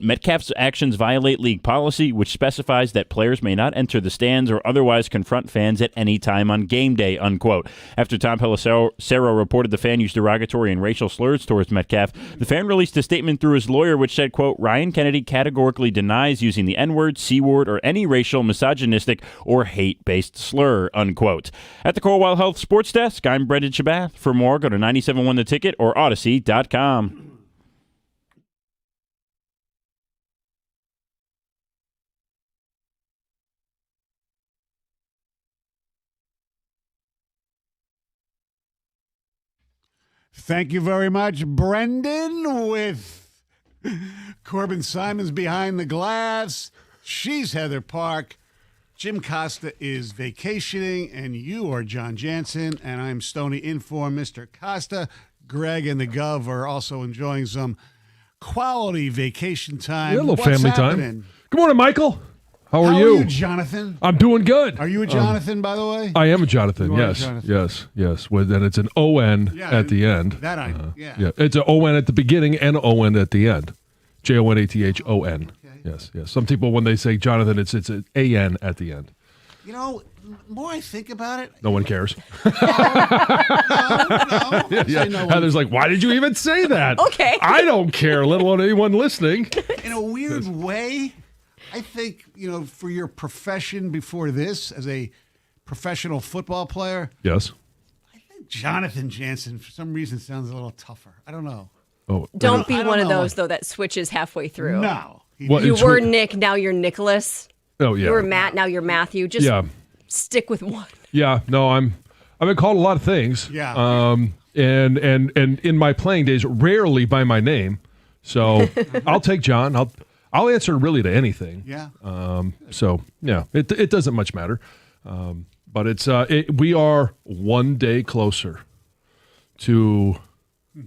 Metcalf's actions violate league policy, which specifies that players may not enter the stands or otherwise confront fans at any time on game day, unquote. After Tom Pelissero reported the fan used derogatory and racial slurs towards Metcalf, the fan released a statement through his lawyer which said, quote, Ryan Kennedy categorically denies using the N-word, C-word, or any racial, misogynistic, or hate-based slur, unquote. At the Corewell Health Sports Desk, I'm Brendan Shabath. For more, go to 97.1 The Ticket or Odyssey.com. Thank you very much, Brendan, with Corbin Simons behind the glass. She's Heather Park. Jim Costa is vacationing, and you are John Jansen, and I'm Stoney in for Mr. Costa. Greg and the Gov are also enjoying some quality vacation time. Yeah, a little What's family happening? time. Good morning, Michael. How are How you? are you, Jonathan? I'm doing good. Are you a Jonathan, by the way? I am a Jonathan. You are a Yes, Jonathan. yes. With and it's an O-N at the end. That I Yeah, it's an O-N at the beginning and an O-N at the end. Jonathon. Okay. Yes. Some people, when they say Jonathan, it's an A-N at the end. You know, the more I think about it, No one cares. no. Yeah. Heather's like, why did you even say that? Okay. I don't care, let alone anyone listening. In a weird way, I think, for your profession before this, as a professional football player, Yes. I think Jonathan Jansen, for some reason, sounds a little tougher. I don't know. Oh, Don't be I don't one of know. those, though, that switches halfway through. No. What? You It's were weird. Nick, now you're Nicholas. Oh, yeah. You were Matt, now you're Matthew. Just Yeah. stick with one. Yeah, no, I've been called a lot of things. Yeah. And in my playing days, rarely by my name. So I'll take John. I'll answer really to anything. Yeah. So yeah, it doesn't much matter. But we are one day closer to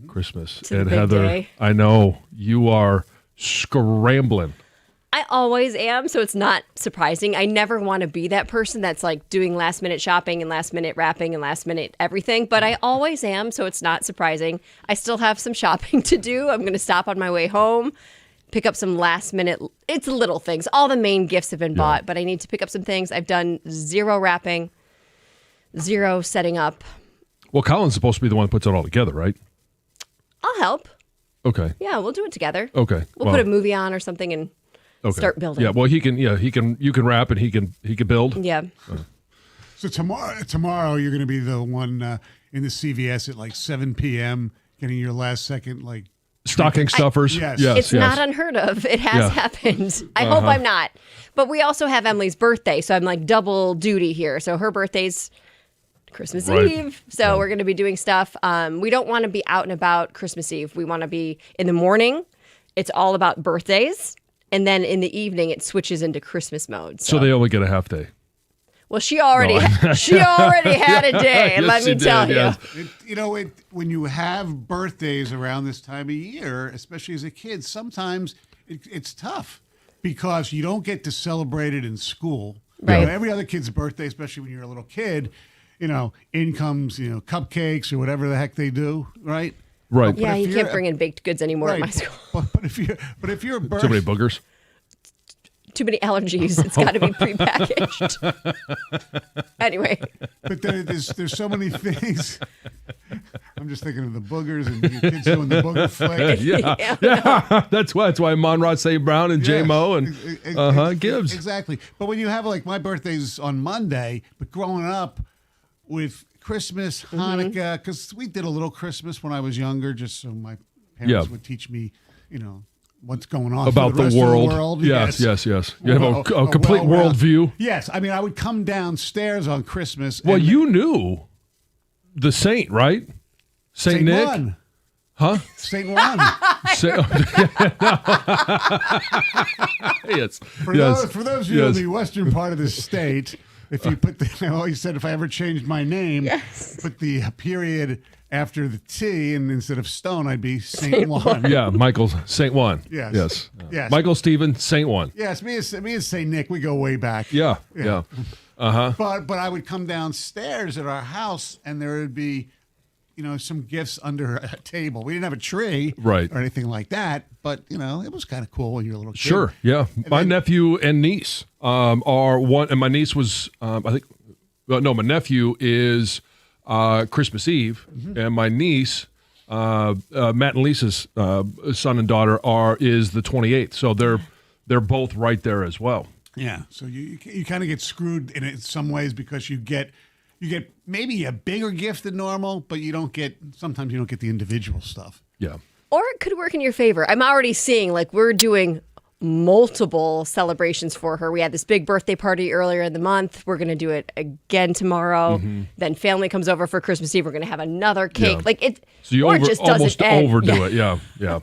Christmas. To the and big Heather, day. I know you are scrambling. I always am, so it's not surprising. I never want to be that person that's like doing last minute shopping and last minute wrapping and last minute everything, but I always am, so it's not surprising. I still have some shopping to do. I'm going to stop on my way home, pick up some last minute, it's little things. All the main gifts have been bought, but I need to pick up some things. I've done 0 wrapping, 0 setting up. Well, Colin's supposed to be the one that puts it all together, right? I'll help. Okay. Yeah, we'll do it together. Okay. We'll put a movie on or something and start building. Yeah, well, you can wrap and he can build. Yeah. So tomorrow you're going to be the one in the CVS at like 7 p.m. getting your last second Stocking stuffers. Yes. It's not unheard of. It has happened. I hope I'm not. But we also have Emily's birthday, so I'm like double duty here. So her birthday's Christmas Right. Eve. So we're going to be doing stuff. We don't want to be out and about Christmas Eve. We want to be in the morning. It's all about birthdays. And then in the evening, it switches into Christmas mode. So they only get a half day. Well, she already had a day, and Yes, let me she tell did, you. yes. When you have birthdays around this time of year, especially as a kid, sometimes it's tough because you don't get to celebrate it in school. Right. Every other kid's birthday, especially when you're a little kid, in comes, cupcakes or whatever the heck they do, right? Right. Yeah, if you you're can't bring in baked goods anymore at my school. But if you're a Too many boogers. Too many allergies. It's got to be prepackaged. Anyway. But there's so many things. I'm just thinking of the boogers and your kids doing the booger flick. Yeah. That's why Monrod St. Brown and J Mo and Gibbs. Exactly. But when you have my birthday's on Monday, but growing up with Christmas, Hanukkah, because we did a little Christmas when I was younger, just so my parents would teach me, what's going on About for the rest world. of the world. Yes. You have a complete world view. Yes. I mean, I would come downstairs on Christmas. Well, and you knew the saint, right? Saint Nick? Juan. Huh? St. Juan. Yes. For those of you in the western part of the state, if you put I always said if I ever changed my name, put the period after the T, and instead of Stone, I'd be St. Juan. Yeah, Michael St. Juan. Yes. Yes. Michael Stephen St. Juan. Yes, me and St. Nick, we go way back. Yeah. But I would come downstairs at our house, and there would be, some gifts under a table. We didn't have a tree, Right. or anything like that, but it was kind of cool when you were a little kid. Sure, yeah. My nephew and niece are one, and my niece was, my nephew is Christmas Eve, and my niece, Matt and Lisa's son and daughter is the 28th. So they're both right there as well. Yeah, so you kind of get screwed in some ways because you get maybe a bigger gift than normal, but sometimes you don't get the individual stuff. Yeah. Or it could work in your favor. I'm already seeing we're doing multiple celebrations for her. We had this big birthday party earlier in the month. We're going to do it again tomorrow. Then family comes over for Christmas Eve. We're going to have another cake. Yeah. So you almost doesn't end. overdo it. Yeah.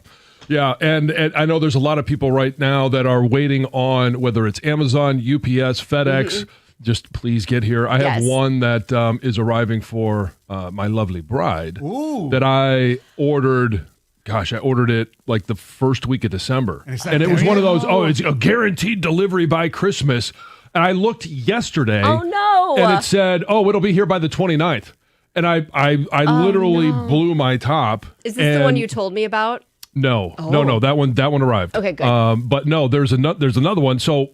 Yeah, and I know there's a lot of people right now that are waiting on whether it's Amazon, UPS, FedEx. Just please get here. I have one that is arriving for my lovely bride that I ordered. Gosh, I ordered it like the first week of December. And it was one of those, it's a guaranteed delivery by Christmas. And I looked yesterday. Oh, no. And it said, it'll be here by the 29th. And I literally blew my top. Is this the one you told me about? No, no, that one arrived. Okay, good. But no, there's another one. So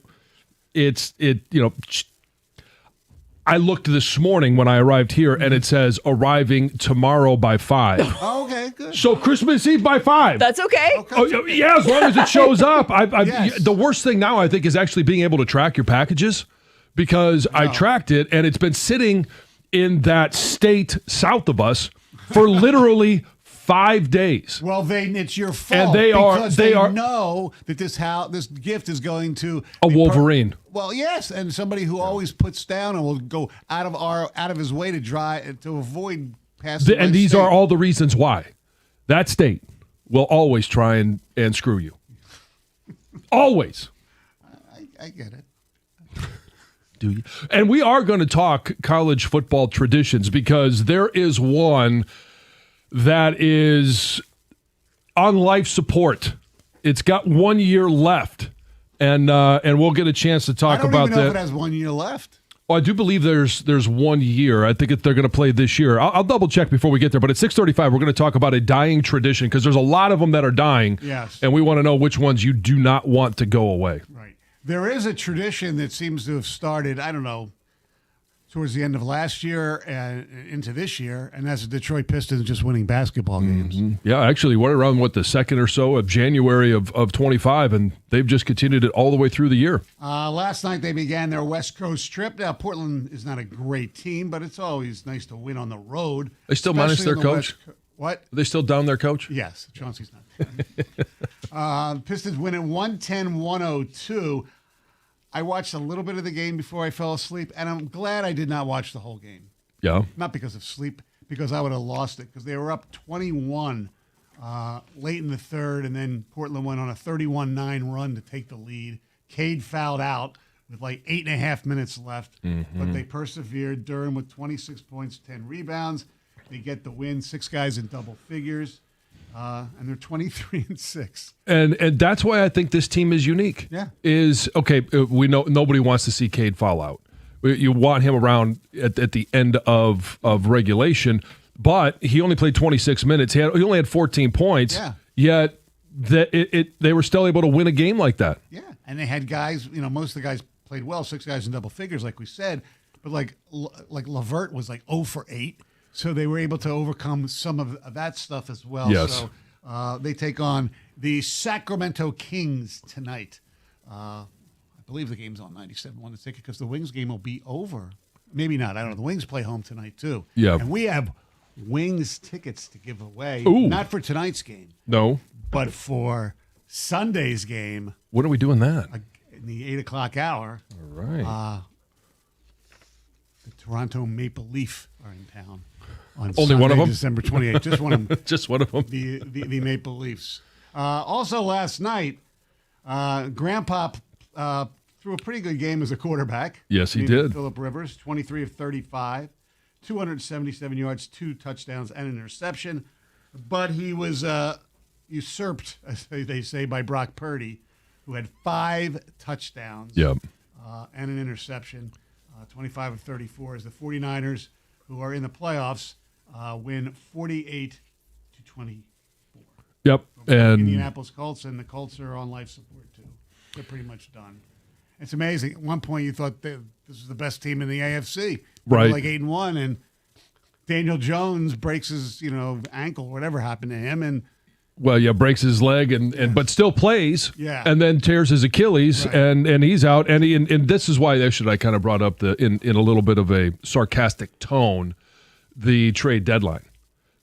I looked this morning when I arrived here, and it says arriving tomorrow by 5. Oh, okay, good. So Christmas Eve by 5. That's okay. Oh, yeah, as long as it shows up. Yes. The worst thing now, I think, is actually being able to track your packages, because I tracked it, and it's been sitting in that state south of us for literally 5 days. Well, it's your fault. And they know that this gift is going to a Wolverine. Well, yes, and somebody who always puts down and will go out of his way to avoid passing. And these are all the reasons why that state will always try and screw you. Always. I get it. Do you? And we are going to talk college football traditions, because there is one that is on life support. It's got 1 year left, and we'll get a chance to talk about that. I don't even know if it has 1 year left. Well, I do believe there's 1 year. I think they're going to play this year. I'll double check before we get there. But at 6:35, we're going to talk about a dying tradition, because there's a lot of them that are dying. Yes. And we want to know which ones you do not want to go away. Right. There is a tradition that seems to have started, I don't know, towards the end of last year and into this year, and that's the Detroit Pistons just winning basketball games. Yeah, actually, we're around, the second or so of January of 25, and they've just continued it all the way through the year. Last night they began their West Coast trip. Now, Portland is not a great team, but it's always nice to win on the road. They still minus their coach? What? Are they still down their coach? Yes, Chauncey's not. Pistons winning 110-102. I watched a little bit of the game before I fell asleep, and I'm glad I did not watch the whole game. Yeah. Not because of sleep, because I would have lost it, because they were up 21 late in the third, and then Portland went on a 31-9 run to take the lead. Cade fouled out with 8.5 minutes left, but they persevered. Durham with 26 points, 10 rebounds. They get the win, 6 guys in double figures. And they're 23-6. And that's why I think this team is unique. Yeah. We know nobody wants to see Cade fall out. You want him around at the end of regulation, but he only played 26 minutes. He only had 14 points. Yeah. Yet they were still able to win a game like that. Yeah, and they had guys. Most of the guys played well. 6 guys in double figures, like we said. But like LeVert was 0 for 8. So they were able to overcome some of that stuff as well. Yes. So they take on the Sacramento Kings tonight. I believe the game's on 97.1 the ticket, because the Wings game will be over. Maybe not. I don't know. The Wings play home tonight too. Yeah. And we have Wings tickets to give away. Ooh. Not for tonight's game, No. but for Sunday's game When are we doing that? in the 8 o'clock hour. All right. The Toronto Maple Leaf are in town. On Only Sunday, one of them? December 28th. Just one of them. Just one of them. The Maple Leafs. Also last night, Grandpa threw a pretty good game as a quarterback. Yes, he did. Phillip Rivers, 23 of 35, 277 yards, 2 touchdowns, and an interception. But he was usurped, as they say, by Brock Purdy, who had 5 touchdowns Yep. and an interception. 25 of 34 as the 49ers, who are in the playoffs, win 48-24. Yep. And Indianapolis Colts, and the Colts are on life support too. They're pretty much done. It's amazing. At one point, you thought this was the best team in the AFC, Right? Like 8-1, and Daniel Jones breaks his ankle, whatever happened to him, and breaks his leg but still plays. Yeah. And then tears his Achilles, Right. and he's out. And this is why I kind of brought up in a little bit of a sarcastic tone the trade deadline.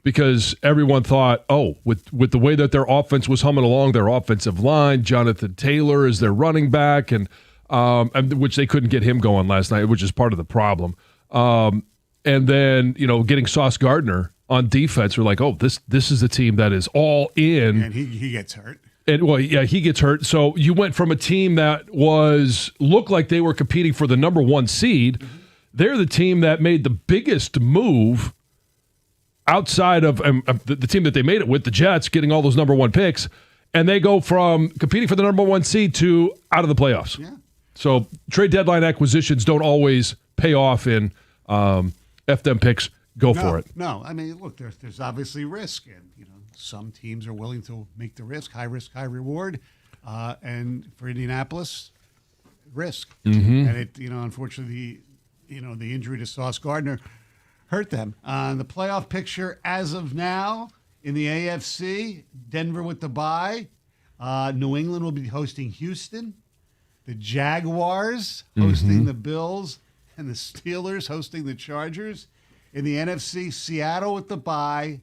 Because everyone thought, with the way that their offense was humming along, their offensive line, Jonathan Taylor is their running back, and which they couldn't get him going last night, which is part of the problem. And then getting Sauce Gardner on defense, we're like, this is a team that is all in, and he gets hurt. And he gets hurt. So you went from a team that looked like they were competing for the number 1 seed. Mm-hmm. They're the team that made the biggest move outside of the team that they made it with, the Jets, getting all those number 1 picks, and they go from competing for the number 1 seed to out of the playoffs. Yeah. So trade deadline acquisitions don't always pay off in FDM picks. Go for it. No, I mean, look, there's obviously risk, and some teams are willing to make the risk, high reward, and for Indianapolis, risk, and it unfortunately the injury to Sauce Gardner hurt them. The playoff picture as of now in the AFC, Denver with the bye. New England will be hosting Houston. The Jaguars hosting the Bills, and the Steelers hosting the Chargers. In the NFC, Seattle with the bye,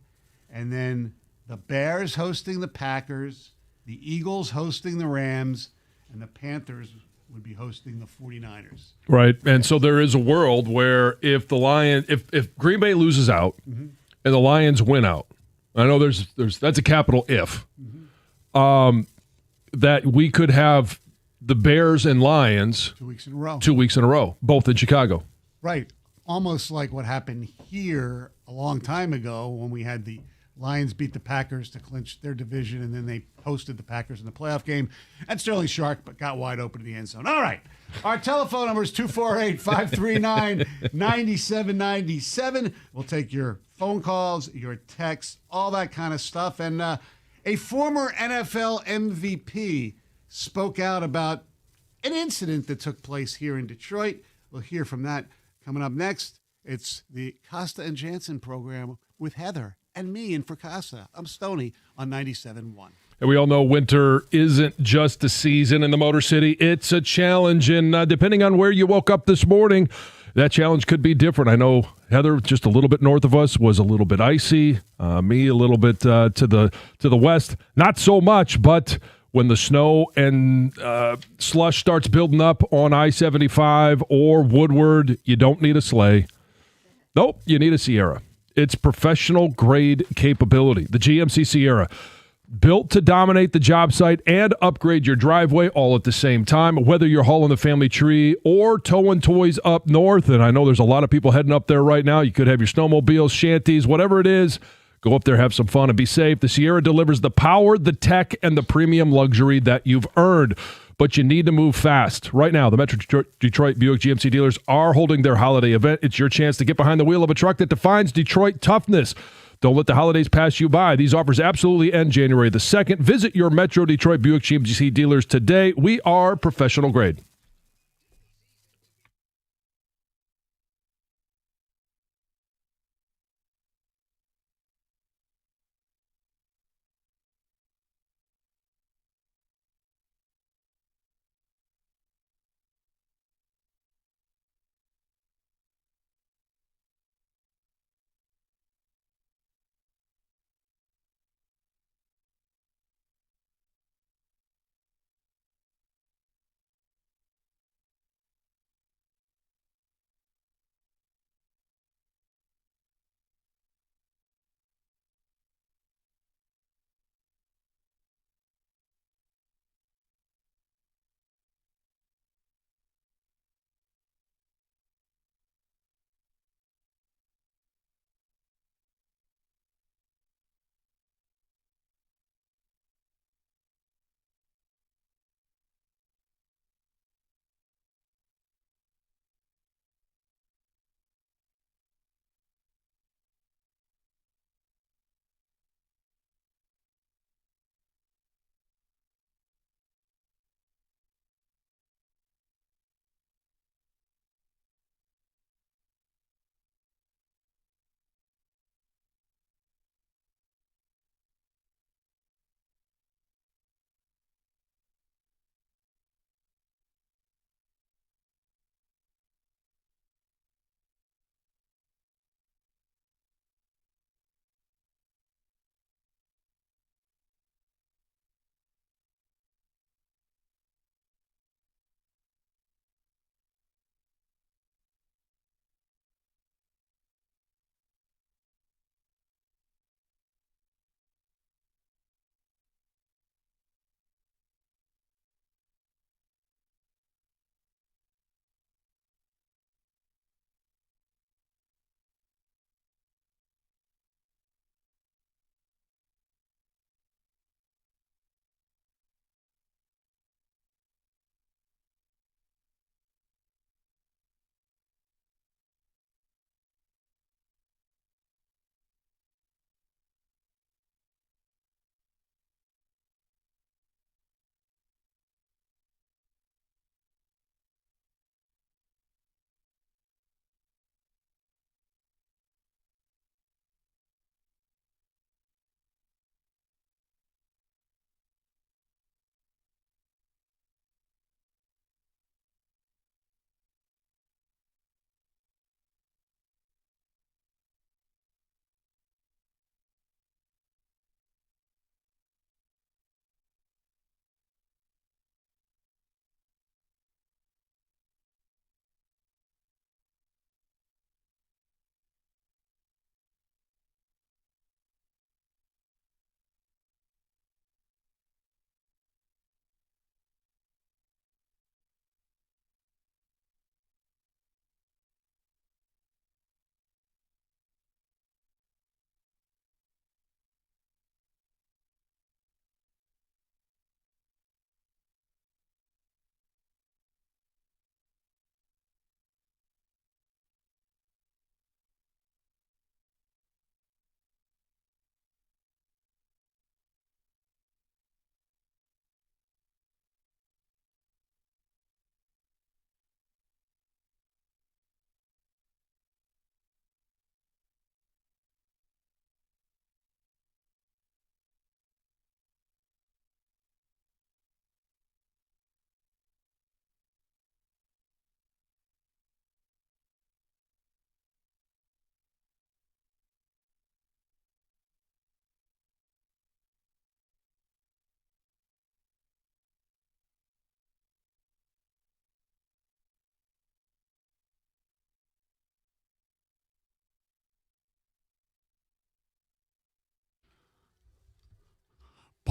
and then the Bears hosting the Packers, the Eagles hosting the Rams, and the Panthers would be hosting the 49ers. Right. And so there is a world where if Green Bay loses out and the Lions win out, I know there's that's a capital if, that we could have the Bears and Lions 2 weeks in a row. 2 weeks in a row, both in Chicago. Right. Almost like what happened here a long time ago when we had the Lions beat the Packers to clinch their division, and then they hosted the Packers in the playoff game. And Sterling Sharp but got wide open in the end zone. All right. Our telephone number is 248-539-9797. We'll take your phone calls, your texts, all that kind of stuff. And a former NFL MVP spoke out about an incident that took place here in Detroit. We'll hear from that coming up next. It's the Costa and Jansen program with Heather and me in for Costa. I'm Stoney on 97.1. And we all know winter isn't just a season in the Motor City. It's a challenge. And depending on where you woke up this morning, that challenge could be different. I know Heather, just a little bit north of us, was a little bit icy. Me, a little bit to the west. Not so much, but when the snow and slush starts building up on I-75 or Woodward, you don't need a sleigh. Nope, you need a Sierra. It's professional grade capability. The GMC Sierra, built to dominate the job site and upgrade your driveway all at the same time. Whether you're hauling the family tree or towing toys up north, and I know there's a lot of people heading up there right now. You could have your snowmobiles, shanties, whatever it is. Go up there, have some fun, and be safe. The Sierra delivers the power, the tech, and the premium luxury that you've earned. But you need to move fast. Right now, the Metro Detroit Buick GMC dealers are holding their holiday event. It's your chance to get behind the wheel of a truck that defines Detroit toughness. Don't let the holidays pass you by. These offers absolutely end January the 2nd. Visit your Metro Detroit Buick GMC dealers today. We are professional grade.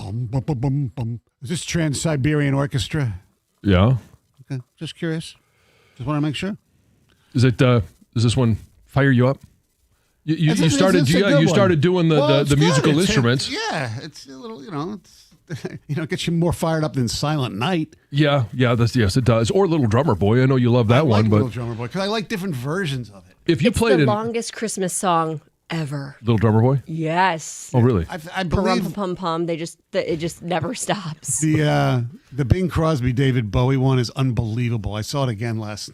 bum, bum, bum, bum, bum. Is this Trans-Siberian Orchestra? Yeah. Okay, just curious. Just want to make sure. Is it? Does this one fire you up? You started. You started doing the musical instruments. It's a little. It gets you more fired up than Silent Night. Yeah. Yes, it does. Or Little Drummer Boy. I know you love that one, but Little Drummer Boy, because I like different versions of it. If you It's played the in longest Christmas song ever. Little Drummer Boy. Yes. Oh, really? I believe Pum-pum-pum. It just never stops. the Bing Crosby David Bowie one is unbelievable. I saw it again last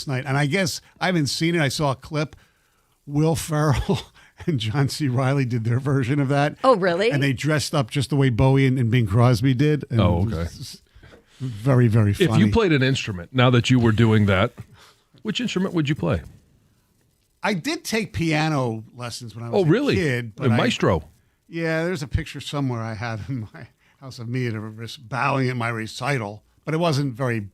night, and I guess I haven't seen it. I saw a clip. Will Ferrell and John C. Reilly did their version of that. Oh, really? And they dressed up just the way Bowie and Bing Crosby did. And Oh, it okay. was very, very funny. If you played an instrument, now that you were doing that, which instrument would you play? I did take piano lessons when I was really? a kid. A maestro. Yeah, there's a picture somewhere I have in my house of me bowing at my recital, but it wasn't very.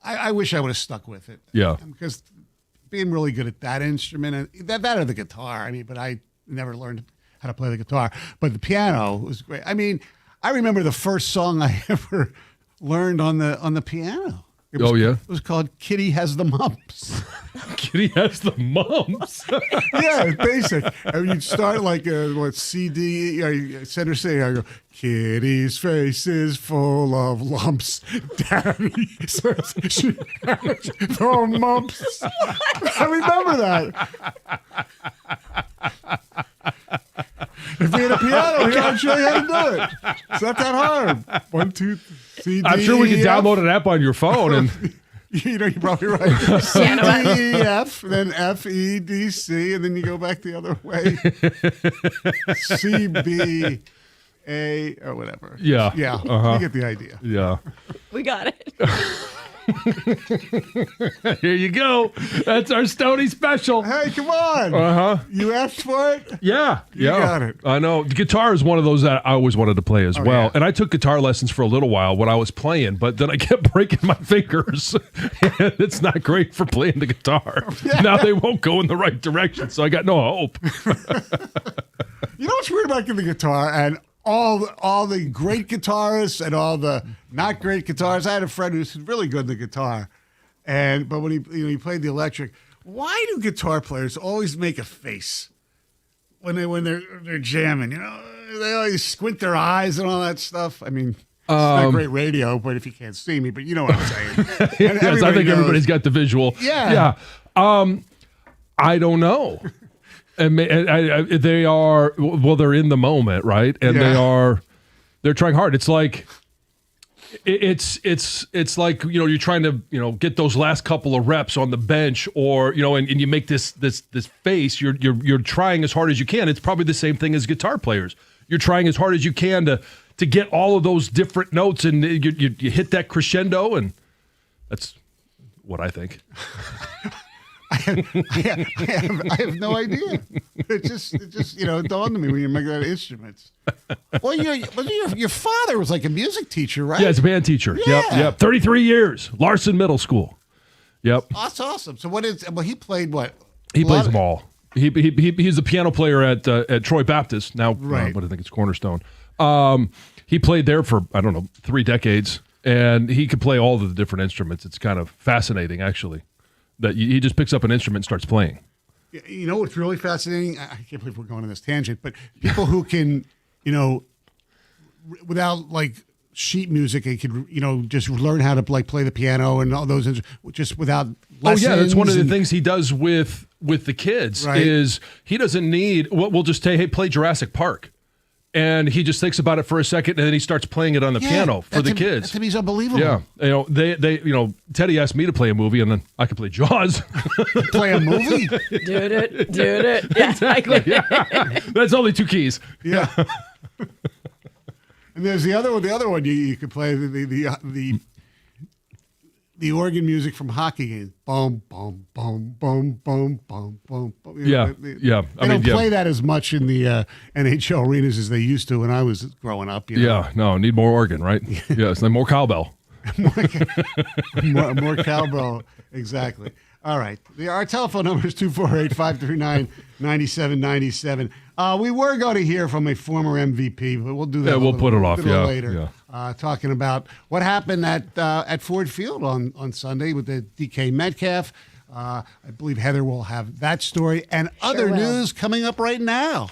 I wish I would have stuck with it. Yeah. Because being really good at that instrument, and that or the guitar. I mean, but I never learned how to play the guitar. But the piano was great. I mean, I remember the first song I ever learned on the piano. It was called "Kitty Has the Mumps." Kitty has the mumps. Yeah, it's basic. I mean, you'd start like CD, center C. I go, Kitty's face is full of lumps. Daddy says she has no mumps. I remember that. If we had a piano here, I'd show you how to do it. It's not that hard. 1, 2, C, D, I'm sure we could E, F. download an app on your phone and. You're probably right. C, D, E, F, then F, E, D, C, and then you go back the other way. C, B, A, or whatever. Yeah. Yeah. You get the idea. Yeah. We got it. Here you go. That's our Stoney special. Hey, come on. You asked for it? Yeah. You got it. I know. The guitar is one of those that I always wanted to play as well. yeah. And I took guitar lessons for a little while when I was playing, but then I kept breaking my fingers. And it's not great for playing the guitar. Now they won't go in the right direction, so I got no hope. You know what's weird about the guitar and all the great guitarists and all the not great guitarists? I had a friend who's really good in the guitar, but when he played the electric, why do guitar players always make a face when they're jamming? They always squint their eyes and all that stuff. I mean, it's not great radio, but if you can't see me, but you know what I'm saying. Yes, I think everybody's got the visual. Yeah. I don't know. And they are, well, they're in the moment, right? And they're trying hard. It's like, it's like, you're trying to, get those last couple of reps on the bench, or, and you make this face, you're trying as hard as you can. It's probably the same thing as guitar players. You're trying as hard as you can to get all of those different notes, and you hit that crescendo, and that's what I think. I have no idea. It just dawned on me when you're making that instruments. Well, your father was like a music teacher, right? Yeah, he's a band teacher. Yeah. Yep. 33 years. Larson Middle School. Yep. That's awesome. So he played what? He plays them all. He's a piano player at Troy Baptist now. Right. But I think it's Cornerstone. He played there for 3 decades, and he could play all of the different instruments. It's kind of fascinating, actually, that he just picks up an instrument and starts playing. You know what's really fascinating? I can't believe we're going on this tangent, but people who can, without like sheet music, they could, just learn how to play the piano and all those, just without lessons. Oh yeah, that's one of the things he does with the kids. Right. Is he doesn't need. We'll just say, hey, play Jurassic Park. And he just thinks about it for a second, and then he starts playing it on the piano for the kids. That to me is unbelievable. Yeah, they Teddy asked me to play a movie, and then I could play Jaws. Play a movie? Dude it. Yeah, exactly. Yeah. That's only 2 keys. Yeah. And there's the other one you could play the organ music from hockey games. Boom, boom, boom, boom, boom, boom, boom, boom. Yeah. They don't yeah. play that as much in the NHL arenas as they used to when I was growing up. Yeah, no, need more organ, right? Yeah, it's like more cowbell. more cowbell, exactly. All right. Our telephone number is 248-539-9797. We were going to hear from a former MVP, but we'll do that. Yeah, we'll put it off. Later. Talking about what happened at Ford Field on Sunday with the DK Metcalf. I believe Heather will have that story and other news coming up right now.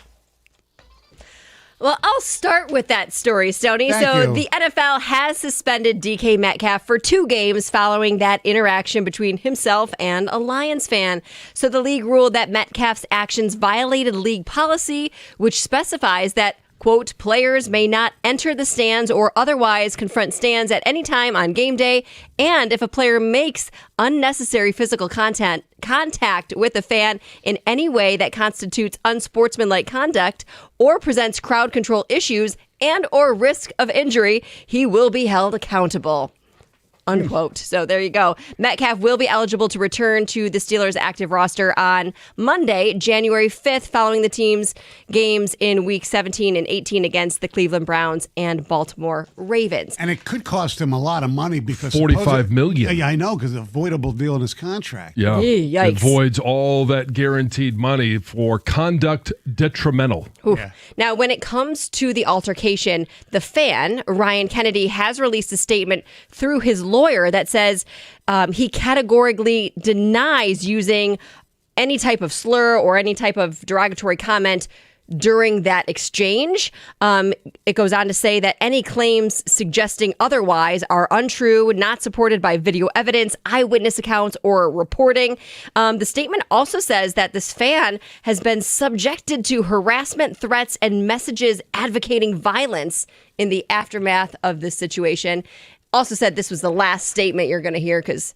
Well, I'll start with that story, Stoney. Thank you. The NFL has suspended DK Metcalf for 2 games following that interaction between himself and a Lions fan. So the league ruled that Metcalf's actions violated league policy, which specifies that, quote, players may not enter the stands or otherwise confront stands at any time on game day. And if a player makes unnecessary physical contact with a fan in any way that constitutes unsportsmanlike conduct or presents crowd control issues and or risk of injury, he will be held accountable. Unquote. So there you go. Metcalf will be eligible to return to the Steelers' active roster on Monday, January 5th, following the team's games in Week 17 and 18 against the Cleveland Browns and Baltimore Ravens. And it could cost him a lot of money because $45 million. Yeah, I know, because of a voidable deal in his contract. Yeah. Yikes. It voids all that guaranteed money for conduct detrimental. Yeah. Now, when it comes to the altercation, the fan, Ryan Kennedy, has released a statement through his lawyer that says he categorically denies using any type of slur or any type of derogatory comment during that exchange. It goes on to say that any claims suggesting otherwise are untrue, not supported by video evidence, eyewitness accounts, or reporting. The statement also says that this fan has been subjected to harassment, threats, and messages advocating violence in the aftermath of this situation. Also said this was the last statement you're going to hear because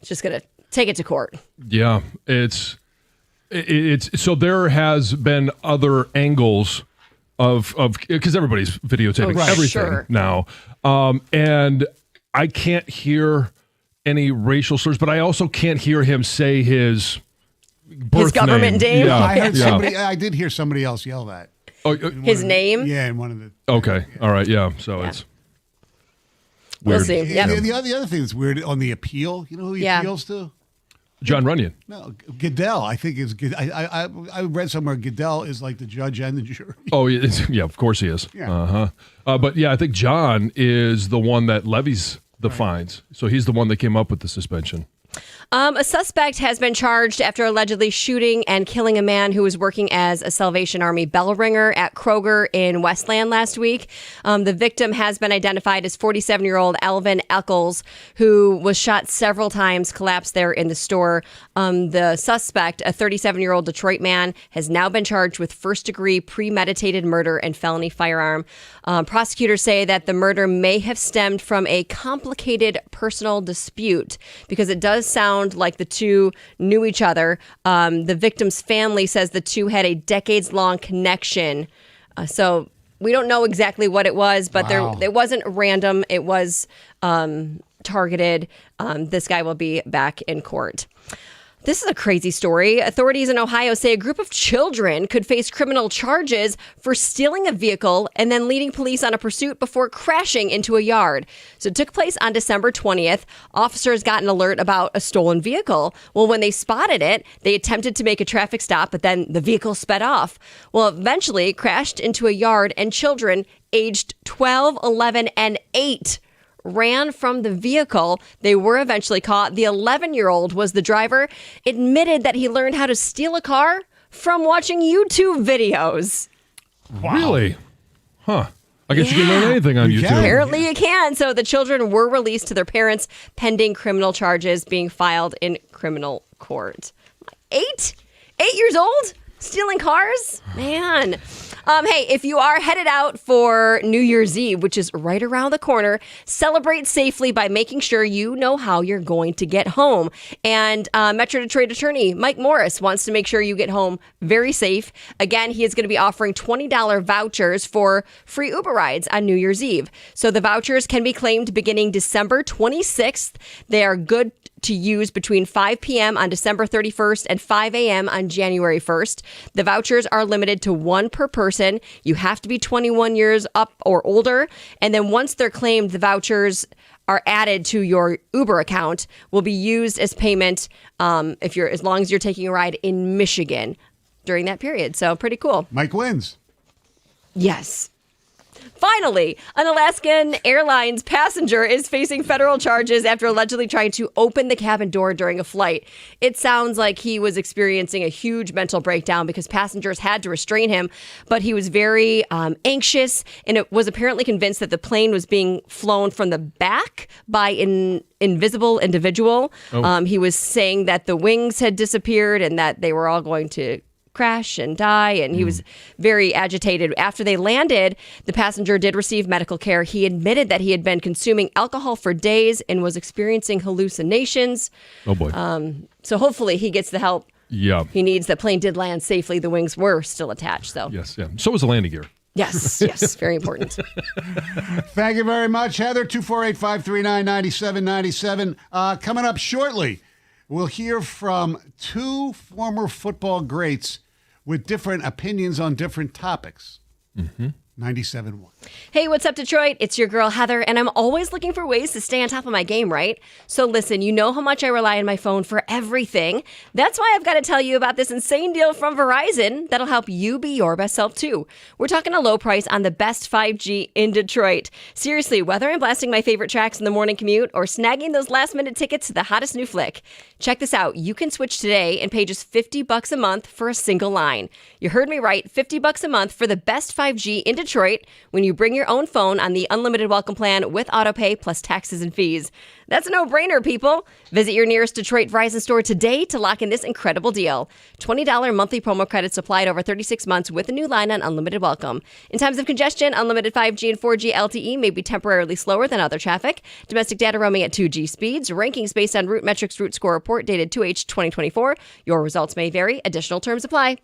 it's just going to take it to court. Yeah, it's so there has been other angles of because everybody's videotaping everything now, and I can't hear any racial slurs, but I also can't hear him say his government name. Yeah, I heard somebody. I did hear somebody else yell that. Oh, His name? Yeah, in one of the. okay, all right, yeah. So it's weird. We'll see. Yep. The other thing that's weird on the appeal, you know who he appeals to? John Runyon. No, Goodell. I think is. I read somewhere Goodell is like the judge and the jury. Oh, yeah, of course he is. Yeah. But yeah, I think John is the one that levies the fines. So he's the one that came up with the suspension. A suspect has been charged after allegedly shooting and killing a man who was working as a Salvation Army bell ringer at Kroger in Westland last week. The victim has been identified as 47-year-old Alvin Eccles, who was shot several times, collapsed there in the store. The suspect, a 37-year-old Detroit man, has now been charged with first-degree premeditated murder and felony firearm. Prosecutors say that the murder may have stemmed from a complicated personal dispute because it does sound like the two knew each other. The victim's family says the two had a decades-long connection. So we don't know exactly what it was, but it wasn't random. It was targeted. This guy will be back in court. This is a crazy story. Authorities in Ohio say a group of children could face criminal charges for stealing a vehicle and then leading police on a pursuit before crashing into a yard. So it took place on December 20th. Officers got an alert about a stolen vehicle. Well, when they spotted it, they attempted to make a traffic stop, but then the vehicle sped off. Well, eventually it crashed into a yard, and children aged 12, 11, and 8 ran from the vehicle. They were eventually caught. The 11-year-old was the driver, admitted that he learned how to steal a car from watching YouTube videos. Wow. Really? Huh. I guess you can learn anything on YouTube. Apparently you can. So the children were released to their parents pending criminal charges being filed in criminal court. 8 years old? Stealing cars? Man. Hey, if you are headed out for New Year's Eve, which is right around the corner, celebrate safely by making sure you know how you're going to get home. And Metro Detroit attorney Mike Morris wants to make sure you get home very safe. Again, he is going to be offering $20 vouchers for free Uber rides on New Year's Eve. So the vouchers can be claimed beginning December 26th. They are good to use between 5 p.m. on December 31st and 5 a.m. on January 1st. The vouchers are limited to one per person. You have to be 21 years up or older. And then once they're claimed, the vouchers are added to your Uber account will be used as payment as long as you're taking a ride in Michigan during that period. So pretty cool. Mike wins. Yes. Finally, an Alaskan Airlines passenger is facing federal charges after allegedly trying to open the cabin door during a flight. It sounds like he was experiencing a huge mental breakdown because passengers had to restrain him, but he was very anxious and it was apparently convinced that the plane was being flown from the back by an invisible individual. He was saying that the wings had disappeared and that they were all going to crash and die, and he was very agitated. After they landed, the passenger did receive medical care. He admitted that he had been consuming alcohol for days and was experiencing hallucinations. Oh boy. So hopefully he gets the help he needs. The plane did land safely. The wings were still attached, though. Yes, yeah. So was the landing gear. Yes, very important. Thank you very much, Heather. 248-539-9797. Coming up shortly, we'll hear from two former football greats with different opinions on different topics. 97.1. Hey, what's up, Detroit? It's your girl, Heather, and I'm always looking for ways to stay on top of my game, right? So listen, you know how much I rely on my phone for everything. That's why I've got to tell you about this insane deal from Verizon that'll help you be your best self, too. We're talking a low price on the best 5G in Detroit. Seriously, whether I'm blasting my favorite tracks in the morning commute or snagging those last-minute tickets to the hottest new flick, check this out. You can switch today and pay just $50 a month for a single line. You heard me right, $50 a month for the best 5G in Detroit when you bring your own phone on the unlimited welcome plan with autopay plus taxes and fees. That's a no-brainer, people. Visit your nearest Detroit Verizon store today to lock in this incredible deal. $20 monthly promo credits applied over 36 months with a new line on unlimited welcome. In times of congestion, unlimited 5G and 4G LTE may be temporarily slower than other traffic. Domestic data roaming at 2G speeds. Rankings based on Root Metrics Root Score report dated 2H 2024. Your results may vary. Additional terms apply.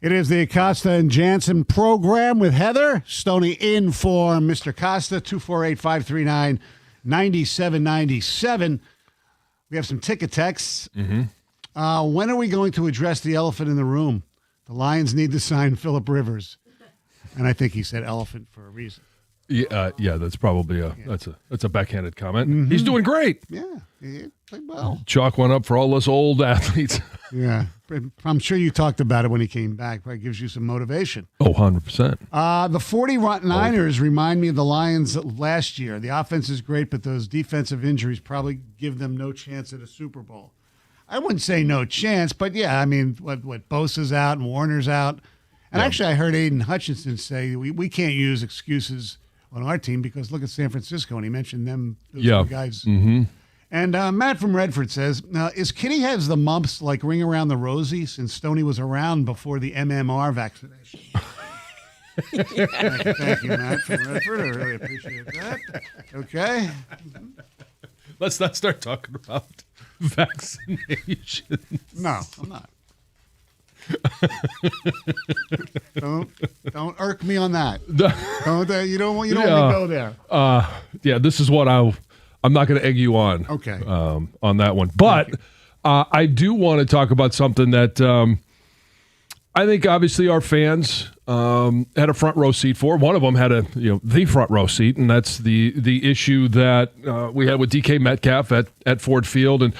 It is the Acosta and Jansen program with Heather. Stoney in for Mr. Costa, 248-539-9797. We have some ticket texts. Mm-hmm. When are we going to address the elephant in the room? The Lions need to sign Phillip Rivers. And I think he said elephant for a reason. Yeah, that's probably that's a backhanded comment. Mm-hmm. He's doing great. Yeah, he played well. Chalk went up for all us old athletes. Yeah, I'm sure you talked about it when he came back. Probably gives you some motivation. Oh, 100%. The 49ers remind me of the Lions last year. The offense is great, but those defensive injuries probably give them no chance at a Super Bowl. I wouldn't say no chance, but yeah, I mean, what Bosa's out and Warner's out. And actually, I heard Aiden Hutchinson say we can't use excuses on our team because look at San Francisco, and he mentioned them, those two guys. Mm-hmm. And Matt from Redford says, is Kitty has the mumps like Ring Around the Rosie since Stoney was around before the MMR vaccination? Thank you, Matt from Redford. I really appreciate that. Okay. Let's not start talking about vaccinations. No, I'm not. Don't irk me on that. You don't want me to go there. This is what I'm not going to egg you on. Okay. On that one, but I do want to talk about something that I think obviously our fans had a front row seat for. One of them had the front row seat, and that's the issue that we had with DK Metcalf at Ford Field and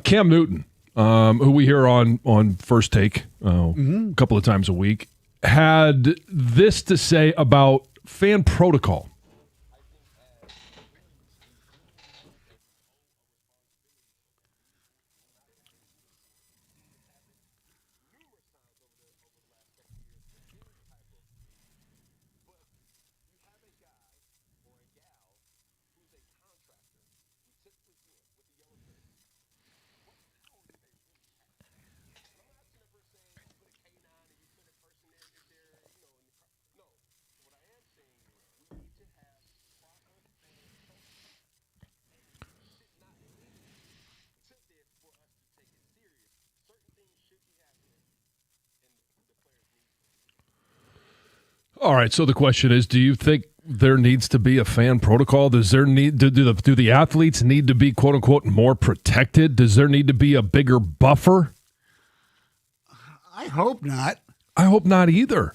Cam Newton. Who we hear on First Take a couple of times a week, had this to say about fan protocol. All right, so the question is, do you think there needs to be a fan protocol? Does there need do the athletes need to be quote unquote more protected? Does there need to be a bigger buffer? I hope not. I hope not either.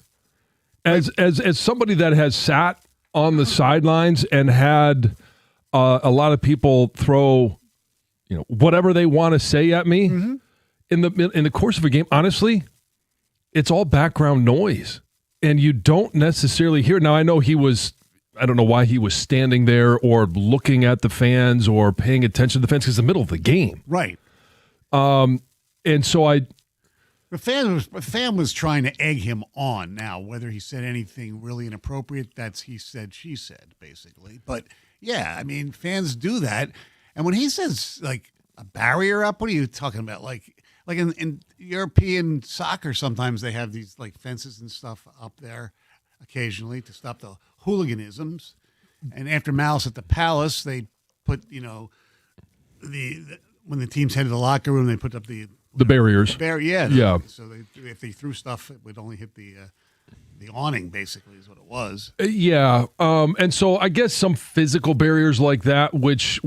As somebody that has sat on the sidelines and had a lot of people throw, whatever they want to say at me in the course of a game, honestly, it's all background noise. And you don't necessarily hear. Now, I know I don't know why he was standing there or looking at the fans or paying attention to the fans because it's the middle of the game. Right. And so the fan was trying to egg him on. Now, whether he said anything really inappropriate, that's he said, she said, basically. But, yeah, I mean, fans do that. And when he says, like, a barrier up, what are you talking about? Like in European soccer, sometimes they have these like fences and stuff up there occasionally to stop the hooliganisms. And after Malice at the Palace, they put, when the teams head to the locker room, they put up the barriers. Yeah. So if they threw stuff, it would only hit the awning, basically, is what it was. Yeah. And so I guess some physical barriers like that, which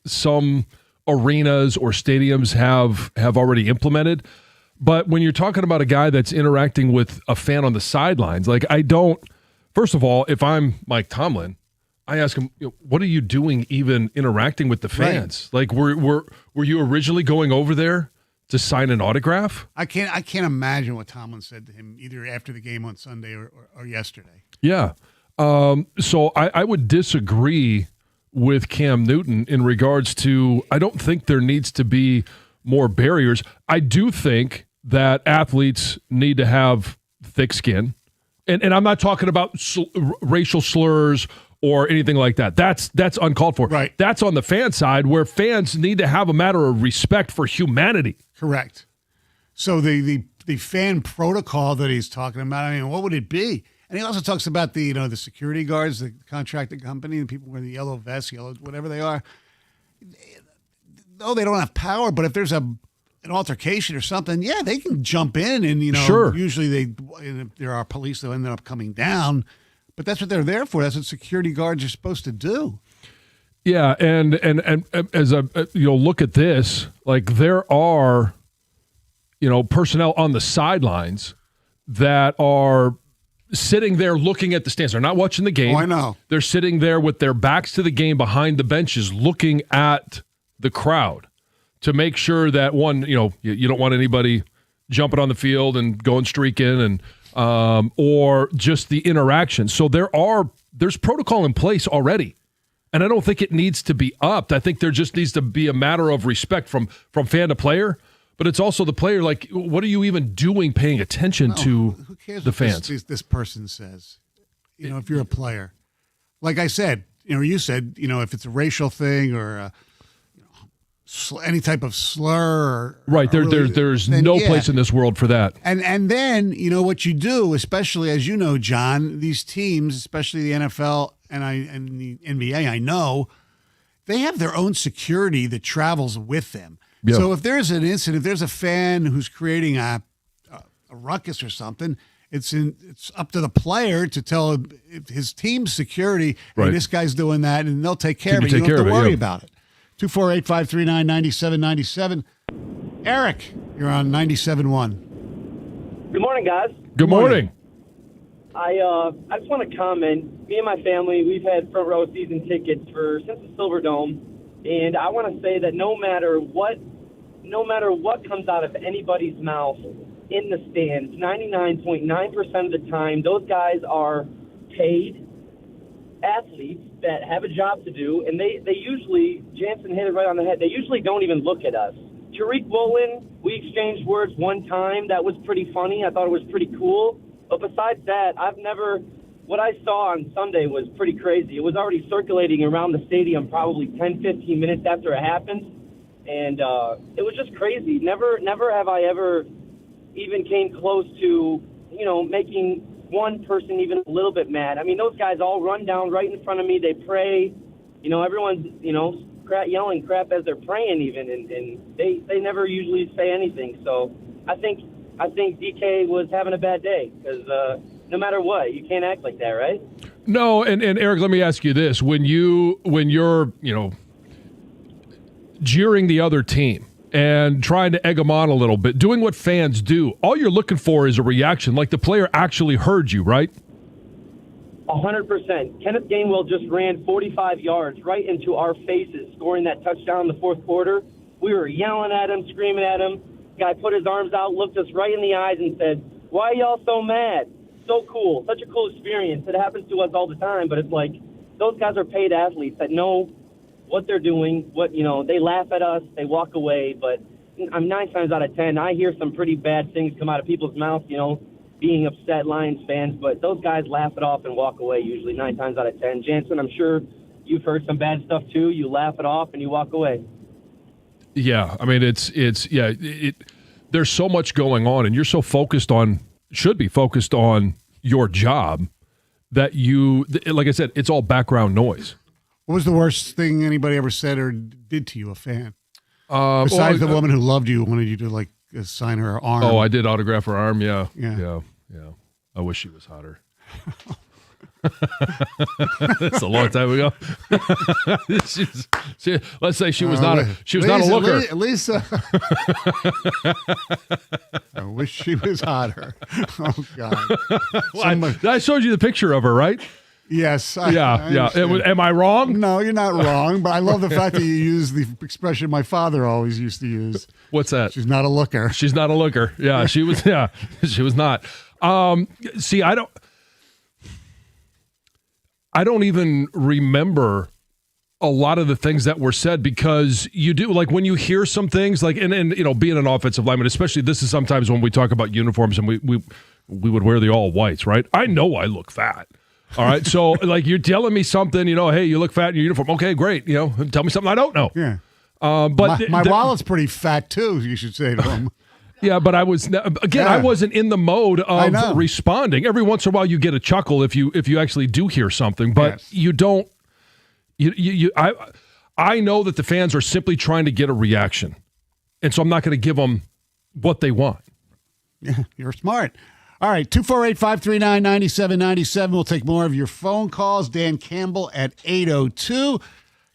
some arenas or stadiums have already implemented. But when you're talking about a guy that's interacting with a fan on the sidelines, first of all, if I'm Mike Tomlin, I ask him, what are you doing even interacting with the fans? Right. Like, were you originally going over there to sign an autograph? I can't imagine what Tomlin said to him either after the game on Sunday or yesterday. Yeah. So I would disagree with Cam Newton in regards to, I don't think there needs to be more barriers. I do think that athletes need to have thick skin. And I'm not talking about racial slurs or anything like that. That's uncalled for. Right. That's on the fan side where fans need to have a matter of respect for humanity. Correct. So the fan protocol that he's talking about, I mean, what would it be? And he also talks about the security guards, the contracted company, the people wearing the yellow vests, whatever they are. No, they don't have power, but if there's a an altercation or something, yeah, they can jump in and, Sure. usually if there are police that end up coming down, but that's what they're there for. That's what security guards are supposed to do. Yeah, and as look at this, like there are, personnel on the sidelines that are sitting there looking at the stands. They're not watching the game. Oh, I know. They're sitting there with their backs to the game behind the benches looking at the crowd to make sure that, one, you don't want anybody jumping on the field and going streaking and or just the interaction. So there's protocol in place already. And I don't think it needs to be upped. I think there just needs to be a matter of respect from fan to player. But it's also the player, like, what are you even doing paying attention to who cares the what fans? This person says, if you're a player. Like I said, you said, if it's a racial thing or any type of slur. Right, there's no place in this world for that. And then, what you do, especially as you know, John, these teams, especially the NFL and the NBA, I know, they have their own security that travels with them. Yeah. So if there's an incident, if there's a fan who's creating a ruckus or something, it's up to the player to tell his team's security, hey, Right. this guy's doing that, and they'll take care of it. Take You don't care have to of it, worry yeah. about it. 248-539-9797. Eric, you're on 97.1. Good morning, guys. Good morning. I just want to comment. Me and my family, we've had front row season tickets since the Silverdome, and I want to say that no matter what comes out of anybody's mouth in the stands, 99.9% of the time, those guys are paid athletes that have a job to do, and they usually, Jansen hit it right on the head, they usually don't even look at us. Tariq Woolen, we exchanged words one time. That was pretty funny. I thought it was pretty cool. But besides that, what I saw on Sunday was pretty crazy. It was already circulating around the stadium probably 10, 15 minutes after it happened. And it was just crazy. Never have I ever even came close to, making one person even a little bit mad. I mean, those guys all run down right in front of me. They pray. Everyone's, yelling crap as they're praying even. And they never usually say anything. So I think DK was having a bad day because no matter what, you can't act like that, right? No, and Eric, let me ask you this: when you're jeering the other team and trying to egg them on a little bit, doing what fans do, all you're looking for is a reaction, like the player actually heard you, right? 100%. Kenneth Gainwell just ran 45 yards right into our faces, scoring that touchdown in the fourth quarter. We were yelling at him, screaming at him. Guy put his arms out, looked us right in the eyes, and said, "Why are y'all so mad?" So cool. Such a cool experience. It happens to us all the time, but it's like those guys are paid athletes that know what they're doing. They laugh at us, they walk away, but I'm 9 times out of 10, I hear some pretty bad things come out of people's mouths, being upset Lions fans, but those guys laugh it off and walk away usually 9 times out of 10. Jansen, I'm sure you've heard some bad stuff too. You laugh it off and you walk away. Yeah, I mean, there's so much going on, and you're so should be focused on your job that like I said, it's all background noise. What was the worst thing anybody ever said or did to you, a fan? Besides the woman who loved you, wanted you to sign her arm. Oh, I did autograph her arm. Yeah. Yeah. I wish she was hotter. That's a long time ago. Let's say she was not a looker. Lisa. I wish she was hotter. Oh God. I showed you the picture of her, right? Yes. Yeah. Am I wrong? No, you're not wrong. But I love the fact that you use the expression my father always used to use. What's that? She's not a looker. She's not a looker. Yeah, she was. Yeah, she was not. See, I don't even remember a lot of the things that were said because you do, like when you hear some things like, and being an offensive lineman, especially this is sometimes when we talk about uniforms and we would wear the all whites, right? I know I look fat. All right. So like you're telling me something, hey, you look fat in your uniform. Okay, great. Tell me something I don't know. Yeah. But my wallet's pretty fat too, you should say to him. Yeah, but I wasn't in the mode of responding. Every once in a while you get a chuckle if you actually do hear something, but yes. You don't. I know that the fans are simply trying to get a reaction. And so I'm not going to give them what they want. Yeah, you're smart. All right, 248-539-9797. We'll take more of your phone calls. Dan Campbell at 8:02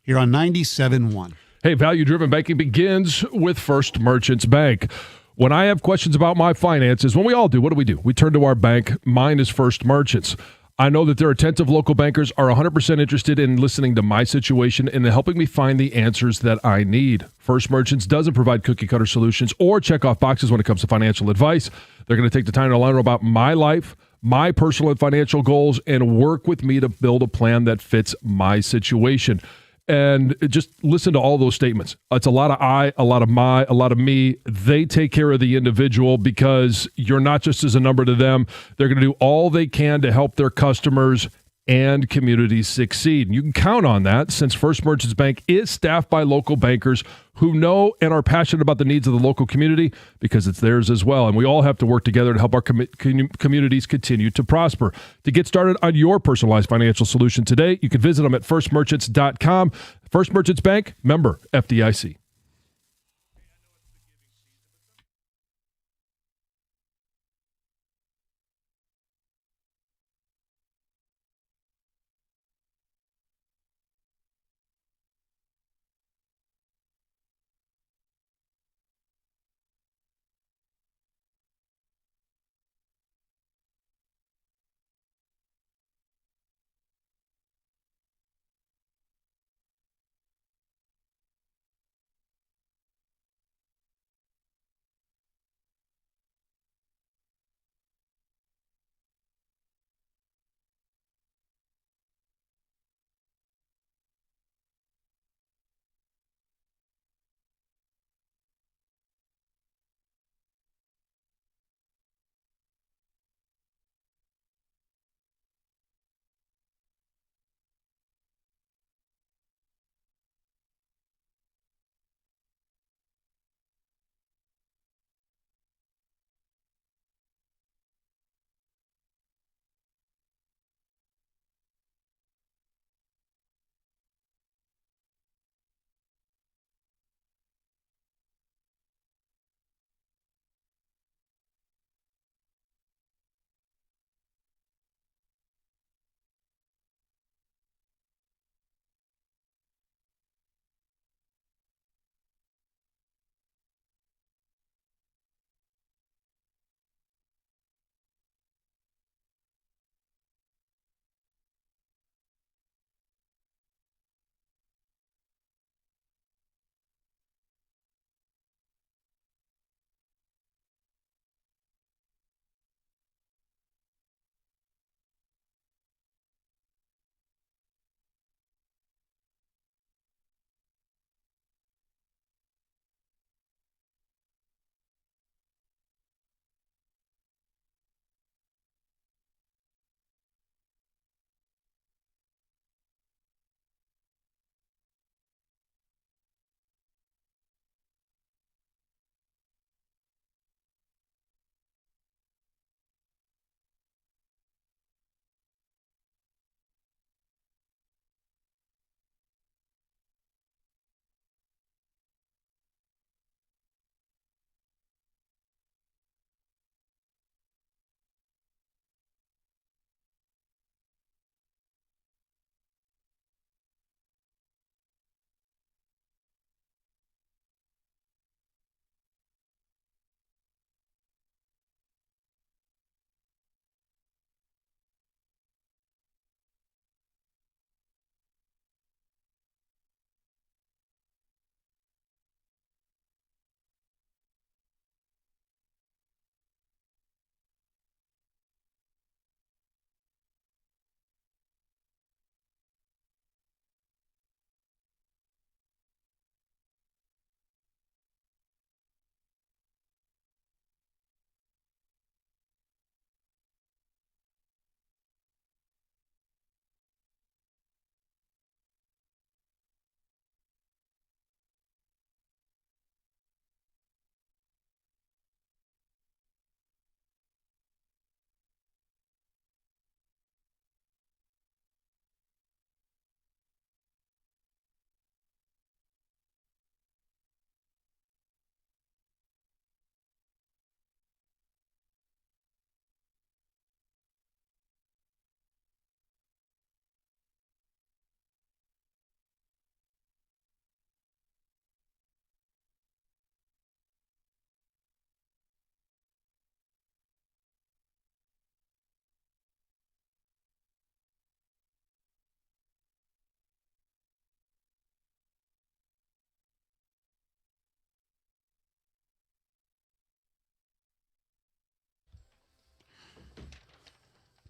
here on 97.1. Hey, value-driven banking begins with First Merchants Bank. When I have questions about my finances, when we all do, what do? We turn to our bank. Mine is First Merchants. I know that their attentive local bankers are 100% interested in listening to my situation and helping me find the answers that I need. First Merchants doesn't provide cookie-cutter solutions or check-off boxes when it comes to financial advice. They're going to take the time to learn about my life, my personal and financial goals, and work with me to build a plan that fits my situation. And just listen to all those statements. It's a lot of I, a lot of my, a lot of me. They take care of the individual because you're not just as a number to them. They're going to do all they can to help their customers and communities succeed. And you can count on that since First Merchants Bank is staffed by local bankers who know and are passionate about the needs of the local community because it's theirs as well. And we all have to work together to help our communities continue to prosper. To get started on your personalized financial solution today, you can visit them at firstmerchants.com. First Merchants Bank, member FDIC.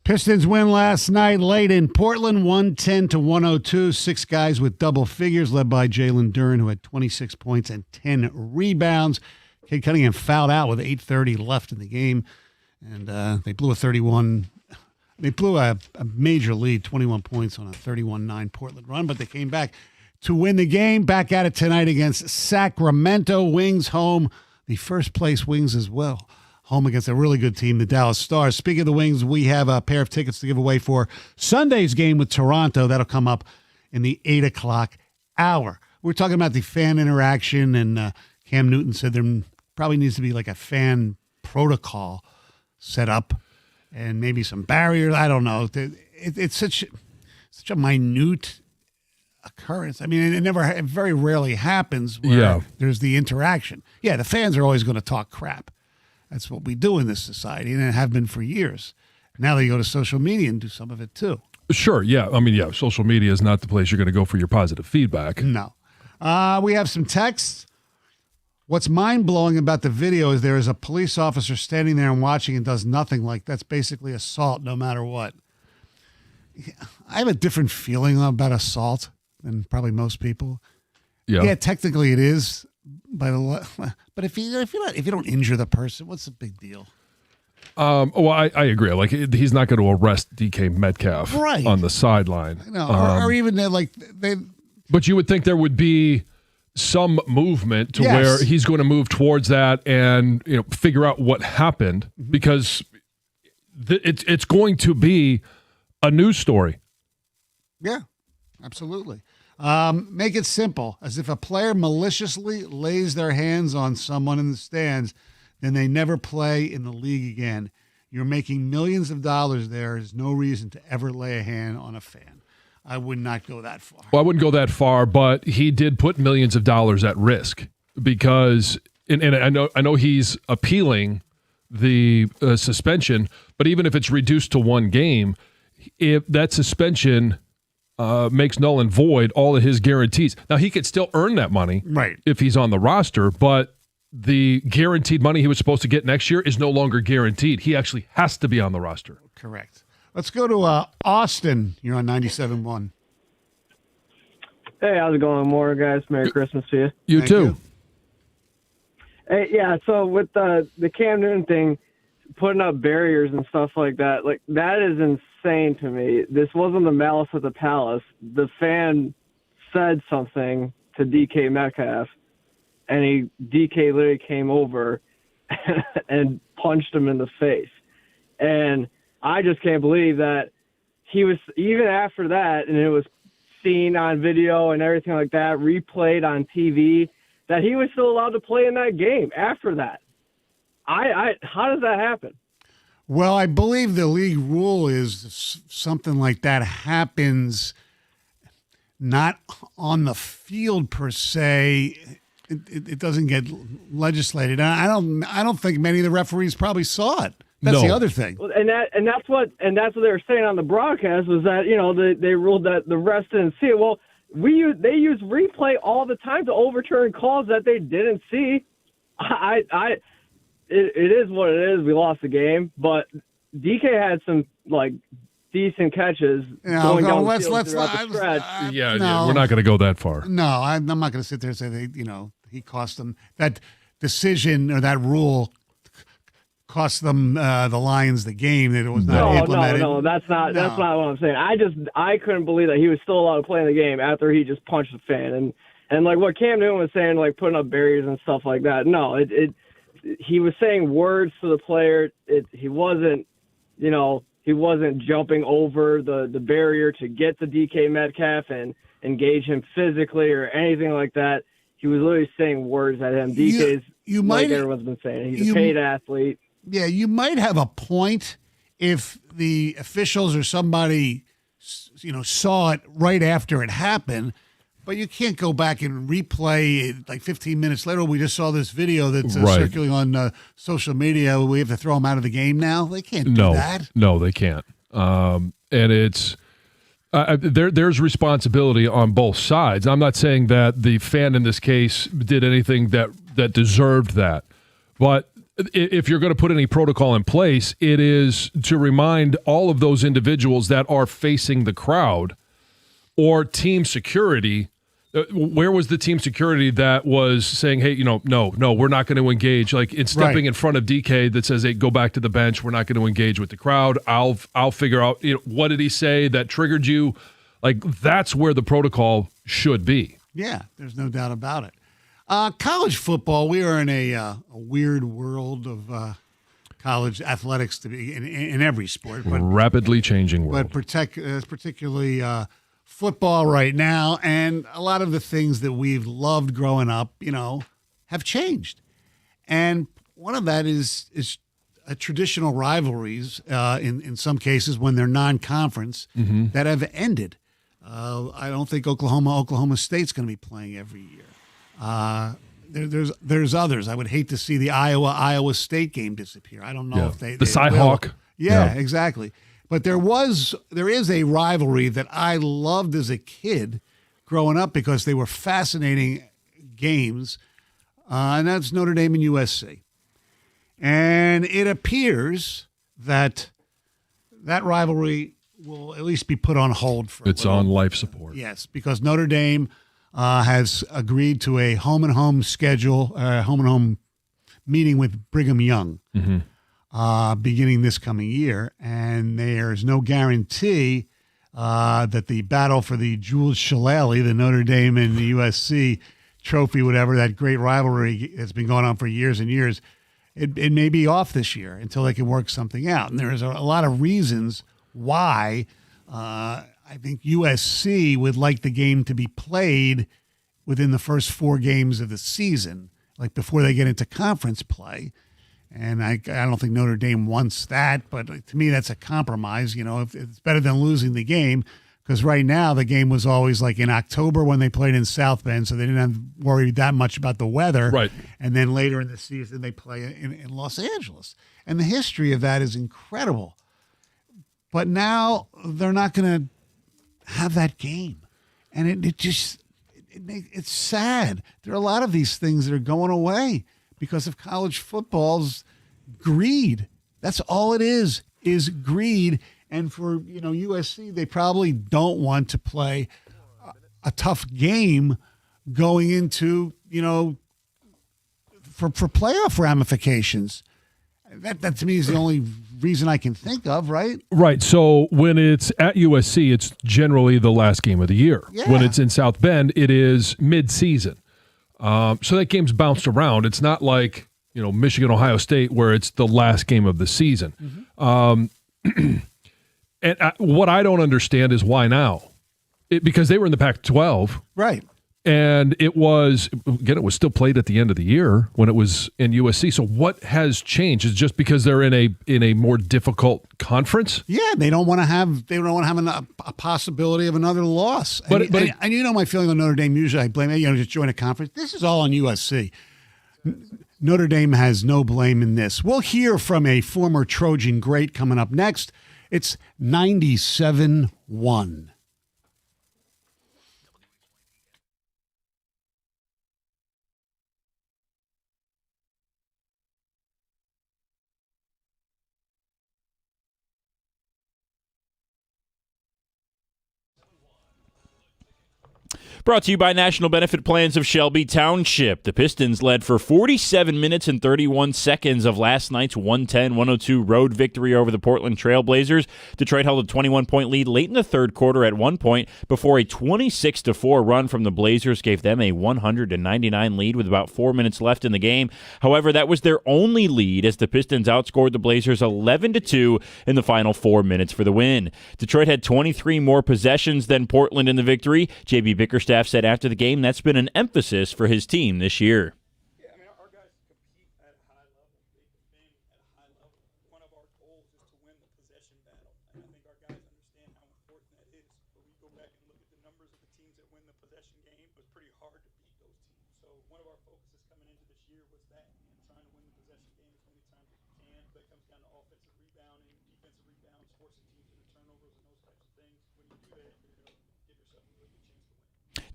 Pistons win last night late in Portland, 110-102. 6 guys with double figures, led by Jalen Duren, who had 26 points and 10 rebounds. Cade Cunningham fouled out with 8:30 left in the game, and they blew a major lead, 21 points on a 31-9 Portland run, but they came back to win the game. Back at it tonight against Sacramento. Wings home, the first place Wings as well. Home against a really good team, the Dallas Stars. Speaking of the Wings, we have a pair of tickets to give away for Sunday's game with Toronto. That'll come up in the 8 o'clock hour. We're talking about the fan interaction, and Cam Newton said there probably needs to be like a fan protocol set up and maybe some barriers. I don't know. It's such a minute occurrence. I mean, it very rarely happens where there's the interaction. Yeah, the fans are always going to talk crap. That's what we do in this society, and it have been for years. Now they go to social media and do some of it too. Sure, yeah. I mean, yeah, social media is not the place you're going to go for your positive feedback. No. We have some texts. What's mind-blowing about the video is there is a police officer standing there and watching and does nothing. Like, that's basically assault no matter what. I have a different feeling about assault than probably most people. Yeah, technically it is. But if you don't injure the person, what's the big deal? Well, I agree. Like, he's not going to arrest DK Metcalf on the sideline. No, or even they. But you would think there would be some movement to where he's going to move towards that and figure out what happened, because it's going to be a news story. Yeah, absolutely. Make it simple. As if a player maliciously lays their hands on someone in the stands, then they never play in the league again. You're making millions of dollars there. There's no reason to ever lay a hand on a fan. I would not go that far. Well, I wouldn't go that far, but he did put millions of dollars at risk because, and I know he's appealing the suspension, but even if it's reduced to 1 game, if that suspension makes null and void all of his guarantees. Now, he could still earn that money if he's on the roster, but the guaranteed money he was supposed to get next year is no longer guaranteed. He actually has to be on the roster. Correct. Let's go to Austin. You're on 97.1. Hey, how's it going? More guys. Merry Christmas to you. You too. Hey, yeah, so with the Cam Newton thing, putting up barriers and stuff like that, like, that is insane to me. This wasn't the malice at the palace. The fan said something to DK Metcalf, and DK literally came over and punched him in the face. And I just can't believe that he was, even after that, and it was seen on video and everything like that, replayed on TV, that he was still allowed to play in that game after that. How does that happen? Well, I believe the league rule is something like that happens not on the field per se. It doesn't get legislated. I don't think many of the referees probably saw it. That's the other thing. Well, and that's what they were saying on the broadcast was that they ruled that the refs didn't see it. Well, they use replay all the time to overturn calls that they didn't see. It is what it is. We lost the game, but DK had some decent catches going down the field throughout the stretch. Yeah, we're not going to go that far. No, I'm not going to sit there and say he cost them that decision, or that rule cost them the Lions the game, that it was not implemented. No, that's not what I'm saying. I couldn't believe that he was still allowed to play in the game after he just punched the fan, and like what Cam Newton was saying, like putting up barriers and stuff like that. No, he was saying words to the player. He wasn't jumping over the barrier to get to DK Metcalf and engage him physically or anything like that. He was literally saying words at him. DK's, everyone's been saying, he's a paid athlete. Yeah, you might have a point if the officials or somebody, saw it right after it happened. But you can't go back and replay it like 15 minutes later. We just saw this video that's circulating on social media. We have to throw them out of the game now. They can't do that. No, they can't. And it's there's responsibility on both sides. I'm not saying that the fan in this case did anything that deserved that, but if you're going to put any protocol in place, it is to remind all of those individuals that are facing the crowd or team security. Where was the team security that was saying, hey, no, we're not going to engage? Like, it's stepping in front of DK that says, hey, go back to the bench. We're not going to engage with the crowd. I'll figure out, what did he say that triggered you? Like, that's where the protocol should be. Yeah, there's no doubt about it. College football, we are in a weird world of college athletics to be in every sport. But rapidly changing world. But particularly football right now, and a lot of the things that we've loved growing up, have changed. And one of that is traditional rivalries in some cases when they're non-conference that have ended. I don't think Oklahoma State's going to be playing every year. There's others. I would hate to see the Iowa State game disappear. I don't know if they Cy-Hawk. Yeah, exactly. But there is a rivalry that I loved as a kid growing up because they were fascinating games, and that's Notre Dame and USC. And it appears that rivalry will at least be put on hold for It's on life support. Yes, because Notre Dame has agreed to a home-and-home schedule, home-and-home meeting with Brigham Young. Beginning this coming year, and there's no guarantee that the battle for the Jules Shillelagh, the Notre Dame and the USC trophy, whatever, that great rivalry that's been going on for years and years, it may be off this year until they can work something out. And there's a lot of reasons why I think USC would like the game to be played within the first 4 games of the season, like before they get into conference play. And I don't think Notre Dame wants that, but to me that's a compromise. If it's better than losing the game, because right now the game was always like in October when they played in South Bend, so they didn't have to worry that much about the weather. Right. And then later in the season they play in Los Angeles, and the history of that is incredible. But now they're not going to have that game, and it's sad. There are a lot of these things that are going away because of college football's greed. That's all it is greed. And for USC, they probably don't want to play a tough game going into for playoff ramifications. That to me is the only reason I can think of, right? Right. So when it's at USC, it's generally the last game of the year. Yeah. When it's in South Bend, it is mid-season. So that game's bounced around. It's not like, Michigan, Ohio State, where it's the last game of the season. And what I don't understand is why now? Because they were in the Pac-12. Right. And it was still played at the end of the year when it was in USC. So what has changed? Is it just because they're in a more difficult conference? Yeah, they don't want to have a possibility of another loss. And my feeling on Notre Dame. Usually I blame just join a conference. This is all on USC. Notre Dame has no blame in this. We'll hear from a former Trojan great coming up next. It's 97-1. Brought to you by National Benefit Plans of Shelby Township. The Pistons led for 47 minutes and 31 seconds of last night's 110-102 road victory over the Portland Trail Blazers. Detroit held a 21-point lead late in the third quarter at one point before a 26-4 run from the Blazers gave them a 100-99 lead with about 4 minutes left in the game. However, that was their only lead as the Pistons outscored the Blazers 11-2 in the final 4 minutes for the win. Detroit had 23 more possessions than Portland in the victory. J.B. Bickerstaff said after the game that's been an emphasis for his team this year. Yeah, our guys compete at a high level. They defend at a high level. One of our goals is to win the possession battle, and I think our guys understand how important that is. But we go back and look at the numbers of the teams that win the possession game, it was pretty hard to beat those teams. So one of our focuses coming into this year was that, trying to win the possession game as many times as we can. That comes down to offensive rebounding, defensive rebounds, forcing teams into turnovers and those types of things. When you do that, you're going to give yourself a really good chance to win.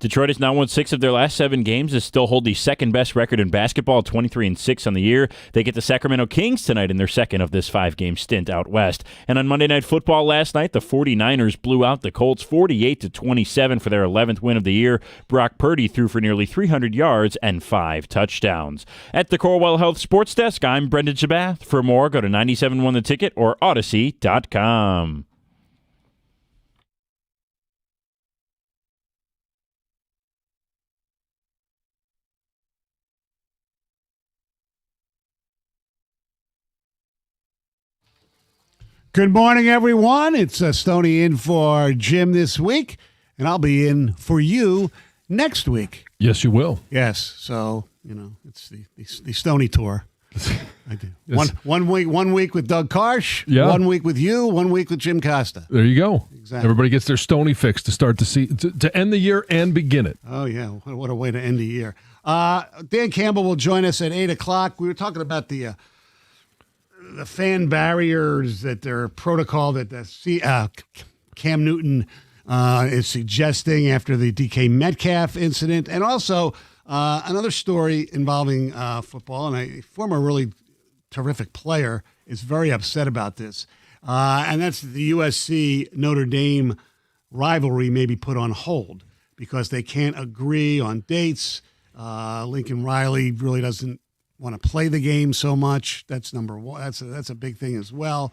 Detroit has now won 6 of their last 7 games and still hold the second-best record in basketball, 23-6 on the year. They get the Sacramento Kings tonight in their second of this 5-game stint out west. And on Monday Night Football last night, the 49ers blew out the Colts 48-27 for their 11th win of the year. Brock Purdy threw for nearly 300 yards and 5 touchdowns. At the Corewell Health Sports Desk, I'm Brendan Shabath. For more, go to 97.1 The Ticket or Odyssey.com. Good morning, everyone. It's Stoney in for Jim this week, and I'll be in for you next week. Yes, you will. Yes, so it's the Stoney tour. I do. Yes. One week with Doug Karsh. Yeah. 1 week with you. 1 week with Jim Costa. There you go. Exactly. Everybody gets their Stoney fix to start to end the year and begin it. Oh yeah, what a way to end the year. Dan Campbell will join us at 8:00. We were talking about the fan barriers, that their protocol that Cam Newton is suggesting after the DK Metcalf incident, and also another story involving football, and a former really terrific player is very upset about this, and that's the USC Notre Dame rivalry may be put on hold because they can't agree on dates. Lincoln Riley really doesn't want to play the game so much. That's number one. That's a big thing as well.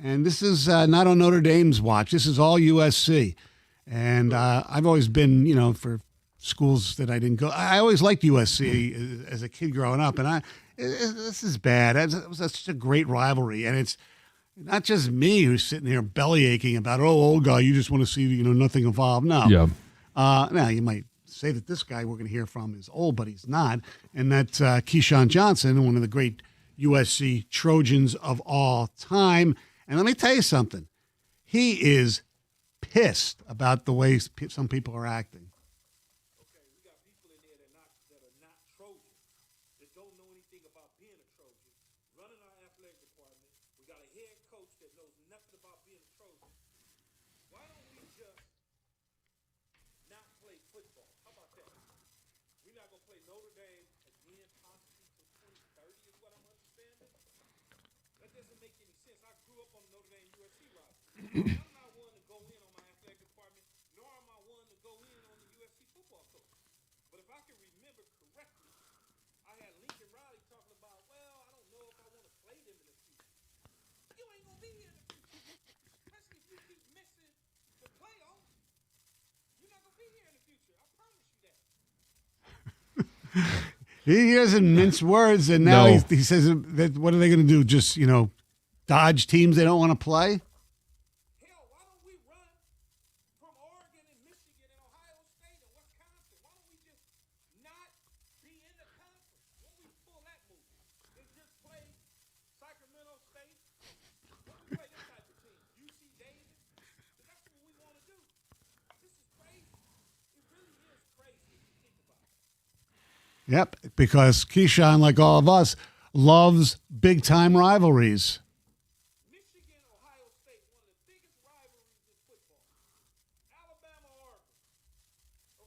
And this is not on Notre Dame's watch. This is all USC. And I've always been, for schools that I didn't go, I always liked USC as a kid growing up. And this is bad. It was such a great rivalry. And it's not just me who's sitting here belly aching about, old guy, you just want to see, nothing evolve. No. Yeah. Now, you might say that this guy we're going to hear from is old, but he's not. And that's Keyshawn Johnson, one of the great USC Trojans of all time. And let me tell you something. He is pissed about the way some people are acting. Okay, we got people in there that are not Trojans, that don't know anything about being a Trojan, running our athletic department. We got a head coach that knows nothing about being a Trojan. Why don't we just not play football? How about that? We're not going to play Notre Dame again possibly till 2030 is what I'm understanding. That doesn't make any sense. I grew up on the Notre Dame USC rivalry. I'm not one to go in on my athletic department, nor am I one to go in on the USC football coach. But if I can remember correctly, I had Lincoln Riley talking about, I don't know if I want to play them in the future. You ain't going to be here in the future, especially if you keep missing the playoffs. You're not going to be here in the future. I promise you that. He doesn't mince words, and now No. he says that what are they going to do? Just dodge teams they don't want to play? Hell, why don't we run from Oregon and Michigan and Ohio State and Wisconsin? Why don't we just not be in the conference? Why don't we pull that move and just play Sacramento State? Why don't we play this type of team? UC Davis? Because that's what we want to do. This is crazy. It really is crazy if you think about it. Yep, because Keyshawn, like all of us, loves big-time rivalries. Michigan, Ohio State, one of the biggest rivalries in football. Alabama, Oregon.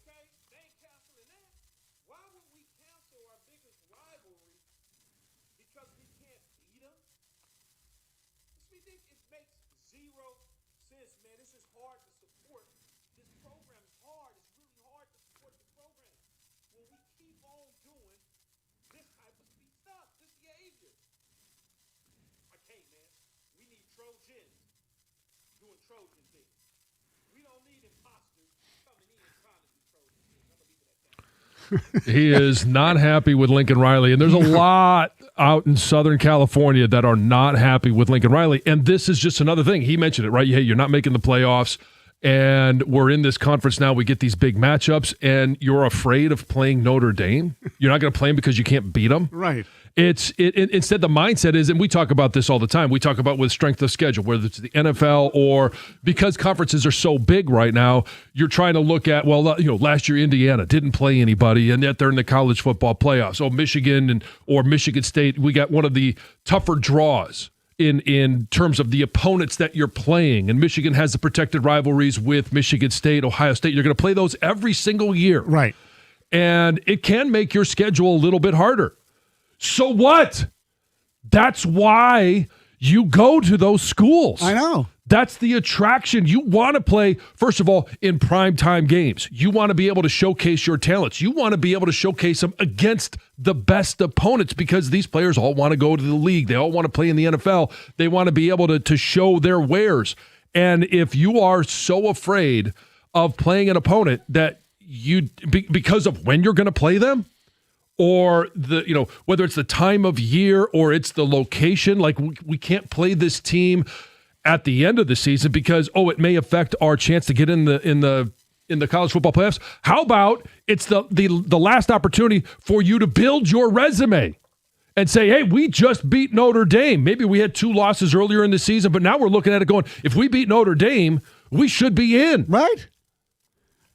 Okay? They ain't canceling that. Why would we cancel our biggest rivalry because we can't beat them? It makes zero sense, man. This is hard to support. This program is hard. It's really hard to support the program when we keep on doing this type of stuff, this behavior. I can't, man. We need Trojans doing Trojan things. We don't need imposters coming in trying to do Trojan things. I'm going to leave it at that. He is not happy with Lincoln Riley, and there's a lot out in Southern California that are not happy with Lincoln Riley, and this is just another thing. He mentioned it, right? Hey, you're not making the playoffs, and we're in this conference now. We get these big matchups, and you're afraid of playing Notre Dame? You're not going to play them because you can't beat them? Right. Instead, the mindset is, and we talk about this all the time, we talk about with strength of schedule, whether it's the NFL or because conferences are so big right now, you're trying to look at, last year Indiana didn't play anybody, and yet they're in the college football playoffs. So Michigan or Michigan State, we got one of the tougher draws in terms of the opponents that you're playing. And Michigan has the protected rivalries with Michigan State, Ohio State. You're going to play those every single year. Right. And it can make your schedule a little bit harder. So what? That's why you go to those schools. I know. That's the attraction. You want to play, first of all, in primetime games. You want to be able to showcase your talents. You want to be able to showcase them against the best opponents because these players all want to go to the league. They all want to play in the NFL. They want to be able to show their wares. And if you are so afraid of playing an opponent that because of when you're going to play them, or whether it's the time of year or it's the location, like we can't play this team at the end of the season because it may affect our chance to get in the college football playoffs. How about it's the last opportunity for you to build your resume and say, hey, we just beat Notre Dame. Maybe we had 2 losses earlier in the season, but now we're looking at it going, if we beat Notre Dame, we should be in. Right?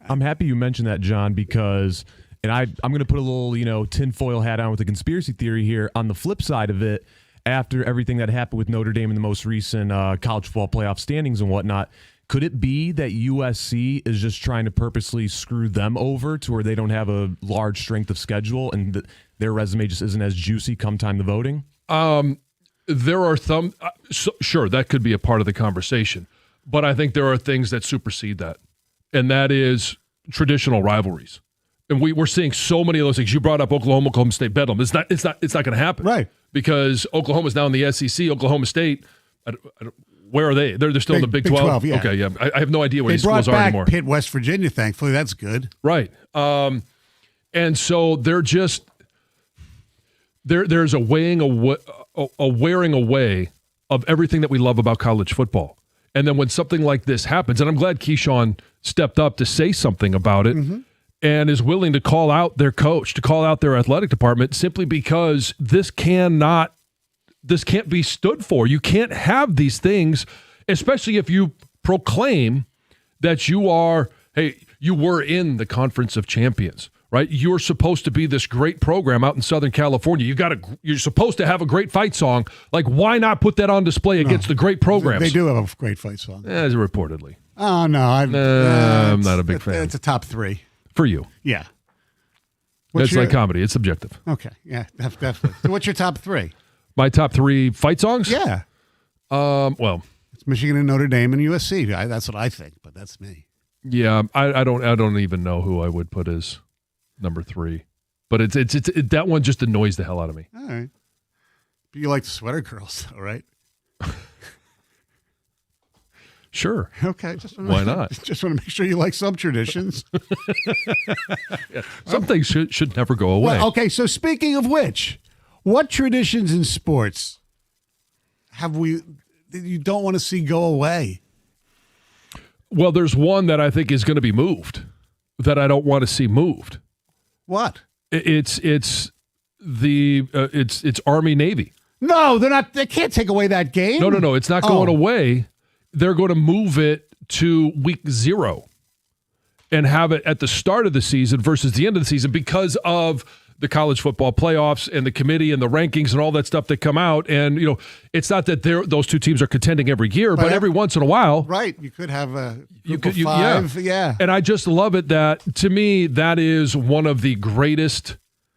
I'm happy you mentioned that, John, because I'm going to put a little, tinfoil hat on with the conspiracy theory here. On the flip side of it, after everything that happened with Notre Dame in the most recent college football playoff standings and whatnot, could it be that USC is just trying to purposely screw them over to where they don't have a large strength of schedule and their resume just isn't as juicy come time to voting? There are some, sure, that could be a part of the conversation, but I think there are things that supersede that, and that is traditional rivalries. And we're seeing so many of those things. You brought up Oklahoma State Bedlam. It's not going to happen, right? Because Oklahoma's now in the SEC. Oklahoma State, where are they? They're still in the Big 12. Yeah. Okay, yeah. I have no idea where these they brought schools are back anymore. Pitt, West Virginia. Thankfully, that's good. Right. And so they're just there's a wearing away of everything that we love about college football. And then when something like this happens, and I'm glad Keyshawn stepped up to say something about it. Mm-hmm. And is willing to call out their coach, to call out their athletic department, simply because this can't be stood for. You can't have these things, especially if you proclaim that you were in the Conference of Champions, right? You're supposed to be this great program out in Southern California. You're supposed to have a great fight song. Like, why not put that on display against the great programs? They do have a great fight song. Reportedly. Oh, no. I'm not a big fan. It's a top 3. For you. Yeah. It's like comedy. It's subjective. Okay. Yeah, definitely. So what's your top 3? My top 3 fight songs? Yeah. Well, it's Michigan and Notre Dame and USC. That's what I think, but that's me. Yeah, I don't even know who I would put as number 3. But it's that one just annoys the hell out of me. All right. But you like the Sweater Girls, though, right? Sure. Okay. Why not? Just want to make sure you like some traditions. Yeah. Some things should never go away. Well, okay, so speaking of which, what traditions in sports that you don't want to see go away? Well, there's one that I think is going to be moved that I don't want to see moved. What? It's Army Navy. No, they're not. They can't take away that game. No. It's not going away. They're going to move it to week 0 and have it at the start of the season versus the end of the season because of the college football playoffs and the committee and the rankings and all that stuff that come out. And, it's not that those 2 teams are contending every year, but every once in a while. Right. You could have a group of 5. Yeah. And I just love it that, to me, that is one of the greatest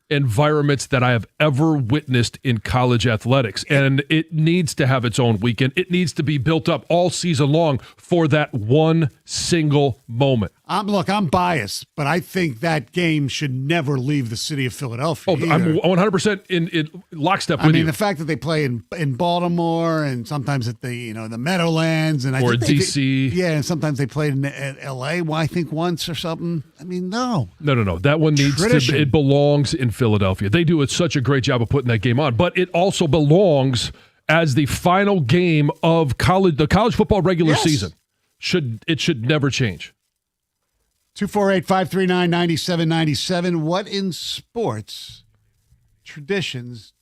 environments that I have ever witnessed in college athletics. And it needs to have its own weekend. It needs to be built up all season long for that one single moment. I'm biased, but I think that game should never leave the city of Philadelphia. Oh, I'm 100% in lockstep with you. I mean, the fact that they play in Baltimore and sometimes at the Meadowlands and DC. And sometimes they played in L.A. Well, I think once or something. I mean, no. That one needs Tradition. it belongs in Philadelphia. They do such a great job of putting that game on, but it also belongs as the final game of the college football regular season. It should never change. 248-539-9797. What in sports traditions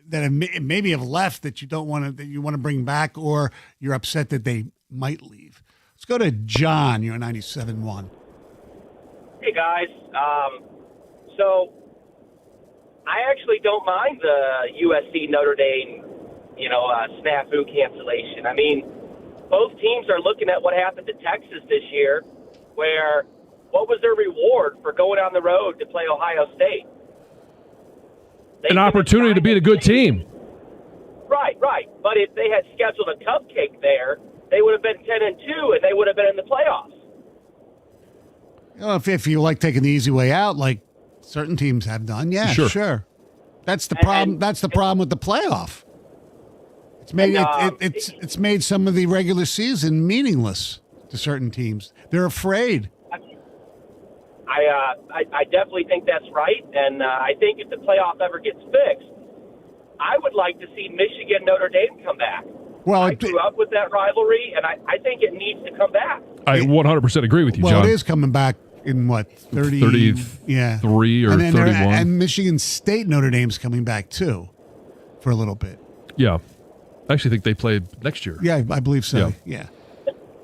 that maybe have left that you want to bring back, or you're upset that they might leave? Let's go to John. You're 97.1. Hey guys, so I actually don't mind the USC Notre Dame snafu cancellation. I mean, both teams are looking at what happened to Texas this year, where what was their reward for going on the road to play Ohio State? An opportunity to beat a good team. Right. But if they had scheduled a cupcake there, they would have been 10-2, and they would have been in the playoffs. If you like taking the easy way out, like certain teams have done, yeah, sure. That's the problem. That's the problem with the playoff. It's made it's made some of the regular season meaningless to certain teams. They're afraid. I definitely think that's right, and I think if the playoff ever gets fixed, I would like to see Michigan Notre Dame come back. Well, I grew up with that rivalry, and I think it needs to come back. I 100% agree with you, John. John. Well, it is coming back in what, 33 or and then 31. And Michigan State Notre Dame's coming back too for a little bit. Yeah. I actually think they play next year. Yeah, I believe so. Yeah.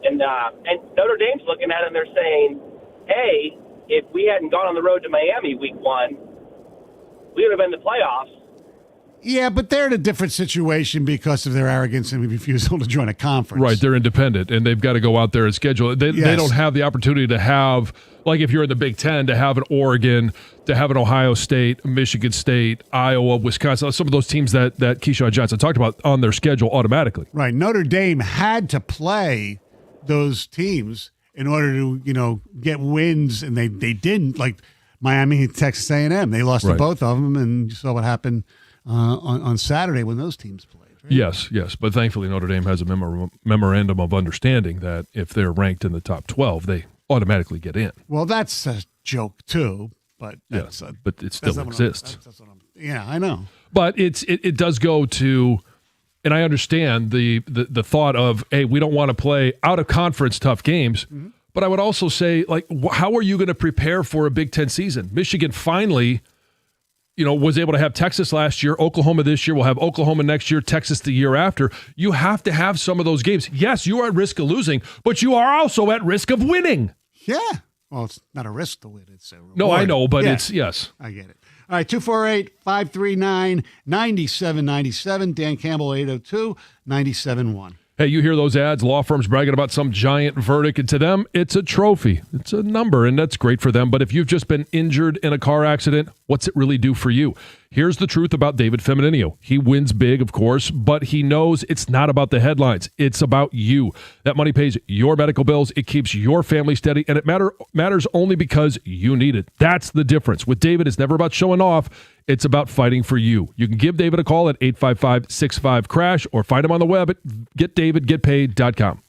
And Notre Dame's looking at it and they're saying, hey, if we hadn't gone on the road to Miami week 1, we would have been in the playoffs. Yeah, but they're in a different situation because of their arrogance and refusal to join a conference. Right, they're independent, and they've got to go out there and schedule it. They don't have the opportunity to have, like if you're in the Big Ten, to have an Oregon, to have an Ohio State, Michigan State, Iowa, Wisconsin, some of those teams that Keyshawn Johnson talked about on their schedule automatically. Right, Notre Dame had to play those teams in order to, get wins, and they didn't. Like Miami and Texas A&M, they lost to both of them, and you saw what happened on Saturday when those teams played. Right? Yes. But thankfully, Notre Dame has a memorandum of understanding that if they're ranked in the top 12, they automatically get in. Well, that's a joke too, but but it still exists. Yeah, I know. But it does go to, and I understand the thought of, hey, we don't want to play out of conference tough games. Mm-hmm. But I would also say, like, how are you going to prepare for a Big Ten season? Michigan finally, was able to have Texas last year, Oklahoma this year. We'll have Oklahoma next year, Texas the year after. You have to have some of those games. Yes, you are at risk of losing, but you are also at risk of winning. Yeah. Well, it's not a risk to win. It's a reward. No, I know, but it's, yes. I get it. All right, 248-539-9797. Dan Campbell, 802-971. Hey, you hear those ads, law firms bragging about some giant verdict, and to them, it's a trophy. It's a number, and that's great for them. But if you've just been injured in a car accident, what's it really do for you? Here's the truth about David Femininio. He wins big, of course, but he knows it's not about the headlines. It's about you. That money pays your medical bills. It keeps your family steady, and it matters only because you need it. That's the difference. With David, it's never about showing off. It's about fighting for you. You can give David a call at 855-65-CRASH or find him on the web at getdavidgetpaid.com.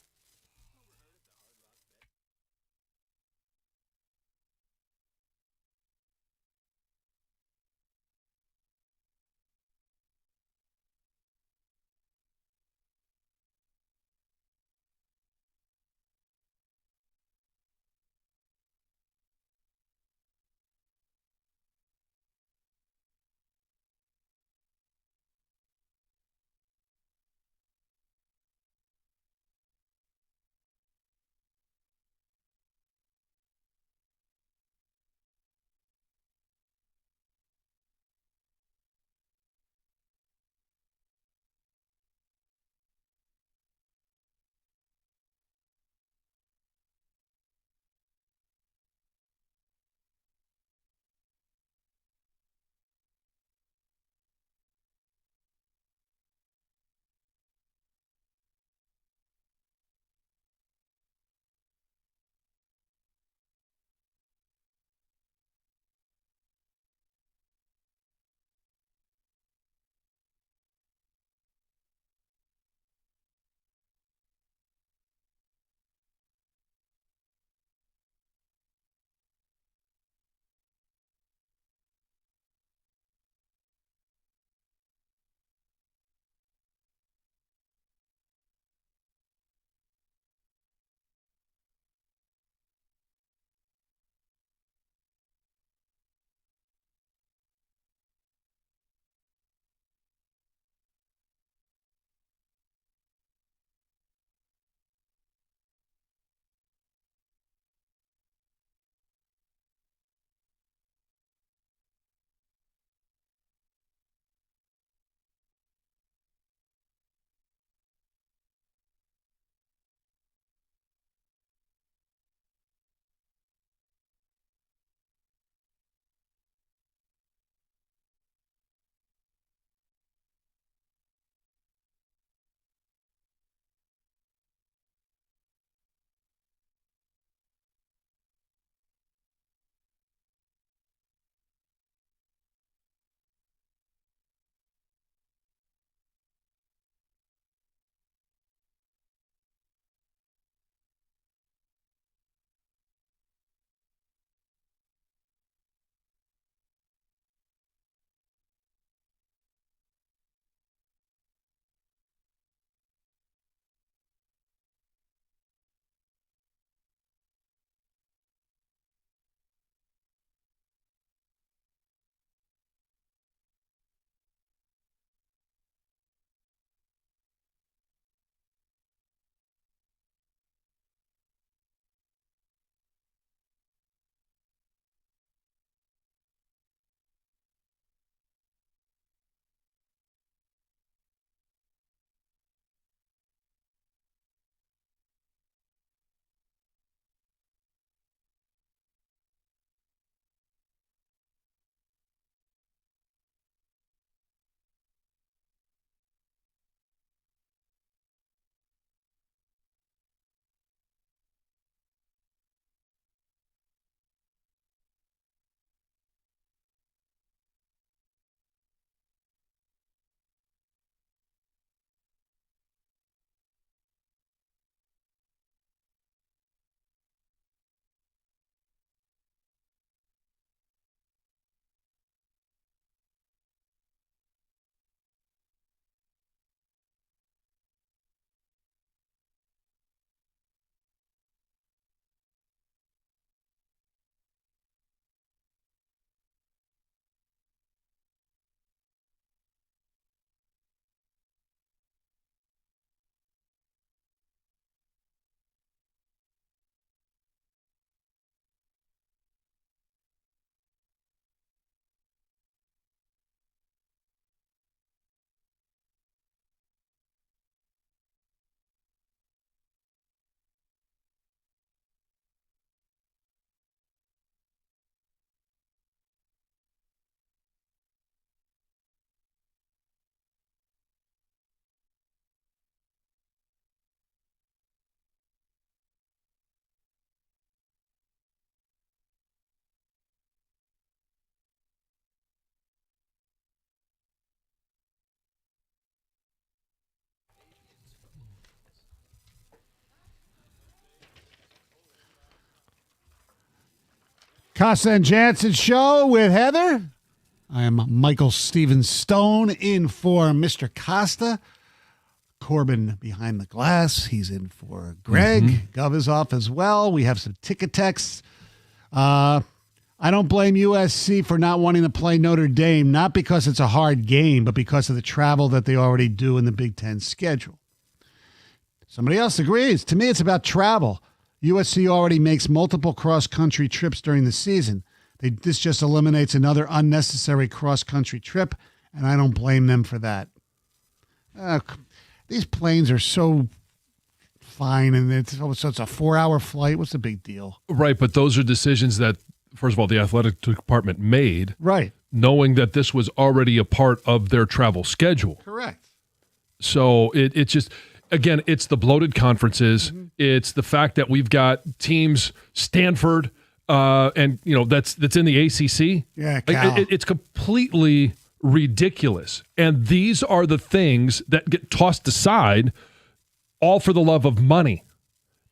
Costa and Jansen show with Heather. I am Michael Steven Stone in for Mr. Costa. Corbin behind the glass. He's in for Greg. Gov is off as well. We have some ticket texts. I don't blame USC for not wanting to play Notre Dame, not because it's a hard game, but because of the travel that they already do in the Big Ten schedule. Somebody else agrees. To me, it's about travel. USC already makes multiple cross-country trips during the season. This just eliminates another unnecessary cross-country trip, and I don't blame them for that. These planes are so fine, and it's a 4-hour flight. What's the big deal? Right, but those are decisions that, first of all, the athletic department made. Right. Knowing that this was already a part of their travel schedule. Correct. So it's just, again, it's the bloated conferences. It's the fact that we've got teams, Stanford, and that's in the ACC. Yeah, Cal. It's completely ridiculous. And these are the things that get tossed aside, all for the love of money.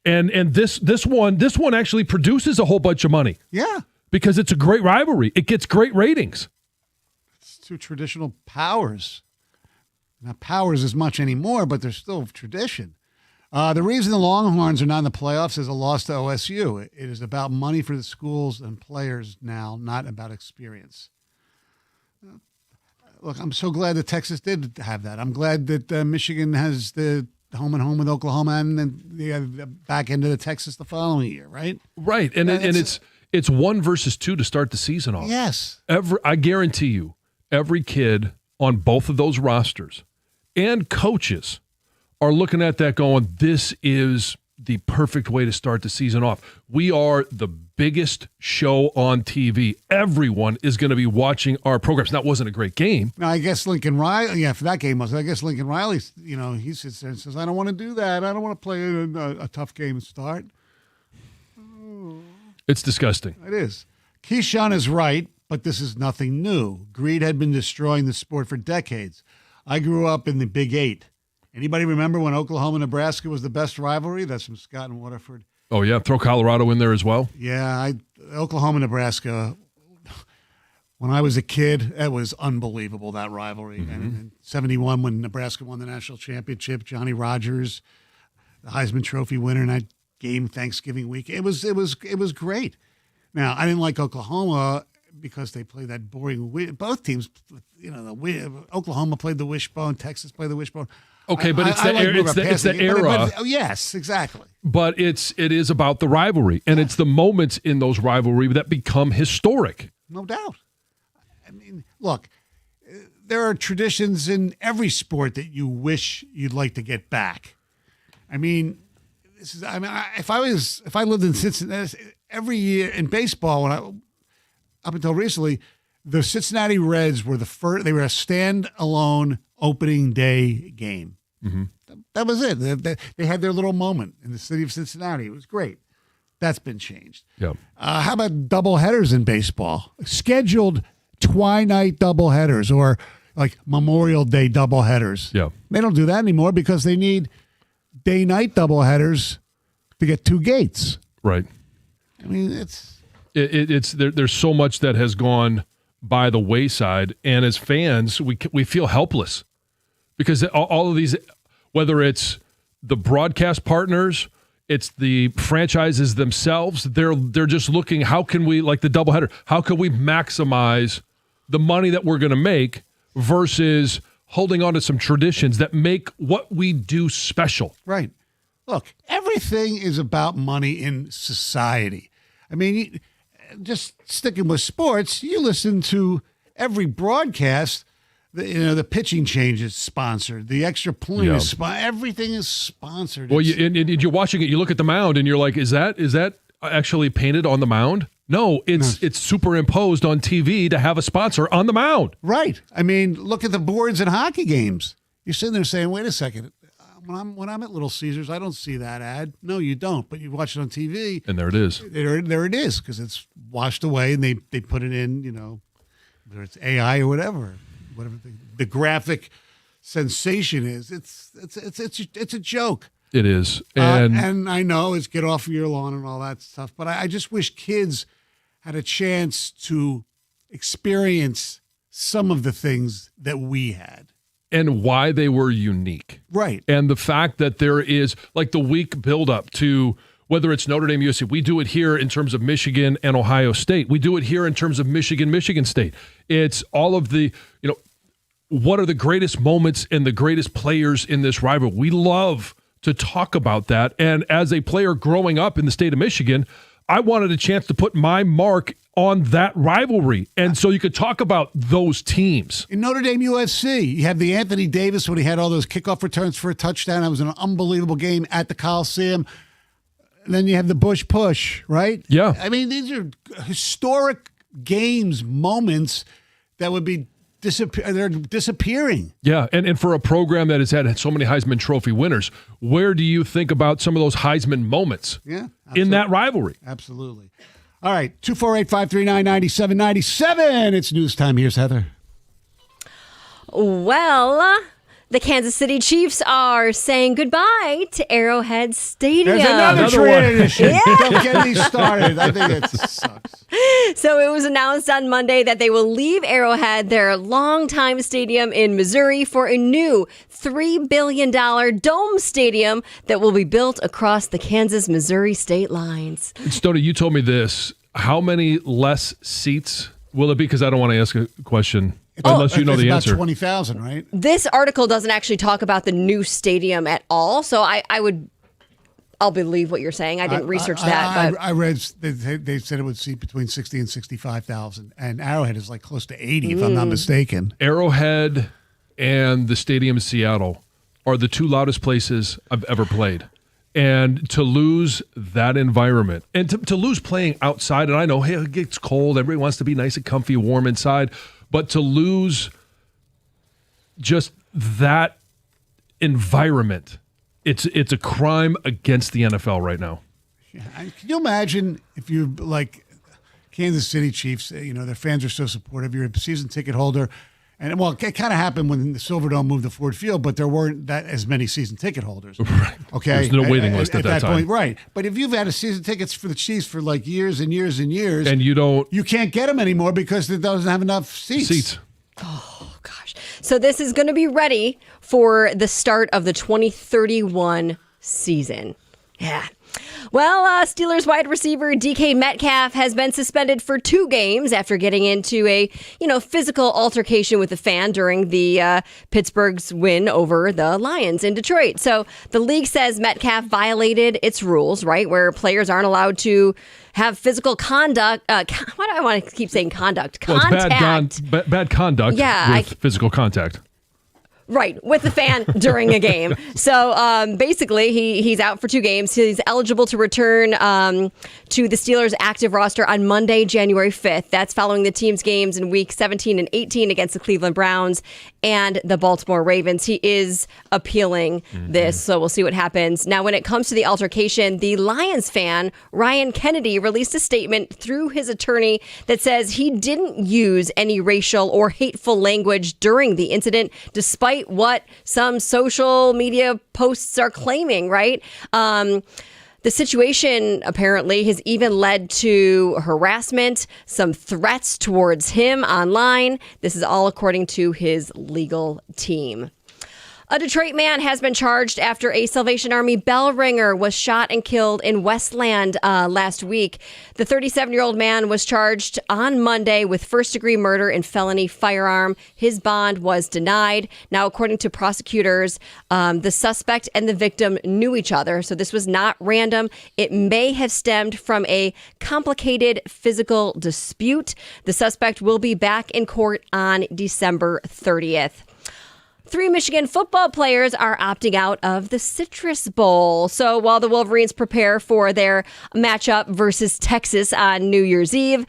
And this one actually produces a whole bunch of money. Yeah. Because it's a great rivalry. It gets great ratings. It's two traditional powers. Not powers as much anymore, but they're still tradition. The reason the Longhorns are not in the playoffs is a loss to OSU. It is about money for the schools and players now, not about experience. Look, I'm so glad that Texas did have that. I'm glad that Michigan has the home and home with Oklahoma and then the back into the Texas the following year, right? Right, and it's 1 versus 2 to start the season off. Yes. I guarantee you, every kid on both of those rosters and coaches are looking at that going, this is the perfect way to start the season off. We are the biggest show on TV. Everyone is going to be watching our programs. That wasn't a great game. Now, I guess Lincoln Riley, for that game was, I guess Lincoln Riley, he sits there and says, I don't want to do that. I don't want to play a tough game and start. It's disgusting. It is. Keyshawn is right, but this is nothing new. Greed had been destroying the sport for decades. I grew up in the Big 8. Anybody remember when Oklahoma-Nebraska was the best rivalry? That's from Scott and Waterford. Oh, yeah. Throw Colorado in there as well. Yeah. Oklahoma-Nebraska, when I was a kid, that was unbelievable, that rivalry. And in 71, when Nebraska won the national championship, Johnny Rodgers, the Heisman Trophy winner in that game Thanksgiving week, it was great. Now, I didn't like Oklahoma because they played that boring. Both teams, Oklahoma played the wishbone, Texas played the wishbone. Okay, but it's the era. Yes, exactly. But it is about the rivalry, and it's the moments in those rivalry that become historic. No doubt. I mean, look, there are traditions in every sport that you wish you'd like to get back. I mean, if I lived in Cincinnati every year in baseball, up until recently, the Cincinnati Reds were the first. They were a standalone opening day game. That was it. They had their little moment in the city of Cincinnati. It was great. That's been changed. Yeah. How about double headers in baseball? Scheduled twilight double headers or like Memorial Day double headers. Yeah. They don't do that anymore because they need day-night double headers to get 2 gates. Right. I mean, there's so much that has gone by the wayside, and as fans, we feel helpless because all of these, whether it's the broadcast partners, it's the franchises themselves, they're just looking, how can we, like the doubleheader, how can we maximize the money that we're going to make versus holding on to some traditions that make what we do special. Right. Look, everything is about money in society. I mean, just sticking with sports, you listen to every broadcast, the pitching change is sponsored. The extra point is sponsored. Everything is sponsored. Well, you're watching it, you look at the mound, and you're like, is that actually painted on the mound? No, it's superimposed on TV to have a sponsor on the mound. Right. I mean, look at the boards in hockey games. You're sitting there saying, wait a second. When I'm at Little Caesars, I don't see that ad. No, you don't. But you watch it on TV. And there it is. There it is, because it's washed away, and they put it in, whether it's AI or whatever the graphic sensation is. It's a joke. It is. And I know it's get off of your lawn and all that stuff, but I just wish kids had a chance to experience some of the things that we had. And why they were unique. Right. And the fact that there is like the week buildup to whether it's Notre Dame, USC. We do it here in terms of Michigan and Ohio State. We do it here in terms of Michigan State. It's all of the, what are the greatest moments and the greatest players in this rivalry? We love to talk about that. And as a player growing up in the state of Michigan, I wanted a chance to put my mark on that rivalry. And so you could talk about those teams. In Notre Dame USC, you have the Anthony Davis when he had all those kickoff returns for a touchdown. That was an unbelievable game at the Coliseum. And then you have the Bush push, right? Yeah. I mean, these are historic games, moments that would be they're disappearing. Yeah, and for a program that has had so many Heisman Trophy winners, where do you think about some of those Heisman moments in that rivalry? Absolutely. All right, 248-539-9797. It's news time. Here's Heather. Well, the Kansas City Chiefs are saying goodbye to Arrowhead Stadium. There's another tradition. Don't get me started. I think it sucks. So it was announced on Monday that they will leave Arrowhead, their longtime stadium in Missouri, for a new $3 billion dome stadium that will be built across the Kansas-Missouri state lines. Stoney, you told me this. How many less seats will it be? Because I don't want to ask a question unless you know the answer. About 20,000, right? This article doesn't actually talk about the new stadium at all, so I'll believe what you're saying. I didn't research that. I read they said it would seat between 60 and 65,000, and Arrowhead is like close to 80, if I'm not mistaken. Arrowhead and the stadium in Seattle are the two loudest places I've ever played. And to lose that environment and to lose playing outside, and I know, hey, it gets cold. Everybody wants to be nice and comfy, warm inside. But to lose just that environment, it's a crime against the NFL right now. Yeah. Can you imagine if you're like Kansas City Chiefs, their fans are so supportive. You're a season ticket holder. And, well, it kind of happened when the Silverdome moved to Ford Field, but there weren't that as many season ticket holders. Right. Okay? There's no waiting list at that time. Point. Right. But if you've had a season tickets for the Chiefs for like years and years and years. And you can't get them anymore because it doesn't have enough seats. Oh, gosh. So this is going to be ready for the start of the 2031 season. Yeah. Well, Steelers wide receiver DK Metcalf has been suspended for 2 games after getting into a, physical altercation with a fan during the Pittsburgh's win over the Lions in Detroit. So the league says Metcalf violated its rules, right, where players aren't allowed to have physical conduct. Why do I want to keep saying conduct? Contact. Well, it's bad conduct with physical contact. Right, with the fan during a game. So basically, he's out for 2 games. He's eligible to return to the Steelers' active roster on Monday, January 5th. That's following the team's games in Week 17 and 18 against the Cleveland Browns and the Baltimore Ravens. He is appealing this, so we'll see what happens. Now, when it comes to the altercation, the Lions fan, Ryan Kennedy, released a statement through his attorney that says he didn't use any racial or hateful language during the incident, despite what some social media posts are claiming, right? The situation apparently has even led to harassment, some threats towards him online. This is all according to his legal team. A Detroit man has been charged after a Salvation Army bell ringer was shot and killed in Westland last week. The 37-year-old man was charged on Monday with first-degree murder and felony firearm. His bond was denied. Now, according to prosecutors, the suspect and the victim knew each other, so this was not random. It may have stemmed from a complicated physical dispute. The suspect will be back in court on December 30th. 3 Michigan football players are opting out of the Citrus Bowl. So while the Wolverines prepare for their matchup versus Texas on New Year's Eve,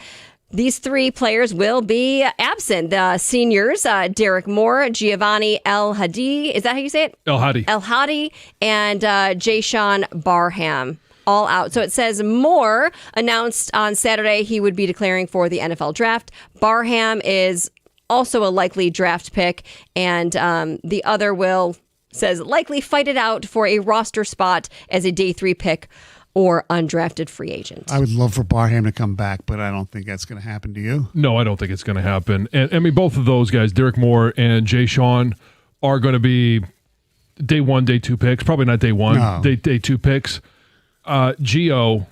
these 3 players will be absent. The seniors, Derek Moore, Giovanni El Hadi, is that how you say it? El Hadi. El Hadi, and Jayshawn Barham. All out. So it says Moore announced on Saturday he would be declaring for the NFL draft. Barham is also a likely draft pick, and the other says likely fight it out for a roster spot as a day 3 pick or undrafted free agent. I would love for Barham to come back, but I don't think that's going to happen. Do you? No, I don't think it's going to happen. And I mean, both of those guys, Derek Moore and Jay Sean, are going to be day 1, day 2 picks. Probably not day 1, No. day 2 picks. Gio,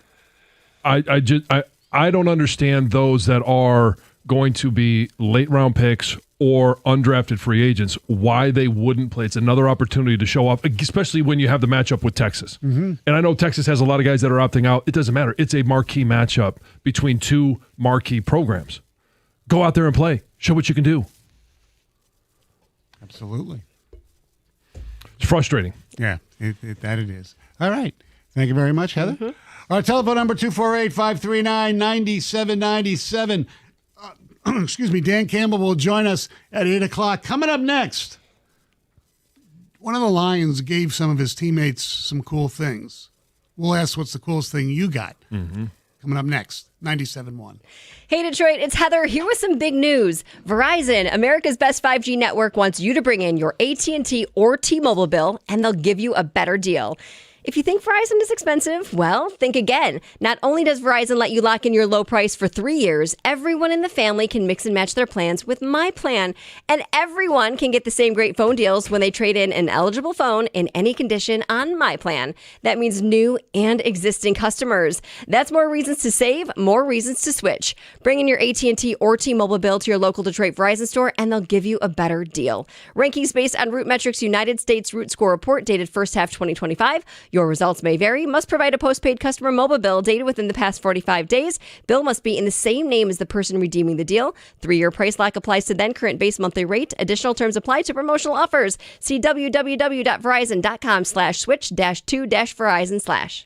I don't understand those that are going to be late round picks or undrafted free agents, why they wouldn't play. It's another opportunity to show off, especially when you have the matchup with Texas. Mm-hmm. And I know Texas has a lot of guys that are opting out. It doesn't matter. It's a marquee matchup between two marquee programs. Go out there and play. Show what you can do. Absolutely. It's frustrating. Yeah, that it is. All right. Thank you very much, Heather. Mm-hmm. Our telephone number, 248-539-9797. Excuse me, Dan Campbell will join us at 8 o'clock. Coming up next, one of the Lions gave some of his teammates some cool things. We'll ask what's the coolest thing you got. Mm-hmm. Coming up next, 97.1. Hey, Detroit, it's Heather here with some big news. Verizon, America's best 5G network, wants you to bring in your AT&T or T-Mobile bill, and they'll give you a better deal. If you think Verizon is expensive, well, think again. Not only does Verizon let you lock in your low price for 3 years, everyone in the family can mix and match their plans with My Plan. And everyone can get the same great phone deals when they trade in an eligible phone in any condition on My Plan. That means new and existing customers. That's more reasons to save, more reasons to switch. Bring in your AT&T or T-Mobile bill to your local Detroit Verizon store, and they'll give you a better deal. Rankings based on RootMetrics United States Root Score Report dated first half 2025. Your results may vary. Must provide a postpaid customer mobile bill dated within the past 45 days. Bill must be in the same name as the person redeeming the deal. 3-year price lock applies to then current base monthly rate. Additional terms apply to promotional offers. See www.verizon.com/switch-2-verizon/.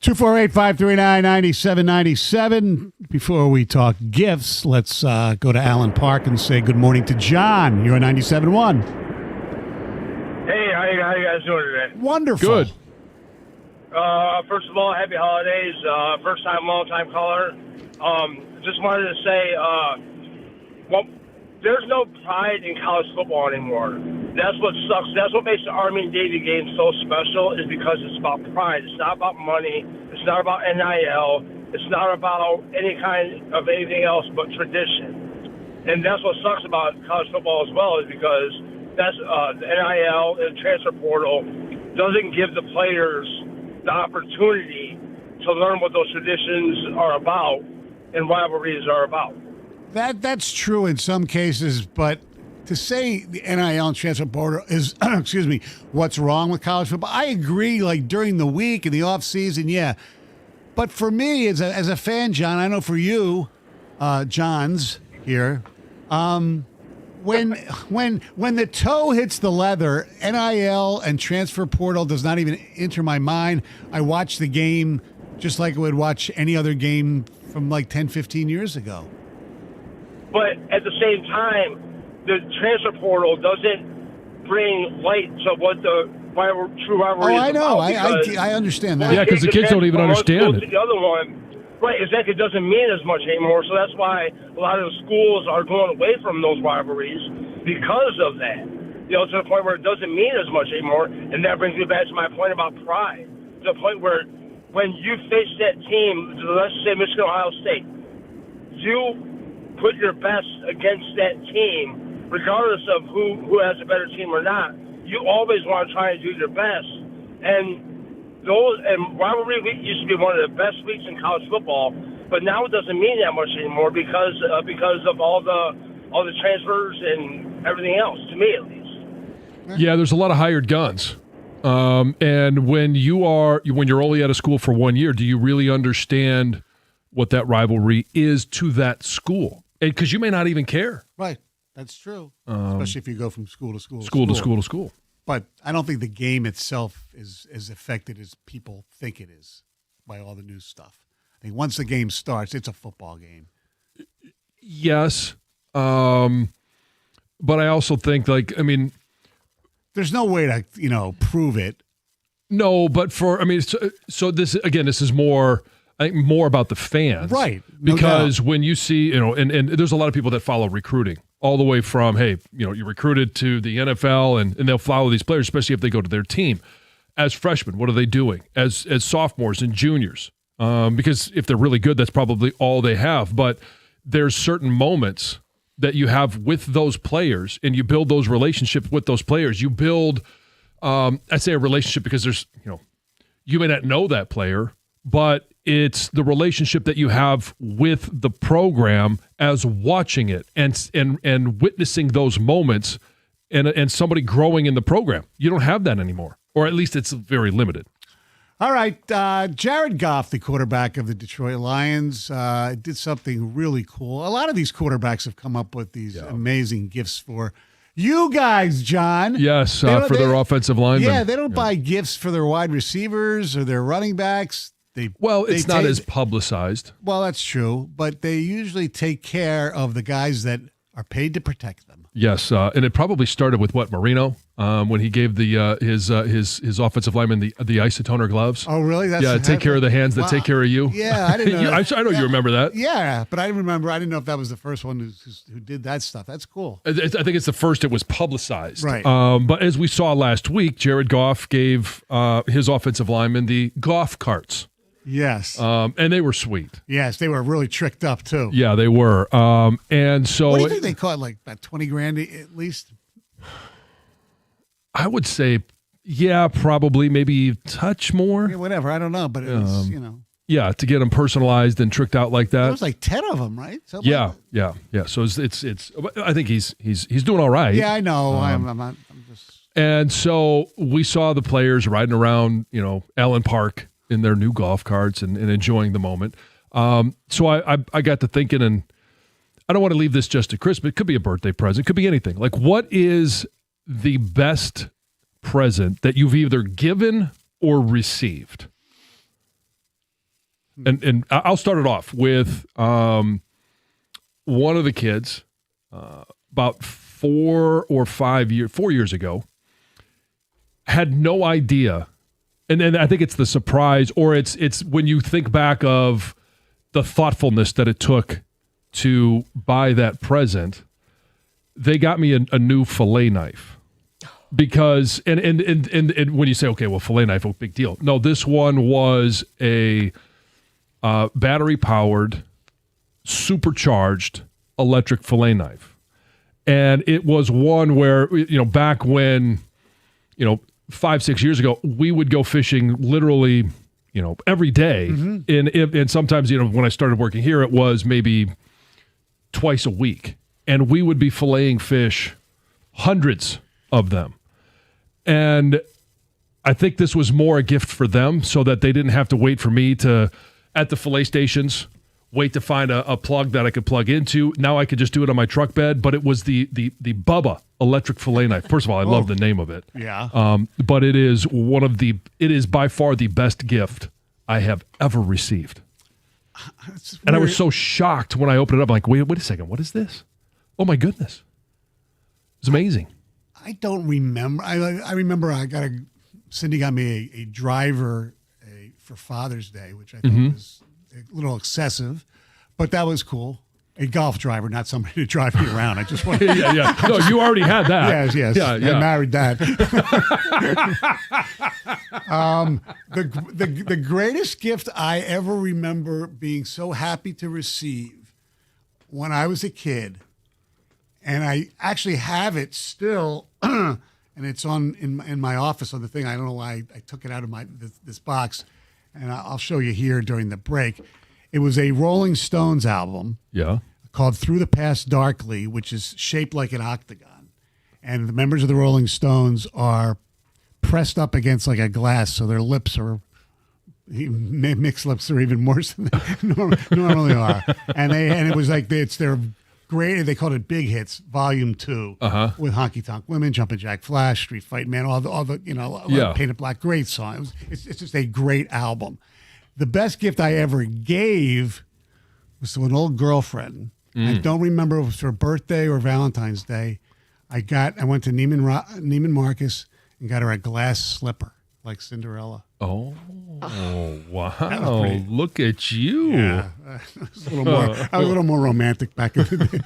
248-539-9797. Before we talk gifts, let's go to Allen Park and say good morning to John. You're 97.1. Hey, how you guys doing today? Wonderful. Good. First of all, happy holidays. First time, long time caller. Just wanted to say, there's no pride in college football anymore. That's what sucks. That's what makes the Army-Navy game so special, is because it's about pride. It's not about money. It's not about NIL. It's not about any kind of anything else but tradition. And that's what sucks about college football as well, is because that's the NIL and transfer portal doesn't give the players the opportunity to learn what those traditions are about and rivalries are about. That's true in some cases, but to say the NIL and transfer portal is, excuse me, what's wrong with college football, I agree, like during the week and the off season, yeah. But for me, as a fan, John, I know for you, Johns here, when the toe hits the leather, NIL and transfer portal does not even enter my mind. I watch the game just like I would watch any other game from like 10, 15 years ago. But at the same time, the transfer portal doesn't bring light to what the true rivalry is. I know. About, I understand that. Yeah, because the kids don't even understand it. The other one, right, exactly, doesn't mean as much anymore. So that's why a lot of the schools are going away from those rivalries because of that. You know, to the point where it doesn't mean as much anymore. And that brings me back to my point about pride. To the point where when you face that team, let's say Michigan, Ohio State, you put your best against that team, regardless of who has a better team or not. You always want to try and do your best. And rivalry week used to be one of the best weeks in college football, but now it doesn't mean that much anymore because of all the transfers and everything else, to me at least. Yeah, there's a lot of hired guns. And when you're only at a school for 1 year, do you really understand what that rivalry is to that school? Because you may not even care. Right. That's true. Especially if you go from school to school. To school. But I don't think the game itself is as affected as people think it is by all the new stuff. I think once the game starts, it's a football game. Yes. But I also think, there's no way to, prove it. No, but so this is more, I think, more about the fans. Right. No because doubt. when you see, and there's a lot of people that follow recruiting all the way from, hey, you're recruited to the NFL and they'll follow these players, especially if they go to their team. As freshmen, what are they doing? As sophomores and juniors? Because if they're really good, that's probably all they have. But there's certain moments that you have with those players and you build those relationships with those players. You build, I say a relationship because there's, you may not know that player, but it's the relationship that you have with the program as watching it and witnessing those moments and somebody growing in the program. You don't have that anymore, or at least it's very limited. All right. Jared Goff, the quarterback of the Detroit Lions, did something really cool. A lot of these quarterbacks have come up with these amazing gifts for you guys, John. Yes, for their offensive linemen. Yeah, they don't buy gifts for their wide receivers or their running backs. It's not as publicized. Well, that's true, but they usually take care of the guys that are paid to protect them. Yes, and it probably started with Marino when he gave his offensive lineman the isotoner gloves. Oh, really? Take care of the hands that take care of you. Yeah, I didn't know. I know you remember that. Yeah, but I didn't remember. I didn't know if that was the first one who did that stuff. That's cool. I think it's the first it was publicized. Right. But as we saw last week, Jared Goff gave his offensive lineman the golf carts. Yes. And they were sweet. Yes, they were really tricked up too. Yeah, they were. And so what do you think they cost? Like about $20,000 at least? I would say, yeah, probably maybe a touch more. Yeah, whatever. I don't know, but it's, Yeah, to get them personalized and tricked out like that. There was like 10 of them, right? Something yeah. So it's. I think he's doing all right. Yeah, I know. I'm just. And so we saw the players riding around, Allen Park in their new golf carts and enjoying the moment. So I got to thinking, and I don't want to leave this just to Christmas. It could be a birthday present. It could be anything. Like, what is the best present that you've either given or received? And I'll start it off with one of the kids about 4 years ago had no idea. And I think it's the surprise, or it's when you think back of the thoughtfulness that it took to buy that present. They got me a new fillet knife because, and when you say, okay, well, fillet knife, big deal. No, this one was a battery-powered, supercharged electric fillet knife. And it was one where, back when, 5-6 years ago, we would go fishing literally, every day. Mm-hmm. And sometimes, when I started working here, it was maybe twice a week. And we would be filleting fish, hundreds of them. And I think this was more a gift for them so that they didn't have to wait for me to, at the fillet stations, wait to find a plug that I could plug into. Now I could just do it on my truck bed. But it was the Bubba electric fillet knife. First of all, I love the name of it. Yeah. But it is it is by far the best gift I have ever received. And I was so shocked when I opened it up. I'm like, wait a second. What is this? Oh, my goodness. It's amazing. I don't remember. I remember Cindy got me a driver for Father's Day, which I thought was a little excessive, but that was cool. A golf driver, not somebody to drive me around. I just want yeah. No, you already had that. Yes. Yeah. I married that. The greatest gift I ever remember being so happy to receive when I was a kid, and I actually have it still, and it's in my office on the thing. I don't know why I took it out of this box, and I'll show you here during the break. It was a Rolling Stones album called Through the Past Darkly, which is shaped like an octagon. And the members of the Rolling Stones are pressed up against like a glass, so their lips are, mixed lips are even worse than they normally are. And it was like, it's their great, they called it Big Hits, Volume 2, with Honky Tonk Women, Jumpin' Jack Flash, Street Fight Man, all the Painted Black, great song. It's just a great album. The best gift I ever gave was to an old girlfriend. I don't remember if it was her birthday or Valentine's Day. I went to Neiman Marcus and got her a glass slipper like Cinderella. Oh, wow. Look at you. Yeah. I was a little more romantic back in the day.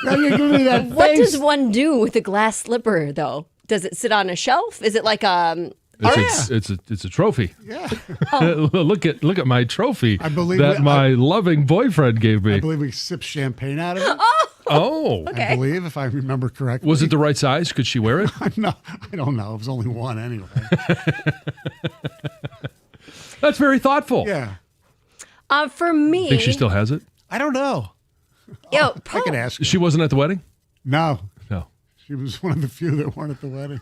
Now you give me that What face. does one do with a glass slipper, though? Does it sit on a shelf? Is it like It's a trophy. Yeah. Look at my trophy I believe that my loving boyfriend gave me. I believe we sipped champagne out of it. Oh. Okay. I believe, if I remember correctly. Was it the right size? Could she wear it? No, I don't know. It was only one anyway. That's very thoughtful. Yeah. For me, Think she still has it? I don't know. Yo, I could ask her. She wasn't at the wedding? No. No. She was one of the few that weren't at the wedding.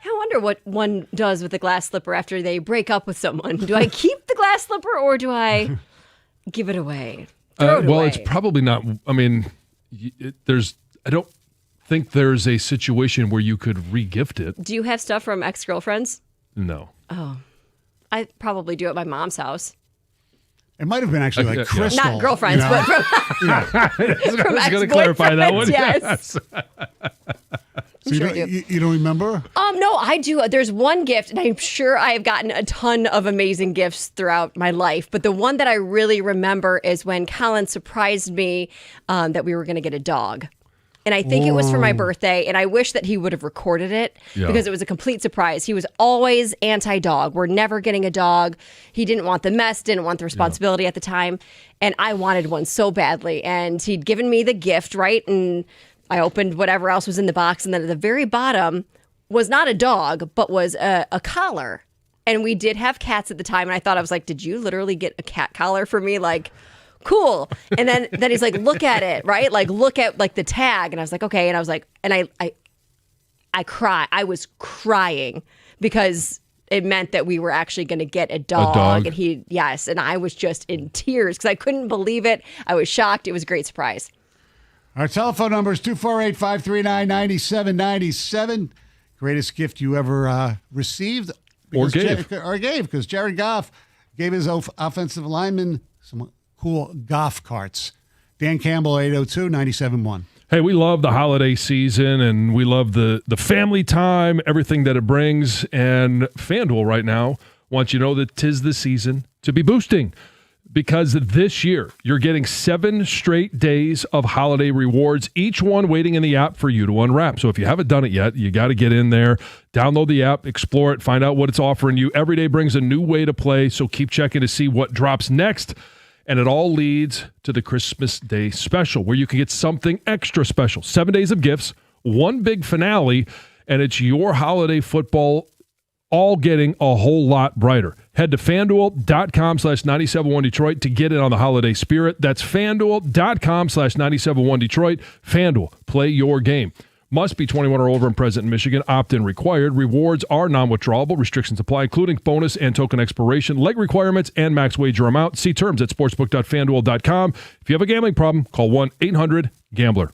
I wonder what one does with a glass slipper after they break up with someone. Do I keep the glass slipper or do I give it away? Throw it away? It's probably not. I mean, I don't think there's a situation where you could re-gift it. Do you have stuff from ex-girlfriends? No. Oh, I probably do at my mom's house. It might have been actually like crystal. Not girlfriends, but from, from I was going to clarify that one. Yes. So you don't remember? No, I do. There's one gift, and I'm sure I have gotten a ton of amazing gifts throughout my life. But the one that I really remember is when Colin surprised me that we were going to get a dog. And I think it was for my birthday, and I wish that he would have recorded it because it was a complete surprise. He was always anti-dog. We're never getting a dog. He didn't want the mess, didn't want the responsibility at the time. And I wanted one so badly. And he'd given me the gift, right? And I opened whatever else was in the box. And then at the very bottom was not a dog, but was a collar. And we did have cats at the time. And I thought, I was like, did you literally get a cat collar for me? Like, cool. And then he's like, look at it, right? Like, look at like the tag. And I was like, okay. And I was like, and I cry. I was crying because it meant that we were actually going to get a dog. And and I was just in tears because I couldn't believe it. I was shocked. It was a great surprise. Our telephone number is 248-539-9797. Greatest gift you ever received. Or gave. Because Jared Goff gave his offensive linemen some cool golf carts. Dan Campbell, 802-97-1. Hey, we love the holiday season, and we love the family time, everything that it brings. And FanDuel right now wants you to know that 'tis the season to be boosting, because this year you're getting 7 straight days of holiday rewards, each one waiting in the app for you to unwrap. So if you haven't done it yet, you got to get in there, download the app, explore it, find out what it's offering you. Every day brings a new way to play, so keep checking to see what drops next. And it all leads to the Christmas Day special, where you can get something extra special. 7 days of gifts, one big finale, and it's your holiday football all getting a whole lot brighter. Head to FanDuel.com/971Detroit to get in on the holiday spirit. That's FanDuel.com/971Detroit. FanDuel, play your game. Must be 21 or over and present in Michigan. Opt-in required. Rewards are non-withdrawable. Restrictions apply, including bonus and token expiration, leg requirements, and max wager amount. See terms at sportsbook.fanduel.com. If you have a gambling problem, call 1-800-GAMBLER.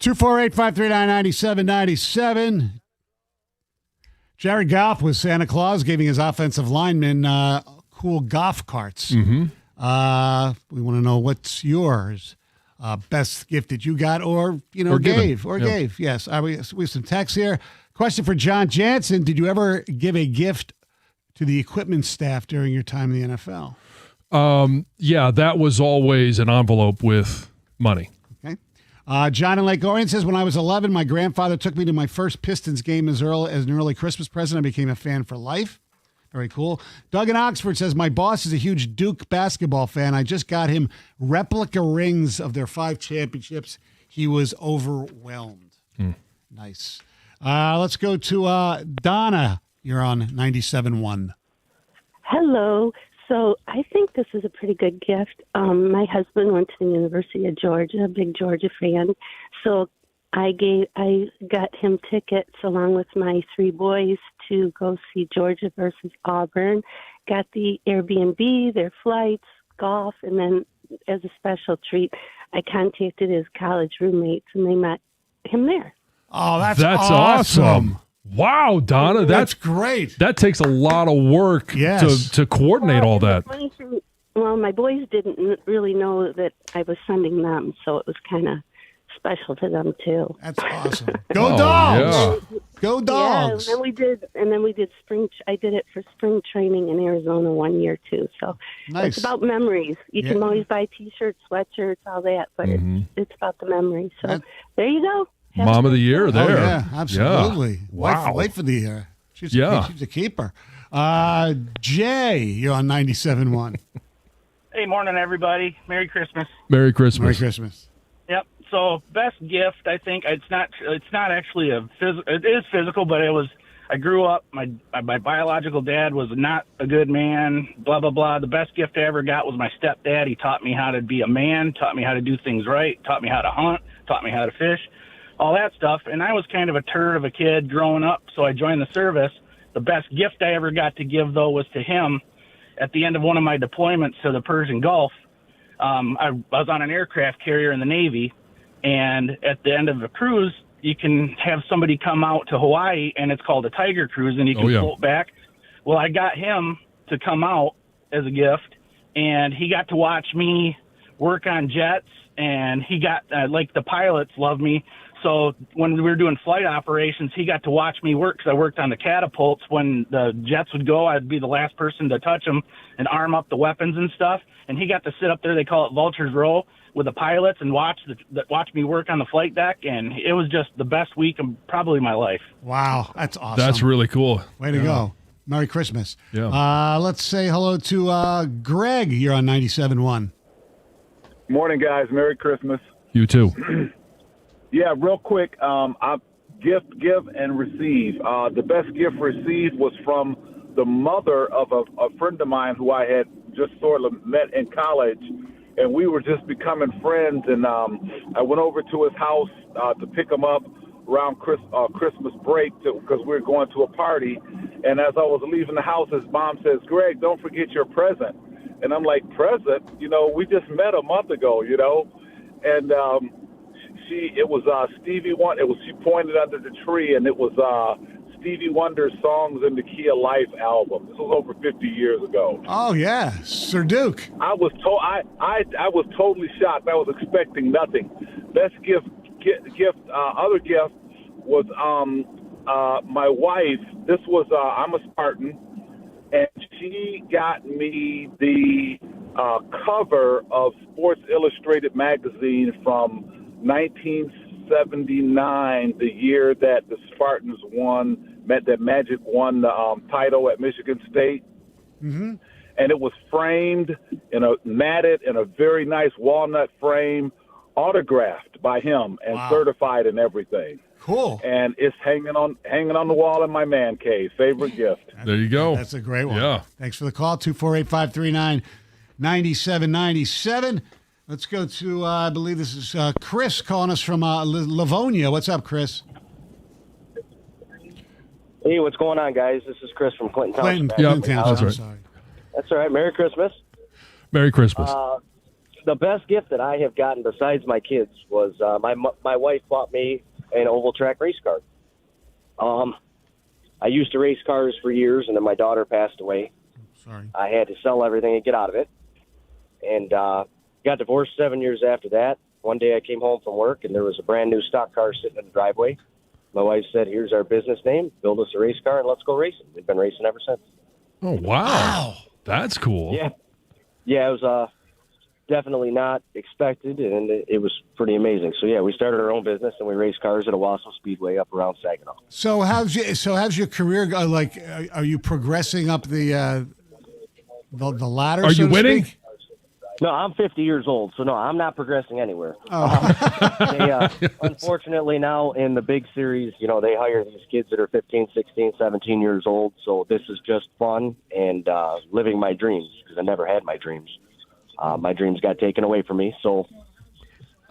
248-539-9797. Jared Goff was Santa Claus giving his offensive linemen cool golf carts. Mm-hmm. We want to know what's yours. Best gift that you got or gave. Yes. We have some text here. Question for John Jansen. Did you ever give a gift to the equipment staff during your time in the NFL? Yeah, that was always an envelope with money. Okay. John in Lake Orion says, when I was 11, my grandfather took me to my first Pistons game as an early Christmas present. I became a fan for life. Very cool. Doug in Oxford says, my boss is a huge Duke basketball fan. I just got him replica rings of their 5 championships. He was overwhelmed. Nice. Let's go to Donna. You're on 97.1. Hello. So I think this is a pretty good gift. My husband went to the University of Georgia, a big Georgia fan. So I got him tickets along with my 3 boys to go see Georgia versus Auburn. Got the Airbnb, their flights, golf, and then as a special treat, I contacted his college roommates, and they met him there. Oh, that's awesome. Wow, Donna, that's great. That takes a lot of work to coordinate all that. Well, my boys didn't really know that I was sending them, so it was kind of special to them too. That's awesome. Go Dogs! Yeah. Go Dogs! Yeah, and then we did spring. I did it for spring training in Arizona 1 year too. So nice. It's about memories. You can always buy T-shirts, sweatshirts, all that, but it's about the memories. So there you go. Mom of the year there. Oh, yeah, absolutely. Yeah. Wow. Wife of the year. She's a keeper. Jay, you're on 97.1. Hey, morning, everybody. Merry Christmas. Merry Christmas. Merry Christmas. Yep. So, best gift, I think it's not actually it is physical, but I grew up, my biological dad was not a good man, blah, blah, blah. The best gift I ever got was my stepdad. He taught me how to be a man, taught me how to do things right, taught me how to hunt, taught me how to fish, all that stuff. And I was kind of a turd of a kid growing up, so I joined the service. The best gift I ever got to give, though, was to him at the end of one of my deployments to the Persian Gulf. I was on an aircraft carrier in the Navy, and at the end of the cruise, you can have somebody come out to Hawaii, and it's called a Tiger Cruise, and you can float back. Well, I got him to come out as a gift, and he got to watch me work on jets, and he got, like the pilots love me. So when we were doing flight operations, he got to watch me work because I worked on the catapults. When the jets would go, I'd be the last person to touch them and arm up the weapons and stuff. And he got to sit up there, they call it Vulture's Row, with the pilots and watch me work on the flight deck. And it was just the best week of probably my life. Wow, that's awesome. That's really cool. Way to go. Merry Christmas. Yeah. Let's say hello to Greg. You're on 97.1. Morning, guys. Merry Christmas. You too. Yeah, real quick, I give and receive. The best gift received was from the mother of a friend of mine who I had just sort of met in college, and we were just becoming friends. And I went over to his house to pick him up around Christmas break because we were going to a party. And as I was leaving the house, his mom says, "Greg, don't forget your present." And I'm like, "Present? We just met a month ago, And it was Stevie Wonder. She pointed under the tree, and it was Stevie Wonder's "Songs in the Key of Life" album. This was over 50 years ago. Oh yeah, Sir Duke. I was totally shocked. I was expecting nothing. Best gift. Other gift was my wife. This was I'm a Spartan, and she got me the cover of Sports Illustrated magazine from 1979, the year that the Spartans that Magic won the title at Michigan State. Mm-hmm. And it was framed matted in a very nice walnut frame, autographed by him and certified and everything. Cool. And it's hanging on the wall in my man cave. Favorite gift. There you go. That's a great one. Yeah. Thanks for the call. 248-539-9797. Let's go to, I believe this is Chris calling us from Livonia. What's up, Chris? Hey, what's going on, guys? This is Chris from Clinton Township. Clinton Township. That's right. Sorry. That's all right. Merry Christmas. Merry Christmas. the best gift that I have gotten besides my kids was my wife bought me an oval track race car. I used to race cars for years, and then my daughter passed away. Sorry. I had to sell everything and get out of it. And got divorced 7 years after that. One day I came home from work, and there was a brand-new stock car sitting in the driveway. My wife said, here's our business name. Build us a race car, and let's go racing. We've been racing ever since. Oh, wow. That's cool. Yeah. Yeah, it was definitely not expected, and it was pretty amazing. So, yeah, we started our own business, and we race cars at Owasso Speedway up around Saginaw. So how's your career go? Like, are you progressing up the ladder? Are so you to winning? speak? No, I'm 50 years old, so no, I'm not progressing anywhere. Oh. Unfortunately, now in the big series, they hire these kids that are 15, 16, 17 years old, so this is just fun and living my dreams, because I never had my dreams. My dreams got taken away from me, so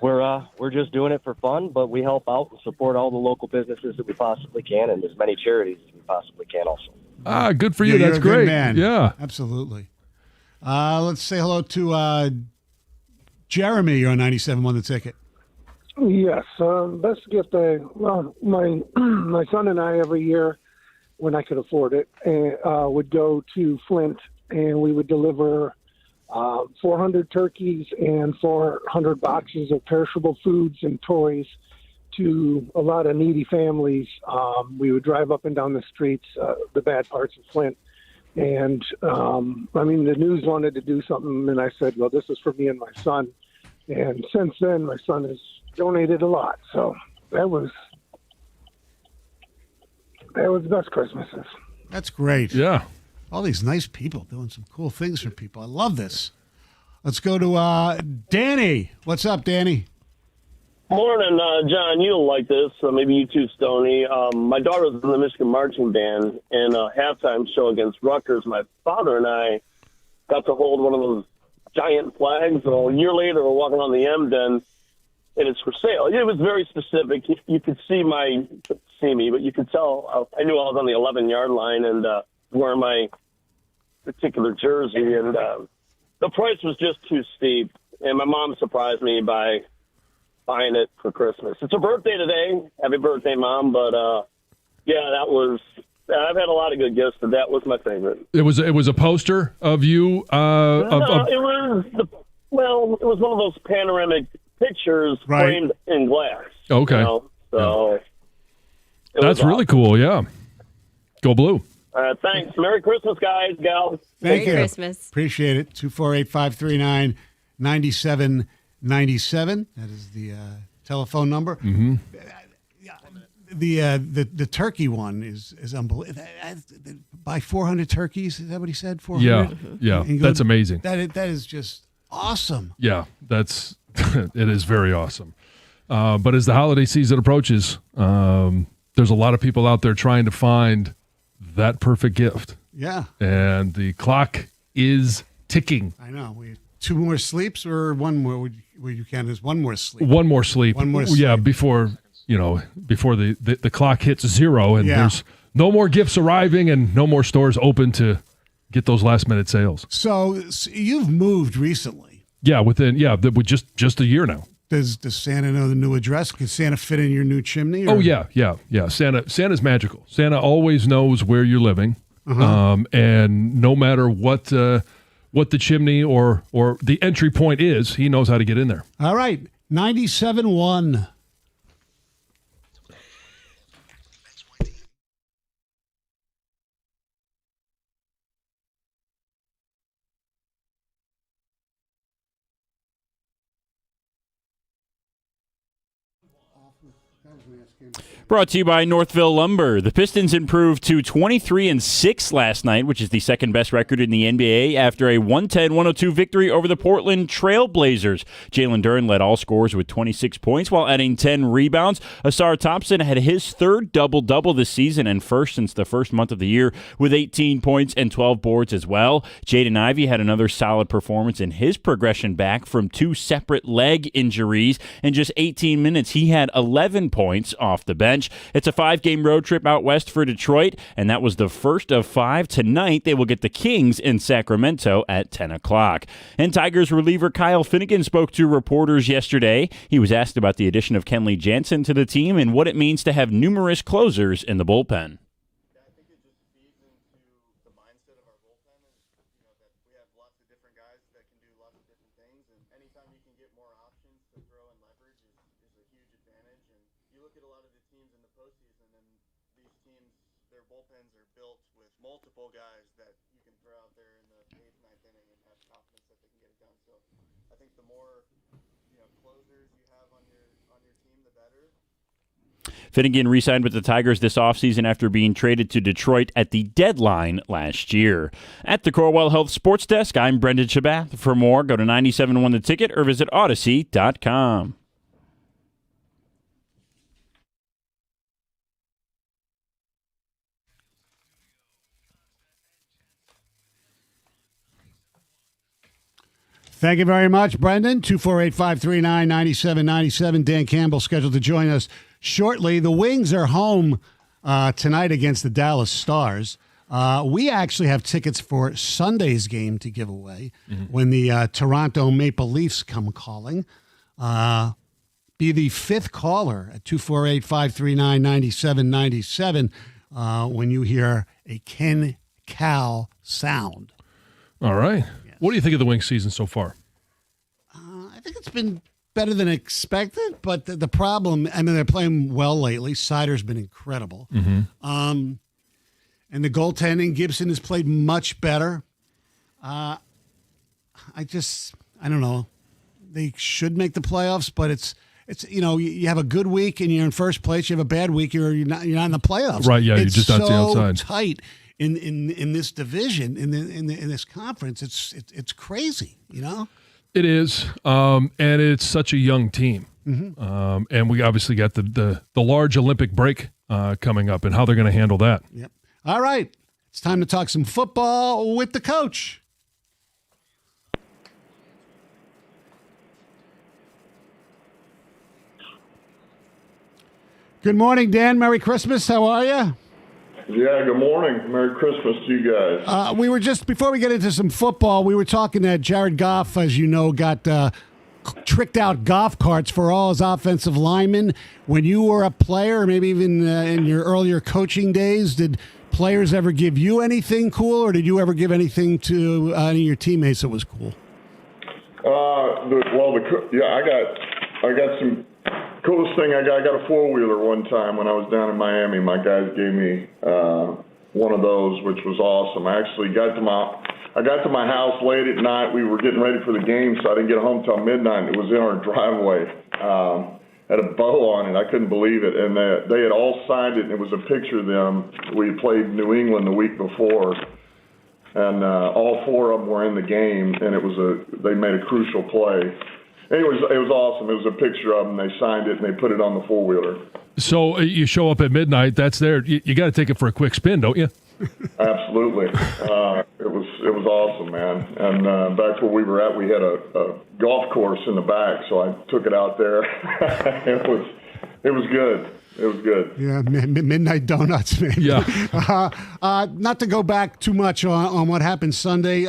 we're just doing it for fun, but we help out and support all the local businesses that we possibly can, and as many charities as we possibly can also. Good for you. You're That's a good great. man. Yeah. Absolutely. Let's say hello to Jeremy. You're on 97.1 The Ticket. Yes, best gift my son and I every year, when I could afford it, would go to Flint, and we would deliver 400 turkeys and 400 boxes of perishable foods and toys to a lot of needy families. We would drive up and down the streets, the bad parts of Flint. And, the news wanted to do something, and I said, well, this is for me and my son. And since then, my son has donated a lot. So that was the best Christmases. That's great. Yeah. All these nice people doing some cool things for people. I love this. Let's go to Danny. What's up, Danny? Morning, John. You'll like this. Maybe you too, Stoney. My daughter was in the Michigan Marching Band, and a halftime show against Rutgers. My father and I got to hold one of those giant flags. So a year later, we're walking on the Emden, and it's for sale. It was very specific. You could see me, but you could tell I knew I was on the 11-yard line and wearing my particular jersey, and the price was just too steep. And my mom surprised me by buying it for Christmas. It's her birthday today. Happy birthday, Mom. But I've had a lot of good gifts, but that was my favorite. It was a poster of you. It was one of those panoramic pictures framed in glass. Okay. So that's really cool. Yeah. Go Blue. Thanks. Merry Christmas, guys, gals. Thank you. Merry Christmas. Appreciate it. 248-539-9797. That is the telephone number. Mm-hmm. The turkey one is unbelievable. Buy 400 turkeys. Is that what he said? 400? Yeah. That's amazing. That is just awesome. Yeah, it is very awesome. But as the holiday season approaches, there's a lot of people out there trying to find that perfect gift. Yeah. And the clock is ticking. I know. We have 2 more sleeps or one more? Would you count as one more sleep? One more sleep. One more sleep. Yeah, before the clock hits 0 and Yeah. there's no more gifts arriving and no more stores open to get those last minute sales. So you've moved recently. Yeah, with just a year now. Does Santa know the new address? Can Santa fit in your new chimney? Oh yeah. Santa's magical. Santa always knows where you're living, and no matter what the chimney or the entry point is, he knows how to get in there. All right, 97.1. Brought to you by Northville Lumber. The Pistons improved to 23-6 last night, which is the second best record in the NBA after a 110-102 victory over the Portland Trail Blazers. Jalen Duren led all scorers with 26 points while adding 10 rebounds. Asar Thompson had his third double-double this season and first since the first month of the year with 18 points and 12 boards as well. Jaden Ivey had another solid performance in his progression back from 2 separate leg injuries. In just 18 minutes, he had 11 points off the bench. It's a 5-game road trip out west for Detroit, and that was the first of 5. Tonight, they will get the Kings in Sacramento at 10 o'clock. And Tigers reliever Kyle Finnegan spoke to reporters yesterday. He was asked about the addition of Kenley Jansen to the team and what it means to have numerous closers in the bullpen. Multiple guys that you can throw out there in the 8th, 9th inning and have confidence that they can get it done. So I think the more closers you have on your team, the better. Finnegan re-signed with the Tigers this offseason after being traded to Detroit at the deadline last year. At the Corewell Health Sports Desk, I'm Brendan Shabath. For more, go to 97.1 The Ticket or visit Odyssey.com. Thank you very much, Brendan. 248-539-9797. Dan Campbell scheduled to join us shortly. The Wings are home tonight against the Dallas Stars. We actually have tickets for Sunday's game to give away when the Toronto Maple Leafs come calling. Be the 5th caller at 248-539-9797 when you hear a Ken Cal sound. All right. What do you think of the Wings season so far? I think it's been better than expected, but the problem, I mean, they're playing well lately. Sider's been incredible. And the goaltending, Gibson has played much better. I don't know. They should make the playoffs, but it's you have a good week and you're in first place. You have a bad week, you're not in the playoffs. Right, yeah, you're just so on the outside. Tight. In this division, in this conference, it's crazy, It is, and it's such a young team, and we obviously got the large Olympic break coming up, and how they're going to handle that. Yep. All right, it's time to talk some football with the coach. Good morning, Dan. Merry Christmas. How are you? Yeah, good morning. Merry Christmas to you guys. We were just, before we get into some football, we were talking that Jared Goff, as you know, got tricked out golf carts for all his offensive linemen. When you were a player, maybe even in your earlier coaching days, did players ever give you anything cool, or did you ever give anything to any of your teammates that was cool? I got some. Coolest thing I got a 4-wheeler one time when I was down in Miami. My guys gave me one of those, which was awesome. I actually got to my house late at night. We were getting ready for the game, so I didn't get home till midnight. It was in our driveway. Had a bow on it. I couldn't believe it. And they had all signed it, and it was a picture of them. We played New England the week before, and all 4 of them were in the game, and they made a crucial play. Anyways, it was awesome. It was a picture of them. They signed it, and they put it on the 4-wheeler. So you show up at midnight. That's there. You got to take it for a quick spin, don't you? Absolutely. It was awesome, man. And back where we were at, we had a golf course in the back, so I took it out there. It was good. It was good. Yeah, midnight donuts, man. Yeah. Not to go back too much on what happened Sunday.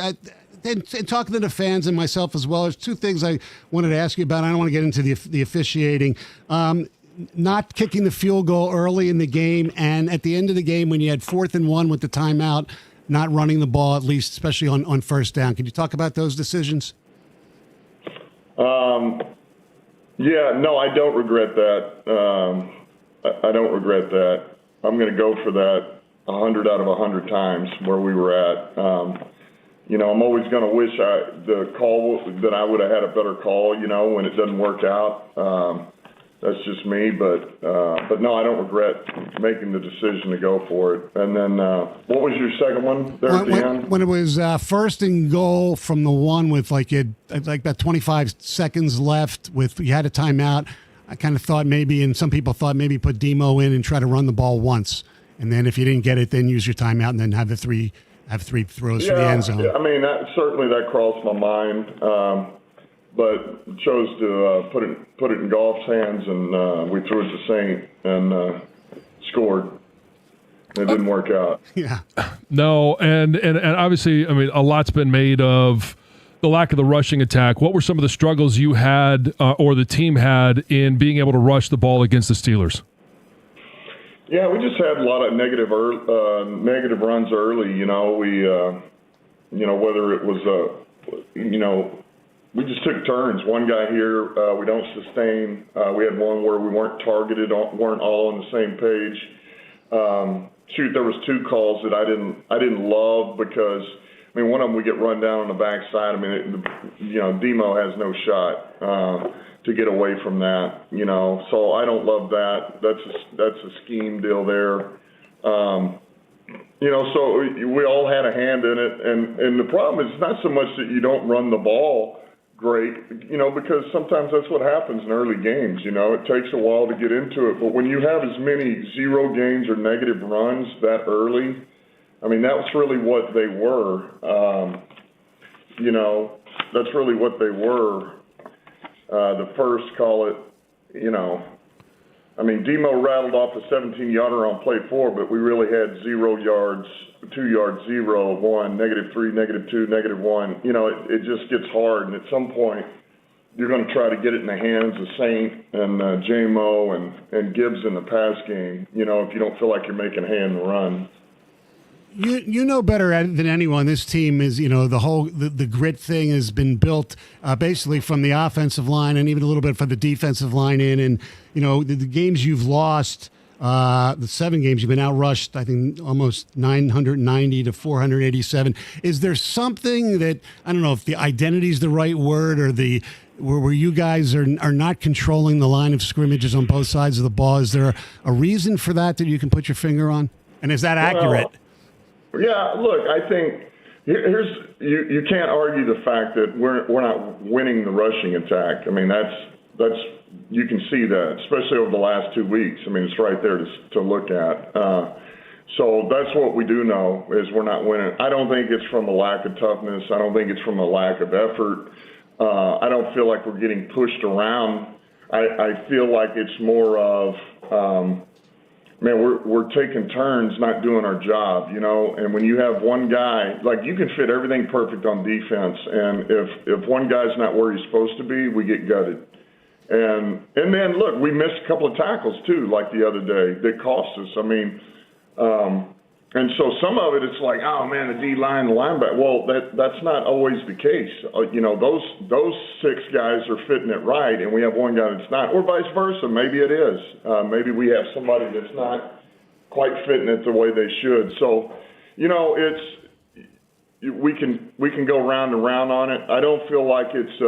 And talking to the fans and myself as well, there's 2 things I wanted to ask you about. I don't want to get into the officiating. Not kicking the field goal early in the game, and at the end of the game when you had 4th and 1 with the timeout, not running the ball at least, especially on first down. Can you talk about those decisions? Yeah, no, I don't regret that. I don't regret that. I'm going to go for that 100 out of 100 times where we were at. I'm always going to wish the call that I would have had a better call, when it doesn't work out. That's just me, but no, I don't regret making the decision to go for it. And then what was your second one there at the end? When it was 1st and goal from the 1 with like about 25 seconds left you had a timeout, I kind of thought maybe, and some people thought maybe put Demo in and try to run the ball once. And then if you didn't get it, then use your timeout and then have 3 throws for the end zone. I mean, certainly that crossed my mind. but chose to put it in Goff's hands, and we threw it to Saint and scored. It didn't work out. Yeah. No, and obviously, I mean, a lot's been made of the lack of the rushing attack. What were some of the struggles you had or the team had in being able to rush the ball against the Steelers? Yeah, we just had a lot of negative runs early. Whether it was we just took turns. One guy here, we don't sustain. We had one where we weren't targeted, weren't all on the same page. There was 2 calls that I didn't love because, I mean, one of them we get run down on the backside. I mean, Demo has no shot to get away from that. So I don't love that. That's a scheme deal there. So we all had a hand in it, and the problem is not so much that you don't run the ball great, because sometimes that's what happens in early games. It takes a while to get into it, but when you have as many 0 gains or negative runs that early, I mean, that was really what they were. That's really what they were. The first, call it, I mean, Demo rattled off a 17-yarder on play 4, but we really had 0 yards, 2 yards, 0, 1, -3, -2, -1. It just gets hard, and at some point, you're going to try to get it in the hands of Saint and J-Mo and Gibbs in the pass game, if you don't feel like you're making hay in the run. You know better than anyone. This team is, the grit thing has been built basically from the offensive line and even a little bit for the defensive line and the games you've lost, the 7 games you've been outrushed, I think almost 990 to 487. Is there something that, I don't know if the identity is the right word or where you guys are not controlling the line of scrimmages on both sides of the ball? Is there a reason for that you can put your finger on? And is that accurate? Yeah, look, I think you can't argue the fact that we're not winning the rushing attack. I mean, that's you can see that, especially over the last 2 weeks. I mean, it's right there to look at. So that's what we do know is we're not winning. I don't think it's from a lack of toughness. I don't think it's from a lack of effort. I don't feel like we're getting pushed around. I feel like it's more of we're taking turns not doing our job, and when you have one guy, like you can fit everything perfect on defense, and if one guy's not where he's supposed to be, we get gutted. And then, look, we missed a couple of tackles, too, like the other day, that cost us. I mean, and so some of it, it's like, oh, man, the D-line, the linebacker. Well, that's not always the case. Those 6 guys are fitting it right, and we have one guy that's not, or vice versa. Maybe it is. Maybe we have somebody that's not quite fitting it the way they should. So, we can go round and round on it. I don't feel like it's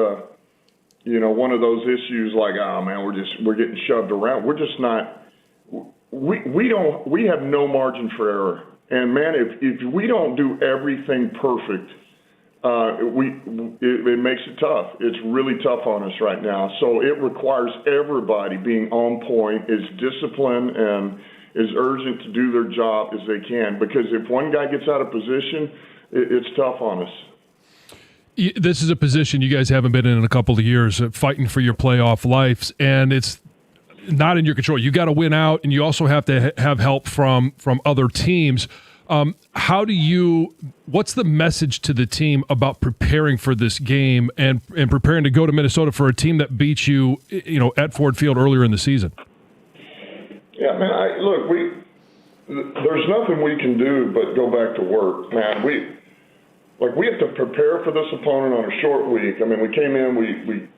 one of those issues like, oh man, we're getting shoved around. We're just not. We have no margin for error. And man, if we don't do everything perfect, it makes it tough. It's really tough on us right now. So it requires everybody being on point, is disciplined, and is urgent to do their job as they can. Because if one guy gets out of position, it's tough on us. This is a position you guys haven't been in a couple of years, fighting for your playoff lives, and it's not in your control. You got to win out, and you also have to have help from other teams. What's the message to the team about preparing for this game and preparing to go to Minnesota for a team that beat you, at Ford Field earlier in the season? Yeah, man, there's nothing we can do but go back to work, man. We have to prepare for this opponent on a short week. I mean, we came in, we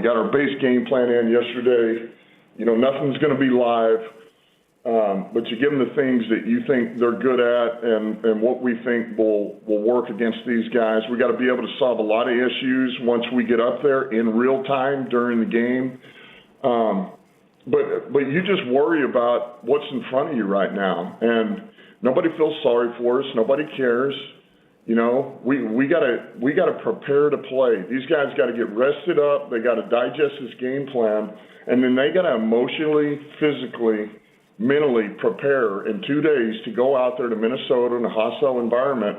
got our base game plan in yesterday. Nothing's going to be live, but you give them the things that you think they're good at and what we think will work against these guys. We got to be able to solve a lot of issues once we get up there in real time during the game. But you just worry about what's in front of you right now, and nobody feels sorry for us. Nobody cares. We gotta prepare to play. These guys got to get rested up. They got to digest this game plan, and then they got to emotionally, physically, mentally prepare in 2 days to go out there to Minnesota in a hostile environment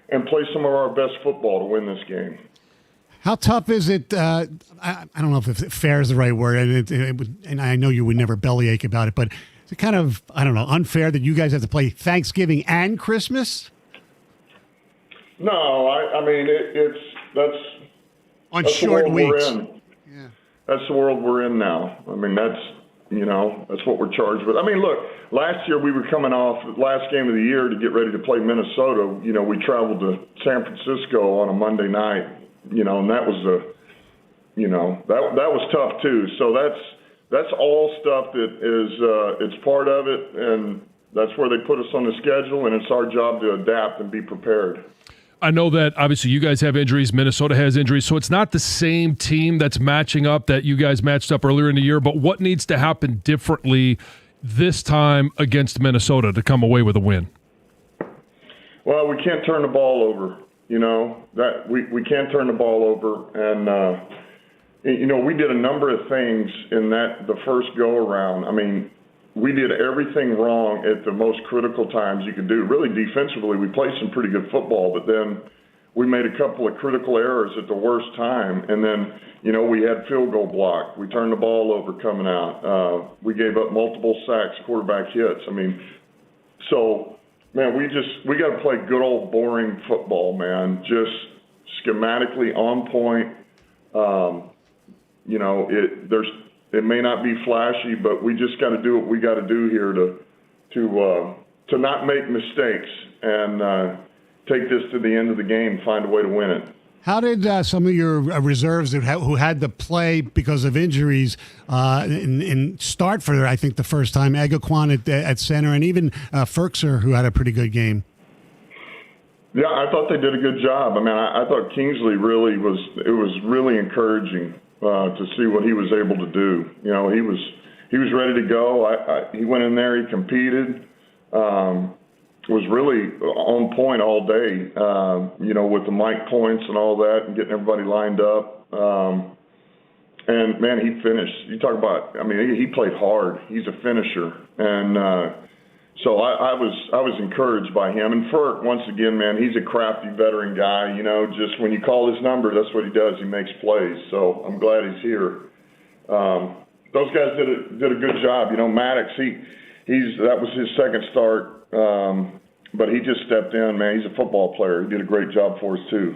and play some of our best football to win this game. How tough is it? I don't know if fair is the right word, and I know you would never bellyache about it, but is it kind of, I don't know, unfair that you guys have to play Thanksgiving and Christmas? No, I mean that's on that's short the world weeks. We're in. Yeah. That's the world we're in now. I mean, that's what we're charged with. I mean, look, last year we were coming off the last game of the year to get ready to play Minnesota. You know, we traveled to San Francisco on a Monday night. You know, and that was that was tough too. So that's all stuff that is it's part of it, and that's where they put us on the schedule, and it's our job to adapt and be prepared. I know that obviously you guys have injuries, Minnesota has injuries, so it's not the same team that's matching up that you guys matched up earlier in the year, but what needs to happen differently this time against Minnesota to come away with a win? Well, we can't turn the ball over, you know, that we can't turn the ball over, and you know, we did a number of things in the first go around. I mean, we did everything wrong at the most critical times you could do. Really, defensively, we played some pretty good football, but then we made a couple of critical errors at the worst time. And then, you know, we had field goal blocked. We turned the ball over coming out. We gave up multiple sacks, quarterback hits. I mean, so, man, we got to play good old boring football, man. Just schematically on point. You know, it may not be flashy, but we just got to do what we got to do here to not make mistakes and take this to the end of the game, find a way to win it. How did some of your reserves who had to play because of injuries and start for, I think, the first time, Egaquan at center, and even Ferkser, who had a pretty good game? Yeah, I thought they did a good job. I mean, I thought Kingsley really was really encouraging to see what he was able to do. You know, he was ready to go. He went in there, he competed, was really on point all day, you know, with the mic points and all that and getting everybody lined up. And, man, he finished. You talk about, I mean, he played hard. He's a finisher. And so I was encouraged by him. And Ferk, once again, man, he's a crafty veteran guy. You know, just when you call his number, that's what he does. He makes plays. So I'm glad he's here. Those guys did a good job. You know, Maddox, that was his second start, but he just stepped in, man. He's a football player. He did a great job for us too.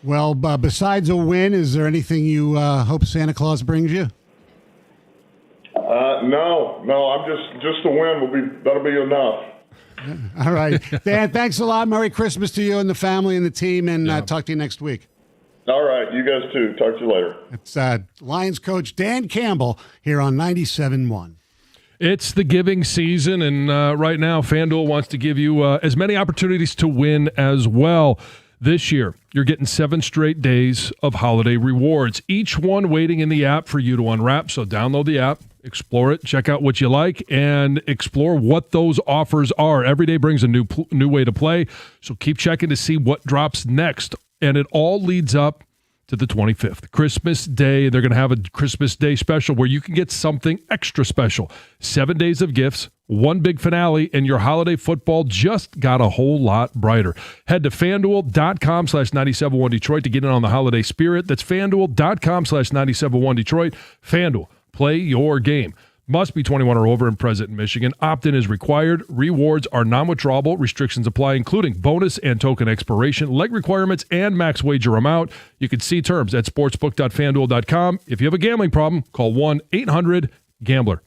Well, besides a win, is there anything you hope Santa Claus brings you? No, I'm just the win that'll be enough. All right. Dan, thanks a lot. Merry Christmas to you and the family and the team, and talk to you next week. All right. You guys too. Talk to you later. It's Lions coach Dan Campbell here on 97.1. It's the giving season, and right now FanDuel wants to give you as many opportunities to win as well. This year, you're getting 7 straight days of holiday rewards, each one waiting in the app for you to unwrap. So download the app, explore it, check out what you like, and explore what those offers are. Every day brings a new way to play, so keep checking to see what drops next. And it all leads up to the 25th, Christmas Day. They're going to have a Christmas Day special where you can get something extra special. 7 days of gifts, one big finale, and your holiday football just got a whole lot brighter. Head to FanDuel.com/971 Detroit to get in on the holiday spirit. That's FanDuel.com/971 Detroit. FanDuel, play your game. Must be 21 or over and present in Michigan. Opt-in is required. Rewards are non-withdrawable. Restrictions apply, including bonus and token expiration, leg requirements, and max wager amount. You can see terms at sportsbook.fanduel.com. If you have a gambling problem, call 1-800-GAMBLER.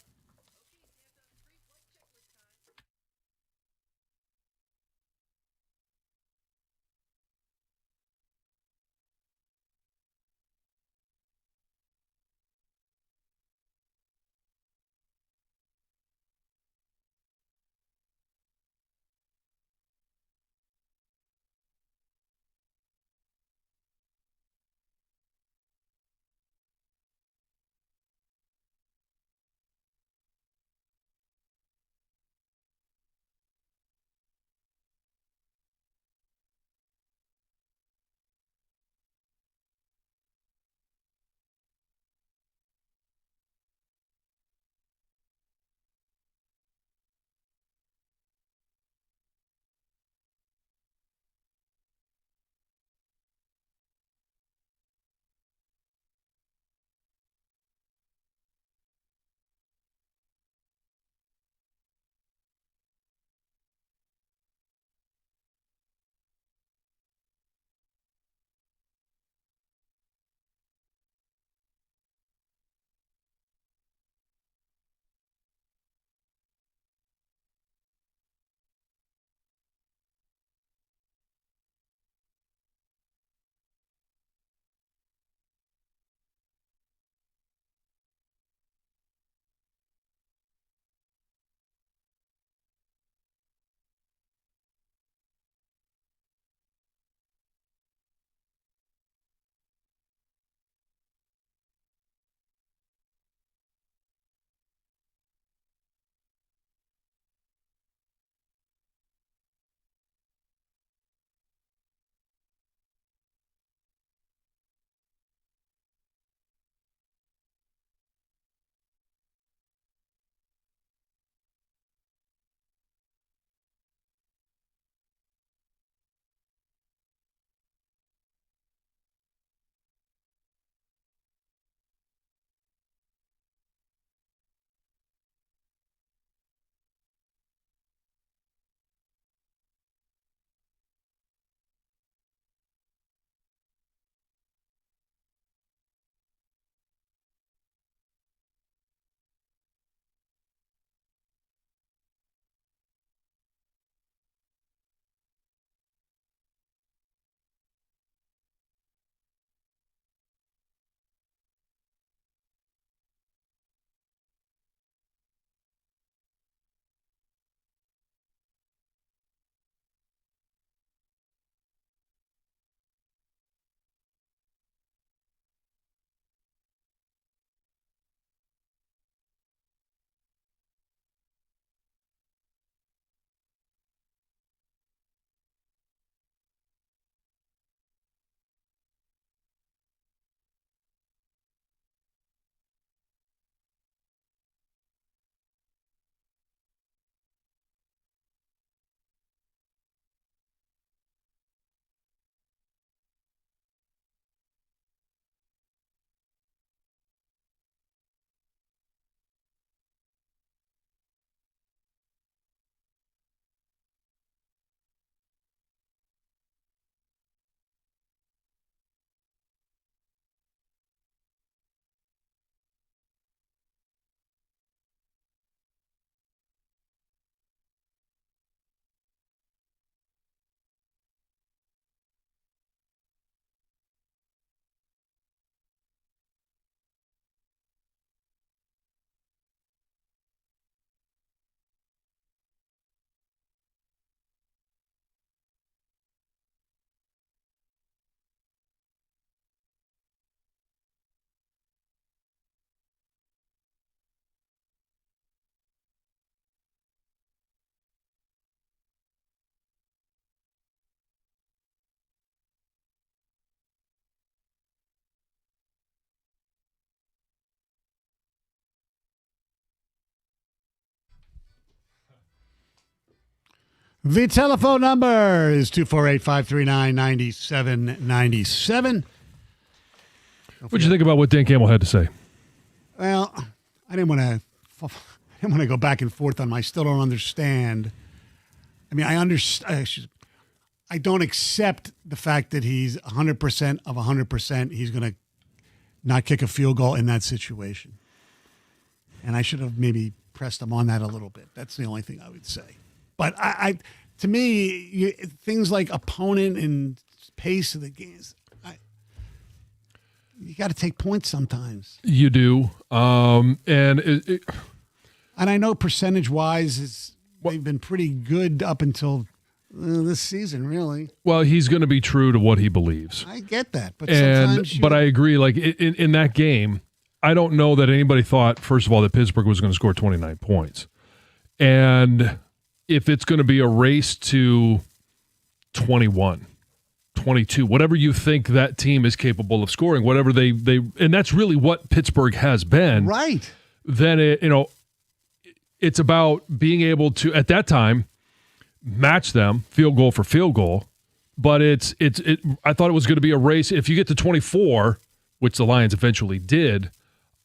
The telephone number is 248-539-9797. What'd you think about what Dan Campbell had to say? Well, I didn't want to go back and forth on him. I still don't understand. I mean, I understand. I don't accept the fact that he's 100% of 100%. He's going to not kick a field goal in that situation. And I should have maybe pressed him on that a little bit. That's the only thing I would say. But to me, things like opponent and pace of the games, you got to take points sometimes. You do. And I know percentage-wise, they've been pretty good up until this season, really. Well, he's going to be true to what he believes. I get that, but sometimes but I agree. Like in that game, I don't know that anybody thought, first of all, that Pittsburgh was going to score 29 points. And if it's going to be a race to 21, 22, whatever you think that team is capable of scoring, whatever they and that's really what Pittsburgh has been. Right. Then it's about being able to, at that time, match them field goal for field goal. But I thought it was going to be a race. If you get to 24, which the Lions eventually did,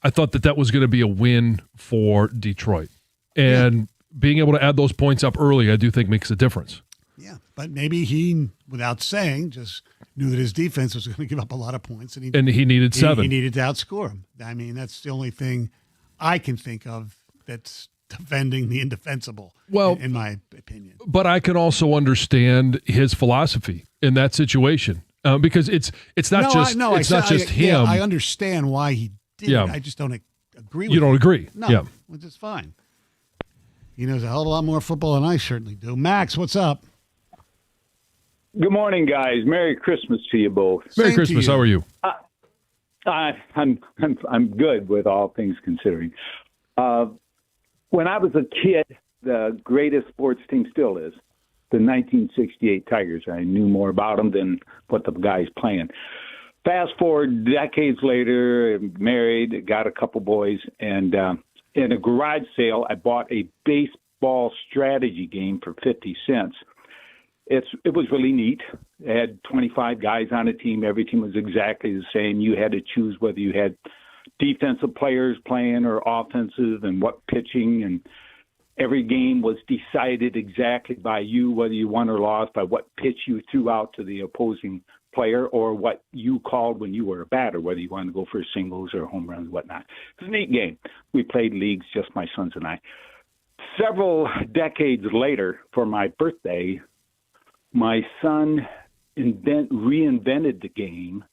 I thought that was going to be a win for Detroit. And being able to add those points up early, I do think makes a difference. Yeah, but maybe he, without saying, just knew that his defense was going to give up a lot of points. And he needed 7. He needed to outscore him. I mean, that's the only thing I can think of that's defending the indefensible, in my opinion. But I can also understand his philosophy in that situation because it's not just him. Yeah, I understand why he did it. I just don't agree with You don't agree. No, Yeah. which is fine. He knows a hell of a lot more football than I certainly do. Max, what's up? Good morning, guys. Merry Christmas to you both. Merry Christmas. How are you? I'm good with all things considering. When I was a kid, the greatest sports team still is the 1968 Tigers. I knew more about them than what the guys playing. Fast forward decades later, married, got a couple boys, and in a garage sale, I bought a baseball strategy game for 50 cents. It was really neat. It had 25 guys on a team. Every team was exactly the same. You had to choose whether you had defensive players playing or offensive and what pitching. And every game was decided exactly by you, whether you won or lost, by what pitch you threw out to the opposing player or what you called when you were a batter, whether you wanted to go for singles or home runs, whatnot. It was a neat game. We played leagues, just my sons and I. Several decades later, for my birthday, my son reinvented the game,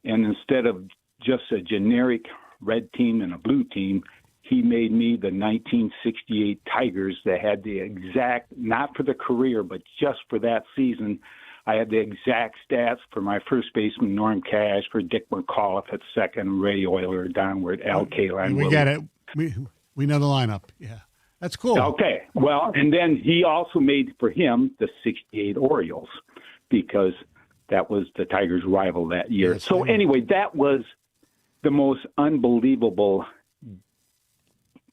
and instead of just a generic red team and a blue team, he made me the 1968 Tigers that had the exact, not for the career, but just for that season, I had the exact stats for my first baseman, Norm Cash, for Dick McAuliffe at second, Ray Euler downward, Al Kaline. We get it. We know the lineup. Yeah. That's cool. Okay. Well, and then he also made for him the 68 Orioles because that was the Tigers' rival that year. Yes, so anyway, that was the most unbelievable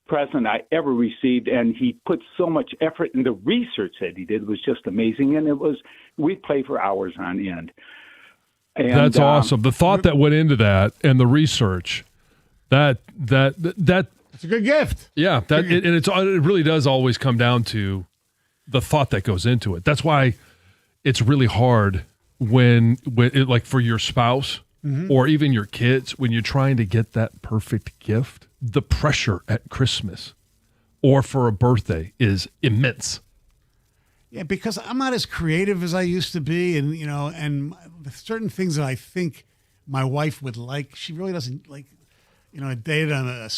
present I ever received, and he put so much effort in the research that he did. It was just amazing, and we'd play for hours on end. And, that's awesome. The thought that went into that and the research, that's a good gift. Yeah, it really does always come down to the thought that goes into it. That's why it's really hard when like for your spouse or even your kids, when you're trying to get that perfect gift, the pressure at Christmas or for a birthday is immense. Yeah, because I'm not as creative as I used to be, and and certain things that I think my wife would like, she really doesn't like. A date on a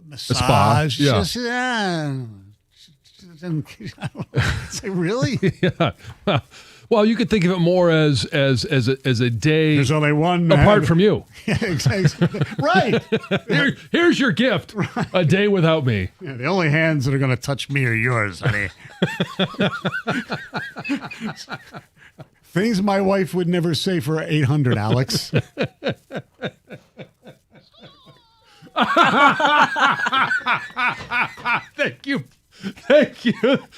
massage. A spa, yeah. Just, I don't know. Say, really? Yeah. Well, you could think of it more as a day. There's only one apart from you. Yeah, exactly. Right. Here's your gift. Right. A day without me. Yeah, the only hands that are going to touch me are yours, honey. Things my wife would never say for 800, Alex. Thank you. Thank you.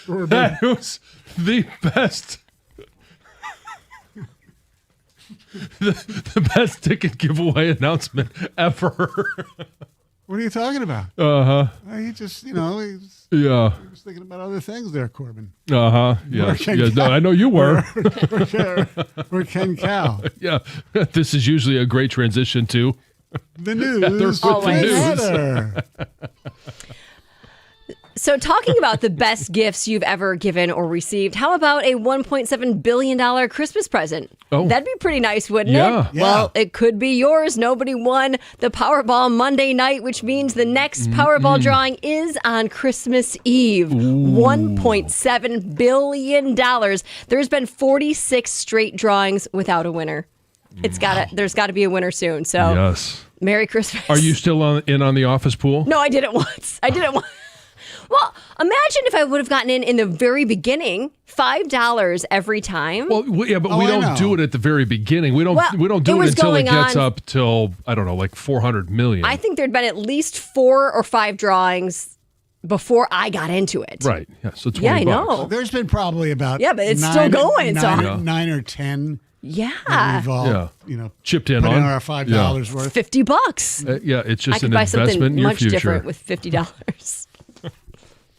That was the best. The best ticket giveaway announcement ever. What are you talking about? He just, he's Yeah. thinking about other things there, Corbin. Yeah. No, I know you were. We're Ken Cow. Yeah. This is usually a great transition to the news. Heather with the news. So talking about the best gifts you've ever given or received, how about a $1.7 billion Christmas present? Oh. That'd be pretty nice, wouldn't Yeah. it? Well, it could be yours. Nobody won the Powerball Monday night, which means the next Powerball drawing is on Christmas Eve. $1.7 billion. There's been 46 straight drawings without a winner. There's got to be a winner soon. So Yes. Merry Christmas. Are you still in on the office pool? No, I did it once. Well, imagine if I would have gotten in the very beginning, $5 every time. Well, yeah, but we don't do it at the very beginning. We don't do it until it gets up till, I don't know, like 400 million. I think there'd been at least 4 or 5 drawings before I got into it. Right. Yeah. So 20 Yeah, I bucks. know. There's been probably about Yeah, but it's still going, so- 9 or 10. Yeah. We've all, chipped in put on our $5 worth. $50. Yeah, it's just I could an buy investment something in your much future. different with $50.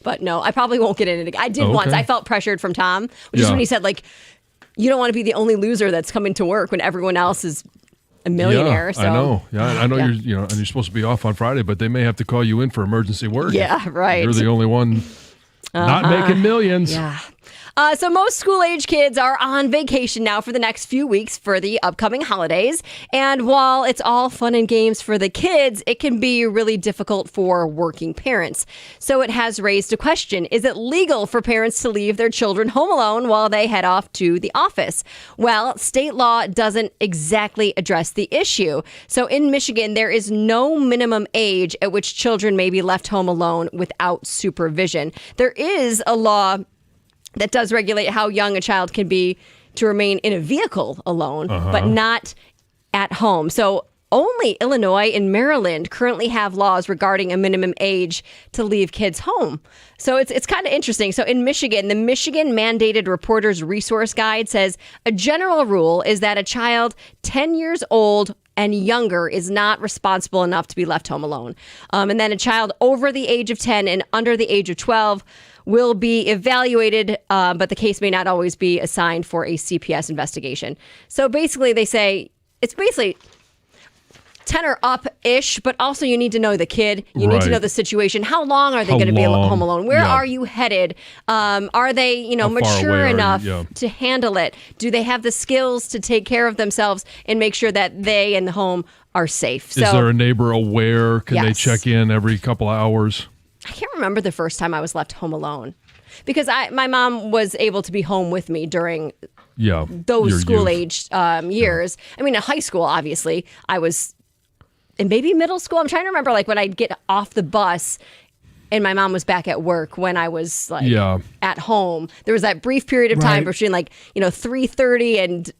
But no, I probably won't get in it again. I did Oh, once. okay. I felt pressured from Tom, which is when he said, like, you don't want to be the only loser that's coming to work when everyone else is a millionaire. Yeah, So I know. Yeah, I know Yeah. and you're supposed to be off on Friday, but they may have to call you in for emergency work. Yeah, right. You're the only one not making millions. Yeah. So most school-age kids are on vacation now for the next few weeks for the upcoming holidays. And while it's all fun and games for the kids, it can be really difficult for working parents. So it has raised a question. Is it legal for parents to leave their children home alone while they head off to the office? Well, state law doesn't exactly address the issue. So in Michigan, there is no minimum age at which children may be left home alone without supervision. There is a law that does regulate how young a child can be to remain in a vehicle alone, but not at home. So only Illinois and Maryland currently have laws regarding a minimum age to leave kids home. So it's kind of interesting. So in Michigan, the Michigan Mandated Reporters Resource Guide says a general rule is that a child 10 years old and younger is not responsible enough to be left home alone. And then a child over the age of 10 and under the age of 12 will be evaluated, but the case may not always be assigned for a CPS investigation. So basically, they say it's basically 10 or up-ish, but also you need to know the kid. You need to know the situation. How long are they going to be home alone? Where are you headed? Are they, mature enough to handle it? Do they have the skills to take care of themselves and make sure that they and the home are safe? Is there a neighbor aware? Can they check in every couple of hours? I can't remember the first time I was left home alone because my mom was able to be home with me during those school-age years. I mean, in high school, obviously, I was in maybe middle school. I'm trying to remember, like, when I'd get off the bus and my mom was back at work when I was, like, at home. There was that brief period of time between, 3:30 and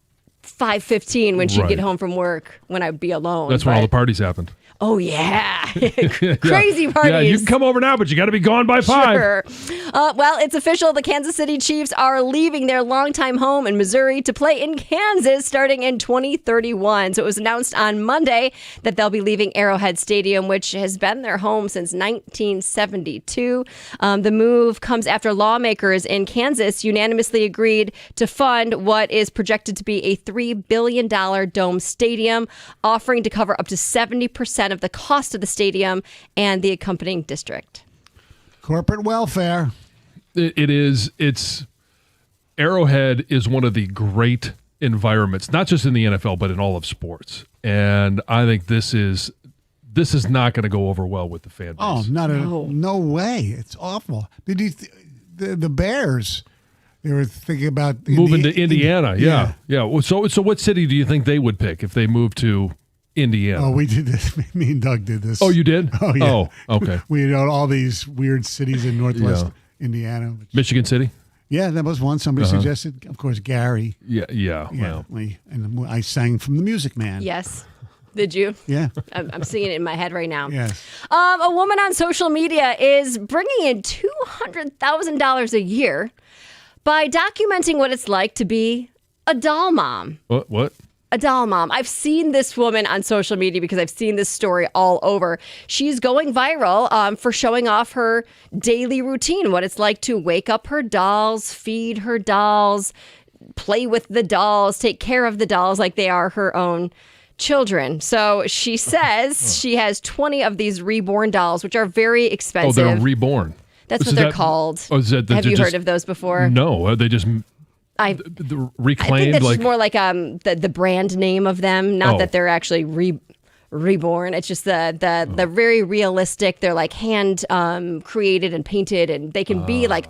5:15 when she'd get home from work when I'd be alone. That's when all the parties happened. Oh, yeah. Crazy parties. Yeah, you can come over now, but you got to be gone by 5. Sure. Well, it's official. The Kansas City Chiefs are leaving their longtime home in Missouri to play in Kansas starting in 2031. So it was announced on Monday that they'll be leaving Arrowhead Stadium, which has been their home since 1972. The move comes after lawmakers in Kansas unanimously agreed to fund what is projected to be a $3 billion dome stadium, offering to cover up to 70% of the cost of the stadium and the accompanying district. Corporate welfare. It is. It's Arrowhead is one of the great environments, not just in the NFL, but in all of sports. And I think this is not going to go over well with the fan base. Oh, no way. It's awful. Did you the Bears? They were thinking about moving to Indiana. Yeah. So what city do you think they would pick if they moved to Indiana? Oh, we did this. Me and Doug did this. Oh, you did? Oh, yeah. Oh, okay. We had all these weird cities in Northwest Indiana. Michigan City? Yeah, that was one. Somebody suggested. Of course, Gary. Yeah. Well. And I sang from The Music Man. Yes. Did you? Yeah. I'm seeing it in my head right now. Yes. A woman on social media is bringing in $200,000 a year by documenting what it's like to be a doll mom. What? A doll mom. I've seen this woman on social media because I've seen this story all over. She's going viral for showing off her daily routine, what it's like to wake up her dolls, feed her dolls, play with the dolls, take care of the dolls like they are her own children. So she says she has 20 of these reborn dolls, which are very expensive. Oh, they're reborn. That's what they're called. Oh, is that, Have you heard of those before? No, are they just reclaimed? I think that's like more like the brand name of them, not that they're actually reborn. It's just the very realistic. They're like hand created and painted, and they can be like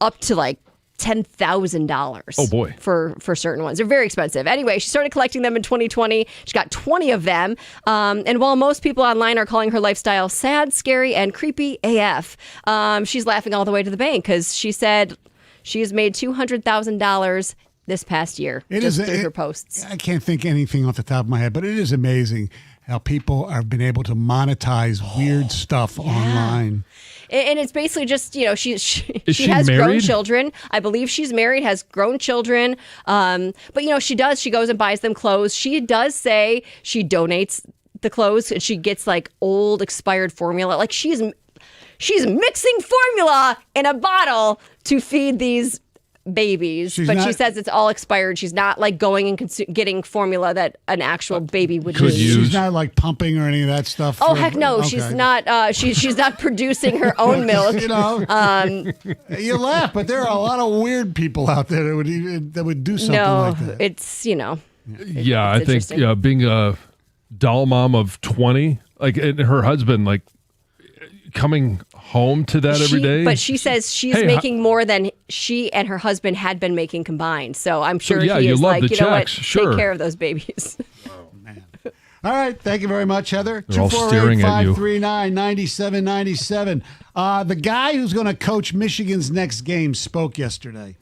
up to like $10,000. Oh boy. For certain ones. They're very expensive. Anyway, she started collecting them in 2020. She got 20 of them. And while most people online are calling her lifestyle sad, scary, and creepy AF, she's laughing all the way to the bank because she said she has made $200,000 this past year through her posts. I can't think anything off the top of my head, but it is amazing how people have been able to monetize weird stuff online. And it's basically just, she she has grown married? children. I believe she's married, has grown children. But, she goes and buys them clothes. She does say she donates the clothes and she gets like old expired formula. Like she's mixing formula in a bottle to feed these babies. She says it's all expired. She's not like going and getting formula that an actual baby would use. She's not like pumping or any of that stuff. Oh heck no, Okay. she's not. She's not producing her own milk. You laugh, but there are a lot of weird people out there that would do something like that. It's Yeah, I think being a doll mom of 20, like, and her husband, like, coming home to that every day. But she says she's making more than she and her husband had been making combined. So I'm sure he is like, know what, take care of those babies. All right. Thank you very much, Heather. They're all staring at you. 248-539-9797. The guy who's going to coach Michigan's next game spoke yesterday.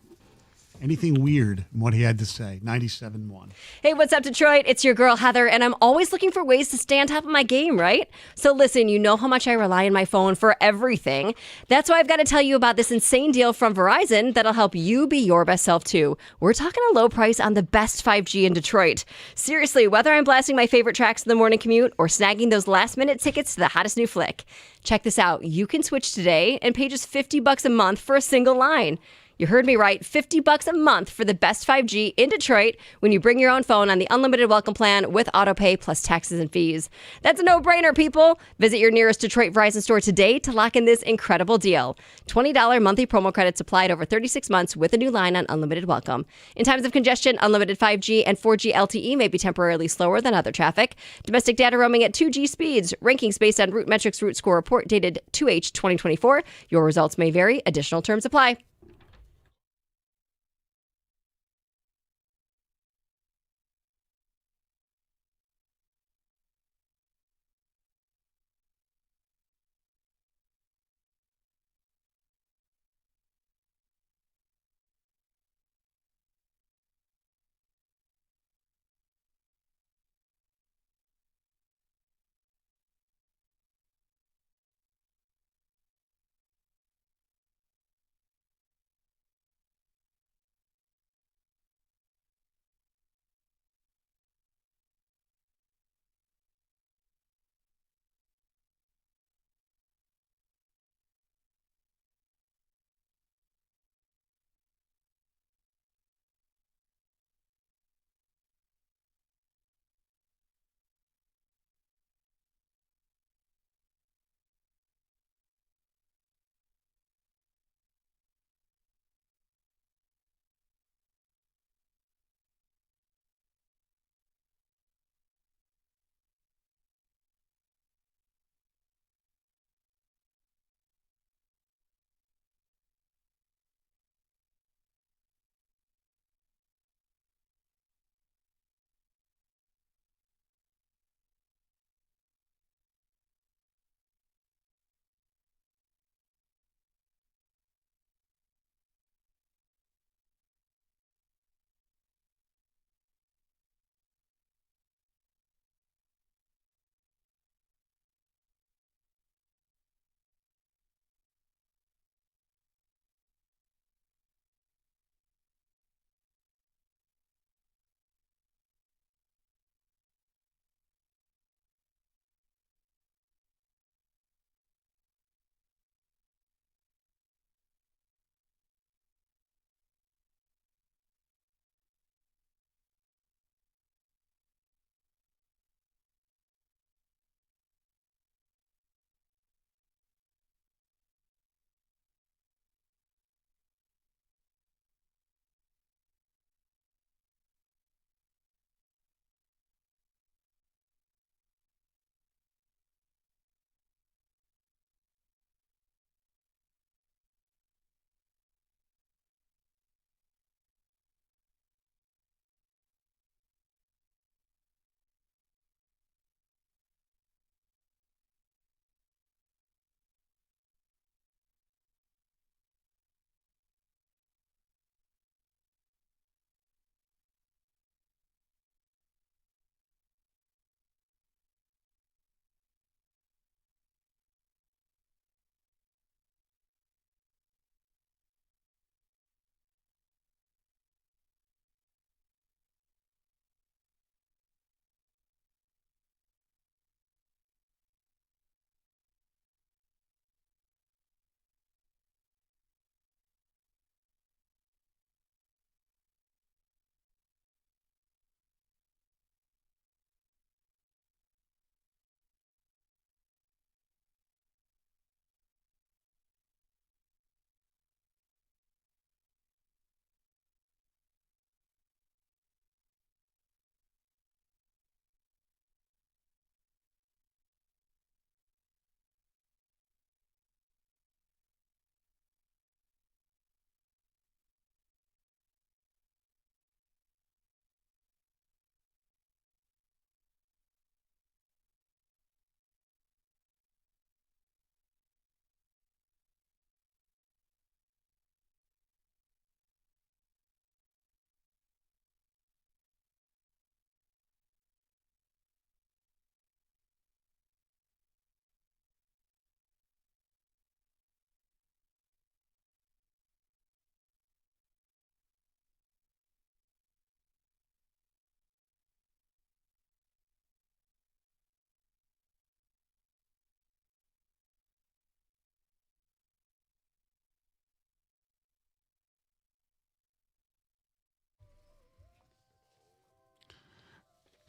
Anything weird in what he had to say? 97.1. Hey, what's up, Detroit? It's your girl, Heather, and I'm always looking for ways to stay on top of my game, right? So listen, you know how much I rely on my phone for everything. That's why I've got to tell you about this insane deal from Verizon that'll help you be your best self, too. We're talking a low price on the best 5G in Detroit. Seriously, whether I'm blasting my favorite tracks in the morning commute or snagging those last-minute tickets to the hottest new flick. Check this out. You can switch today and pay just $50 a month for a single line. You heard me right, $50 a month for the best 5G in Detroit when you bring your own phone on the unlimited welcome plan with autopay plus taxes and fees. That's a no-brainer, people. Visit your nearest Detroit Verizon store today to lock in this incredible deal. $20 monthly promo credits applied over 36 months with a new line on unlimited welcome. In times of congestion, unlimited 5G and 4G LTE may be temporarily slower than other traffic. Domestic data roaming at 2G speeds. Rankings based on Root Metrics Root Score report dated 2H 2024. Your results may vary. Additional terms apply.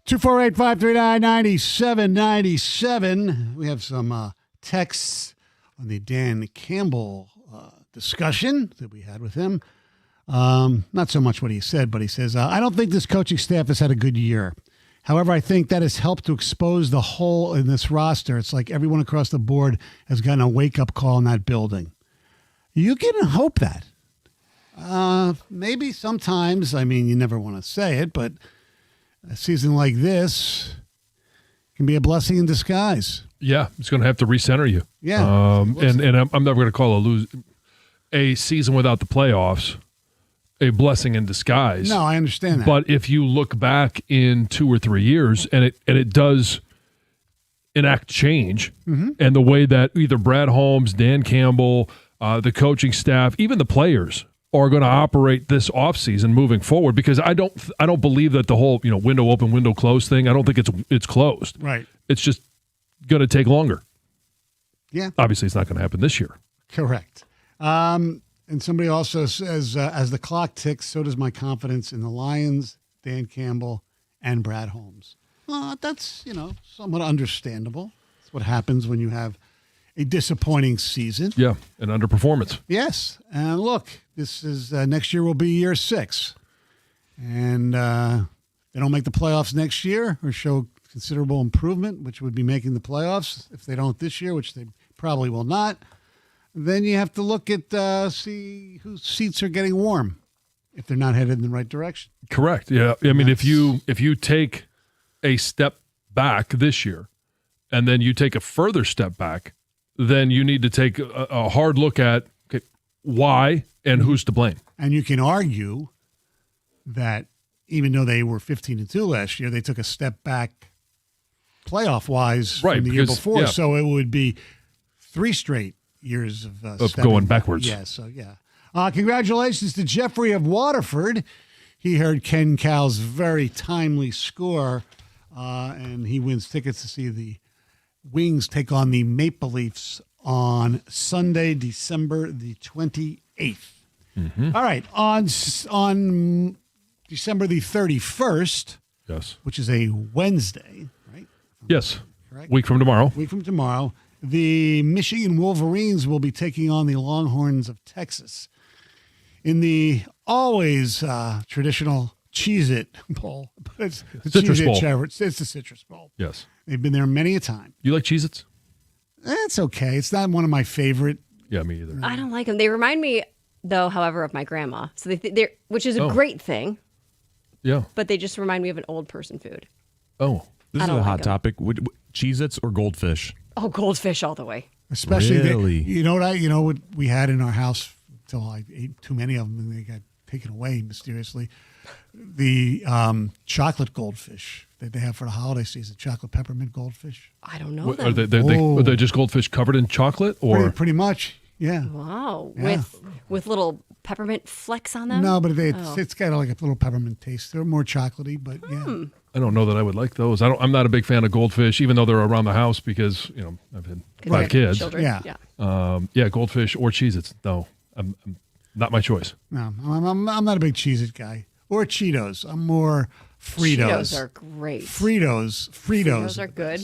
248-539-9797. We have some texts on the Dan Campbell discussion that we had with him. Not so much what he said, but he says, I don't think this coaching staff has had a good year. However, I think that has helped to expose the hole in this roster. It's like everyone across the board has gotten a wake-up call in that building. You can hope that. Maybe sometimes, I mean, you never want to say it, but a season like this can be a blessing in disguise. Yeah, it's going to have to recenter you. Yeah. And I'm never going to call a season without the playoffs a blessing in disguise. No, I understand that. But if you look back in 2 or 3 years and it does enact change, and the way that either Brad Holmes, Dan Campbell, the coaching staff, even the players are going to operate this offseason moving forward, because I don't believe that the whole window open, window closed thing, I don't think it's closed. Right. It's just going to take longer. Yeah. Obviously, it's not going to happen this year. Correct. And somebody also says, as the clock ticks, so does my confidence in the Lions, Dan Campbell, and Brad Holmes. That's, somewhat understandable. That's what happens when you have a disappointing season. Yeah, an underperformance. Yes. And look, this is next year will be year 6. And they don't make the playoffs next year or show considerable improvement, which would be making the playoffs. If they don't this year, which they probably will not, then you have to look at see whose seats are getting warm if they're not headed in the right direction. Correct. Yeah. I mean, if you take a step back this year and then you take a further step back, then you need to take a hard look at why and who's to blame. And you can argue that even though they were 15-2 last year, they took a step back playoff-wise from the year before. Yeah. So it would be 3 straight years of going backwards. Yeah, so yeah. Congratulations to Jeffrey of Waterford. He heard Ken Cow's very timely score, and he wins tickets to see the Wings take on the Maple Leafs on Sunday, December the 28th. Mm-hmm. All right, on December the 31st, yes, which is a Wednesday, right? Yes, correct? Week from tomorrow. The Michigan Wolverines will be taking on the Longhorns of Texas in the always traditional Cheez-It Bowl. But it's the Citrus Cheez-It Bowl. It's the Citrus Bowl. Yes. They've been there many a time. You like Cheez-Its? It's okay. It's not one of my favorite. Yeah, me either. I don't like them. They remind me, though, however, of my grandma. So they're which is a great thing. Yeah. But they just remind me of an old person food. Oh. This is a hot topic. Cheez-Its or Goldfish? Oh, Goldfish all the way. Especially, really? You know what we had in our house until I ate too many of them and they got taken away mysteriously. The chocolate goldfish that they have for the holiday season, chocolate peppermint goldfish. I don't know Are them. are they just goldfish covered in chocolate, or Pretty much, yeah. Wow. Yeah. With little peppermint flecks on them? No, but it's got like a little peppermint taste. They're more chocolatey, but yeah. I don't know that I would like those. I'm not a big fan of goldfish, even though they're around the house because I've had 5 kids. Children. Yeah. Yeah, goldfish or Cheez-Its. No, I'm not my choice. No, I'm not a big Cheez-It guy. Or Cheetos. I'm more Fritos. Cheetos are great. Fritos are good.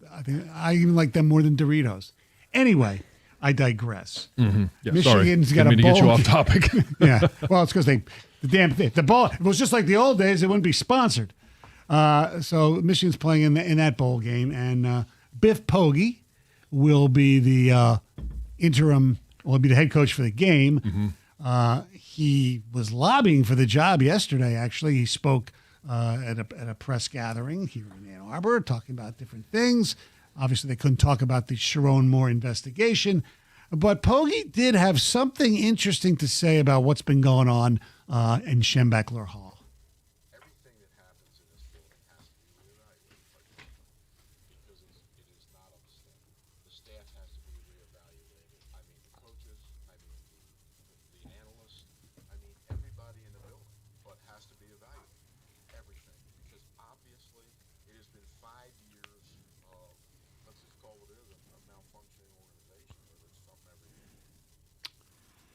I think I even like them more than Doritos. Anyway, I digress. Mm-hmm. Yeah, Michigan's got a Didn't mean bowl. to get you off topic. Yeah. Well, it's because the damn thing. The ball. If it was just like the old days, it wouldn't be sponsored. So Michigan's playing in that bowl game, and Biff Poggi will be the interim. Will be the head coach for the game. Mm-hmm. He was lobbying for the job yesterday. Actually, he spoke at a press gathering here in Ann Arbor, talking about different things. Obviously, they couldn't talk about the Sharon Moore investigation, but Poggi did have something interesting to say about what's been going on in Schembechler Hall.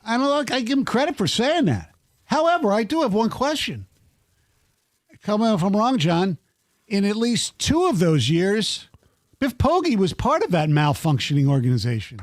I don't look. I give him credit for saying that. However, I do have one question. Tell me if I'm wrong, John. in at least 2 of those years, Biff Poggi was part of that malfunctioning organization.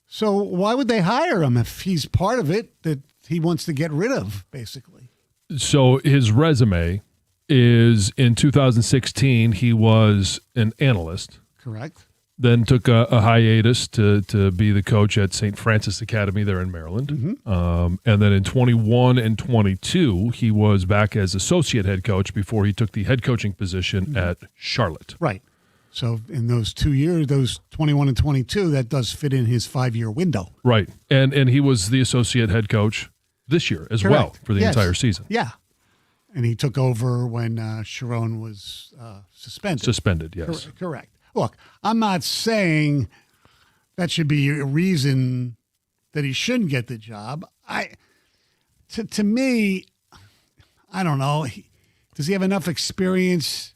So why would they hire him if he's part of it that he wants to get rid of, basically? So his resume is in 2016, he was an analyst. Correct. Then took a hiatus to be the coach at St. Francis Academy there in Maryland. And then in 21 and 22, he was back as associate head coach before he took the head coaching position at Charlotte. Right. So in those 2 years, those 21 and 22, that does fit in his 5-year window. Right. And he was the associate head coach this year as well for the entire season. Yeah. And he took over when Sharon was suspended. Suspended, yes. Correct. Look, I'm not saying that should be a reason that he shouldn't get the job. To me, I don't know. Does he have enough experience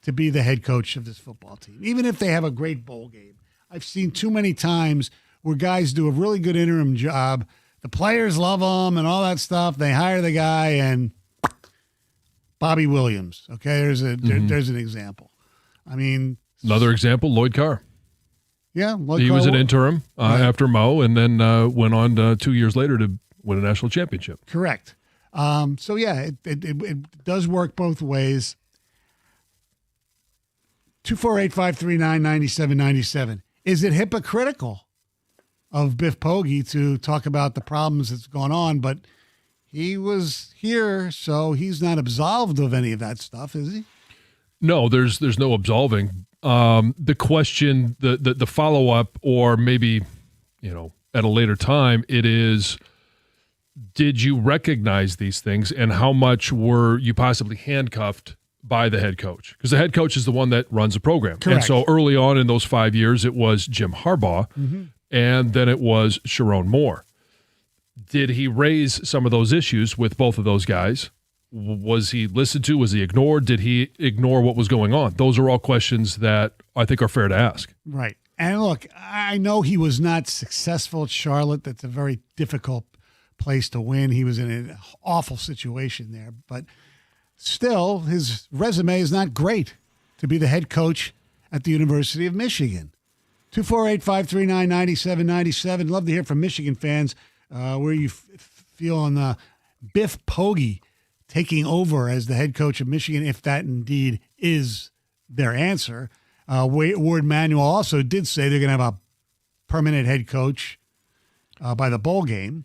to be the head coach of this football team? Even if they have a great bowl game. I've seen too many times where guys do a really good interim job. The players love them and all that stuff. They hire the guy and Bobby Williams. Okay, there's an example. I mean, another example, Lloyd Carr. Yeah, Lloyd he Carr was an interim after Mo, and then went on 2 years later to win a national championship. Correct. So yeah, it does work both ways. 248-539-9797. Is it hypocritical of Biff Poggi to talk about the problems that's going on, but he was here, so he's not absolved of any of that stuff, is he? No, there's no absolving. The question, the follow-up, or maybe, at a later time, it is, did you recognize these things, and how much were you possibly handcuffed by the head coach? Because the head coach is the one that runs the program. Correct. And so early on in those 5 years, it was Jim Harbaugh, and then it was Sharon Moore. Did he raise some of those issues with both of those guys? Was he listened to? Was he ignored? Did he ignore what was going on? Those are all questions that I think are fair to ask. Right. And look, I know he was not successful at Charlotte. That's a very difficult place to win. He was in an awful situation there. But still, his resume is not great to be the head coach at the University of Michigan. 248-539-9797. Love to hear from Michigan fans where you feel on the Biff Poggi taking over as the head coach of Michigan, if that indeed is their answer. Ward Manuel also did say they're going to have a permanent head coach by the bowl game.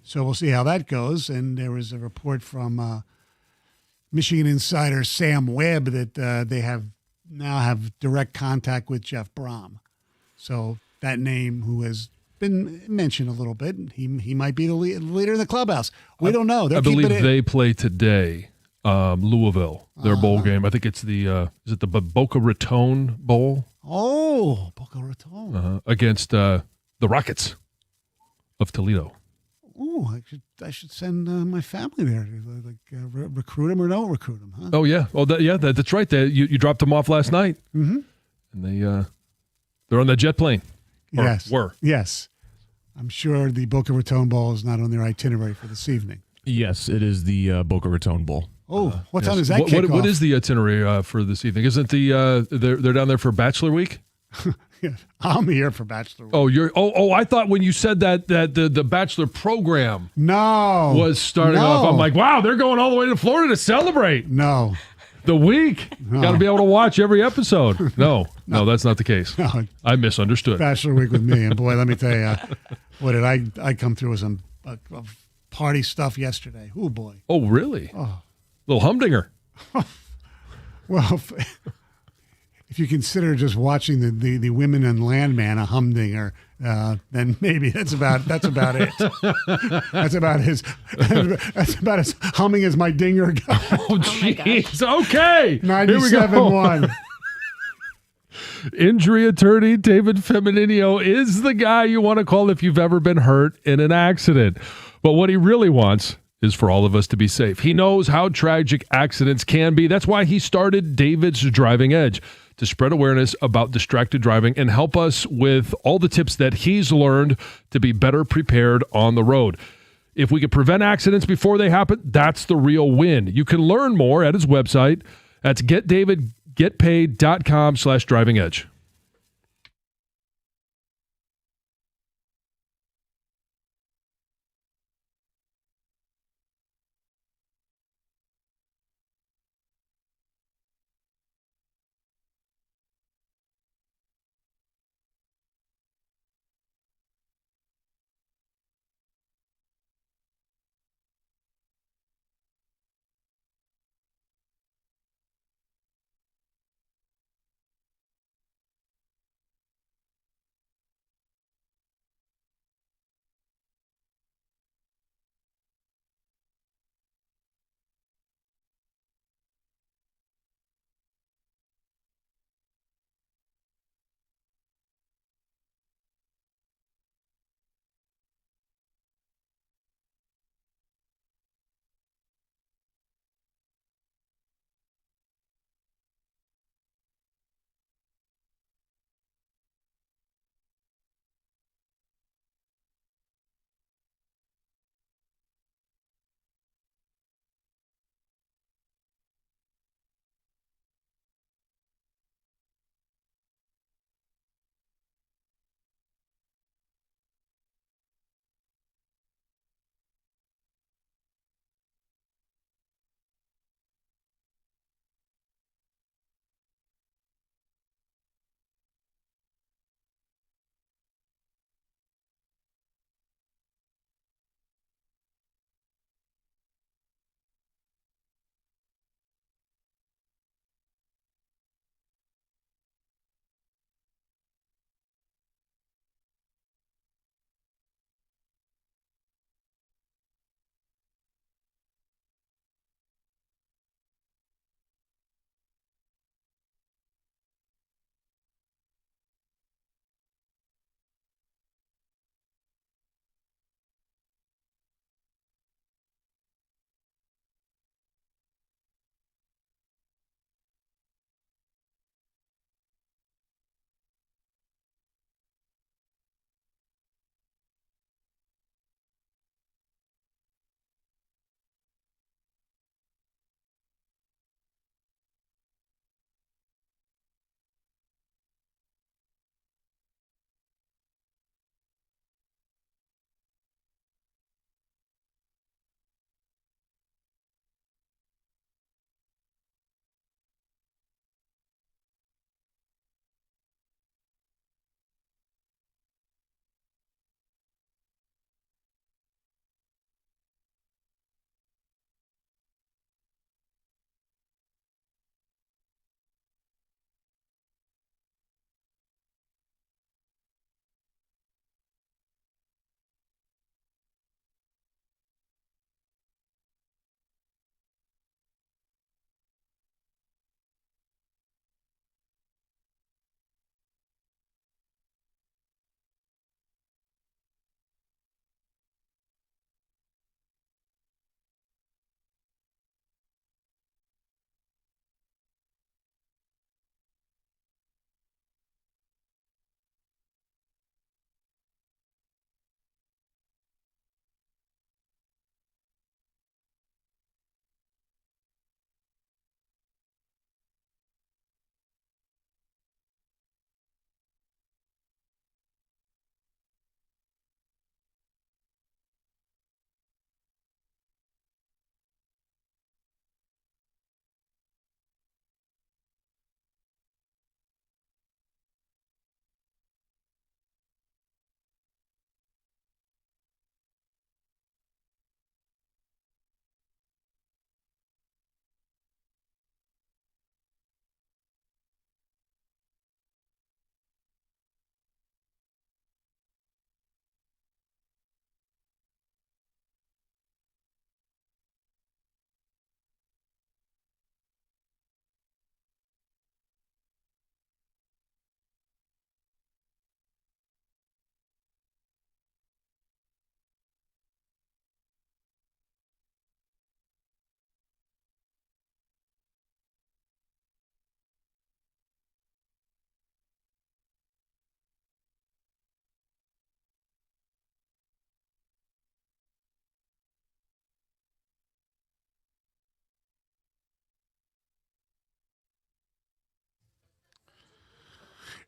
So we'll see how that goes. And there was a report from Michigan insider Sam Webb that they now have direct contact with Jeff Brom. So that name, who has been mentioned a little bit, he might be the leader in the clubhouse. We don't know. I believe they play today, Louisville, their bowl game. I think it's is it the Boca Raton Bowl? Oh, Boca Raton. Against the Rockets of Toledo. Oh, I should send my family there, recruit him or don't recruit him, huh? Oh yeah, that's right. You dropped them off last night, and they're on that jet plane. Yes, were. Yes, I'm sure the Boca Raton Bowl is not on their itinerary for this evening. Yes, it is the Boca Raton Bowl. Oh, what time is that kickoff? What is the itinerary for this evening? Isn't they're down there for Bachelor Week? I'm here for Bachelor Week. Oh, I thought when you said that the Bachelor program was starting off, I'm like, wow, they're going all the way to Florida to celebrate. No. The week. Got to be able to watch every episode. No, that's not the case. No. I misunderstood. Bachelor Week with me. And boy, let me tell you, what did I come through with some party stuff yesterday. Oh, boy. Oh, really? Oh. Little humdinger. Well, if you consider just watching the women and landman a humdinger, then maybe that's about it. That's about as humming as my dinger goes. Oh, jeez. Okay. 97.1. Injury attorney David Femininio is the guy you want to call if you've ever been hurt in an accident. But what he really wants is for all of us to be safe. He knows how tragic accidents can be. That's why he started David's Driving Edge, to spread awareness about distracted driving and help us with all the tips that he's learned to be better prepared on the road. If we can prevent accidents before they happen, that's the real win. You can learn more at his website That's getpaid.com/drivingedge.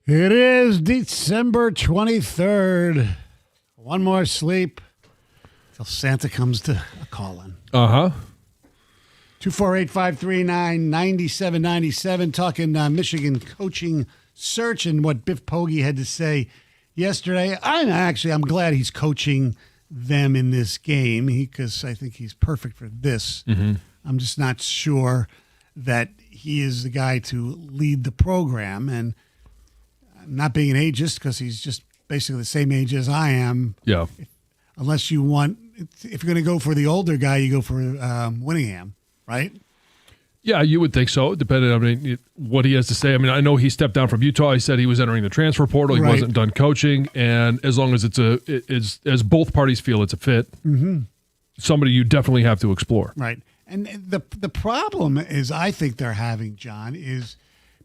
It is December 23rd. One more sleep till Santa comes to a call-in. 248-539-9797, talking Michigan coaching search and what Biff Poggi had to say yesterday. I'm glad he's coaching them in this game because I think he's perfect for this. Mm-hmm. I'm just not sure that he is the guy to lead the program, and not being an ageist because he's just basically the same age as I am. Yeah. Unless you want, if you're going to go for the older guy, you go for Winningham, right? Yeah, you would think so, depending on what he has to say. I mean, I know he stepped down from Utah. He said he was entering the transfer portal. He wasn't done coaching. And as long as as both parties feel it's a fit, somebody you definitely have to explore. Right. And the problem is, I think they're having, John, is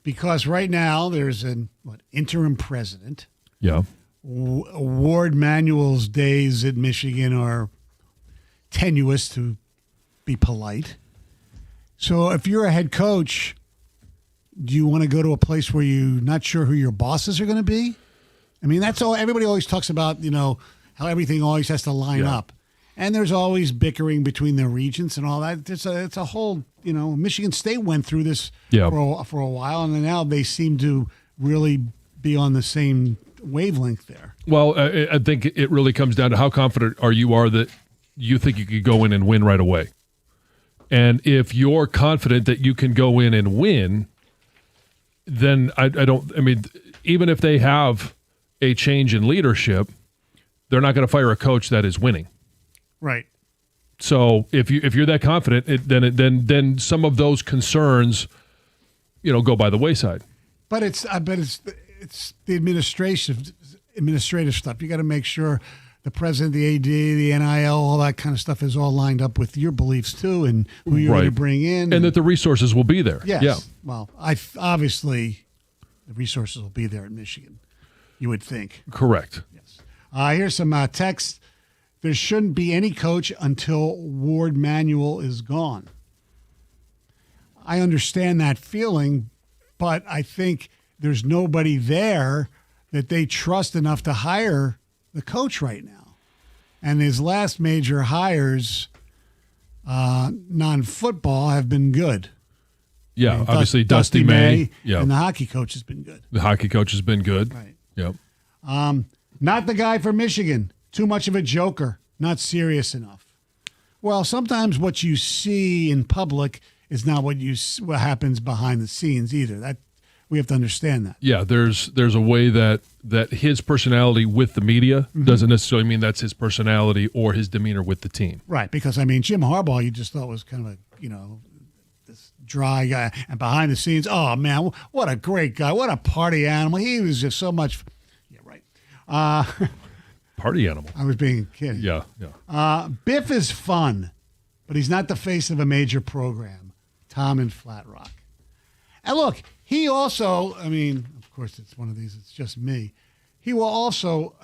because right now there's an interim president. Yeah. Ward Manuel's days at Michigan are tenuous, to be polite. So if you're a head coach, do you want to go to a place where you're not sure who your bosses are going to be? I mean, that's all. Everybody always talks about, how everything always has to line up. And there's always bickering between the regents and all that. It's a whole, Michigan State went through this for a while, and now they seem to really be on the same wavelength there. Well, I think it really comes down to how confident are that you think you could go in and win right away. And if you're confident that you can go in and win, then even if they have a change in leadership, they're not going to fire a coach that is winning. Right. So if you're that confident, then some of those concerns, go by the wayside. But it's the administrative stuff. You got to make sure the president, the AD, the NIL, all that kind of stuff is all lined up with your beliefs too, and who you're going to bring in, and that the resources will be there. Yes. Yeah. Well, obviously the resources will be there in Michigan. You would think. Correct. Yes. Here's some text. There shouldn't be any coach until Ward Manuel is gone. I understand that feeling, but I think there's nobody there that they trust enough to hire the coach right now. And his last major hires, non-football, have been good. Yeah, obviously Dusty May. Yeah. And the hockey coach has been good. The hockey coach has been good. Right. Yep. Not the guy for Michigan. Too much of a joker. Not serious enough. Well, sometimes what you see in public is not what happens behind the scenes either. That we have to understand that. Yeah, there's a way that his personality with the media doesn't necessarily mean that's his personality or his demeanor with the team. Right, because Jim Harbaugh, you just thought was kind of this dry guy, and behind the scenes, oh man, what a great guy, what a party animal. He was just so much. Yeah, right. Party animal. I was being a kid. Yeah. Biff is fun, but he's not the face of a major program. Tom in Flat Rock. And look, he also, of course, it's one of these, it's just me. He will also,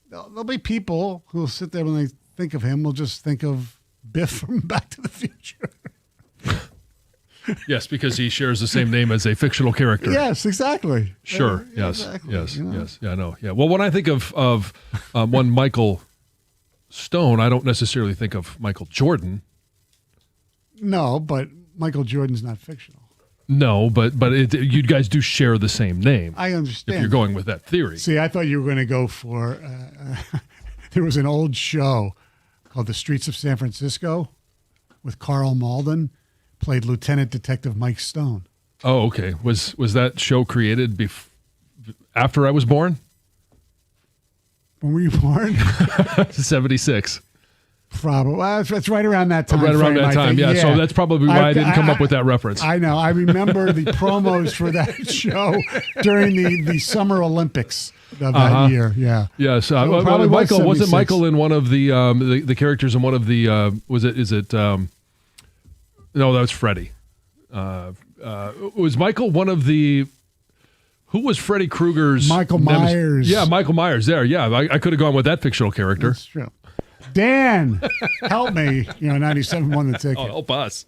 there'll be people who will sit there when they think of him, will just think of Biff from Back to the Future. Yes, because he shares the same name as a fictional character. Yes, exactly. Sure. Yes. Exactly. Yes. Yes. Yeah. No. Yeah. Well, when I think of one Michael Stone, I don't necessarily think of Michael Jordan. No, but Michael Jordan's not fictional. No, but you guys do share the same name. I understand. If you're going with that theory. See, I thought you were going to go for. There was an old show called The Streets of San Francisco with Carl Malden. Played Lieutenant Detective Mike Stone. Oh, okay. Was that show created after I was born? When were you born? 76. Probably. Well, that's right around that time. Right around that time, yeah. So that's probably why I didn't come up with that reference. I know. I remember the promos for that show during the Summer Olympics of that year. Yeah. Yes. So Michael wasn't Michael in one of the characters in one of the no, that was Freddy. Was Michael one of the? Who was Freddy Krueger's? Michael Myers. Yeah, Michael Myers. There. Yeah, I could have gone with that fictional character. That's true. Dan, help me. 97 won the ticket. Oh, help us.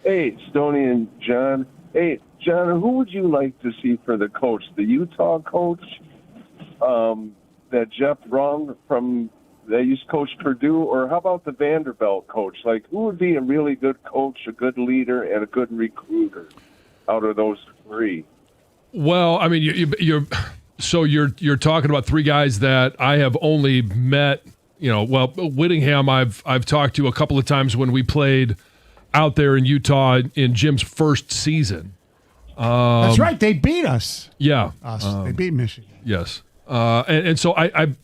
Hey, Stoney and John. Hey, John, who would you like to see for the coach? The Utah coach, that Jeff Brum that used to coach Purdue, or how about the Vanderbilt coach? Like, who would be a really good coach, a good leader, and a good recruiter out of those three? Well, I mean, you're talking about three guys that I have only met. Well, Whittingham, I've talked to a couple of times when we played out there in Utah in Jim's first season. That's right. They beat us. Yeah, They beat Michigan. Yes, and so I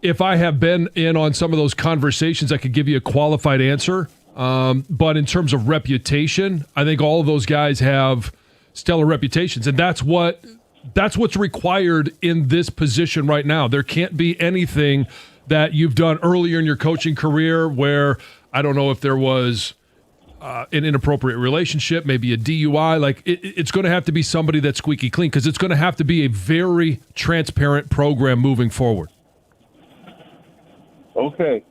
if I have been in on some of those conversations, I could give you a qualified answer. But in terms of reputation, I think all of those guys have stellar reputations, and that's what's required in this position right now. There can't be anything that you've done earlier in your coaching career where, I don't know if there was an inappropriate relationship, maybe a DUI. Like it's going to have to be somebody that's squeaky clean, because it's going to have to be a very transparent program moving forward. Okay.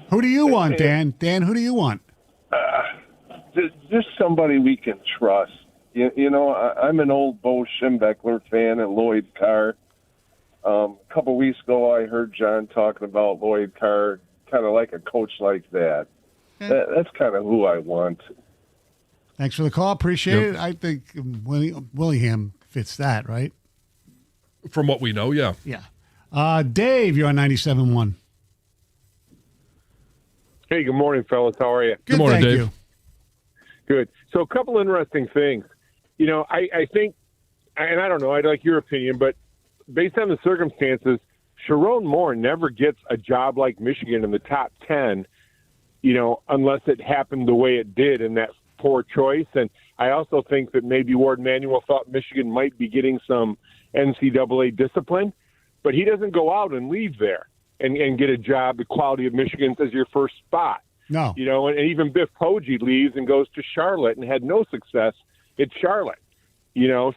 Who do you want, Dan? Dan, who do you want? Just somebody we can trust. I'm an old Bo Schembechler fan and Lloyd Carr. A couple weeks ago, I heard John talking about Lloyd Carr, kind of like a coach like that. That's kind of who I want. Thanks for the call. Appreciate it. I think Willingham fits that, right? From what we know, yeah. Yeah. Dave, you're on 97.1. Hey, good morning, fellas. How are you? Good morning, thank Dave. you. Good. So a couple interesting things. I think, and I don't know, I'd like your opinion, but based on the circumstances, Sharon Moore never gets a job like Michigan in the top 10, unless it happened the way it did in that poor choice. And I also think that maybe Ward Manuel thought Michigan might be getting some NCAA discipline, but he doesn't go out and leave there and get a job the quality of Michigan's as your first spot. No. And even Biff Poggi leaves and goes to Charlotte and had no success at Charlotte.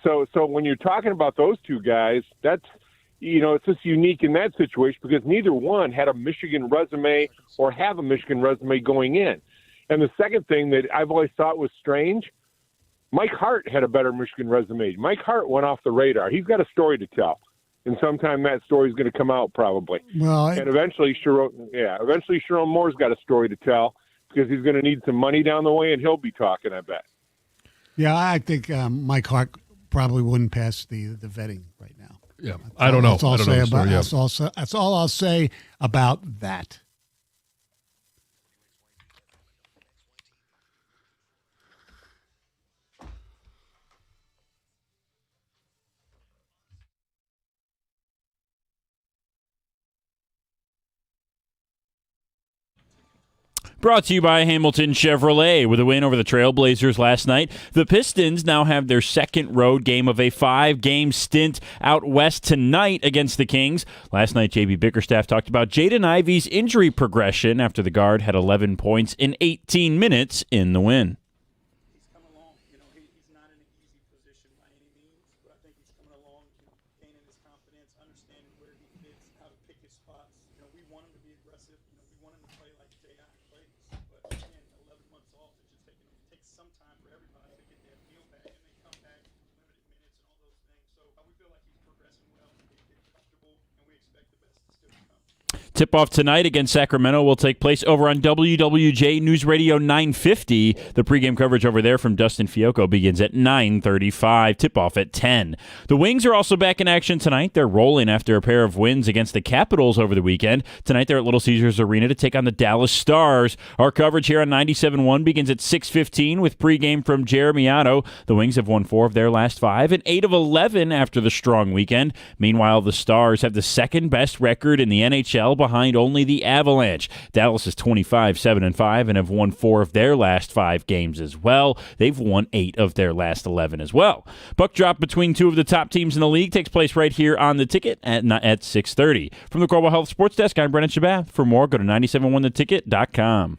So when you're talking about those two guys, that's, it's just unique in that situation because neither one had a Michigan resume or have a Michigan resume going in. And the second thing that I've always thought was strange, Mike Hart had a better Michigan resume. Mike Hart went off the radar. He's got a story to tell. And sometime that story is going to come out probably. Well, and eventually Sharon Moore's got a story to tell because he's going to need some money down the way, and he'll be talking, I bet. Yeah, I think Mike Hart probably wouldn't pass the vetting right now. Yeah, I don't know. That's all, That's that's all I'll say about that. Brought to you by Hamilton Chevrolet. With a win over the Trailblazers last night, the Pistons now have their second road game of a 5-game stint out west tonight against the Kings. Last night, J.B. Bickerstaff talked about Jaden Ivey's injury progression after the guard had 11 points in 18 minutes in the win. Tip-off tonight against Sacramento will take place over on WWJ News Radio 950. The pregame coverage over there from Dustin Fiocco begins at 9:35. Tip-off at 10. The Wings are also back in action tonight. They're rolling after a pair of wins against the Capitals over the weekend. Tonight they're at Little Caesars Arena to take on the Dallas Stars. Our coverage here on 97.1 begins at 6:15 with pregame from Jeremy Otto. The Wings have won 4 of their last 5 and 8 of 11 after the strong weekend. Meanwhile, the Stars have the second-best record in the NHL behind only the Avalanche. Dallas is 25-7-5 and have won 4 of their last 5 games as well. They've won 8 of their last 11 as well. Puck drop between 2 of the top teams in the league takes place right here on the Ticket at 6:30. From the Cornwall Health Sports Desk, I'm Brennan Shabath. For more, go to 971theticket.com.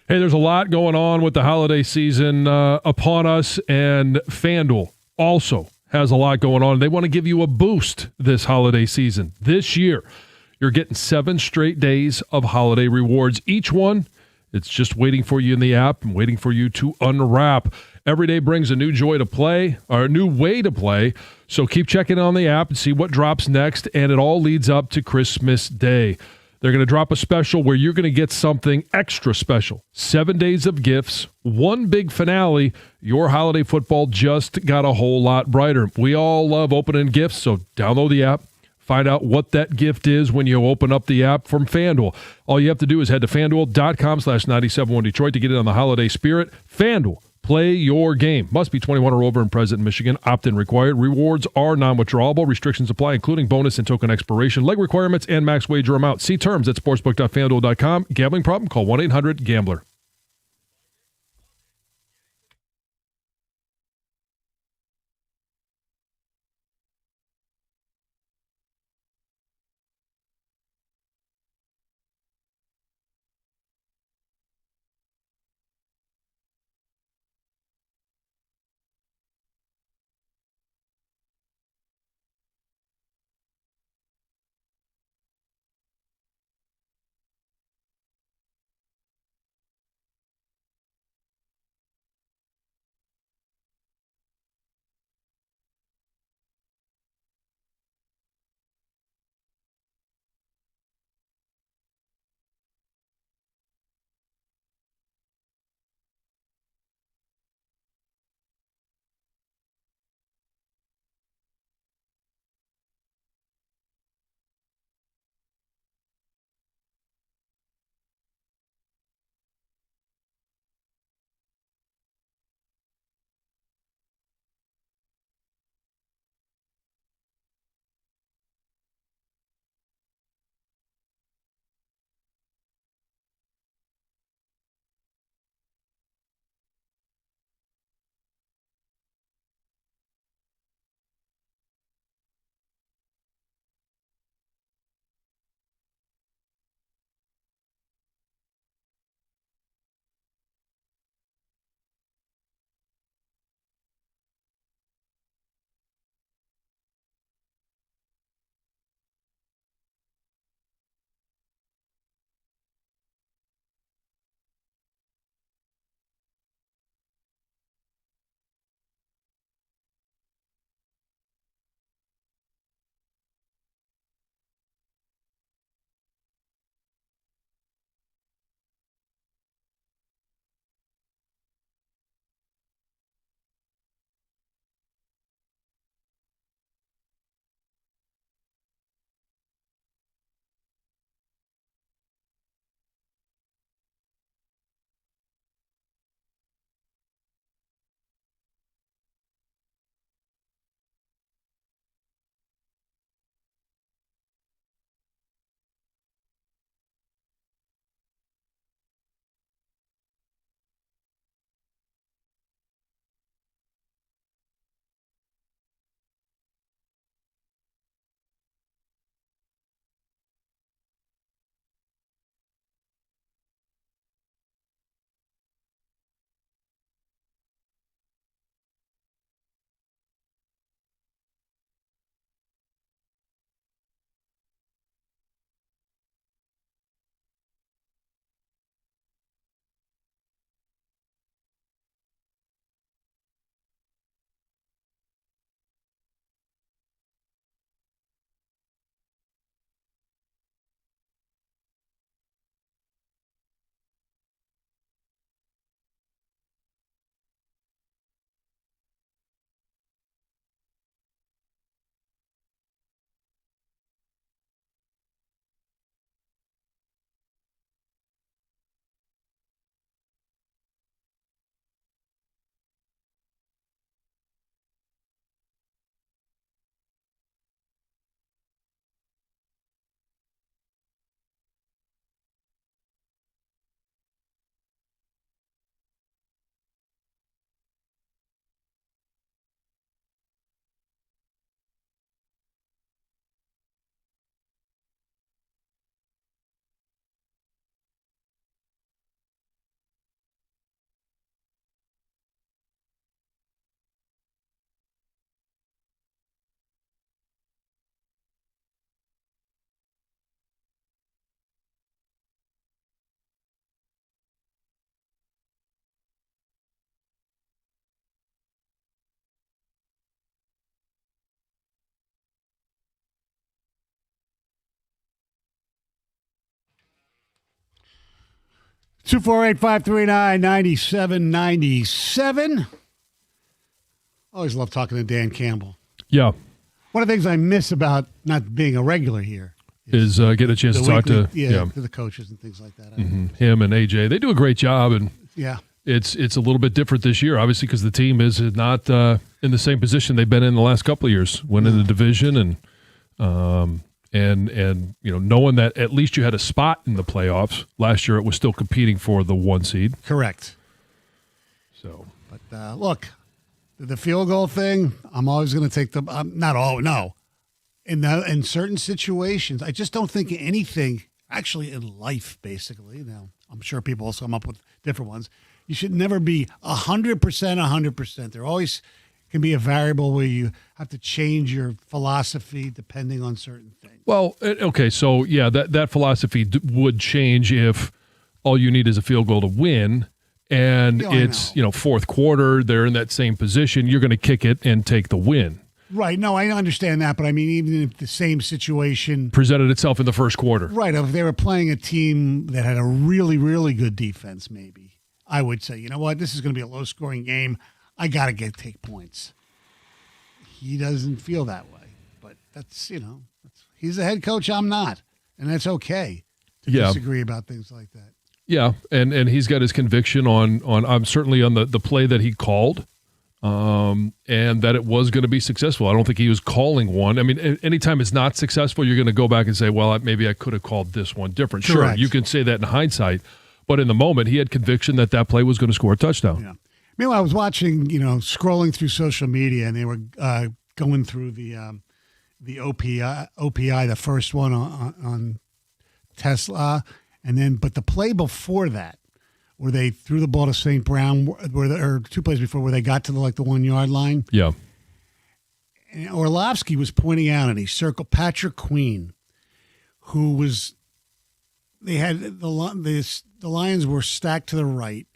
Hey, there's a lot going on with the holiday season upon us, and FanDuel also has a lot going on. They want to give you a boost this holiday season. This year, you're getting 7 straight days of holiday rewards. Each one, it's just waiting for you in the app and waiting for you to unwrap. Every day brings a new joy to play, or a new way to play. So keep checking on the app and see what drops next, and it all leads up to Christmas Day. They're going to drop a special where you're going to get something extra special. 7 days of gifts, one big finale. Your holiday football just got a whole lot brighter. We all love opening gifts, so download the app. Find out what that gift is when you open up the app from FanDuel. All you have to do is head to FanDuel.com/971 Detroit to get in on the holiday spirit. FanDuel, play your game. Must be 21 or over and present in Michigan. Opt-in required. Rewards are non-withdrawable. Restrictions apply, including bonus and token expiration, leg requirements, and max wager amount. See terms at sportsbook.fanduel.com. Gambling problem? Call 1-800-GAMBLER. 248-539-9797. Always love talking to Dan Campbell. Yeah. One of the things I miss about not being a regular here is get a chance to talk to the coaches and things like that. Him and AJ. They do a great job, and Yeah. it's a little bit different this year, obviously, because the team is not in the same position they've been in the last couple of years, winning the division and knowing that at least you had a spot in the playoffs. Last year, it was still competing for the 1 seed. Correct. So, but look, the field goal thing, I'm always going to take the not all no. In certain situations, I just don't think anything actually in life. Basically, now I'm sure people will come up with different ones. You should never be 100%. There always can be a variable where you have to change your philosophy depending on certain things. well, okay, so yeah, that philosophy would change if all you need is a field goal to win, and it's fourth quarter, they're in that same position. You're going to kick it and take the win. Right. No, I understand that, but I mean, even if the same situation Presented itself in the first quarter. right, if they were playing a team that had a really, really good defense, maybe I would say, you know what, this is going to be a low-scoring game. I got to take points. He doesn't feel that way, but that's he's the head coach. I'm not, and that's okay to disagree about things like that. Yeah, and he's got his conviction on I'm certainly on the play that he called, and that it was going to be successful. I don't think he was calling one. I mean, anytime it's not successful, you're going to go back and say, well, maybe I could have called this one different. Correct. Sure, you can say that in hindsight, but in the moment, he had conviction that play was going to score a touchdown. Yeah. Meanwhile, I was watching, scrolling through social media, and they were going through the OPI, the first one on Tesla, but the play before that, where they threw the ball to St. Brown, or 2 plays before, where they got to the 1 yard line. Yeah. And Orlovsky was pointing out, and he circled Patrick Queen, who was. They had the Lions were stacked to the right,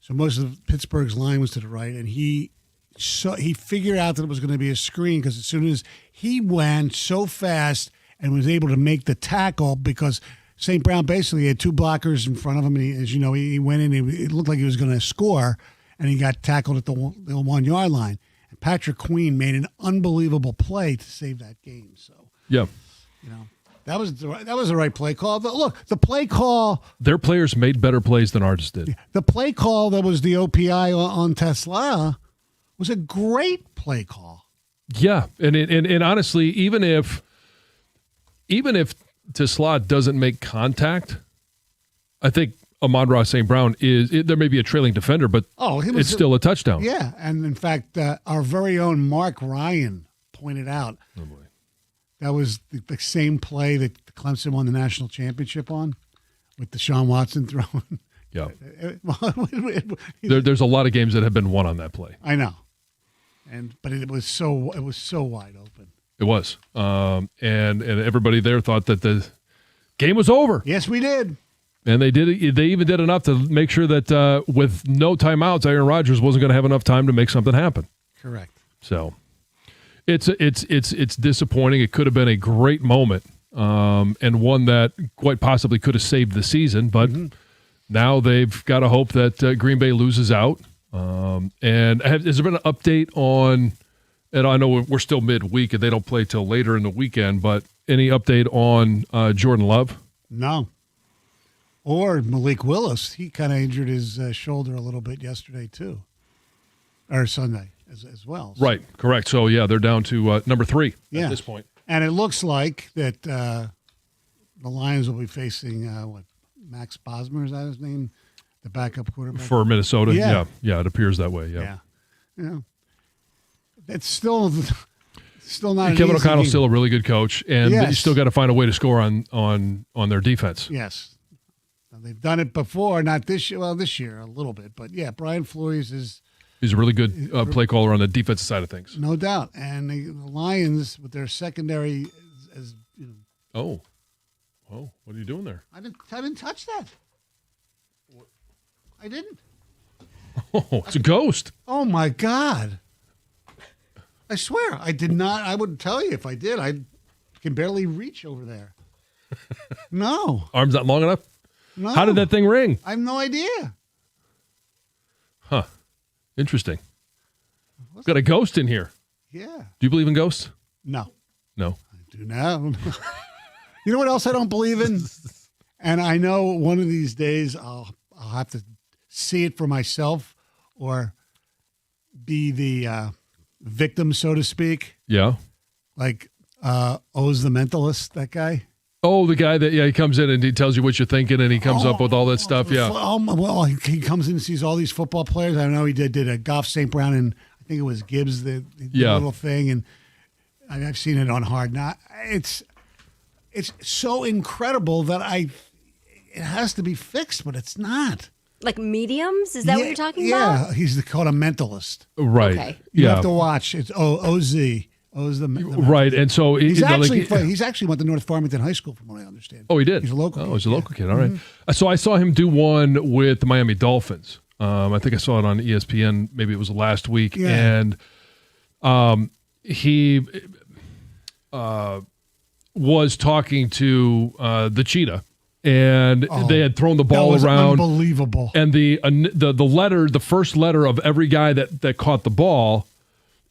so most of Pittsburgh's line was to the right, and he figured out that it was going to be a screen because as soon as he went so fast and was able to make the tackle, because St. Brown basically had 2 blockers in front of him, and he went in. It looked like he was going to score, and he got tackled at the 1 yard line. And Patrick Queen made an unbelievable play to save that game. So yeah, that was the right play call. But look, the play call. Their players made better plays than ours did. The play call that was the OPI on Tesla was a great play call. Yeah, and honestly, even if Tesla doesn't make contact, I think Amon-Ra St. Brown there may be a trailing defender, but it's still a touchdown. Yeah, and in fact, our very own Mark Ryan pointed out that was the same play that Clemson won the national championship on, with Deshaun Watson throwing. Yeah, there's a lot of games that have been won on that play. I know, but it was so wide open. It was, and everybody there thought that the game was over. Yes, we did. And they did. They even did enough to make sure that with no timeouts, Aaron Rodgers wasn't going to have enough time to make something happen. Correct. So it's disappointing. It could have been a great moment, and one that quite possibly could have saved the season. But now they've got to hope that Green Bay loses out. And has there been an update on? And I know we're still midweek, and they don't play till later in the weekend. But any update on Jordan Love? No. Or Malik Willis. He kind of injured his shoulder a little bit yesterday, too. Or Sunday as well. So. Right, correct. So, yeah, they're down to number 3 at this point. And it looks like that the Lions will be facing, Max Bosmer, is that his name? The backup quarterback? For Minnesota? Yeah, it appears that way, yeah. It's still not an Kevin easy O'Connell's game. still a really good coach, and you still got to find a way to score on their defense. Yes. They've done it before, not this year. Well, this year a little bit, but yeah, Brian Flores is. He's a really good play caller on the defensive side of things. No doubt, and the Lions with their secondary, as you know. Oh, what are you doing there? I didn't touch that. I didn't. Oh, it's a ghost. Oh my God! I swear, I did not. I would tell you if I did. I can barely reach over there. No. Arms not long enough? No. How did that thing ring? I have no idea. Huh. Interesting. Got a ghost in here. Yeah. Do you believe in ghosts? No. No. I do now. You know what else I don't believe in? And I know one of these days I'll have to see it for myself or be the victim, so to speak. Yeah. Like Oz the Mentalist, that guy. Oh, the guy that, he comes in and he tells you what you're thinking and he comes up with all that stuff. Yeah. Well, he comes in and sees all these football players. I know he did a Goff, St. Brown, and I think it was Gibbs, the little thing. And I've seen it on Hard Knocks. It's so incredible that it has to be fixed, but it's not. Like mediums? Is that what you're talking about? Yeah, he's called a mentalist. Right. Okay. You have to watch. It's OZ. Oz the Right, and so he's actually went to North Farmington High School, from what I understand. Oh, he did. He's a local. Oh, he's a local kid. All right. So I saw him do one with the Miami Dolphins. I think I saw it on ESPN. Maybe it was last week, and he was talking to the cheetah. And they had thrown the ball that was around. Unbelievable. And the first letter of every guy that caught the ball,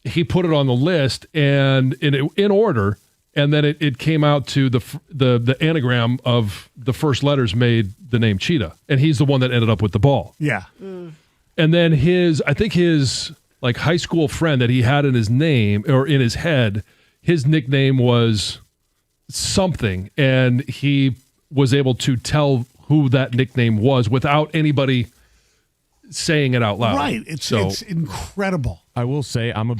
he put it on the list and in order, and then it came out to the anagram of the first letters made the name Cheetah, and he's the one that ended up with the ball. Yeah. And then his like high school friend that he had in his name or in his head, his nickname was something, and he was able to tell who that nickname was without anybody saying it out loud. Right. It's incredible. I will say I'm a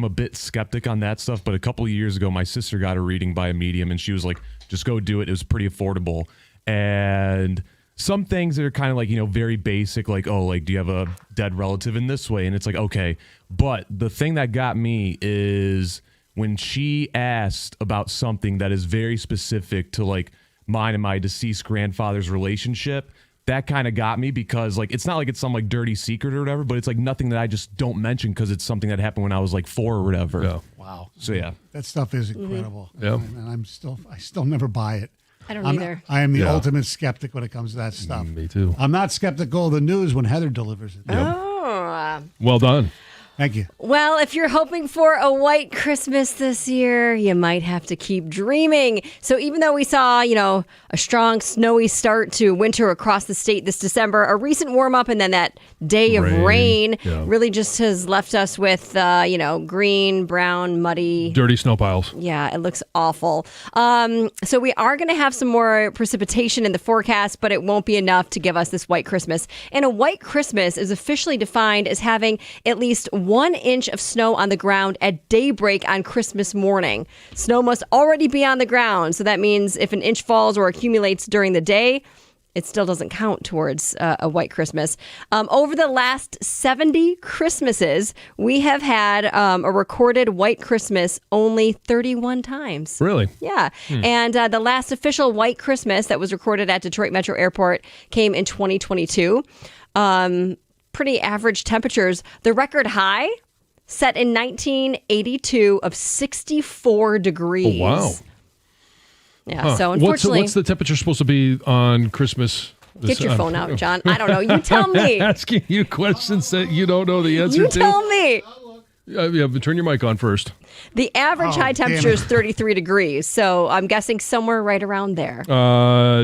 bit skeptic on that stuff, but a couple of years ago, my sister got a reading by a medium, and she was like, "Just go do it." It was pretty affordable, and some things that are kind of like very basic, like do you have a dead relative in this way, and it's like okay, but the thing that got me is when she asked about something that is very specific to like mine and my deceased grandfather's relationship. That kind of got me because it's not like it's some like dirty secret or whatever, but it's like nothing that I just don't mention because it's something that happened when I was like 4 or whatever. Yeah. Wow. So yeah, that stuff is incredible. Yeah. And I still never buy it. I don't either. I am the ultimate skeptic when it comes to that stuff. Me too. I'm not skeptical of the news when Heather delivers it. Oh. Well done. Thank you. Well, if you're hoping for a white Christmas this year, you might have to keep dreaming. So even though we saw, a strong snowy start to winter across the state this December, a recent warm up and then that day of rain really just has left us with, green, brown, muddy. Dirty snow piles. Yeah, it looks awful. So we are going to have some more precipitation in the forecast, but it won't be enough to give us this white Christmas. And a white Christmas is officially defined as having at least 1 inch of snow on the ground at daybreak on Christmas morning. Snow must already be on the ground, so that means if an inch falls or accumulates during the day, it still doesn't count towards a white Christmas. Over the last 70 Christmases, we have had a recorded white Christmas only 31 times. Really? Yeah. And the last official white Christmas that was recorded at Detroit Metro Airport came in 2022. Pretty average temperatures. The record high set in 1982 of 64 degrees. Oh, wow. Yeah, so unfortunately... What's the temperature supposed to be on Christmas? Get your phone out, John. I don't know. You tell me. I'm asking you questions that you don't know the answer to. You tell me. Yeah, but turn your mic on first. The average high temperature is 33 degrees, so I'm guessing somewhere right around there.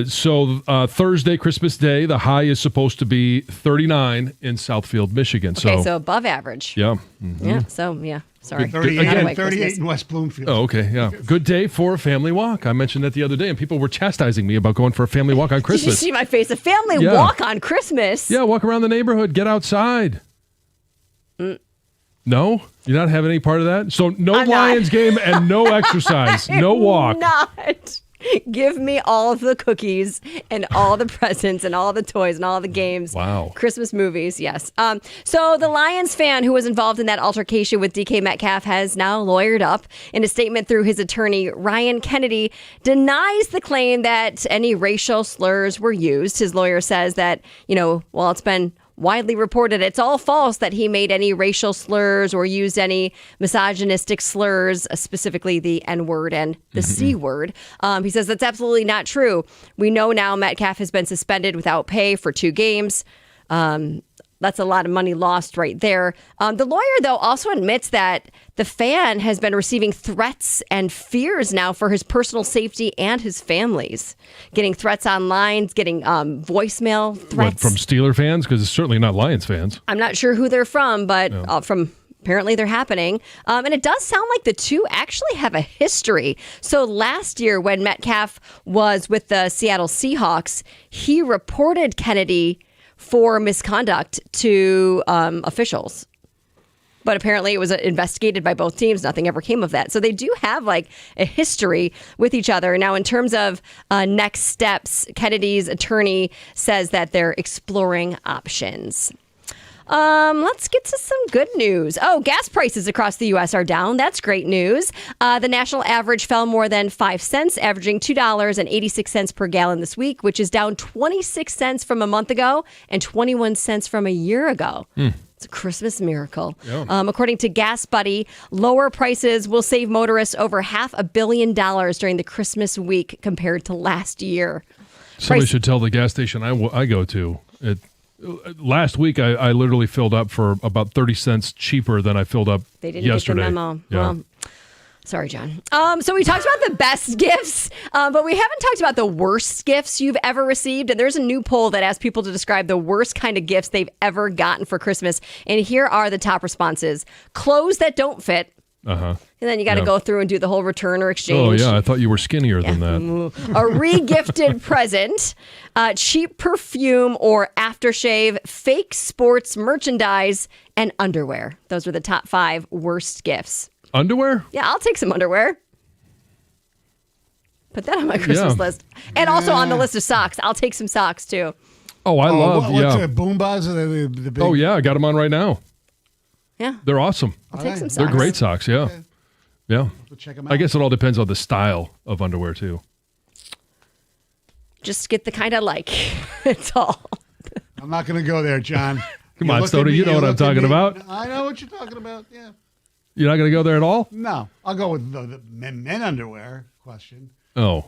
So Thursday, Christmas Day, the high is supposed to be 39 in Southfield, Michigan. Okay, so above average. Yeah. Yeah, so yeah. Sorry. 38 in West Bloomfield. Oh, okay, yeah. Good day for a family walk. I mentioned that the other day, and people were chastising me about going for a family walk on Christmas. Did you see my face? A family walk on Christmas? Yeah, walk around the neighborhood, get outside. No? You're not having any part of that? So no Lions game and no exercise. No walk. Not. Give me all of the cookies and all the presents and all the toys and all the games. Wow. Christmas movies, yes. So the Lions fan who was involved in that altercation with DK Metcalf has now lawyered up. In a statement through his attorney, Ryan Kennedy denies the claim that any racial slurs were used. His lawyer says that, while it's been widely reported it's all false that he made any racial slurs or used any misogynistic slurs, specifically the N-word and the C-word. He says that's absolutely not true. We know now Metcalf has been suspended without pay for 2 games. That's a lot of money lost right there. The lawyer, though, also admits that the fan has been receiving threats and fears now for his personal safety and his family's. Getting threats online, getting voicemail threats. What, from Steeler fans? Because it's certainly not Lions fans. I'm not sure who they're from, but from apparently they're happening. And it does sound like the two actually have a history. So last year when Metcalf was with the Seattle Seahawks, he reported Kennedy for misconduct to officials. But apparently it was investigated by both teams. Nothing ever came of that. So they do have like a history with each other. Now, in terms of next steps, Kennedy's attorney says that they're exploring options. Let's get to some good news. Oh, gas prices across the U.S. are down. That's great news. The national average fell more than 5 cents, averaging $2.86 per gallon this week, which is down 26 cents from a month ago and 21 cents from a year ago. It's a Christmas miracle. Yeah. According to Gas Buddy, lower prices will save motorists over $500 million during the Christmas week compared to last year. Somebody should tell the gas station I go to. Last week, I literally filled up for about 30 cents cheaper than I filled up They didn't yesterday. get the memo. Yeah. Well, sorry, John. So we talked about the best gifts, but we haven't talked about the worst gifts you've ever received. And there's a new poll that asks people to describe the worst kind of gifts they've ever gotten for Christmas. And here are the top responses. Clothes that don't fit. Uh-huh. And then you got to go through and do the whole return or exchange. Oh, yeah. I thought you were skinnier than that. A re-gifted present, cheap perfume or aftershave, fake sports merchandise, and underwear. Those were the top 5 worst gifts. Underwear? Yeah, I'll take some underwear. Put that on my Christmas list. And also on the list of socks. I'll take some socks, too. Oh, I love, what's the Boombas? The big... Oh, yeah. I got them on right now. Yeah. They're awesome. I'll take some They're socks. great socks, yeah. Okay. Yeah. We'll check 'em I out. guess it all depends on the style of underwear, too. Just get the kind I like. It's all. I'm not going to go there, John. Come on, Stoney, you know what I'm talking about. I know what you're talking about, yeah. You're not going to go there at all? No, I'll go with the men underwear question. Oh.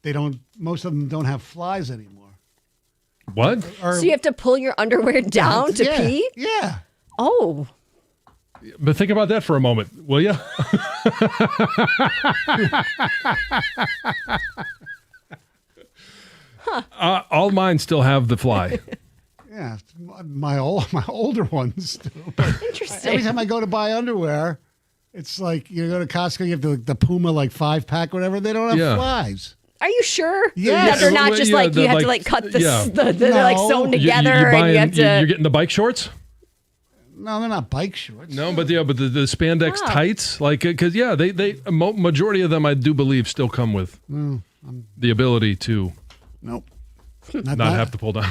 They don't. Most of them don't have flies anymore. What? So you have to pull your underwear down to yeah, pee? Yeah. Oh. But think about that for a moment, will you? All mine still have the fly. Yeah, my older ones do. Interesting. Every time I go to buy underwear, it's like you go to Costco, you have the Puma like 5-pack, whatever. They don't have flies. Are you sure? Yes. That they're not just Yeah, like you the, have to like, like cut the, yeah. they're like sewn together and you have to. You're getting the bike shorts? No, they're not bike shorts. No, but the spandex Wow. tights, like, because they majority of them I do believe still come with the ability to Nope. not have to pull down.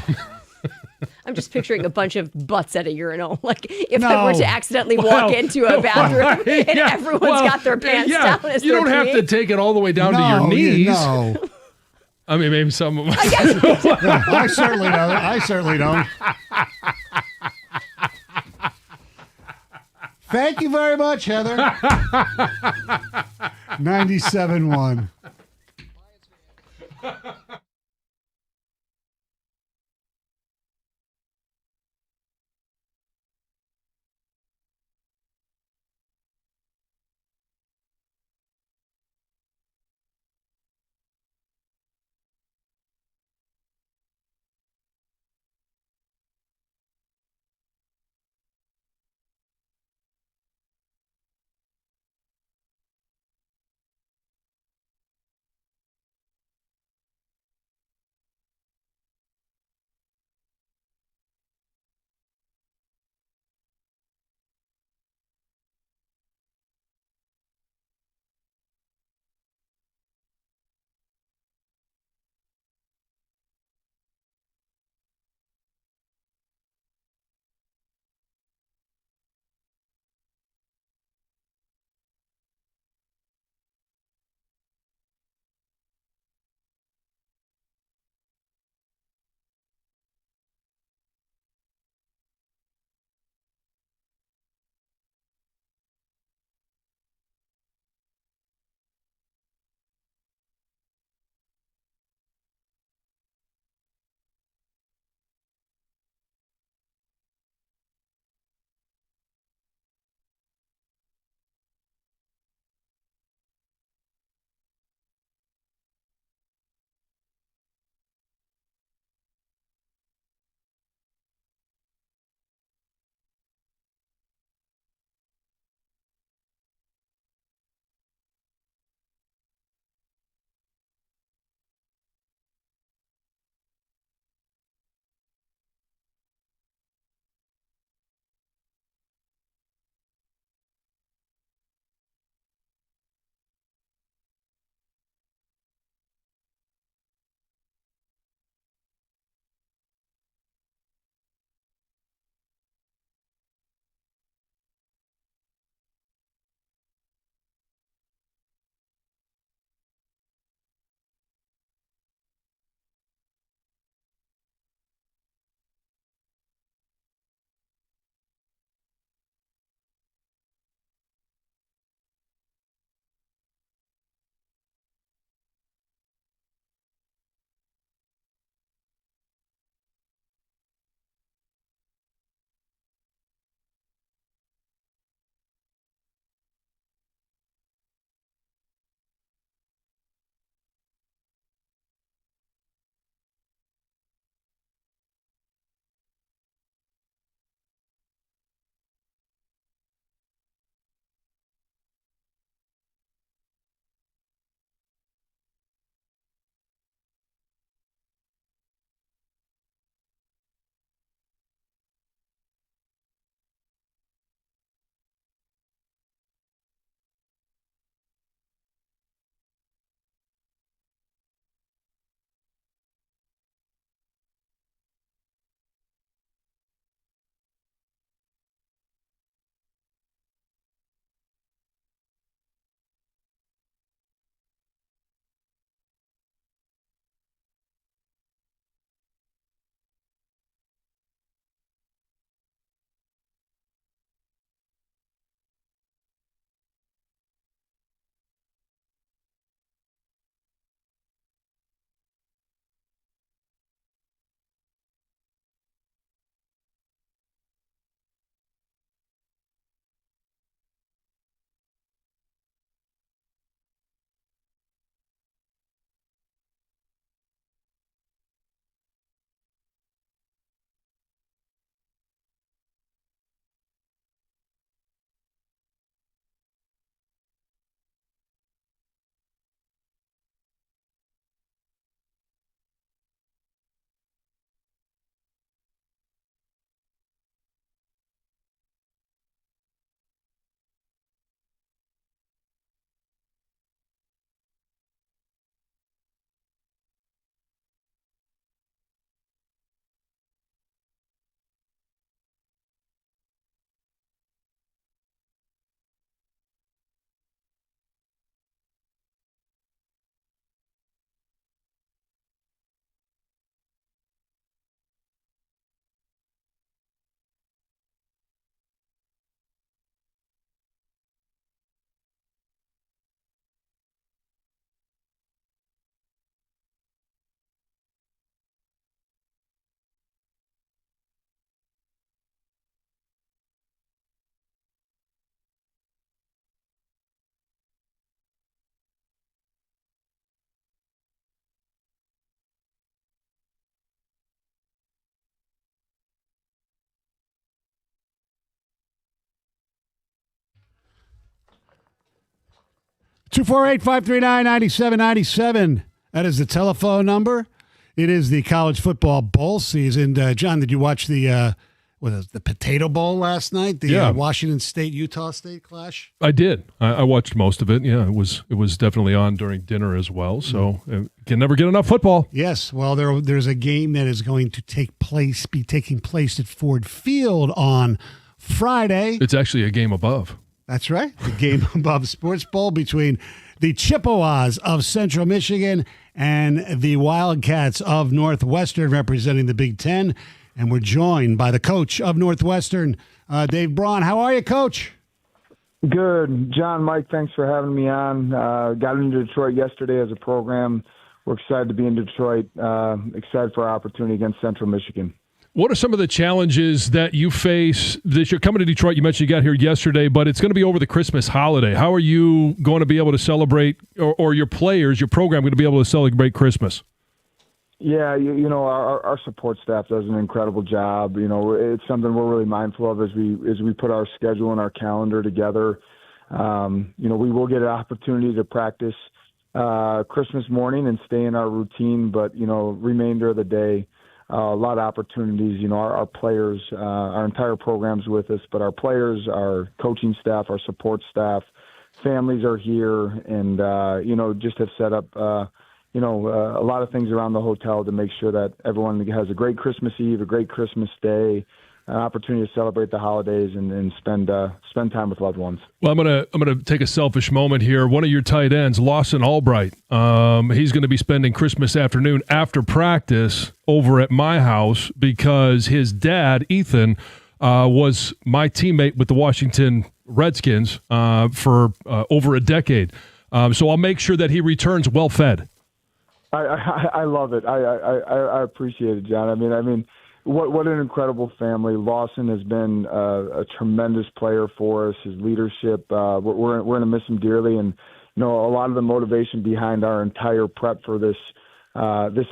I'm just picturing a bunch of butts at a urinal. Like if I No. were to accidentally walk Well, into a bathroom and yeah, everyone's well, got their pants yeah, down as you they're don't have to peeing. take it all the way down to your No, knees. no. I mean, maybe some of us. I certainly don't. I certainly don't. Thank you very much, Heather. 97.1. 248-539-9797. That is the telephone number. It is the college football bowl season. John, did you watch the Potato Bowl last night? The Washington State-Utah State clash? I did. I watched most of it. Yeah, it was definitely on during dinner as well. So can never get enough football. Yes. Well, there's a game that is going to be taking place at Ford Field on Friday. It's actually a game above. That's right. The game above Sports Bowl between the Chippewas of Central Michigan and the Wildcats of Northwestern, representing the Big Ten. And we're joined by the coach of Northwestern, Dave Braun. How are you, Coach? Good. John, Mike, thanks for having me on. Got into Detroit yesterday as a program. We're excited to be in Detroit, excited for our opportunity against Central Michigan. What are some of the challenges that you face this year? Coming to Detroit, you mentioned you got here yesterday, but it's going to be over the Christmas holiday. How are you going to be able to celebrate, or your players, your program, going to be able to celebrate Christmas? Yeah, you know, our support staff does an incredible job. You know, it's something we're really mindful of as we put our schedule and our calendar together. You know, we will get an opportunity to practice Christmas morning and stay in our routine, but, you know, remainder of the day, a lot of opportunities. You know, our players, our entire program's with us, but our players, our coaching staff, our support staff, families are here, and, you know, just have set up, you know, a lot of things around the hotel to make sure that everyone has a great Christmas Eve, a great Christmas Day, an opportunity to celebrate the holidays and spend time with loved ones. Well, I'm gonna take a selfish moment here. One of your tight ends, Lawson Albright, he's going to be spending Christmas afternoon after practice over at my house because his dad, Ethan, was my teammate with the Washington Redskins for over a decade. So I'll make sure that he returns well fed. I love it. I appreciate it, John. I mean, what an incredible family. Lawson has been a tremendous player for us. His leadership, we're going to miss him dearly, and you know, a lot of the motivation behind our entire prep for this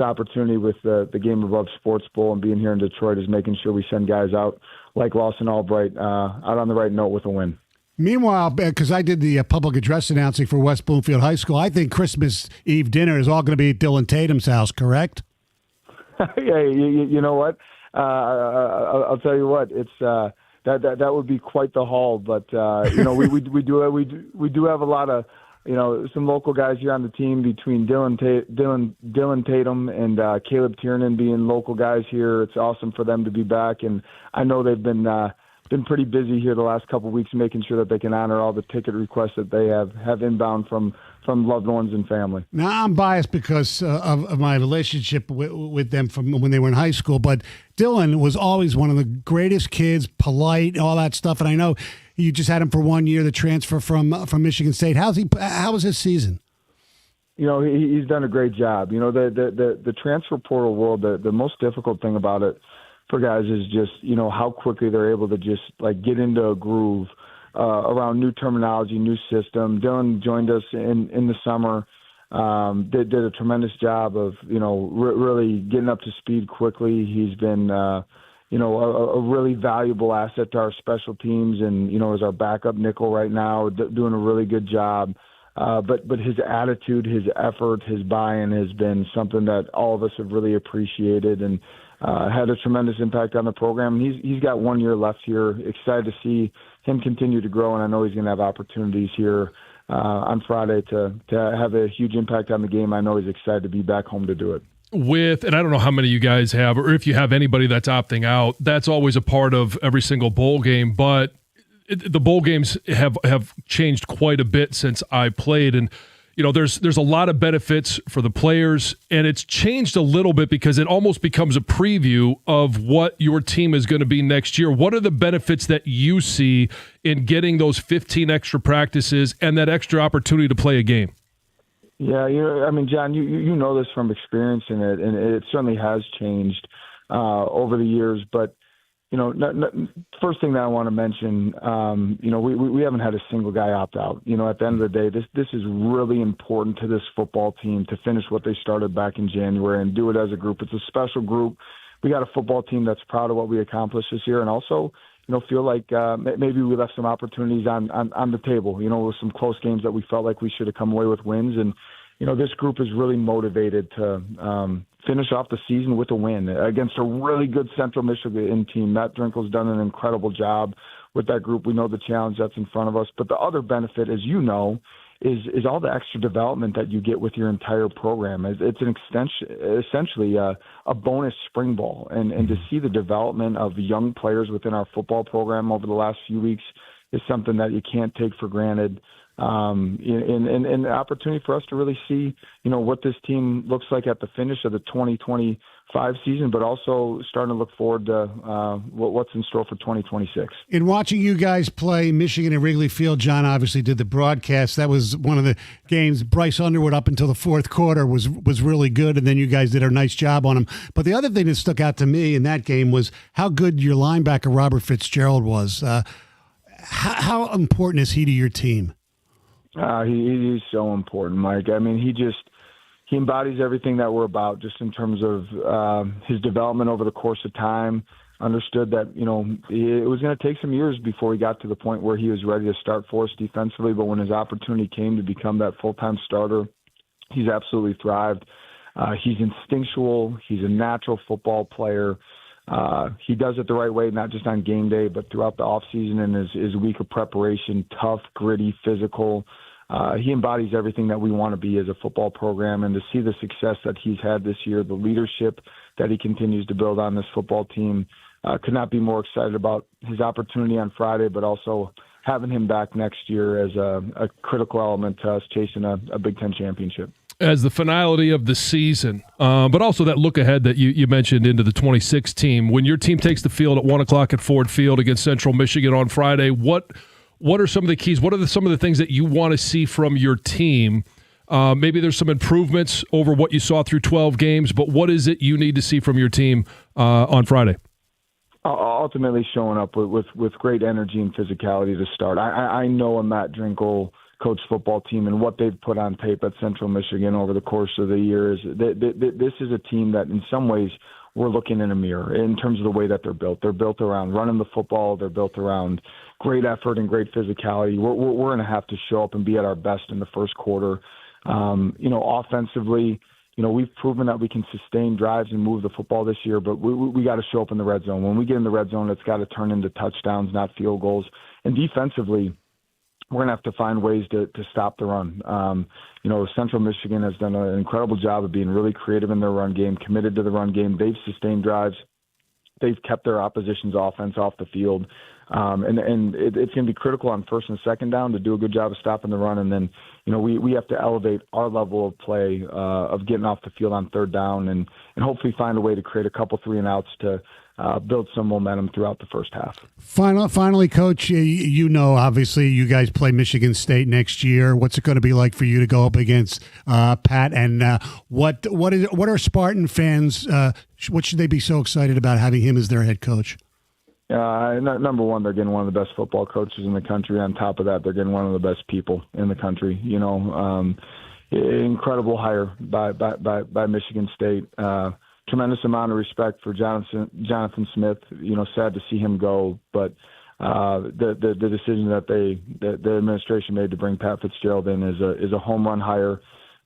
opportunity with the Game Above Sports Bowl and being here in Detroit is making sure we send guys out like Lawson Albright out on the right note with a win. Meanwhile, because I did the public address announcing for West Bloomfield High School, I think Christmas Eve dinner is all going to be at Dylan Tatum's house, correct? Yeah, you know what? I'll tell you what. It's that would be quite the haul. But you know, we do have a lot of, you know, some local guys here on the team between Dylan Tatum and Caleb Tiernan being local guys here. It's awesome for them to be back, and I know they've been pretty busy here the last couple of weeks, making sure that they can honor all the ticket requests that they have inbound from loved ones and family. Now, I'm biased because of my relationship with them from when they were in high school, but Dylan was always one of the greatest kids, polite, all that stuff, and I know you just had him for 1 year, the transfer from Michigan State. How was his season? You know, he's done a great job. You know, the transfer portal world, the most difficult thing about it for guys is just, you know, how quickly they're able to just like get into a groove around new terminology, new system. Dylan joined us in the summer, did a tremendous job of, you know, really getting up to speed quickly. He's been, you know, a really valuable asset to our special teams, and, you know, is our backup nickel right now, doing a really good job. But his attitude, his effort, his buy-in has been something that all of us have really appreciated, and had a tremendous impact on the program. He's got 1 year left here. Excited to see him continue to grow, and I know he's going to have opportunities here on Friday to have a huge impact on the game. I know he's excited to be back home to do it. And I don't know how many you guys have, or if you have anybody that's opting out, that's always a part of every single bowl game, but the bowl games have changed quite a bit since I played, and you know, there's a lot of benefits for the players, and it's changed a little bit because it almost becomes a preview of what your team is going to be next year. What are the benefits that you see in getting those 15 extra practices and that extra opportunity to play a game? Yeah, I mean, John, you know this from experience in it, and it certainly has changed over the years, but you know, first thing that I want to mention, you know, we haven't had a single guy opt out. You know, at the end of the day, this is really important to this football team to finish what they started back in January and do it as a group. It's a special group. We got a football team that's proud of what we accomplished this year, and also feel like maybe we left some opportunities on the table, with some close games that we felt like we should have come away with wins. And, this group is really motivated to finish off the season with a win against a really good Central Michigan team. Matt Drinkle's done an incredible job with that group. We know the challenge that's in front of us. But the other benefit, as you know, is all the extra development that you get with your entire program. It's an extension, essentially a bonus spring ball. And to see the development of young players within our football program over the last few weeks is something that you can't take for granted. And the opportunity for us to really see, what this team looks like at the finish of the 2025 season, but also starting to look forward to what's in store for 2026. In watching you guys play Michigan at Wrigley Field, John obviously did the broadcast. That was one of the games. Bryce Underwood up until the fourth quarter was really good, and then you guys did a nice job on him. But the other thing that stuck out to me in that game was how good your linebacker Robert Fitzgerald was. How important is he to your team? He's so important, Mike. I mean, he embodies everything that we're about, just in terms of his development over the course of time. Understood that, it was going to take some years before he got to the point where he was ready to start for us defensively. But when his opportunity came to become that full-time starter, he's absolutely thrived. He's instinctual. He's a natural football player. He does it the right way, not just on game day, but throughout the offseason and his week of preparation. Tough, gritty, physical. He embodies everything that we want to be as a football program. And to see the success that he's had this year, the leadership that he continues to build on this football team, could not be more excited about his opportunity on Friday, but also having him back next year as a critical element to us chasing a Big Ten championship. As the finality of the season, but also that look ahead that you mentioned into the 26 team. When your team takes the field at 1 o'clock at Ford Field against Central Michigan on Friday, what are some of the keys? What are some of the things that you want to see from your team? Maybe there's some improvements over what you saw through 12 games, but what is it you need to see from your team on Friday? Ultimately showing up with great energy and physicality to start. I know a Matt Drinkle coach football team and what they've put on tape at Central Michigan over the course of the years. This is a team that in some ways we're looking in a mirror in terms of the way that they're built. They're built around running the football. They're built around great effort and great physicality. We're going to have to show up and be at our best in the first quarter. Offensively, we've proven that we can sustain drives and move the football this year, but we got to show up in the red zone. When we get in the red zone, it's got to turn into touchdowns, not field goals. And defensively, we're going to have to find ways to stop the run. Central Michigan has done an incredible job of being really creative in their run game, committed to the run game. They've sustained drives. They've kept their opposition's offense off the field. And it's going to be critical on first and second down to do a good job of stopping the run. And then, we have to elevate our level of play of getting off the field on third down and hopefully find a way to create a couple 3-and-outs to build some momentum throughout the first half. Finally, Coach, obviously you guys play Michigan State next year. What's it going to be like for you to go up against Pat? And what are Spartan fans? What should they be so excited about having him as their head coach? Number one, they're getting one of the best football coaches in the country. On top of that, they're getting one of the best people in the country. Incredible hire by Michigan State. Tremendous amount of respect for Jonathan Smith. Sad to see him go, but the decision that the administration made to bring Pat Fitzgerald in is a home run hire.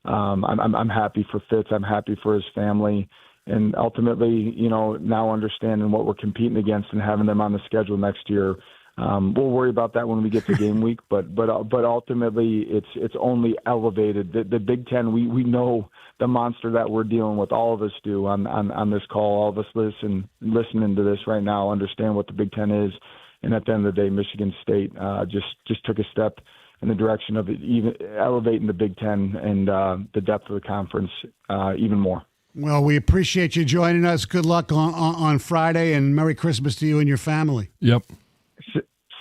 I'm happy for Fitz. I'm happy for his family. And ultimately, now understanding what we're competing against and having them on the schedule next year, we'll worry about that when we get to game week. But ultimately, it's only elevated. The Big Ten, we know the monster that we're dealing with. All of us do on this call. All of us listening to this right now understand what the Big Ten is. And at the end of the day, Michigan State just took a step in the direction of even elevating the Big Ten and the depth of the conference even more. Well, we appreciate you joining us. Good luck on Friday, and Merry Christmas to you and your family. Yep.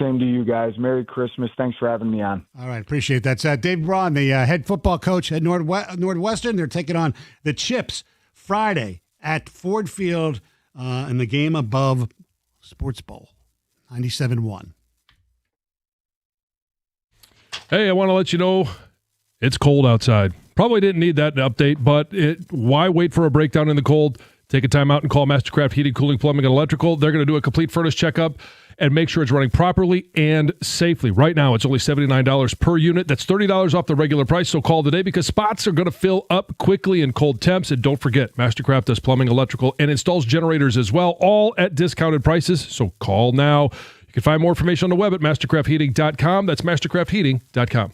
Same to you guys. Merry Christmas. Thanks for having me on. All right, appreciate that. Dave Braun, the head football coach at Northwestern. They're taking on the Chips Friday at Ford Field in the game above Sports Bowl, 97-1. Hey, I want to let you know it's cold outside. Probably didn't need that update, but why wait for a breakdown in the cold? Take a time out and call Mastercraft Heating, Cooling, Plumbing, and Electrical. They're going to do a complete furnace checkup and make sure it's running properly and safely. Right now, it's only $79 per unit. That's $30 off the regular price, so call today because spots are going to fill up quickly in cold temps. And don't forget, Mastercraft does plumbing, electrical, and installs generators as well, all at discounted prices, so call now. You can find more information on the web at mastercraftheating.com. That's mastercraftheating.com.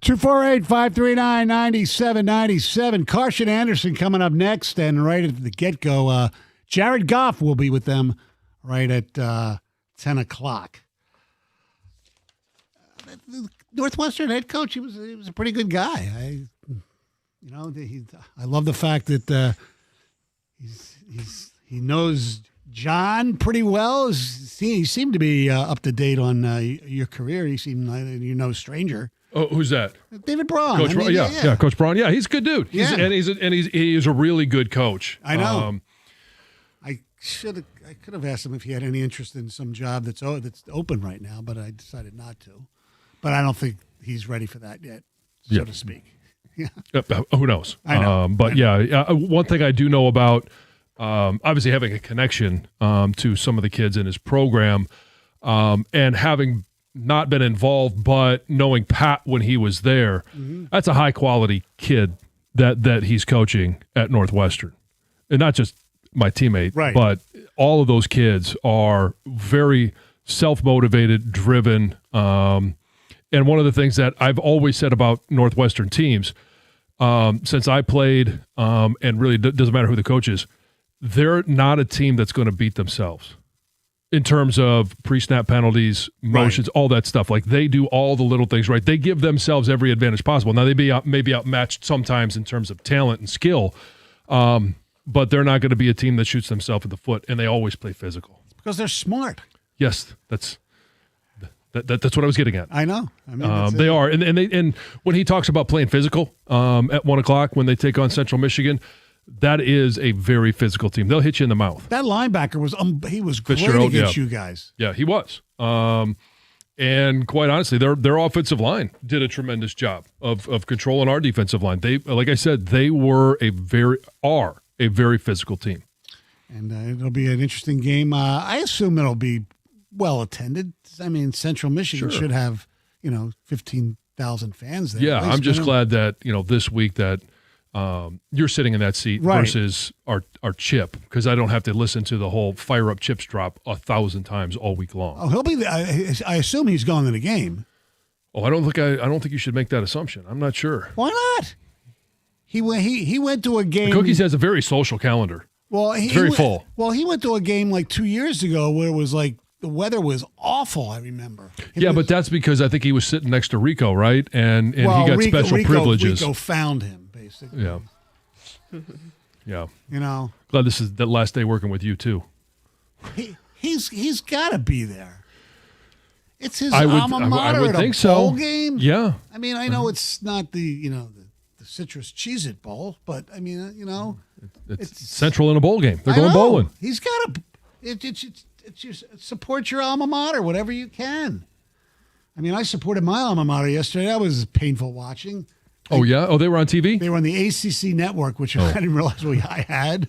248-539-9797. Carson Anderson coming up next, and right at the get-go, Jared Goff will be with them right at 10 o'clock. Northwestern head coach, he was a pretty good guy. I love the fact that he knows John pretty well. He seemed to be up to date on your career. He seemed like you're no stranger. Oh, who's that? David Braun. Coach Braun. Yeah, Coach Braun. Yeah, he's a good dude. He's a really good coach. I know. I could have asked him if he had any interest in some job that's open right now, but I decided not to. But I don't think he's ready for that yet, so to speak. Yeah. Who knows? I know. One thing I do know about obviously having a connection to some of the kids in his program and having not been involved, but knowing Pat when he was there, that's a high-quality kid that he's coaching at Northwestern. And not just my teammate, right, but all of those kids are very self-motivated, driven. And one of the things that I've always said about Northwestern teams, since I played, and really doesn't matter who the coach is, they're not a team that's going to beat themselves in terms of pre-snap penalties, motions, all that stuff. Like, they do all the little things right. They give themselves every advantage possible. Now, they may be outmatched sometimes in terms of talent and skill, but they're not going to be a team that shoots themselves in the foot, and they always play physical. It's because they're smart. Yes, that's what I was getting at. I know. They are, and when he talks about playing physical at 1 o'clock when they take on Central Michigan, that is a very physical team. They'll hit you in the mouth. That linebacker was great against you guys. Yeah, he was. And quite honestly, their offensive line did a tremendous job of controlling our defensive line. They, like I said, they are a very physical team. And it'll be an interesting game. I assume it'll be well attended. I mean, Central Michigan should have 15,000 fans there. Yeah, I'm just glad that this week that you're sitting in that seat versus our Chip, because I don't have to listen to the whole fire up Chips drop 1,000 times all week long. Oh, he'll be. I assume he's going to the game. Oh, I don't think you should make that assumption. I'm not sure. Why not? He went to a game. The Cookies has a very social calendar. Well, it's very full. Well, he went to a game like 2 years ago where it was like the weather was awful. I remember. But that's because I think he was sitting next to Rico, right? And he got special privileges. Rico found him, basically. Yeah. Yeah. Glad this is the last day working with you too. He's got to be there. It's his alma mater. I would think so. Bowl game. Yeah. I mean, I know it's not the Citrus Cheez-It Bowl, but I mean, it's Central in a bowl game. They're going bowling. He's got to. It's just support your alma mater, whatever you can. I mean, I supported my alma mater yesterday. That was painful watching. Oh, yeah? Oh, they were on TV? They were on the ACC network, which I didn't realize I had.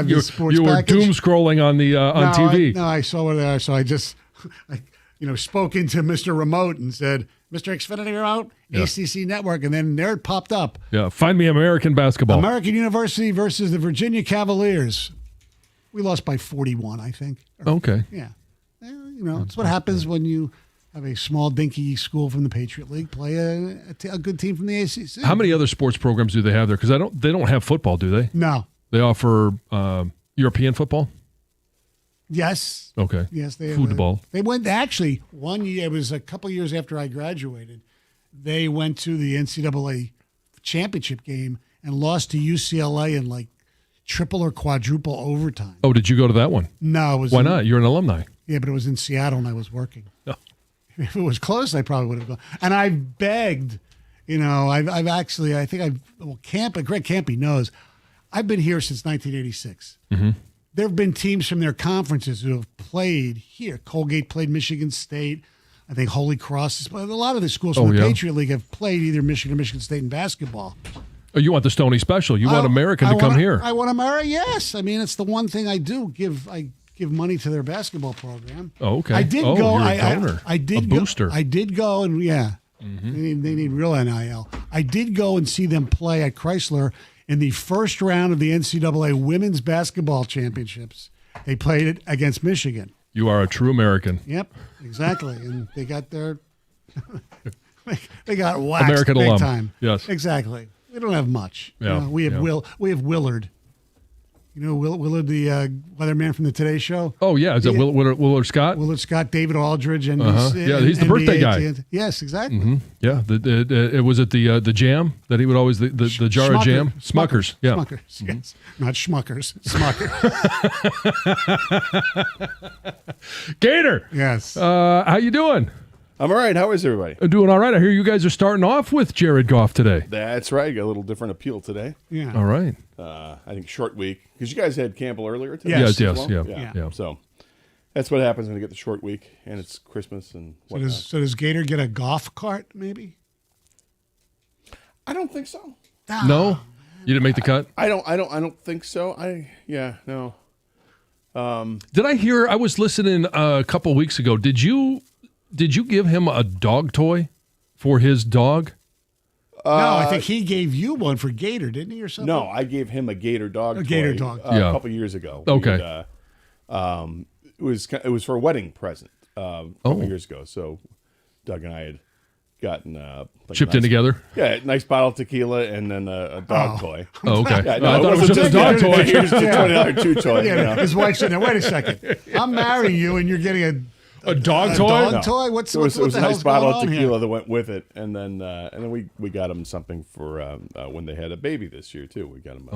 You were doom scrolling on the on TV. I saw what they are, so I just spoke into Mr. Remote and said, Mr. Xfinity Remote, ACC network, and then there it popped up. Yeah, find me American basketball. American University versus the Virginia Cavaliers. We lost by 41, I think. Okay. Yeah. It's what happens when you have a small, dinky school from the Patriot League play a good team from the ACC. How many other sports programs do they have there? Because they don't have football, do they? No. They offer European football? Yes. Okay. Yes, they have. Football. They went, actually, 1 year, it was a couple years after I graduated, they went to the NCAA championship game and lost to UCLA in like triple or quadruple overtime. Oh, did you go to that one? No. It was Why not? You're an alumni. Yeah, but it was in Seattle and I was working. Oh. If it was close, I probably would have gone. And I begged, Greg Campy knows, I've been here since 1986. Mm-hmm. There have been teams from their conferences who have played here. Colgate played Michigan State. I think Holy Cross. A lot of the schools from the Patriot League have played either Michigan or Michigan State in basketball. Oh, you want the Stony Special. You want American to come here. I want America, yes. I mean, it's the one thing I do. I give money to their basketball program. Oh, okay. I did go. You're a donor. I did a booster. I did go, and Mm-hmm. they need real NIL. I did go and see them play at Chrysler in the first round of the NCAA Women's Basketball Championships. They played it against Michigan. You are a true American. Yep, exactly. And they got their They got waxed American big alum. time. Yes. Exactly. We don't have much. Yeah, We have yeah. We have Willard. You know Willard, the weatherman from the Today Show. Oh yeah, is that Willard Scott? Willard Scott, David Aldridge, and Yeah, he's the birthday guy. Yes, exactly. Mm-hmm. Yeah, it was at the jam that he would always the jar of jam. Smuckers. Yeah. Smuckers. Yes, not Schmuckers. Smuckers. Gator. Yes. How you doing? I'm all right. How is everybody? Doing all right. I hear you guys are starting off with Jared Goff today. That's right. Got a little different appeal today. Yeah. All right. I think short week because you guys had Campbell earlier today. Yes, as well? yeah. So that's what happens when you get the short week and it's Christmas and whatnot. So does Gator get a golf cart? Maybe. I don't think so. No, you didn't make the cut. I don't think so. No. Did I hear? I was listening a couple weeks ago. Did you give him a dog toy for his dog? No, I think he gave you one for Gator, didn't he, or something? No, I gave him a Gator dog. A Gator toy, dog. a couple years ago. Okay. It was for a wedding present a couple years ago. So Doug and I had gotten chipped in together. Yeah, nice bottle of tequila and then a dog toy. Oh, okay. Yeah, I thought it was just a dog toy. Here's the $20 chew toy. Yeah, you know. his wife's sitting there. Wait a second. I'm marrying you, and you're getting a dog toy. Dog toy? What's it was what a the nice hell's bottle going of on tequila here? that went with it, and then we got him something for when they had a baby this year too. We got him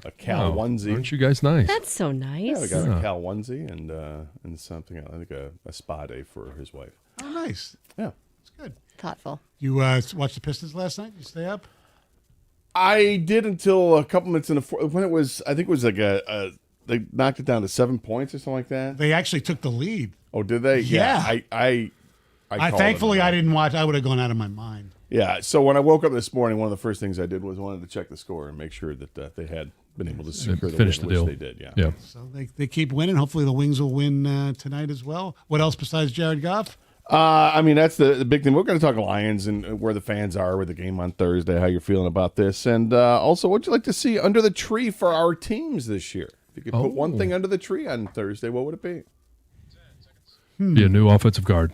a Cal onesie. Aren't you guys nice? That's so nice. Yeah, we got him a Cal onesie and something. I think a spa day for his wife. Oh, nice. Yeah, it's good. Thoughtful. You watched the Pistons last night? You stay up? I did until a couple minutes in the fourth. When it was, I think it was like they knocked it down to 7 points or something like that. They actually took the lead. Oh, did they? Yeah. I thankfully I didn't watch. I would have gone out of my mind. Yeah. So when I woke up this morning, one of the first things I did was wanted to check the score and make sure that they had been able to secure the finish win, the deal. which they did. Yeah. Yeah. So they keep winning. Hopefully the Wings will win tonight as well. What else besides Jared Goff? I mean, that's the big thing. We're going to talk Lions and where the fans are with the game on Thursday, how you're feeling about this. And also, what'd you like to see under the tree for our teams this year? If you could put one thing under the tree on Thursday, what would it be? Be a new offensive guard.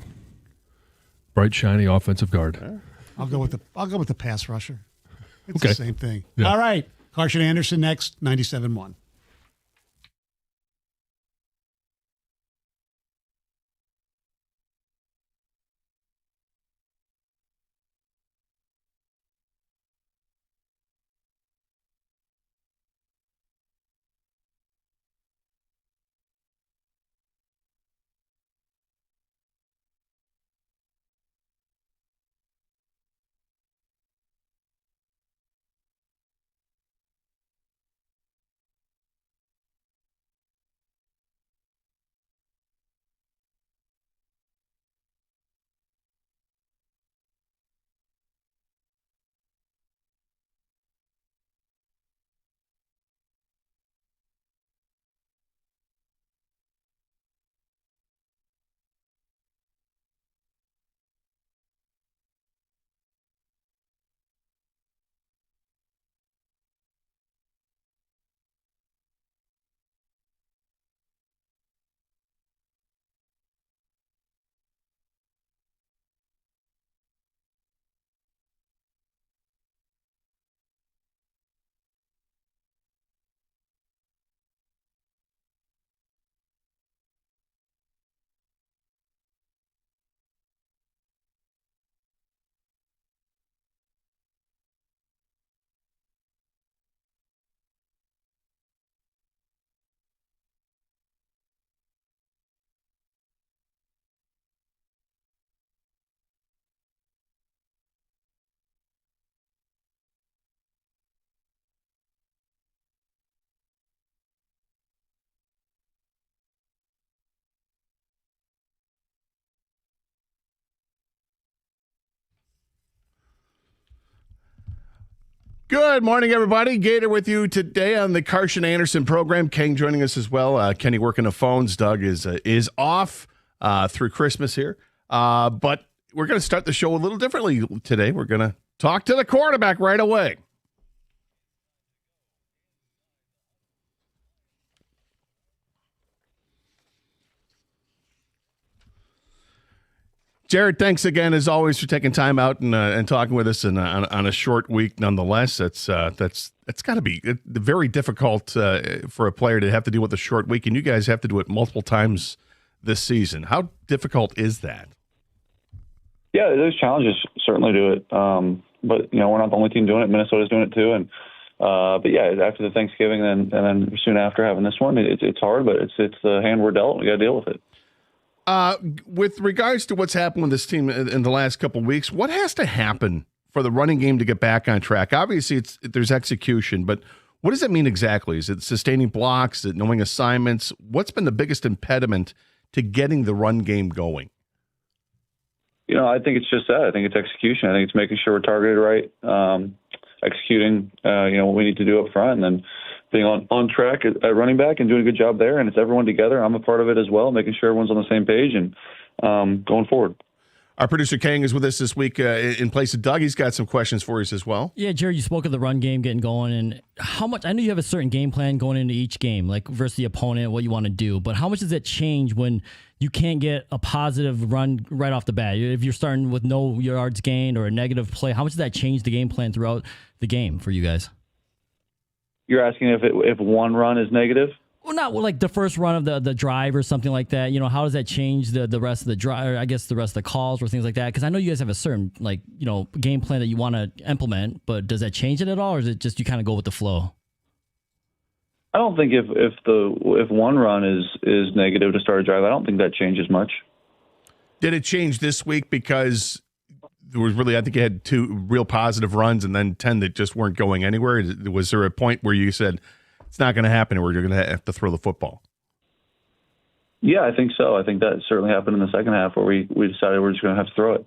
Bright, shiny offensive guard. I'll go with the pass rusher. It's Okay. the same thing. Yeah. All right. Carson Anderson next, 97.1. Good morning, everybody. Gator with you today on the Carson Anderson program. King joining us as well. Kenny working the phones. Doug is off through Christmas here. But we're going to start the show a little differently today. We're going to talk to the quarterback right away. Jared, thanks again as always for taking time out and talking with us and on a short week. Nonetheless, that's got to be very difficult for a player to have to deal with a short week, and you guys have to do it multiple times this season. How difficult is that? Yeah, there's challenges certainly to it, but we're not the only team doing it. Minnesota's doing it too, and but yeah, after the Thanksgiving and then soon after having this one, it's hard, but it's the hand we're dealt. We got to deal with it. With regards to what's happened with this team in the last couple of weeks, what has to happen for the running game to get back on track? Obviously, there's execution, but what does it mean exactly? Is it sustaining blocks? Is it knowing assignments? What's been the biggest impediment to getting the run game going? I think it's just that. I think it's execution. I think it's making sure we're targeted right, executing, what we need to do up front, and then being on track at running back and doing a good job there. And it's everyone together. I'm a part of it as well, making sure everyone's on the same page and going forward. Our producer Kang is with us this week in place of Doug. He's got some questions for us as well. Yeah, Jerry, you spoke of the run game getting going, and how much? I know you have a certain game plan going into each game, like versus the opponent, what you want to do. But how much does that change when you can't get a positive run right off the bat? If you're starting with no yards gained or a negative play, how much does that change the game plan throughout the game for you guys? You're asking if one run is negative? Well, not like the first run of the drive or something like that. How does that change the rest of the drive? Or I guess the rest of the calls or things like that. Because I know you guys have a certain game plan that you want to implement, but does that change it at all, or is it just you kind of go with the flow? I don't think if one run is negative to start a drive, I don't think that changes much. Did it change this week because there was really, I think you had 2 real positive runs and then 10 that just weren't going anywhere? Was there a point where you said it's not going to happen, or you're going to have to throw the football? Yeah, I think so. I think that certainly happened in the second half where we decided we're just going to have to throw it.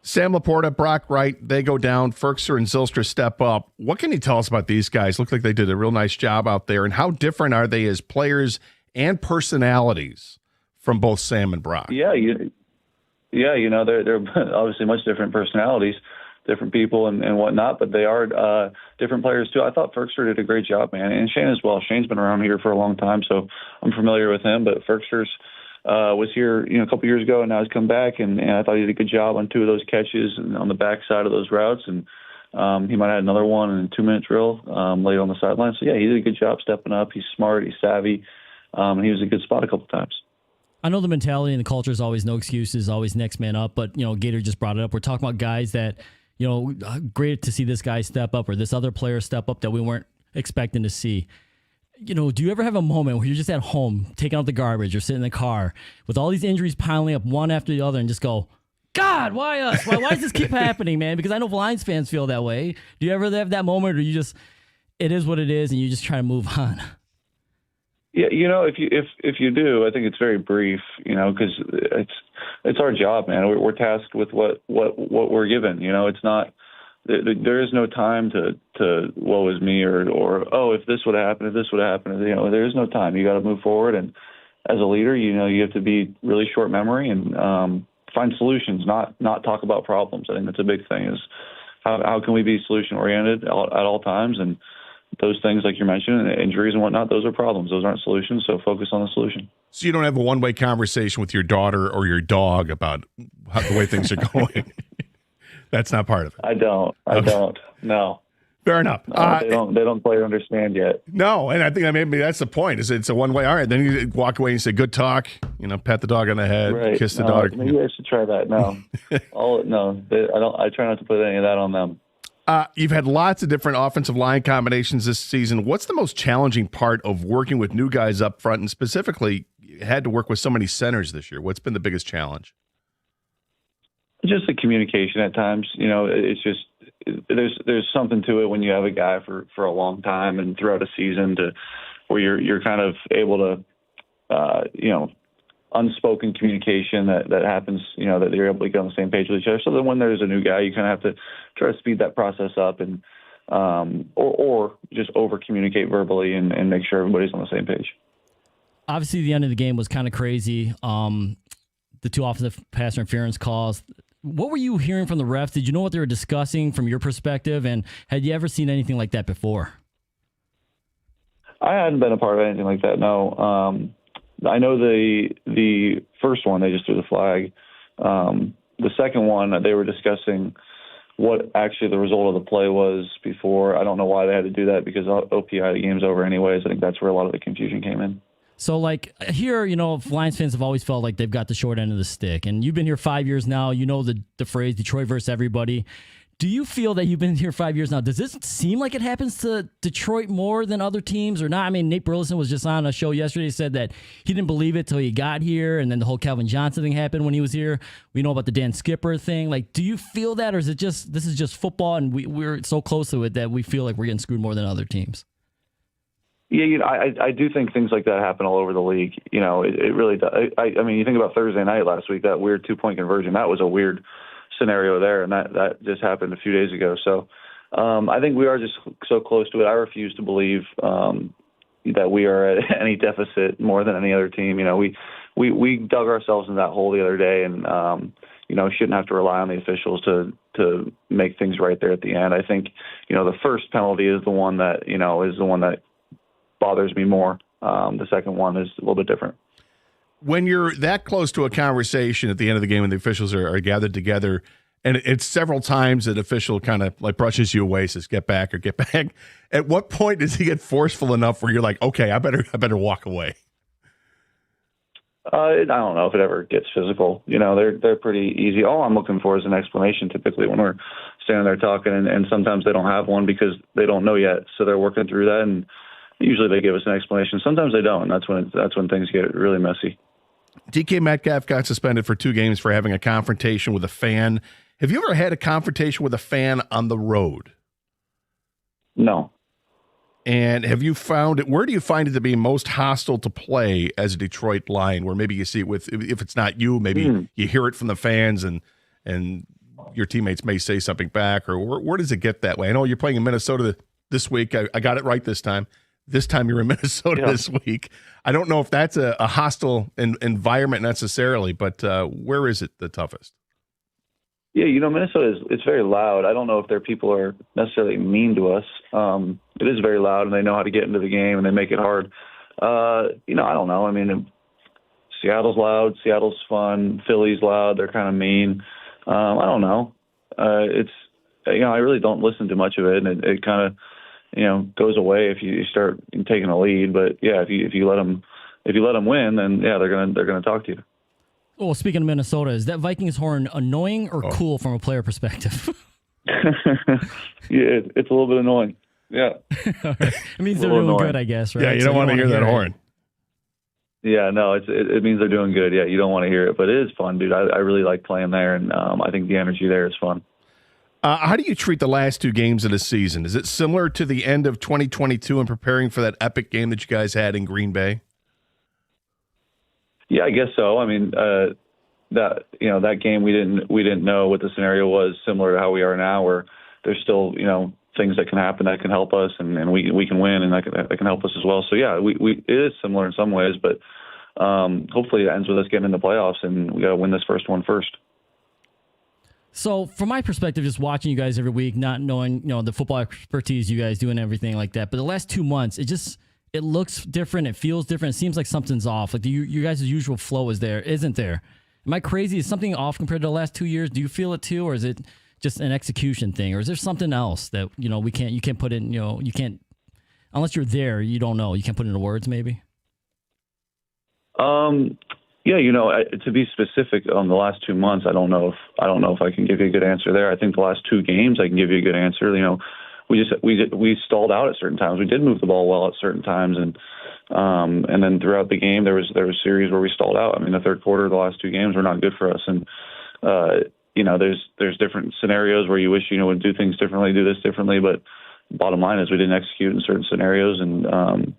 Sam Laporta, Brock Wright, they go down. Firkser and Zylstra step up. What can you tell us about these guys? Look like they did a real nice job out there. And how different are they as players and personalities from both Sam and Brock? Yeah, they're obviously much different personalities, different people and whatnot, but they are different players too. I thought Firkser did a great job, man, and Shane as well. Shane's been around here for a long time, so I'm familiar with him, but Firkser's was here, a couple years ago, and now he's come back, and I thought he did a good job on 2 of those catches and on the backside of those routes, and he might have had another one in a 2-minute drill late on the sideline. So, yeah, he did a good job stepping up. He's smart. He's savvy. And he was a good spot a couple times. I know the mentality and the culture is always no excuses, always next man up, but, Gator just brought it up. We're talking about guys that, great to see this guy step up or this other player step up that we weren't expecting to see. Do you ever have a moment where you're just at home taking out the garbage or sitting in the car with all these injuries piling up one after the other and just go, God, why us? Why does this keep happening, man? Because I know Lions fans feel that way. Do you ever have that moment, or you just, it is what it is and you just try to move on? Yeah, if you do, I think it's very brief, because it's our job, man. We're tasked with what we're given. It's not. There is no time to woe is me or if this would happen, there is no time. You got to move forward, and as a leader, you have to be really short memory and find solutions, not talk about problems. I think that's a big thing. Is how can we be solution oriented at all times, and those things like you mentioned, injuries and whatnot, those are problems. Those aren't solutions. So focus on the solution. So you don't have a one-way conversation with your daughter or your dog about the way things are going. That's not part of it. I don't. No. Fair enough. No, they don't quite understand yet. No, and I think maybe that's the point. Is it's a one way. All right, then you walk away and say good talk. Pat the dog on the head, right. Kiss the dog. Maybe I should try that. No, I try not to put any of that on them. You've had lots of different offensive line combinations this season. What's the most challenging part of working with new guys up front, and specifically had to work with so many centers this year? What's been the biggest challenge? Just the communication at times. It's just there's something to it when you have a guy for a long time and throughout a season where you're kind of able to unspoken communication that happens. That you're able to get on the same page with each other. So then when there's a new guy, you kind of have to try to speed that process up and or just over communicate verbally and make sure everybody's on the same page. Obviously, the end of the game was kind of crazy. The 2 offensive pass interference calls. What were you hearing from the refs? Did you know what they were discussing from your perspective? And had you ever seen anything like that before? I hadn't been a part of anything like that, no. I know the first one, they just threw the flag. The second one, they were discussing what actually the result of the play was before. I don't know why they had to do that because OPI, the game's over anyways. I think that's where a lot of the confusion came in. So, like, here, Lions fans have always felt like they've got the short end of the stick. And you've been here 5 years now. You know the phrase, Detroit versus everybody. Do you feel that you've been here 5 years now? Does this seem like it happens to Detroit more than other teams or not? I mean, Nate Burleson was just on a show yesterday, said that he didn't believe it till he got here, and then the whole Calvin Johnson thing happened when he was here. We know about the Dan Skipper thing. Like, do you feel that, or is it just this is just football and we're so close to it that we feel like we're getting screwed more than other teams? Yeah, I do think things like that happen all over the league. It really does. I mean, you think about Thursday night last week, that weird 2-point conversion. That was a weird scenario there, and that just happened a few days ago. So I think we are just so close to it. I refuse to believe that we are at any deficit more than any other team. We dug ourselves in that hole the other day, and shouldn't have to rely on the officials to make things right there at the end. I think the first penalty is the one that bothers me more. The second one is a little bit different. When you're that close to a conversation at the end of the game and the officials are gathered together, and it's several times that official kind of like brushes you away, says get back. At what point does he get forceful enough where you're like, okay, I better walk away? I don't know if it ever gets physical. They're pretty easy. All I'm looking for is an explanation typically when we're standing there talking, and sometimes they don't have one because they don't know yet. So they're working through that, and usually they give us an explanation. Sometimes they don't. That's when things get really messy. DK Metcalf got suspended for 2 games for having a confrontation with a fan. Have you ever had a confrontation with a fan on the road? No. And have you found it? Where do you find it to be most hostile to play as a Detroit Lion? Where maybe you see it with, if it's not you, maybe you hear it from the fans and your teammates may say something back, or where does it get that way? I know you're playing in Minnesota this week. I got it right this time. This time you're in Minnesota this week. I don't know if that's a hostile environment necessarily, but where is it the toughest? Yeah, Minnesota it's very loud. I don't know if their people are necessarily mean to us. It is very loud, and they know how to get into the game, and they make it hard. I don't know. I mean, Seattle's loud. Seattle's fun. Philly's loud. They're kind of mean. I don't know. I really don't listen to much of it, and it kind of goes away if you start taking a lead. But yeah, if you let them win, then yeah, they're gonna talk to you. Well, speaking of Minnesota, is that Vikings horn annoying or cool from a player perspective? Yeah, it's a little bit annoying. Yeah, it means they're doing good, I guess. Right? Yeah, you don't want to hear that horn. Yeah, no, it means they're doing good. Yeah, you don't want to hear it, but it is fun, dude. I really like playing there, and I think the energy there is fun. How do you treat the last 2 games of the season? Is it similar to the end of 2022 and preparing for that epic game that you guys had in Green Bay? Yeah, I guess so. I mean, that game we didn't know what the scenario was, similar to how we are now, where there's still things that can happen that can help us, and we can win, and that can help us as well. So yeah, it is similar in some ways, but hopefully it ends with us getting in the playoffs, and we got to win this first one first. So from my perspective, just watching you guys every week, not knowing, the football expertise you guys do and everything like that, but the last 2 months, it looks different. It feels different. It seems like something's off. Like you guys' usual flow isn't there. Am I crazy? Is something off compared to the last 2 years? Do you feel it too? Or is it just an execution thing? Or is there something else that, you can't put in, you can't, unless you're there, you don't know. You can't put into words maybe? Yeah, to be specific on the last 2 months, I don't know if I can give you a good answer there. I think the last 2 games I can give you a good answer. We stalled out at certain times. We did move the ball well at certain times, and then throughout the game there was series where we stalled out. I mean, the third quarter of the last 2 games were not good for us, and there's different scenarios where you wish would do things differently, do this differently, but bottom line is we didn't execute in certain scenarios, and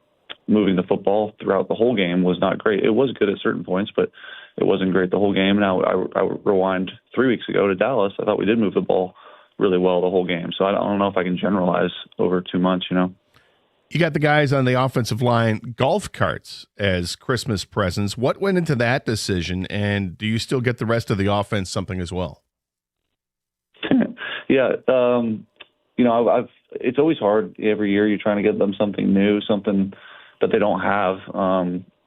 moving the football throughout the whole game was not great. It was good at certain points, but it wasn't great the whole game. Now, I rewind 3 weeks ago to Dallas. I thought we did move the ball really well the whole game. So I don't know if I can generalize over 2 months, You got the guys on the offensive line, golf carts as Christmas presents. What went into that decision, and do you still get the rest of the offense something as well? Yeah, it's always hard every year. You're trying to get them something new, something that they don't have.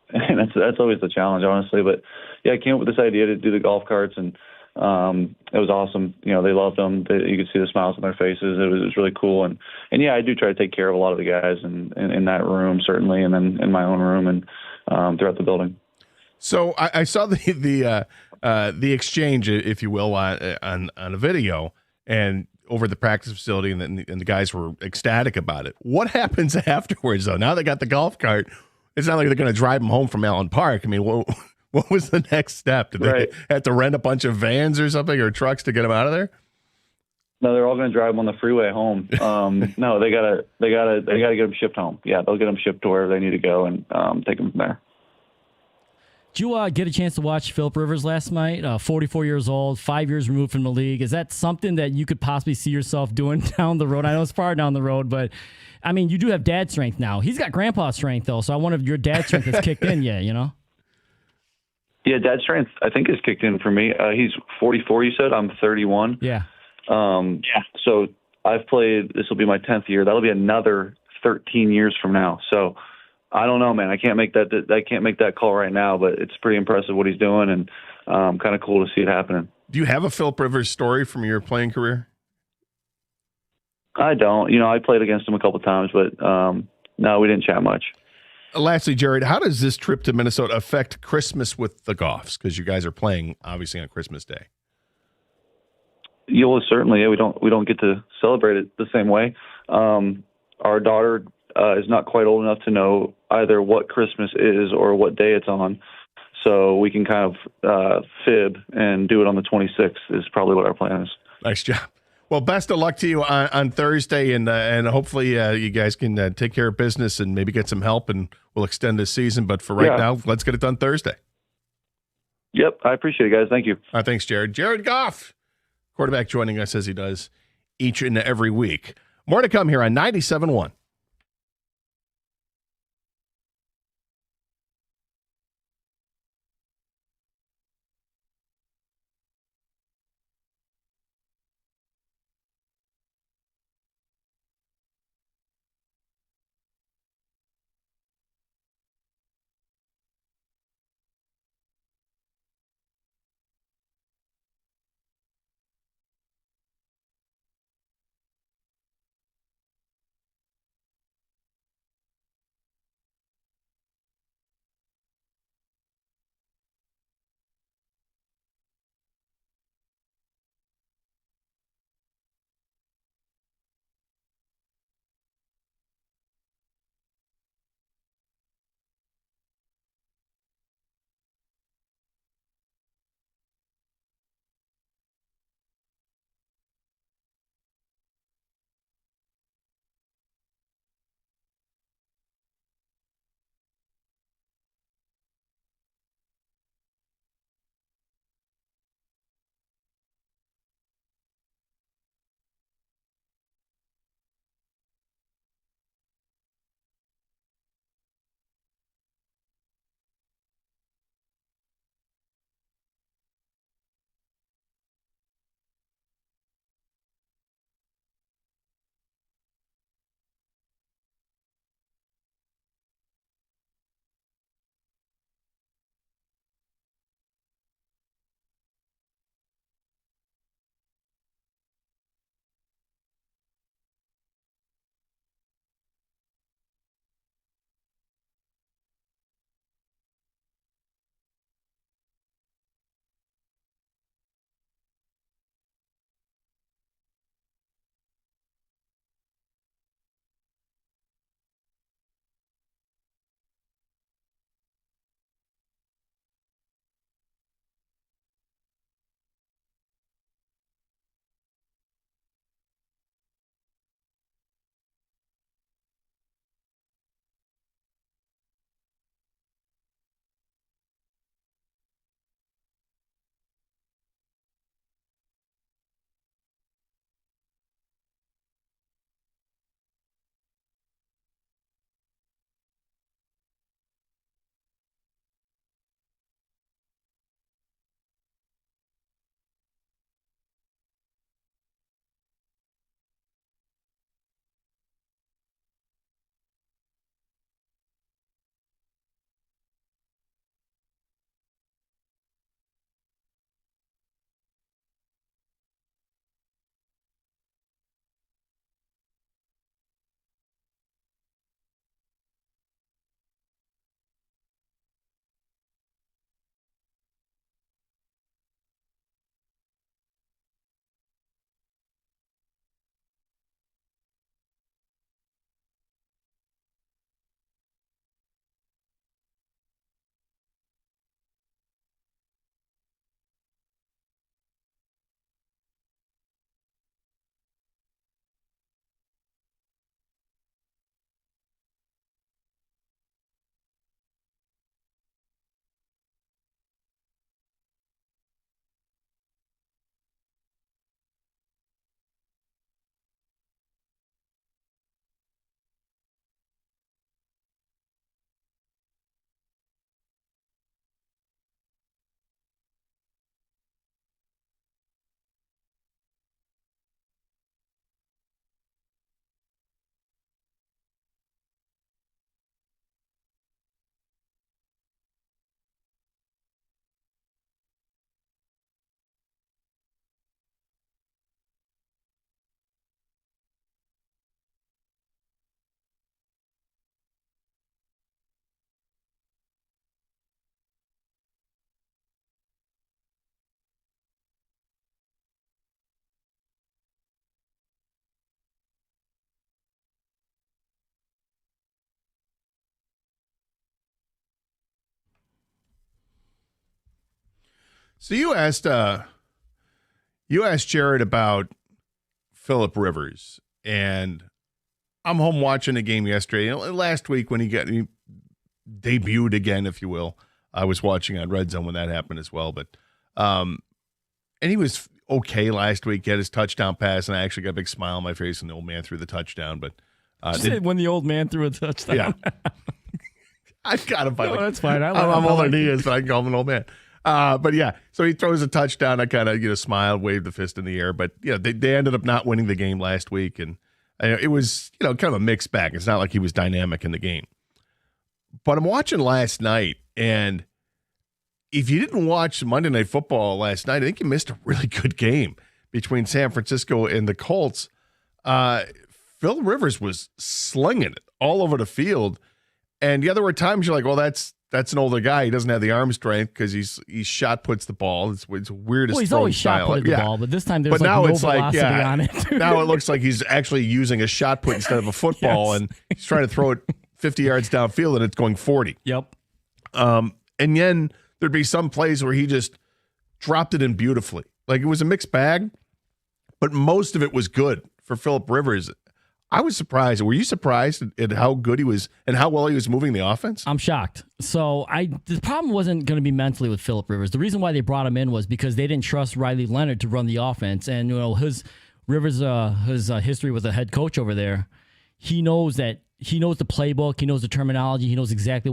and that's always the challenge, honestly. But yeah, I came up with this idea to do the golf carts, and it was awesome. You know, they loved them. You could see the smiles on their faces. It was really cool. And yeah, I do try to take care of a lot of the guys in that room, certainly, and then in my own room and throughout the building. So I saw the exchange, if you will, on a video and over the practice facility, and the guys were ecstatic about it. What happens afterwards, though? Now they got the golf cart. It's not like they're going to drive them home from Allen Park. I mean, what was the next step? Did they have to rent a bunch of vans or something, or trucks to get them out of there? No, they're all going to drive them on the freeway home. No, they gotta get them shipped home. Yeah, they'll get them shipped to wherever they need to go and take them from there. Did you get a chance to watch Philip Rivers last night? 44 years old, 5 years removed from the league. Is that something that you could possibly see yourself doing down the road? I know it's far down the road, but I mean, you do have dad strength now. He's got grandpa strength, though, so I wonder if your dad strength has kicked in yet, you know? Yeah, dad strength, I think, has kicked in for me. He's 44, you said. I'm 31. Yeah. So I've played, this will be my 10th year. That'll be another 13 years from now. So I don't know, man. I can't make that call right now, but it's pretty impressive what he's doing, and kind of cool to see it happening. Do you have a Philip Rivers story from your playing career? I don't. You know, I played against him a couple times, but no, we didn't chat much. Lastly, Jared, how does this trip to Minnesota affect Christmas with the Goffs? Because you guys are playing, obviously, on Christmas Day. Well, certainly, yeah, we don't get to celebrate it the same way. Our daughter is not quite old enough to know either what Christmas is or what day it's on, so we can kind of fib and do it on the 26th is probably what our plan is. Nice job. Well, best of luck to you on Thursday, and hopefully you guys can take care of business and maybe get some help, and we'll extend this season. But for right now, let's get it done Thursday. Yep, I appreciate it, guys. Thank you. Thanks, Jared. Jared Goff, quarterback, joining us as he does each and every week. More to come here on 97.1. So you asked Jared about Phillip Rivers, and I'm home watching a game yesterday. Last week when he debuted again, if you will, I was watching on Red Zone when that happened as well. But and he was okay last week. He had his touchdown pass, and I actually got a big smile on my face when the old man threw the touchdown. But when the old man threw a touchdown. Yeah. I've got him by No, that's fine. I'm older than he is, but I can call him an old man. But yeah, so he throws a touchdown. I kind of smiled, waved the fist in the air. But they ended up not winning the game last week, and it was kind of a mixed bag. It's not like he was dynamic in the game. But I'm watching last night, and if you didn't watch Monday Night Football last night, I think you missed a really good game between San Francisco and the Colts. Phil Rivers was slinging it all over the field. And there were times you're like, well, that's an older guy. He doesn't have the arm strength because he shot puts the ball. It's weirdest. Well, he's always shot putted the ball, but this time there's now no it's velocity on it. Now it looks like he's actually using a shot put instead of a football, Yes. and he's trying to throw it 50 yards downfield, and it's going 40. Yep. And then there'd be some plays where he just dropped it in beautifully. Like, it was a mixed bag, but most of it was good for Phillip Rivers. I was surprised. Were you surprised at how good he was and how well he was moving the offense? I'm shocked. So the problem wasn't going to be mentally with Phillip Rivers. The reason why they brought him in was because they didn't trust Riley Leonard to run the offense. And his history with a head coach over there, he knows the playbook, he knows the terminology, he knows exactly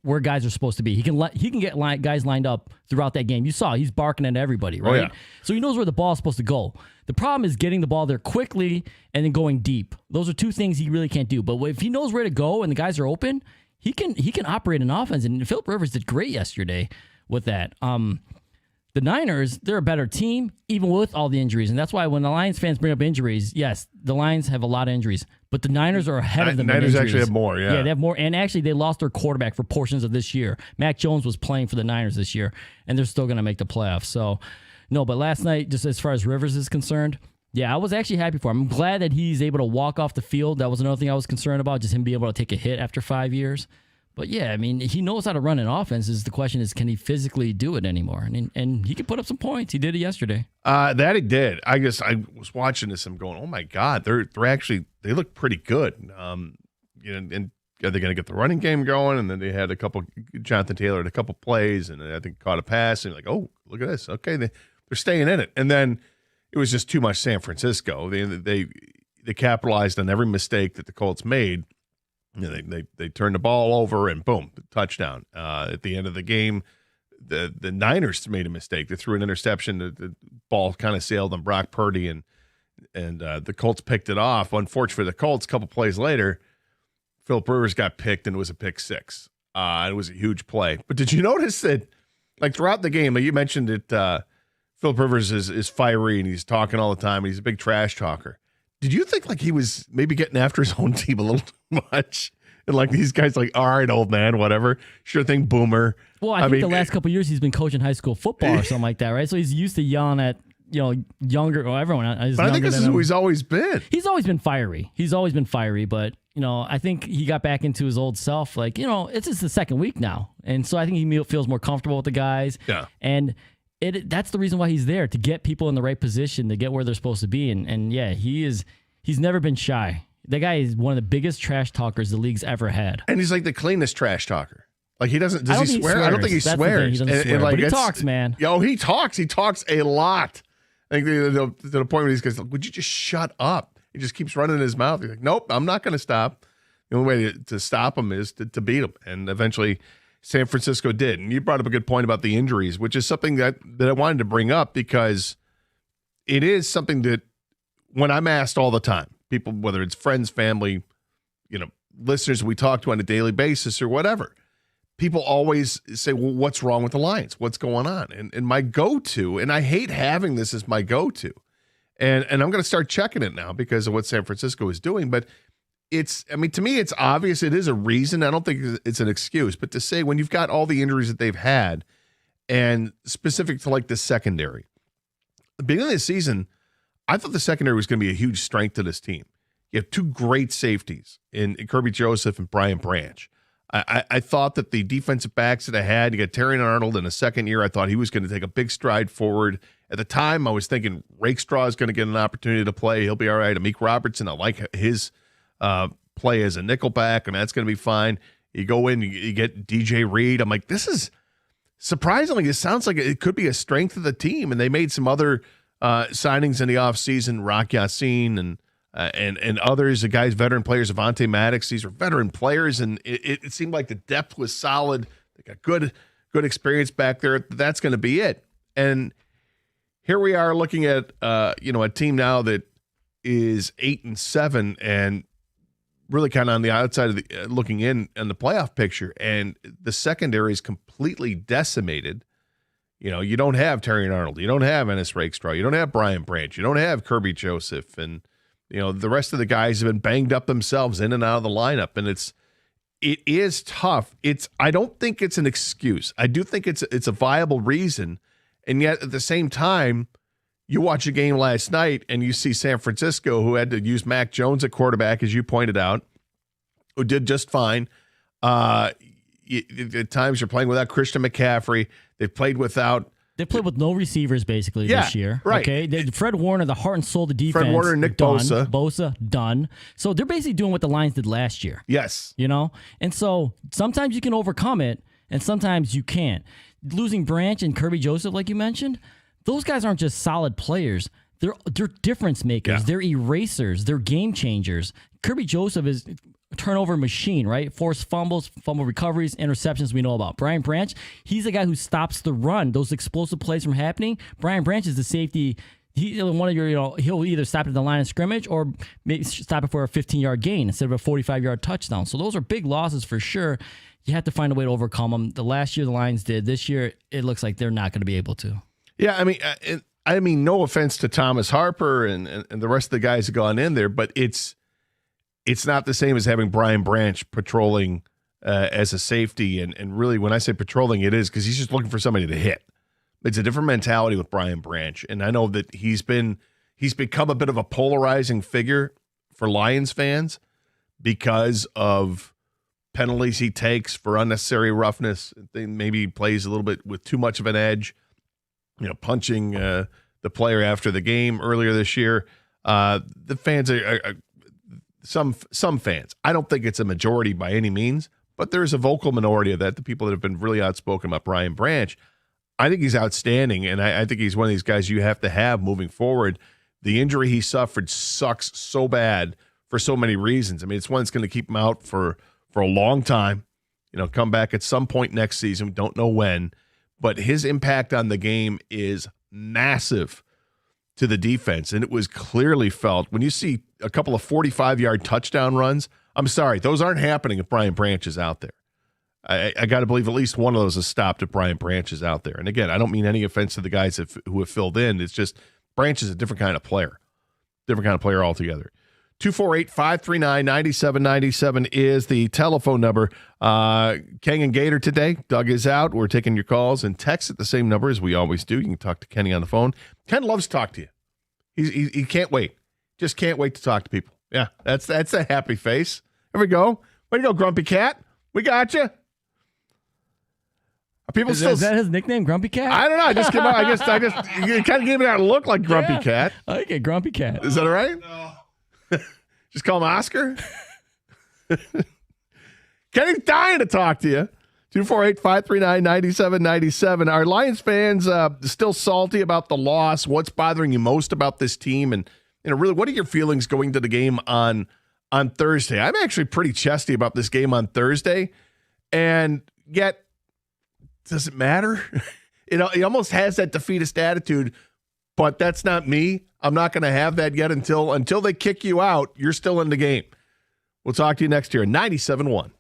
where guys are supposed to be. He can get guys lined up throughout that game. You saw he's barking at everybody, right? Oh, yeah. So he knows where the ball is supposed to go. The problem is getting the ball there quickly and then going deep. Those are two things he really can't do. But if he knows where to go and the guys are open, he can operate an offense. And Phillip Rivers did great yesterday with that. The Niners, they're a better team, even with all the injuries. And that's why when the Lions fans bring up injuries, yes, the Lions have a lot of injuries. But the Niners are ahead of them. Niners in actually have more, yeah. Yeah, they have more. And actually, they lost their quarterback for portions of this year. Mac Jones was playing for the Niners this year, and they're still going to make the playoffs. So, no, but last night, just as far as Rivers is concerned, yeah, I was actually happy for him. I'm glad that he's able to walk off the field. That was another thing I was concerned about, just him being able to take a hit after 5 years. But yeah, I mean, he knows how to run an offense. The question is, can he physically do it anymore? And he can put up some points. He did it yesterday. That he did. I was watching this. I'm going, oh my God, they look pretty good. And are they going to get the running game going? And then they had Jonathan Taylor had a couple plays, and I think caught a pass. And like, oh, look at this. Okay, they're staying in it. And then it was just too much San Francisco. They capitalized on every mistake that the Colts made. They turned the ball over and boom, touchdown. At the end of the game, the Niners made a mistake. They threw an interception. The ball kind of sailed on Brock Purdy, and the Colts picked it off. Unfortunately for the Colts, a couple plays later, Phillip Rivers got picked, and it was a pick six. It was a huge play. But did you notice that, like, throughout the game, you mentioned that Phillip Rivers is fiery and he's talking all the time. And he's a big trash talker. Did you think like he was maybe getting after his own team a little too much? And like these guys like, all right, old man, whatever. Sure thing, boomer. Well, I think the last couple of years he's been coaching high school football or something like that, right? So he's used to yelling at, younger or everyone. But I think this is who he's always been. He's always been fiery. But, I think he got back into his old self. Like, it's just the second week now. And so I think he feels more comfortable with the guys. Yeah. And that's the reason why he's there, to get people in the right position, to get where they're supposed to be. And yeah, he's never been shy. That guy is one of the biggest trash talkers the league's ever had. And he's like the cleanest trash talker. Like he doesn't, does he swear? I don't think he swears. He doesn't swear, like, but he talks, man. He talks. He talks a lot. I think to the point where these guys, would you just shut up? He just keeps running his mouth. He's like, nope, I'm not going to stop. The only way to stop him is to beat him. And eventually San Francisco did. And you brought up a good point about the injuries, which is something that I wanted to bring up because it is something that when I'm asked all the time, people, whether it's friends, family, listeners we talk to on a daily basis or whatever, people always say, well, what's wrong with the Lions? What's going on? And my go-to, and I hate having this as my go-to, and I'm going to start checking it now because of what San Francisco is doing, but to me, it's obvious it is a reason. I don't think it's an excuse, but to say when you've got all the injuries that they've had and specific to like the secondary, the beginning of the season, I thought the secondary was going to be a huge strength to this team. You have two great safeties in Kirby Joseph and Brian Branch. I thought that the defensive backs that I had, you got Terry Arnold in a second year, I thought he was going to take a big stride forward. At the time, I was thinking Rakestraw is going to get an opportunity to play. He'll be all right. Amik Robertson, I like his play as a nickelback, and that's going to be fine. You go in, you get DJ Reed. I'm like, this is surprisingly, it sounds like it could be a strength of the team. And they made some other signings in the offseason, Rock Yassin and others, the guys, veteran players, Avonte Maddox. These are veteran players, and it seemed like the depth was solid. They got good experience back there. That's going to be it. And here we are looking at a team now that is 8-7 and really kind of on the outside of the looking in on the playoff picture, and the secondary is completely decimated. You don't have Terry Arnold, you don't have Ennis Rakestraw, you don't have Brian Branch, you don't have Kirby Joseph, and the rest of the guys have been banged up themselves in and out of the lineup, and it is tough. I don't think it's an excuse. I do think it's a viable reason, and yet at the same time, you watch a game last night and you see San Francisco, who had to use Mac Jones at quarterback, as you pointed out, who did just fine. At times you're playing without Christian McCaffrey. They played with no receivers basically this year. Right. Okay. Fred Warner, the heart and soul of the defense. Fred Warner and Nick done. Bosa, done. So they're basically doing what the Lions did last year. Yes. And so sometimes you can overcome it and sometimes you can't. Losing Branch and Kirby Joseph, like you mentioned, those guys aren't just solid players. They're difference makers. Yeah. They're erasers. They're game changers. Kirby Joseph is a turnover machine, right? Forced fumbles, fumble recoveries, interceptions we know about. Brian Branch, he's the guy who stops the run, those explosive plays from happening. Brian Branch is the safety. He'll either stop at the line of scrimmage or maybe stop it for a 15-yard gain instead of a 45-yard touchdown. So those are big losses for sure. You have to find a way to overcome them. The last year the Lions did. This year it looks like they're not going to be able to. Yeah, I mean, no offense to Thomas Harper and the rest of the guys that gone in there, but it's not the same as having Brian Branch patrolling as a safety. And really, when I say patrolling, it is because he's just looking for somebody to hit. It's a different mentality with Brian Branch, and I know that he's become a bit of a polarizing figure for Lions fans because of penalties he takes for unnecessary roughness. Maybe he plays a little bit with too much of an edge. Punching the player after the game earlier this year. The fans are some fans. I don't think it's a majority by any means, but there's a vocal minority of that. The people that have been really outspoken about Brian Branch. I think he's outstanding, and I think he's one of these guys you have to have moving forward. The injury he suffered sucks so bad for so many reasons. I mean, it's one that's going to keep him out for a long time. Come back at some point next season. We don't know when. But his impact on the game is massive to the defense, and it was clearly felt when you see a couple of 45-yard touchdown runs. I'm sorry, those aren't happening if Brian Branch is out there. I got to believe at least one of those has stopped if Brian Branch is out there. And again, I don't mean any offense to the guys who have filled in. It's just Branch is a different kind of player altogether. 248-539-9797 is the telephone number. Kang and Gator today. Doug is out. We're taking your calls and texts at the same number as we always do. You can talk to Kenny on the phone. Ken loves to talk to you. He can't wait. Just can't wait to talk to people. Yeah, that's a happy face. There we go. Way to go, Grumpy Cat. We got you. Are people is that his nickname, Grumpy Cat? I don't know. I just you kind of gave me that look like Grumpy Cat. I like it, Grumpy Cat. Is that all right? No. Just call him Oscar. Kenny's dying to talk to you. 248-539-9797. Are Lions fans still salty about the loss? What's bothering you most about this team? And really, what are your feelings going to the game on Thursday? I'm actually pretty chesty about this game on Thursday, and yet does it matter? He almost has that defeatist attitude, but that's not me. I'm not going to have that yet until they kick you out. You're still in the game. We'll talk to you next year. 97.1.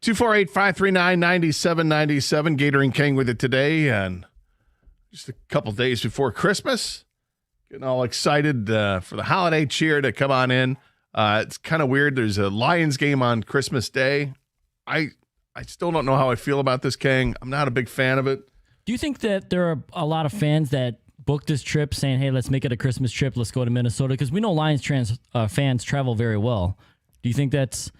248-539-9797. Gator and King with it today, and just a couple days before Christmas. Getting all excited for the holiday cheer to come on in. It's kind of weird. There's a Lions game on Christmas Day. I still don't know how I feel about this, King. I'm not a big fan of it. Do you think that there are a lot of fans that booked this trip saying, hey, let's make it a Christmas trip. Let's go to Minnesota? Because we know Lions fans travel very well. Do you think that's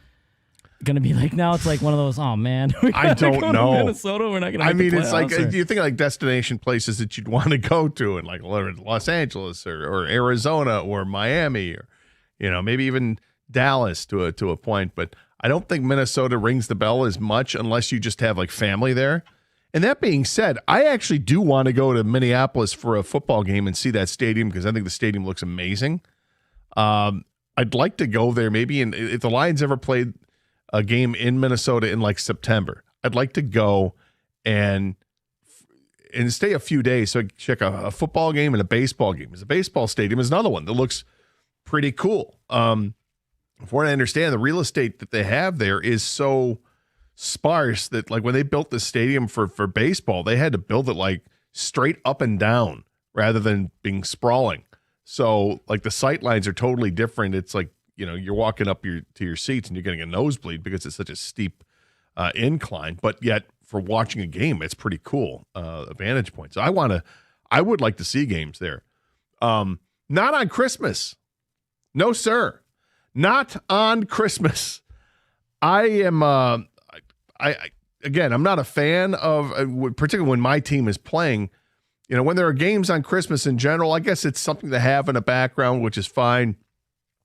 going to be like now? It's like one of those, oh, man. I don't know. Minnesota, we're not going to make the it's like, playoffs, you think like destination places that you'd want to go to in like Los Angeles or Arizona or Miami or, maybe even Dallas to a point. But I don't think Minnesota rings the bell as much unless you just have like family there. And that being said, I actually do want to go to Minneapolis for a football game and see that stadium because I think the stadium looks amazing. I'd like to go there maybe if the Lions ever played a game in Minnesota in like September, I'd like to go and stay a few days so I can check a football game and a baseball game. The baseball stadium is another one that looks pretty cool. From what I understand, the real estate that they have there is so sparse that like when they built the stadium for baseball, they had to build it like straight up and down rather than being sprawling. So like the sight lines are totally different. It's like, you're walking up to your seats and you're getting a nosebleed because it's such a steep incline, but yet for watching a game, it's pretty cool vantage point. So I would like to see games there. Not on Christmas. No, sir. Not on Christmas. I am, again, I'm not a fan of, particularly when my team is playing, when there are games on Christmas in general, I guess it's something to have in a background, which is fine.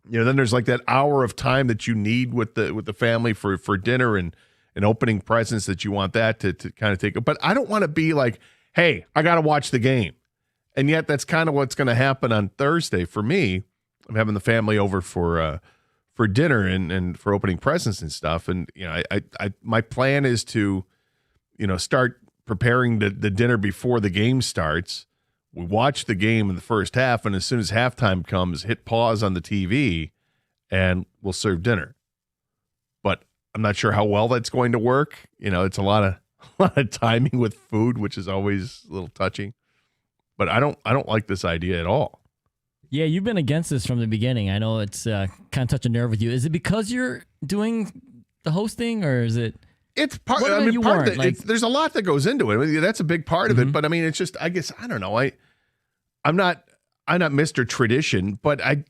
Then there's like that hour of time that you need with the family for dinner and opening presents that you want that to kind of take. But I don't want to be like, hey, I got to watch the game. And yet that's kind of what's going to happen on Thursday for me. I'm having the family over for dinner and for opening presents and stuff. And, my plan is to, start preparing the dinner before the game starts. We watch the game in the first half, and as soon as halftime comes, hit pause on the TV, and we'll serve dinner. But I'm not sure how well that's going to work. It's a lot of timing with food, which is always a little touchy. But I don't like this idea at all. Yeah, you've been against this from the beginning. I know it's kind of touch a nerve with you. Is it because you're doing the hosting, or is it? It's part. Part of it. There's a lot that goes into it. I mean, that's a big part of it. But I mean, it's just. I guess I don't know. I'm not Mr. Tradition, but I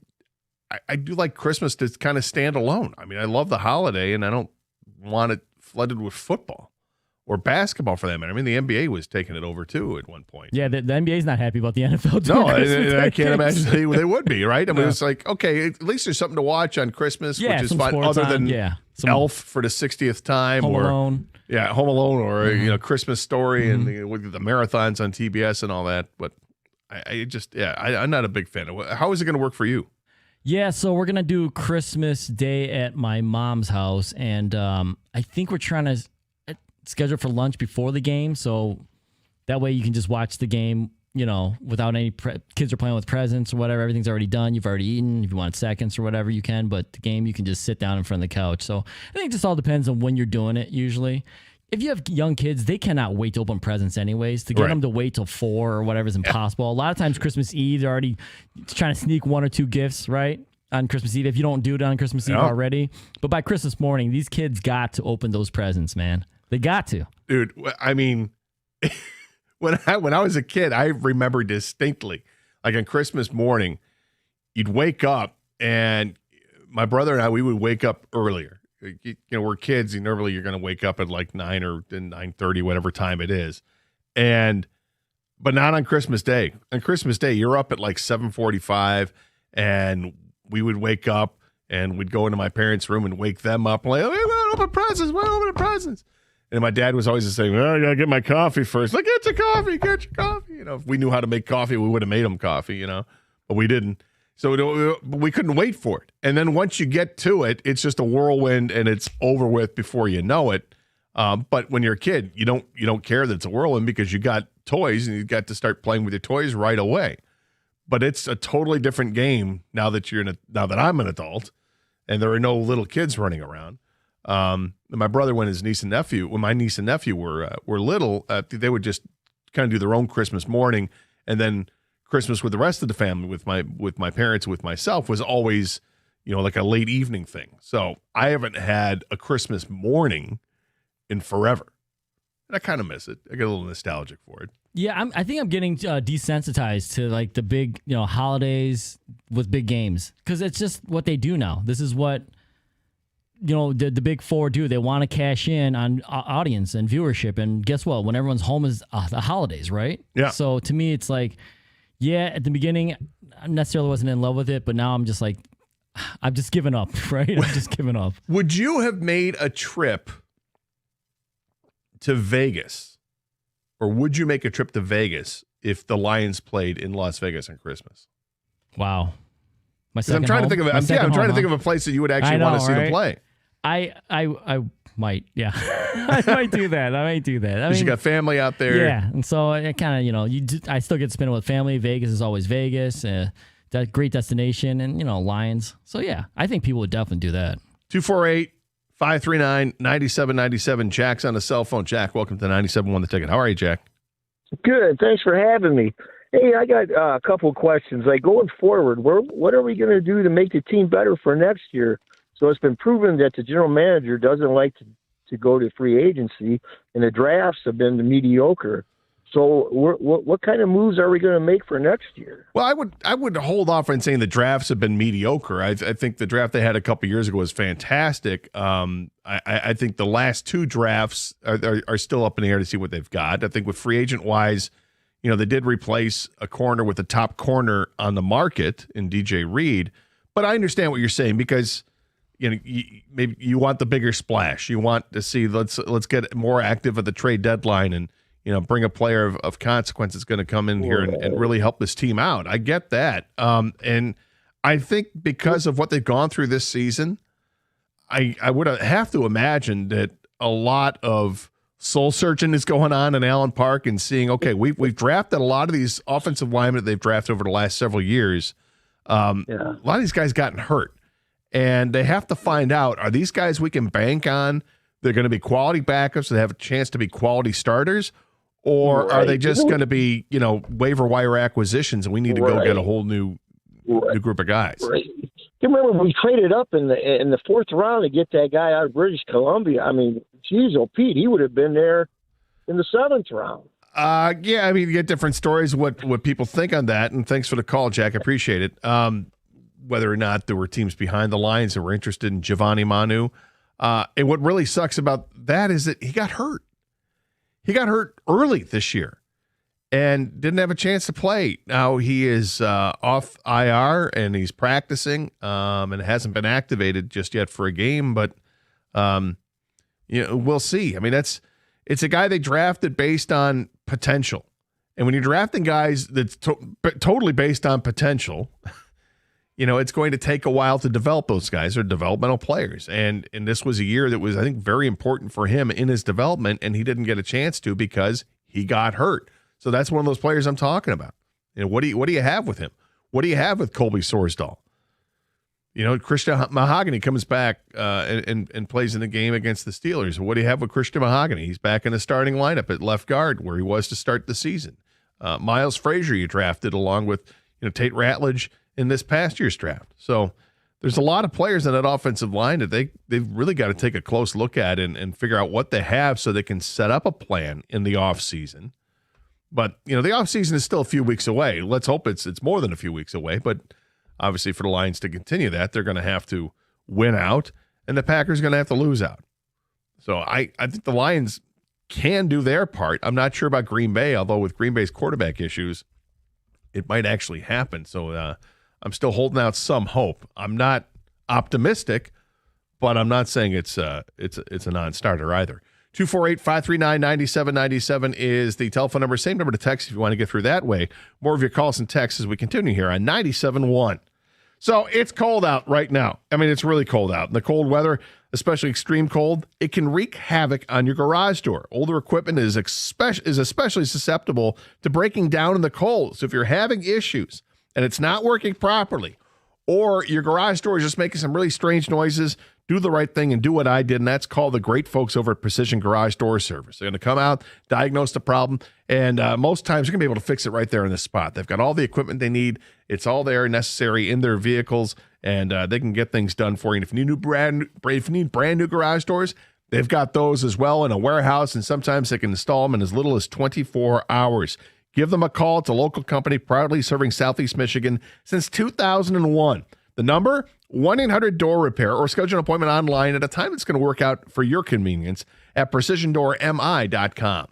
do like Christmas to kind of stand alone. I mean, I love the holiday, and I don't want it flooded with football or basketball for that matter. I mean, the NBA was taking it over too at one point. Yeah, the NBA's not happy about the NFL. No, I can't imagine they would be, right? I mean, it's like, okay, at least there's something to watch on Christmas, which is fun, other than Elf for the 60th time, Home Alone. Yeah, Home Alone, or Christmas Story, and the marathons on TBS and all that. But I'm not a big fan of it. How is it going to work for you? Yeah, so we're going to do Christmas Day at my mom's house, and I think we're trying to schedule for lunch before the game, so that way you can just watch the game, without any kids are playing with presents or whatever. Everything's already done. You've already eaten. If you want seconds or whatever, you can, but the game, you can just sit down in front of the couch. So I think it just all depends on when you're doing it, usually. If you have young kids, they cannot wait to open presents anyways. To get them to wait till 4 or whatever is impossible. A lot of times Christmas Eve, they're already trying to sneak 1 or 2 gifts, right, on Christmas Eve, if you don't do it on Christmas Eve already. But by Christmas morning, these kids got to open those presents, man. They got to. Dude, I mean, when I was a kid, I remember distinctly, like on Christmas morning, you'd wake up, and my brother and I, we would wake up earlier. We're kids, and normally you're going to wake up at like 9 or 9:30, whatever time it is. But not on Christmas Day. On Christmas Day, you're up at like 7:45, and we would wake up, and we'd go into my parents' room and wake them up, like, we're going to open presents. And my dad was always saying, well, I got to get my coffee first. Like, get your coffee. If we knew how to make coffee, we would have made them coffee, but we didn't. So we couldn't wait for it. And then once you get to it, it's just a whirlwind, and it's over with before you know it. But when you're a kid, you don't care that it's a whirlwind because you got toys, and you got to start playing with your toys right away. But it's a totally different game now that I'm an adult, and there are no little kids running around. My brother, when my niece and nephew were little, they would just kind of do their own Christmas morning, and then Christmas with the rest of the family, with my parents, with myself, was always, like a late evening thing. So I haven't had a Christmas morning in forever, and I kind of miss it. I get a little nostalgic for it. Yeah, I think I'm getting desensitized to like the big, holidays with big games, because it's just what they do now. This is what the big four do. They want to cash in on audience and viewership, and guess what? When everyone's home is the holidays, right? Yeah. So to me, it's like, yeah, at the beginning, I necessarily wasn't in love with it, but now I'm just like, I've just given up, right? I'm just giving up. Would you have made a trip to Vegas, or would you make a trip to Vegas if the Lions played in Las Vegas on Christmas? Wow. I'm trying to think of it. I'm trying to think of a place that you would actually want to see them play. I might, yeah. I might do that. Because you got family out there. Yeah, and so it kind of, I still get to spend it with family. Vegas is always Vegas. That great destination, and Lions. So yeah, I think people would definitely do that. 248-539-9797. Jack's on the cell phone. Jack, welcome to 97.1 The Ticket. How are you, Jack? Good. Thanks for having me. Hey, I got a couple of questions. Like, going forward, what are we going to do to make the team better for next year? So it's been proven that the general manager doesn't like to go to free agency, and the drafts have been mediocre. So what kind of moves are we going to make for next year? Well, I would hold off on saying the drafts have been mediocre. I think the draft they had a couple years ago was fantastic. I think the last two drafts are still up in the air to see what they've got. I think with free agent wise, they did replace a corner with the top corner on the market in DJ Reed. But I understand what you're saying, because maybe you want the bigger splash. You want to see let's get more active at the trade deadline and bring a player of consequence that's going to come in here and really help this team out. I get that. And I think because of what they've gone through this season, I would have to imagine that a lot of soul searching is going on in Allen Park, and seeing, okay, we've drafted a lot of these offensive linemen that they've drafted over the last several years. A lot of these guys gotten hurt, and they have to find out, are these guys we can bank on? They're going to be quality backups that have a chance to be quality starters, or are they just going to be, waiver wire acquisitions, and we need to go get a whole new group of guys? Right. You remember we traded up in the fourth round to get that guy out of British Columbia. I mean, geez, Pete, he would have been there in the seventh round. Yeah, I mean, you get different stories what people think on that, and thanks for the call, Jack. I appreciate it. Whether or not there were teams behind the Lions that were interested in Giovanni Manu. And what really sucks about that is that he got hurt. He got hurt early this year and didn't have a chance to play. Now he is off IR and he's practicing and hasn't been activated just yet for a game, but we'll see. I mean, it's a guy they drafted based on potential. And when you're drafting guys that's totally based on potential, it's going to take a while to develop those guys. They're developmental players. And this was a year that was, I think, very important for him in his development, and he didn't get a chance to because he got hurt. So that's one of those players I'm talking about. What do you have with him? What do you have with Colby Sorsdahl? Christian Mahogany comes back and plays in the game against the Steelers. What do you have with Christian Mahogany? He's back in the starting lineup at left guard where he was to start the season. Miles Frazier you drafted along with Tate Ratledge in this past year's draft. So there's a lot of players on that offensive line that they've really got to take a close look at and figure out what they have so they can set up a plan in the offseason. But, the offseason is still a few weeks away. Let's hope it's more than a few weeks away. But obviously for the Lions to continue that, they're going to have to win out, and the Packers are going to have to lose out. So I think the Lions can do their part. I'm not sure about Green Bay, although with Green Bay's quarterback issues, it might actually happen. So I'm still holding out some hope. I'm not optimistic, but I'm not saying it's a non-starter either. 248-539-9797 is the telephone number. Same number to text if you want to get through that way. More of your calls and texts as we continue here on 97.1. So it's cold out right now. I mean, it's really cold out. And the cold weather, especially extreme cold, it can wreak havoc on your garage door. Older equipment is especially susceptible to breaking down in the cold. So if you're having issues and it's not working properly, or your garage door is just making some really strange noises, do the right thing and do what I did, and that's call the great folks over at Precision Garage Door Service. They're going to come out, diagnose the problem, and most times you're going to be able to fix it right there in the spot. They've got all the equipment they need. It's all there necessary in their vehicles, and they can get things done for you. And if you need brand new garage doors, they've got those as well in a warehouse, and sometimes they can install them in as little as 24 hours. Give them a call. It's a local company proudly serving Southeast Michigan since 2001. The number, 1-800-DOOR-REPAIR, or schedule an appointment online at a time that's going to work out for your convenience at precisiondoormi.com.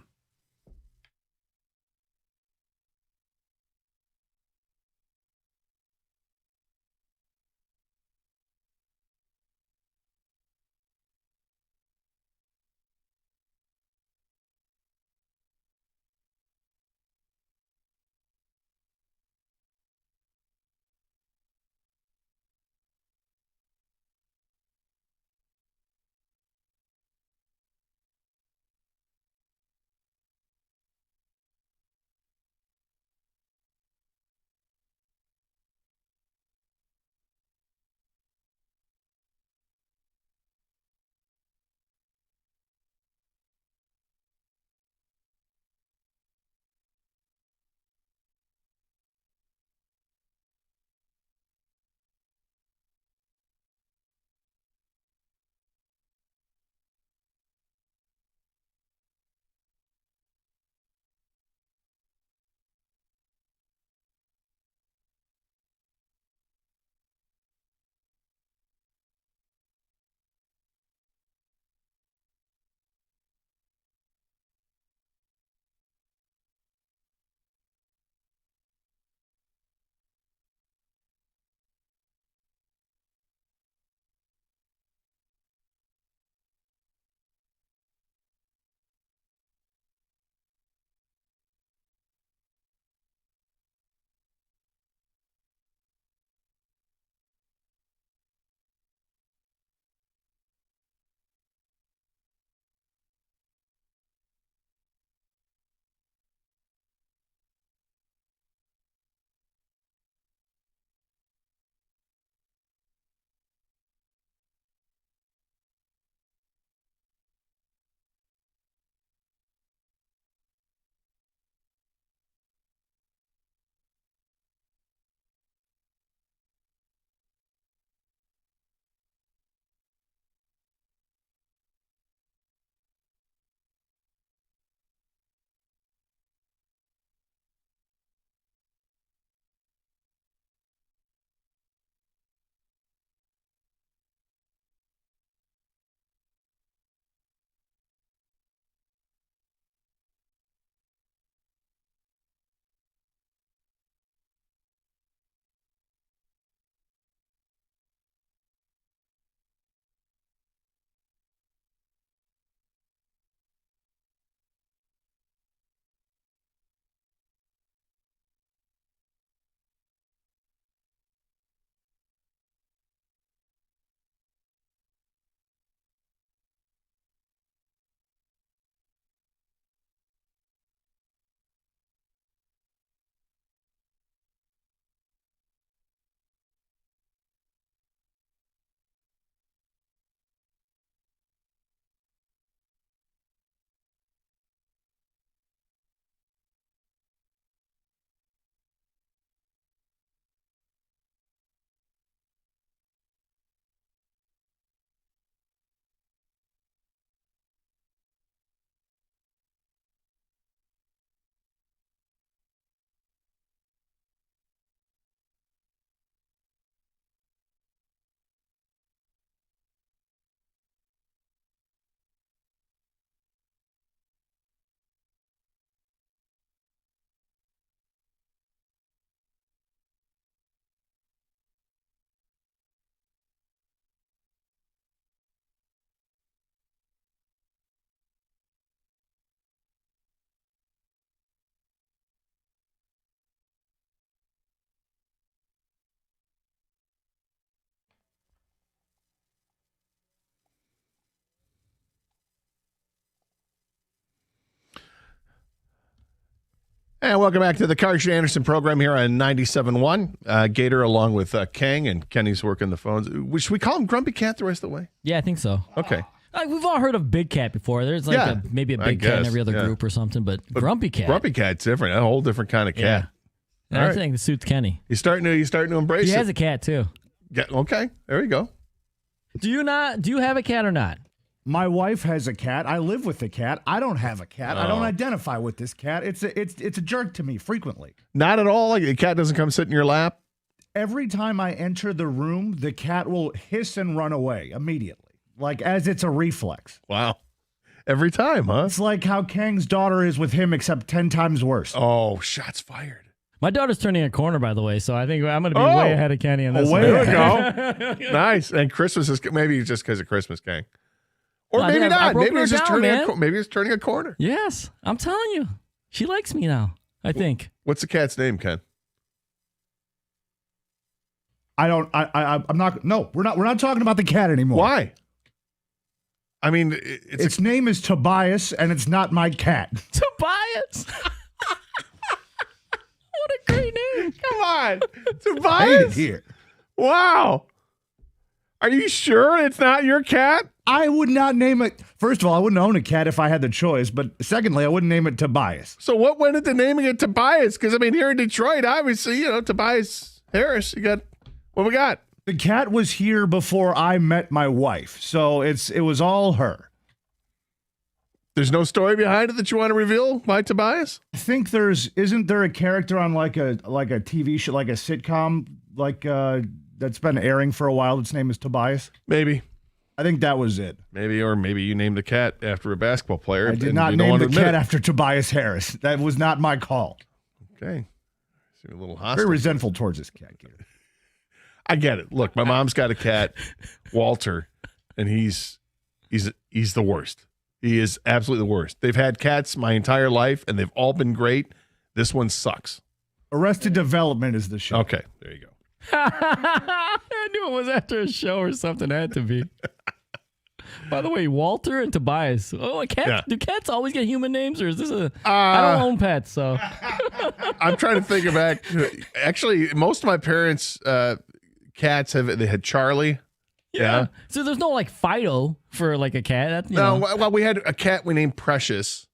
And welcome back to the Karsch Anderson program here on 97.1. Gator along with Kang, and Kenny's working the phones. Should we call him Grumpy Cat the rest of the way? Yeah, I think so. Okay. We've all heard of Big Cat before. There's like maybe a Big Cat in every other group or something, but Grumpy Cat. Grumpy Cat's different. A whole different kind of cat. Yeah. I think it suits Kenny. You're starting to embrace it. He has a cat too. Yeah, okay, there we go. Do you have a cat or not? My wife has a cat. I live with the cat. I don't have a cat. I don't identify with this cat. It's a jerk to me frequently. Not at all. Like the cat doesn't come sit in your lap. Every time I enter the room, the cat will hiss and run away immediately, like as it's a reflex. Wow. Every time, huh? It's like how Kang's daughter is with him, except 10 times worse. Oh, shots fired. My daughter's turning a corner, by the way, so I think I'm going to be way ahead of Kenny on this. There we go. Nice. And Christmas is maybe just because of Christmas, Kang. Or No, maybe I not. broke Maybe her it's just down, turning. man. Maybe it's turning a corner. Yes, I'm telling you, she likes me now. I think. What's the cat's name, Ken? I'm not. No, we're not talking about the cat anymore. Why? I mean, its name is Tobias, and it's not my cat. Tobias. What a great name! Come on, Hate it Tobias. here. Wow. Are you sure it's not your cat? I would not name it. First of all, I wouldn't own a cat if I had the choice. But secondly, I wouldn't name it Tobias. So what went into naming it Tobias? Because I mean, here in Detroit, obviously, Tobias Harris. You got what we got. The cat was here before I met my wife, so it was all her. There's no story behind it that you want to reveal by Tobias? I think isn't there a character on like a TV show, like a sitcom, that's been airing for a while. Its name is Tobias. Maybe. I think that was it. Maybe you named the cat after a basketball player. I did and not you don't name want the to admit cat it. after Tobias Harris. That was not my call. Okay. Seem a little hostile. Very resentful towards this cat. I get it. Look, my mom's got a cat, Walter, and he's the worst. He is absolutely the worst. They've had cats my entire life, and they've all been great. This one sucks. Arrested Development is the show. Okay, there you go. I knew it was after a show or something. It had to be. By the way, Walter and Tobias. Oh, a cat. Yeah. Do cats always get human names, or is this a? I don't own pets, so. I'm trying to think back. Actually, most of my parents' cats they had Charlie. Yeah. So there's no like Fido for like a cat. No, well, we had a cat we named Precious,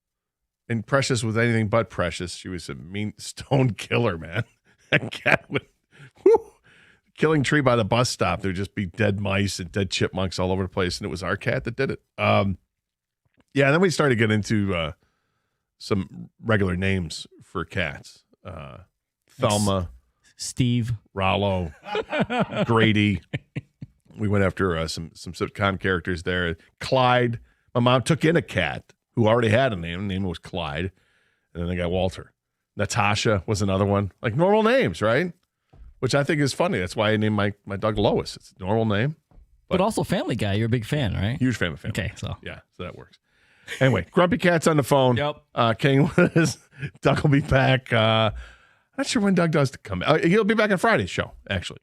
and Precious was anything but precious. She was a mean stone killer, man. That cat would, killing tree by the bus stop. There'd just be dead mice and dead chipmunks all over the place, and it was our cat that did it. Yeah, and then we started getting into some regular names for cats. Thelma, Steve, Rollo, Grady. We went after some sitcom characters there. Clyde. My mom took in a cat who already had a name. The name was Clyde. And then they got Walter. Natasha was another one. Like normal names, right? Which I think is funny. That's why I named my dog Lois. It's a normal name. But also Family Guy. You're a big fan, right? Huge fan of Family. Okay, so. Yeah, so that works. Anyway, Grumpy Cat's on the phone. Yep. King was. Doug will be back. Not sure when Doug does come back. He'll be back on Friday's show, actually.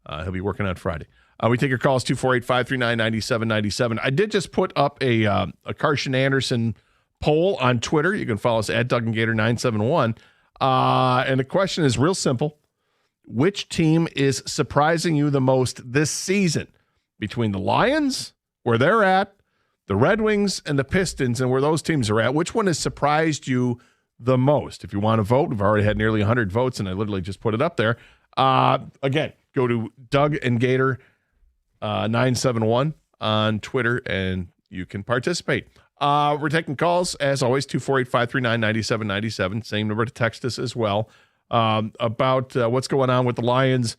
He'll be working on Friday. We take your calls, 248-539-9797. I did just put up a Karsch Anderson poll on Twitter. You can follow us at Doug and Gator 971. And the question is real simple. Which team is surprising you the most this season? Between the Lions, where they're at, the Red Wings, and the Pistons, and where those teams are at, which one has surprised you the most? If you want to vote, we've already had nearly 100 votes, and I literally just put it up there. Again, go to Doug and Gator 971 on Twitter, and you can participate. We're taking calls, as always, 248-539-9797. Same number to text us as well, about what's going on with the Lions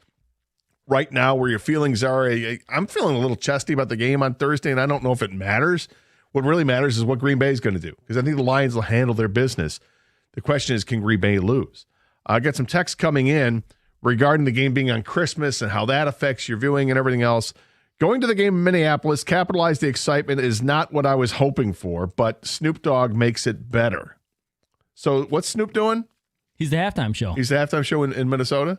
right now, where your feelings are. I'm feeling a little chesty about the game on Thursday, and I don't know if it matters. What really matters is what Green Bay is going to do, because I think the Lions will handle their business. The question is, can Green Bay lose? I got some text coming in regarding the game being on Christmas and how that affects your viewing and everything else. Going to the game in Minneapolis, capitalize the excitement, is not what I was hoping for, but Snoop Dogg makes it better. So what's Snoop doing? He's the halftime show. He's the halftime show in Minnesota?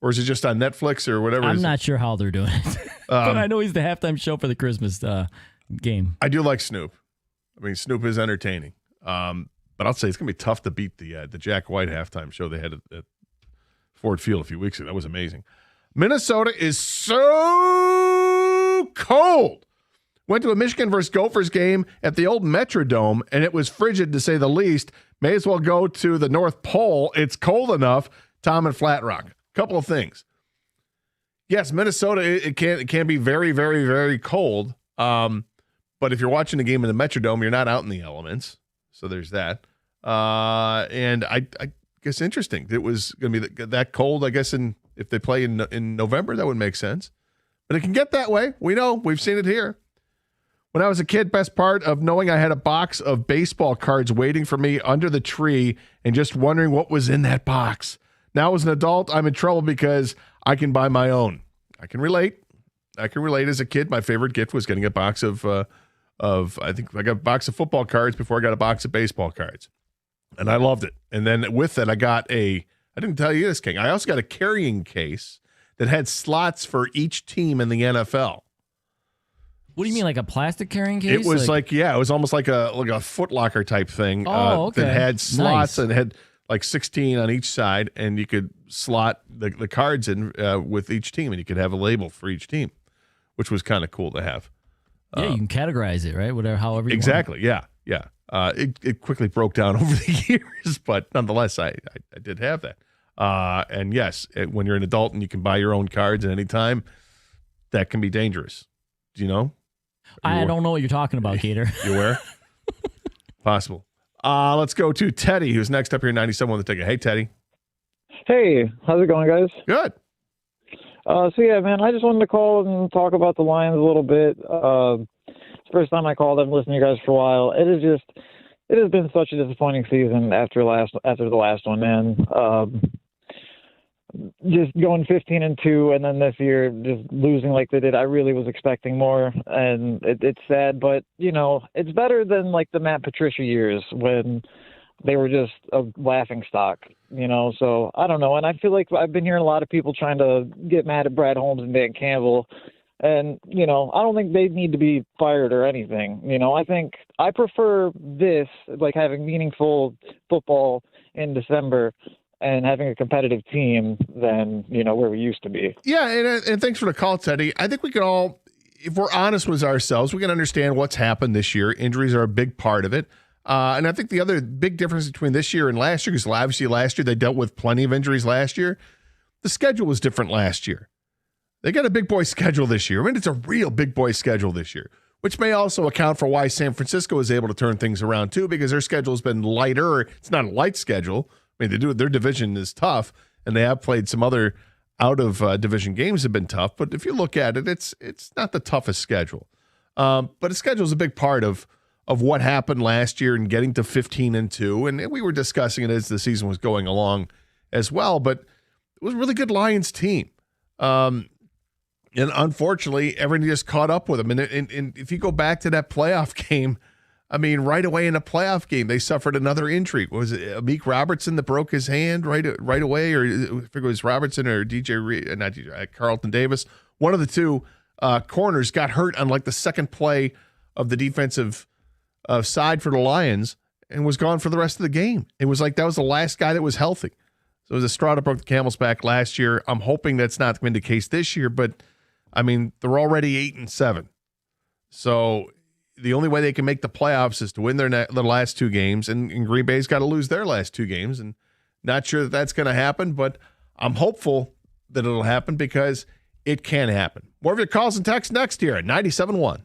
Or is it just on Netflix or whatever? I'm not sure how they're doing it. But I know he's the halftime show for the Christmas game. I do like Snoop. I mean, Snoop is entertaining. But But I'll say it's going to be tough to beat the Jack White halftime show they had at Ford Field a few weeks ago. That was amazing. Minnesota is so cold. Went to a Michigan versus Gophers game at the old Metrodome, and it was frigid to say the least. May as well go to the North Pole. It's cold enough. Tom and Flat Rock. Couple of things. Yes, Minnesota, it can be very, very, very cold. But if you're watching the game in the Metrodome, you're not out in the elements. So there's that. And I guess interesting. It was going to be that cold, I guess, if they play in November, that would make sense. But it can get that way. We know. We've seen it here. When I was a kid, best part of knowing I had a box of baseball cards waiting for me under the tree and just wondering what was in that box. Now as an adult, I'm in trouble because I can buy my own. I can relate. As a kid. My favorite gift was getting a box of I think I got a box of football cards before I got a box of baseball cards. And I loved it. And then with it, I didn't tell you this, King. I also got a carrying case that had slots for each team in the NFL. What do you mean, like a plastic carrying case? It was it was almost like a Foot Locker type thing. Okay. That had slots Nice. and had like 16 on each side, and you could slot the cards in with each team, and you could have a label for each team, which was kind of cool to have. Yeah, you can categorize it, right? However you exactly. Want. Yeah. It quickly broke down over the years, but nonetheless, I did have that. And yes, when you're an adult and you can buy your own cards at any time, that can be dangerous. Do you know? I don't know what you're talking about, Gator. You aware? Possible. Let's go to Teddy, who's next up here, 97 on the ticket. Hey, Teddy. Hey, how's it going, guys? Good. So yeah, man, I just wanted to call and talk about the Lions a little bit. It's the first time I called. I've listened to you guys for a while. It has been such a disappointing season after the last one, man. Just going 15-2, and then this year just losing like they did. I really was expecting more, and it's sad, but it's better than like the Matt Patricia years when they were just a laughing stock. So I don't know, and I feel like I've been hearing a lot of people trying to get mad at Brad Holmes and Dan Campbell, and I don't think they need to be fired or anything. I think I prefer this, like having meaningful football in December and having a competitive team than, where we used to be. Yeah, and thanks for the call, Teddy. I think we can all, if we're honest with ourselves, we can understand what's happened this year. Injuries are a big part of it. And I think the other big difference between this year and last year, because obviously last year they dealt with plenty of injuries last year, the schedule was different last year. They got a big boy schedule this year. I mean, it's a real big boy schedule this year, which may also account for why San Francisco is able to turn things around too, because their schedule has been lighter. It's not a light schedule. I mean, their division is tough, and they have played some other out of division games have been tough. But if you look at it, it's not the toughest schedule. But the schedule is a big part of what happened last year and getting to 15-2, and we were discussing it as the season was going along as well. But it was a really good Lions team, and unfortunately, everything just caught up with them. And if you go back to that playoff game. I mean, right away in a playoff game, they suffered another injury. Was it Amik Robertson that broke his hand right away? Or I think it was Robertson or Carlton Davis. One of the two corners got hurt on like the second play of the defensive side for the Lions and was gone for the rest of the game. It was like that was the last guy that was healthy. So it was a straw that broke the camel's back last year. I'm hoping that's not been the case this year, but I mean, they're already 8-7. So the only way they can make the playoffs is to win their last two games, and Green Bay's got to lose their last two games, and not sure that that's going to happen, but I'm hopeful that it'll happen because it can happen. More of your calls and texts next here at 97.1.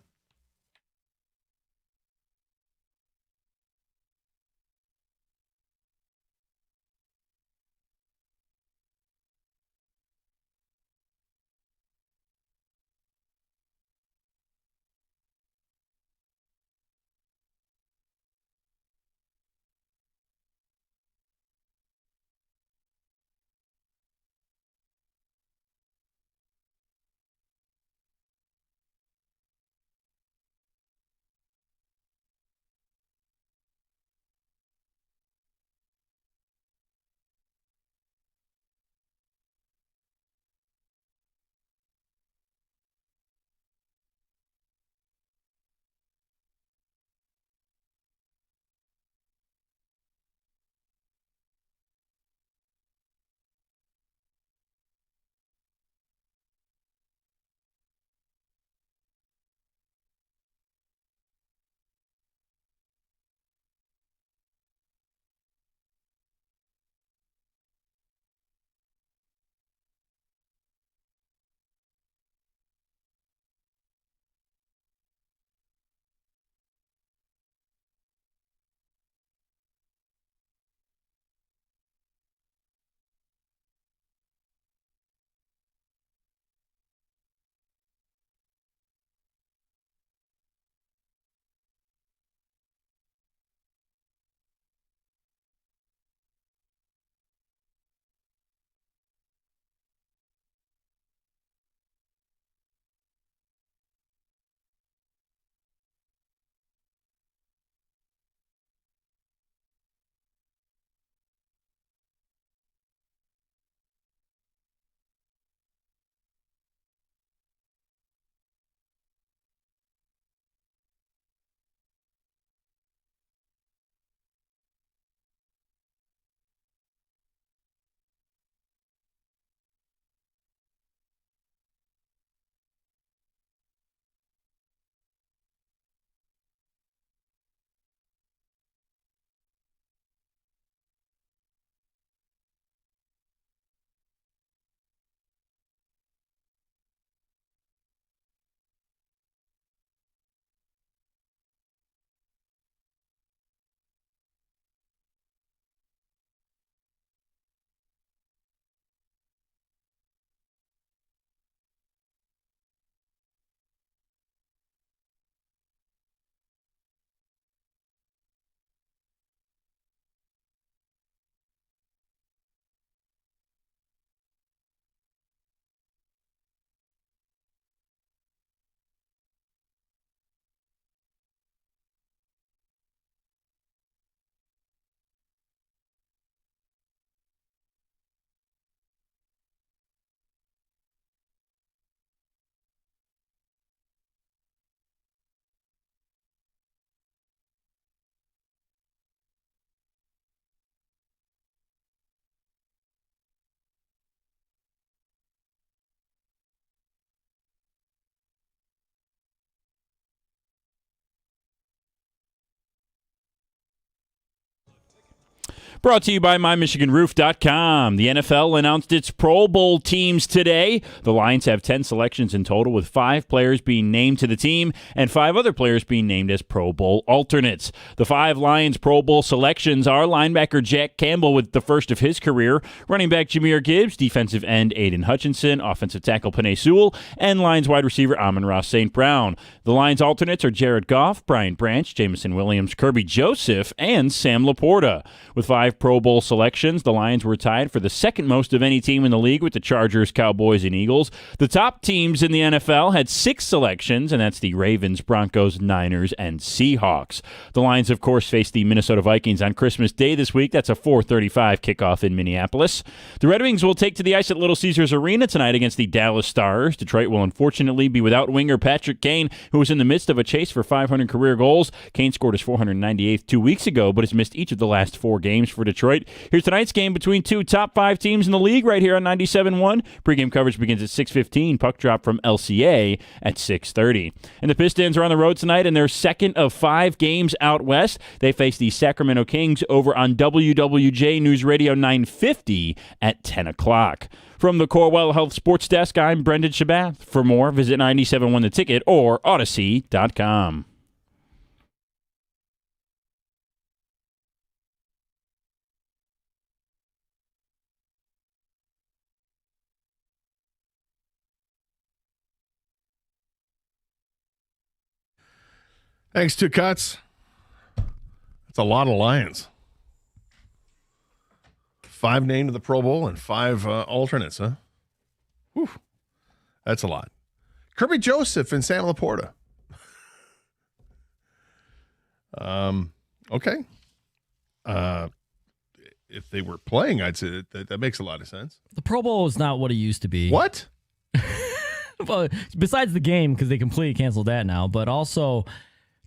Brought to you by MyMichiganRoof.com. The NFL announced its Pro Bowl teams today. The Lions have 10 selections in total, with 5 players being named to the team and 5 other players being named as Pro Bowl alternates. The 5 Lions Pro Bowl selections are linebacker Jack Campbell with the first of his career, running back Jahmyr Gibbs, defensive end Aiden Hutchinson, offensive tackle Penei Sewell, and Lions wide receiver Amon-Ra St. Brown. The Lions alternates are Jared Goff, Brian Branch, Jameson Williams, Kirby Joseph, and Sam Laporta. With 5 Pro Bowl selections, the Lions were tied for the second most of any team in the league with the Chargers, Cowboys, and Eagles. The top teams in the NFL had 6 selections, and that's the Ravens, Broncos, Niners, and Seahawks. The Lions, of course, face the Minnesota Vikings on Christmas Day this week. That's a 4:35 kickoff in Minneapolis. The Red Wings will take to the ice at Little Caesars Arena tonight against the Dallas Stars. Detroit will unfortunately be without winger Patrick Kane, who was in the midst of a chase for 500 career goals. Kane scored his 498th 2 weeks ago, but has missed each of the last 4 games for Detroit. Here's tonight's game between 2 top 5 teams in the league right here on 97.1. Pregame coverage begins at 6:15. Puck drop from LCA at 6:30. And the Pistons are on the road tonight in their second of 5 games out west. They face the Sacramento Kings over on WWJ News Radio 950 at 10 o'clock. From the Corewell Health Sports Desk, I'm Brendan Shabath. For more, visit 971 The Ticket or Odyssey.com. Thanks, Two Cuts. That's a lot of Lions. 5 named to the Pro Bowl and 5 alternates, huh? Whew. That's a lot. Kirby Joseph and Sam Laporta. Okay. If they were playing, I'd say that makes a lot of sense. The Pro Bowl is not what it used to be. What? Well, besides the game, because they completely canceled that now, but also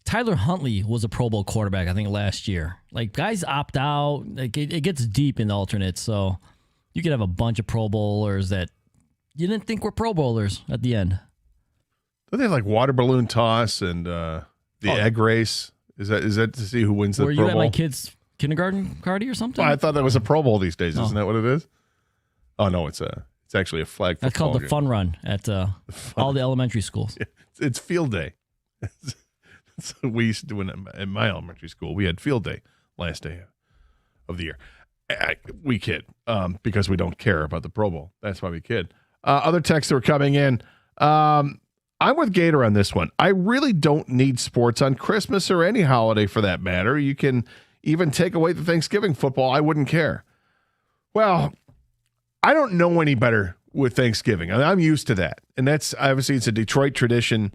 Tyler Huntley was a Pro Bowl quarterback, I think, last year. Like, guys opt out. Like, it gets deep in the alternates, so you could have a bunch of Pro Bowlers that you didn't think were Pro Bowlers at the end. Don't they have like water balloon toss and the egg race? Is that to see who wins the Pro Bowl? Were you at my kid's kindergarten party or something? Well, I thought that was a Pro Bowl these days. Isn't that what it is? Oh no, it's actually a flag football. That's called the Fun Run at all the elementary schools. It's field day. So we used to do it in my elementary school. We had field day last day of the year. We kid because we don't care about the Pro Bowl. That's why we kid. Other texts are coming in. I'm with Gator on this one. I really don't need sports on Christmas or any holiday for that matter. You can even take away the Thanksgiving football. I wouldn't care. Well, I don't know any better with Thanksgiving. I'm used to that. And that's obviously it's a Detroit tradition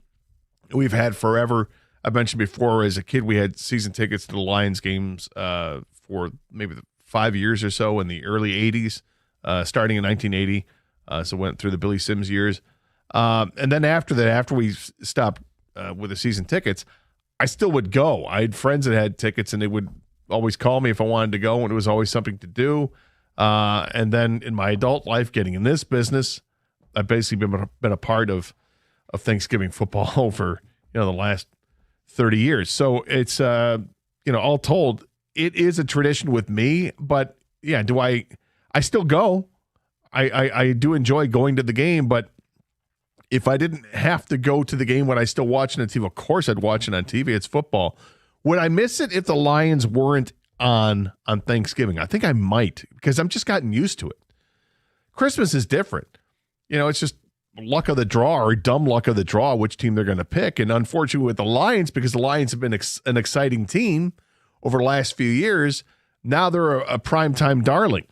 we've had forever. I mentioned before, as a kid, we had season tickets to the Lions games for maybe 5 years or so in the early 80s, starting in 1980. So went through the Billy Sims years. And then after that, after we stopped with the season tickets, I still would go. I had friends that had tickets, and they would always call me if I wanted to go, and it was always something to do. And then in my adult life, getting in this business, I've basically been a part of Thanksgiving football over the last 30 years. So it's all told, it is a tradition with me. But yeah, I still go. I do enjoy going to the game, but if I didn't have to go to the game, would I still watch it on TV? Of course I'd watch it on TV. It's football. Would I miss it if the Lions weren't on Thanksgiving? I think I might, because I'm just gotten used to it. Christmas is different. It's just luck of the draw or dumb luck of the draw which team they're going to pick. And unfortunately with the Lions, because the Lions have been an exciting team over the last few years, now they're a primetime darling.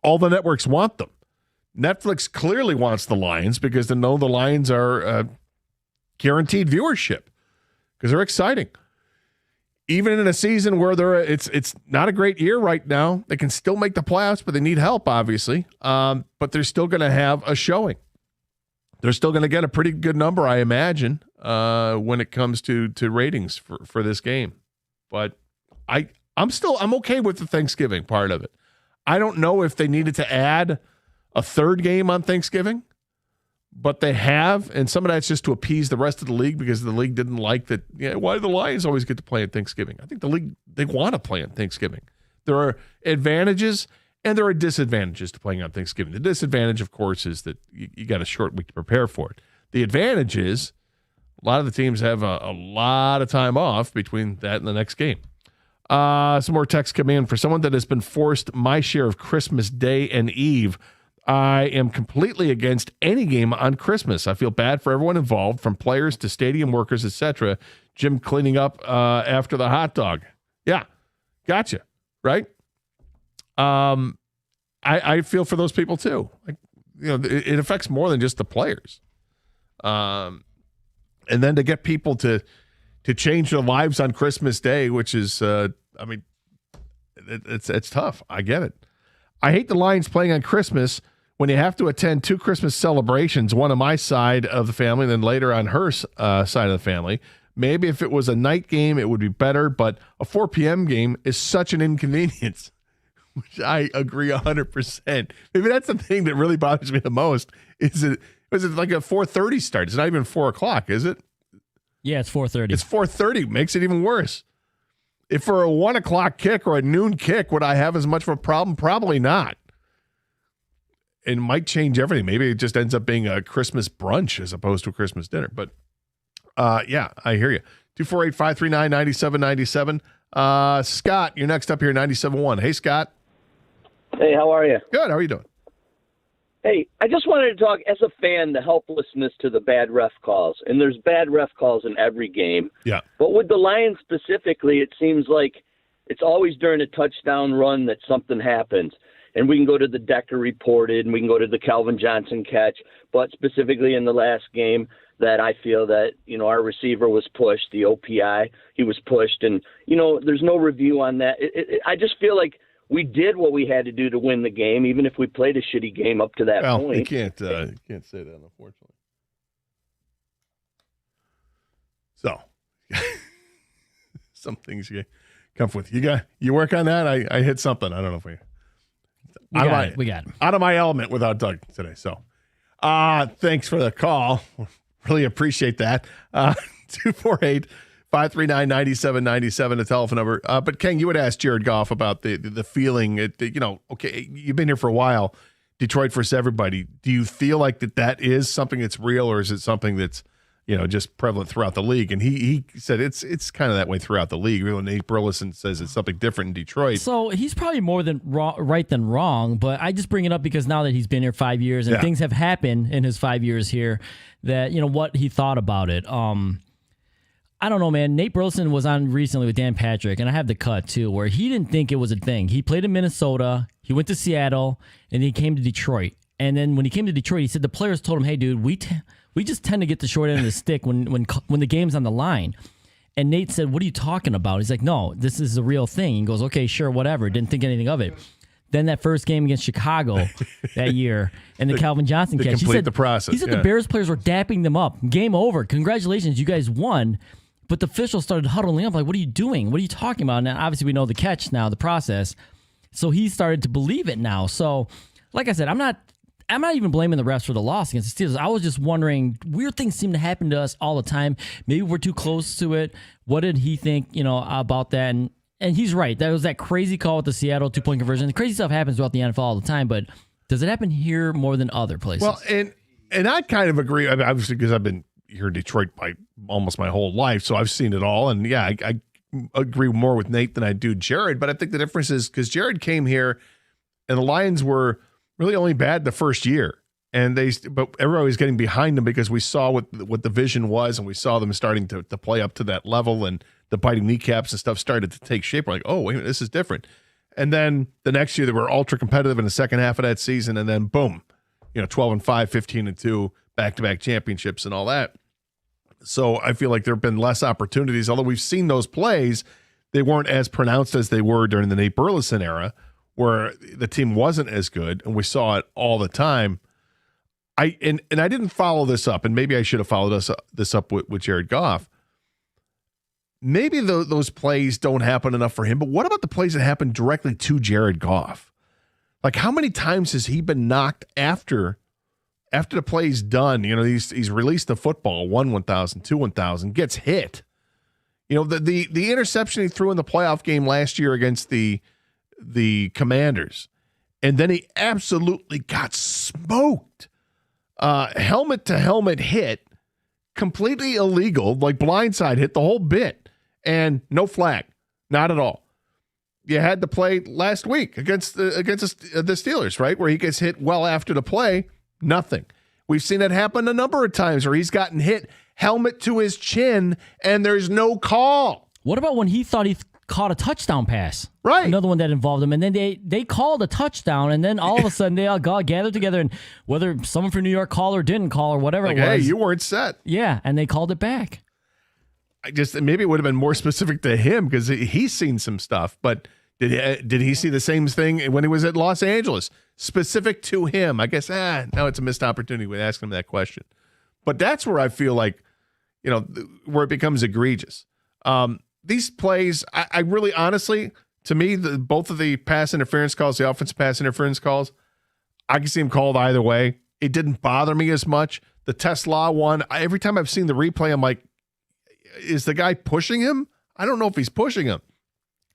All the networks want them. Netflix clearly wants the Lions because they know the Lions are guaranteed viewership because they're exciting. Even in a season where it's not a great year right now, they can still make the playoffs, but they need help, obviously. But they're still going to have a showing. They're still going to get a pretty good number, I imagine, when it comes to ratings for this game. But I'm okay with the Thanksgiving part of it. I don't know if they needed to add a third game on Thanksgiving, but they have, and some of that's just to appease the rest of the league because the league didn't like that. Why do the Lions always get to play on Thanksgiving? I think the league, they want to play on Thanksgiving. There are advantages and there are disadvantages to playing on Thanksgiving. The disadvantage, of course, is that you got a short week to prepare for it. The advantage is a lot of the teams have a lot of time off between that and the next game. Some more texts come in. For someone that has been forced my share of Christmas Day and Eve, I am completely against any game on Christmas. I feel bad for everyone involved, from players to stadium workers, etc. Jim cleaning up after the hot dog. Yeah, gotcha. Right? I feel for those people too. Like, it affects more than just the players. And then to get people to change their lives on Christmas Day, which is, it's tough. I get it. I hate the Lions playing on Christmas when you have to attend 2 Christmas celebrations, one on my side of the family, and then later on her side of the family. Maybe if it was a night game, it would be better, but a 4 p.m. game is such an inconvenience, which I agree 100%. Maybe that's the thing that really bothers me the most. Is it like a 4:30 start? It's not even 4 o'clock, is it? Yeah, it's 4:30. It's 4:30. Makes it even worse. If for a 1 o'clock kick or a noon kick, would I have as much of a problem? Probably not. It might change everything. Maybe it just ends up being a Christmas brunch as opposed to a Christmas dinner. But yeah, I hear you. 248-539-9797. Scott, you're next up here, 97.1. Hey, Scott. Hey, how are you? Good. How are you doing? Hey, I just wanted to talk, as a fan, the helplessness to the bad ref calls. And there's bad ref calls in every game. Yeah. But with the Lions specifically, it seems like it's always during a touchdown run that something happens. And we can go to the Decker reported, and we can go to the Calvin Johnson catch. But specifically in the last game, that I feel that, our receiver was pushed, the OPI, he was pushed. And, there's no review on that. I just feel like we did what we had to do to win the game, even if we played a shitty game up to that point. You can't say that, unfortunately. So, some things you come with. You work on that. I hit something. I don't know if we got it. Out of my element without Doug today. So, thanks for the call. Really appreciate that. 248-539-9797, the telephone number. But Ken, you would ask Jared Goff about the feeling. Okay, you've been here for a while. Detroit versus everybody. Do you feel like that is something that's real, or is it something that's just prevalent throughout the league? And he said it's kind of that way throughout the league. Nate Burleson says it's something different in Detroit. So he's probably more than right than wrong, but I just bring it up because now that he's been here 5 years and things have happened in his 5 years here, that what he thought about it. I don't know, man. Nate Burleson was on recently with Dan Patrick, and I have the cut too, where he didn't think it was a thing. He played in Minnesota, he went to Seattle, and he came to Detroit. And then when he came to Detroit, he said the players told him, "Hey, dude, we just tend to get the short end of the stick when the game's on the line." And Nate said, "What are you talking about?" He's like, "No, this is a real thing." He goes, "Okay, sure, whatever." Didn't think anything of it. Then that first game against Chicago that year and the Calvin Johnson catch. Complete the process. He said the Bears players were dapping them up. Game over. Congratulations, you guys won. But the officials started huddling up like, "What are you doing? What are you talking about?" Now, obviously, we know the catch now, the process. So he started to believe it now. So, like I said, I'm not even blaming the refs for the loss against the Steelers. I was just wondering, weird things seem to happen to us all the time. Maybe we're too close to it. What did he think, about that? And he's right. That was that crazy call with the Seattle 2-point conversion. The crazy stuff happens throughout the NFL all the time, but does it happen here more than other places? Well, and I kind of agree. I mean, obviously, because I've been here in Detroit almost my whole life, so I've seen it all. And yeah, I agree more with Nate than I do Jared. But I think the difference is because Jared came here, and the Lions were really only bad the first year, but everybody was getting behind them because we saw what the vision was, and we saw them starting to play up to that level, and the biting kneecaps and stuff started to take shape. We're like, oh, wait a minute, this is different. And then the next year they were ultra competitive in the second half of that season, and then boom, 12-5, 15-2, back-to-back championships and all that. So I feel like there have been less opportunities, although we've seen those plays. They weren't as pronounced as they were during the Nate Burleson era, where the team wasn't as good, and we saw it all the time. I didn't follow this up, and maybe I should have followed this up with Jared Goff. Maybe those plays don't happen enough for him, but what about the plays that happen directly to Jared Goff? Like, how many times has he been knocked after the play's done? He's released the football, 1,000, 2,000, gets hit. The interception he threw in the playoff game last year against the the Commanders, and then he absolutely got smoked. Helmet to helmet hit, completely illegal, like blindside hit, the whole bit, and no flag, not at all. You had the play last week against the Steelers, right, where he gets hit well after the play, nothing. We've seen it happen a number of times where he's gotten hit helmet to his chin, and there's no call. What about when he thought he caught a touchdown pass? Right. Another one that involved him. And then they called a touchdown, and then all of a sudden they all gathered together, and whether someone from New York called or didn't call or whatever Like, it was. hey, you weren't set. Yeah, and they called it back. Maybe it would have been more specific to him because he's seen some stuff, but did he see the same thing when he was at Los Angeles? Specific to him. I guess, now it's a missed opportunity with asking him that question. But that's where I feel like, where it becomes egregious. These plays, I really, honestly, to me, both of the pass interference calls, the offensive pass interference calls, I can see them called either way. It didn't bother me as much. The Tesla one, every time I've seen the replay, I'm like, is the guy pushing him? I don't know if he's pushing him.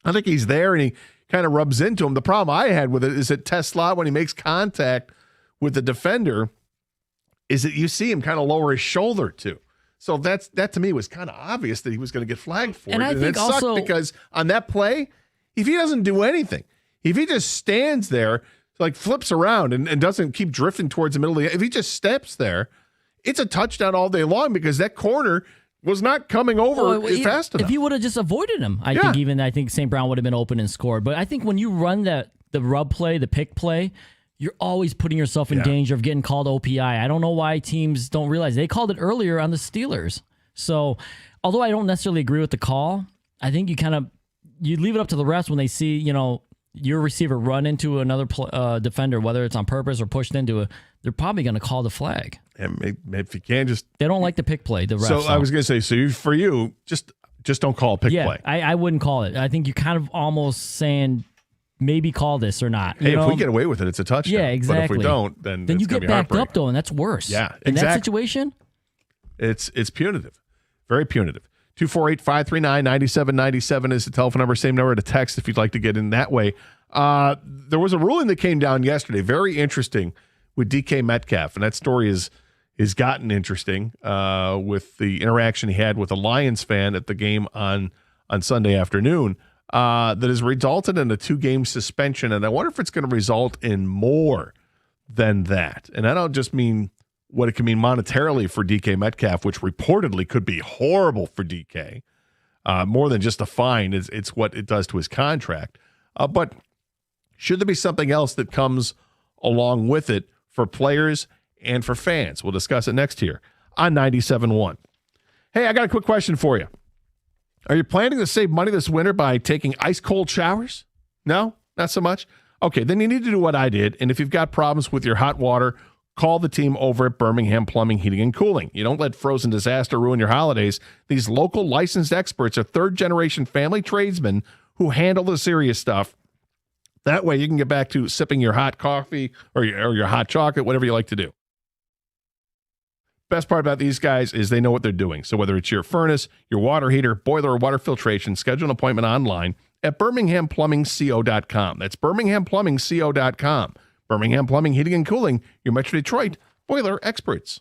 I think he's there and he kind of rubs into him. The problem I had with it is that Tesla, when he makes contact with the defender, is that you see him kind of lower his shoulder too. So that to me was kind of obvious that he was going to get flagged for it. I think it sucked also because on that play, if he doesn't do anything, if he just stands there, like flips around and doesn't keep drifting towards the middle of if he just steps there, it's a touchdown all day long because that corner was not coming over fast enough. If you would have just avoided him, I think St. Brown would have been open and scored. But I think when you run the rub play, the pick play, you're always putting yourself in danger of getting called OPI. I don't know why teams don't realize. They called it earlier on the Steelers. So, although I don't necessarily agree with the call, I think you leave it up to the refs when they see, your receiver run into another defender, whether it's on purpose or pushed into it. They're probably going to call the flag. And if you can they don't like the pick play. The refs. So I was going to say, for you, just don't call a pick play. I wouldn't call it. I think you're kind of almost saying maybe call this or not. Hey, if we get away with it, it's a touchdown. Yeah, exactly. But if we don't, then you it's get backed up though, and that's worse. Yeah, in that situation, it's punitive, very punitive. 248-539-9797 is the telephone number. Same number to text if you'd like to get in that way. There was a ruling that came down yesterday, very interesting, with DK Metcalf, and that story is gotten interesting with the interaction he had with a Lions fan at the game on Sunday afternoon that has resulted in a 2-game suspension, and I wonder if it's going to result in more than that. And I don't just mean what it can mean monetarily for DK Metcalf, which reportedly could be horrible for DK, more than just a fine. It's what it does to his contract. But should there be something else that comes along with it for players and for fans? We'll discuss it next here on 97.1. Hey, I got a quick question for you. Are you planning to save money this winter by taking ice-cold showers? No? Not so much? Okay, then you need to do what I did, and if you've got problems with your hot water, call the team over at Birmingham Plumbing, Heating, and Cooling. You don't let frozen disaster ruin your holidays. These local licensed experts are third-generation family tradesmen who handle the serious stuff. That way you can get back to sipping your hot coffee or your hot chocolate, whatever you like to do. Best part about these guys is they know what they're doing. So whether it's your furnace, your water heater, boiler, or water filtration, schedule an appointment online at birminghamplumbingco.com. That's birminghamplumbingco.com. Birmingham Plumbing, Heating, and Cooling, your Metro Detroit boiler experts.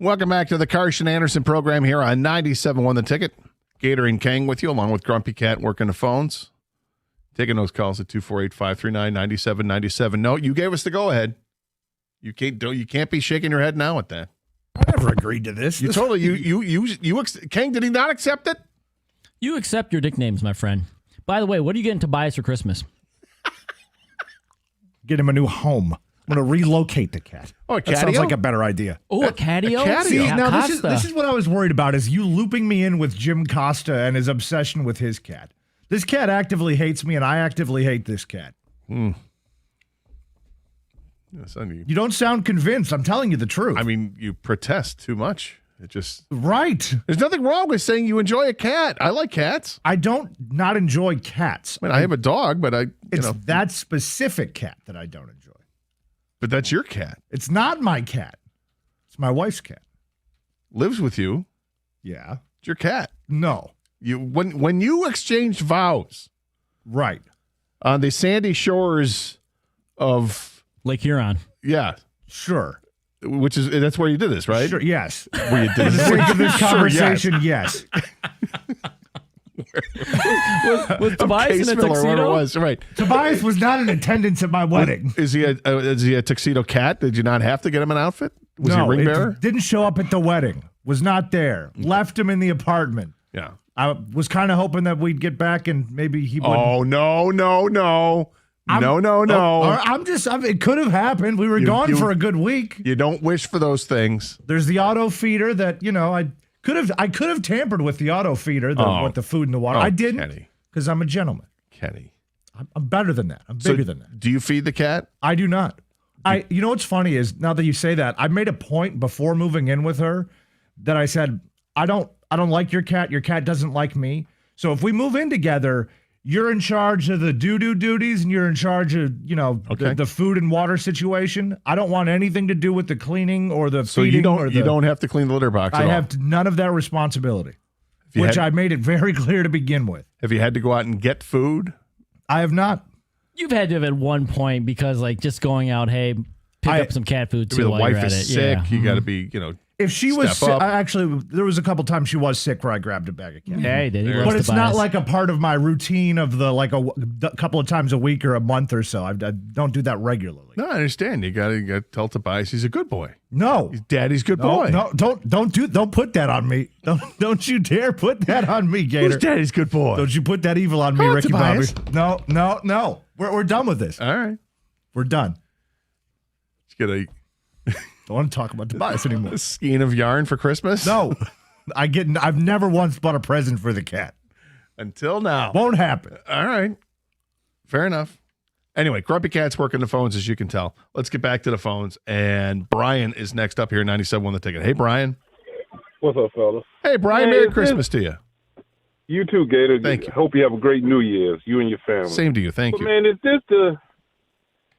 Welcome back to the Karsch and Anderson program here on 97.1 The Ticket. Gator and Kang with you, along with Grumpy Cat working the phones. Taking those calls at 248-539-9797. No, you gave us the go-ahead. You can't be shaking your head now at that. I never agreed to this. You totally, Kang, did he not accept it? You accept your nicknames, my friend. By the way, what are you getting Tobias for Christmas? Get him a new home. I'm going to relocate the cat. Oh, a that sounds catio? like a better idea. Oh, a catio? See, now Costa. this is what I was worried about, is you looping me in with Jim Costa and his obsession with his cat. This cat actively hates me, and I actively hate this cat. Hmm. You don't sound convinced. I'm telling you the truth. I mean, you protest too much. It just right. There's nothing wrong with saying you enjoy a cat. I like cats. I don't not enjoy cats. I mean, I have a dog, but it's that specific cat that I don't enjoy. But that's your cat. It's not my cat. It's my wife's cat. Lives with you. Yeah. It's your cat. No. When you exchanged vows, right, on the sandy shores of Lake Huron. Yeah. Sure. That's where you did this, right? Sure. Yes. Where you did For the sake of this conversation, yes. Was Tobias in a tuxedo? Was right. Tobias was not in attendance at my wedding. Is he a tuxedo cat? Did you not have to get him an outfit? Was he a ring bearer? Didn't show up at the wedding. Was not there. Left him in the apartment. Yeah. I was kind of hoping that we'd get back and maybe he would. Oh, no. No. It could have happened. We were gone for a good week. You don't wish for those things. There's the auto feeder that, I could have tampered with the auto feeder, with the food and the water. I didn't, because I'm a gentleman. Kenny. I'm better than that. I'm bigger than that. Do you feed the cat? I do not. You know what's funny is, now that you say that, I made a point before moving in with her that I said, I don't like your cat. Your cat doesn't like me. So if we move in together, you're in charge of the doo-doo duties and you're in charge of, the food and water situation. I don't want anything to do with the cleaning or the feeding. So you don't have to clean the litter box at all? I have none of that responsibility, which I made it very clear to begin with. Have you had to go out and get food? I have not. You've had to have at one point, because just going out, hey, pick up some cat food too The while wife you're at is it. sick. Yeah. You got to be, If she was step up. actually, there was a couple times she was sick where I grabbed a bag of cat. Hey, did he? But it's not like a part of my routine of a couple of times a week or a month or so. I don't do that regularly. No, I understand. You got to tell Tobias he's a good boy. No, he's daddy's good boy. No, don't put that on me. Don't you dare put that on me, Gator. Who's daddy's good boy? Don't you put that evil on me, Come on, Ricky Tobias. Bobby. No. We're done with this. All right, we're done. Let's get a. Don't want to talk about Tobias anymore. A skein of yarn for Christmas? No. I've never once bought a present for the cat. Until now. Won't happen. All right. Fair enough. Anyway, Grumpy Cat's working the phones, as you can tell. Let's get back to the phones. And Brian is next up here, 97.1 The Ticket. Hey, Brian. What's up, fellas? Hey, Brian. Merry Christmas to you. You too, Gator. Thank you. Hope you have a great New Year's, you and your family. Same to you. Thank you. Man, is this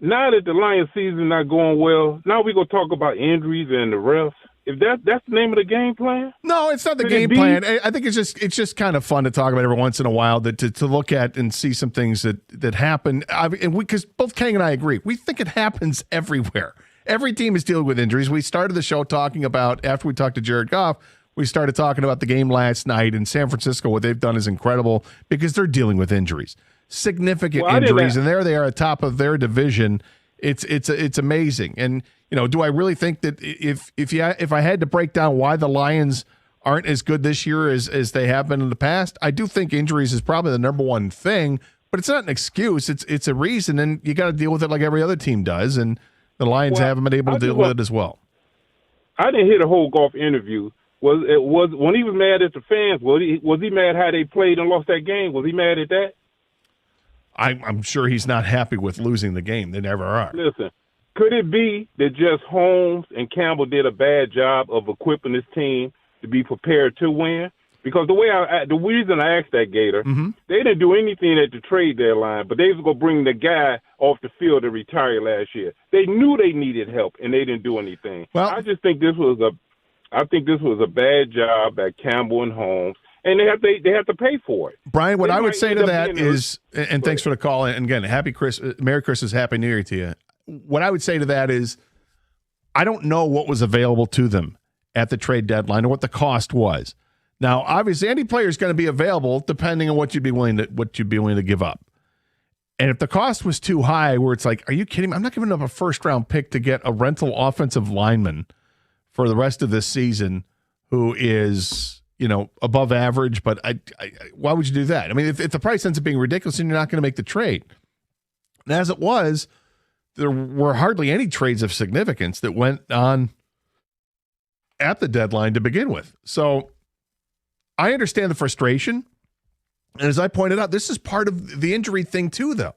now that the Lions season not going well, now we're going to talk about injuries and the refs? If that's the name of the game plan? No, it's not the game plan. I think it's just kind of fun to talk about every once in a while, to look at and see some things that happen. Because both Kang and I agree. We think it happens everywhere. Every team is dealing with injuries. We started the show talking about, after we talked to Jared Goff, we started talking about the game last night in San Francisco. What they've done is incredible because they're dealing with injuries. Significant injuries, and there they are at top of their division. It's amazing. And do I really think that if I had to break down why the Lions aren't as good this year as they have been in the past, I do think injuries is probably the number one thing. But it's not an excuse. It's a reason, and you got to deal with it like every other team does. And the Lions haven't been able to deal with it as well. I didn't hear the whole Goff interview. Was when he was mad at the fans? Was he mad how they played and lost that game? Was he mad at that? I'm sure he's not happy with losing the game. They never are. Listen, could it be that just Holmes and Campbell did a bad job of equipping this team to be prepared to win? Because the reason I asked that, Gator, they didn't do anything at the trade deadline, but they was going to bring the guy off the field to retire last year. They knew they needed help, and they didn't do anything. Well, I just think this was a bad job at Campbell and Holmes. And they have to pay for it. Brian, what I would say to that is, and thanks for the call, and again, Merry Christmas, Happy New Year to you. What I would say to that is, I don't know what was available to them at the trade deadline and what the cost was. Now, obviously, any player is going to be available depending on what you'd be willing to give up. And if the cost was too high, where it's like, are you kidding me? I'm not giving up a first-round pick to get a rental offensive lineman for the rest of this season who is, above average. But why would you do that? I mean, if the price ends up being ridiculous, then you're not going to make the trade. And as it was, there were hardly any trades of significance that went on at the deadline to begin with. So I understand the frustration. And as I pointed out, this is part of the injury thing too, though.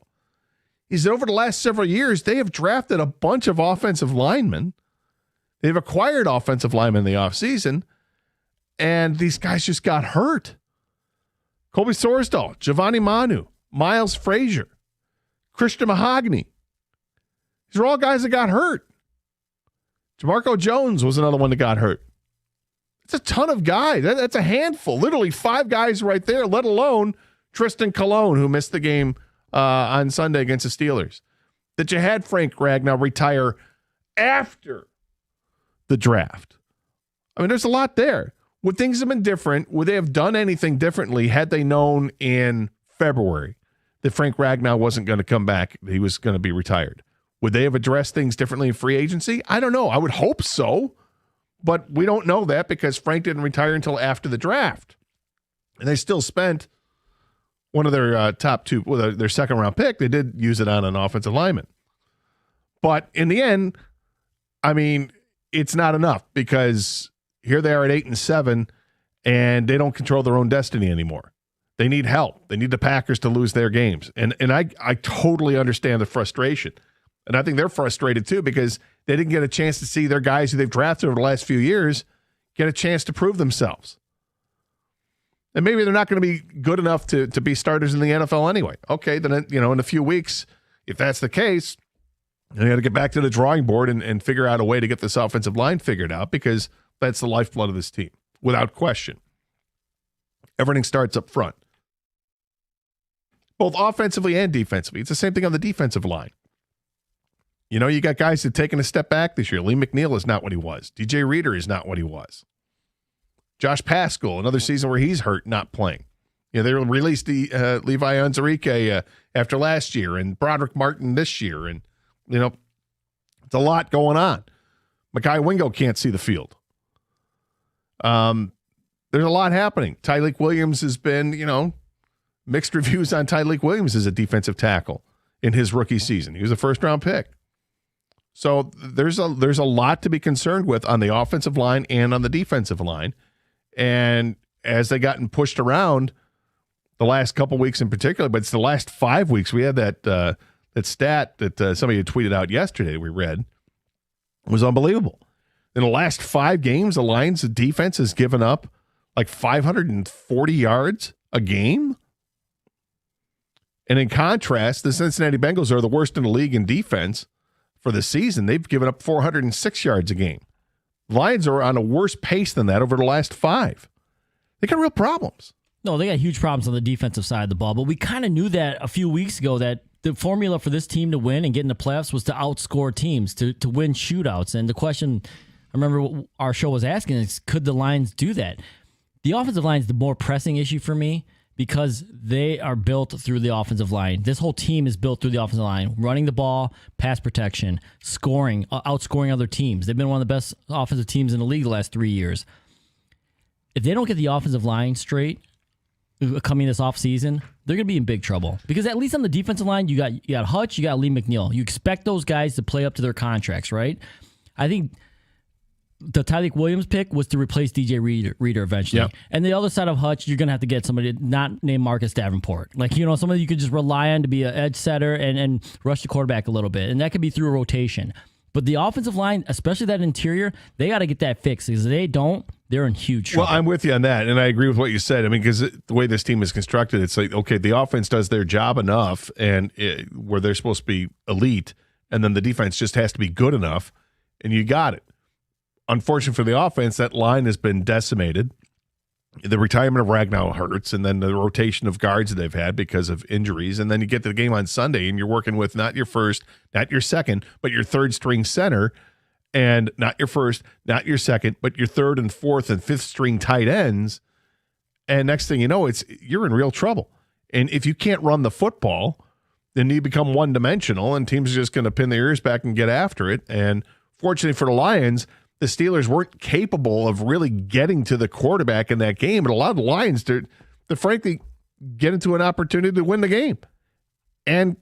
Is that over the last several years, they have drafted a bunch of offensive linemen. They've acquired offensive linemen in the offseason, and these guys just got hurt. Colby Sorsdahl, Giovanni Manu, Miles Frazier, Christian Mahogany. These are all guys that got hurt. Jamarco Jones was another one that got hurt. It's a ton of guys. That's a handful. Literally 5 guys right there, let alone Tristan Colon, who missed the game on Sunday against the Steelers. That you had Frank Ragnow retire after the draft. I mean, there's a lot there. Would things have been different? Would they have done anything differently had they known in February that Frank Ragnow wasn't going to come back, he was going to be retired? Would they have addressed things differently in free agency? I don't know. I would hope so. But we don't know that because Frank didn't retire until after the draft. And they still spent one of their top 2, their second-round pick. They did use it on an offensive lineman. But in the end, I mean, it's not enough because here they are at 8-7, and they don't control their own destiny anymore. They need help. They need the Packers to lose their games. And I totally understand the frustration. And I think they're frustrated too because they didn't get a chance to see their guys who they've drafted over the last few years get a chance to prove themselves. And maybe they're not going to be good enough to be starters in the NFL anyway. Okay, then, in a few weeks, if that's the case, they got to get back to the drawing board and figure out a way to get this offensive line figured out because that's the lifeblood of this team, without question. Everything starts up front, both offensively and defensively. It's the same thing on the defensive line. You got guys that have taken a step back this year. Lee McNeil is not what he was. DJ Reader is not what he was. Josh Paschal, another season where he's hurt, not playing. They released the Levi Onwuzurike after last year and Broderick Martin this year. And, it's a lot going on. Mekhi Wingo can't see the field. There's a lot happening. Tyleik Williams has been, mixed reviews on Tyleik Williams as a defensive tackle in his rookie season. He was a first-round pick. So there's a lot to be concerned with on the offensive line and on the defensive line. And as they gotten pushed around the last couple weeks in particular, but it's the last 5 weeks, we had that stat that somebody had tweeted out yesterday we read. It was unbelievable. In the last 5 games, the Lions' defense has given up like 540 yards a game. And in contrast, the Cincinnati Bengals are the worst in the league in defense for the season. They've given up 406 yards a game. Lions are on a worse pace than that over the last 5. They got real problems. No, they got huge problems on the defensive side of the ball, but we kind of knew that a few weeks ago that the formula for this team to win and get in the playoffs was to outscore teams, to win shootouts. And the question I remember our show was asking is, could the Lions do that? The offensive line is the more pressing issue for me because they are built through the offensive line. This whole team is built through the offensive line, running the ball, pass protection, scoring, outscoring other teams. They've been one of the best offensive teams in the league the last 3 years. If they don't get the offensive line straight coming this offseason, they're going to be in big trouble. Because at least on the defensive line, you got Hutch, you got Lee McNeil. You expect those guys to play up to their contracts, right? I think the Tyleik Williams pick was to replace DJ Reader eventually. Yep. And the other side of Hutch, you're going to have to get somebody not named Marcus Davenport. Somebody you could just rely on to be an edge setter and rush the quarterback a little bit. And that could be through a rotation. But the offensive line, especially that interior, they got to get that fixed. Because if they don't, they're in huge trouble. Well, I'm with you on that. And I agree with what you said. I mean, because the way this team is constructed, it's like, okay, the offense does their job enough where they're supposed to be elite. And then the defense just has to be good enough. And you got it. Unfortunately for the offense, that line has been decimated. The retirement of Ragnow hurts, and then the rotation of guards that they've had because of injuries. And then you get to the game on Sunday, and you're working with not your first, not your second, but your third string center. and not your first, not your second, but your third and fourth and fifth string tight ends. And next thing you know, you're in real trouble. And if you can't run the football, then you become one-dimensional, and teams are just going to pin their ears back and get after it. And fortunately for the Lions, the Steelers weren't capable of really getting to the quarterback in that game. It allowed the Lions to frankly get into an opportunity to win the game, and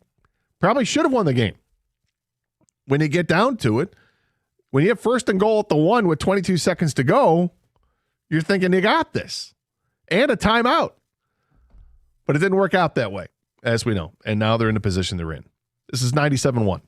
probably should have won the game. When you get down to it, when you have first and goal at the 1 with 22 seconds to go, you're thinking you got this, and a timeout. But it didn't work out that way, as we know. And now they're in the position they're in. This is 97.1.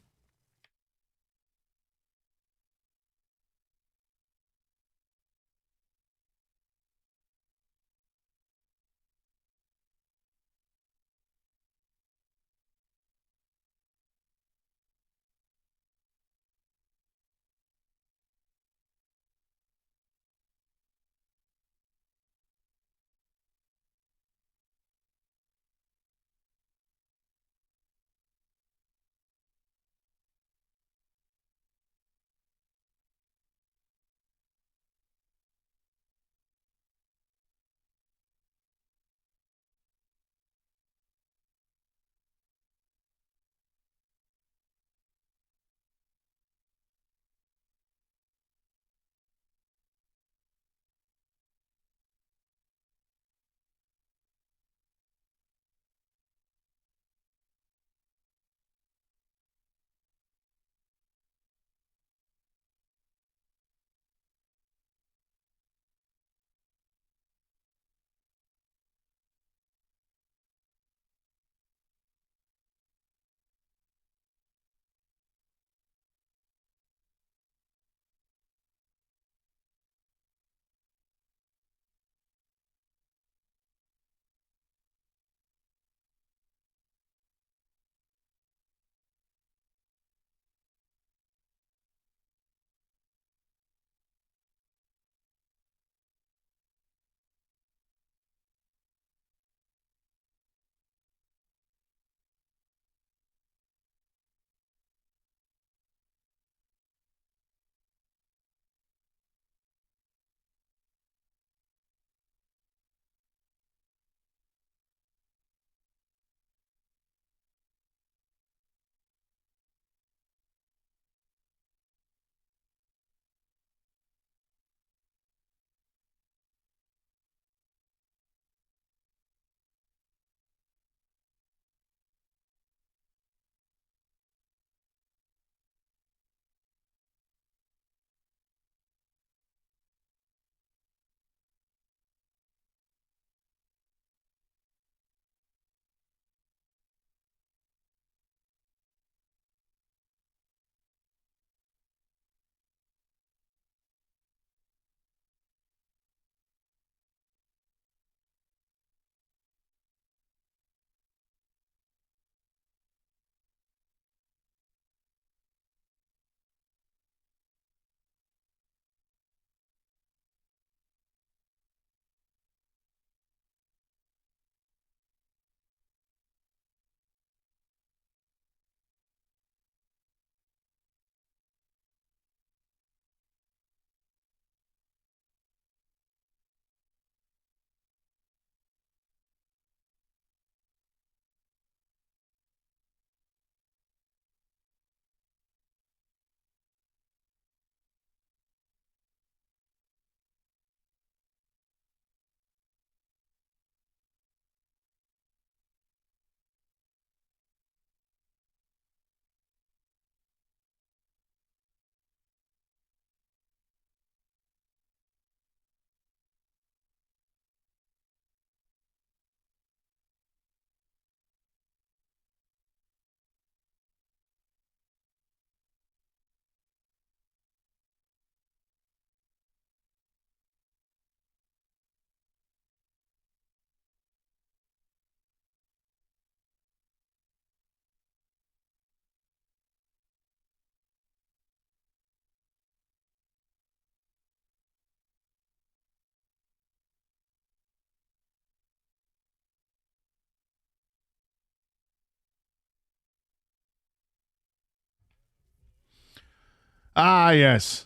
Ah, yes.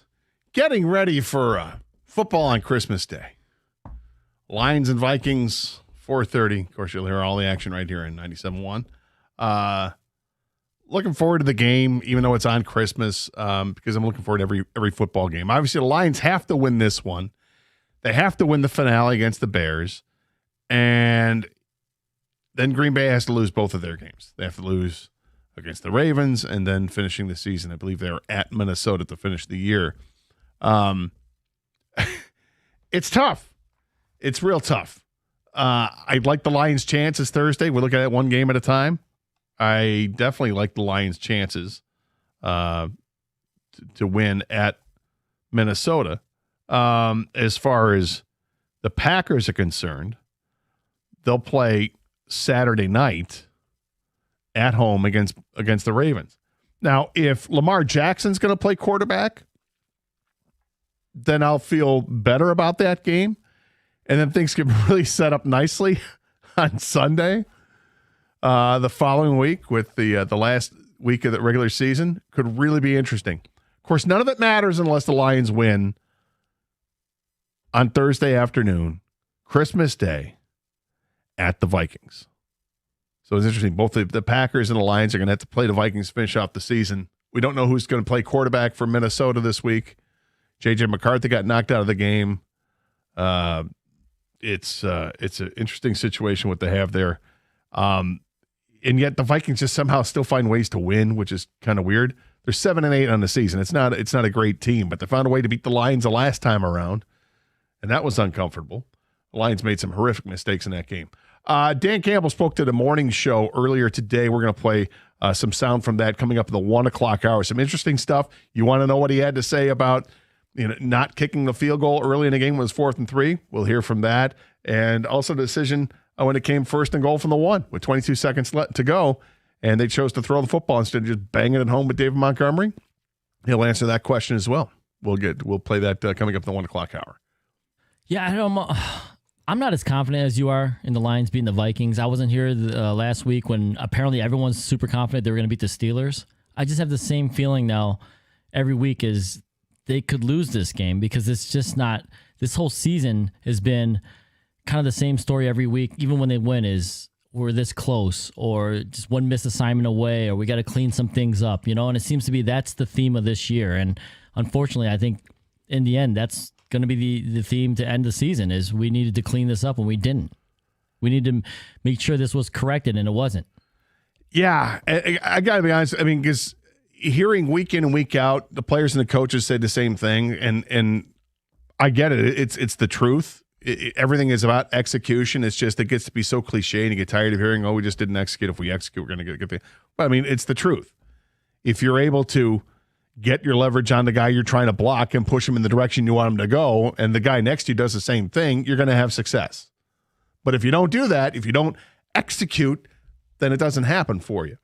Getting ready for football on Christmas Day. Lions and Vikings, 4:30. Of course, you'll hear all the action right here in 97.1. Looking forward to the game, even though it's on Christmas, because I'm looking forward to every football game. Obviously, the Lions have to win this one. They have to win the finale against the Bears. And then Green Bay has to lose both of their games. They have to lose against the Ravens and then finishing the season. I believe they're at Minnesota to finish the year. It's tough. It's real tough. I like the Lions' chances Thursday. We're looking at one game at a time. I definitely like the Lions' chances to win at Minnesota. As far as the Packers are concerned, they'll play Saturday night at home against the Ravens. Now, if Lamar Jackson's going to play quarterback, then I'll feel better about that game. And then things get really set up nicely on Sunday. The following week with the last week of the regular season could really be interesting. Of course, none of it matters unless the Lions win on Thursday afternoon, Christmas Day, at the Vikings. So it's interesting. Both the Packers and the Lions are going to have to play the Vikings to finish off the season. We don't know who's going to play quarterback for Minnesota this week. J.J. McCarthy got knocked out of the game. It's an interesting situation what they have there. And yet the Vikings just somehow still find ways to win, which is kind of weird. They're 7-8 on the season. It's not a great team, but they found a way to beat the Lions the last time around, and that was uncomfortable. The Lions made some horrific mistakes in that game. Dan Campbell spoke to the morning show earlier today. We're going to play some sound from that coming up in the 1 o'clock hour. Some interesting stuff. You want to know what he had to say about not kicking the field goal early in the game when it was 4th and 3? We'll hear from that. And also the decision when it came 1st and goal from the 1 with 22 seconds to go, and they chose to throw the football instead of just banging it home with David Montgomery. He'll answer that question as well. We'll play that coming up in the 1 o'clock hour. Yeah, I'm not as confident as you are in the Lions beating the Vikings. I wasn't here last week when apparently everyone's super confident they were going to beat the Steelers. I just have the same feeling now every week is they could lose this game because it's just not – this whole season has been kind of the same story every week, even when they win, is we're this close or just one missed assignment away or we got to clean some things up, and it seems to be that's the theme of this year. And unfortunately, I think in the end that's going to be the theme to end the season is we needed to clean this up and we didn't. We need to make sure this was corrected and it wasn't. Yeah, I got to be honest. I mean, because hearing week in and week out, the players and the coaches say the same thing, and I get it. It's the truth. Everything is about execution. It's just it gets to be so cliche, and you get tired of hearing, "Oh, we just didn't execute. If we execute, we're going to get the." But I mean, it's the truth. If you're able to get your leverage on the guy you're trying to block and push him in the direction you want him to go, and the guy next to you does the same thing, you're going to have success. But if you don't do that, if you don't execute, then it doesn't happen for you.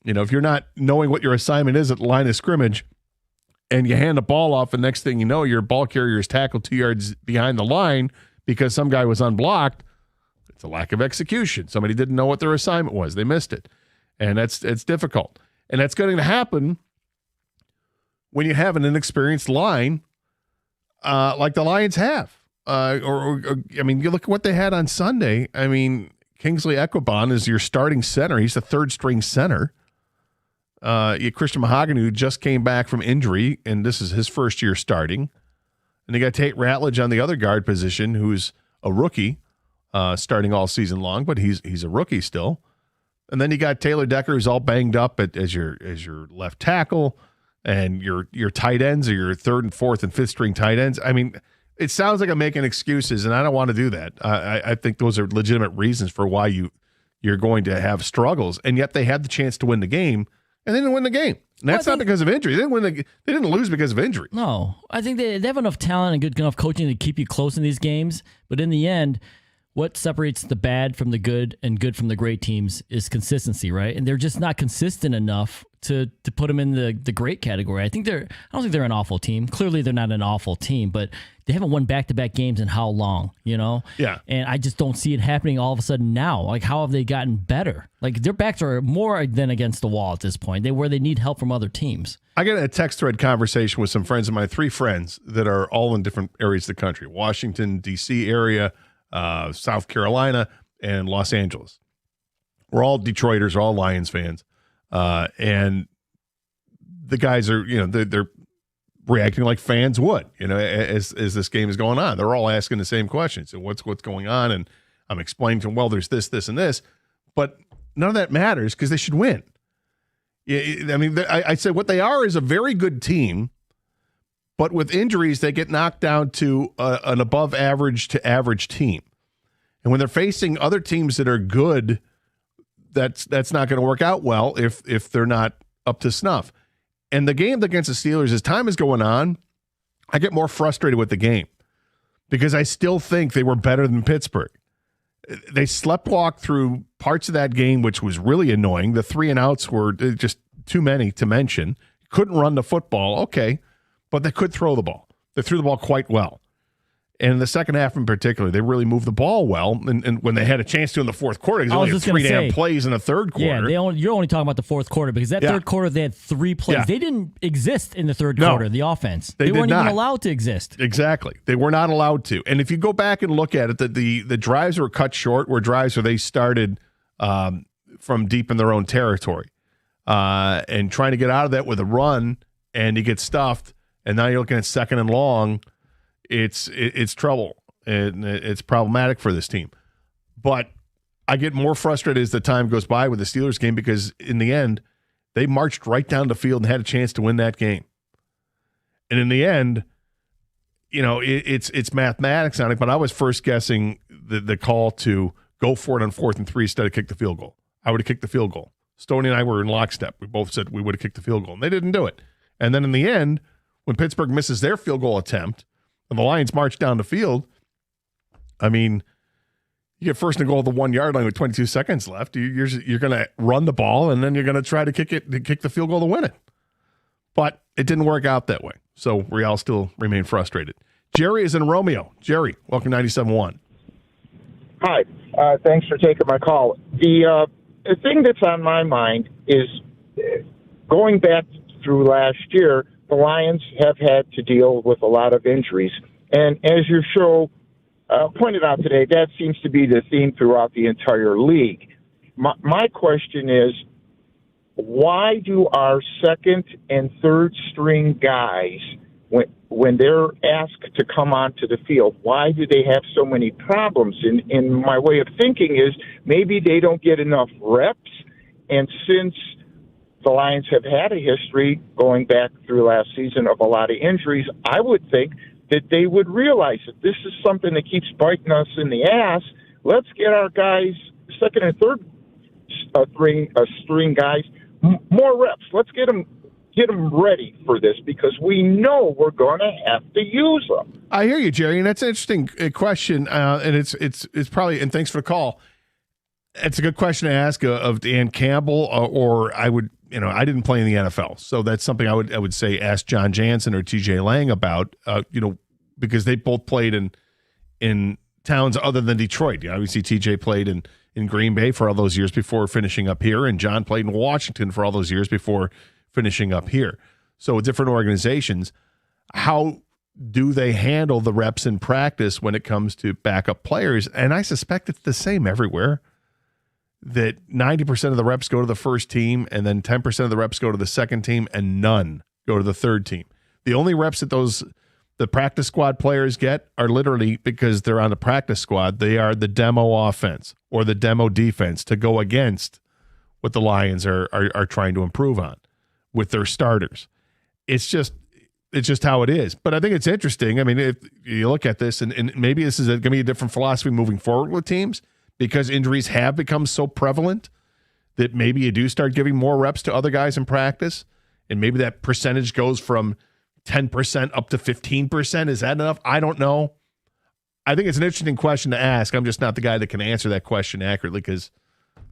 If you're not knowing what your assignment is at the line of scrimmage and you hand the ball off, and next thing you know, your ball carrier is tackled 2 yards behind the line because some guy was unblocked, it's a lack of execution. Somebody didn't know what their assignment was. They missed it. And it's difficult. And that's going to happen when you have an inexperienced line like the Lions have. You look at what they had on Sunday. I mean, Kingsley Equibon is your starting center. He's the third-string center. You Christian Mahogany, who just came back from injury, and this is his first year starting. And you got Tate Ratledge on the other guard position, who's a rookie, starting all season long, but he's a rookie still. And then you got Taylor Decker, who's all banged up as your left tackle, and your tight ends are your third and fourth and fifth string tight ends. I mean, it sounds like I'm making excuses, and I don't want to do that. I think those are legitimate reasons for why you're going to have struggles, and yet they had the chance to win the game, and they didn't win the game. And that's not because of injury. They didn't lose because of injury. No, I think they have enough talent and good enough coaching to keep you close in these games. But in the end, what separates the bad from the good and good from the great teams is consistency, right? And they're just not consistent enough to put them in the great category. I don't think they're an awful team. Clearly they're not an awful team, but they haven't won back-to-back games in how long, you know? Yeah. And I just don't see it happening all of a sudden now. Like, how have they gotten better? Like, their backs are more than against the wall at this point. Where they need help from other teams. I got a text thread conversation with some friends of mine, 3 friends that are all in different areas of the country, Washington, D.C. area, South Carolina, and Los Angeles. We're all Detroiters, all Lions fans. And the guys are, they're reacting like fans would, as this game is going on. They're all asking the same questions. So what's going on? And I'm explaining to them, well, there's this, and this. But none of that matters because they should win. I mean, I said what they are is a very good team, but with injuries, they get knocked down to an above average to average team. And when they're facing other teams that are good, that's not going to work out well if they're not up to snuff. And the game against the Steelers, as time is going on, I get more frustrated with the game because I still think they were better than Pittsburgh. They sleptwalked through parts of that game, which was really annoying. The 3 and outs were just too many to mention. Couldn't run the football, okay, but they could throw the ball. They threw the ball quite well. And in the second half in particular, they really moved the ball well. And when they had a chance to in the fourth quarter, because they only had 3 damn plays in the third quarter. Yeah, you're only talking about the fourth quarter because that third quarter they had 3 plays. Yeah. They didn't exist in the third quarter, the offense. They weren't even allowed to exist. Exactly. They were not allowed to. And if you go back and look at it, the drives were cut short were drives where they started from deep in their own territory and trying to get out of that with a run, and you get stuffed, and now you're looking at 2nd and long. It's trouble, and it's problematic for this team. But I get more frustrated as the time goes by with the Steelers game because in the end, they marched right down the field and had a chance to win that game. And in the end, it's mathematics on it, but I was first guessing the call to go for it on 4th and 3 instead of kick the field goal. I would have kicked the field goal. Stoney and I were in lockstep. We both said we would have kicked the field goal, and they didn't do it. And then in the end, when Pittsburgh misses their field goal attempt, and the Lions march down the field, I mean, you get 1st and goal at the 1 yard line with 22 seconds left. You're going to run the ball, and then you're going to try to kick the field goal to win it. But it didn't work out that way. So Real still remain frustrated. Jerry is in Romeo. Jerry, welcome to 97.1. Hi. Thanks for taking my call. The thing that's on my mind is going back through last year, the Lions have had to deal with a lot of injuries. And as your show pointed out today, that seems to be the theme throughout the entire league. My question is, why do our 2nd and 3rd string guys, when they're asked to come onto the field, why do they have so many problems? And my way of thinking is maybe they don't get enough reps, and since the Lions have had a history going back through last season of a lot of injuries, I would think that they would realize that this is something that keeps biting us in the ass. Let's get our guys, 2nd and 3rd string guys, more reps. Let's get them ready for this because we know we're going to have to use them. I hear you, Jerry, and that's an interesting question, and it's probably, and thanks for the call. It's a good question to ask of Dan Campbell, or I would, I didn't play in the NFL, so that's something I would say ask John Jansen or TJ Lang about, because they both played in towns other than Detroit. Obviously, TJ played in Green Bay for all those years before finishing up here, and John played in Washington for all those years before finishing up here. So different organizations, how do they handle the reps in practice when it comes to backup players? And I suspect it's the same everywhere. That 90% of the reps go to the first team, and then 10% of the reps go to the second team, and none go to the third team. The only reps that the practice squad players get are literally because they're on the practice squad. They are the demo offense or the demo defense to go against what the Lions are trying to improve on with their starters. It's just how it is. But I think it's interesting. I mean, if you look at this, and maybe this is going to be a different philosophy moving forward with teams, because injuries have become so prevalent that maybe you do start giving more reps to other guys in practice, and maybe that percentage goes from 10% up to 15%. Is that enough? I don't know. I think it's an interesting question to ask. I'm just not the guy that can answer that question accurately because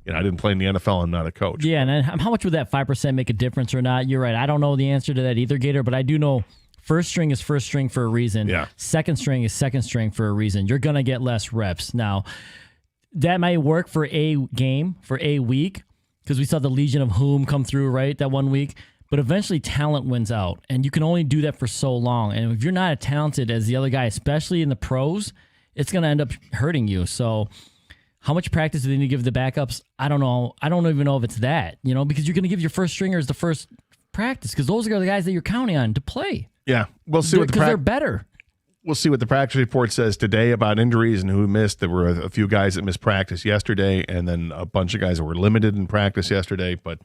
I didn't play in the NFL. I'm not a coach. Yeah, and how much would that 5% make a difference or not? You're right. I don't know the answer to that either, Gator, but I do know first string is first string for a reason. Yeah. Second string is second string for a reason. You're going to get less reps. Now, that might work for a game, for a week, because we saw the Legion of Whom come through, right, that 1 week. But eventually talent wins out, and you can only do that for so long. And if you're not as talented as the other guy, especially in the pros, it's going to end up hurting you. So how much practice do they need to give the backups? I don't know. I don't even know if it's that, because you're going to give your first stringers the first practice because those are the guys that you're counting on to play. Yeah, we'll see because they're better. We'll see what the practice report says today about injuries and who missed. There were a few guys that missed practice yesterday, and then a bunch of guys that were limited in practice yesterday. But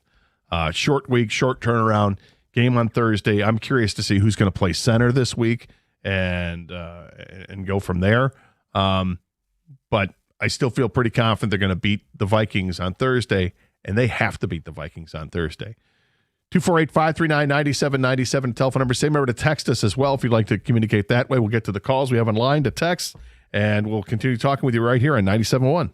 short week, short turnaround, game on Thursday. I'm curious to see who's going to play center this week and go from there. But I still feel pretty confident they're going to beat the Vikings on Thursday, and they have to beat the Vikings on Thursday. 248-539-9797 telephone number. Same number to text us as well if you'd like to communicate that way. We'll get to the calls we have online to text, and we'll continue talking with you right here on 97.1.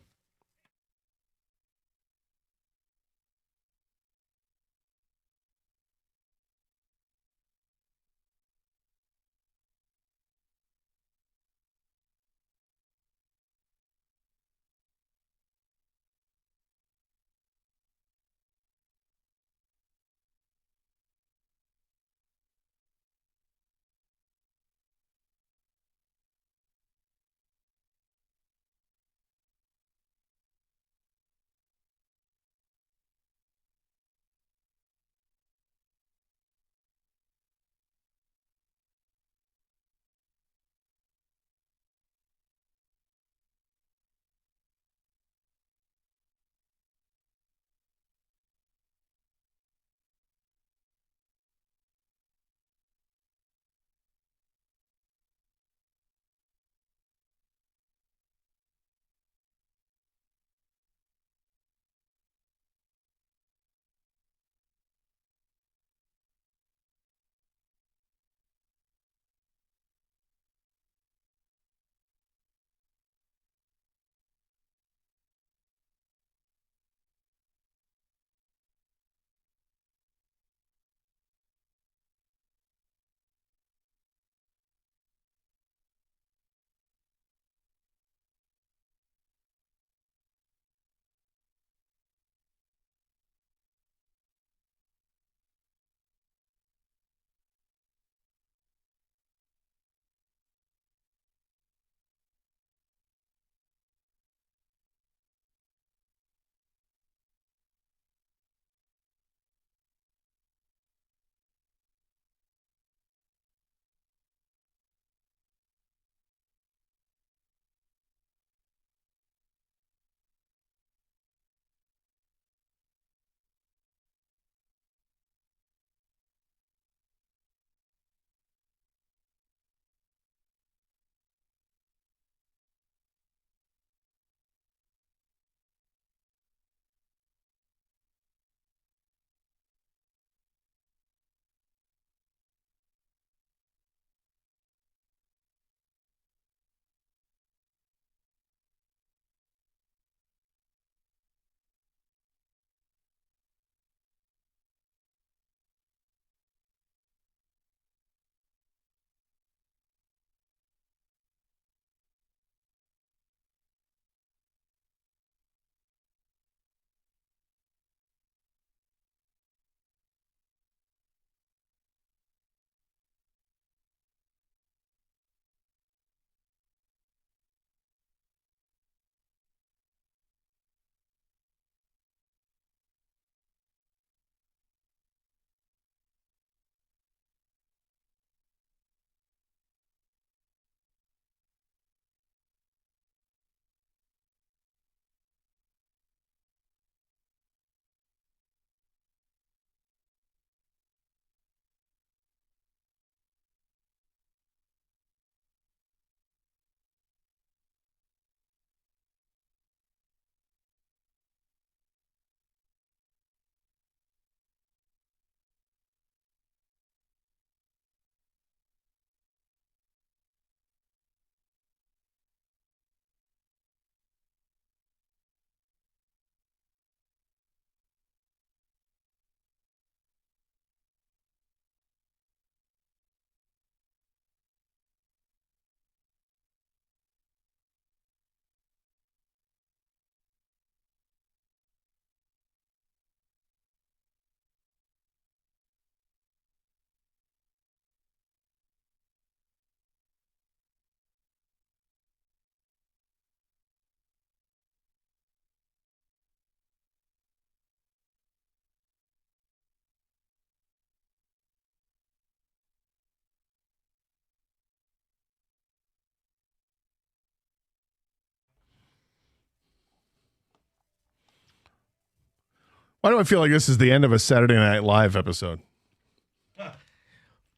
Why do I feel like this is the end of a Saturday Night Live episode?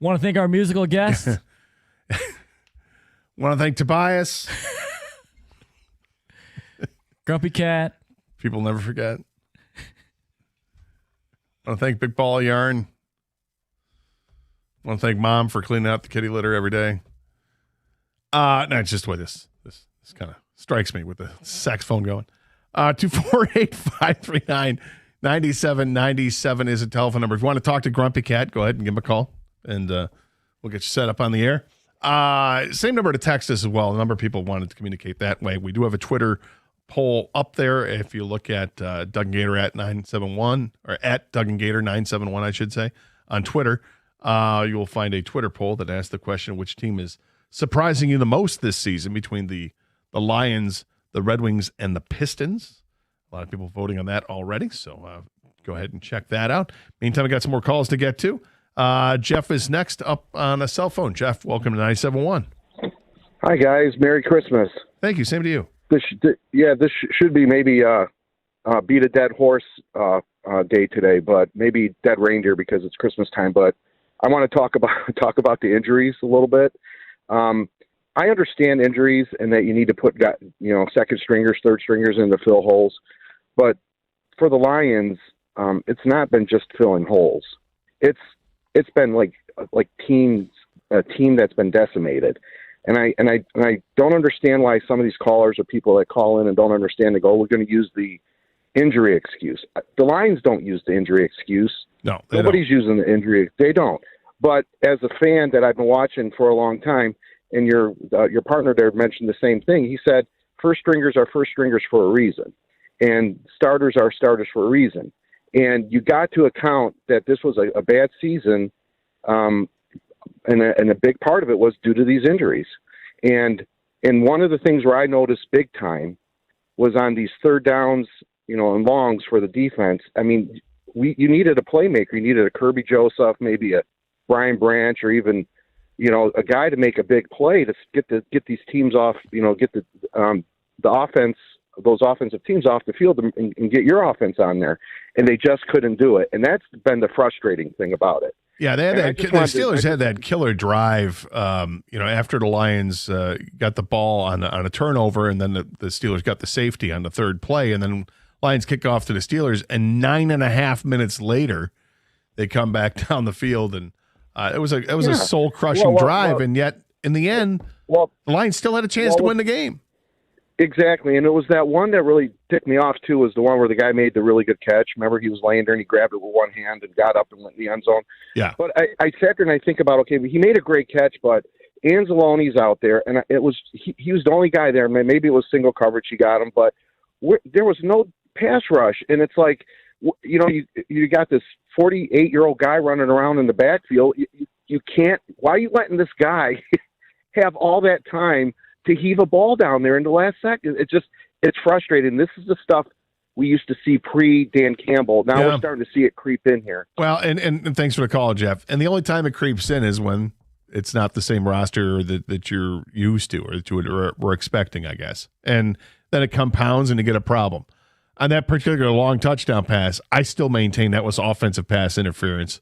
Want to thank our musical guest? Want to thank Tobias. Grumpy Cat. People never forget. Want to thank Big Ball of Yarn. Want to thank Mom for cleaning out the kitty litter every day. No, it's just the way this kind of strikes me with the saxophone going. 248-539-9797 is a telephone number. If you want to talk to Grumpy Cat, go ahead and give him a call, and we'll get you set up on the air. Same number to text us as well. A number of people wanted to communicate that way. We do have a Twitter poll up there. If you look at Doug and Gator at 971, or at Doug and Gator 971, I should say, on Twitter, you will find a Twitter poll that asks the question, which team is surprising you the most this season between the Lions, the Red Wings, and the Pistons. A lot of people voting on that already, so go ahead and check that out. Meantime, I got some more calls to get to. Jeff is next up on a cell phone. Jeff, welcome to 97.1. Hi, guys. Merry Christmas. Thank you. Same to you. This should be maybe beat a dead horse day today, but maybe dead reindeer because it's Christmas time. But I want to talk about the injuries a little bit. I understand injuries and that you need to put second stringers, third stringers in to fill holes, but for the Lions, it's not been just filling holes. It's been like a team that's been decimated. And I don't understand why some of these callers or people that call in and don't understand, they go, we're going to use the injury excuse. The Lions don't use the injury excuse. No, nobody's using the injury. They don't. But as a fan that I've been watching for a long time, and your partner there mentioned the same thing. He said first stringers are first stringers for a reason, and starters are starters for a reason. And you got to account that this was a bad season. And a big part of it was due to these injuries. And one of the things where I noticed big time was on these third downs, and longs for the defense. I mean, you needed a playmaker. You needed a Kirby Joseph, maybe a Brian Branch, or even, a guy to make a big play to get these teams off, get the offense, those offensive teams off the field and get your offense on there. And they just couldn't do it. And that's been the frustrating thing about it. Yeah, they had the Steelers had that killer drive, after the Lions got the ball on a turnover, and then the Steelers got the safety on the third play, and then Lions kick off to the Steelers, and 9.5 minutes later, they come back down the field, and it was a soul-crushing drive, and yet, in the end, the Lions still had a chance to win the game. Exactly, and it was that one that really ticked me off, too, was the one where the guy made the really good catch. Remember, he was laying there, and he grabbed it with one hand and got up and went in the end zone. Yeah. But I sat there, and I think about, okay, he made a great catch, but Anzalone's out there, and he was the only guy there. Maybe it was single coverage, he got him, but there was no pass rush, and it's like, you got this 48-year-old guy running around in the backfield. You can't – why are you letting this guy have all that time to heave a ball down there in the last second? It's frustrating. This is the stuff we used to see pre-Dan Campbell. Now we're starting to see it creep in here. Well, and thanks for the call, Jeff. And the only time it creeps in is when it's not the same roster that you're used to or that you were expecting, I guess. And then it compounds and you get a problem. On that particular long touchdown pass, I still maintain that was offensive pass interference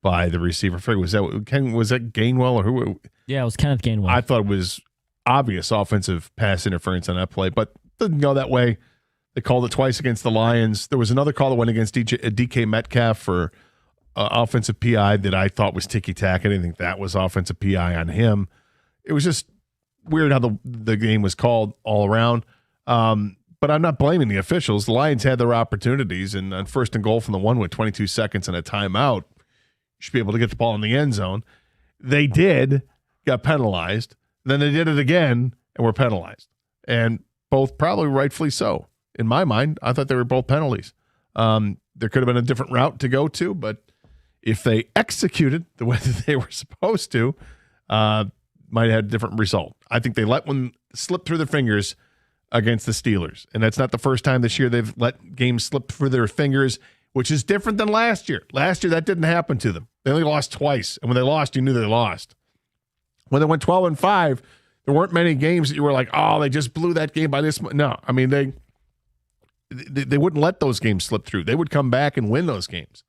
by the receiver. Was that Gainwell or who? Yeah, it was Kenneth Gainwell. I thought it was obvious offensive pass interference on that play, but didn't go that way. They called it twice against the Lions. There was another call that went against DK Metcalf for offensive PI that I thought was ticky-tack. I didn't think that was offensive PI on him. It was just weird how the game was called all around. But I'm not blaming the officials. The Lions had their opportunities, and on first and goal from the one with 22 seconds and a timeout, you should be able to get the ball in the end zone. They did, got penalized. Then they did it again and were penalized. And both probably rightfully so. In my mind, I thought they were both penalties. There could have been a different route to go to, but if they executed the way that they were supposed to, might have had a different result. I think they let one slip through their fingers against the Steelers. And that's not the first time this year they've let games slip through their fingers, which is different than last year. Last year, that didn't happen to them. They only lost twice. And when they lost, you knew they lost. When they went 12-5, there weren't many games that you were like, oh, they just blew that game by this much. No, I mean, They wouldn't let those games slip through. They would come back and win those games.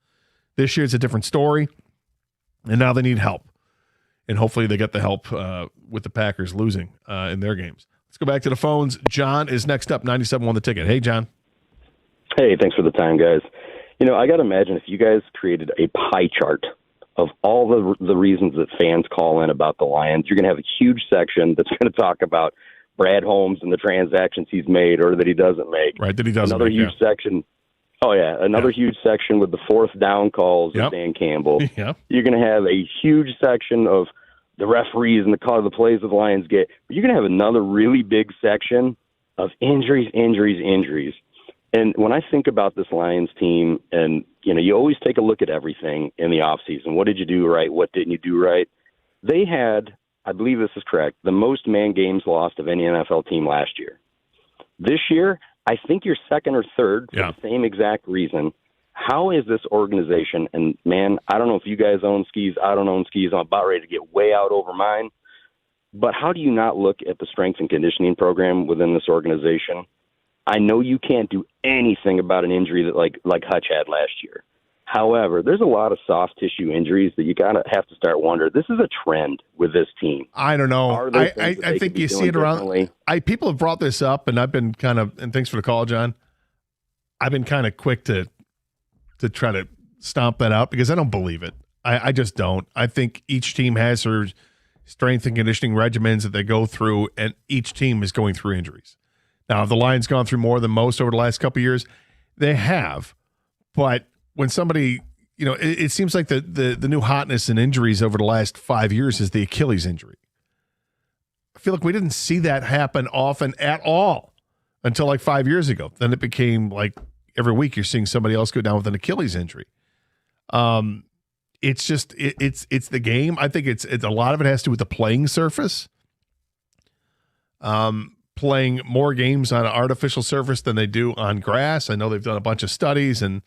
This year it's a different story, and now they need help. And hopefully they get the help with the Packers losing in their games. Let's go back to the phones. John is next up, 97 won the ticket. Hey, John. Hey, thanks for the time, guys. You know, I got to imagine if you guys created a pie chart of all the reasons that fans call in about the Lions, you're going to have a huge section that's going to talk about Brad Holmes and the transactions he's made or that he doesn't make. Right, that he doesn't Another make, huge section. Oh, yeah. Another huge section with the fourth down calls of Dan Campbell. Yep. You're going to have a huge section of the referees and the call of the plays that the Lions get. But you're going to have another really big section of injuries. And when I think about this Lions team, and, you know, you always take a look at everything in the offseason. What did you do right? What didn't you do right? They had, I believe this is correct, the most man games lost of any NFL team last year. This year, I think you're second or third for the same exact reason. How is this organization, and, man, I don't know if you guys own skis. I don't own skis. I'm about ready to get way out over mine. But how do you not look at the strength and conditioning program within this organization? I know you can't do anything about an injury that like Hutch had last year. However, there's a lot of soft tissue injuries that you have to start wondering. This is a trend with this team. I don't know. I think you see it around. People have brought this up, and I've been kind of, and thanks for the call, John. I've been kind of quick to try to stomp that out because I don't believe it. I just don't. I think each team has their strength and conditioning regimens that they go through, and each team is going through injuries. Now, have the Lions gone through more than most over the last couple of years? They have. But when somebody, you know, it seems like the new hotness in injuries over the last 5 years is the Achilles injury. I feel like we didn't see that happen often at all until like 5 years ago. Then it became like every week you're seeing somebody else go down with an Achilles injury. It's just it's the game. I think it's a lot of it has to do with the playing surface. Playing more games on an artificial surface than they do on grass. I know they've done a bunch of studies, and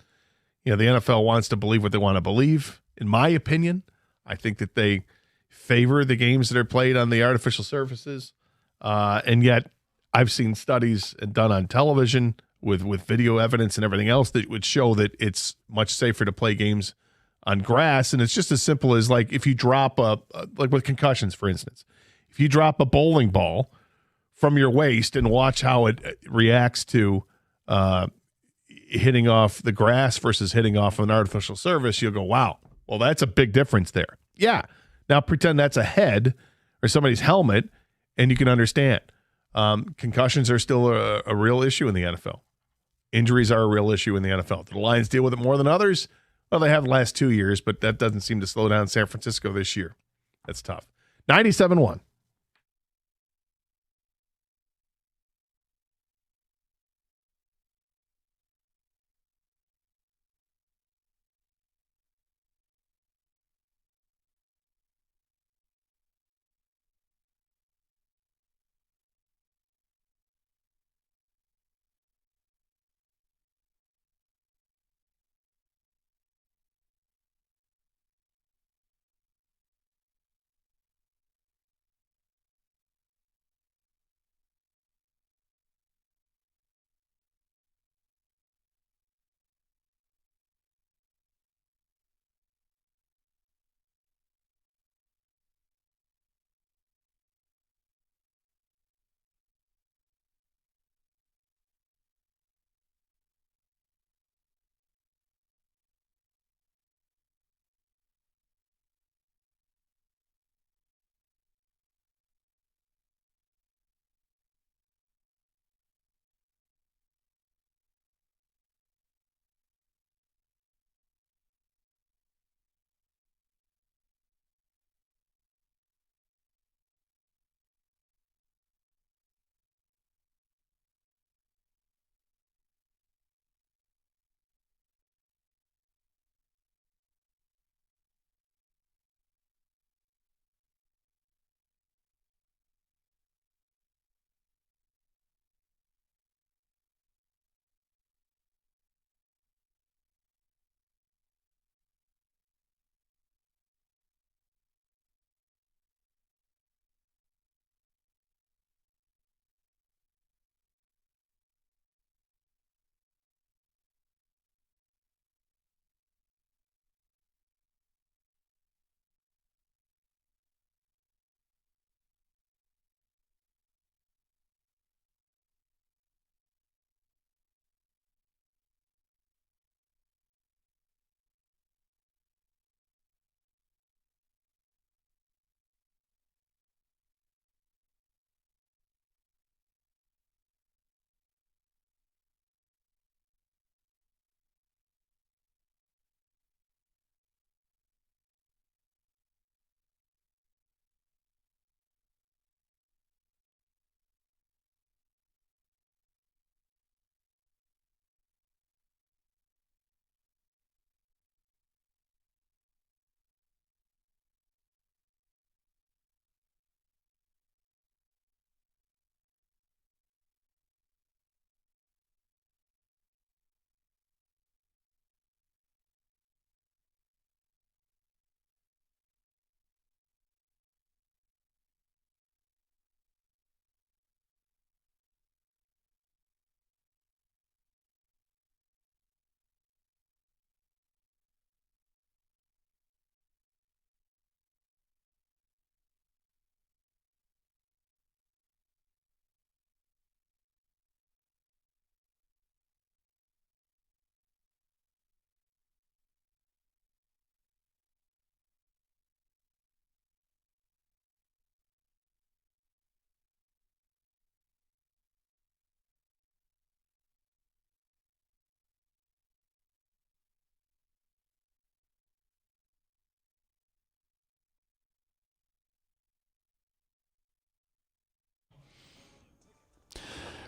you know the NFL wants to believe what they want to believe. In my opinion, I think that they favor the games that are played on the artificial surfaces, and yet I've seen studies done on television with video evidence and everything else that would show that it's much safer to play games on grass. And it's just as simple as like if you drop like with concussions, for instance, if you drop a bowling ball from your waist and watch how it reacts to hitting off the grass versus hitting off an artificial surface, you'll go, wow, well, that's a big difference there. Yeah. Now pretend that's a head or somebody's helmet, and you can understand. Concussions are still a real issue in the NFL. Injuries are a real issue in the NFL. Do the Lions deal with it more than others? Well, they have the last 2 years, but that doesn't seem to slow down San Francisco this year. That's tough. 97-1.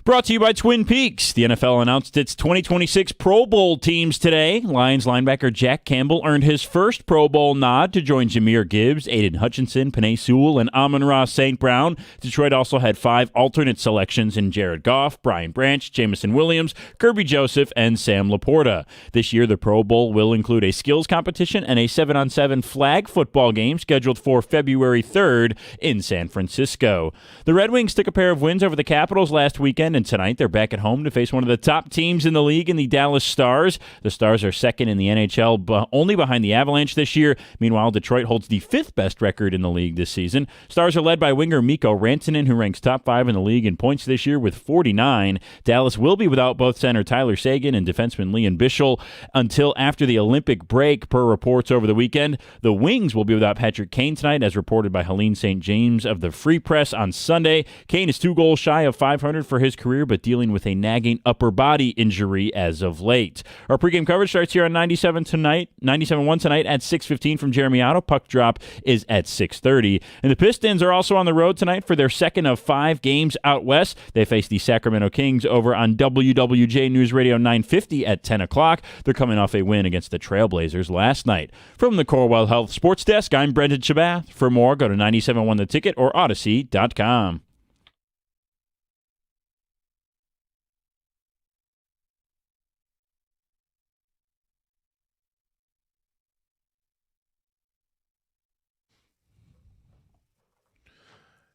Brought to you by Twin Peaks. The NFL announced its 2026 Pro Bowl teams today. Lions linebacker Jack Campbell earned his first Pro Bowl nod to join Jahmyr Gibbs, Aiden Hutchinson, Penei Sewell, and Amon-Ra St. Brown. Detroit also had 5 alternate selections in Jared Goff, Brian Branch, Jamison Williams, Kirby Joseph, and Sam Laporta. This year, the Pro Bowl will include a skills competition and a 7-on-7 flag football game scheduled for February 3rd in San Francisco. The Red Wings took a pair of wins over the Capitals last weekend, and tonight they're back at home to face one of the top teams in the league in the Dallas Stars. The Stars are second in the NHL, but only behind the Avalanche this year. Meanwhile, Detroit holds the 5th best record in the league this season. Stars are led by winger Mikko Rantanen, who ranks top 5 in the league in points this year with 49. Dallas will be without both center Tyler Seguin and defenseman Leon Bichel until after the Olympic break, per reports over the weekend. The Wings will be without Patrick Kane tonight, as reported by Helene St. James of the Free Press on Sunday. Kane is 2 goals shy of .500 for his career, but dealing with a nagging upper body injury as of late. Our pregame coverage starts here on 97.1 tonight at 6:15 from Jeremy Otto. Puck drop is at 6:30. And the Pistons are also on the road tonight for their second of 5 games out west. They face the Sacramento Kings over on WWJ News Radio 950 at 10 o'clock. They're coming off a win against the Trailblazers last night. From the Corewell Health Sports Desk, I'm Brendan Shabath. For more, go to 97.1 The Ticket or Odyssey.com.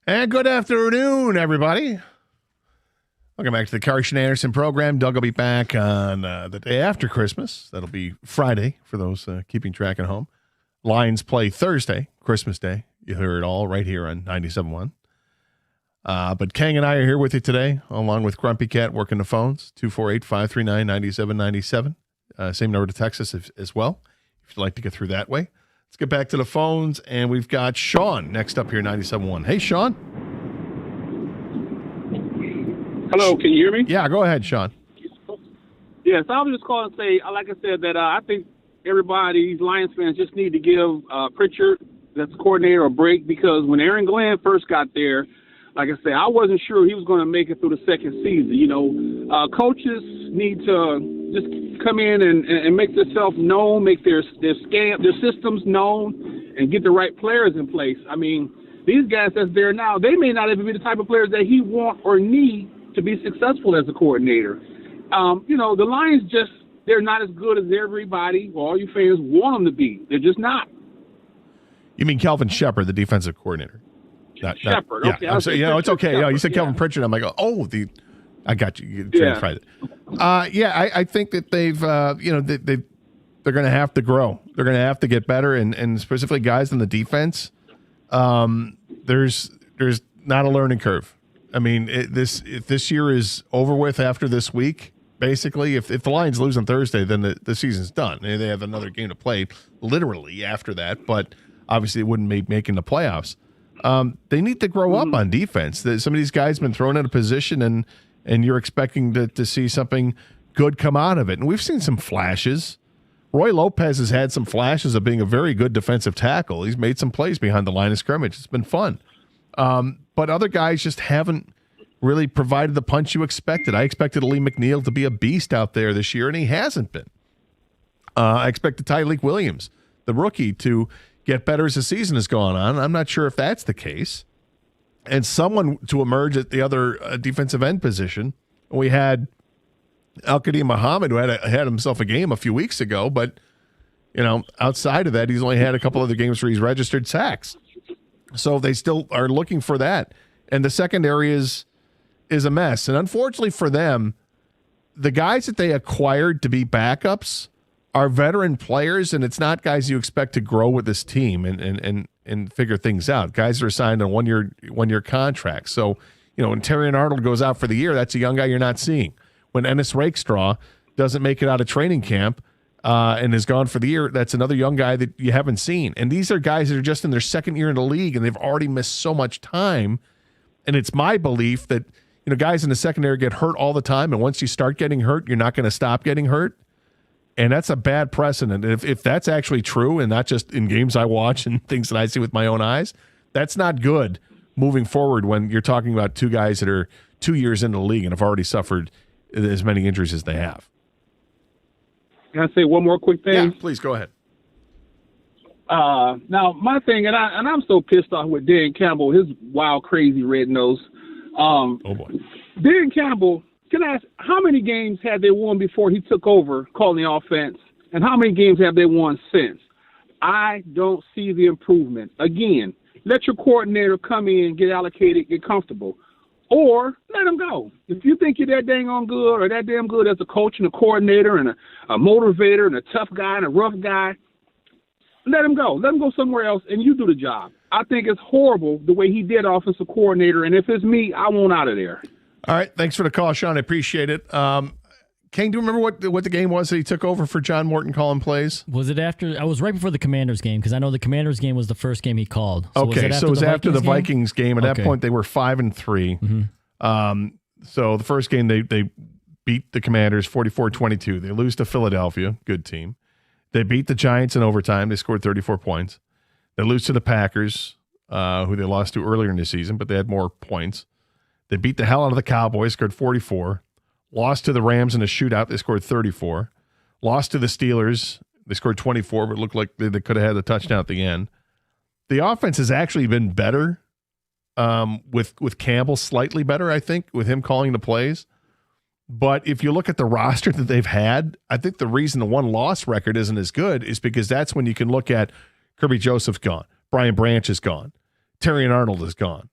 And good afternoon, everybody. Welcome back to the Karsch and Anderson program. Doug will be back on the day after Christmas. That'll be Friday for those keeping track at home. Lions play Thursday, Christmas Day. You hear it all right here on 97.1. But Kang and I are here with you today, along with Grumpy Cat working the phones, 248-539-9797. Same number to text us as well, if you'd like to get through that way. Let's get back to the phones, and we've got Sean next up here, 97.1. Hey, Sean. Hello, can you hear me? Yeah, go ahead, Sean. Yes, I was just calling to say, like I said, that I think everybody, these Lions fans, just need to give Pritchard, that's coordinator, a break, because when Aaron Glenn first got there, like I said, I wasn't sure he was going to make it through the second season. You know, coaches need to just come in and make themselves known, make their systems known, and get the right players in place. I mean, these guys that's there now, they may not even be the type of players that he want or need to be successful as a coordinator. You know, the Lions they're not as good as everybody, or all you fans want them to be. They're just not. You mean Kelvin Shepard, the defensive coordinator? Shepard. Yeah, Okay. I'm saying, it's okay. Shepard, You said Kelvin Pritchard. I'm like, I got you. You transcribed it. I think that they've, they're going to have to grow. They're going to have to get better, and specifically guys on the defense. There's not a learning curve. I mean, if this year is over with after this week, basically, if the Lions lose on Thursday, then the season's done. They have another game to play, literally after that. But obviously, it wouldn't make making the playoffs. They need to grow up on defense. Some of these guys have been thrown in a position, and you're expecting to see something good come out of it. And we've seen some flashes. Roy Lopez has had some flashes of being a very good defensive tackle. He's made some plays behind the line of scrimmage. It's been fun. But other guys just haven't really provided the punch you expected. I expected Lee McNeil to be a beast out there this year, and he hasn't been. I expected Tyleik Williams, the rookie, to get better as the season has gone on. I'm not sure if that's the case. And someone to emerge at the other defensive end position. We had Al-Qadim Muhammad, who had himself a game a few weeks ago, but outside of that, he's only had a couple other games where he's registered sacks. So they still are looking for that. And the secondary is a mess. And unfortunately for them, the guys that they acquired to be backups are veteran players, and it's not guys you expect to grow with this team and figure things out. Guys are signed on one-year contracts. So, when Terrion Arnold goes out for the year, that's a young guy you're not seeing. When Ennis Rakestraw doesn't make it out of training camp and is gone for the year, that's another young guy that you haven't seen. And these are guys that are just in their second year in the league, and they've already missed so much time. And it's my belief that, guys in the secondary get hurt all the time, and once you start getting hurt, you're not going to stop getting hurt. And that's a bad precedent. If that's actually true, and not just in games I watch and things that I see with my own eyes, that's not good moving forward when you're talking about two guys that are 2 years into the league and have already suffered as many injuries as they have. Can I say one more quick thing? Yeah, please go ahead. Now, my thing, and I'm so pissed off with Dan Campbell, his wild, crazy red nose. Oh, boy. Dan Campbell, can I ask, how many games had they won before he took over calling the offense, and how many games have they won since? I don't see the improvement. Again, let your coordinator come in, get allocated, get comfortable, or let him go. If you think you're that dang on good or that damn good as a coach and a coordinator and a motivator and a tough guy and a rough guy, let him go. Let him go somewhere else, and you do the job. I think it's horrible the way he did offensive coordinator, and if it's me, I want out of there. All right, thanks for the call, Sean. I appreciate it. Kane, do you remember what the game was that he took over for John Morton calling plays? Was it after? I was right before the Commanders game because I know the Commanders game was the first game he called. So Okay, so it was after the Vikings game. At Okay. that point, they were 5-3. So the first game, they beat the Commanders 44-22. They lose to Philadelphia, good team. They beat the Giants in overtime. They scored 34 points. They lose to the Packers, who they lost to earlier in the season, but they had more points. They beat the hell out of the Cowboys, scored 44. Lost to the Rams in a shootout. They scored 34. Lost to the Steelers. They scored 24, but it looked like they could have had a touchdown at the end. The offense has actually been better with Campbell, slightly better, I think, with him calling the plays. But if you look at the roster that they've had, I think the reason the one-loss record isn't as good is because that's when you can look at Kirby Joseph's gone. Brian Branch is gone. Terrion Arnold is gone.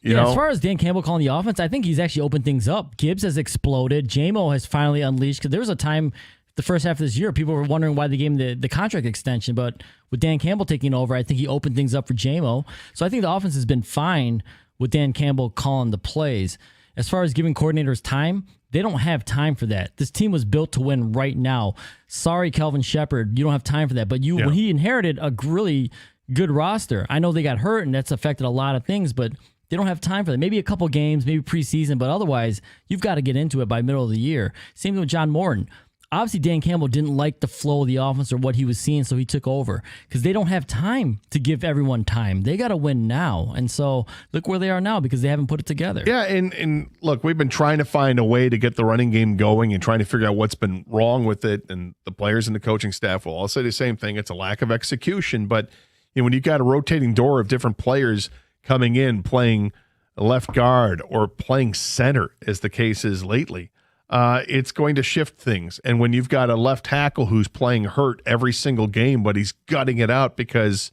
You know? As far as Dan Campbell calling the offense, I think he's actually opened things up. Gibbs has exploded. J-Mo has finally unleashed, because there was a time the first half of this year people were wondering why they gave him the contract extension, but with Dan Campbell taking over, I think he opened things up for J-Mo. So I think the offense has been fine with Dan Campbell calling the plays. As far as giving coordinators time, they don't have time for that. This team was built to win right now. Sorry, Kelvin Shepard, you don't have time for that. But when he inherited a really good roster, I know they got hurt and that's affected a lot of things, but they don't have time for that. Maybe a couple games, maybe preseason, but otherwise, you've got to get into it by middle of the year. Same thing with John Morton. Obviously, Dan Campbell didn't like the flow of the offense or what he was seeing, so he took over because they don't have time to give everyone time. They got to win now. And so look where they are now because they haven't put it together. Yeah, and look, we've been trying to find a way to get the running game going and trying to figure out what's been wrong with it, and the players and the coaching staff will all say the same thing. It's a lack of execution, but when you've got a rotating door of different players coming in, playing left guard or playing center, as the case is lately, it's going to shift things. And when you've got a left tackle who's playing hurt every single game, but he's gutting it out because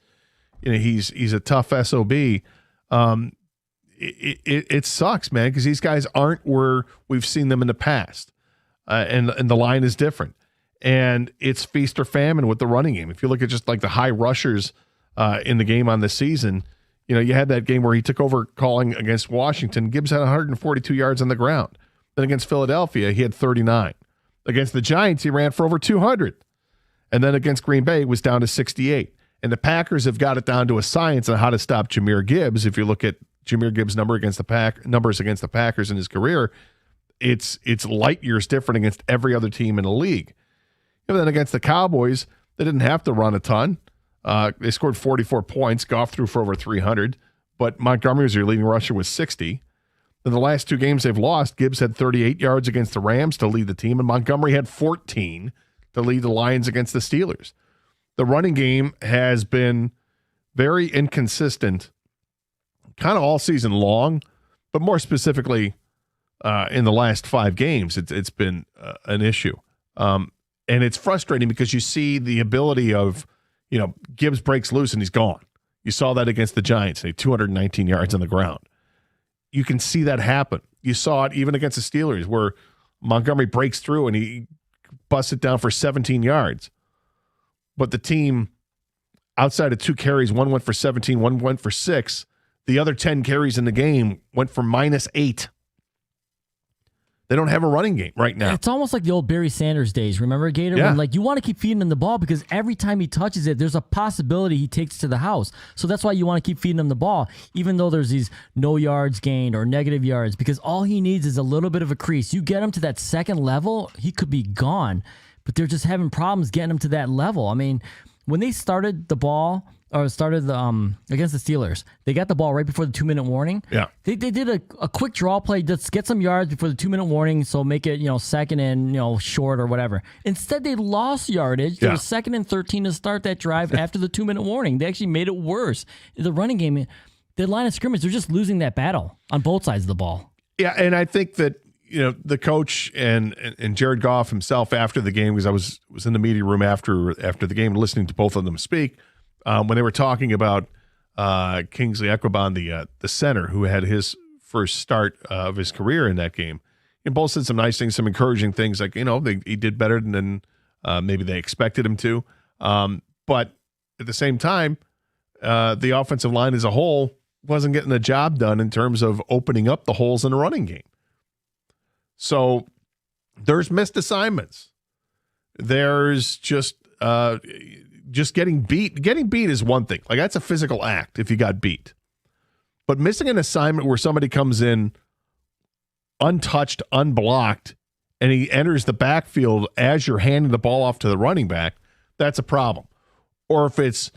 he's a tough SOB, it sucks, man, because these guys aren't where we've seen them in the past. And the line is different. And it's feast or famine with the running game. If you look at just like the high rushers in the game on the season, you had that game where he took over calling against Washington. Gibbs had 142 yards on the ground. Then against Philadelphia, he had 39. Against the Giants, he ran for over 200. And then against Green Bay, it was down to 68. And the Packers have got it down to a science on how to stop Jahmyr Gibbs. If you look at Jahmyr Gibbs' numbers against the Packers in his career, it's light years different against every other team in the league. And then against the Cowboys, they didn't have to run a ton. They scored 44 points. Goff threw for over 300, but Montgomery was your leading rusher with 60. In the last two games they've lost, Gibbs had 38 yards against the Rams to lead the team, and Montgomery had 14 to lead the Lions against the Steelers. The running game has been very inconsistent kind of all season long, but more specifically in the last 5 games, it's been an issue. And it's frustrating because you see the ability of, Gibbs breaks loose and he's gone. You saw that against the Giants. He had 219 yards on the ground. You can see that happen. You saw it even against the Steelers where Montgomery breaks through and he busts it down for 17 yards. But the team, outside of 2 carries, one went for 17, one went for 6. The other 10 carries in the game went for -8. They don't have a running game right now. It's almost like the old Barry Sanders days. Remember, Gator? Yeah. When you want to keep feeding him the ball because every time he touches it, there's a possibility he takes it to the house. So that's why you want to keep feeding him the ball, even though there's these no yards gained or negative yards, because all he needs is a little bit of a crease. You get him to that second level, he could be gone. But they're just having problems getting him to that level. I mean, when they started the ball started the against the Steelers. They got the ball right before the 2-minute warning. Yeah. They did a quick draw play, just get some yards before the 2-minute warning, so make it, second and, short or whatever. Instead, they lost yardage. They were 2nd and 13 to start that drive after the 2-minute warning. They actually made it worse. The running game, the line of scrimmage, they're just losing that battle on both sides of the ball. Yeah, and I think that the coach and Jared Goff himself after the game, because I was in the media room after the game listening to both of them speak, when they were talking about Kingsley Equibon, the center who had his first start of his career in that game, and both said some nice things, some encouraging things, like he did better than maybe they expected him to, but at the same time, the offensive line as a whole wasn't getting the job done in terms of opening up the holes in the running game. So there's missed assignments. There's just getting beat. Getting beat is one thing. Like, that's a physical act if you got beat. But missing an assignment where somebody comes in untouched, unblocked, and he enters the backfield as you're handing the ball off to the running back, that's a problem. Or if it's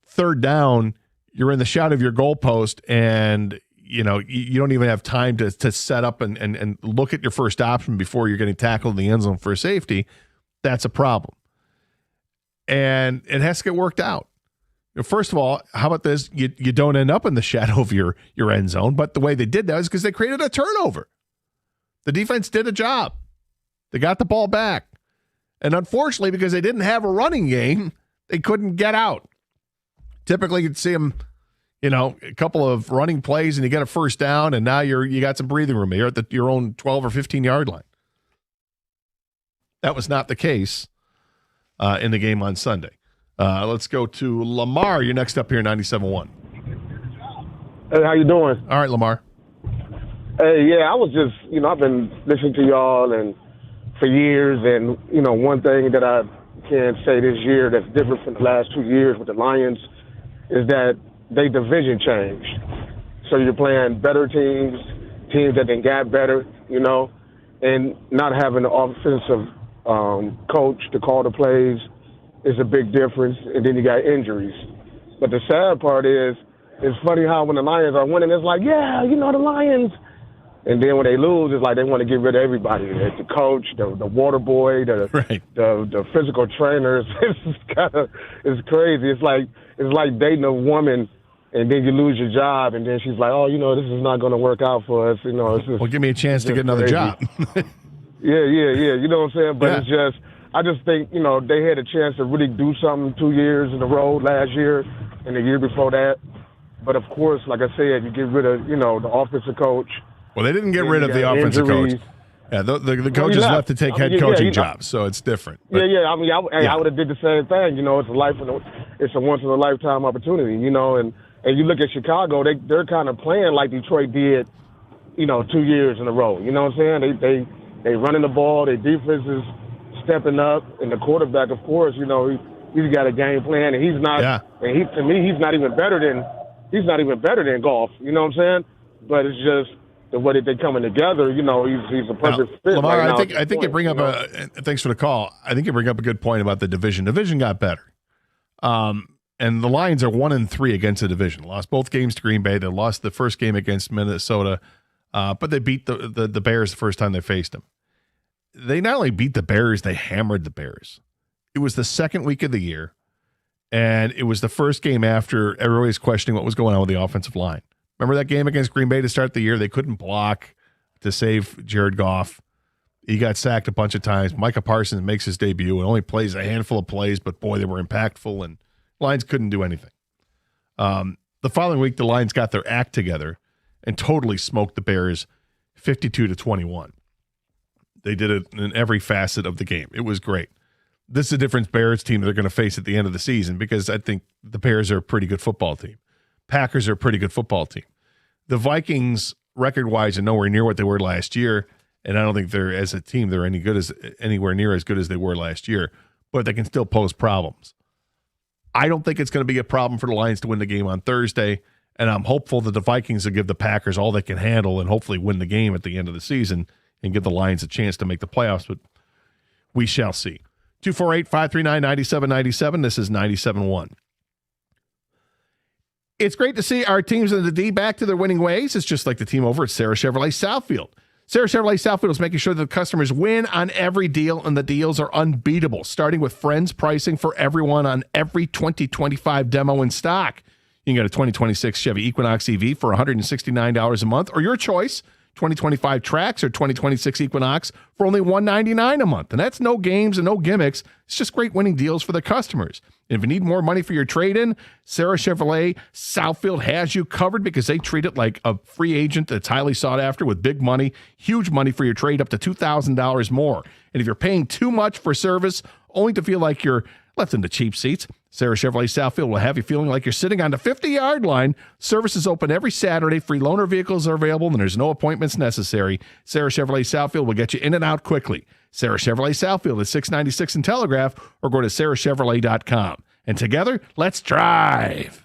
third down, you're in the shadow of your goalpost and you don't even have time to set up and look at your first option before you're getting tackled in the end zone for a safety, that's a problem. And it has to get worked out. First of all, how about this? You don't end up in the shadow of your end zone, but the way they did that is because they created a turnover. The defense did a job. They got the ball back. And unfortunately, because they didn't have a running game, they couldn't get out. Typically, you'd see them, a couple of running plays and you get a first down, and now you got some breathing room. You're at your own 12 or 15-yard line. That was not the case in the game on Sunday. Let's go to Lamar. You're next up here, 97.1. Hey, how you doing? All right, Lamar. Hey, yeah, I was just, I've been listening to y'all and for years, and, one thing that I can say this year that's different from the last 2 years with the Lions is that they division changed. So you're playing better teams that then got better, and not having an offensive coach to call the plays is a big difference, and then you got injuries. But the sad part is, it's funny how when the Lions are winning, it's like, yeah, the Lions. And then when they lose, it's like they want to get rid of everybody. The coach, the water boy, the physical trainers. It's crazy. It's like dating a woman, and then you lose your job, and then she's like, oh, this is not going to work out for us. It's just, well, give me a chance to get another job. Yeah. You know what I'm saying? But It's just, I just think, they had a chance to really do something 2 years in a row last year and the year before that. But of course, like I said, you get rid of, the offensive coach. Well, they didn't get rid of the offensive coach. Yeah, the coach is left to take head coaching jobs, so it's different. But, I would have did the same thing. It's a once in a lifetime opportunity. And you look at Chicago, they're kind of playing like Detroit did, 2 years in a row. You know what I'm saying? They running the ball, their defense is stepping up, and the quarterback, of course, he's got a game plan, and he's not. Yeah. And to me, he's not even better than Goff. You know what I'm saying? But it's just the way that they're coming together. He's a perfect fit. Lamar, right I think you bring up thanks for the call. I think you bring up a good point about the division. Division got better. And the Lions are 1-3 against the division. Lost both games to Green Bay. They lost the first game against Minnesota, but they beat the Bears the first time they faced them. They not only beat the Bears, they hammered the Bears. It was the second week of the year, and it was the first game after everybody was questioning what was going on with the offensive line. Remember that game against Green Bay to start the year? They couldn't block to save Jared Goff. He got sacked a bunch of times. Micah Parsons makes his debut and only plays a handful of plays, but boy, they were impactful, and Lions couldn't do anything. The following week, the Lions got their act together and totally smoked the Bears 52-21. They did it in every facet of the game. It was great. This is a different Bears team they're going to face at the end of the season because I think the Bears are a pretty good football team. Packers are a pretty good football team. The Vikings, record-wise, are nowhere near what they were last year, and I don't think they're, as a team, they're anywhere near as good as they were last year, but they can still pose problems. I don't think it's going to be a problem for the Lions to win the game on Thursday, and I'm hopeful that the Vikings will give the Packers all they can handle and hopefully win the game at the end of the season and give the Lions a chance to make the playoffs, but we shall see. 248-539-9797. This is 97.1. It's great to see our teams in the D back to their winning ways. It's just like the team over at Sarah Chevrolet Southfield. Sarah Chevrolet Southfield is making sure that the customers win on every deal, and the deals are unbeatable, starting with Friends pricing for everyone on every 2025 demo in stock. You can get a 2026 Chevy Equinox EV for $169 a month, or your choice, 2025 Trax or 2026 Equinox for only $199 a month. And that's no games and no gimmicks. It's just great winning deals for the customers. And if you need more money for your trade-in, Sarah Chevrolet Southfield has you covered because they treat it like a free agent that's highly sought after with big money, huge money for your trade, up to $2,000 more. And if you're paying too much for service, only to feel like you're left in the cheap seats, Sarah Chevrolet Southfield will have you feeling like you're sitting on the 50-yard line. Service is open every Saturday. Free loaner vehicles are available, and there's no appointments necessary. Sarah Chevrolet Southfield will get you in and out quickly. Sarah Chevrolet Southfield at 696 and Telegraph, or go to sarahchevrolet.com. And together, let's drive.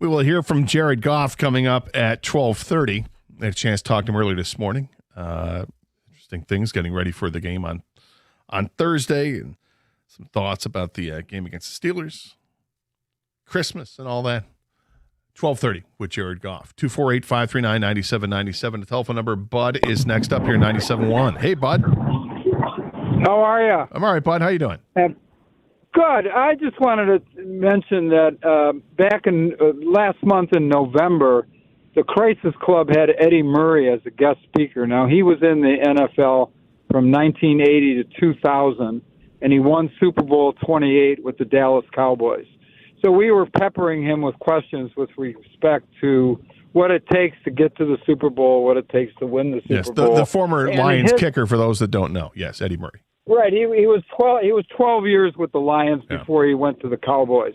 We will hear from Jared Goff coming up at 12:30. I had a chance to talk to him earlier this morning. Interesting things getting ready for the game on Thursday, and some thoughts about the game against the Steelers, Christmas, and all that. 12:30 with Jared Goff. 248-539-9797. The telephone number. Bud is next up here, 97.1. Hey, Bud. How are you? I'm all right, bud. How you doing? Good. I just wanted to mention that back in last month in November, the Crisis Club had Eddie Murray as a guest speaker. Now, he was in the NFL from 1980 to 2000, and he won Super Bowl 28 with the Dallas Cowboys. So we were peppering him with questions with respect to what it takes to get to the Super Bowl, what it takes to win the Super Bowl. The former And Lions kicker, for those that don't know. Yes, Eddie Murray. Right, he was 12. He was 12 years with the Lions before he went to the Cowboys.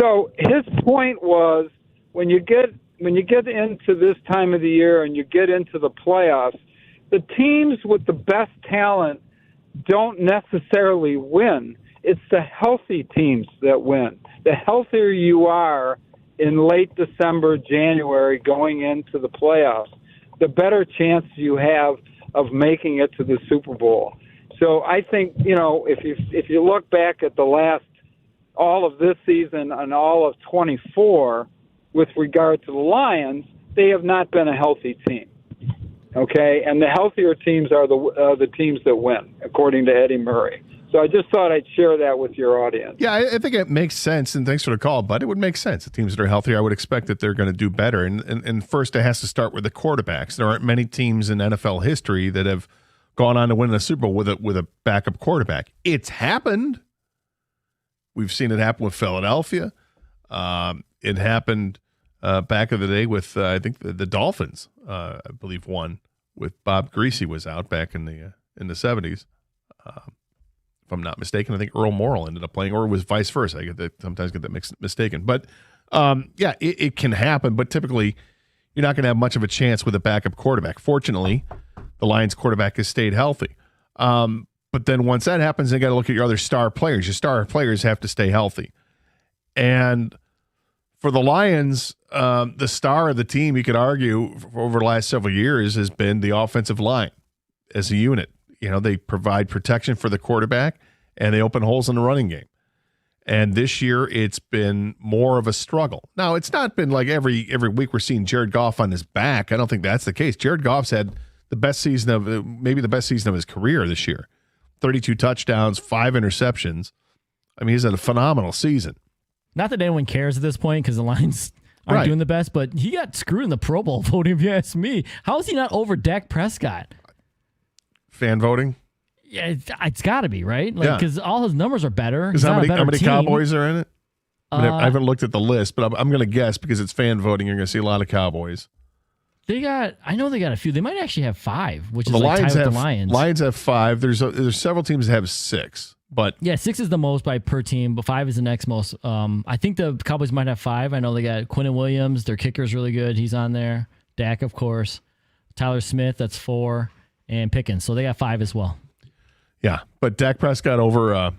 So his point was, when you get into this time of the year and you get into the playoffs, the teams with the best talent don't necessarily win. It's the healthy teams that win. The healthier you are in late December, January, going into the playoffs, the better chance you have of making it to the Super Bowl. So I think, if you look back at all of this season and all of 24 with regard to the Lions, they have not been a healthy team. Okay, and the healthier teams are the teams that win, according to Eddie Murray. So I just thought I'd share that with your audience. Yeah, I think it makes sense, and thanks for the call, but it would make sense. The teams that are healthier, I would expect that they're going to do better. And first, it has to start with the quarterbacks. There aren't many teams in NFL history that have gone on to win a Super Bowl with a backup quarterback. It's happened. We've seen it happen with Philadelphia. It happened back in the day with I think the Dolphins. I believe won with Bob Greasy was out back in the 70s. If I'm not mistaken, I think Earl Morrall ended up playing, or it was vice versa. I sometimes get that mistaken. But yeah, it can happen. But typically, you're not going to have much of a chance with a backup quarterback. Fortunately, the Lions quarterback has stayed healthy. But then once that happens, you got to look at your other star players. Your star players have to stay healthy. And for the Lions, the star of the team, you could argue, over the last several years has been the offensive line as a unit. They provide protection for the quarterback, and they open holes in the running game. And this year, it's been more of a struggle. Now, it's not been like every week we're seeing Jared Goff on his back. I don't think that's the case. Jared Goff's had the best season of his career this year. 32 touchdowns, 5 interceptions. I mean, he's had a phenomenal season. Not that anyone cares at this point because the Lions aren't doing the best, but he got screwed in the Pro Bowl voting, if you ask me. How is he not over Dak Prescott? Fan voting? Yeah, it's got to be, right? Because all his numbers are better. Because how many Cowboys are in it? I haven't looked at the list, but I'm going to guess because it's fan voting, you're going to see a lot of Cowboys. I know they got a few. They might actually have 5, which is the tied with the Lions. Lions have 5. There's several teams that have 6, but yeah, 6 is the most per team, but 5 is the next most. I think the Cowboys might have 5. I know they got Quinnen Williams. Their kicker's really good. He's on there. Dak, of course. Tyler Smith, that's 4, and Pickens. So they got 5 as well. Yeah, but Dak Prescott over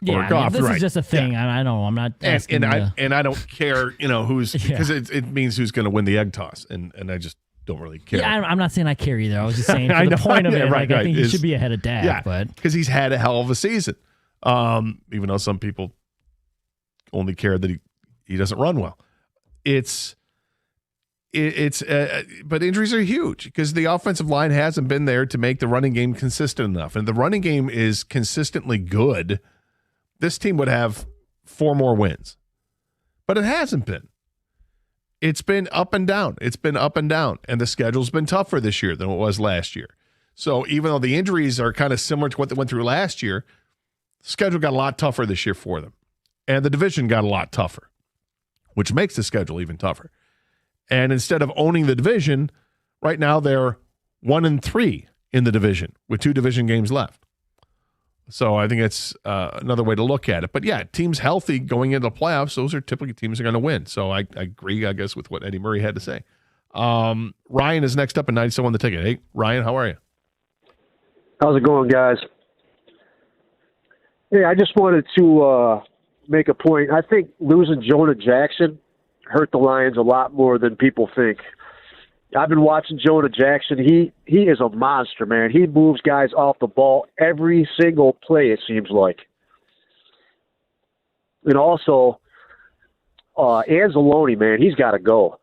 Goff. This is just a thing. Yeah. I know. I'm not asking. And I don't care. who's because it means who's going to win the egg toss, and I just don't really care. Yeah, I'm not saying I care either. I was just saying for the point of it. I think he should be ahead of Dak. Yeah, but because he's had a hell of a season. Even though some people only care that he doesn't run well. But injuries are huge because the offensive line hasn't been there to make the running game consistent enough. And the running game is consistently good. This team would have 4 more wins, but it hasn't been. It's been up and down. And the schedule's been tougher this year than it was last year. So even though the injuries are kind of similar to what they went through last year, the schedule got a lot tougher this year for them. And the division got a lot tougher, which makes the schedule even tougher. And instead of owning the division, right now they're 1-3 in the division with 2 division games left. So I think it's another way to look at it. But yeah, teams healthy going into the playoffs, those are typically teams that are going to win. So I agree, I guess, with what Eddie Murray had to say. Ryan is next up at 97 on the ticket. Hey, Ryan, how are you? How's it going, guys? Hey, I just wanted to make a point. I think losing Jonah Jackson hurt the Lions a lot more than people think. I've been watching Jonah Jackson. He is a monster, man. He moves guys off the ball every single play, it seems like. And also, Anzalone, man, he's got to go.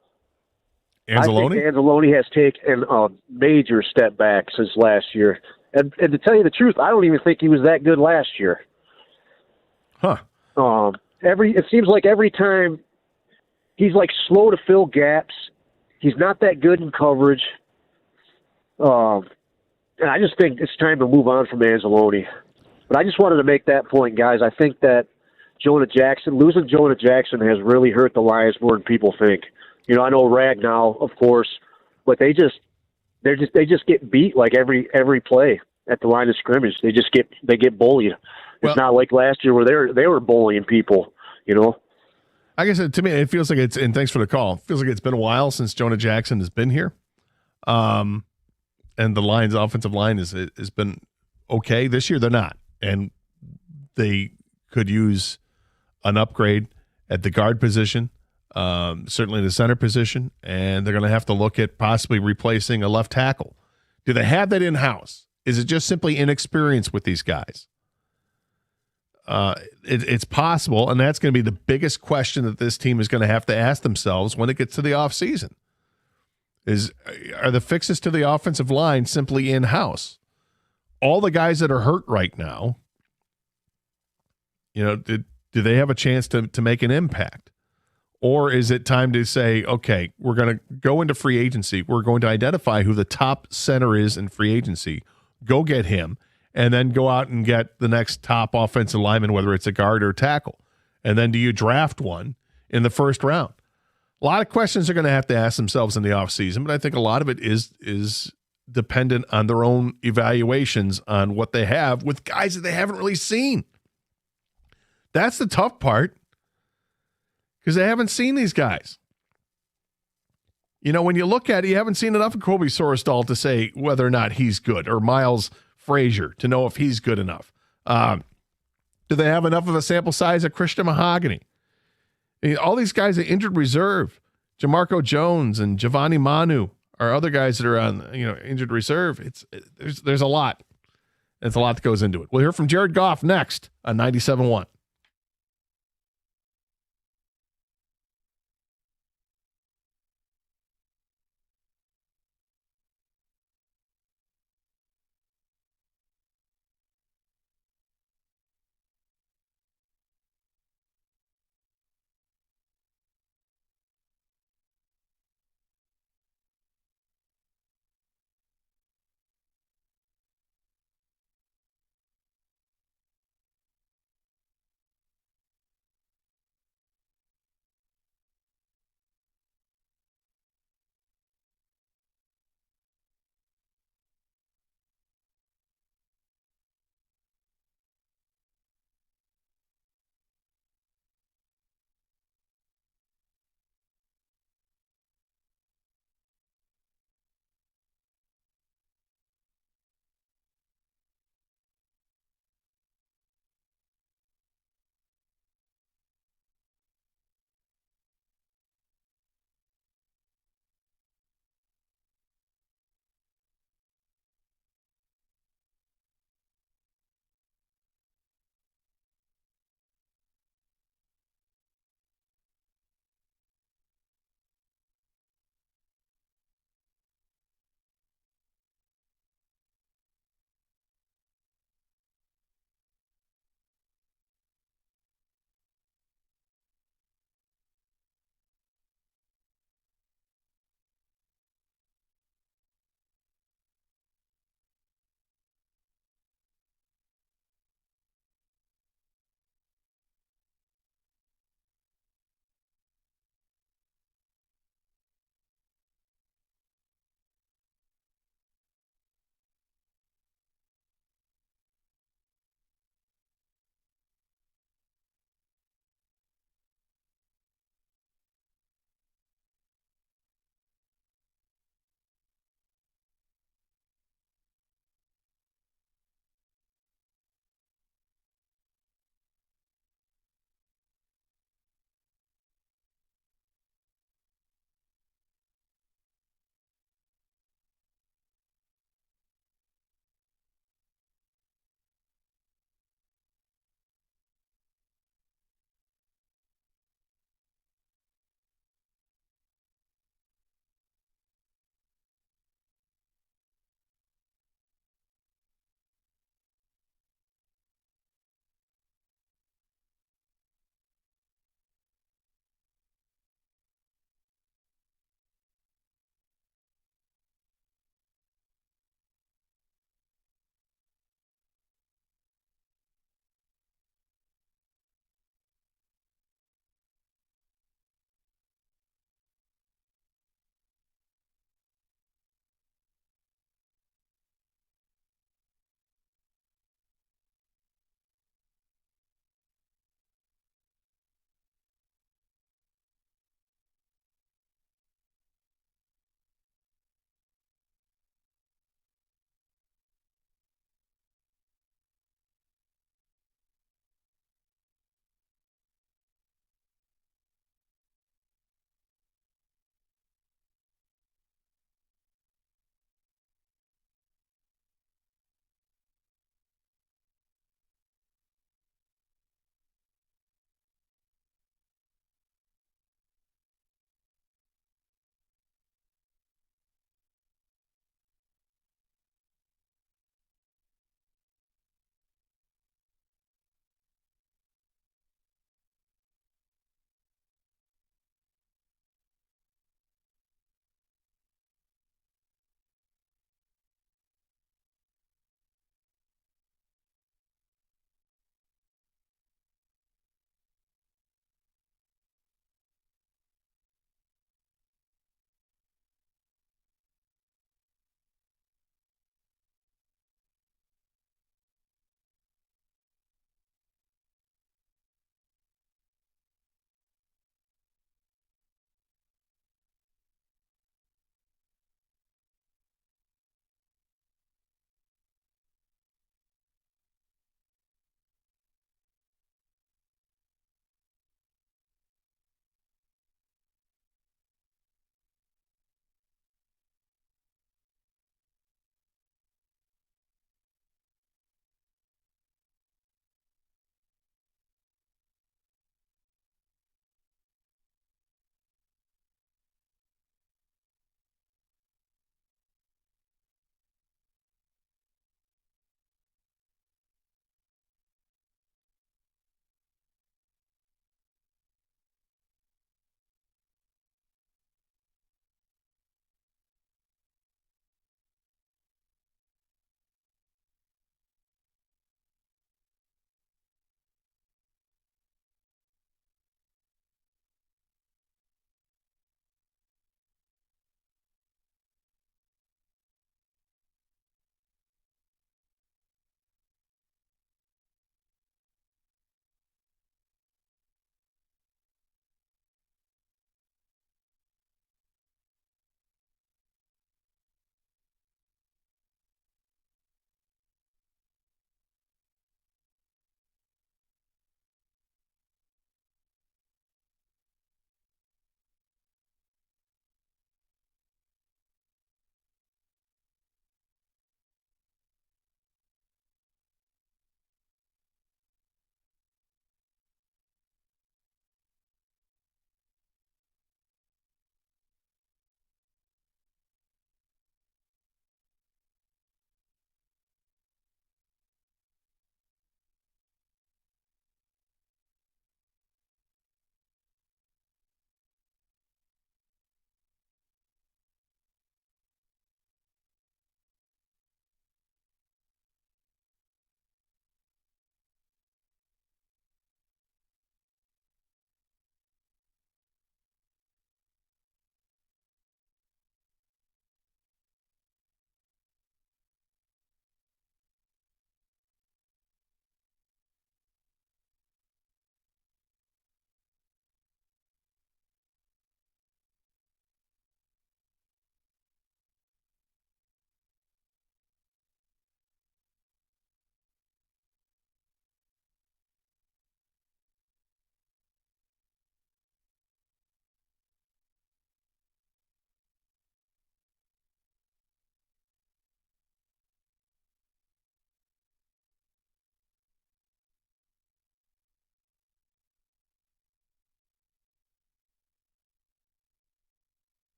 Anzalone? I think Anzalone has taken a major step back since last year. And to tell you the truth, I don't even think he was that good last year. Huh. It seems like every time he's like slow to fill gaps. He's not that good in coverage. And I just think it's time to move on from Anzalone. But I just wanted to make that point, guys. I think that losing Jonah Jackson has really hurt the Lions more than people think. You know, I know Ragnow, of course, but they just get beat like every play at the line of scrimmage. They get bullied. It's not like last year where they were bullying people, you know. I guess to me, it feels like and thanks for the call. It feels like it's been a while since Jonah Jackson has been here. And the Lions' offensive line has been okay. This year, they're not. And they could use an upgrade at the guard position, certainly the center position, and they're going to have to look at possibly replacing a left tackle. Do they have that in-house? Is it just simply inexperience with these guys? It's possible, and that's going to be the biggest question that this team is going to have to ask themselves when it gets to the offseason. Are the fixes to the offensive line simply in-house? All the guys that are hurt right now, you know, do they have a chance to make an impact? Or is it time to say, okay, we're going to go into free agency. We're going to identify who the top center is in free agency. Go get him. And then go out and get the next top offensive lineman, whether it's a guard or tackle. And then do you draft one in the first round? A lot of questions are going to have to ask themselves in the offseason, but I think a lot of it is dependent on their own evaluations on what they have with guys that they haven't really seen. That's the tough part because they haven't seen these guys. You know, when you look at it, you haven't seen enough of Kobe Sorisdal to say whether or not he's good, or Miles Frazier to know if he's good enough. Do they have enough of a sample size of Christian Mahogany? I mean, all these guys are injured reserve. Jamarco Jones and Giovanni Manu are other guys that are on injured reserve. There's a lot. It's a lot that goes into it. We'll hear from Jared Goff next on 97.1.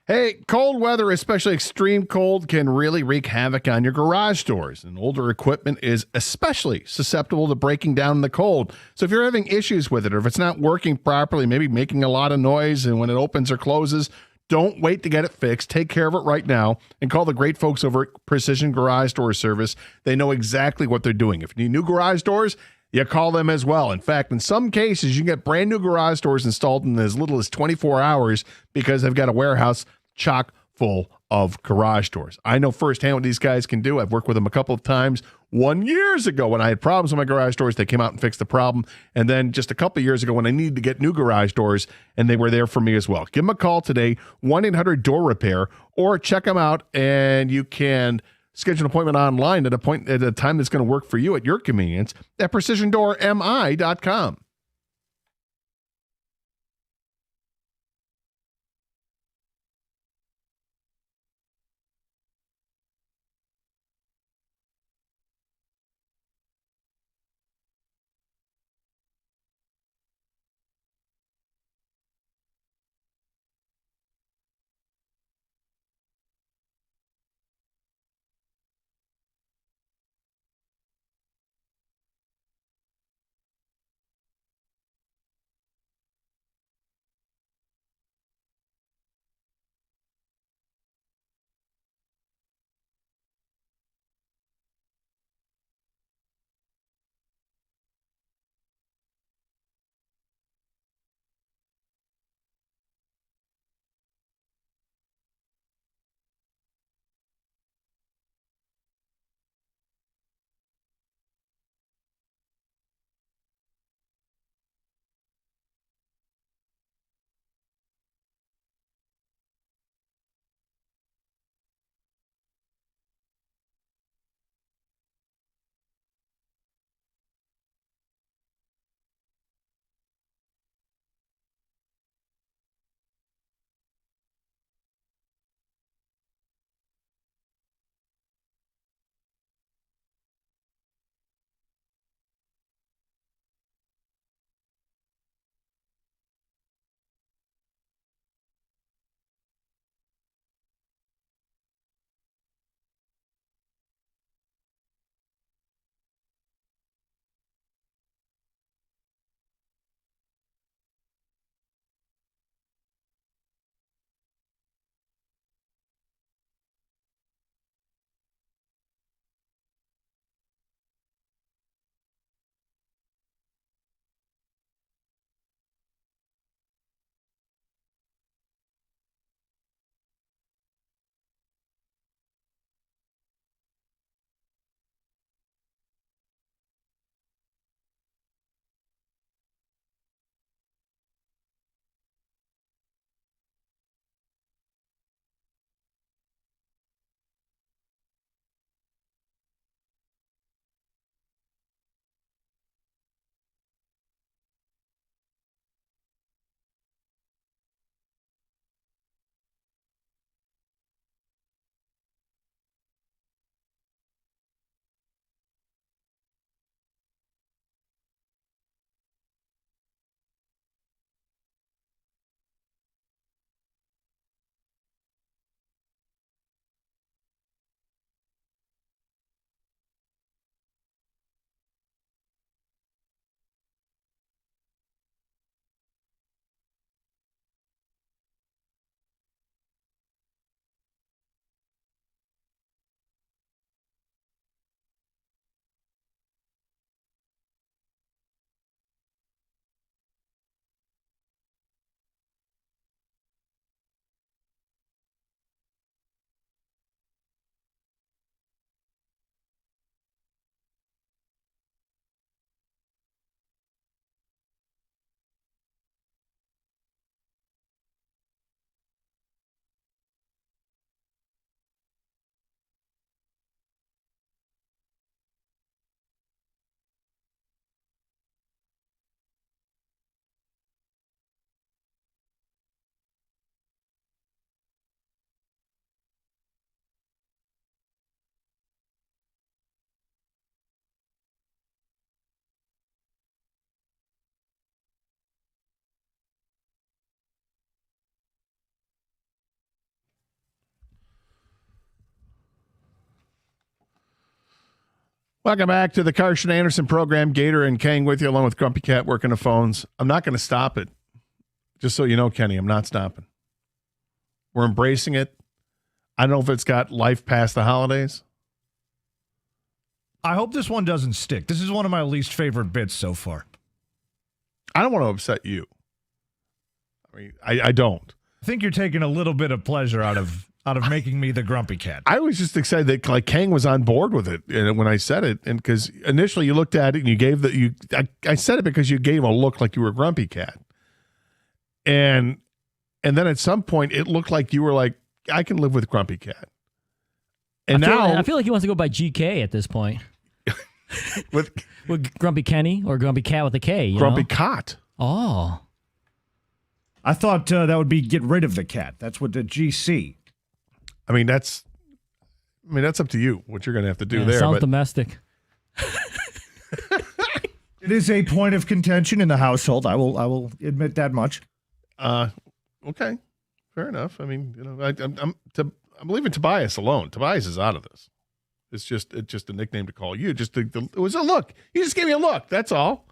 Hey, cold weather, especially extreme cold, can really wreak havoc on your garage doors. And older equipment is especially susceptible to breaking down in the cold. So if you're having issues with it, or if it's not working properly, maybe making a lot of noise, and when it opens or closes, don't wait to get it fixed. Take care of it right now and call the great folks over at Precision Garage Door Service. They know exactly what they're doing. If you need new garage doors, you call them as well. In fact, in some cases, you can get brand new garage doors installed in as little as 24 hours because they've got a warehouse chock full of garage doors. I know firsthand what these guys can do. I've worked with them a couple of times. 1 year ago when I had problems with my garage doors, they came out and fixed the problem. And then just a couple of years ago when I needed to get new garage doors, and they were there for me as well. Give them a call today, 1-800-DOOR-REPAIR, or check them out, and you can schedule an appointment online at a time that's going to work for you at your convenience at precisiondoormi.com. Welcome back to the Karsch and Anderson program. Gator and Kang with you, along with Grumpy Cat working the phones. I'm not going to stop it. Just so you know, Kenny, I'm not stopping. We're embracing it. I don't know if it's got life past the holidays. I hope this one doesn't stick. This is one of my least favorite bits so far. I don't want to upset you. I mean, I don't. I think you're taking a little bit of pleasure out of making me the Grumpy Cat. I was just excited that like Kang was on board with it and when I said it, and because initially you looked at it and you gave I said it because you gave a look like you were Grumpy Cat, and then at some point it looked like you were like, I can live with Grumpy Cat, and I feel like he wants to go by GK at this point. with Grumpy Kenny or Grumpy Cat with a K. Grumpy Cot. Oh, I thought that would be get rid of the cat. That's what the GC. I mean, that's up to you, what you're going to have to do there. Sounds domestic. It is a point of contention in the household. I will admit that much. Okay, fair enough. I mean, I'm leaving Tobias alone. Tobias is out of this. It's just a nickname to call you. It was a look. You just gave me a look. That's all.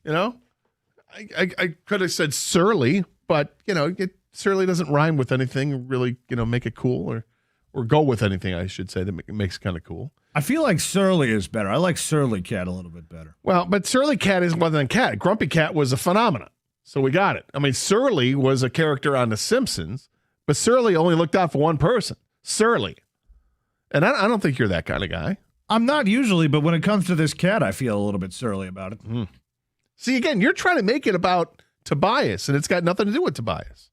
I could have said surly, but surly doesn't rhyme with anything. Really, make it cool or go with anything. I should say that makes it kind of cool. I feel like surly is better. I like Surly Cat a little bit better. Well, but Surly Cat is more than a cat. Grumpy Cat was a phenomenon, so we got it. I mean, Surly was a character on The Simpsons, but Surly only looked out for one person. Surly, and I don't think you're that kind of guy. I'm not usually, but when it comes to this cat, I feel a little bit surly about it. See, again, you're trying to make it about Tobias, and it's got nothing to do with Tobias.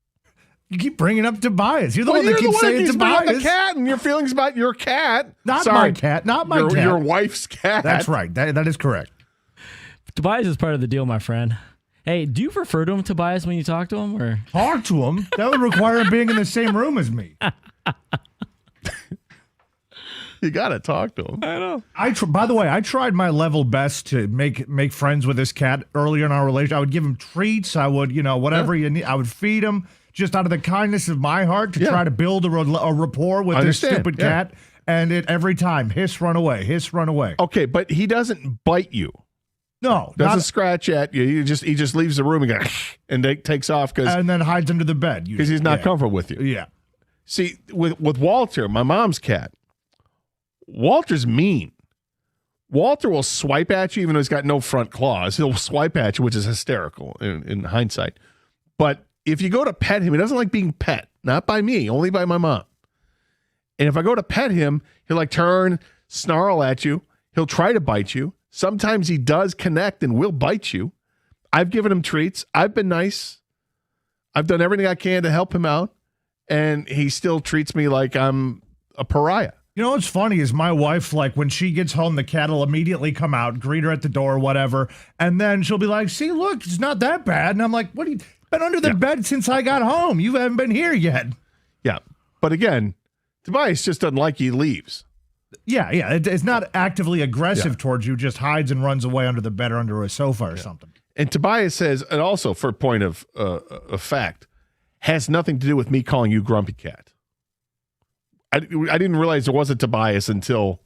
You keep bringing up Tobias. You're the one that keeps saying Tobias. The cat and your feelings about your cat. Not my cat. Not my cat. Your wife's cat. That's right. That is correct. Tobias is part of the deal, my friend. Hey, do you refer to him Tobias when you talk to him, or talk to him? That would require him being in the same room as me. You gotta talk to him. I know. By the way, I tried my level best to make friends with this cat earlier in our relationship. I would give him treats. I would, whatever you need. I would feed him just out of the kindness of my heart to try to build a rapport with this stupid cat. And every time, hiss, run away, hiss, run away. Okay, but he doesn't bite you. No, doesn't scratch at you. He just leaves the room and goes and takes off and then hides under the bed because he's not comfortable with you. Yeah. See, with Walter, my mom's cat. Walter's mean. Walter will swipe at you even though he's got no front claws. He'll swipe at you, which is hysterical in hindsight. But if you go to pet him, he doesn't like being pet. Not by me, only by my mom. And if I go to pet him, he'll like turn, snarl at you. He'll try to bite you. Sometimes he does connect and will bite you. I've given him treats. I've been nice. I've done everything I can to help him out. And he still treats me like I'm a pariah. You know what's funny is my wife, like when she gets home, the cat will immediately come out, greet her at the door, whatever. And then she'll be like, see, look, it's not that bad. And I'm like, what? Been under the bed since I got home. You haven't been here yet. Yeah. But again, Tobias just doesn't like he leaves. Yeah. It's not actively aggressive towards you, just hides and runs away under the bed or under a sofa or something. And Tobias says, and also for a point of fact, has nothing to do with me calling you Grumpy Cat. I didn't realize there was a Tobias until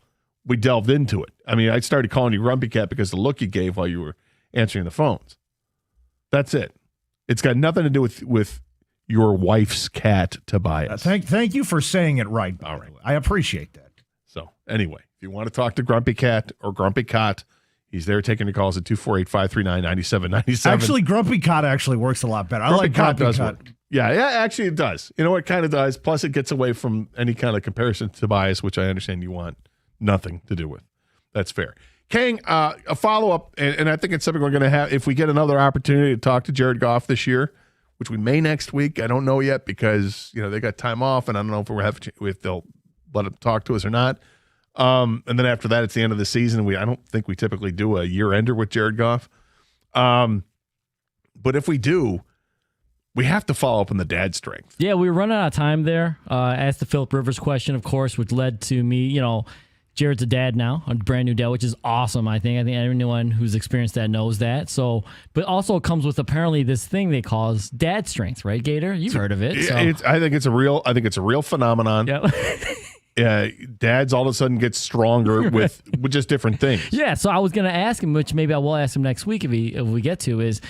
we delved into it. I mean, I started calling you Grumpy Cat because the look you gave while you were answering the phones. That's it. It's got nothing to do with your wife's cat, Tobias. Thank you for saying it right. All right. I appreciate that. So anyway, if you want to talk to Grumpy Cat or Grumpy Cot, he's there taking your calls at 248-539-9797. Actually, Grumpy Cot actually works a lot better. I like Grumpy does Cot. Work. Yeah, actually it does. You know, it kind of does. Plus it gets away from any kind of comparison to Tobias, which I understand you want nothing to do with. That's fair. Kang, a follow-up, and I think it's something we're going to have if we get another opportunity to talk to Jared Goff this year, which we may next week. I don't know yet because, they got time off, and I don't know if they'll let him talk to us or not. And then after that, it's the end of the season. I don't think we typically do a year-ender with Jared Goff. But if we do, we have to follow up on the dad strength. Yeah, we were running out of time there. Asked the Philip Rivers question, of course, which led to me, Jared's a dad now, a brand new dad, which is awesome, I think. I think anyone who's experienced that knows that. So, but also it comes with apparently this thing they call dad strength, right, Gator? You've heard of it. So. I think it's a real phenomenon. Yep. dads all of a sudden get stronger with just different things. Yeah, so I was going to ask him, which maybe I will ask him next week if we get to, is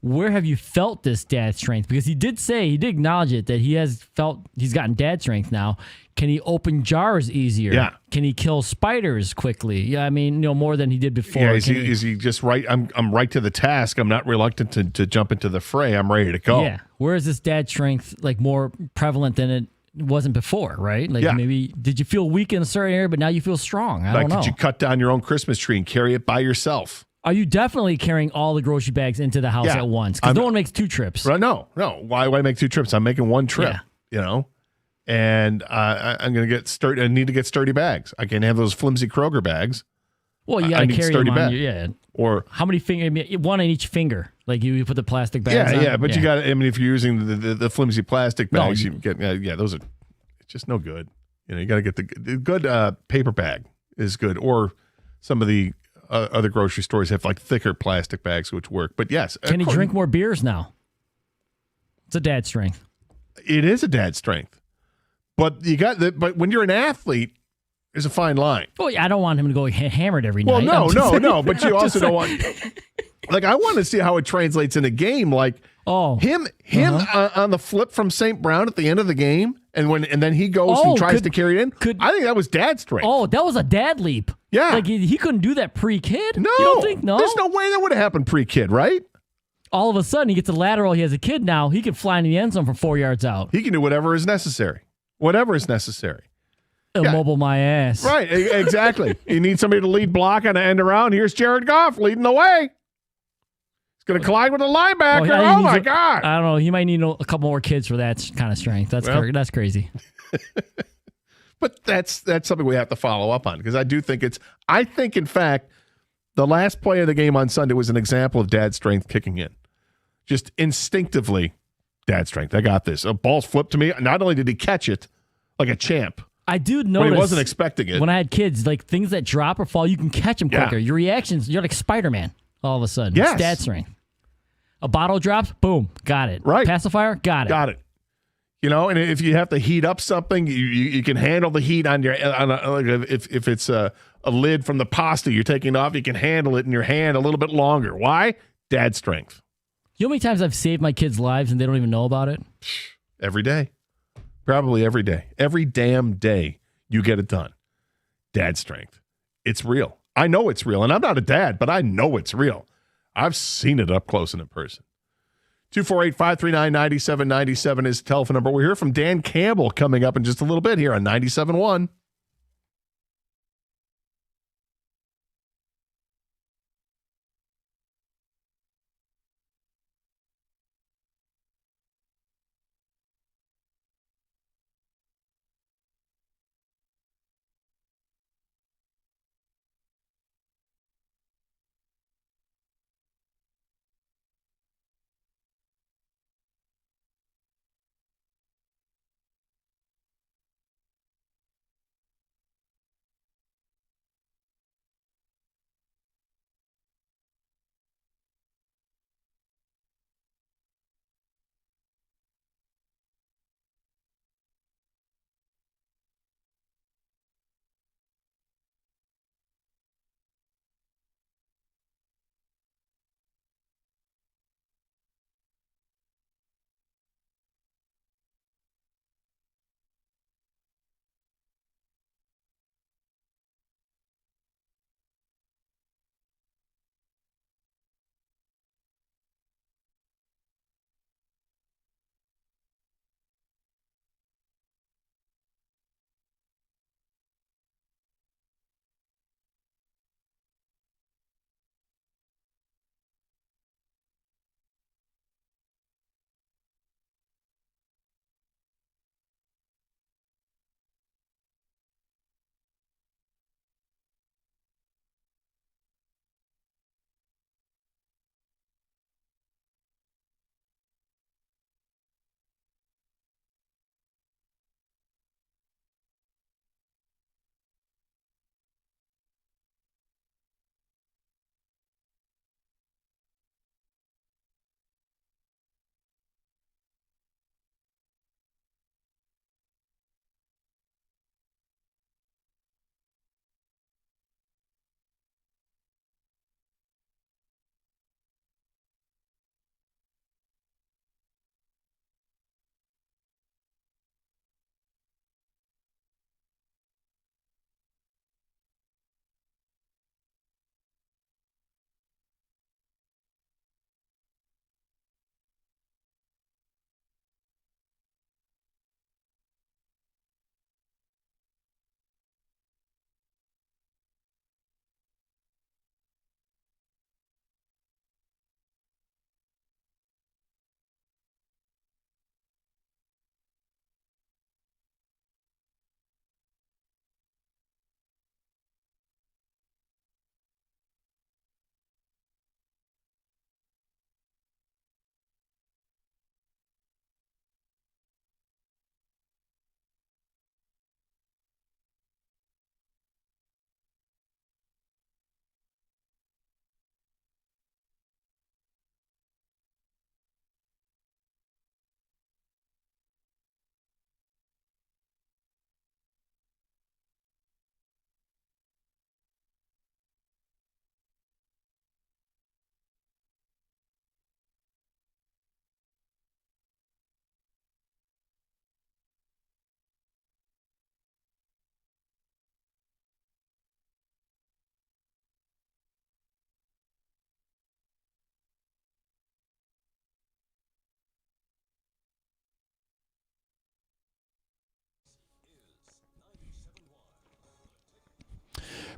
where have you felt this dad strength? Because he did acknowledge it, that he's gotten dad strength now. Can he open jars easier? Yeah. Can he kill spiders quickly? Yeah, I mean, more than he did before. Yeah, is he just right? I'm right to the task. I'm not reluctant to jump into the fray. I'm ready to go. Yeah. Where is this dad strength more prevalent than it wasn't before, right? Maybe did you feel weak in a certain area, but now you feel strong? I don't know. Could you cut down your own Christmas tree and carry it by yourself? Are you definitely carrying all the grocery bags into the house at once? Because no one makes 2 trips. Right? No. Why make 2 trips? I'm making 1 trip. Yeah. And I'm going to get sturdy. I need to get sturdy bags. I can't have those flimsy Kroger bags. Well, you got to carry them on bag. Or how many fingers? 1 on each finger. You put the plastic bags on. Yeah, but you got to, if you're using the flimsy plastic bags, you get, those are just no good. You got to get the good paper bag is good. Or some of the other grocery stores have thicker plastic bags, which work. But yes. Can he drink more beers now? It's a dad strength. It is a dad strength. But but when you're an athlete, there's a fine line. Well, I don't want him to go hammered every night. Well, no. But you also don't want. I want to see how it translates in a game. Him on the flip from St. Brown at the end of the game, and then he goes and tries to carry it in. I think that was dad strength. Oh, that was a dad leap. Yeah, he couldn't do that pre-kid. No, you don't think? No, there's no way that would have happened pre-kid, right? All of a sudden, he gets a lateral. He has a kid now. He can fly in the end zone from 4 yards out. He can do whatever is necessary. Whatever is necessary. Immobile my ass. Right, exactly. You need somebody to lead block on the end around. Here's Jared Goff leading the way. He's going to collide with a linebacker. Oh, my God. I don't know. He might need a couple more kids for that kind of strength. That's crazy. But that's something we have to follow up on, because I do think I think, in fact, the last play of the game on Sunday was an example of dad strength kicking in. Just instinctively, dad strength. I got this. A ball's flipped to me. Not only did he catch it like a champ, I do notice he wasn't expecting it. When I had kids, things that drop or fall, you can catch them quicker. Your reactions, you're like Spider-Man all of a sudden. Yes. It's dad strength. A bottle drops, boom, got it. Right. Pacifier, got it. Got it. And if you have to heat up something, you can handle the heat on if it's a lid from the pasta you're taking off, you can handle it in your hand a little bit longer. Why? Dad strength. You know how many times I've saved my kids' lives and they don't even know about it? Every day. Probably every day. Every damn day you get it done. Dad strength. It's real. I know it's real. And I'm not a dad, but I know it's real. I've seen it up close and in person. 248-539-9797 is the telephone number. We'll hear from Dan Campbell coming up in just a little bit here on 97.1.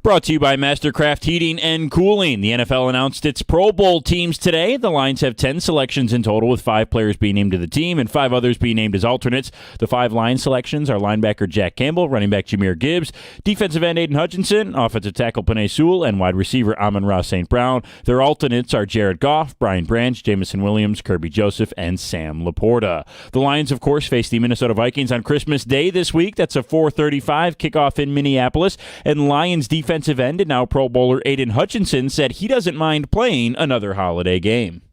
Brought to you by Mastercraft Heating and Cooling. The NFL announced its Pro Bowl teams today. The Lions have 10 selections in total, with 5 players being named to the team and 5 others being named as alternates. The 5 Lions selections are linebacker Jack Campbell, running back Jahmyr Gibbs, defensive end Aiden Hutchinson, offensive tackle Penei Sewell, and wide receiver Amon-Ra St. Brown. Their alternates are Jared Goff, Brian Branch, Jamison Williams, Kirby Joseph, and Sam Laporta. The Lions, of course, face the Minnesota Vikings on Christmas Day this week. That's a 4:35 kickoff in Minneapolis. And Lions defensive end and now Pro Bowler Aiden Hutchinson said he doesn't mind playing another holiday game.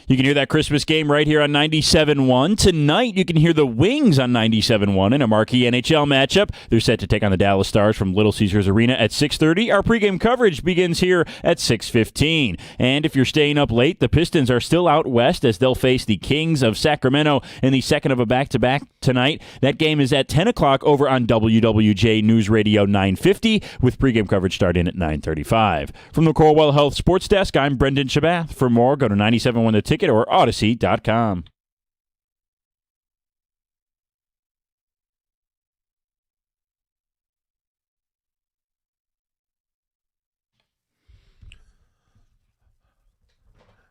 You can hear that Christmas game right here on 97.1. Tonight, you can hear the Wings on 97.1 in a marquee NHL matchup. They're set to take on the Dallas Stars from Little Caesars Arena at 6:30. Our pregame coverage begins here at 6:15. And if you're staying up late, the Pistons are still out west as they'll face the Kings of Sacramento in the second of a back-to-back tonight. That game is at 10 o'clock over on WWJ News Radio 950, with pregame coverage starting at 9:35. From the Corewell Health Sports Desk, I'm Brendan Shabath. For more, go to 97.1 The Ticket or Odyssey.com.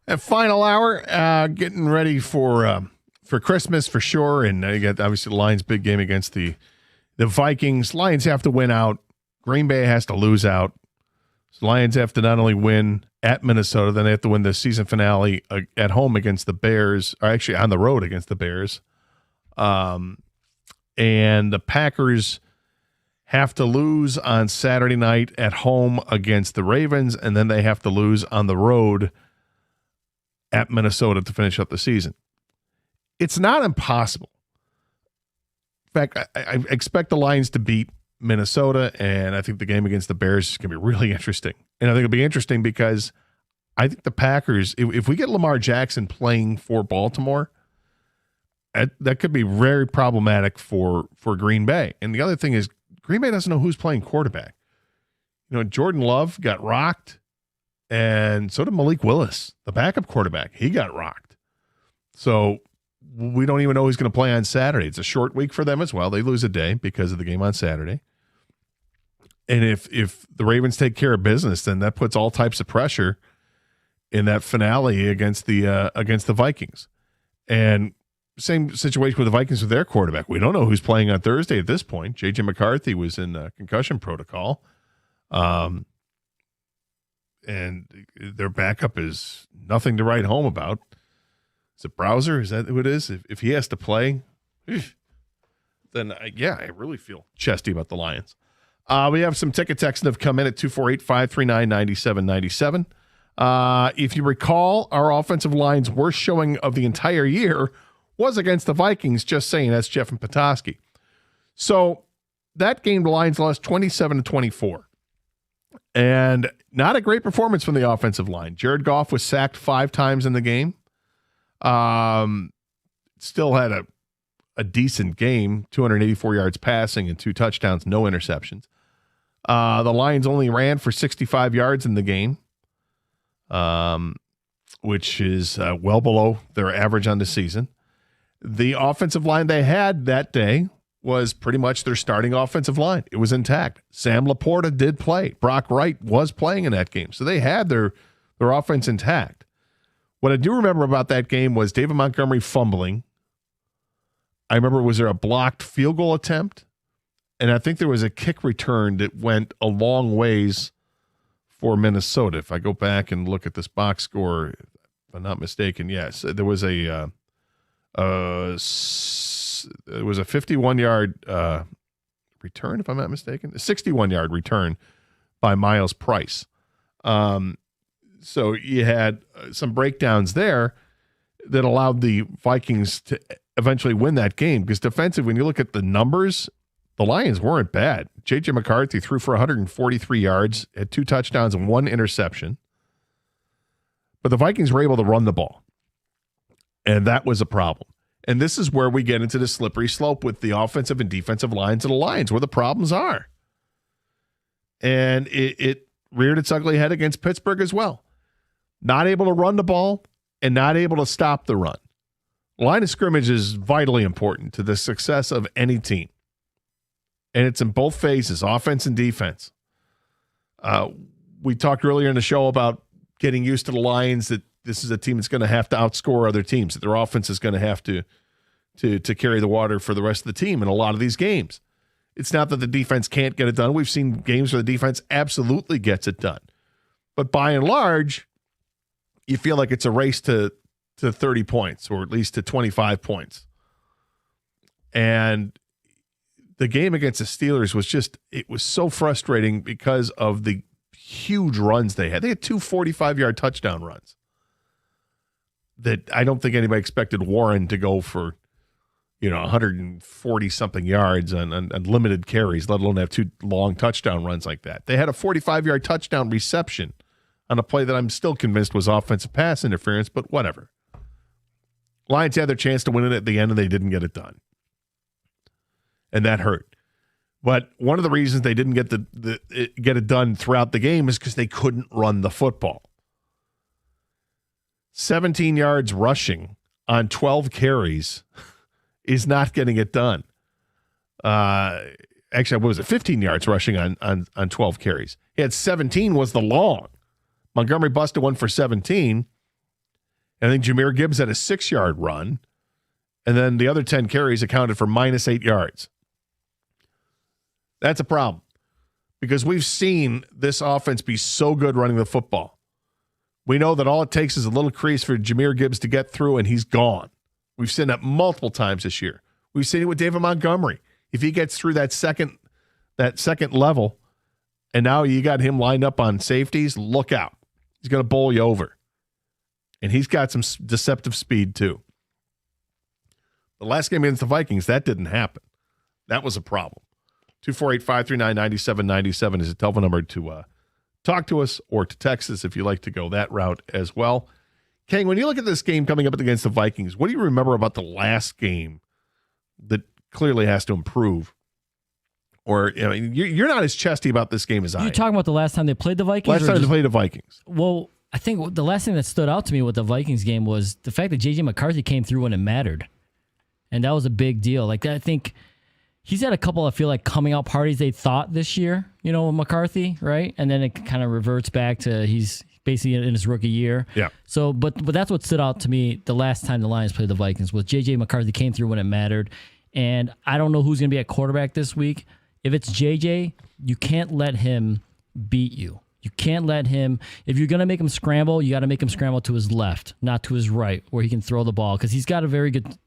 At final hour, getting ready for Christmas for sure, and you got obviously the Lions' big game against the Vikings. Lions have to win out. Green Bay has to lose out. So Lions have to not only win at Minnesota, then they have to win the season finale at home against the Bears, or actually on the road against the Bears. And the Packers have to lose on Saturday night at home against the Ravens, and then they have to lose on the road at Minnesota to finish up the season. It's not impossible. In fact, I expect the Lions to beat Minnesota, and I think the game against the Bears is going to be really interesting. And I think it'll be interesting because I think the Packers, if we get Lamar Jackson playing for Baltimore, that could be very problematic for Green Bay. And the other thing is, Green Bay doesn't know who's playing quarterback. You know, Jordan Love got rocked, and so did Malik Willis, the backup quarterback. He got rocked. So we don't even know who's going to play on Saturday. It's a short week for them as well. They lose a day because of the game on Saturday. And if the Ravens take care of business, then that puts all types of pressure in that finale against the Vikings. And same situation with the Vikings with their quarterback. We don't know who's playing on Thursday at this point. J.J. McCarthy was in concussion protocol. And their backup is nothing to write home about. Is it Browser? Is that who it is? If he has to play, then I really feel chesty about the Lions. We have some ticket texts that have come in at 248-539-9797. If you recall, our offensive line's worst showing of the entire year was against the Vikings. Just saying, that's Jeff and Petoskey. So that game, the Lions lost 27-24. And not a great performance from the offensive line. Jared Goff was sacked 5 times in the game. Still had a decent game, 284 yards passing and 2 touchdowns, no interceptions. The Lions only ran for 65 yards in the game, which is well below their average on the season. The offensive line they had that day was pretty much their starting offensive line. It was intact. Sam Laporta did play. Brock Wright was playing in that game. So they had their offense intact. What I do remember about that game was David Montgomery fumbling. I remember, was there a blocked field goal attempt? And I think there was a kick return that went a long ways for Minnesota. If I go back and look at this box score, if I'm not mistaken, yes, there was a 51-yard return, if I'm not mistaken, a 61-yard return by Miles Price. So you had some breakdowns there that allowed the Vikings to eventually win that game, because defensively, when you look at the numbers, the Lions weren't bad. J.J. McCarthy threw for 143 yards, had 2 touchdowns and 1 interception. But the Vikings were able to run the ball, and that was a problem. And this is where we get into the slippery slope with the offensive and defensive lines of the Lions, where the problems are. And it reared its ugly head against Pittsburgh as well. Not able to run the ball and not able to stop the run. Line of scrimmage is vitally important to the success of any team. And it's in both phases, offense and defense. We talked earlier in the show about getting used to the Lions, that this is a team that's going to have to outscore other teams, that their offense is going to have to carry the water for the rest of the team in a lot of these games. It's not that the defense can't get it done. We've seen games where the defense absolutely gets it done. But by and large, you feel like it's a race to 30 points, or at least to 25 points. And the game against the Steelers was so frustrating because of the huge runs they had. They had 2 45-yard touchdown runs that I don't think anybody expected Warren to go for, 140-something yards on limited carries, let alone have 2 long touchdown runs like that. They had a 45-yard touchdown reception on a play that I'm still convinced was offensive pass interference, but whatever. Lions had their chance to win it at the end, and they didn't get it done. And that hurt. But one of the reasons they didn't get get it done throughout the game is because they couldn't run the football. 17 yards rushing on 12 carries is not getting it done. Actually, what was it? 15 yards rushing on 12 carries. He had 17 was the long. Montgomery busted one for 17. And I think Jahmyr Gibbs had a 6-yard run. And then the other 10 carries accounted for -8 yards. That's a problem, because we've seen this offense be so good running the football. We know that all it takes is a little crease for Jahmyr Gibbs to get through, and he's gone. We've seen that multiple times this year. We've seen it with David Montgomery. If he gets through that second level, and now you got him lined up on safeties, look out. He's going to bowl you over. And he's got some deceptive speed too. The last game against the Vikings, that didn't happen. That was a problem. 248-539-9797 is a telephone number to talk to us, or to text us if you like to go that route as well. Kang, when you look at this game coming up against the Vikings, what do you remember about the last game that clearly has to improve? Or you're not as chesty about this game as I am. You're talking about the last time they played the Vikings? Last time they played the Vikings. Well, I think the last thing that stood out to me with the Vikings game was the fact that J.J. McCarthy came through when it mattered. And that was a big deal. Like, I think he's had a couple, I feel like, coming out parties they thought this year, with McCarthy, right? And then it kind of reverts back to he's basically in his rookie year. Yeah. So, but that's what stood out to me the last time the Lions played the Vikings was J.J. McCarthy came through when it mattered. And I don't know who's going to be at quarterback this week. If it's J.J., you can't let him beat you. You can't let him, if you're going to make him scramble, you got to make him scramble to his left, not to his right, where he can throw the ball, because he's got a very good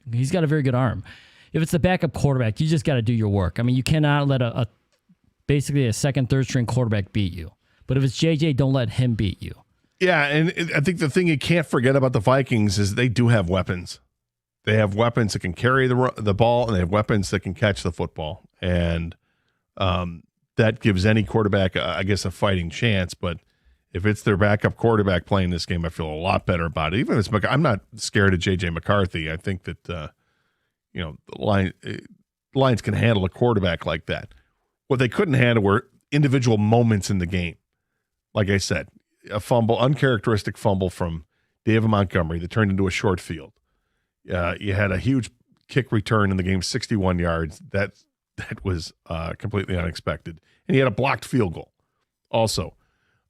arm. If it's the backup quarterback, you just got to do your work. I mean, you cannot let basically a second, third string quarterback beat you. But if it's JJ, don't let him beat you. Yeah, and I think the thing you can't forget about the Vikings is they do have weapons. They have weapons that can carry the ball, and they have weapons that can catch the football. And that gives any quarterback, I guess, a fighting chance. But if it's their backup quarterback playing this game, I feel a lot better about it. Even if it's, I'm not scared of J.J. McCarthy. I think that the Lions can handle a quarterback like that. What they couldn't handle were individual moments in the game. Like I said, a fumble, uncharacteristic fumble from David Montgomery that turned into a short field. You had a huge kick return in the game, 61 yards. That was completely unexpected. And he had a blocked field goal, also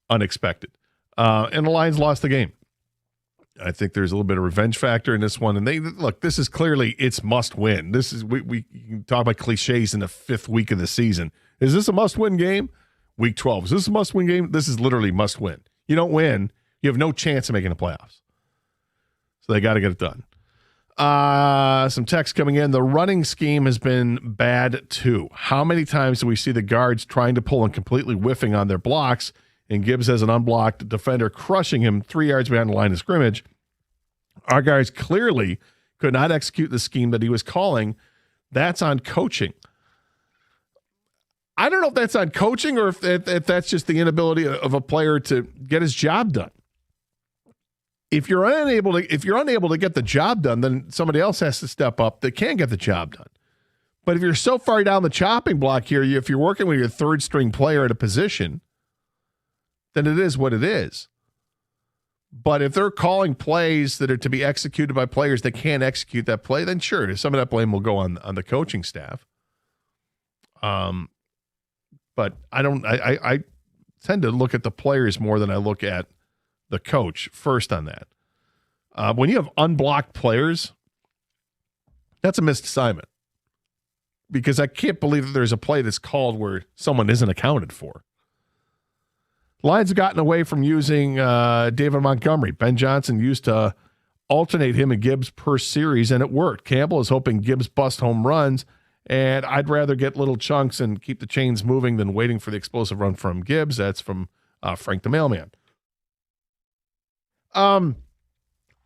unexpected. And the Lions lost the game. I think there's a little bit of revenge factor in this one. And this is clearly it's must win. This is we can talk about cliches in the 5th week of the season. Is this a must win game? Week 12. Is this a must win game? This is literally must win. You don't win, you have no chance of making the playoffs. So they got to get it done. Some text coming in. The running scheme has been bad too. How many times do we see the guards trying to pull and completely whiffing on their blocks, and Gibbs as an unblocked defender crushing him 3 yards behind the line of scrimmage? Our guys clearly could not execute the scheme that he was calling. That's on coaching. I don't know if that's on coaching or if that's just the inability of a player to get his job done. if you're unable to get the job done, then somebody else has to step up that can get the job done. But if you're so far down the chopping block here, if you're working with your third string player at a position, then it is what it is. But if they're calling plays that are to be executed by players that can't execute that play, then sure, some of that blame will go on the coaching staff. But I tend to look at the players more than I look at the coach first on that. When you have unblocked players, that's a missed assignment. Because I can't believe that there's a play that's called where someone isn't accounted for. Lions have gotten away from using David Montgomery. Ben Johnson used to alternate him and Gibbs per series, and it worked. Campbell is hoping Gibbs bust home runs, and I'd rather get little chunks and keep the chains moving than waiting for the explosive run from Gibbs. That's from Frank the Mailman. I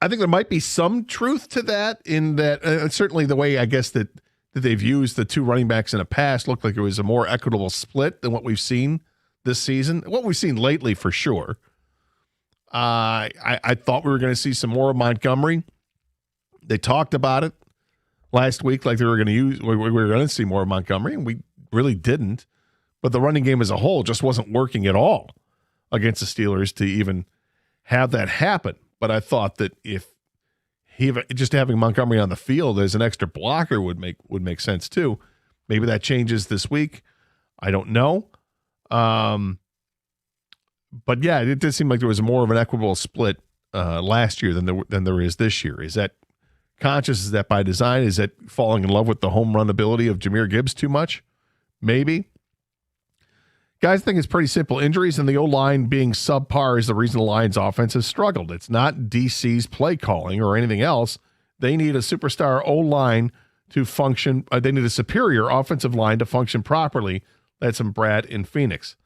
think there might be some truth to that in that certainly the way I guess that they've used the two running backs in the past looked like it was a more equitable split than what we've seen this season. What we've seen lately for sure. I thought we were going to see some more of Montgomery. They talked about it last week like we were going to see more of Montgomery, and we really didn't. But the running game as a whole just wasn't working at all against the Steelers to even have that happen. But I thought that if just having Montgomery on the field as an extra blocker would make sense too. Maybe that changes this week. I don't know. But yeah, it did seem like there was more of an equitable split last year than there is this year. Is that conscious? Is that by design? Is that falling in love with the home run ability of Jahmyr Gibbs too much? Maybe. Guys, I think it's pretty simple. Injuries and the O-line being subpar is the reason the Lions offense has struggled. It's not DC's play calling or anything else. They need a superstar O-line to function. They need a superior offensive line to function properly. That's from Brad in Phoenix.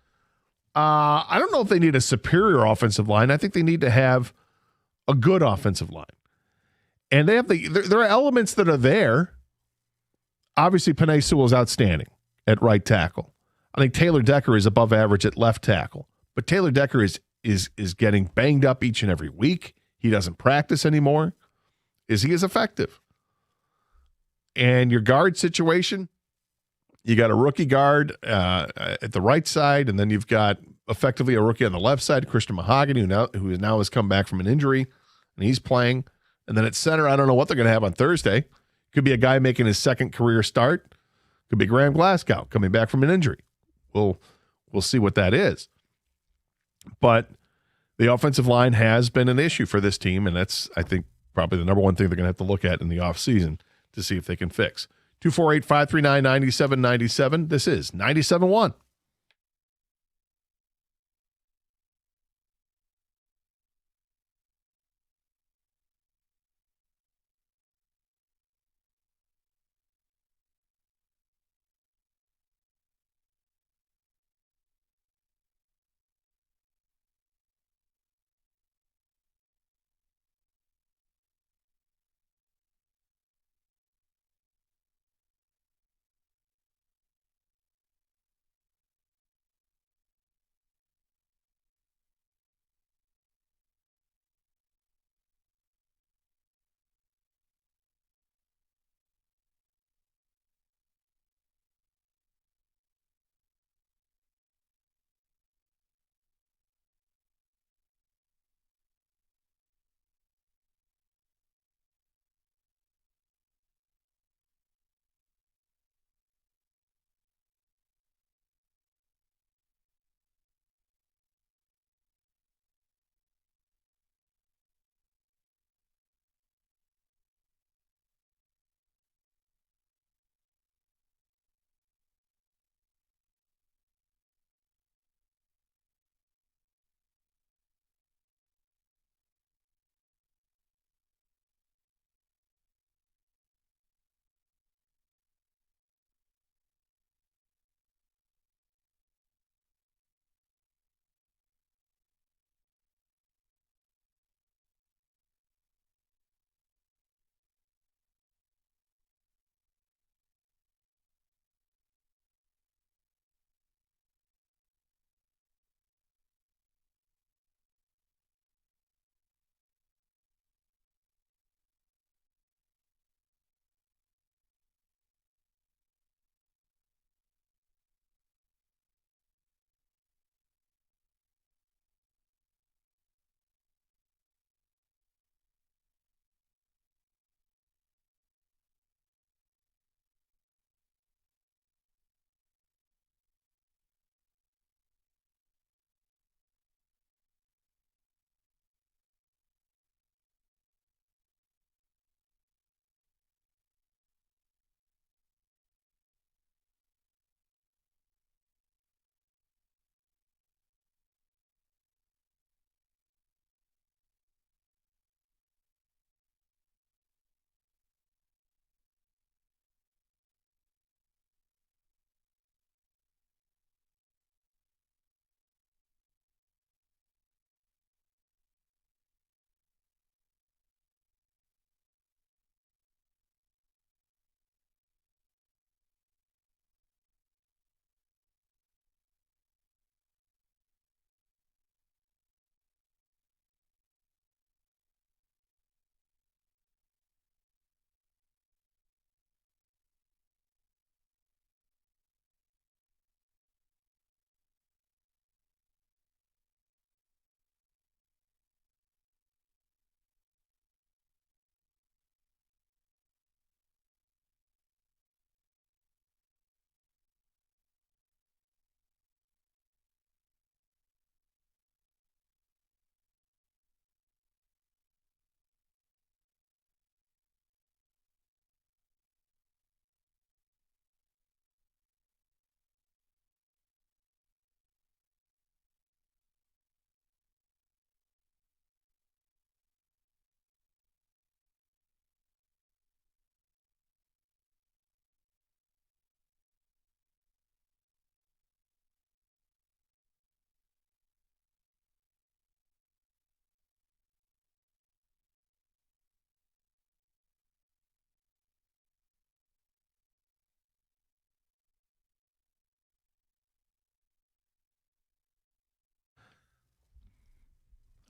I don't know if they need a superior offensive line. I think they need to have a good offensive line. And they have there are elements that are there. Obviously, Penei Sewell is outstanding at right tackle. I think Taylor Decker is above average at left tackle. But Taylor Decker is getting banged up each and every week. He doesn't practice anymore. Is he as effective? And your guard situation, you got a rookie guard at the right side, and then you've got effectively a rookie on the left side, Christian Mahogany, who now has come back from an injury, and he's playing. And then at center, I don't know what they're going to have on Thursday. Could be a guy making his second career start. Could be Graham Glasgow coming back from an injury. We'll see what that is. But the offensive line has been an issue for this team, and that's, I think, probably the number one thing they're going to have to look at in the offseason to see if they can fix. 248-539-9797. This is 97.1.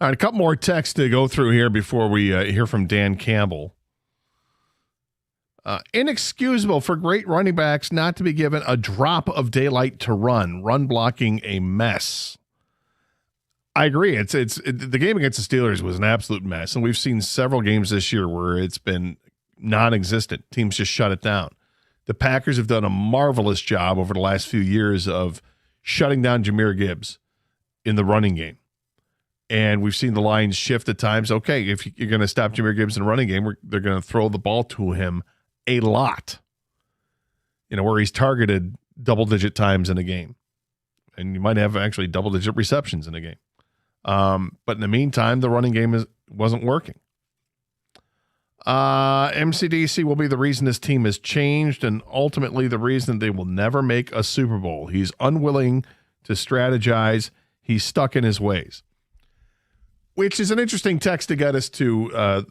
All right, a couple more texts to go through here before we hear from Dan Campbell. Inexcusable for great running backs not to be given a drop of daylight to run blocking a mess. I agree. It's the game against the Steelers was an absolute mess, and we've seen several games this year where it's been non-existent. Teams just shut it down. The Packers have done a marvelous job over the last few years of shutting down Jahmyr Gibbs in the running game. And we've seen the Lions shift at times. Okay, if you're going to stop Jahmyr Gibbs in the running game, they're going to throw the ball to him a lot. Where he's targeted double-digit times in a game. And you might have actually double-digit receptions in a game. But in the meantime, the running game wasn't working. MCDC will be the reason this team has changed and ultimately the reason they will never make a Super Bowl. He's unwilling to strategize. He's stuck in his ways. Which is an interesting text to get us to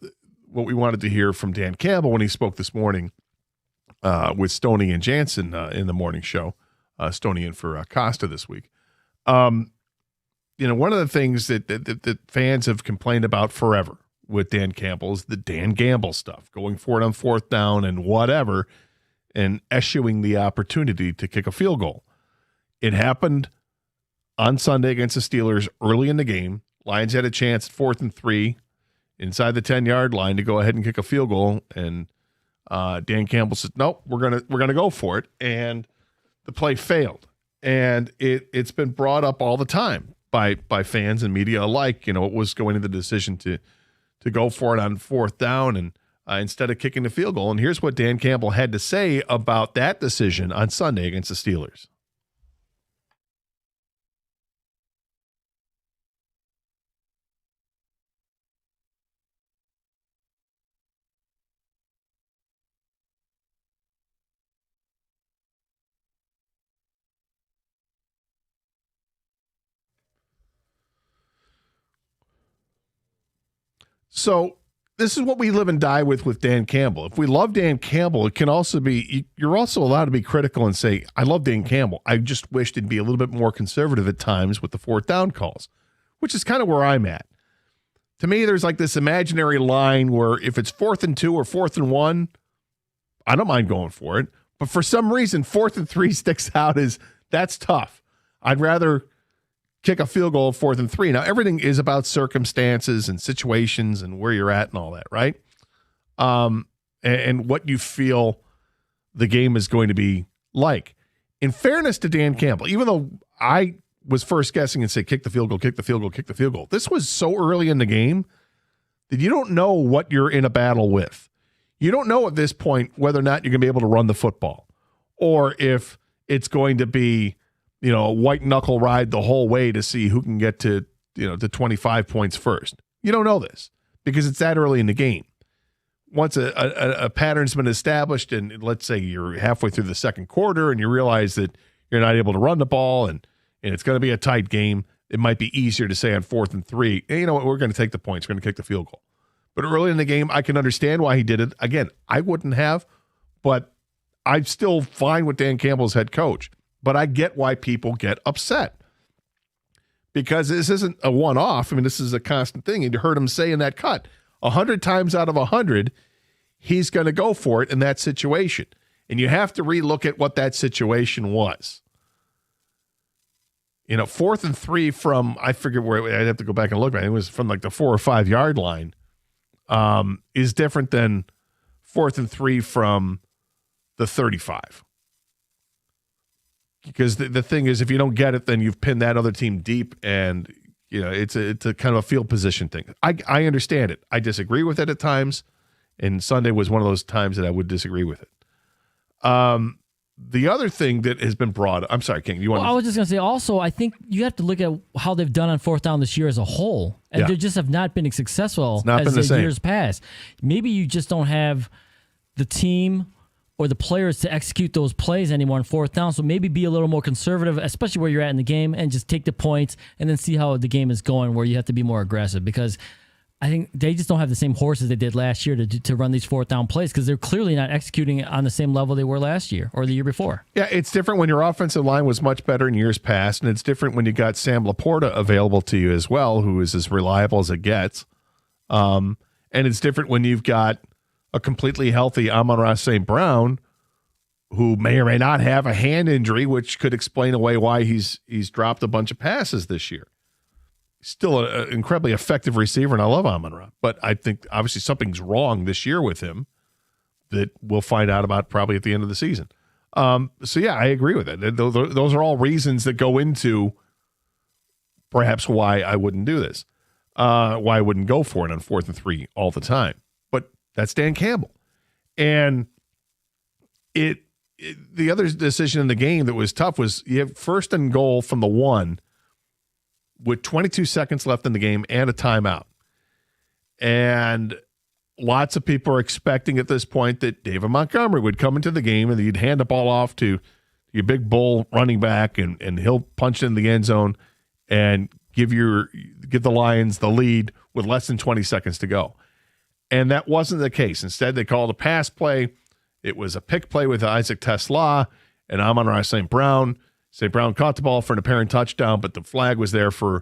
what we wanted to hear from Dan Campbell when he spoke this morning with Stoney and Jansen in the morning show. Stoney in for Costa this week. One of the things that fans have complained about forever with Dan Campbell is the Dan Gamble stuff, going for it on fourth down and whatever, and eschewing the opportunity to kick a field goal. It happened on Sunday against the Steelers early in the game. Lions had a chance at 4th and 3 inside the 10-yard line to go ahead and kick a field goal, and Dan Campbell said, "Nope, we're gonna go for it," and the play failed. And it's been brought up all the time by fans and media alike. What was going into the decision to go for it on fourth down and instead of kicking the field goal. And here's what Dan Campbell had to say about that decision on Sunday against the Steelers. So this is what we live and die with Dan Campbell. If we love Dan Campbell, it can also be, you're also allowed to be critical and say, I love Dan Campbell. I just wished he'd be a little bit more conservative at times with the fourth down calls, which is kind of where I'm at. To me, there's like this imaginary line where if it's 4th and 2 or 4th and 1, I don't mind going for it. But for some reason, 4th and 3 sticks out as that's tough. I'd rather kick a field goal 4th and 3. Now, everything is about circumstances and situations and where you're at and all that, right? And what you feel the game is going to be like. In fairness to Dan Campbell, even though I was first guessing and say, kick the field goal, kick the field goal, kick the field goal, this was so early in the game that you don't know what you're in a battle with. You don't know at this point whether or not you're going to be able to run the football or if it's going to be a white knuckle ride the whole way to see who can get to 25 points first. You don't know this because it's that early in the game. Once a pattern's been established and let's say you're halfway through the second quarter and you realize that you're not able to run the ball and it's going to be a tight game, it might be easier to say on 4th and 3, hey, you know what, we're going to take the points, we're going to kick the field goal. But early in the game, I can understand why he did it. Again, I wouldn't have, but I'm still fine with Dan Campbell's head coach. But I get why people get upset because this isn't a one-off. I mean, this is a constant thing. And you heard him say in that cut, 100 times out of 100, he's going to go for it in that situation. And you have to relook at what that situation was. 4th and 3 from, I forget where, I'd have to go back and look, it was from like the 4 or 5 yard line, is different than 4th and 3 from the 35. Because the thing is, if you don't get it, then you've pinned that other team deep, and it's a kind of a field position thing. I understand it. I disagree with it at times, and Sunday was one of those times that I would disagree with it. The other thing that has been brought up, I'm sorry, King, you want? I was just going to say, also, I think you have to look at how they've done on fourth down this year as a whole, and they just have not been as successful as the years past. Maybe you just don't have the team or the players to execute those plays anymore on fourth down. So maybe be a little more conservative, especially where you're at in the game, and just take the points and then see how the game is going, where you have to be more aggressive. Because I think they just don't have the same horses they did last year to run these fourth down plays because they're clearly not executing on the same level they were last year or the year before. Yeah, it's different when your offensive line was much better in years past, and it's different when you got Sam Laporta available to you as well, who is as reliable as it gets. And it's different when you've got a completely healthy Amon-Ra St. Brown, who may or may not have a hand injury, which could explain away why he's dropped a bunch of passes this year. Still an incredibly effective receiver, and I love Amon-Ra. But I think obviously something's wrong this year with him that we'll find out about probably at the end of the season. So, yeah, I agree with it. Those are all reasons that go into perhaps why I wouldn't do this, why I wouldn't go for it on 4th and 3 all the time. But that's Dan Campbell. And the other decision in the game that was tough was you have 1st and goal from the 1 with 22 seconds left in the game and a timeout. And lots of people are expecting at this point that David Montgomery would come into the game and you'd hand the ball off to your big bull running back and he'll punch in the end zone and give the Lions the lead with less than 20 seconds to go. And that wasn't the case. Instead, they called a pass play. It was a pick play with Isaac TeSlaa and Amon-Ra St. Brown. St. Brown caught the ball for an apparent touchdown, but the flag was there for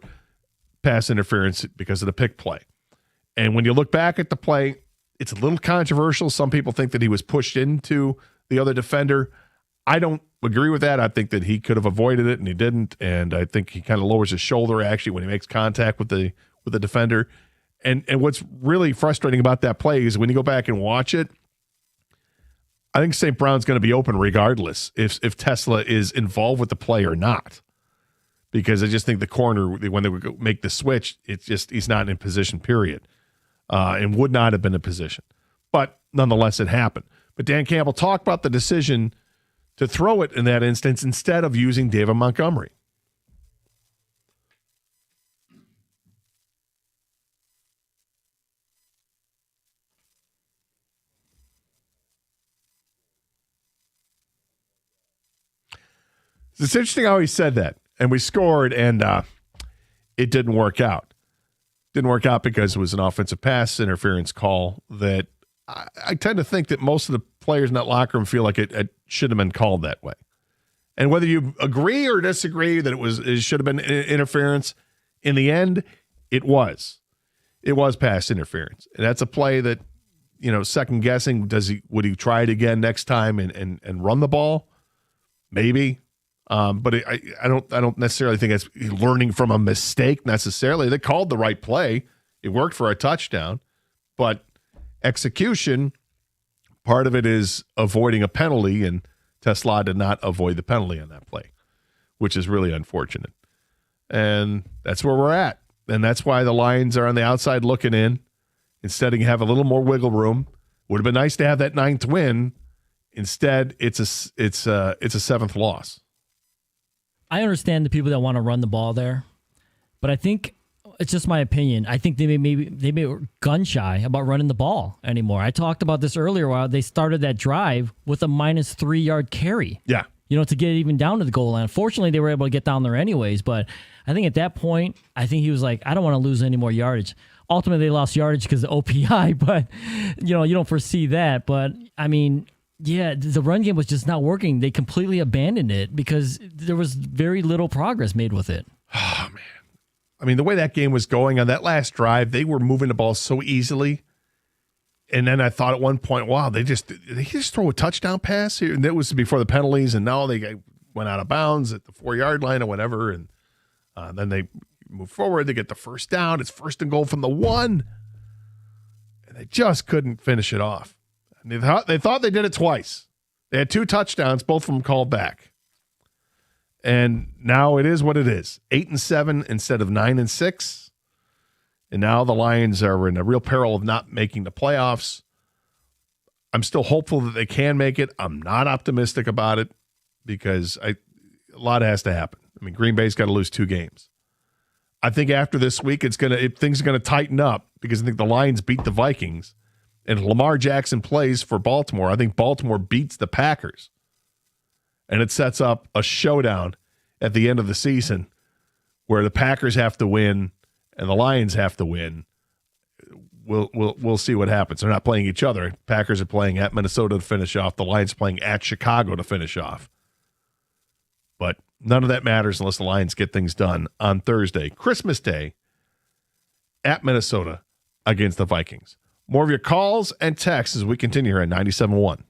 pass interference because of the pick play. And when you look back at the play, it's a little controversial. Some people think that he was pushed into the other defender. I don't agree with that. I think that he could have avoided it, and he didn't. And I think he kind of lowers his shoulder, actually, when he makes contact with the defender. And what's really frustrating about that play is when you go back and watch it, I think St. Brown's going to be open regardless if TeSlaa is involved with the play or not. Because I just think the corner, when they would make the switch, it's just he's not in position, period. And would not have been in position. But nonetheless, it happened. But Dan Campbell talked about the decision to throw it in that instance instead of using David Montgomery. It's interesting how he said that. And we scored, and it didn't work out. Didn't work out because it was an offensive pass interference call that I tend to think that most of the players in that locker room feel like it should have been called that way. And whether you agree or disagree that it should have been interference, in the end, it was. It was pass interference. And that's a play that, second guessing, would he try it again next time and run the ball? Maybe. But I don't necessarily think it's learning from a mistake necessarily. They called the right play. It worked for a touchdown. But execution, part of it is avoiding a penalty, and TeSlaa did not avoid the penalty on that play, which is really unfortunate. And that's where we're at. And that's why the Lions are on the outside looking in. Instead of have a little more wiggle room. Would have been nice to have that 9th win. Instead, it's a 7th loss. I understand the people that want to run the ball there, but I think it's just my opinion. I think they may gun shy about running the ball anymore. I talked about this earlier while they started that drive with a -3 yard carry. Yeah. To get it even down to the goal line. Fortunately, they were able to get down there anyways, but I think at that point, I think he was like, I don't want to lose any more yardage. Ultimately, they lost yardage because of OPI, but you don't foresee that. But I mean, yeah, the run game was just not working. They completely abandoned it because there was very little progress made with it. Oh, man. I mean, the way that game was going on that last drive, they were moving the ball so easily. And then I thought at one point, wow, they just throw a touchdown pass here? And that was before the penalties, and now they went out of bounds at the 4-yard line or whatever. And then they move forward. They get the first down. It's 1st and goal from the 1. And they just couldn't finish it off. They thought they did it twice. They had 2 touchdowns, both of them called back. And now it is what it is. 8-7 instead of 9-6. And now the Lions are in a real peril of not making the playoffs. I'm still hopeful that they can make it. I'm not optimistic about it because a lot has to happen. I mean, Green Bay's got to lose 2 games. I think after this week, things are going to tighten up because I think the Lions beat the Vikings. And if Lamar Jackson plays for Baltimore, I think Baltimore beats the Packers. And it sets up a showdown at the end of the season where the Packers have to win and the Lions have to win, we'll see what happens. They're not playing each other. Packers are playing at Minnesota to finish off. The Lions playing at Chicago to finish off. But none of that matters unless the Lions get things done on Thursday, Christmas Day, at Minnesota against the Vikings. More of your calls and texts as we continue here at 97.1.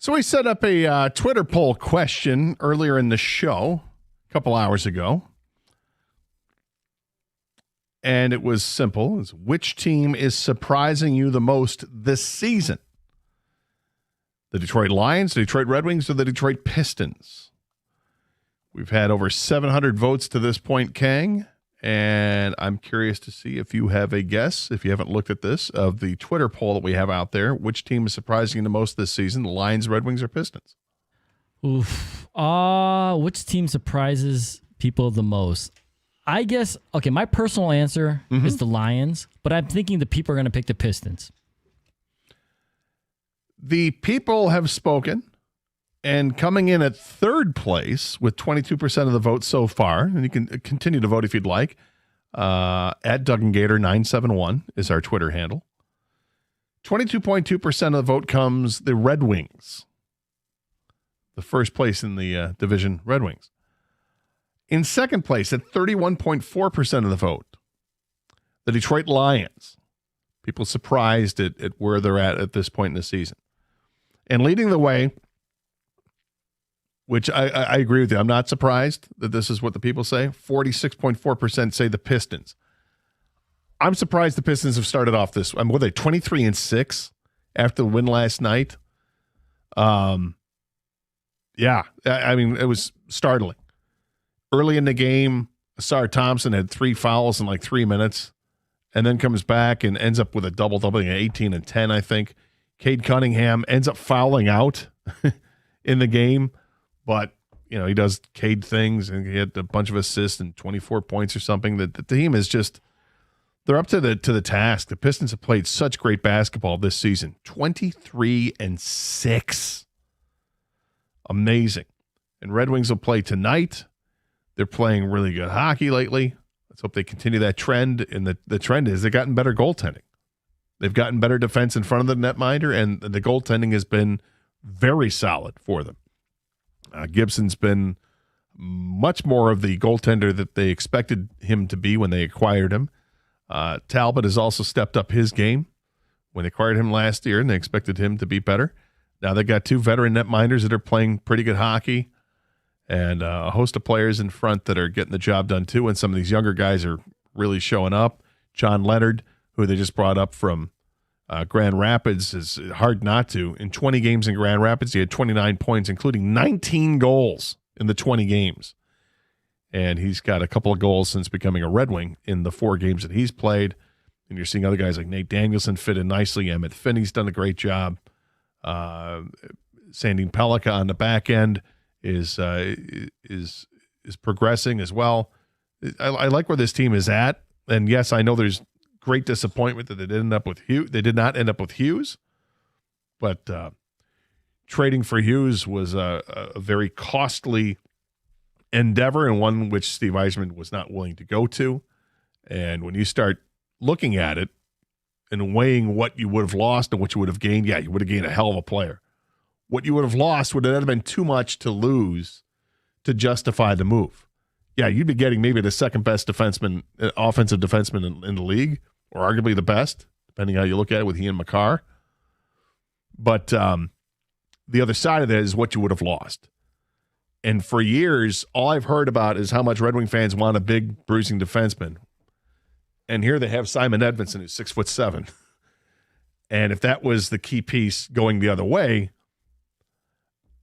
So we set up a Twitter poll question earlier in the show, a couple hours ago. And it was simple. It's which team is surprising you the most this season? The Detroit Lions, the Detroit Red Wings, or the Detroit Pistons? We've had over 700 votes to this point, Kang. And I'm curious to see if you have a guess, if you haven't looked at this, of the Twitter poll that we have out there. Which team is surprising you the most this season, the Lions, Red Wings, or Pistons? Oof. Which team surprises people the most? I guess, okay, my personal answer is the Lions, but I'm thinking the people are going to pick the Pistons. The people have spoken, and coming in at third place with 22% of the vote so far, and you can continue to vote if you'd like, at Doug and Gator 971 is our Twitter handle. 22.2% of the vote comes the Red Wings. The first place in the division, Red Wings. In second place at 31.4% of the vote, the Detroit Lions. People surprised at where they're at this point in the season. And leading the way, which I agree with you. I'm not surprised that this is what the people say. 46.4% say the Pistons. I'm surprised the Pistons have started off this. I mean, were they 23-6 after the win last night? Yeah, I mean, it was startling. Early in the game, Asar Thompson had 3 fouls in like 3 minutes, and then comes back and ends up with a double-double, 18 and 10, I think. Cade Cunningham ends up fouling out in the game, but he does Cade things, and he had a bunch of assists and 24 points or something. The team is just, they're up to the task. The Pistons have played such great basketball this season. 23-6. Amazing. And Red Wings will play tonight. They're playing really good hockey lately. Let's hope they continue that trend. And the trend is they've gotten better goaltending. They've gotten better defense in front of the netminder, and the goaltending has been very solid for them. Gibson's been much more of the goaltender that they expected him to be when they acquired him. Talbot has also stepped up his game when they acquired him last year, and they expected him to be better. Now they've got 2 veteran netminders that are playing pretty good hockey, and a host of players in front that are getting the job done too, and some of these younger guys are really showing up. John Leonard, who they just brought up from Grand Rapids, is hard not to. In 20 games in Grand Rapids, he had 29 points, including 19 goals in the 20 games. And he's got a couple of goals since becoming a Red Wing in the 4 games that he's played. And you're seeing other guys like Nate Danielson fit in nicely. Emmett Finney's done a great job. Sandine Pellikka on the back end is progressing as well. I like where this team is at. And yes, I know there's great disappointment that they did not end up with Hughes, but trading for Hughes was a very costly endeavor, and one which Steve Yzerman was not willing to go to. And when you start looking at it and weighing what you would have lost and what you would have gained, you would have gained a hell of a player. What you would have lost would have been too much to lose to justify the move. Yeah, you'd be getting maybe the second best defenseman, offensive defenseman in the league, or arguably the best, depending how you look at it with Ian Makar. But the other side of that is what you would have lost. And for years, all I've heard about is how much Red Wing fans want a big, bruising defenseman. And here they have Simon Edmondson, who's 6'7". And if that was the key piece going the other way,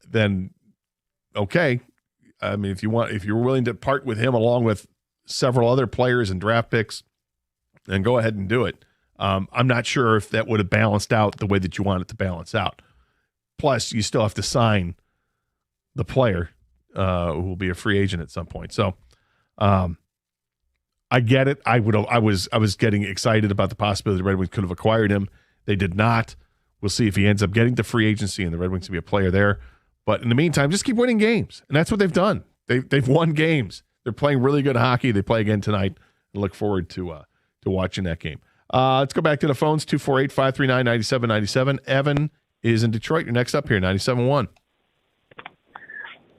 then okay. I mean, if you're willing to part with him along with several other players and draft picks, then go ahead and do it. I'm not sure if that would have balanced out the way that you want it to balance out. Plus, you still have to sign the player who will be a free agent at some point. So, I get it. I was getting excited about the possibility the Red Wings could have acquired him. They did not. We'll see if he ends up getting to free agency and the Red Wings will be a player there. But in the meantime, just keep winning games. And that's what they've done. They've won games. They're playing really good hockey. They play again tonight. I look forward to watching that game. Let's go back to the phones, 248-539-9797. Evan is in Detroit. You're next up here, 97.1.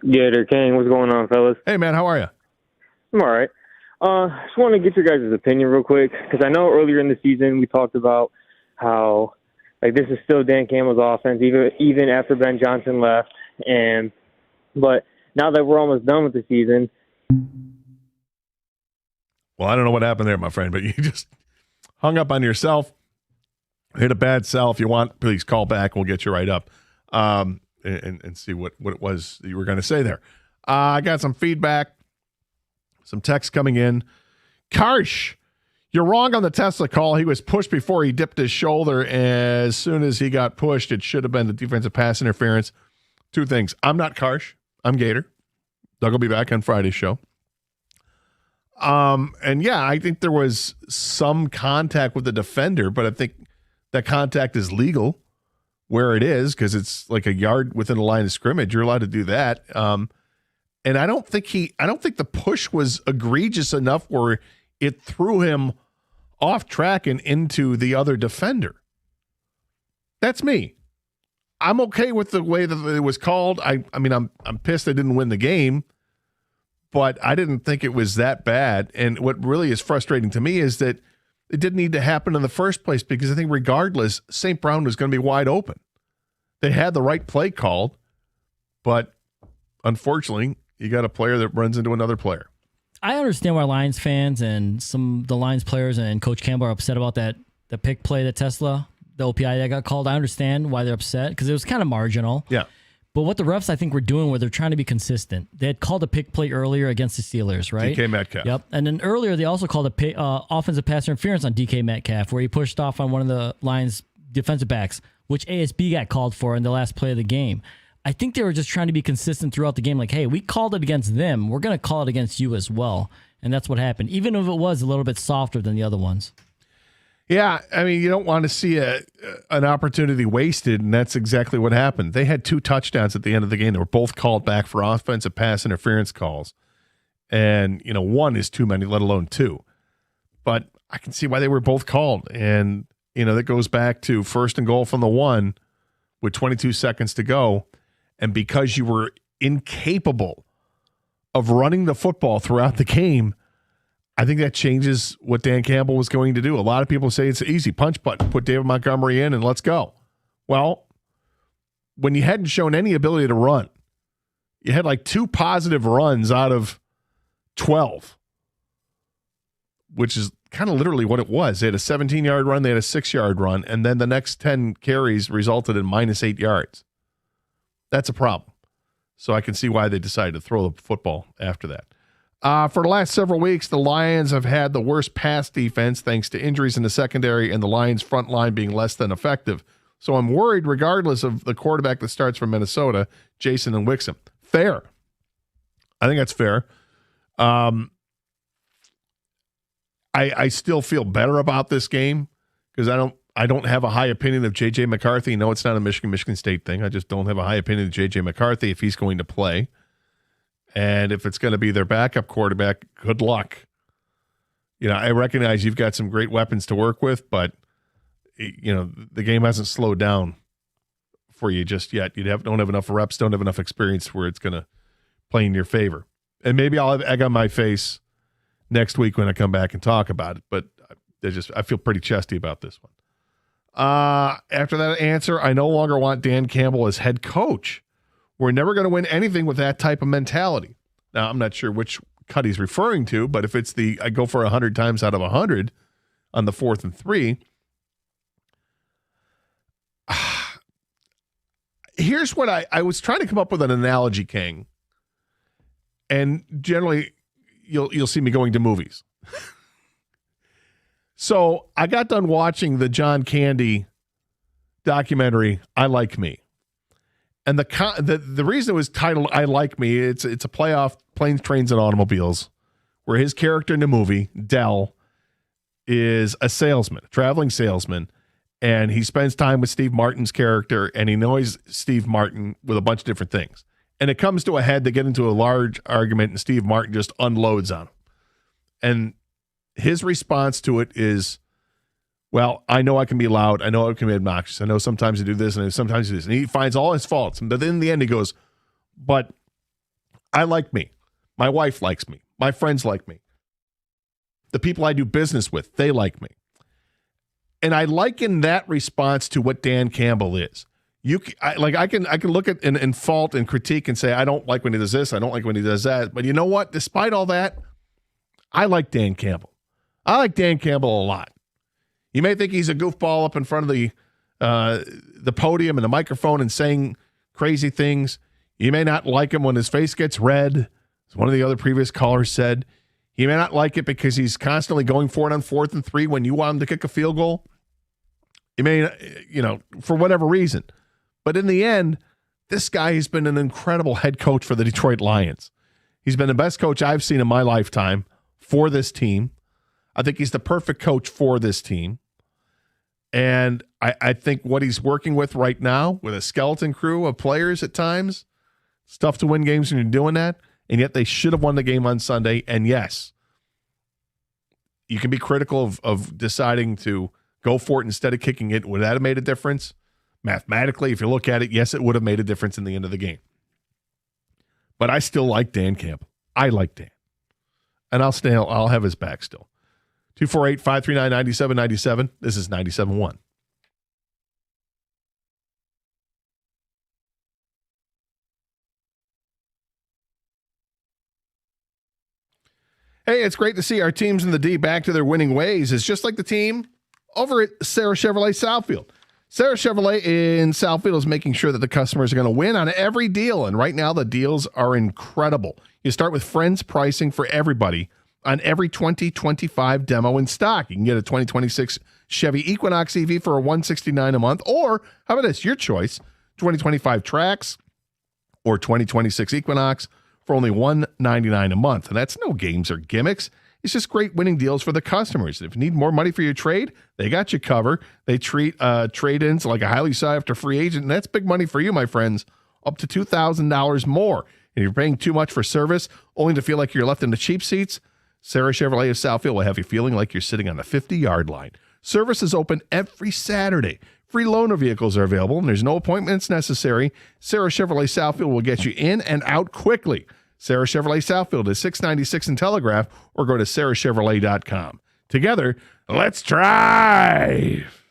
Gator King, what's going on, fellas? Hey, man, how are you? I'm all right. Just want to get your guys' opinion real quick, because I know earlier in the season we talked about how this is still Dan Campbell's offense, even after Ben Johnson left. But now that we're almost done with the season. Well, I don't know what happened there, my friend, but you just hung up on yourself. Hit a bad sell. If you want, please call back. We'll get you right up and see what it was that you were going to say there. I got some feedback, some text coming in. Karsh, you're wrong on the Tesla call. He was pushed before he dipped his shoulder. As soon as he got pushed, it should have been the defensive pass interference. Two things. I'm not Karsh. I'm Gator. Doug will be back on Friday's show. And yeah, I think there was some contact with the defender, but I think that contact is legal where it is because it's like a yard within the line of scrimmage. You're allowed to do that. And I don't think the push was egregious enough where it threw him off track and into the other defender. That's me. I'm okay with the way that it was called. I mean, I'm pissed I didn't win the game, but I didn't think it was that bad. And what really is frustrating to me is that it didn't need to happen in the first place because I think regardless, St. Brown was going to be wide open. They had the right play called, but unfortunately, you got a player that runs into another player. I understand why Lions fans and some of the Lions players and Coach Campbell are upset about the pick play that Tesla, the OPI that got called. I understand why they're upset because it was kind of marginal. Yeah. But what the refs, I think, were doing where they're trying to be consistent. They had called a pick play earlier against the Steelers, right? DK Metcalf. Yep. And then earlier, they also called a offensive pass interference on DK Metcalf where he pushed off on one of the Lions defensive backs, which ASB got called for in the last play of the game. I think they were just trying to be consistent throughout the game. Like, hey, we called it against them. We're going to call it against you as well. And that's what happened, even if it was a little bit softer than the other ones. Yeah, I mean, you don't want to see an opportunity wasted, and that's exactly what happened. They had 2 touchdowns at the end of the game. They were both called back for offensive pass interference calls. And, one is too many, let alone 2. But I can see why they were both called. And, that goes back to 1st and goal from the 1 with 22 seconds to go. And because you were incapable of running the football throughout the game, I think that changes what Dan Campbell was going to do. A lot of people say it's easy. Punch button, put David Montgomery in and let's go. Well, when you hadn't shown any ability to run, you had like 2 positive runs out of 12, which is kind of literally what it was. They had a 17-yard run, they had a 6-yard run, and then the next 10 carries resulted in -8 yards. That's a problem. So I can see why they decided to throw the football after that. For the last several weeks, the Lions have had the worst pass defense thanks to injuries in the secondary and the Lions' front line being less than effective. So I'm worried regardless of the quarterback that starts from Minnesota, Jason and Wixom. Fair. I think that's fair. I still feel better about this game because I don't have a high opinion of J.J. McCarthy. No, it's not a Michigan State thing. I just don't have a high opinion of J.J. McCarthy if he's going to play. And if it's going to be their backup quarterback, good luck. I recognize you've got some great weapons to work with, but, the game hasn't slowed down for you just yet. Don't have enough reps, don't have enough experience where it's going to play in your favor. And maybe I'll have egg on my face next week when I come back and talk about it, but I feel pretty chesty about this one. After that answer, I no longer want Dan Campbell as head coach. We're never going to win anything with that type of mentality. Now, I'm not sure which cut he's referring to, but if it's I go for 100 times out of 100 on the 4th and 3, here's what I was trying to come up with an analogy, King. And generally, you'll see me going to movies. So I got done watching the John Candy documentary, I Like Me. And the reason it was titled I Like Me, it's a playoff Planes, Trains, and Automobiles, where his character in the movie, Dell, is a salesman, a traveling salesman, and he spends time with Steve Martin's character, and he annoys Steve Martin with a bunch of different things. And it comes to a head, they get into a large argument, and Steve Martin just unloads on him. And his response to it is, well, I know I can be loud. I know I can be obnoxious. I know sometimes I do this and sometimes I do this. And he finds all his faults. But in the end, he goes, but I like me. My wife likes me. My friends like me. The people I do business with, they like me. And I liken that response to what Dan Campbell is. I can look at and fault and critique and say, I don't like when he does this. I don't like when he does that. But you know what? Despite all that, I like Dan Campbell. I like Dan Campbell a lot. You may think he's a goofball up in front of the podium and the microphone and saying crazy things. You may not like him when his face gets red, as one of the other previous callers said. He may not like it because he's constantly going for it on 4th and 3 when you want him to kick a field goal. He may, for whatever reason. But in the end, this guy has been an incredible head coach for the Detroit Lions. He's been the best coach I've seen in my lifetime for this team. I think he's the perfect coach for this team. And I think what he's working with right now with a skeleton crew of players at times, it's tough to win games when you're doing that. And yet they should have won the game on Sunday. And yes, you can be critical of deciding to go for it instead of kicking it. Would that have made a difference? Mathematically, if you look at it, yes, it would have made a difference in the end of the game. But I still like Dan Campbell. I like Dan. And I'll have his back still. 248-539-9797. This is 97.1. Hey, it's great to see our teams in the D back to their winning ways. It's just like the team over at Sarah Chevrolet Southfield. Sarah Chevrolet in Southfield is making sure that the customers are going to win on every deal. And right now, the deals are incredible. You start with Friends pricing for everybody on every 2025 demo in stock. You can get a 2026 Chevy Equinox EV for $169 a month. Or, how about this? Your choice, 2025 Trax or 2026 Equinox for only $199 a month. And that's no games or gimmicks. It's just great winning deals for the customers. If you need more money for your trade, they got you covered. They treat trade-ins like a highly sought after free agent, and that's big money for you, my friends, up to $2,000 more. And if you're paying too much for service, only to feel like you're left in the cheap seats, Sarah Chevrolet of Southfield will have you feeling like you're sitting on the 50-yard line. Service is open every Saturday. Free loaner vehicles are available, and there's no appointments necessary. Sarah Chevrolet Southfield will get you in and out quickly. Sarah Chevrolet Southfield is 696 and Telegraph, or go to sarahchevrolet.com. Together, let's drive!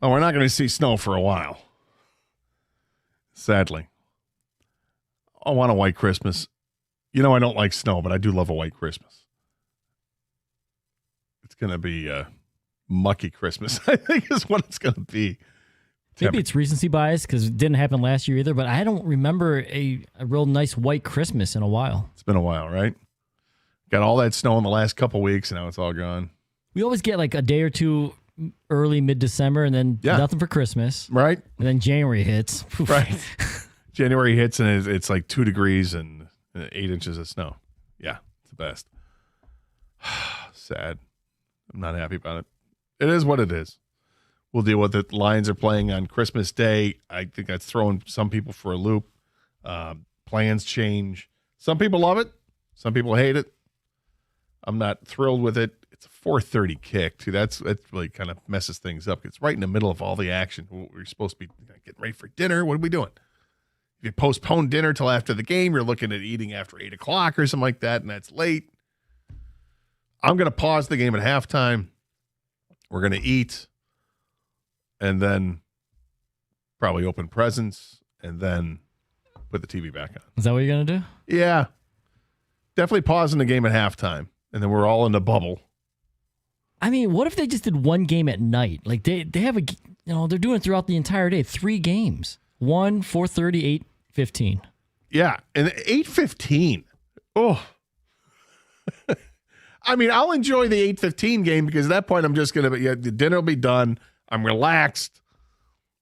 Oh, we're not going to see snow for a while. Sadly. I want a white Christmas. You know, I don't like snow, but I do love a white Christmas. It's going to be a mucky Christmas, I think is what it's going to be. Maybe it's recency bias because it didn't happen last year either, but I don't remember a real nice white Christmas in a while. It's been a while, right? Got all that snow in the last couple weeks, and now it's all gone. We always get like a day or two early, mid-December, and then nothing for Christmas. Right. And then January hits. Right. January hits, and it's like 2 degrees and 8 inches of snow. Yeah, it's the best. Sad. I'm not happy about it. It is what it is. We'll deal with it. The Lions are playing on Christmas Day. I think that's throwing some people for a loop. Plans change. Some people love it. Some people hate it. I'm not thrilled with it. It's a 4:30 kick, too. That's really kind of messes things up. It's right in the middle of all the action. We're supposed to be getting ready for dinner. What are we doing? If you postpone dinner till after the game, you're looking at eating after 8 o'clock or something like that, and that's late. I'm going to pause the game at halftime. We're going to eat. And then probably open presents and then put the TV back on. Is that what you're going to do? Yeah. Definitely pausing the game at halftime. And then we're all in the bubble. I mean, what if they just did one game at night? Like they have they're doing it throughout the entire day. 3 games. 1, 4:30, 8:15. Yeah. And 8:15. Oh. I mean, I'll enjoy the 8:15 game because at that point I'm just going to the dinner will be done. I'm relaxed.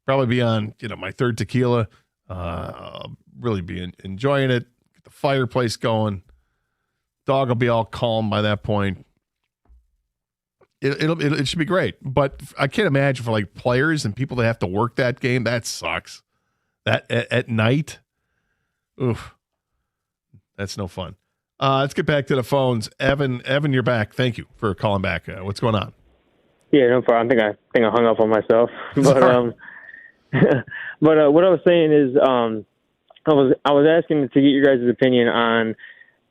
Probably be on, my 3rd tequila. I'll really be enjoying it. Get the fireplace going. Dog will be all calm by that point. It should be great. But I can't imagine for like players and people that have to work that game. That sucks. That at night. Oof. That's no fun. Let's get back to the phones. Evan, you're back. Thank you for calling back. What's going on? Yeah, no problem. I think I hung up on myself. But but what I was saying is I was asking to get your guys' opinion on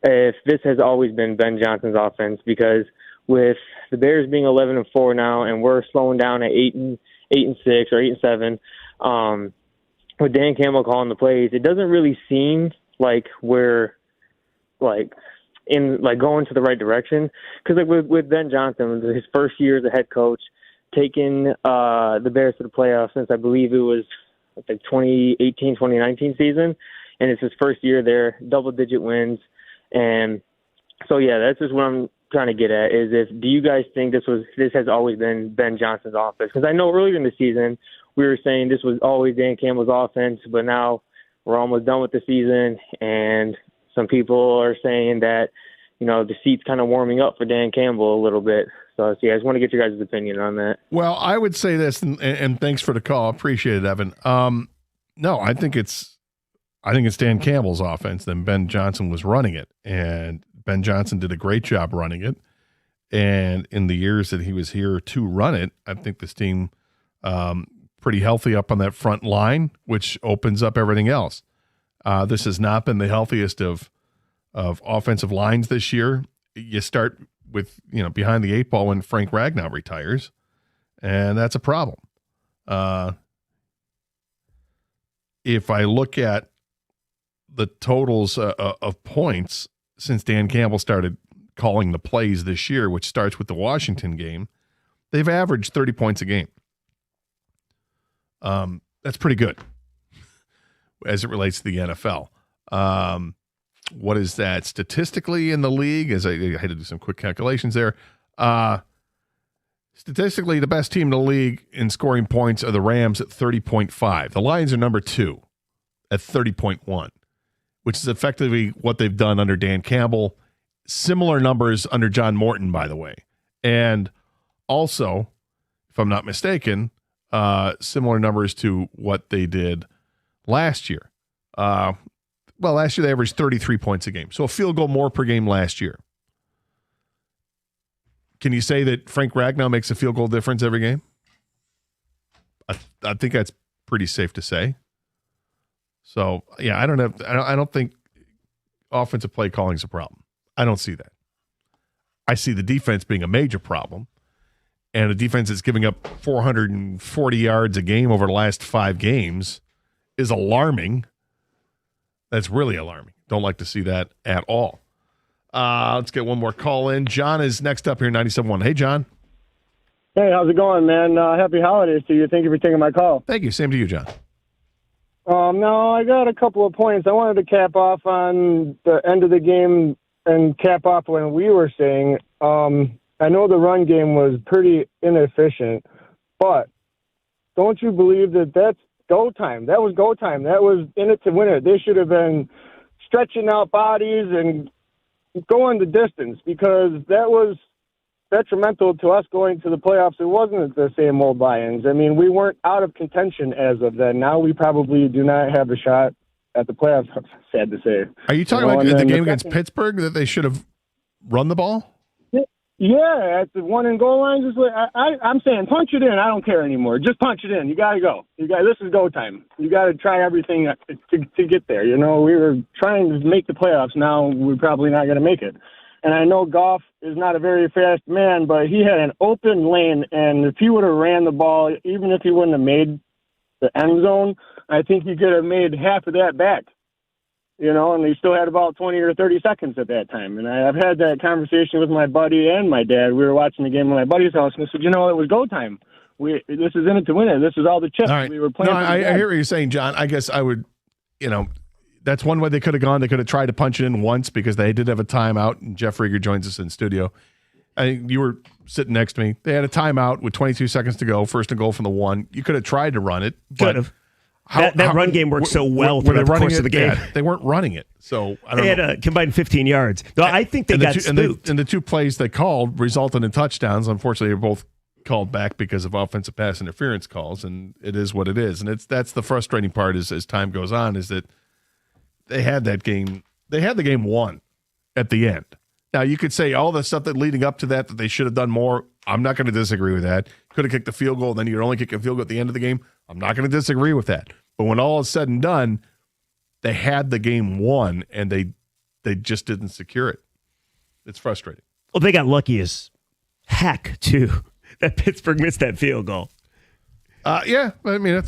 if this has always been Ben Johnson's offense, because with the Bears being 11-4 now and we're slowing down at 8-6 or 8-7, with Dan Campbell calling the plays, it doesn't really seem like we're going to the right direction. Because with Ben Johnson, his first year as a head coach, taking the Bears to the playoffs since I believe it was the 2018, 2019 season, and it's his first year there, double-digit wins. And so, yeah, that's just what I'm trying to get at, do you guys think this has always been Ben Johnson's offense? Because I know earlier in the season we were saying this was always Dan Campbell's offense, but now we're almost done with the season, and some people are saying that, the seat's kind of warming up for Dan Campbell a little bit. So, yeah, I just want to get your guys' opinion on that. Well, I would say this, and thanks for the call. Appreciate it, Evan. No, I think it's Dan Campbell's offense. Then Ben Johnson was running it, and Ben Johnson did a great job running it. And in the years that he was here to run it, I think this team pretty healthy up on that front line, which opens up everything else. This has not been the healthiest of offensive lines this year. You start with, behind the 8 ball when Frank Ragnow retires, and that's a problem. If I look at the totals of points since Dan Campbell started calling the plays this year, which starts with the Washington game, they've averaged 30 points a game. That's pretty good as it relates to the NFL. What is that statistically in the league? As I had to do some quick calculations there. Statistically, the best team in the league in scoring points are the Rams at 30.5. The Lions are number 2 at 30.1, which is effectively what they've done under Dan Campbell. Similar numbers under John Morton, by the way. And also, if I'm not mistaken, similar numbers to what they did last year. Last year they averaged 33 points a game. So a field goal more per game last year. Can you say that Frank Ragnow makes a field goal difference every game? I think that's pretty safe to say. So, yeah, I don't think offensive play calling is a problem. I don't see that. I see the defense being a major problem. and a defense that's giving up 440 yards a game over the last 5 games is alarming. That's really alarming. Don't like to see that at all. Let's get one more call in. John is next up here, 97.1. Hey, John. Hey, how's it going, man? Happy holidays to you. Thank you for taking my call. Thank you. Same to you, John. No, I got a couple of points. I wanted to cap off on the end of the game and cap off when we were saying, I know the run game was pretty inefficient, but don't you believe that that's go time? That was go time. That was in it to win it. They should have been stretching out bodies and going the distance because that was detrimental to us going to the playoffs. It wasn't the same old Lions. I mean, we weren't out of contention as of then. Now we probably do not have a shot at the playoffs, sad to say. Are you talking about the game against Pittsburgh that they should have run the ball? Yeah, at the one and goal line, just like I'm saying, punch it in. I don't care anymore. Just punch it in. You got to go. This is go time. You got to try everything to get there. You know, we were trying to make the playoffs. Now we're probably not going to make it. And I know Goff is not a very fast man, but he had an open lane, and if he would have ran the ball, even if he wouldn't have made the end zone, I think he could have made half of that back. You know, and he still had about 20 or 30 seconds at that time. And I've had that conversation with my buddy and my dad. We were watching the game at my buddy's house, and I said, you know, it was go time. This is in it to win it. This is all the chips. All right. We were playing. No, I hear what you're saying, John. I guess I would, that's one way they could have gone. They could have tried to punch it in once because they did have a timeout. And Jeff Rieger joins us in studio. I think you were sitting next to me. They had a timeout with 22 seconds to go, first and goal from the 1. You could have tried to run it. Could have. That run game worked so well throughout the course of the game. Yeah, they weren't running it. So I don't know. They had a combined 15 yards. No, I think they got spooked. And the 2 plays they called resulted in touchdowns. Unfortunately, they were both called back because of offensive pass interference calls, and it is what it is. And that's the frustrating part as time goes on is that they had that game. They had the game won at the end. Now, you could say all the stuff that leading up to that they should have done more. I'm not going to disagree with that. Could have kicked the field goal, then you'd only kick a field goal at the end of the game. I'm not going to disagree with that. But when all is said and done, they had the game won, and they just didn't secure it. It's frustrating. Well, they got lucky as heck, too, that Pittsburgh missed that field goal. Yeah, I mean,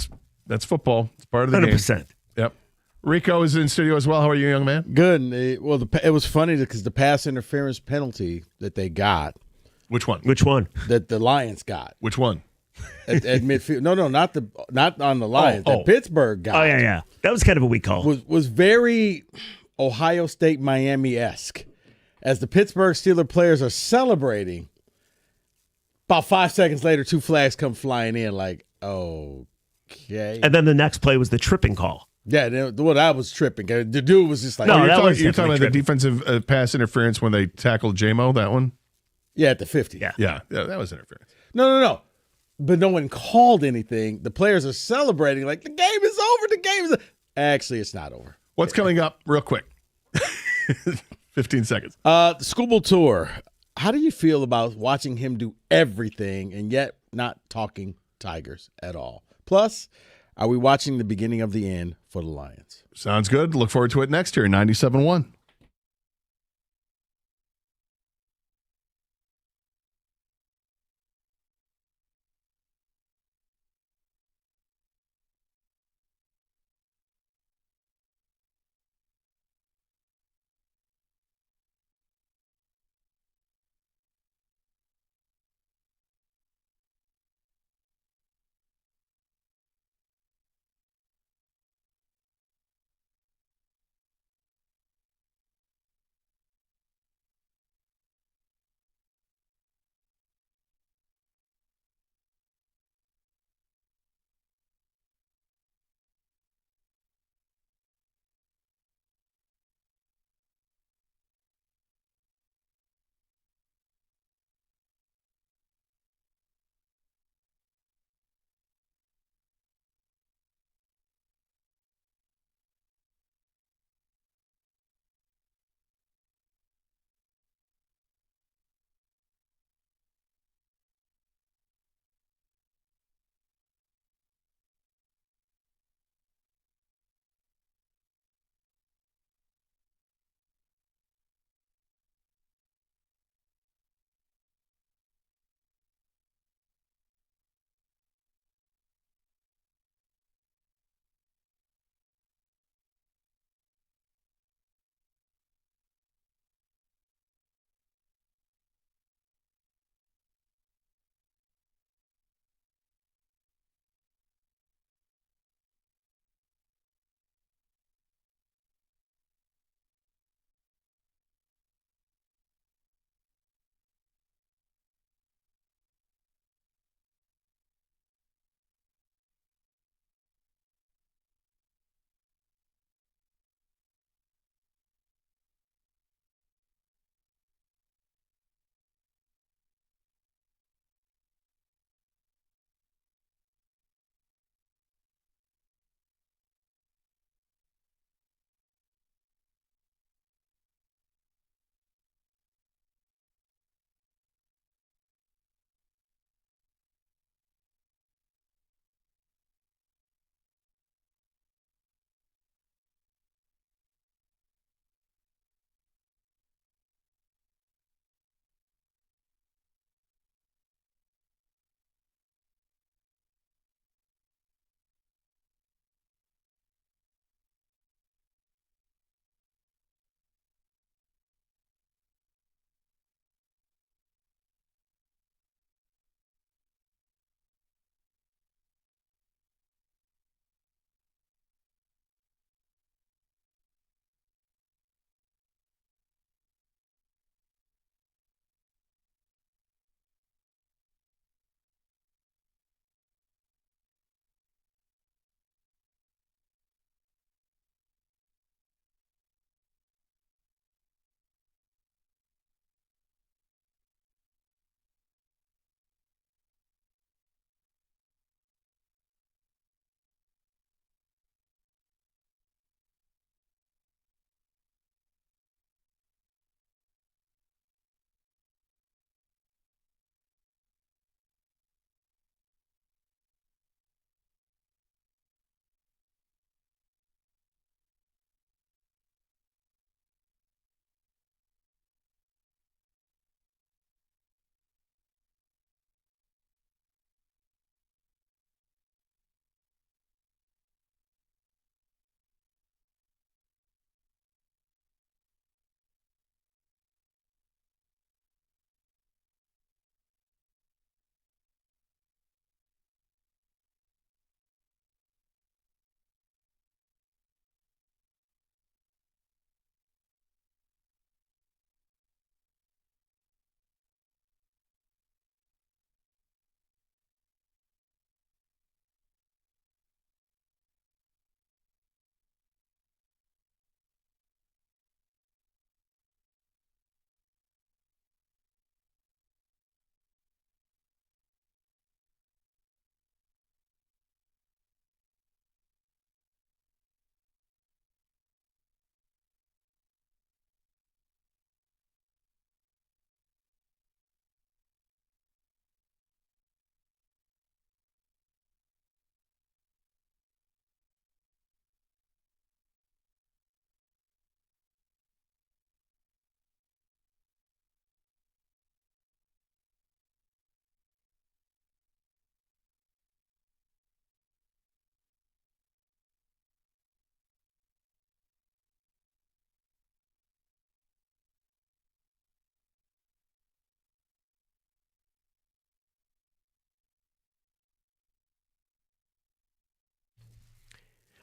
that's football. It's part of the 100%. game. Yep. Rico is in studio as well. How are you, young man? Good. It was funny because the pass interference penalty that they got. Which one? That the Lions got. Which one? At midfield. No, not on the Lions. That Pittsburgh got. Oh, yeah. That was kind of a weak call. Was very Ohio State Miami-esque. As the Pittsburgh Steelers players are celebrating, about 5 seconds later, 2 flags come flying in like, okay. And then the next play was the tripping call. Yeah, I was tripping. The dude was just like, you're talking about the defensive pass interference when they tackled J-Mo, that one? Yeah, at the 50. Yeah, that was interference. No. But no one called anything. The players are celebrating like the game is over. The game is actually it's not over. What's coming up real quick? 15 seconds. The Scuba Bowl tour. How do you feel about watching him do everything and yet not talking Tigers at all? Plus, are we watching the beginning of the end for the Lions? Sounds good. Look forward to it next year, 97.1.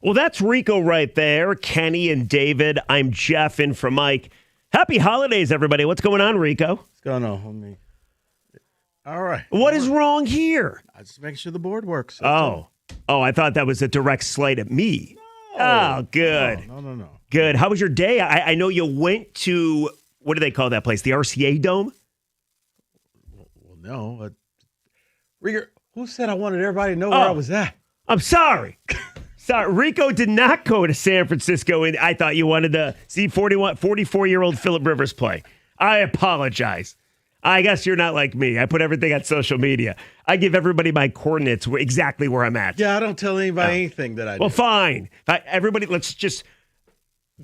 Well, that's Rico right there. Kenny and David. I'm Jeff in for Mike. Happy holidays, everybody. What's going on, Rico? What's going on, homie? All right. What is wrong here? I just make sure the board works. Oh, I thought that was a direct slight at me. Oh, good. No. Good. How was your day? I know you went to, what do they call that place? The RCA Dome? Well, no. Rieger, who said I wanted everybody to know where I was at? I'm sorry. Sorry, Rico did not go to San Francisco, and I thought you wanted to see 44-year-old Phillip Rivers play. I apologize. I guess you're not like me. I put everything on social media. I give everybody my coordinates exactly where I'm at. Yeah, I don't tell anybody anything that I do. Well, fine. Everybody, let's just,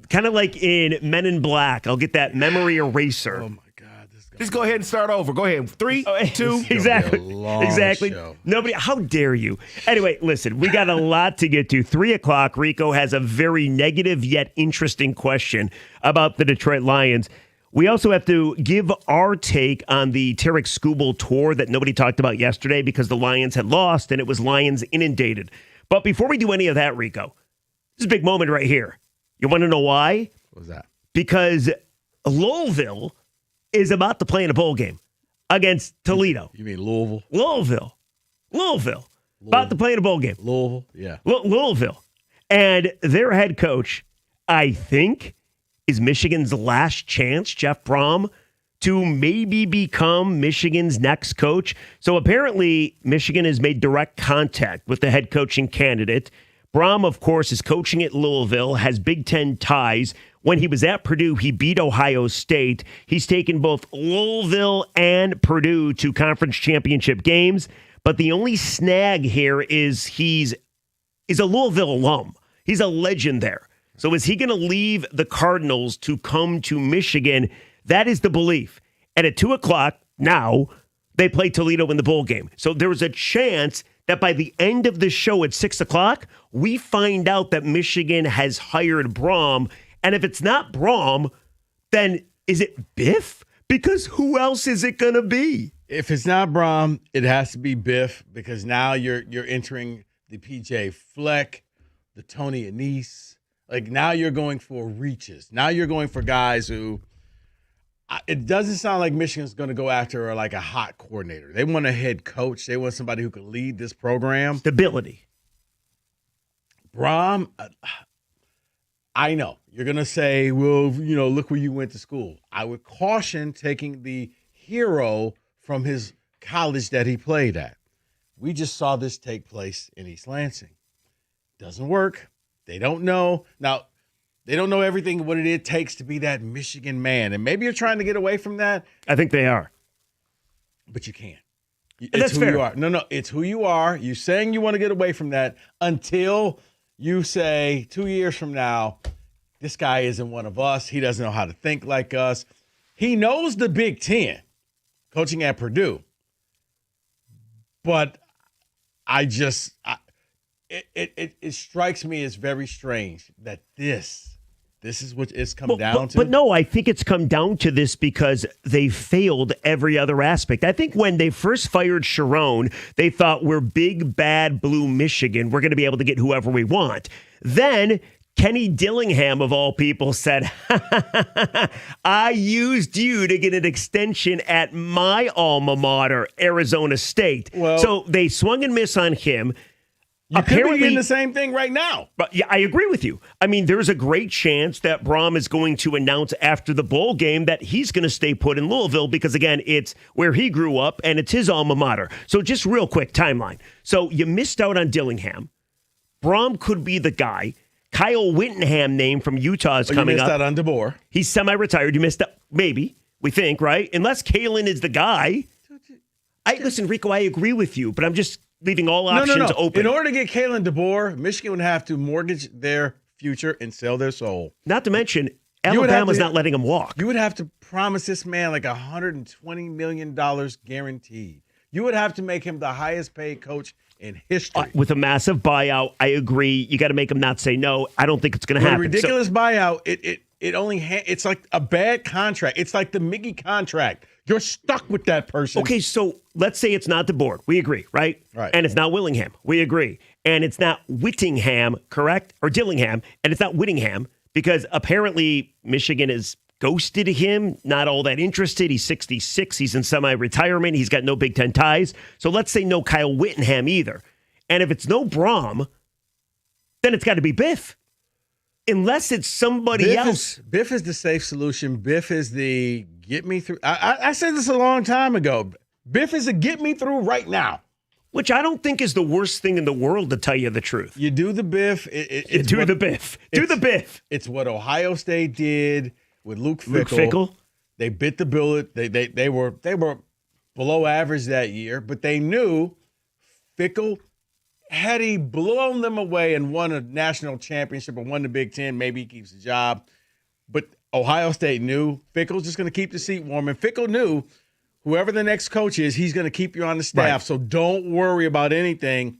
kind of like in Men in Black, I'll get that memory eraser. Oh, my God. Just go ahead and start over. Go ahead. 3, 2. Exactly. Show. Nobody. How dare you? Anyway, listen, we got a lot to get to. 3 o'clock, Rico has a very negative yet interesting question about the Detroit Lions. We also have to give our take on the Tarek Skubal tour that nobody talked about yesterday because the Lions had lost and it was Lions inundated. But before we do any of that, Rico, this is a big moment right here. You want to know why? What was that? Because Louisville is about to play in a bowl game against Toledo. You mean Louisville? Louisville. About to play in a bowl game. Louisville, yeah. Louisville. And their head coach, I think, is Michigan's last chance, Jeff Brom, to maybe become Michigan's next coach. So apparently, Michigan has made direct contact with the head coaching candidate. Brom, of course, is coaching at Louisville, has Big Ten ties. When he was at Purdue, he beat Ohio State. He's taken both Louisville and Purdue to conference championship games. But the only snag here is he's a Louisville alum. He's a legend there. So is he going to leave the Cardinals to come to Michigan? That is the belief. And at 2 o'clock now, they play Toledo in the bowl game. So there was a chance that by the end of the show at 6 o'clock, we find out that Michigan has hired Brom. And if it's not Brom, then is it Biff? Because who else is it going to be? If it's not Brom, it has to be Biff because now you're entering the PJ Fleck, the Tony Anise. Like now you're going for reaches. Now you're going for guys who it doesn't sound like Michigan's going to go after like a hot coordinator. They want a head coach. They want somebody who can lead this program. Stability. Brom, I know you're going to say, well, look where you went to school. I would caution taking the hero from his college that he played at. We just saw this take place in East Lansing. Doesn't work. They don't know. Now, they don't know everything what it takes to be that Michigan man. And maybe you're trying to get away from that. I think they are. But you can't. That's who fair. you are. No, it's who you are. You're saying you want to get away from that until you say 2 years from now, this guy isn't one of us. He doesn't know how to think like us. He knows the Big Ten, coaching at Purdue. But it strikes me as very strange that this is what it's come down to. But no, I think it's come down to this because they failed every other aspect. I think when they first fired Sharon, they thought we're big, bad, blue Michigan. We're going to be able to get whoever we want. Then Kenny Dillingham, of all people, said, I used you to get an extension at my alma mater, Arizona State. Well, so they swung and missed on him. You could be getting the same thing right now. But yeah, I agree with you. I mean, there's a great chance that Brom is going to announce after the bowl game that he's going to stay put in Louisville because, again, it's where he grew up and it's his alma mater. So just real quick timeline. So you missed out on Dillingham. Brom could be the guy. Kyle Whittingham name from Utah is coming up. You missed out on DeBoer. He's semi-retired. You missed out. Maybe. We think, right? Unless Kalen is the guy. Listen, Rico, I agree with you, but I'm just leaving all options open. In order to get Kalen DeBoer, Michigan would have to mortgage their future and sell their soul. Not to mention, Alabama's not letting him walk. You would have to promise this man like $120 million guaranteed. You would have to make him the highest paid coach in history. With a massive buyout, I agree. You got to make him not say no. I don't think it's going to happen. A ridiculous buyout, it's like a bad contract. It's like the Mickey contract. You're stuck with that person. Okay, so let's say it's not DeBoer. We agree, right? Right. And it's not Willingham. We agree. and it's not Whittingham, correct? Or Dillingham, and it's not Whittingham, because apparently Michigan has ghosted him, not all that interested. He's 66. He's in semi-retirement. He's got no Big Ten ties. So let's say no Kyle Whittingham either. And if it's no Brom, then it's got to be Biff. Unless it's somebody else. Biff is the safe solution. Biff is the get me through. I said this a long time ago. Biff is a get me through right now. Which I don't think is the worst thing in the world, to tell you the truth. You do the Biff. Do the Biff. It's what Ohio State did with Luke Fickell. They bit the bullet. They were below average that year, but they knew Fickell, had he blown them away and won a national championship or won the Big Ten, maybe he keeps the job. But Ohio State knew Fickell's just going to keep the seat warm, and Fickell knew whoever the next coach is, he's going to keep you on the staff. Right. So don't worry about anything.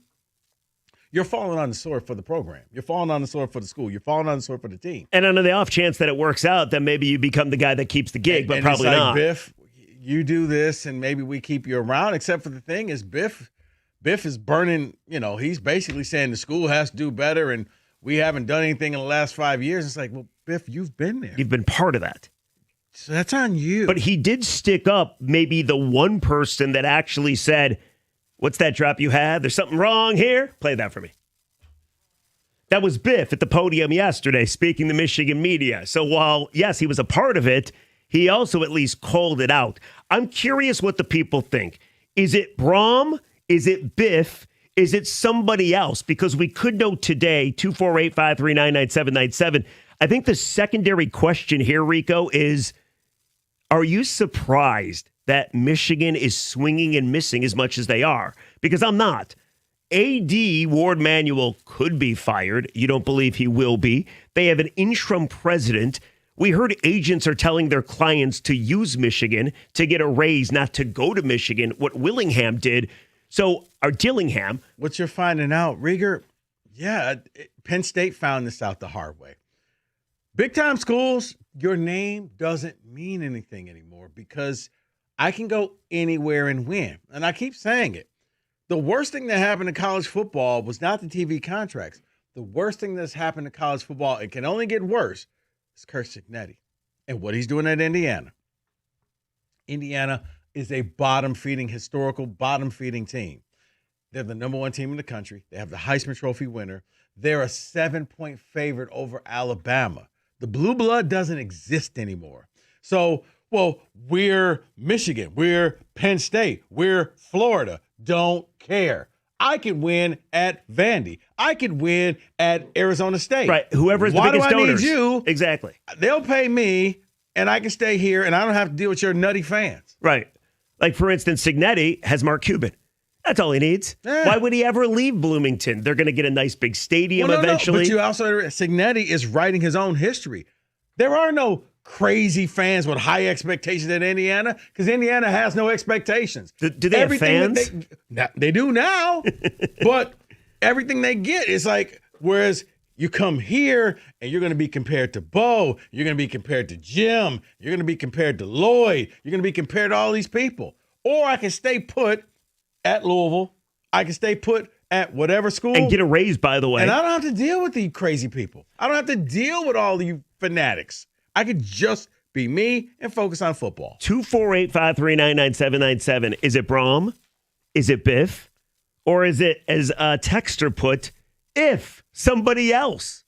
You're falling on the sword for the program. You're falling on the sword for the school. You're falling on the sword for the team. And under the off chance that it works out, then maybe you become the guy that keeps the gig, but probably it's like, not. Biff, you do this, and maybe we keep you around. Except for the thing is, Biff is burning. He's basically saying the school has to do better, and we haven't done anything in the last 5 years. It's like, well, Biff, you've been there. You've been part of that. So that's on you. But he did stick up maybe the one person that actually said, what's that drop you had? There's something wrong here. Play that for me. That was Biff at the podium yesterday speaking to Michigan media. So while, yes, he was a part of it, he also at least called it out. I'm curious what the people think. Is it Brom? Is it Biff? Is it somebody else? Because we could know today, 248-539-9797. I think the secondary question here, Rico, is, are you surprised that Michigan is swinging and missing as much as they are? Because I'm not. A.D. Ward Manuel could be fired. You don't believe he will be. They have an interim president. We heard agents are telling their clients to use Michigan to get a raise, not to go to Michigan, what Willingham did. So, or Dillingham. What you're finding out, Rieger, Penn State found this out the hard way. Big-time schools, your name doesn't mean anything anymore because I can go anywhere and win. And I keep saying it. The worst thing that happened to college football was not the TV contracts. The worst thing that's happened to college football, it can only get worse, is Curt Cignetti and what he's doing at Indiana. Indiana is a historical bottom-feeding team. They're the number one team in the country. They have the Heisman Trophy winner. They're a 7-point favorite over Alabama. The blue blood doesn't exist anymore. So, we're Michigan. We're Penn State. We're Florida. Don't care. I could win at Vandy. I could win at Arizona State. Right. Whoever's the biggest donors. Why do I need you? Exactly. They'll pay me, and I can stay here, and I don't have to deal with your nutty fans. Right. Like, for instance, Cignetti has Mark Cuban. That's all he needs. Why would he ever leave Bloomington? They're going to get a nice big stadium eventually. But you also, Cignetti is writing his own history. There are no crazy fans with high expectations at Indiana because Indiana has no expectations. Do they have fans? They do now, but everything they get is like, whereas you come here and you're going to be compared to Bo, you're going to be compared to Jim, you're going to be compared to Lloyd, you're going to be compared to all these people. Or I can stay put at Louisville. I can stay put at whatever school. And get a raise, by the way. And I don't have to deal with these crazy people. I don't have to deal with all you fanatics. I could just be me and focus on football. 248-539-9797. Is it Brom? Is it Biff? Or is it, as a texter put, if somebody else?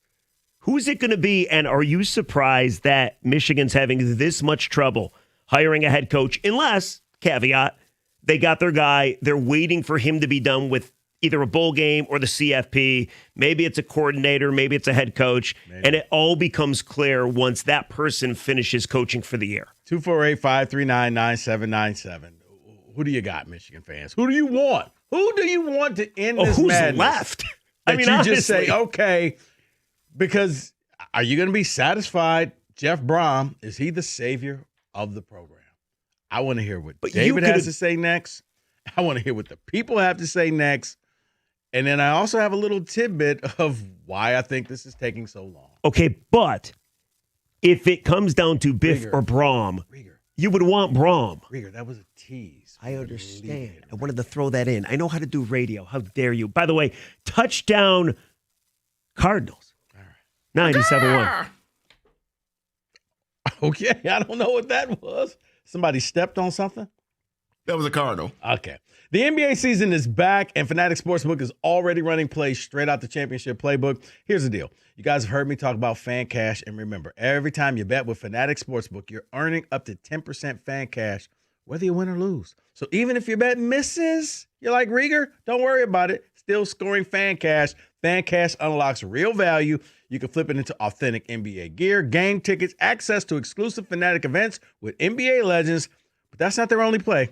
Who's it going to be? And are you surprised that Michigan's having this much trouble hiring a head coach? Unless, caveat, they got their guy. They're waiting for him to be done with either a bowl game or the CFP. Maybe it's a coordinator. Maybe it's a head coach. Maybe. And it all becomes clear once that person finishes coaching for the year. 248-539-9797. Who do you got, Michigan fans? Who do you want? Who do you want to end this who's madness? Left? I mean, you just say, okay, because are you going to be satisfied? Jeff Brom, is he the savior of the program? I want to hear what David has to say next. I want to hear what the people have to say next. And then I also have a little tidbit of why I think this is taking so long. Okay, but if it comes down to Biff or Brom, you would want Braum. Rieger, that was a tease. I understand. I wanted to throw that in. I know how to do radio. How dare you? By the way, touchdown Cardinals. 97-1. Okay, I don't know what that was. Somebody stepped on something? That was a Cardinal. Okay. The NBA season is back, and Fanatics Sportsbook is already running plays straight out the championship playbook. Here's the deal. You guys have heard me talk about fan cash, and remember, every time you bet with Fanatics Sportsbook, you're earning up to 10% fan cash, whether you win or lose. So even if your bet misses, you're like, Rieger, don't worry about it. Still scoring fan cash. Fan cash unlocks real value. You can flip it into authentic NBA gear, game tickets, access to exclusive Fanatic events with NBA legends. But that's not their only play.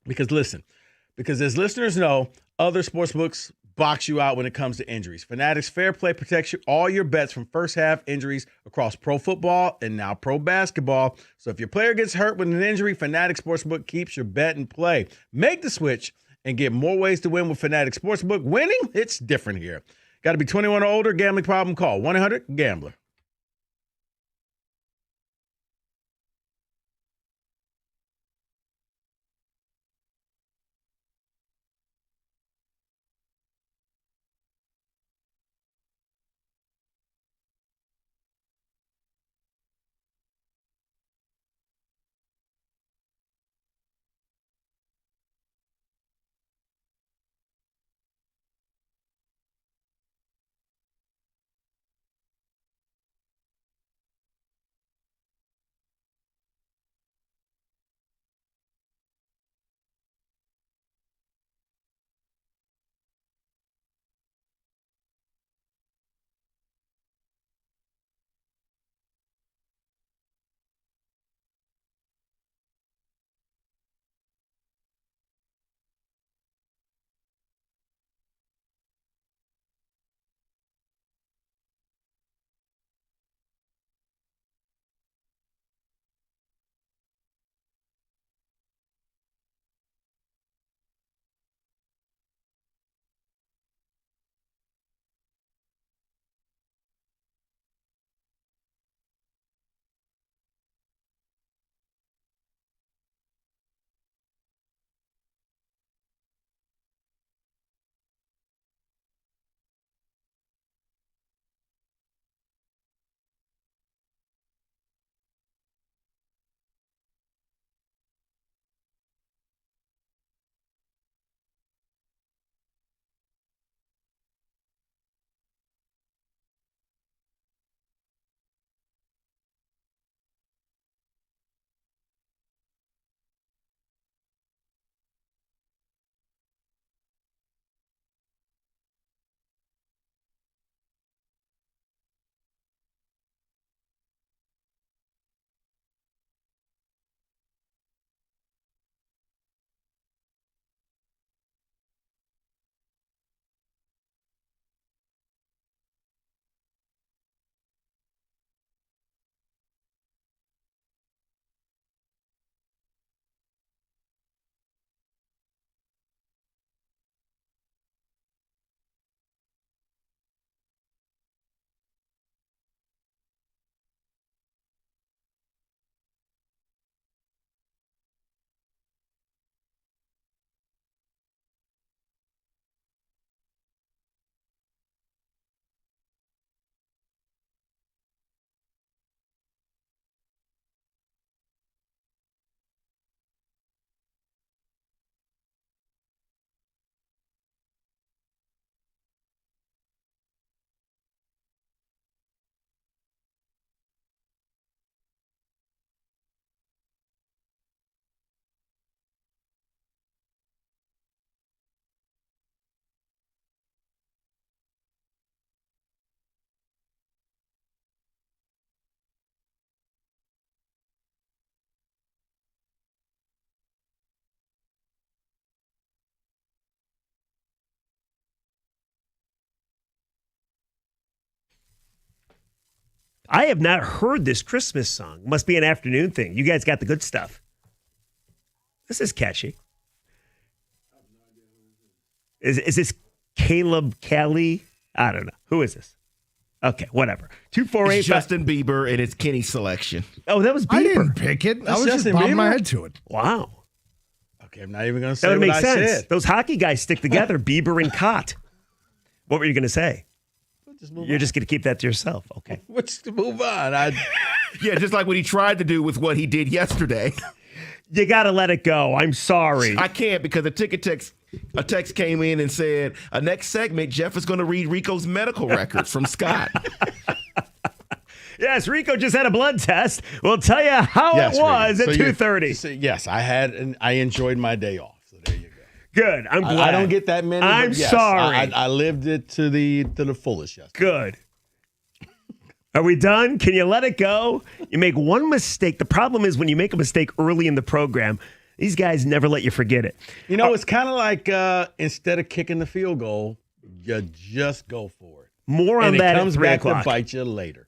Because as listeners know, other sportsbooks box you out when it comes to injuries. Fanatics Fair Play protects all your bets from first half injuries across pro football and now pro basketball. So if your player gets hurt with an injury, Fanatics Sportsbook keeps your bet in play. Make the switch and get more ways to win with Fanatics Sportsbook. Winning, it's different here. Got to be 21 or older. Gambling problem? Call 1-800-GAMBLER. I have not heard this Christmas song. Must be an afternoon thing. You guys got the good stuff. This is catchy. Is this Caleb Kelly? I don't know. Who is this? Okay, whatever. 248. It's Justin Bieber and it's Kenny's selection. Oh, that was Bieber. I didn't pick it. I was just bobbing my head to it. Wow. Okay, I'm not even going to That say would what make I sense. said. Those hockey guys stick together, Bieber and Cott. What were you going to say? You're just going to keep that to yourself. Okay. Let's move on. Yeah, just like what he tried to do with what he did yesterday. You got to let it go. I'm sorry. I can't because a text came in and said, next segment, Jeff is going to read Rico's medical records from Scott. Yes, Rico just had a blood test. We'll tell you how it was at 2:30. Yes, I enjoyed my day off. So there you go. Good. I'm glad. I don't get that many. I'm but yes, sorry. I lived it to the fullest yesterday. Good. Are we done? Can you let it go? You make one mistake. The problem is when you make a mistake early in the program, these guys never let you forget it. You know, it's kind of like instead of kicking the field goal, you just go for it. More on and that it at comes 3 back o'clock. to bite you later.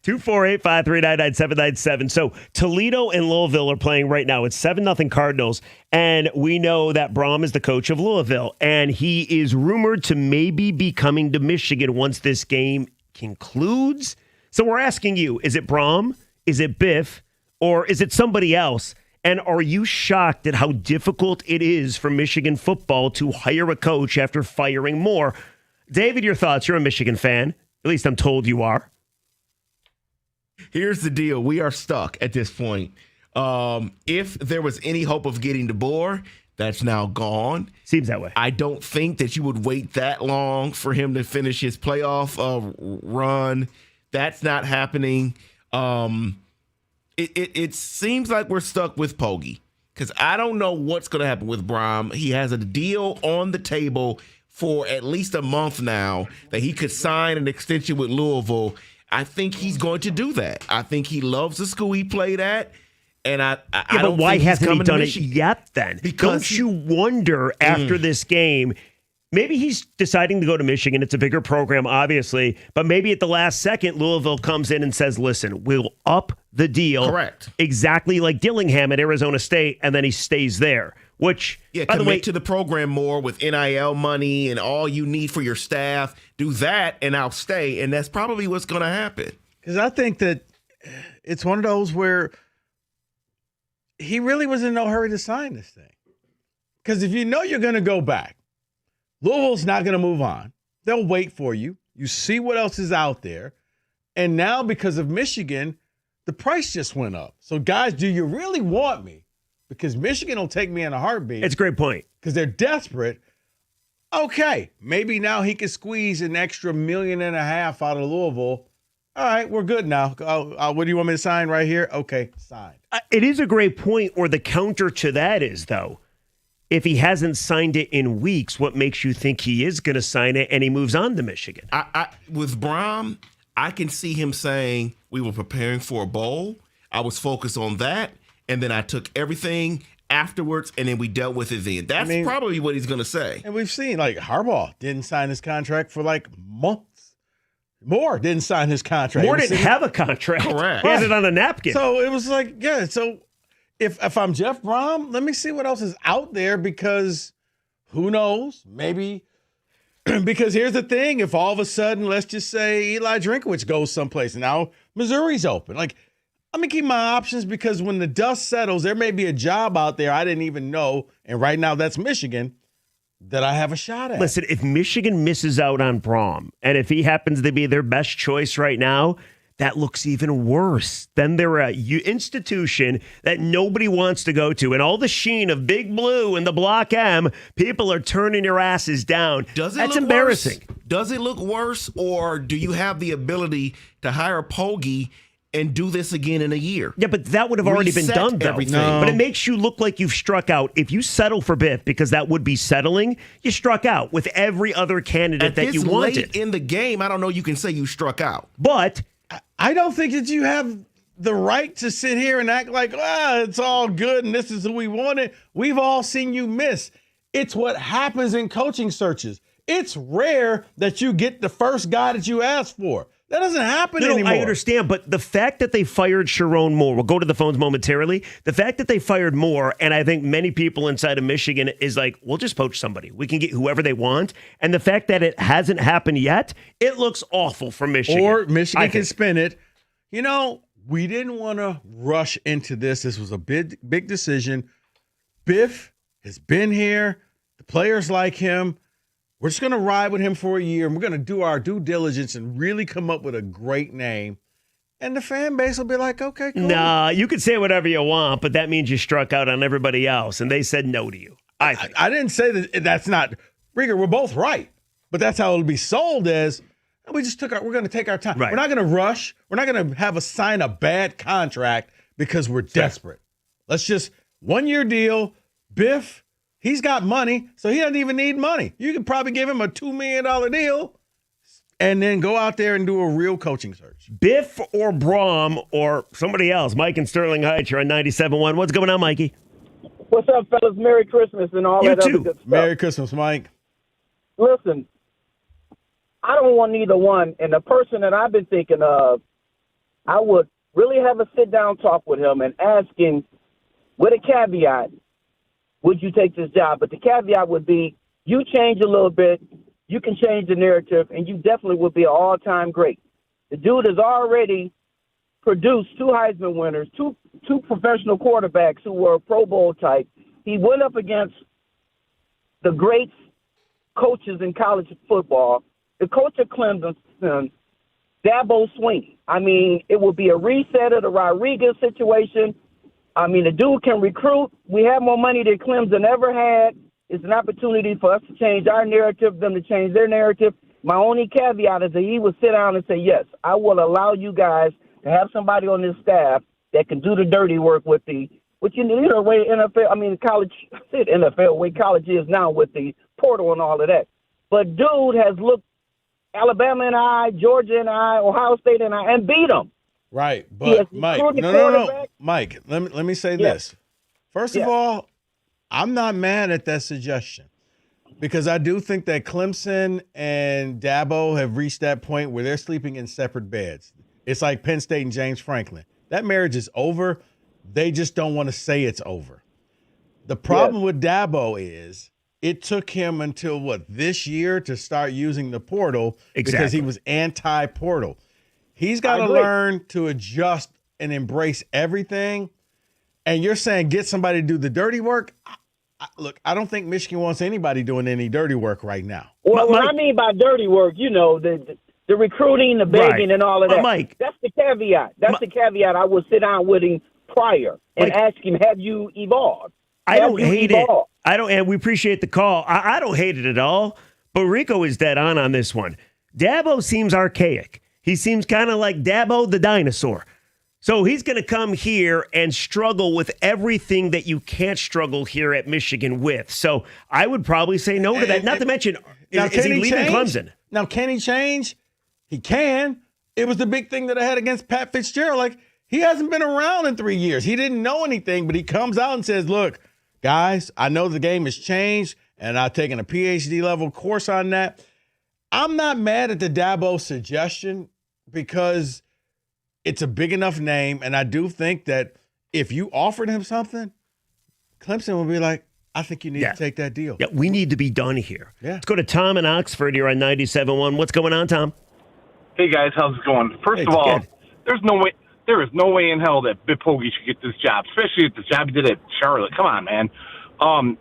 248-539-9797. So Toledo and Louisville are playing right now. It's 7-0 Cardinals. And we know that Braum is the coach of Louisville. And he is rumored to maybe be coming to Michigan once this game concludes. So we're asking you, is it Braum? Is it Biff? Or is it somebody else? And are you shocked at how difficult it is for Michigan football to hire a coach after firing Moore? David, your thoughts. You're a Michigan fan. At least I'm told you are. Here's the deal. We are stuck at this point. If there was any hope of getting DeBoer, that's now gone. Seems that way. I don't think that you would wait that long for him to finish his playoff run. That's not happening. It seems like we're stuck with Pogge because I don't know what's going to happen with Braum. He has a deal on the table for at least a month now that he could sign an extension with Louisville. I think he's going to do that. I think he loves the school he played at. And I don't but why think he's hasn't he coming to done it Michigan. yet then? Because Don't you wonder after this game, maybe he's deciding to go to Michigan. It's a bigger program, obviously. But maybe at the last second, Louisville comes in and says, listen, we'll up the deal. Correct. Exactly like Dillingham at Arizona State, and then he stays there. Which, by the way, commit to the program more with NIL money and all you need for your staff. Do that, and I'll stay. And that's probably what's going to happen. Because I think that it's one of those where he really was in no hurry to sign this thing. Because if you know you're going to go back, Louisville's not going to move on. They'll wait for you. You see what else is out there. And now because of Michigan, the price just went up. So, guys, do you really want me? Because Michigan will take me in a heartbeat. It's a great point. Because they're desperate. Okay, maybe now he can squeeze an extra $1.5 million out of Louisville. All right, we're good now. What do you want me to sign right here? Okay, sign. It is a great point, or the counter to that is, though, if he hasn't signed it in weeks, what makes you think he is going to sign it and he moves on to Michigan? With Braum, I can see him saying, we were preparing for a bowl. I was focused on that, and then I took everything afterwards, and then we dealt with it then. That's probably what he's going to say. And we've seen, like, Harbaugh didn't sign his contract for, like, months. Moore didn't sign his contract. Moore didn't have a contract. Correct. He had it on a napkin. So it was like, yeah. So if I'm Jeff Braum, let me see what else is out there because who knows? Maybe because here's the thing: if all of a sudden, let's just say Eli Drinkwitz goes someplace, and now Missouri's open, like I'm gonna keep my options because when the dust settles, there may be a job out there I didn't even know, and right now that's Michigan. That I have a shot at. Listen, if Michigan misses out on Braum, and if he happens to be their best choice right now, that looks even worse. Then they're a institution that nobody wants to go to. And all the sheen of Big Blue and the Block M, people are turning your asses down. That's look embarrassing. Worse? Does it look worse, or do you have the ability to hire a Pogge and do this again in a year? Yeah, but that would have already been Reset done, though. everything. No. But it makes you look like you've struck out. If you settle for Biff, because that would be settling, you struck out with every other candidate that you wanted. Late in the game, I don't know you can say you struck out. But I don't think that you have the right to sit here and act like, it's all good and this is who we wanted. We've all seen you miss. It's what happens in coaching searches. It's rare that you get the first guy that you asked for. That doesn't happen No, anymore. I understand, but the fact that they fired Sharon Moore, we'll go to the phones momentarily. The fact that they fired Moore, and I think many people inside of Michigan is like, we'll just poach somebody. We can get whoever they want. And the fact that it hasn't happened yet, it looks awful for Michigan. Or Michigan can spin it. You know, we didn't want to rush into this. This was a big decision. Biff has been here. The players like him. We're just going to ride with him for a year, and we're going to do our due diligence and really come up with a great name. And the fan base will be like, okay, cool. Nah, you could say whatever you want, but that means you struck out on everybody else, and they said no to you. I didn't say that's not – Rieger, we're both right. But that's how it'll be sold as we're going to take our time. Right. We're not going to rush. We're not going to sign a bad contract because we're desperate. Let's just – 1-year deal, Biff – he's got money, so he doesn't even need money. You could probably give him a $2 million deal and then go out there and do a real coaching search. Biff or Brom or somebody else. Mike in Sterling Heights, you're on 97.1. What's going on, Mikey? What's up, fellas? Merry Christmas and all that other good stuff. Merry Christmas, Mike. Listen, I don't want neither one. And the person that I've been thinking of, I would really have a sit-down talk with him and ask him with a caveat, would you take this job? But the caveat would be you change a little bit, you can change the narrative, and you definitely would be an all-time great. The dude has already produced 2 Heisman winners, two professional quarterbacks who were Pro Bowl type. He went up against the great coaches in college football. The coach of Clemson, Dabo Swinney. I mean, it would be a reset of the Rodriguez situation. I mean, the dude can recruit. We have more money than Clemson ever had. It's an opportunity for us to change our narrative, them to change their narrative. My only caveat is that he would sit down and say, yes, I will allow you guys to have somebody on this staff that can do the dirty work with the, which you know, way NFL, I mean, college, I said NFL, way college is now with the portal and all of that. But dude has looked Alabama in the eye, Georgia in the eye, Ohio State in the eye, and beat them. Right, but Mike, no. Mike, let me say this. First of all, I'm not mad at that suggestion because I do think that Clemson and Dabo have reached that point where they're sleeping in separate beds. It's like Penn State and James Franklin. That marriage is over. They just don't want to say it's over. The problem with Dabo is it took him until, this year to start using the portal because he was anti-portal. He's got to learn to adjust and embrace everything. And you're saying get somebody to do the dirty work? Look, I don't think Michigan wants anybody doing any dirty work right now. Well, what I mean by dirty work, you know, the recruiting, the begging, and all of that. Mike, that's the caveat. That's the caveat. I would sit down with him prior and ask him, have you evolved? I don't hate it. And we appreciate the call. I don't hate it at all. But Rico is dead on this one. Dabo seems archaic. He seems kind of like Dabo the dinosaur. So he's going to come here and struggle with everything that you can't struggle here at Michigan with. So I would probably say no to that. Not to mention, is he leaving Clemson? Now, can he change? He can. It was the big thing that I had against Pat Fitzgerald. Like, he hasn't been around in 3 years. He didn't know anything, but he comes out and says, look, guys, I know the game has changed, and I've taken a PhD level course on that. I'm not mad at the Dabo suggestion because it's a big enough name, and I do think that if you offered him something, Clemson would be like, I think you need to take that deal. Yeah, we need to be done here. Yeah. Let's go to Tom in Oxford. You're on 97.1. What's going on, Tom? Hey, guys. How's it going? First of all, there is no way in hell that Biff Hoagie should get this job, especially at the job he did at Charlotte. Come on, man. I'm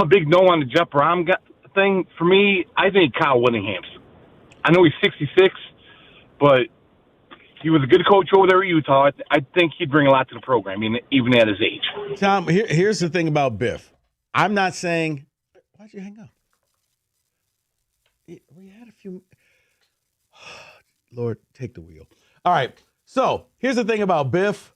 a big no on the Jeff Brom thing. For me, I think Kyle Whittingham's. I know he's 66, but he was a good coach over there at Utah. I think he'd bring a lot to the program, even at his age. Tom, here's the thing about Biff. I'm not saying – why'd you hang up? We had a few – Lord, take the wheel. All right. So here's the thing about Biff.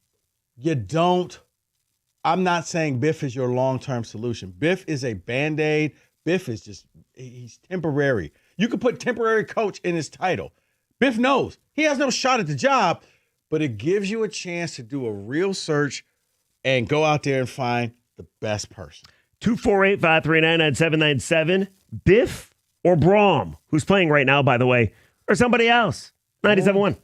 I'm not saying Biff is your long-term solution. Biff is a Band-Aid. Biff is he's temporary. You could put temporary coach in his title. Biff knows he has no shot at the job, but it gives you a chance to do a real search and go out there and find the best person. 248-539-9797. Biff or Brom, who's playing right now, by the way, or somebody else? 97.1.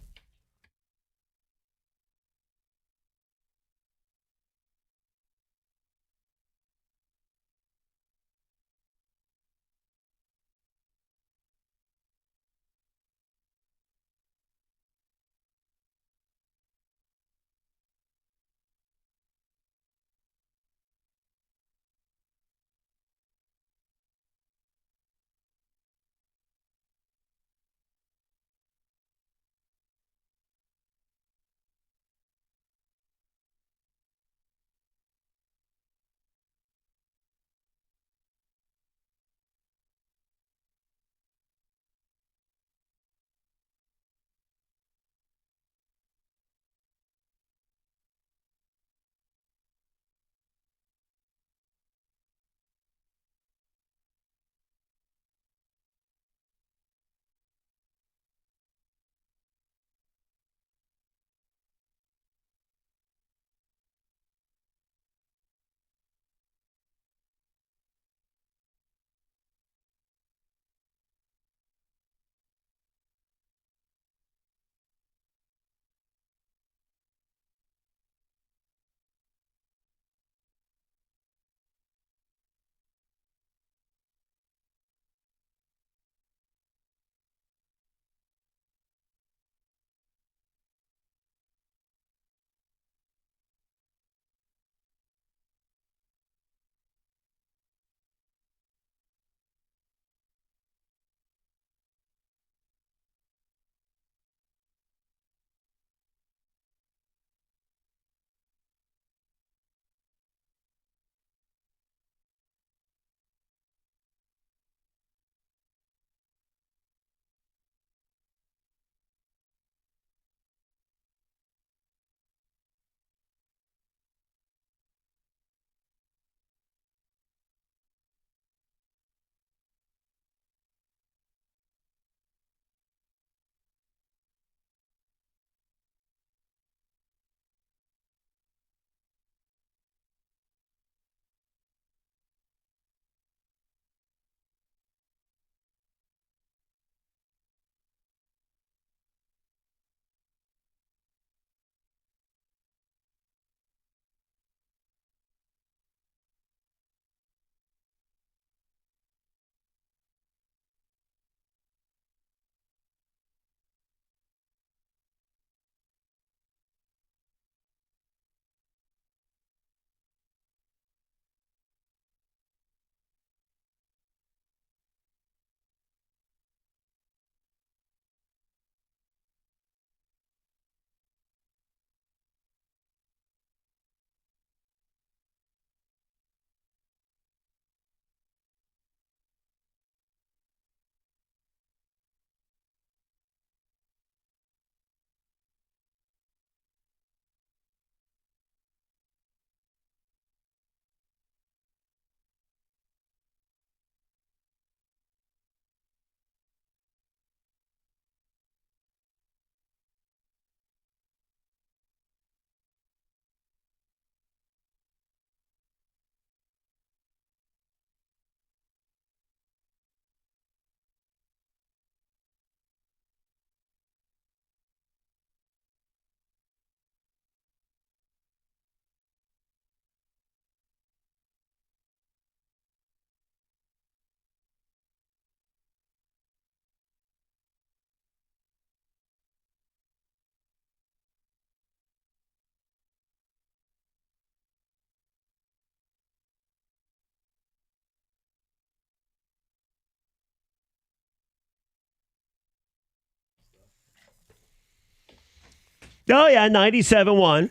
Oh, yeah, 97.1.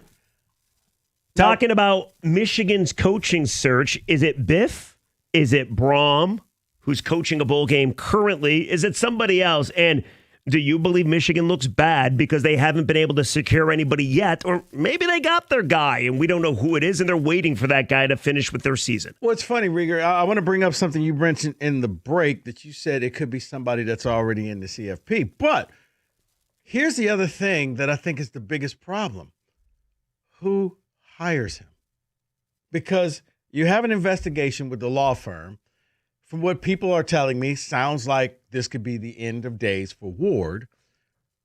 Talking about Michigan's coaching search. Is it Biff? Is it Brom, who's coaching a bowl game currently? Is it somebody else? And do you believe Michigan looks bad because they haven't been able to secure anybody yet? Or maybe they got their guy and we don't know who it is and they're waiting for that guy to finish with their season. Well, it's funny, Rieger. I want to bring up something you mentioned in the break that you said it could be somebody that's already in the CFP. But here's the other thing that I think is the biggest problem. Who hires him? Because you have an investigation with the law firm. From what people are telling me, sounds like this could be the end of days for Ward.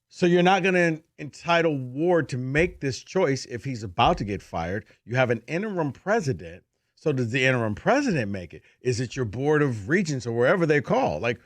So you're not going to entitle Ward to make this choice if he's about to get fired. You have an interim president. So does the interim president make it? Is it your board of regents or wherever they call? Like,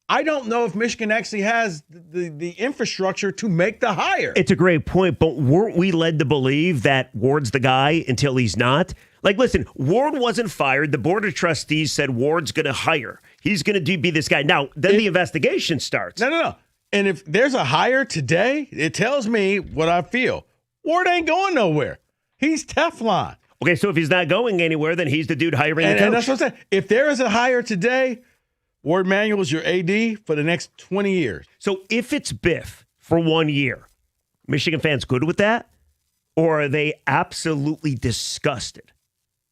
I don't know if Michigan actually has the infrastructure to make the hire. It's a great point, but weren't we led to believe that Ward's the guy until he's not? Like, listen, Ward wasn't fired. The board of trustees said Ward's going to hire. He's going to be this guy. Now, then the investigation starts. No. And if there's a hire today, it tells me what I feel. Ward ain't going nowhere. He's Teflon. Okay, so if he's not going anywhere, then he's the dude hiring the coach. And that's what I'm saying. If there is a hire today, Ward Manuel is your AD for the next 20 years. So if it's Biff for 1 year, Michigan fans good with that? Or are they absolutely disgusted,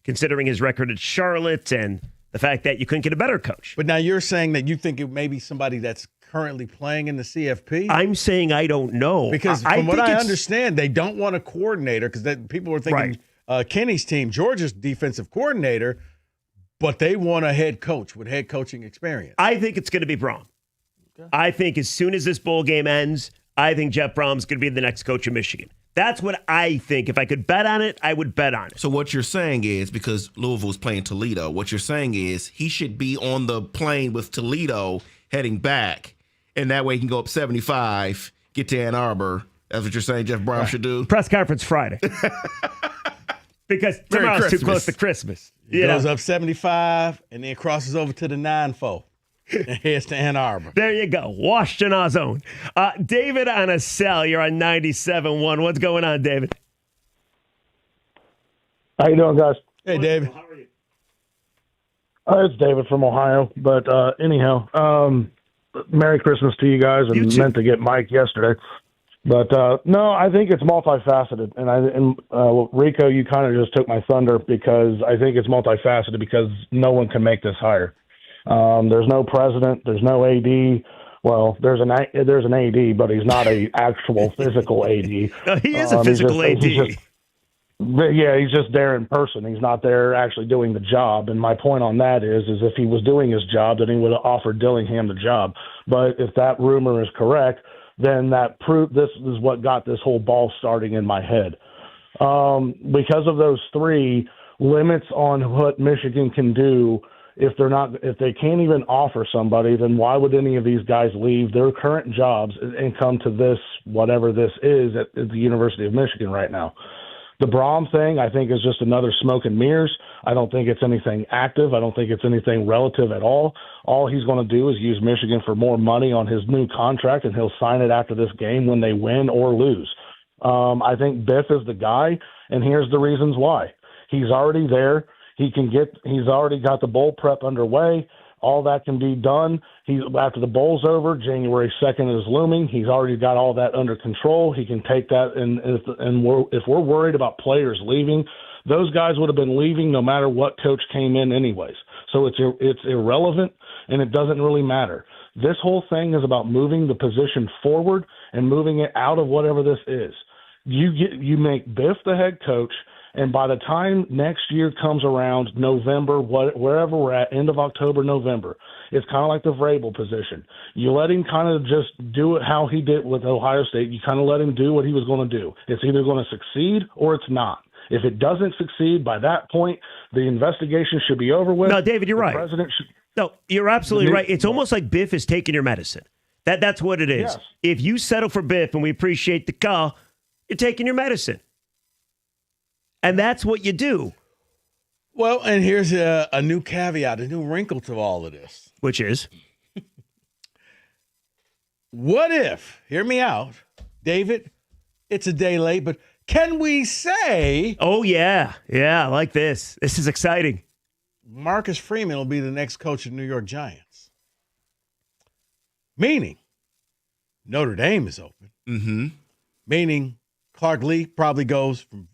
considering his record at Charlotte and the fact that you couldn't get a better coach? But now you're saying that you think it may be somebody that's currently playing in the CFP? I'm saying I don't know. Because from what I understand, they don't want a coordinator because people were thinking Kenny's team, Georgia's defensive coordinator, but they want a head coach with head coaching experience. I think it's going to be Brom. Okay. I think as soon as this bowl game ends, I think Jeff Brom's going to be the next coach of Michigan. That's what I think. If I could bet on it, I would bet on it. So what you're saying is, because Louisville's playing Toledo, what you're saying is he should be on the plane with Toledo heading back, and that way he can go up 75, get to Ann Arbor. That's what you're saying Jeff Brom should do? Press conference Friday. Because tomorrow's too close to Christmas. He goes up 75 and then crosses over to the 9-4 and heads to Ann Arbor. There you go. Washington zone. David on a cell. You're on 97.1. What's going on, David? How you doing, guys? Hey, David. How are you? It's David from Ohio. But anyhow, Merry Christmas to you guys. And meant to get Mike yesterday. But no, I think it's multifaceted, and Rico, you kind of just took my thunder because I think it's multifaceted because no one can make this hire. There's no president, there's no AD. Well, there's an AD, but he's not a actual physical AD. No, he is a physical AD. He's just there in person. He's not there actually doing the job. And my point on that is if he was doing his job, then he would have offered Dillingham the job. But if that rumor is correct, then this is what got this whole ball starting in my head. Because of those three limits on what Michigan can do, if they can't even offer somebody, then why would any of these guys leave their current jobs and come to this, whatever this is, at the University of Michigan right now? The Brom thing, I think, is just another smoke and mirrors. I don't think it's anything active. I don't think it's anything relative at all. All he's going to do is use Michigan for more money on his new contract, and he'll sign it after this game when they win or lose. I think Biff is the guy, and here's the reasons why. He's already there. He's already got the bowl prep underway. All that can be done. After the bowl's over, January 2nd is looming. He's already got all that under control. He can take that, and if we're worried about players leaving, those guys would have been leaving no matter what coach came in anyways. So it's irrelevant, and it doesn't really matter. This whole thing is about moving the position forward and moving it out of whatever this is. You make Biff the head coach, and by the time next year comes around, November, wherever we're at, end of October, November, it's kind of like the Vrabel position. You let him kind of just do it how he did with Ohio State. You kind of let him do what he was going to do. It's either going to succeed or it's not. If it doesn't succeed, by that point, the investigation should be over with. No, David, you're right. No, you're absolutely right. It's almost like Biff is taking your medicine. That's what it is. Yes. If you settle for Biff, and we appreciate the call, you're taking your medicine. And that's what you do. Well, and here's a new caveat, a new wrinkle to all of this. Which is? What if, hear me out, David, it's a day late, but can we say... Oh, yeah. Yeah, I like this. This is exciting. Marcus Freeman will be the next coach of the New York Giants. Meaning, Notre Dame is open. Mm-hmm. Meaning, Clark Lee probably goes from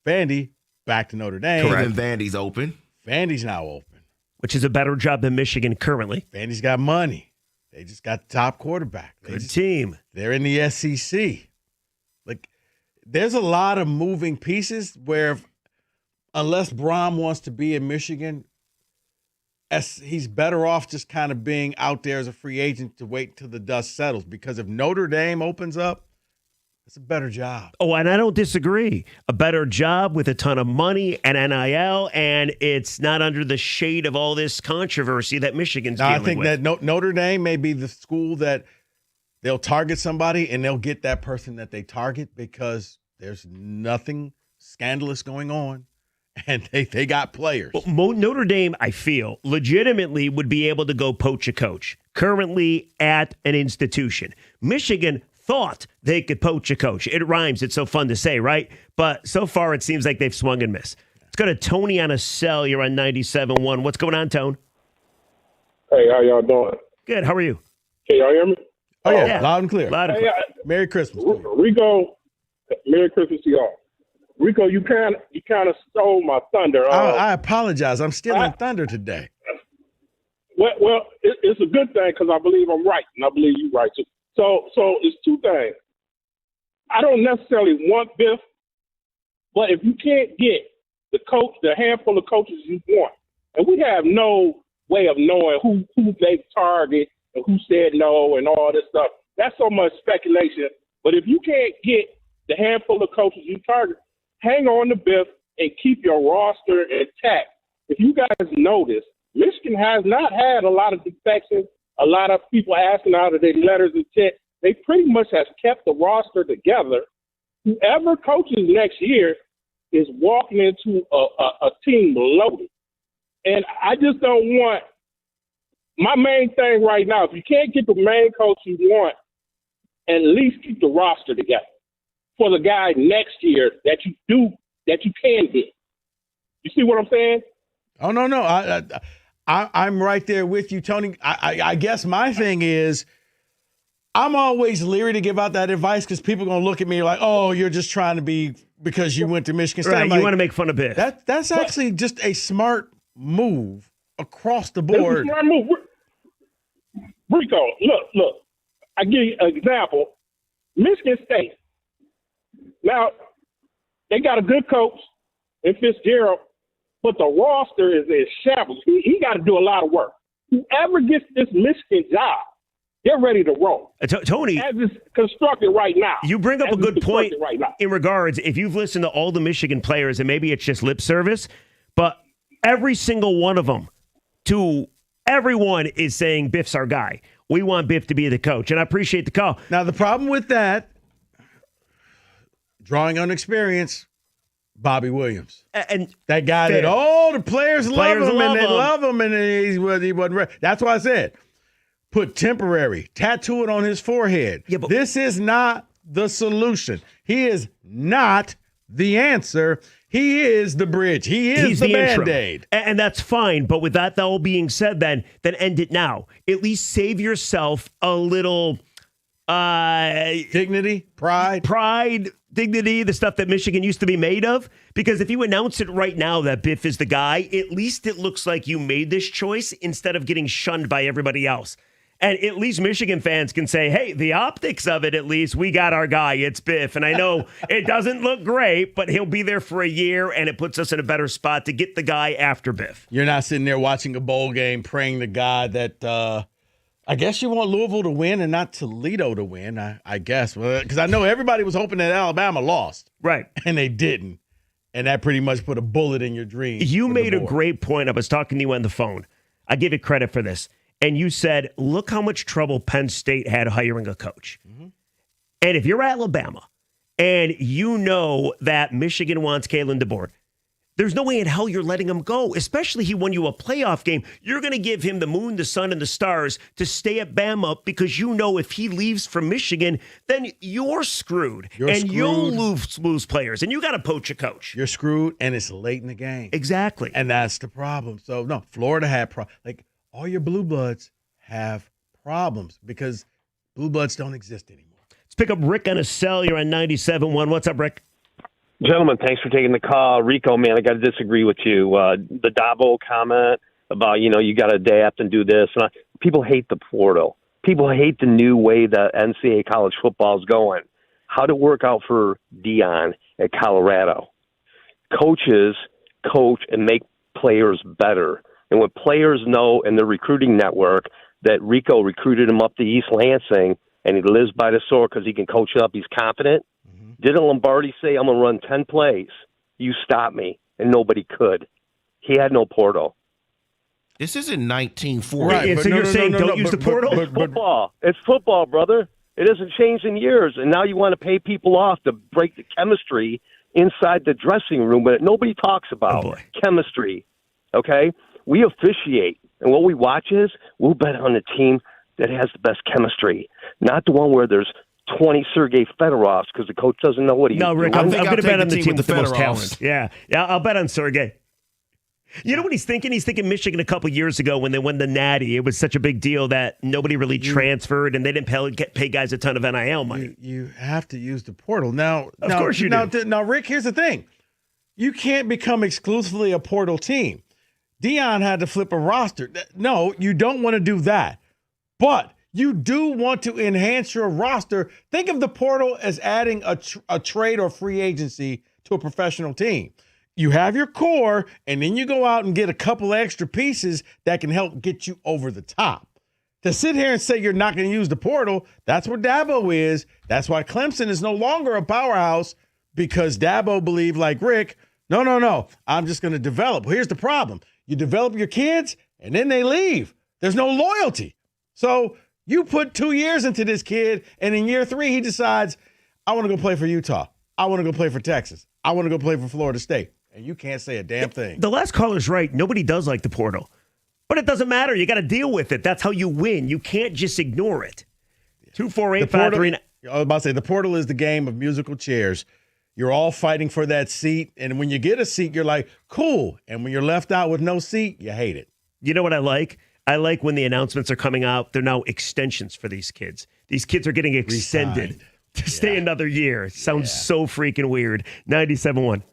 Vandy back to Notre Dame. Correct. And Vandy's open. Vandy's now open. Which is a better job than Michigan currently. Vandy's got money. They just got the top quarterback. Good team. They're in the SEC. Like, there's a lot of moving pieces where unless Brom wants to be in Michigan, he's better off just kind of being out there as a free agent to wait till the dust settles. Because if Notre Dame opens up, it's a better job. Oh, and I don't disagree. A better job with a ton of money and NIL, and it's not under the shade of all this controversy that Michigan's dealing with. I think that Notre Dame may be the school that they'll target somebody and they'll get that person that they target because there's nothing scandalous going on. And they got players. Well, Notre Dame, I feel, legitimately would be able to go poach a coach currently at an institution. Michigan thought they could poach a coach. It rhymes. It's so fun to say, right? But so far, it seems like they've swung and missed. Let's go to Tony on a cell. You're on 97.1. What's going on, Tone? Hey, how y'all doing? Good. How are you? Can y'all hear me? Oh, yeah. Loud and clear. Loud and clear. Merry Christmas. Rico, Merry Christmas to y'all. Rico, you kind of stole my thunder. I apologize. I'm stealing thunder today. Well, it's a good thing because I believe I'm right, and I believe you're right too. So it's two things. I don't necessarily want Biff, but if you can't get the handful of coaches you want, and we have no way of knowing who they target and who said no and all this stuff, that's so much speculation. But if you can't get the handful of coaches you target, hang on to Biff and keep your roster intact. If you guys notice, Michigan has not had a lot of defections, a lot of people asking out of their letters of intent. They pretty much have kept the roster together. Whoever coaches next year is walking into a team loaded. And I just don't want – my main thing right now, if you can't get the main coach you want, at least keep the roster together for the guy next year that you can get. You see what I'm saying? Oh, no. I'm right there with you, Tony. I guess my thing is I'm always leery to give out that advice because people are going to look at me like, oh, you're just trying to be because you went to Michigan State. Right, like, you want to make fun of Biff. That's actually just a smart move across the board. It's a smart move. Rico, look. I give you an example. Michigan State. Now, they got a good coach in Fitzgerald, but the roster is in shambles. He got to do a lot of work. Whoever gets this Michigan job, they're ready to roll. Tony, as it's constructed right now. You bring up a good point right now. in regards, if you've listened to all the Michigan players, and maybe it's just lip service, but every single one of them, to everyone, is saying Biff's our guy. We want Biff to be the coach, and I appreciate the call. Now, the problem with that, drawing on experience, Bobby Williams. And that guy fair. that all the players love him, and they him. love him, and he wasn't ready. That's why I said, put temporary, tattoo it on his forehead. Yeah, but this is not the solution. He is not the answer. He is the bridge. He's the Band-Aid. And that's fine. But with that all being said, then end it now. At least save yourself a little dignity, pride, dignity, the stuff that Michigan used to be made of. Because if you announce it right now that Biff is the guy, at least it looks like you made this choice instead of getting shunned by everybody else. And at least Michigan fans can say, hey, the optics of it, at least, we got our guy. It's Biff. And I know it doesn't look great, but he'll be there for a year, and it puts us in a better spot to get the guy after Biff. You're not sitting there watching a bowl game praying to God that I guess you want Louisville to win and not Toledo to win, I guess. Because I know everybody was hoping that Alabama lost. Right. And they didn't. And that pretty much put a bullet in your dream. You made a great point. I was talking to you on the phone. I give you credit for this. And you said, look how much trouble Penn State had hiring a coach. Mm-hmm. And if you're Alabama and you know that Michigan wants Kalen DeBoer, there's no way in hell you're letting him go, especially he won you a playoff game. You're going to give him the moon, the sun, and the stars to stay at Bama because you know if he leaves from Michigan, then you're screwed. You'll lose players, and you got to poach a coach. You're screwed, and it's late in the game. Exactly. And that's the problem. So, no, Florida had all your blue bloods have problems because blue bloods don't exist anymore. Let's pick up Rick on a cell. You're on 97.1. What's up, Rick? Gentlemen, thanks for taking the call. Rico, man, I got to disagree with you. The Dabo comment about, you got to adapt and do this. And people hate the portal. People hate the new way that NCAA college football is going. How'd it work out for Deion at Colorado? Coaches coach and make players better. And when players know in the recruiting network that Rico recruited him up to East Lansing and he lives by the sword because he can coach it up, he's confident. Didn't Lombardi say, I'm going to run 10 plays? You stop me. And nobody could. He had no portal. This isn't 1940. Right, so you're saying don't use the portal? It's football. It's football, brother. It hasn't changed in years. And now you want to pay people off to break the chemistry inside the dressing room, but nobody talks about chemistry. Okay? We officiate. And what we watch is we'll bet on the team that has the best chemistry, not the one where there's 20 Sergei Fedorovs because the coach doesn't know what he's doing. No, Rick, I'm going to bet on the team with the most talent. Yeah, I'll bet on Sergei. You know what he's thinking? He's thinking Michigan a couple years ago when they won the Natty. It was such a big deal that nobody really transferred, and they didn't pay guys a ton of NIL money. You have to use the portal. Now, of course you do. Now, Rick, here's the thing. You can't become exclusively a portal team. Dion had to flip a roster. No, you don't want to do that. But you do want to enhance your roster. Think of the portal as adding a trade or free agency to a professional team. You have your core, and then you go out and get a couple extra pieces that can help get you over the top. To sit here and say you're not going to use the portal, that's where Dabo is. That's why Clemson is no longer a powerhouse, because Dabo believed, like Rick, no, I'm just going to develop. Well, here's the problem. You develop your kids, and then they leave. There's no loyalty. So you put 2 years into this kid, and in year 3, he decides, I want to go play for Utah. I want to go play for Texas. I want to go play for Florida State. And you can't say a damn thing. The last caller's right. Nobody does like the portal. But it doesn't matter. You got to deal with it. That's how you win. You can't just ignore it. 248-539. I was about to say, the portal is the game of musical chairs. You're all fighting for that seat. And when you get a seat, you're like, cool. And when you're left out with no seat, you hate it. You know what I like? I like when the announcements are coming out. They're now extensions for these kids. These kids are getting extended to stay another year. It sounds so freaking weird. 97.1.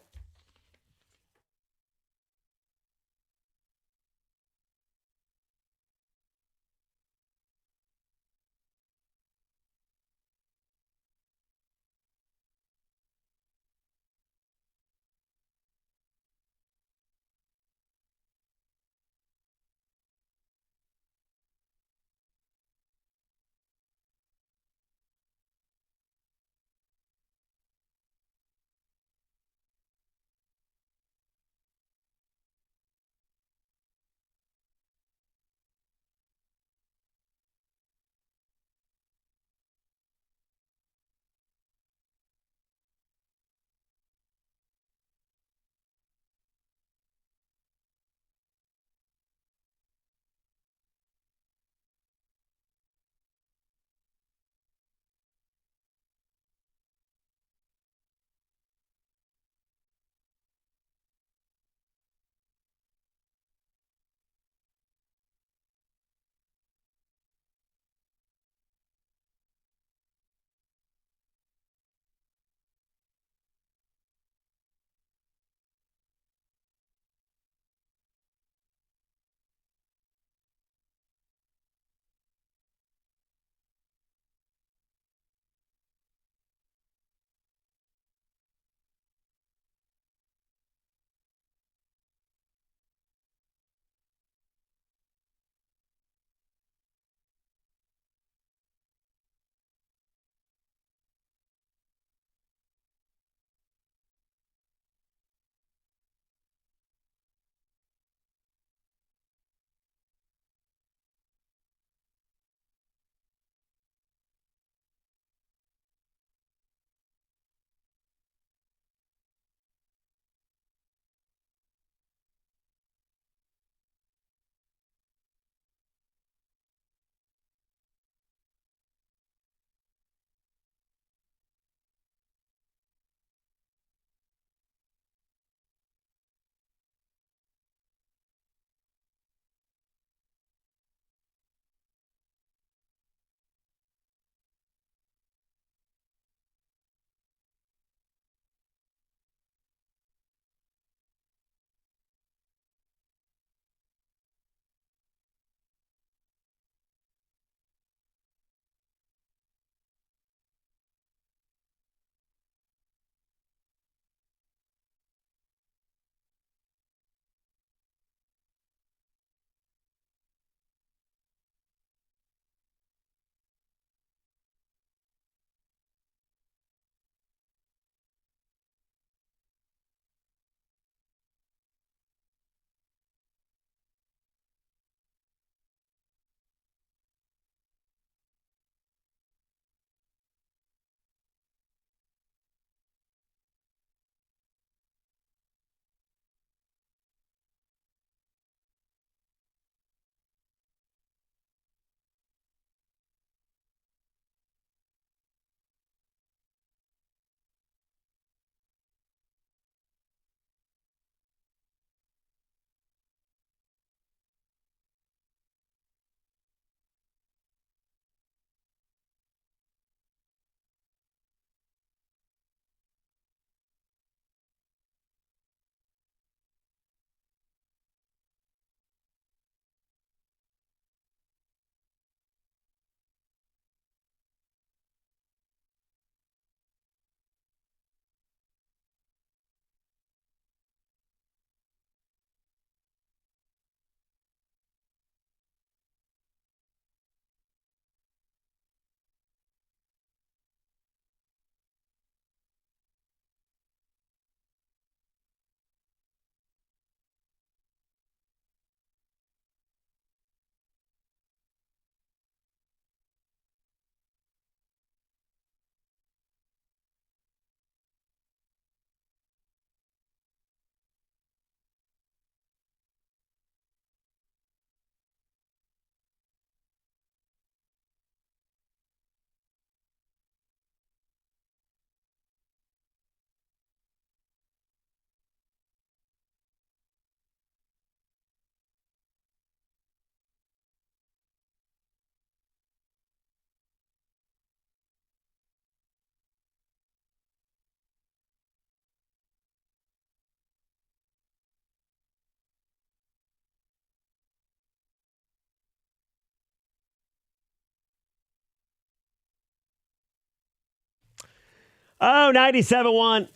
Oh, 97.1.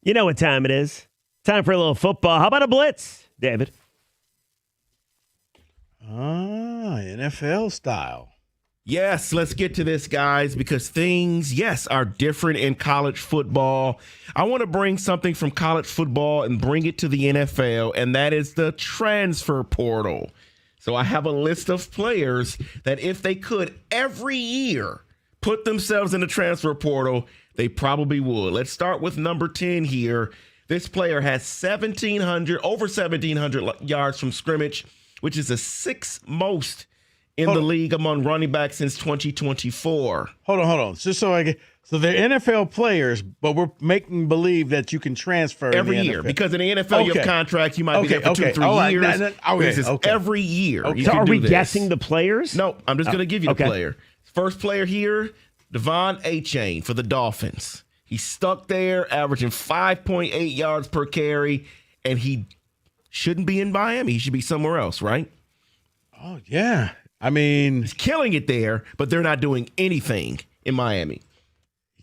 You know what time it is. Time for a little football. How about a blitz, David? NFL style. Yes, let's get to this, guys, because things, yes, are different in college football. I want to bring something from college football and bring it to the NFL, and that is the transfer portal. So I have a list of players that if they could every year put themselves in the transfer portal, they probably would. Let's start with number 10 here. This player has over 1,700 yards from scrimmage, which is the sixth most in the league among running backs since 2024. Hold on. Just so they're NFL players, but we're making believe that you can transfer every year because in the NFL you have contracts. You might be there for 2-3 years. This is every year. So are we guessing the players? No, I'm just going to give you the player. First player here, Devon Achane for the Dolphins. He's stuck there, averaging 5.8 yards per carry, and he shouldn't be in Miami. He should be somewhere else, right? Oh, yeah. I mean, he's killing it there, but they're not doing anything in Miami.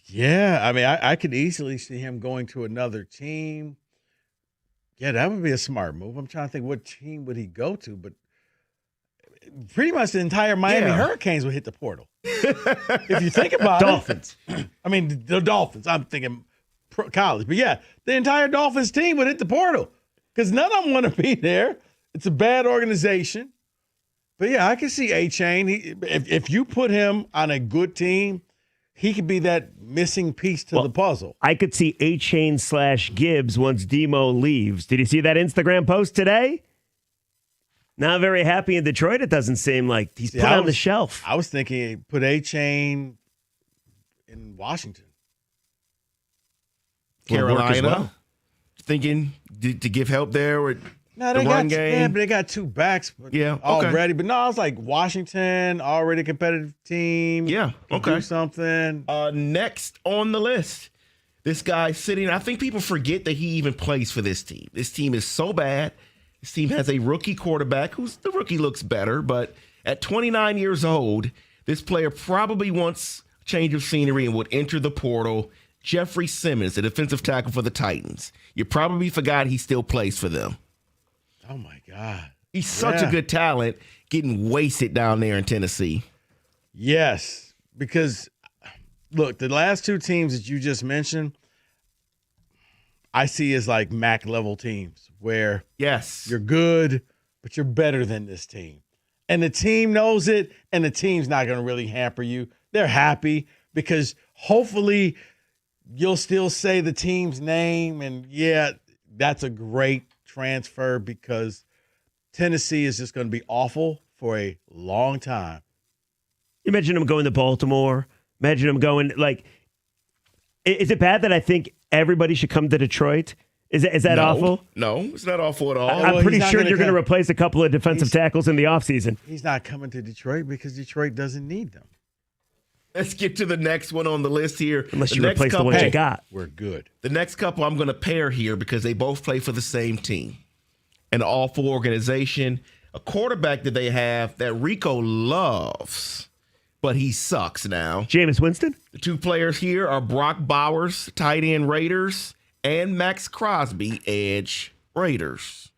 Yeah, I mean, I could easily see him going to another team. Yeah, that would be a smart move. I'm trying to think what team would he go to, but pretty much the entire Miami Hurricanes would hit the portal. If you think about Dolphins. I mean, the Dolphins. I'm thinking college. But yeah, the entire Dolphins team would hit the portal because none of them want to be there. It's a bad organization. But yeah, I can see Achane. If you put him on a good team, he could be that missing piece to the puzzle. I could see Achane/Gibbs once Demo leaves. Did you see that Instagram post today? Not very happy in Detroit, it doesn't seem like. He's put on the shelf. I was thinking put Achane in Washington. Carolina. Thinking to give help there with no, the run game. Yeah, but they got two backs already. But no, I was like Washington, already a competitive team. Yeah, do something. Next on the list, this guy sitting. I think people forget that he even plays for this team. This team is so bad. This team has a rookie quarterback the rookie looks better, but at 29 years old, this player probably wants a change of scenery and would enter the portal. Jeffrey Simmons, the defensive tackle for the Titans. You probably forgot he still plays for them. Oh, my God. He's such a good talent, getting wasted down there in Tennessee. Yes, because, look, the last two teams that you just mentioned, I see as like MAC-level teams where you're good, but you're better than this team. And the team knows it, and the team's not going to really hamper you. They're happy because hopefully you'll still say the team's name, and, yeah, that's a great transfer because Tennessee is just going to be awful for a long time. Imagine him going to Baltimore. Imagine him going, like, is it bad that I think everybody should come to Detroit? Is that awful? No, it's not awful at all. I'm pretty sure you're going to replace a couple of defensive tackles in the offseason. He's not coming to Detroit because Detroit doesn't need them. Let's get to the next one on the list here. Unless you replace the one you got. We're good. The next couple I'm going to pair here because they both play for the same team. An awful organization. A quarterback that they have that Rico loves, but he sucks now. Jameis Winston? The two players here are Brock Bowers, tight end Raiders, and Max Crosby, edge Raiders.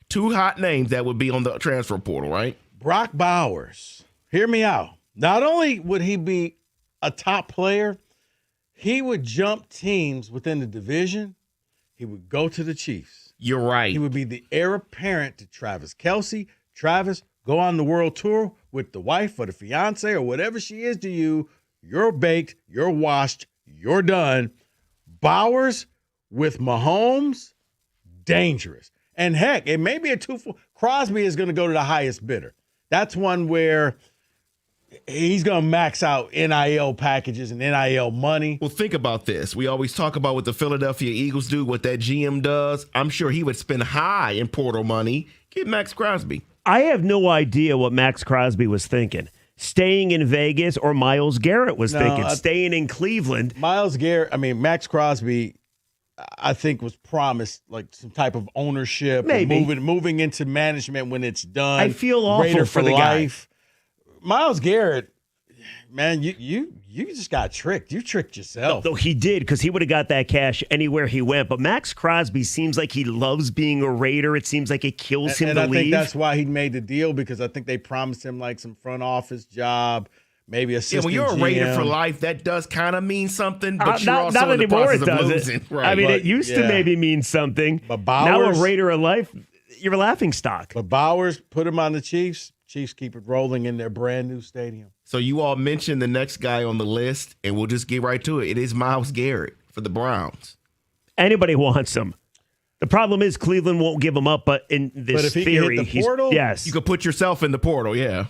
Two hot names that would be on the transfer portal, right? Brock Bowers. Hear me out. Not only would he be a top player, he would jump teams within the division. He would go to the Chiefs. You're right. He would be the heir apparent to Travis Kelce. Travis, go on the world tour with the wife or the fiance or whatever she is to you. You're baked. You're washed. You're done. Bowers with Mahomes, dangerous. And heck, it may be a 2-4. Crosby is going to go to the highest bidder. That's one where he's going to max out NIL packages and NIL money. Well, think about this. We always talk about what the Philadelphia Eagles do, what that GM does. I'm sure he would spend high in portal money. Get Max Crosby. I have no idea what Max Crosby was thinking. Staying in Vegas or Myles Garrett was thinking. Staying in Cleveland. Max Crosby, I think, was promised like some type of ownership. Maybe. Moving into management when it's done. I feel awful Raider for the life. guy. Myles Garrett, man, you just got tricked. You tricked yourself. No, he did, because he would have got that cash anywhere he went. But Max Crosby seems like he loves being a Raider. It seems like it kills him and to I leave. think that's why he made the deal, because I think they promised him like some front office job, maybe assistant when you're a GM. Raider for life, that does kind of mean something, but you're not also in the anymore. process It of does losing. it. Right. I mean, But, it used to yeah. maybe mean something. But now a Bowers- Raider of life, you're a laughing stock. But Bowers put him on the Chiefs. Chiefs keep it rolling in their brand new stadium. So you all mentioned the next guy on the list, and we'll just get right to it. It is Myles Garrett for the Browns. Anybody wants him. The problem is Cleveland won't give him up, but in this But if he can hit theory, the he's portal, yes. You could put yourself in the portal, yeah.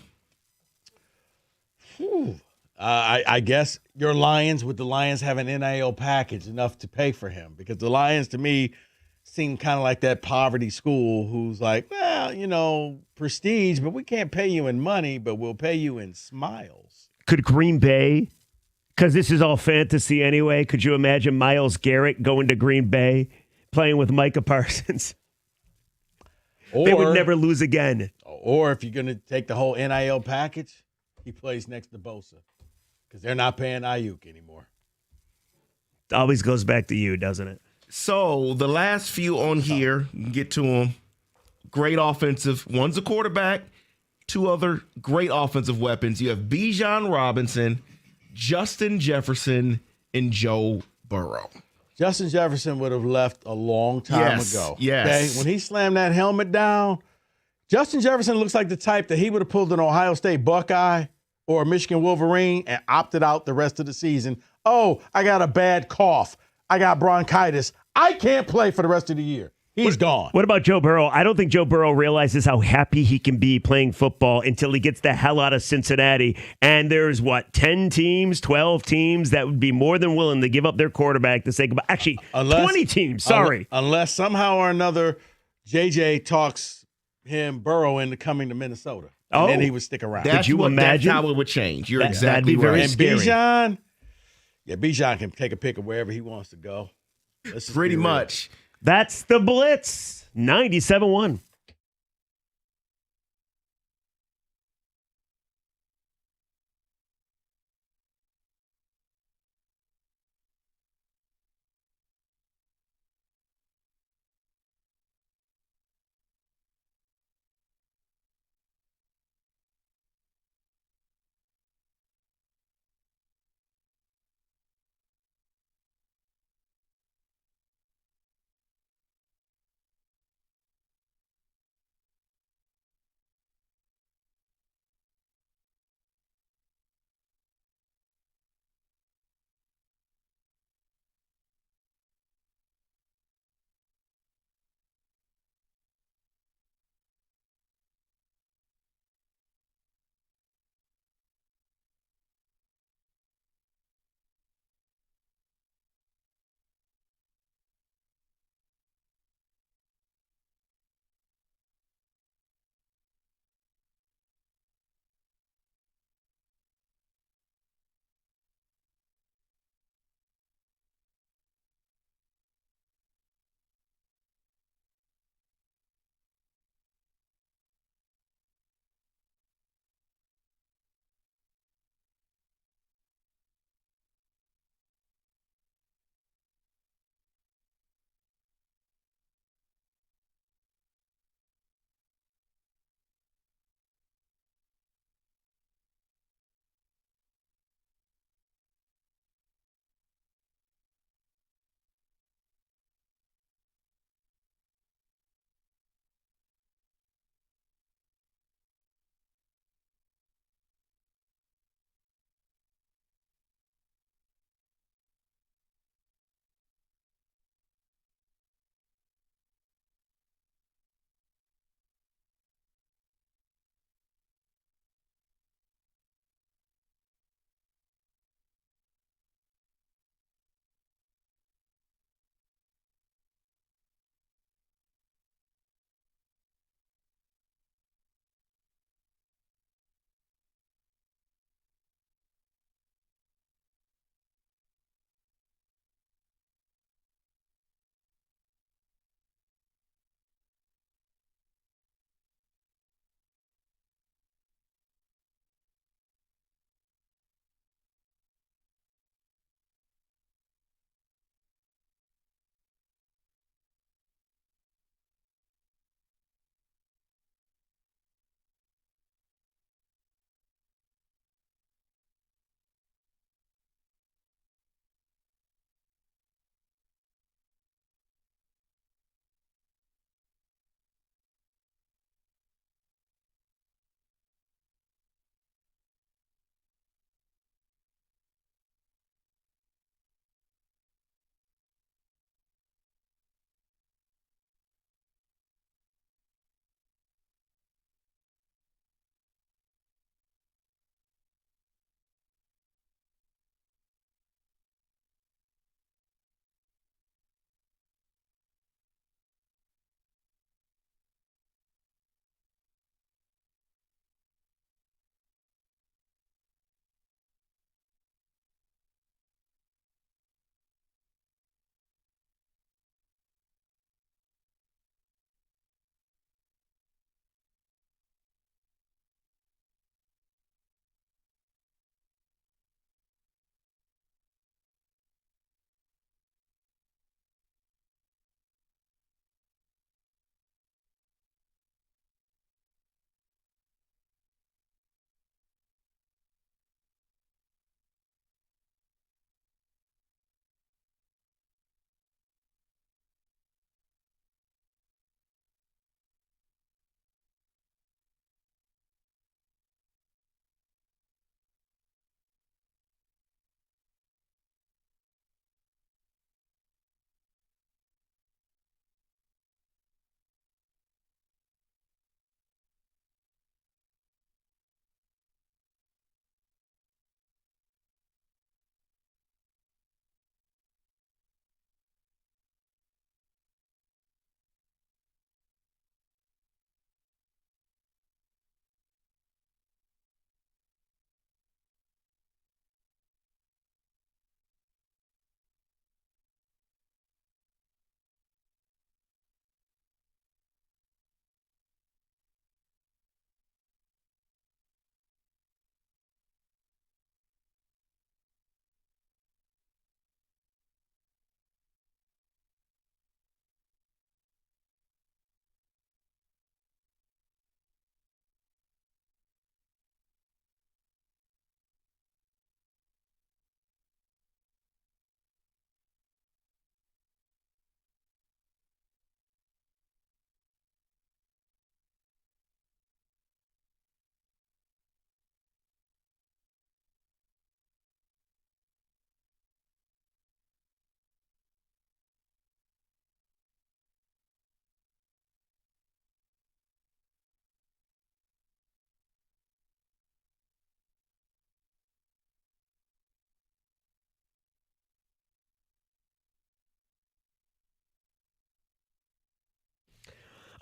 I guess your Lions, would the Lions have an NIL package enough to pay for him? Because the Lions, to me, seem kind of like that poverty school who's like, well, prestige, but we can't pay you in money, but we'll pay you in smiles. Could Green Bay, because this is all fantasy anyway, could you imagine Myles Garrett going to Green Bay, playing with Micah Parsons? They would never lose again. Or if you're going to take the whole NIL package, he plays next to Bosa because they're not paying Ayuk anymore. Always goes back to you, doesn't it? So the last few on here, you can get to them. Great offensive. One's a quarterback. Two other great offensive weapons. You have Bijan Robinson, Justin Jefferson, and Joe Burrow. Justin Jefferson would have left a long time ago. Yes. Okay? When he slammed that helmet down, Justin Jefferson looks like the type that he would have pulled an Ohio State Buckeye or a Michigan Wolverine and opted out the rest of the season. Oh, I got a bad cough. I got bronchitis. I can't play for the rest of the year. He's gone. What about Joe Burrow? I don't think Joe Burrow realizes how happy he can be playing football until he gets the hell out of Cincinnati. And there's, 10 teams, 12 teams that would be more than willing to give up their quarterback to say goodbye. Actually, 20 teams, sorry. Unless somehow or another JJ talks Burrow into coming to Minnesota. And then he would stick around. That's that's how it would change. You're exactly right. And Bijan, Bijan can take a pick of wherever he wants to go. Pretty much. That's the Blitz. 97-1.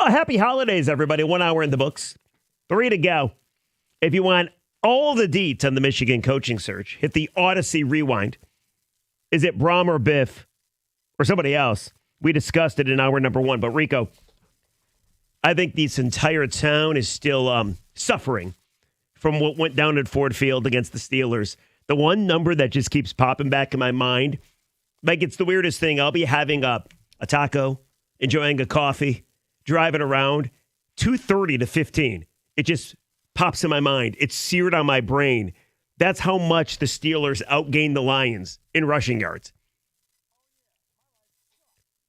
Oh, happy holidays, everybody. 1 hour in the books. 3 to go. If you want all the deets on the Michigan coaching search, hit the Odyssey rewind. Is it Brom or Biff or somebody else? We discussed it in hour number 1. But, Rico, I think this entire town is still suffering from what went down at Ford Field against the Steelers. The one number that just keeps popping back in my mind, like it's the weirdest thing. I'll be having a taco, enjoying a coffee, driving around, 2:30 to 15. It just pops in my mind. It's seared on my brain. That's how much the Steelers outgained the Lions in rushing yards.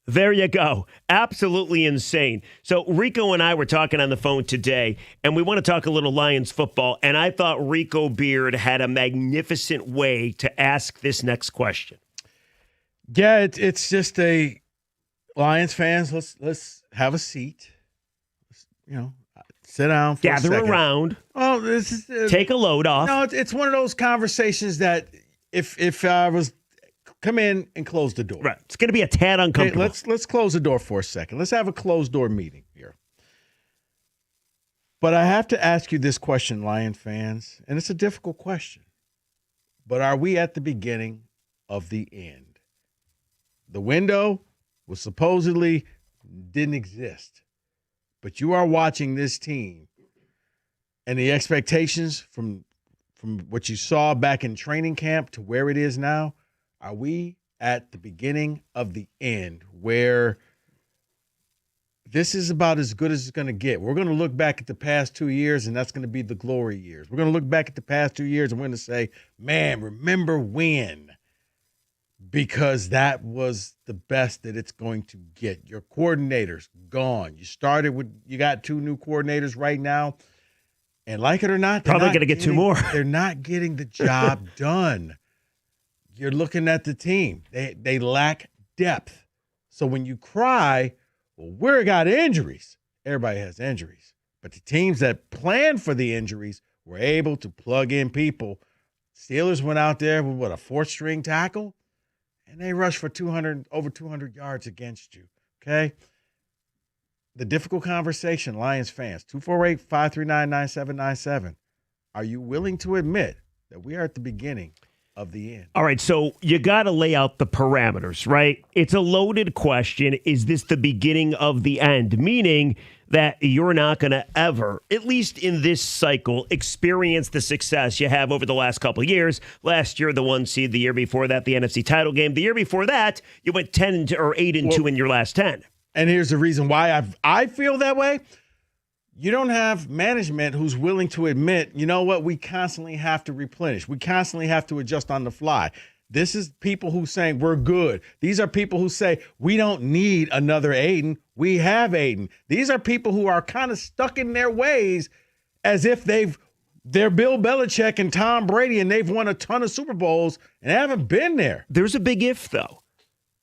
There you go. Absolutely insane. So Rico and I were talking on the phone today, and we want to talk a little Lions football, and I thought Rico Beard had a magnificent way to ask this next question. Yeah, it's just a Lions fans, let's have a seat. Sit down for Gather a second. around. Oh, this is take a load off. No, it's one of those conversations that if I was come in and close the door. Right. It's going to be a tad uncomfortable. Okay, let's close the door for a second. Let's have a closed door meeting here. But I have to ask you this question, Lion fans, and it's a difficult question. But are we at the beginning of the end? The window was supposedly didn't exist. But you are watching this team and the expectations from what you saw back in training camp to where it is now. Are we at the beginning of the end where this is about as good as it's going to get? We're going to look back at the past 2 years, and that's going to be the glory years. We're going to look back at the past 2 years, and we're going to say, man, remember when? Because that was the best that it's going to get. Your coordinator's gone. You got 2 new coordinators right now. And like it or not, probably going to get 2 more. They're not getting the job done. You're looking at the team. They lack depth. So when you cry, well, we got injuries. Everybody has injuries. But the teams that planned for the injuries were able to plug in people. Steelers went out there with, a 4th-string tackle? And they rushed for over 200 yards against you, okay? The difficult conversation, Lions fans, 248-539-9797. Are you willing to admit that we are at the beginning of the end? All right, so you got to lay out the parameters, right? It's a loaded question. Is this the beginning of the end? Meaning that you're not going to ever, at least in this cycle, experience the success you have over the last couple of years. Last year, the 1 seed. The year before that, the NFC title game. The year before that, you went 8-2 in your last 10. And here's the reason why I feel that way. You don't have management who's willing to admit, you know what, we constantly have to replenish. We constantly have to adjust on the fly. This is people who saying we're good. These are people who say we don't need another Aiden. We have Aiden. These are people who are kind of stuck in their ways as if they're Bill Belichick and Tom Brady and they've won a ton of Super Bowls and haven't been there. There's a big if, though.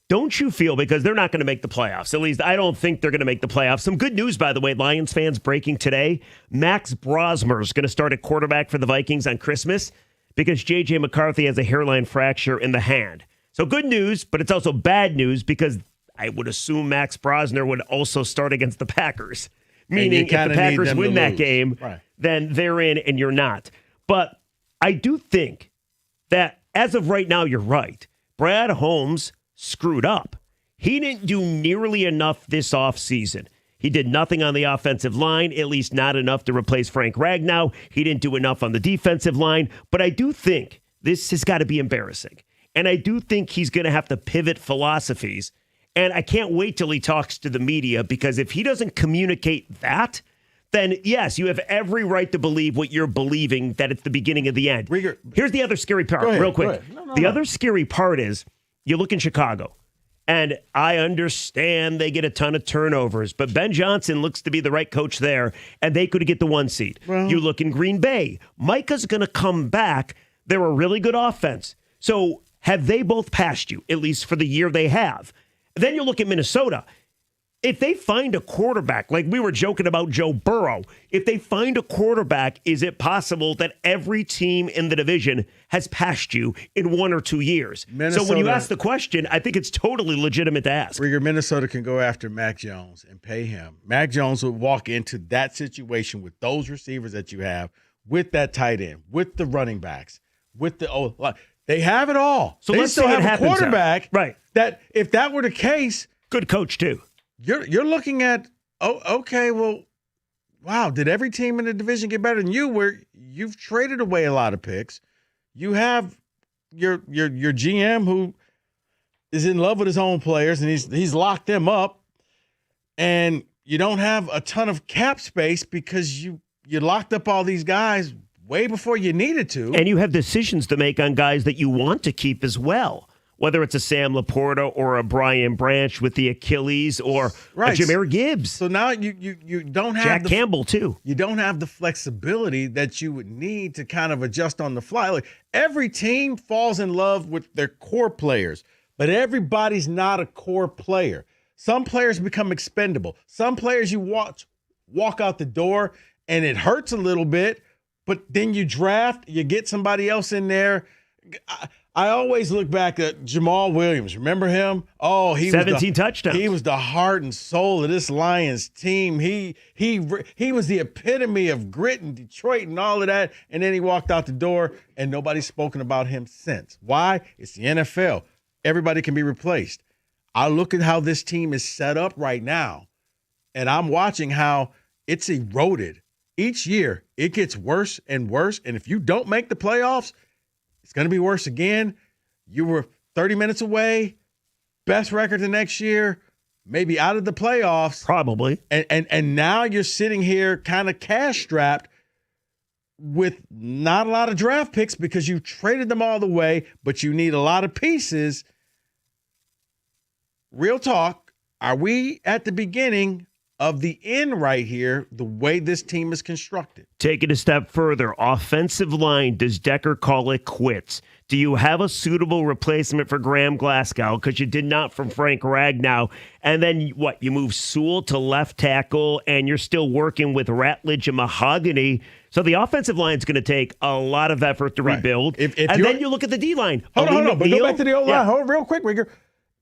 Don't you feel, because they're not going to make the playoffs. At least I don't think they're going to make the playoffs. Some good news, by the way, Lions fans breaking today. Max Brosmer is going to start at quarterback for the Vikings on Christmas because J.J. McCarthy has a hairline fracture in the hand. So good news, but it's also bad news because I would assume Max Brosmer would also start against the Packers. Meaning if the Packers win that game, then they're in and you're not. But I do think that as of right now, you're right. Brad Holmes screwed up. He didn't do nearly enough this offseason. He did nothing on the offensive line, at least not enough to replace Frank Ragnow. He didn't do enough on the defensive line. But I do think this has got to be embarrassing. And I do think he's going to have to pivot philosophies. And I can't wait till he talks to the media, because if he doesn't communicate that, then yes, you have every right to believe what you're believing, that it's the beginning of the end. Here's the other scary part, real quick. The other scary part is, you look in Chicago, and I understand they get a ton of turnovers, but Ben Johnson looks to be the right coach there, and they could get the 1 seed. You look in Green Bay. Micah's going to come back. They're a really good offense. So have they both passed you, at least for the year they have? Then you look at Minnesota. If they find a quarterback, like we were joking about Joe Burrow, if they find a quarterback, is it possible that every team in the division has passed you in 1 or 2 years? So when you ask the question, I think it's totally legitimate to ask. Rieger, Minnesota can go after Mac Jones and pay him. Mac Jones will walk into that situation with those receivers that you have, with that tight end, with the running backs, with the they have it all. So they let's still say it have a happens, quarterback, right? That if that were the case, good coach too. You're looking at, okay, well, wow, did every team in the division get better than you, where you've traded away a lot of picks? You have your GM who is in love with his own players, and he's locked them up, and you don't have a ton of cap space because you locked up all these guys way before you needed to. And you have decisions to make on guys that you want to keep as well. Whether it's a Sam Laporta or a Brian Branch with the Achilles or a Jahmyr Gibbs. So now you don't have Jack Campbell too. You don't have the flexibility that you would need to kind of adjust on the fly. Like, every team falls in love with their core players, but everybody's not a core player. Some players become expendable. Some players you walk out the door and it hurts a little bit, but then you draft, you get somebody else in there. I always look back at Jamal Williams. Remember him? Oh, he 17 touchdowns. He was the heart and soul of this Lions team. He was the epitome of grit in Detroit and all of that. And then he walked out the door, and nobody's spoken about him since. Why? It's the NFL. Everybody can be replaced. I look at how this team is set up right now, and I'm watching how it's eroded. Each year, it gets worse and worse. And if you don't make the playoffs, it's going to be worse again. You were 30 minutes away, best record the next year, maybe out of the playoffs. Probably. And now you're sitting here kind of cash-strapped with not a lot of draft picks because you traded them all the way, but you need a lot of pieces. Real talk, are we at the beginning of the end right here, the way this team is constructed? Take it a step further. Offensive line, does Decker call it quits? Do you have a suitable replacement for Graham Glasgow? Because you did not from Frank Ragnow. And then what? You move Sewell to left tackle, and you're still working with Ratledge and Mahogany. So the offensive line is going to take a lot of effort to rebuild. And then you look at the D-line. Hold on. But go back to the O-line. Yeah. Hold on real quick, Rieger.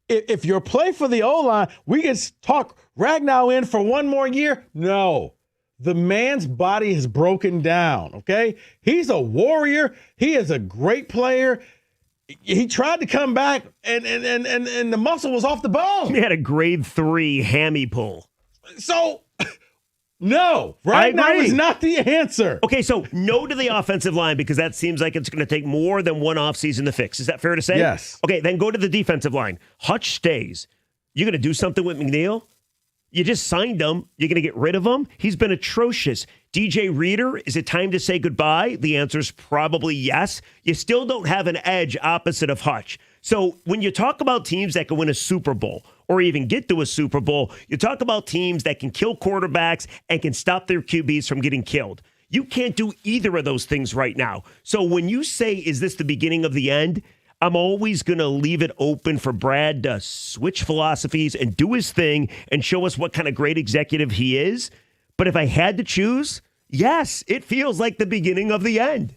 If your play for the O-line, we can talk Ragnow in for one more year. No. The man's body has broken down, okay? He's a warrior. He is a great player. He tried to come back, and the muscle was off the bone. He had a grade 3 hammy pull. So, no. Ragnow is not the answer. Okay, so no to the offensive line because that seems like it's going to take more than one offseason to fix. Is that fair to say? Yes. Okay, then go to the defensive line. Hutch stays. You going to do something with McNeil? You just signed him. You're going to get rid of him? He's been atrocious. DJ Reader, is it time to say goodbye? The answer is probably yes. You still don't have an edge opposite of Hutch. So when you talk about teams that can win a Super Bowl or even get to a Super Bowl, you talk about teams that can kill quarterbacks and can stop their QBs from getting killed. You can't do either of those things right now. So when you say, is this the beginning of the end? I'm always going to leave it open for Brad to switch philosophies and do his thing and show us what kind of great executive he is. But if I had to choose, yes, it feels like the beginning of the end.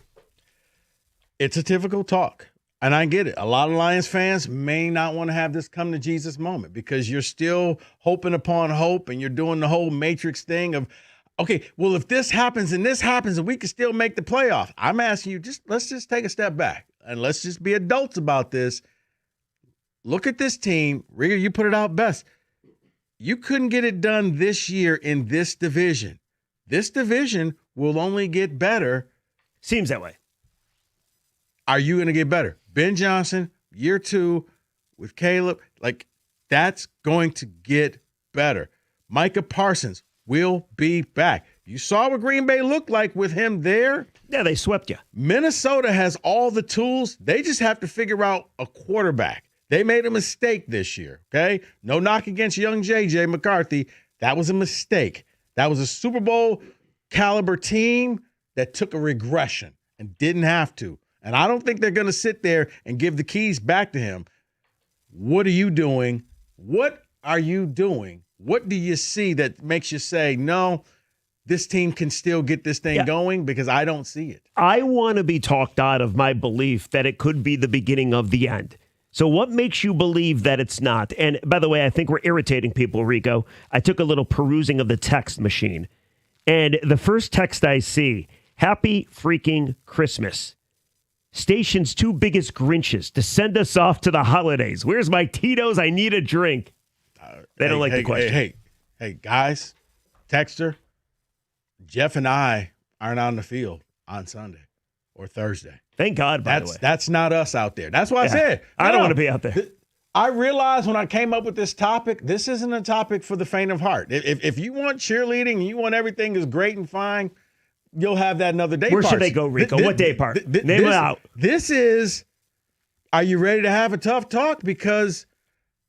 It's a typical talk. And I get it. A lot of Lions fans may not want to have this come to Jesus moment because you're still hoping upon hope and you're doing the whole Matrix thing of, okay, well, if this happens and we can still make the playoff. I'm asking you, let's just take a step back and let's just be adults about this. Look at this team. Rieger, you put it out best. You couldn't get it done this year in this division. This division will only get better. Seems that way. Are you going to get better? Ben Johnson, year 2 with Caleb, that's going to get better. Micah Parsons will be back. You saw what Green Bay looked like with him there. Yeah, they swept you. Minnesota has all the tools. They just have to figure out a quarterback. They made a mistake this year, okay? No knock against young J.J. McCarthy. That was a mistake. That was a Super Bowl caliber team that took a regression and didn't have to. And I don't think they're going to sit there and give the keys back to him. What are you doing? What are you doing What do you see that makes you say, no, this team can still get this thing going? Because I don't see it. I want to be talked out of my belief that it could be the beginning of the end. So what makes you believe that it's not? And by the way, I think we're irritating people, Rico. I took a little perusing of the text machine. And the first text I see, happy freaking Christmas. Station's two biggest Grinches to send us off to the holidays. Where's my Tito's? I need a drink. They don't like the question. Hey, guys, texter, Jeff and I aren't on the field on Sunday or Thursday. Thank God, by the way. That's not us out there. That's why I said. I don't want to be out there. I realized when I came up with this topic, this isn't a topic for the faint of heart. If you want cheerleading and you want everything is great and fine, you'll have that another day Where part. should they go, Rico? What day part? Name it out. This is, are you ready to have a tough talk? Because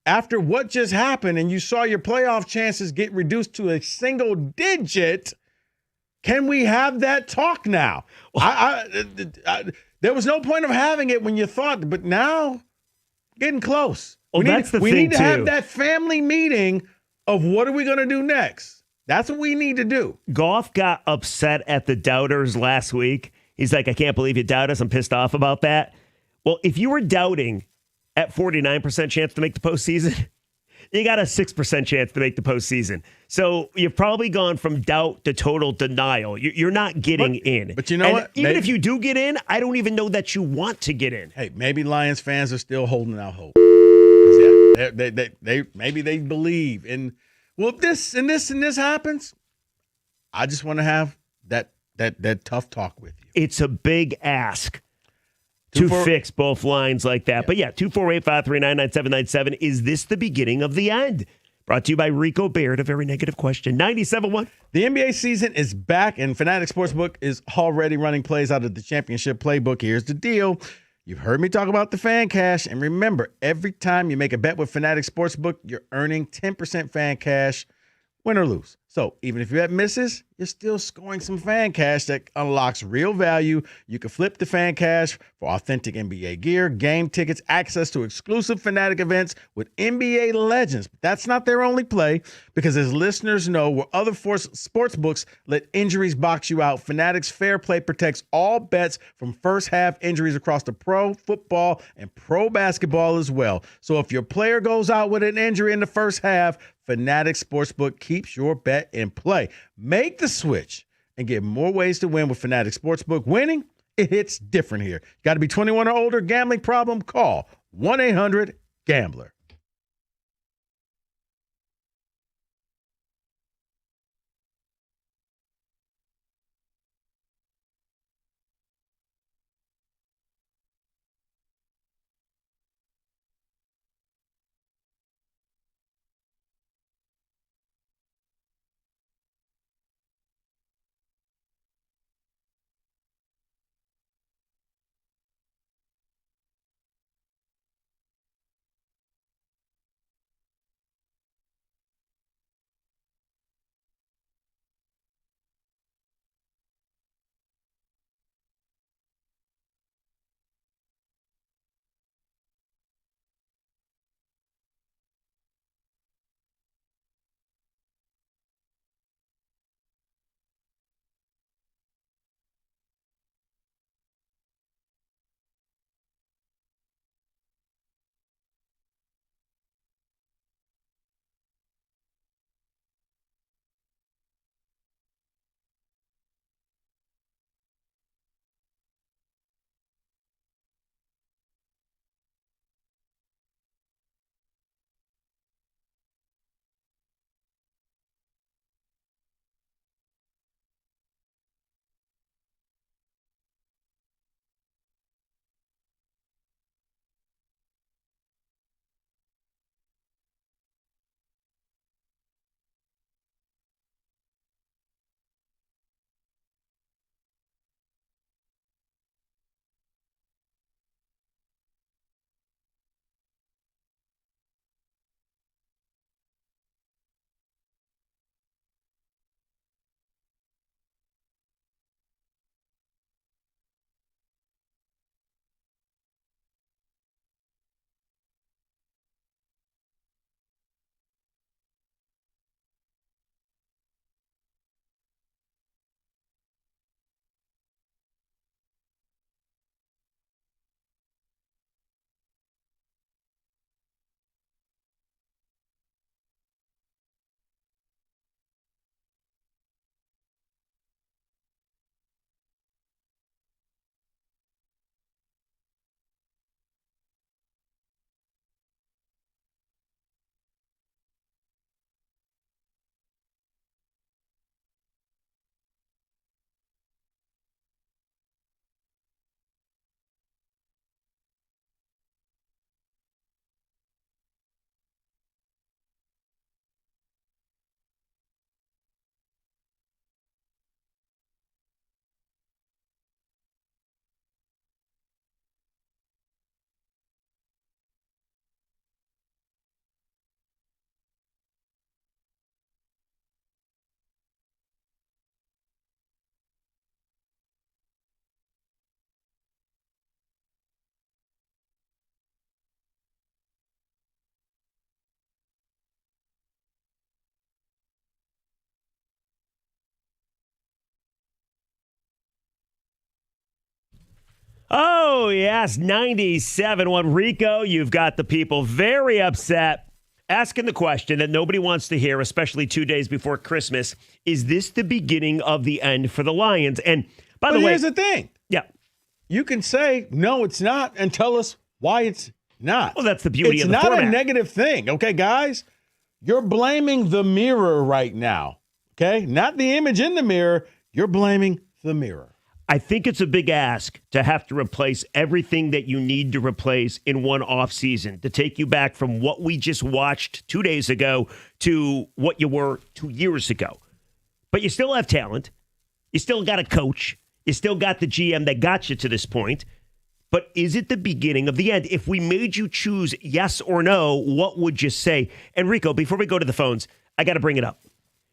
after what just happened and you saw your playoff chances get reduced to a single digit, can we have that talk now? There was no point of having it when you thought, but now getting close. Well, we need to have that family meeting of what are we going to do next? That's what we need to do. Goff got upset at the doubters last week. He's like, I can't believe you doubt us. I'm pissed off about that. Well, if you were doubting at 49% chance to make the postseason, you got a 6% chance to make the postseason. So you've probably gone from doubt to total denial. You're not getting in. But you know what? Even if you do get in, I don't even know that you want to get in. Hey, maybe Lions fans are still holding out hope. Maybe they believe in, well, if this and this and this happens, I just want to have that tough talk with you. It's a big ask to fix both lines like that. But yeah, 248-539-9797. Is this the beginning of the end? Brought to you by Rico Baird. A very negative question. 97.1. The NBA season is back, and Fanatics Sportsbook is already running plays out of the championship playbook. Here's the deal. You've heard me talk about the fan cash. And remember, every time you make a bet with Fanatics Sportsbook, you're earning 10% fan cash, win or lose. So even if your bet misses, you're still scoring some fan cash that unlocks real value. You can flip the fan cash for authentic NBA gear, game tickets, access to exclusive Fanatic events with NBA legends. But that's not their only play, because as listeners know, where other sports books let injuries box you out, Fanatics Fair Play protects all bets from first half injuries across the pro football and pro basketball as well. So if your player goes out with an injury in the first half, Fanatics Sportsbook keeps your bet in play. Make the switch and get more ways to win with Fanatics Sportsbook. Winning, it hits different here. Got to be 21 or older. Gambling problem? Call 1-800-GAMBLER. Oh, yes, 97-1. Rico, you've got the people very upset, asking the question that nobody wants to hear, especially 2 days before Christmas. Is this the beginning of the end for the Lions? And by the way, here's the thing. Yeah. You can say, no, it's not, and tell us why it's not. Well, that's the beauty of the format. It's not a negative thing, okay, guys? You're blaming the mirror right now, okay? Not the image in the mirror. You're blaming the mirror. I think it's a big ask to have to replace everything that you need to replace in one offseason to take you back from what we just watched 2 days ago to what you were 2 years ago. But you still have talent. You still got a coach. You still got the GM that got you to this point. But is it the beginning of the end? If we made you choose yes or no, what would you say? And Rico, before we go to the phones, I got to bring it up.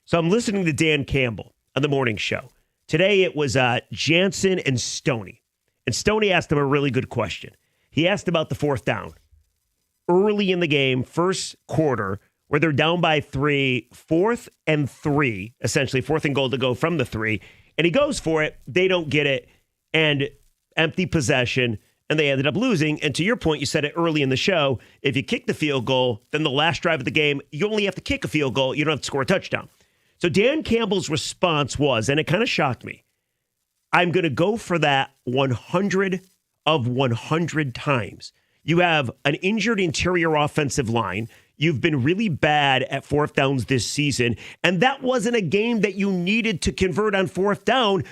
So I'm listening to Dan Campbell on the morning show. Today it was Jansen and Stoney. And Stoney asked him a really good question. He asked about the fourth down. Early in the game, first quarter, where they're down by 3, 4th and 3, essentially 4th and goal to go from the 3. And he goes for it. They don't get it. And empty possession. And they ended up losing. And to your point, you said it early in the show, if you kick the field goal, then the last drive of the game, you only have to kick a field goal. You don't have to score a touchdown. So Dan Campbell's response was, and it kind of shocked me, I'm going to go for that 100 of 100 times. You have an injured interior offensive line. You've been really bad at fourth downs this season, and that wasn't a game that you needed to convert on fourth down.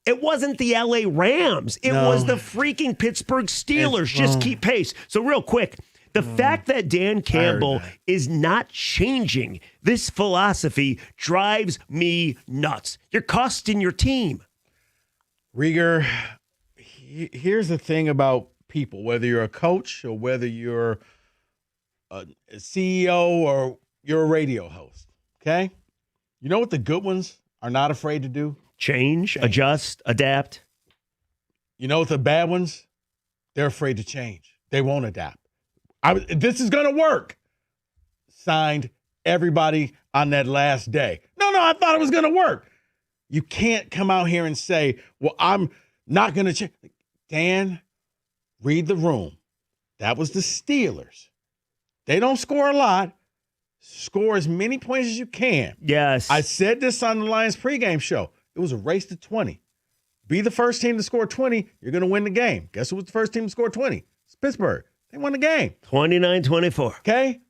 It wasn't the LA Rams. It was the freaking Pittsburgh Steelers. Just keep pace. So real quick, the fact that Dan Campbell is not changing this philosophy drives me nuts. You're costing your team. Rieger, here's the thing about people, whether you're a coach or whether you're a CEO or you're a radio host, okay? You know what the good ones are not afraid to do? Change, adjust, adapt. You know what the bad ones? They're afraid to change. They won't adapt. This is going to work. Signed everybody on that last day. No, I thought it was going to work. You can't come out here and say, well, I'm not going to change. Dan, read the room. That was the Steelers. They don't score a lot. Score as many points as you can. Yes. I said this on the Lions pregame show. It was a race to 20. Be the first team to score 20, you're going to win the game. Guess who was the first team to score 20? It's Pittsburgh. They won the game. 29-24. Okay?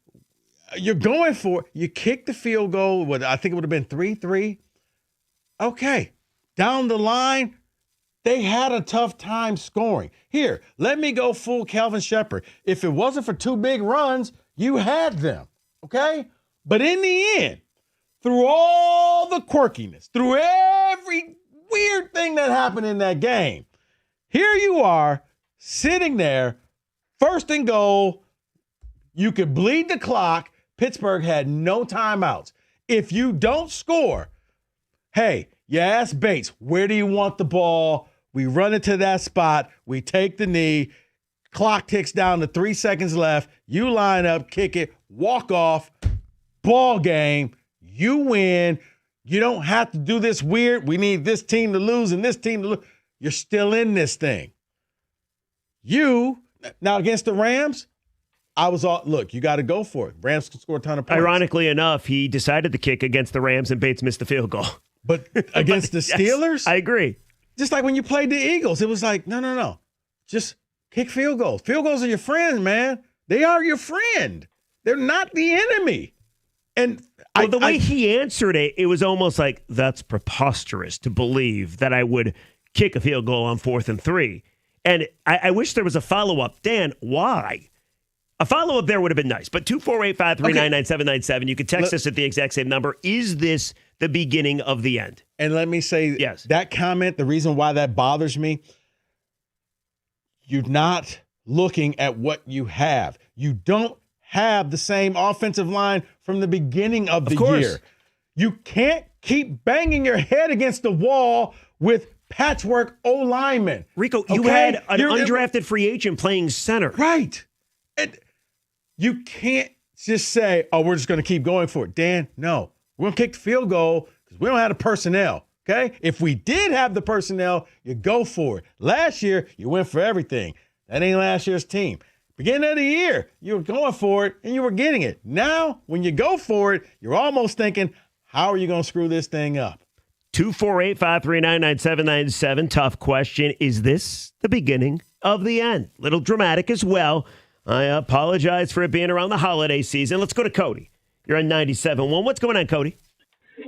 You're going for it. You kick the field goal. I think it would have been 3-3. Okay. Down the line, they had a tough time scoring. Here, let me go full Calvin Shepard. If it wasn't for 2 big runs, you had them. Okay? But in the end, through all the quirkiness, through every weird thing that happened in that game, here you are sitting there, first and goal. You could bleed the clock. Pittsburgh had no timeouts. If you don't score, hey, you ask Bates, where do you want the ball? We run it to that spot. We take the knee. Clock ticks down to 3 seconds left. You line up, kick it, walk off, ball game. You win. You don't have to do this weird. We need this team to lose and this team to lose. You're still in this thing. Now against the Rams, I was all, look, you got to go for it. Rams can score a ton of points. Ironically enough, he decided to kick against the Rams and Bates missed the field goal. But against the Steelers? Yes, I agree. Just like when you played the Eagles, it was like, no. Just kick field goals. Field goals are your friend, man. They are your friend. They're not the enemy. And the way he answered it, it was almost like, that's preposterous to believe that I would kick a field goal on 4th and 3. And I wish there was a follow-up. Dan, why? A follow-up there would have been nice. But 248-539-9797, you could text us at the exact same number. Is this the beginning of the end? And let me say, yes, that comment, the reason why that bothers me, you're not looking at what you have. You don't have the same offensive line from the beginning of the year. You can't keep banging your head against the wall with patchwork O-linemen. Rico, you had an undrafted free agent playing center. Right. And you can't just say, we're just going to keep going for it. Dan, no. We're going to kick the field goal because we don't have the personnel. Okay? If we did have the personnel, you go for it. Last year, you went for everything. That ain't last year's team. Beginning of the year, you were going for it and you were getting it. Now, when you go for it, you're almost thinking, how are you going to screw this thing up? 248-539-9797. Tough question. Is this the beginning of the end? Little dramatic as well. I apologize for it being around the holiday season. Let's go to Cody. You're on 97.1. What's going on, Cody?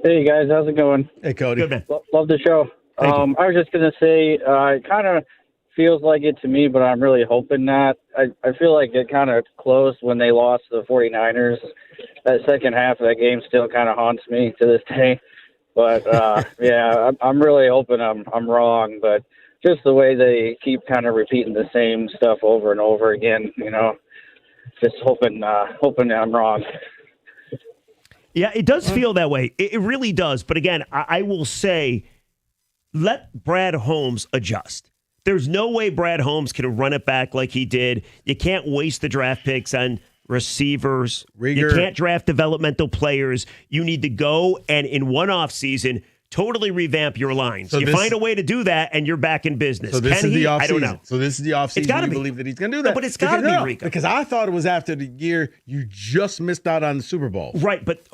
Hey, guys. How's it going? Hey, Cody. Good, man. Love the show. I was just going to say, it kind of feels like it to me, but I'm really hoping not. I feel like it kind of closed when they lost to the 49ers. That second half of that game still kind of haunts me to this day. But, yeah, I'm really hoping I'm wrong. But just the way they keep kind of repeating the same stuff over and over again, just hoping I'm wrong. Yeah, it does feel that way. It really does. But again, I will say, let Brad Holmes adjust. There's no way Brad Holmes can run it back like he did. You can't waste the draft picks on receivers. You can't draft developmental players. You need to go and in one offseason totally revamp your lines. So you find a way to do that, and you're back in business. So this is the offseason. I don't know. So this is the offseason. It's gotta you be. believe that he's going to do that. No, but it's got to be, Rico. Because I thought it was after the year you just missed out on the Super Bowl. Right, but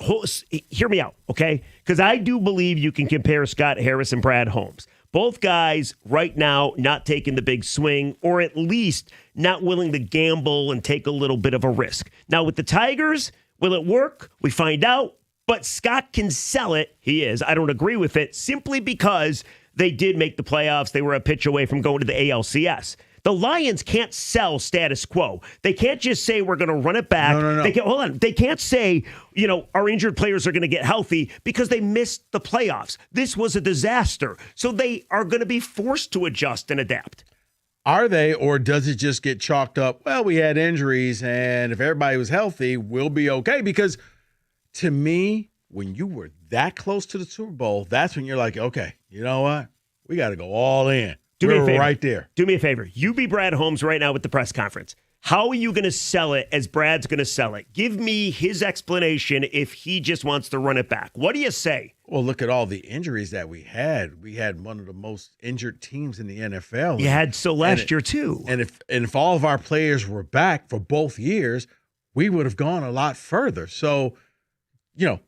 hear me out, okay? Because I do believe you can compare Scott Harris and Brad Holmes. Both guys right now not taking the big swing, or at least not willing to gamble and take a little bit of a risk. Now with the Tigers, will it work? We find out. But Scott can sell it. He is. I don't agree with it simply because they did make the playoffs. They were a pitch away from going to the ALCS. The Lions can't sell status quo. They can't just say we're going to run it back. No. Hold on. They can't say, our injured players are going to get healthy because they missed the playoffs. This was a disaster. So they are going to be forced to adjust and adapt. Are they, or does it just get chalked up? Well, we had injuries, and if everybody was healthy, we'll be okay. Because to me, when you were that close to the Super Bowl, that's when you're like, okay, you know what? We got to go all in. We're right there. Do me a favor. You be Brad Holmes right now with the press conference. How are you going to sell it as Brad's going to sell it? Give me his explanation if he just wants to run it back. What do you say? Well, look at all the injuries that we had. We had one of the most injured teams in the NFL. You had last year too. And if all of our players were back for both years, we would have gone a lot further. So,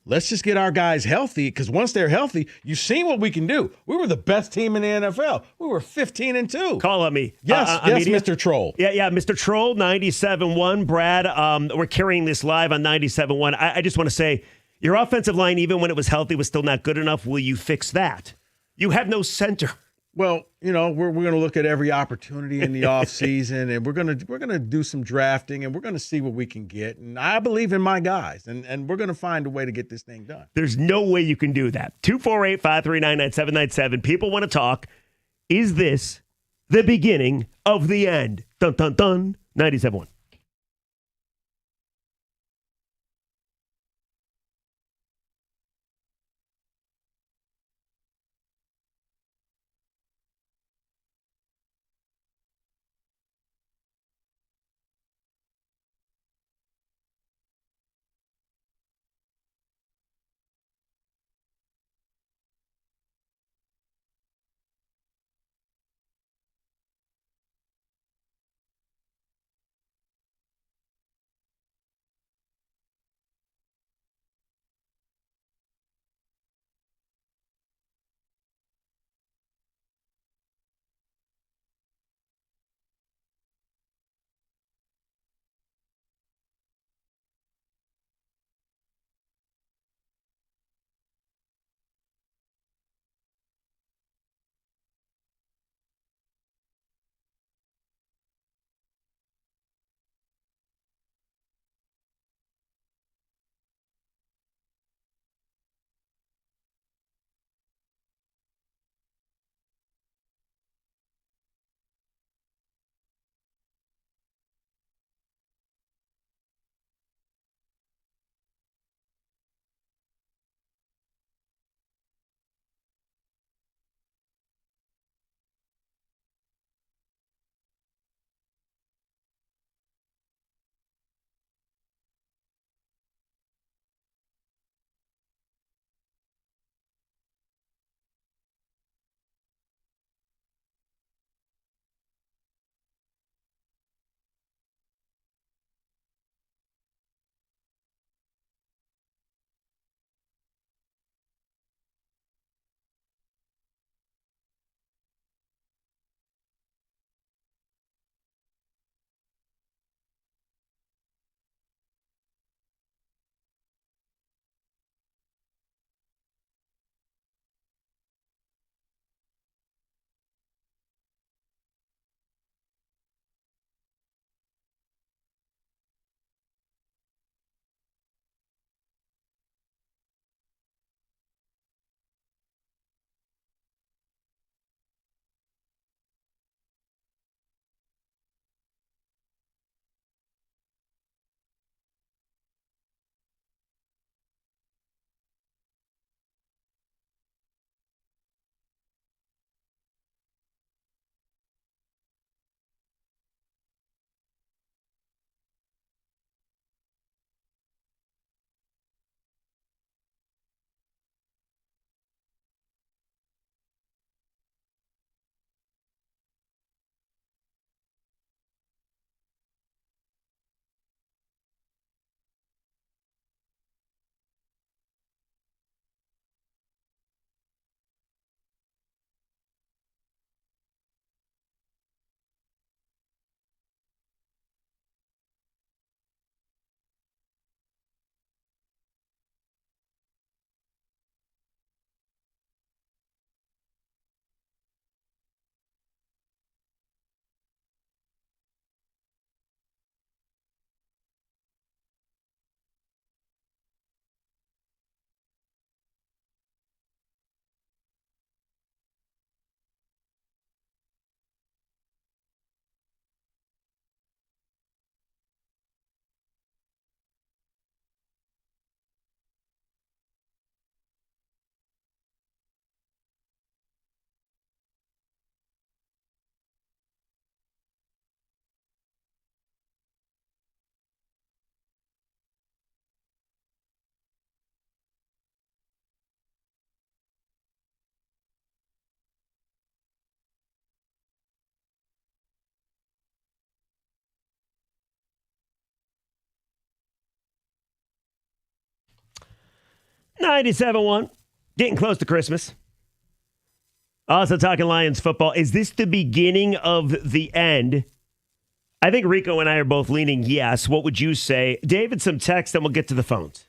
let's just get our guys healthy, because once they're healthy, you've seen what we can do. We were the best team in the NFL. We were 15-2. Call on me. Yes, Mr. Troll. Yeah, Mr. Troll, 97.1. Brad, we're carrying this live on 97.1. I just want to say, your offensive line, even when it was healthy, was still not good enough. Will you fix that? You have no center. Well, we're going to look at every opportunity in the offseason, and we're going to do some drafting, and we're going to see what we can get. And I believe in my guys, and we're going to find a way to get this thing done. There's no way you can do that. 248-539-9797. People want to talk. Is this the beginning of the end? Dun, dun, dun. 97.1. 97.1. Getting close to Christmas. Also talking Lions football. Is this the beginning of the end? I think Rico and I are both leaning yes. What would you say? David, some text, then we'll get to the phones.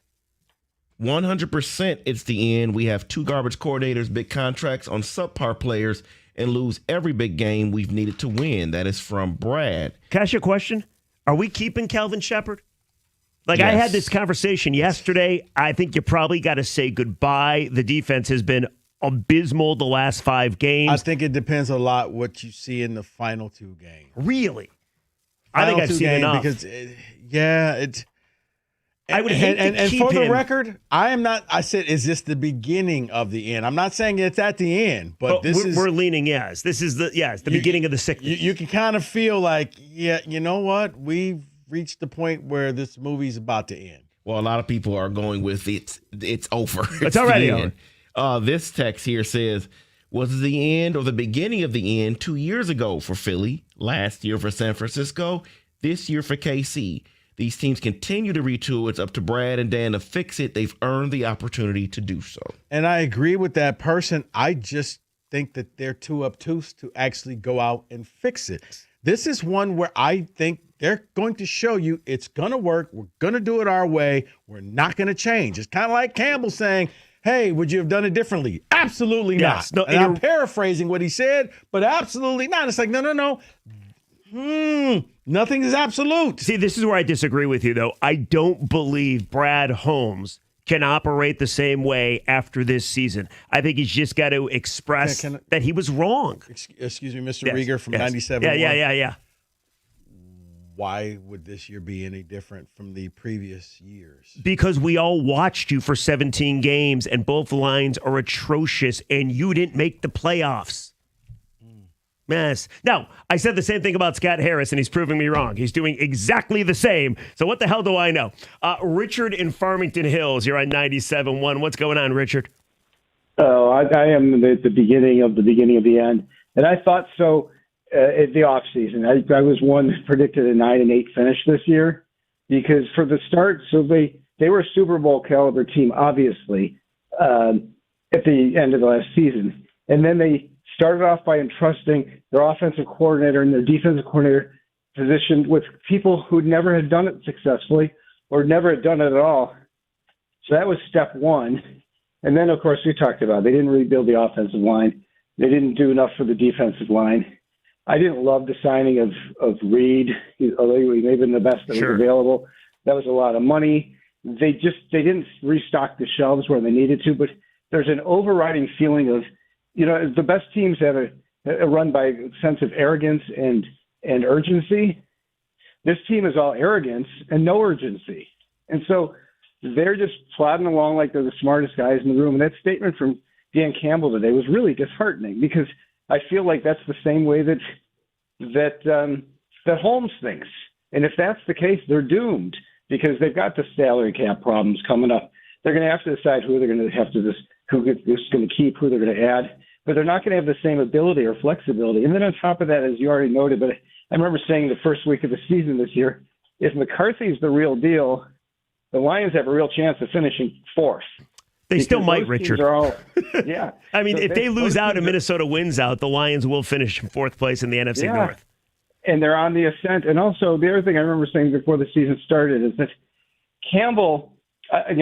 100% it's the end. We have 2 garbage coordinators, big contracts on subpar players, and lose every big game we've needed to win. That is from Brad. Can I ask you a question? Are we keeping Kelvin Shepard? Like, Yes. I had this conversation yesterday. I think you probably got to say goodbye. The defense has been abysmal the last 5 games. I think it depends a lot what you see in the final 2 games. Really? I think I've seen enough. Because, I would hate to and keep for the him. record, I said, is this the beginning of the end? I'm not saying it's at the end, but we're leaning yes. This is the beginning of the sickness. You can kind of feel like, you know what? We've reached the point where this movie's about to end. Well, a lot of people are going with it's over. It's already the end. This text here says, was the end or the beginning of the end 2 years ago for Philly, last year for San Francisco, this year for KC. These teams continue to retool. It's up to Brad and Dan to fix it. They've earned the opportunity to do so. And I agree with that person. I just think that they're too obtuse to actually go out and fix it. This is one where I think they're going to show you it's going to work. We're going to do it our way. We're not going to change. It's kind of like Campbell saying, hey, would you have done it differently? Absolutely Yes. not. No, and I'm paraphrasing what he said, but absolutely not. It's like, no. Nothing is absolute. See, this is where I disagree with you, though. I don't believe Brad Holmes can operate the same way after this season. I think he's just got to express that he was wrong. Excuse me, Mr. Yes, Rieger from yes. 97. Yeah. Why would this year be any different from the previous years? Because we all watched you for 17 games, and both lines are atrocious, and you didn't make the playoffs. Yes. Now, I said the same thing about Scott Harris, and he's proving me wrong. He's doing exactly the same. So what the hell do I know? Richard in Farmington Hills, you're on 97.1. What's going on, Richard? Oh, I am at the beginning of the end. And I thought so at the offseason. I was one that predicted a 9-8 finish this year because for the start, so they were a Super Bowl caliber team, obviously, at the end of the last season. And then they started off by entrusting their offensive coordinator and their defensive coordinator positioned with people who never had done it successfully or never had done it at all. So that was step one. And then, of course, we talked about they didn't rebuild the offensive line. They didn't do enough for the defensive line. I didn't love the signing of Reed, although he may have been the best that was available. That was a lot of money. They didn't restock the shelves where they needed to, but there's an overriding feeling of, the best teams have a run by a sense of arrogance and urgency. This team is all arrogance and no urgency. And so they're just plodding along like they're the smartest guys in the room. And that statement from Dan Campbell today was really disheartening because I feel like that's the same way that Holmes thinks. And if that's the case, they're doomed because they've got the salary cap problems coming up. They're going to have to decide who's going to keep, who they're going to add, but they're not going to have the same ability or flexibility. And then on top of that, as you already noted, but I remember saying the first week of the season this year, if McCarthy's the real deal, the Lions have a real chance of finishing fourth. They still might, Richard. Yeah. I mean, So if they lose out and are- Minnesota wins out, the Lions will finish in fourth place in the NFC Yeah. North. And they're on the ascent. And also, the other thing I remember saying before the season started is that Campbell,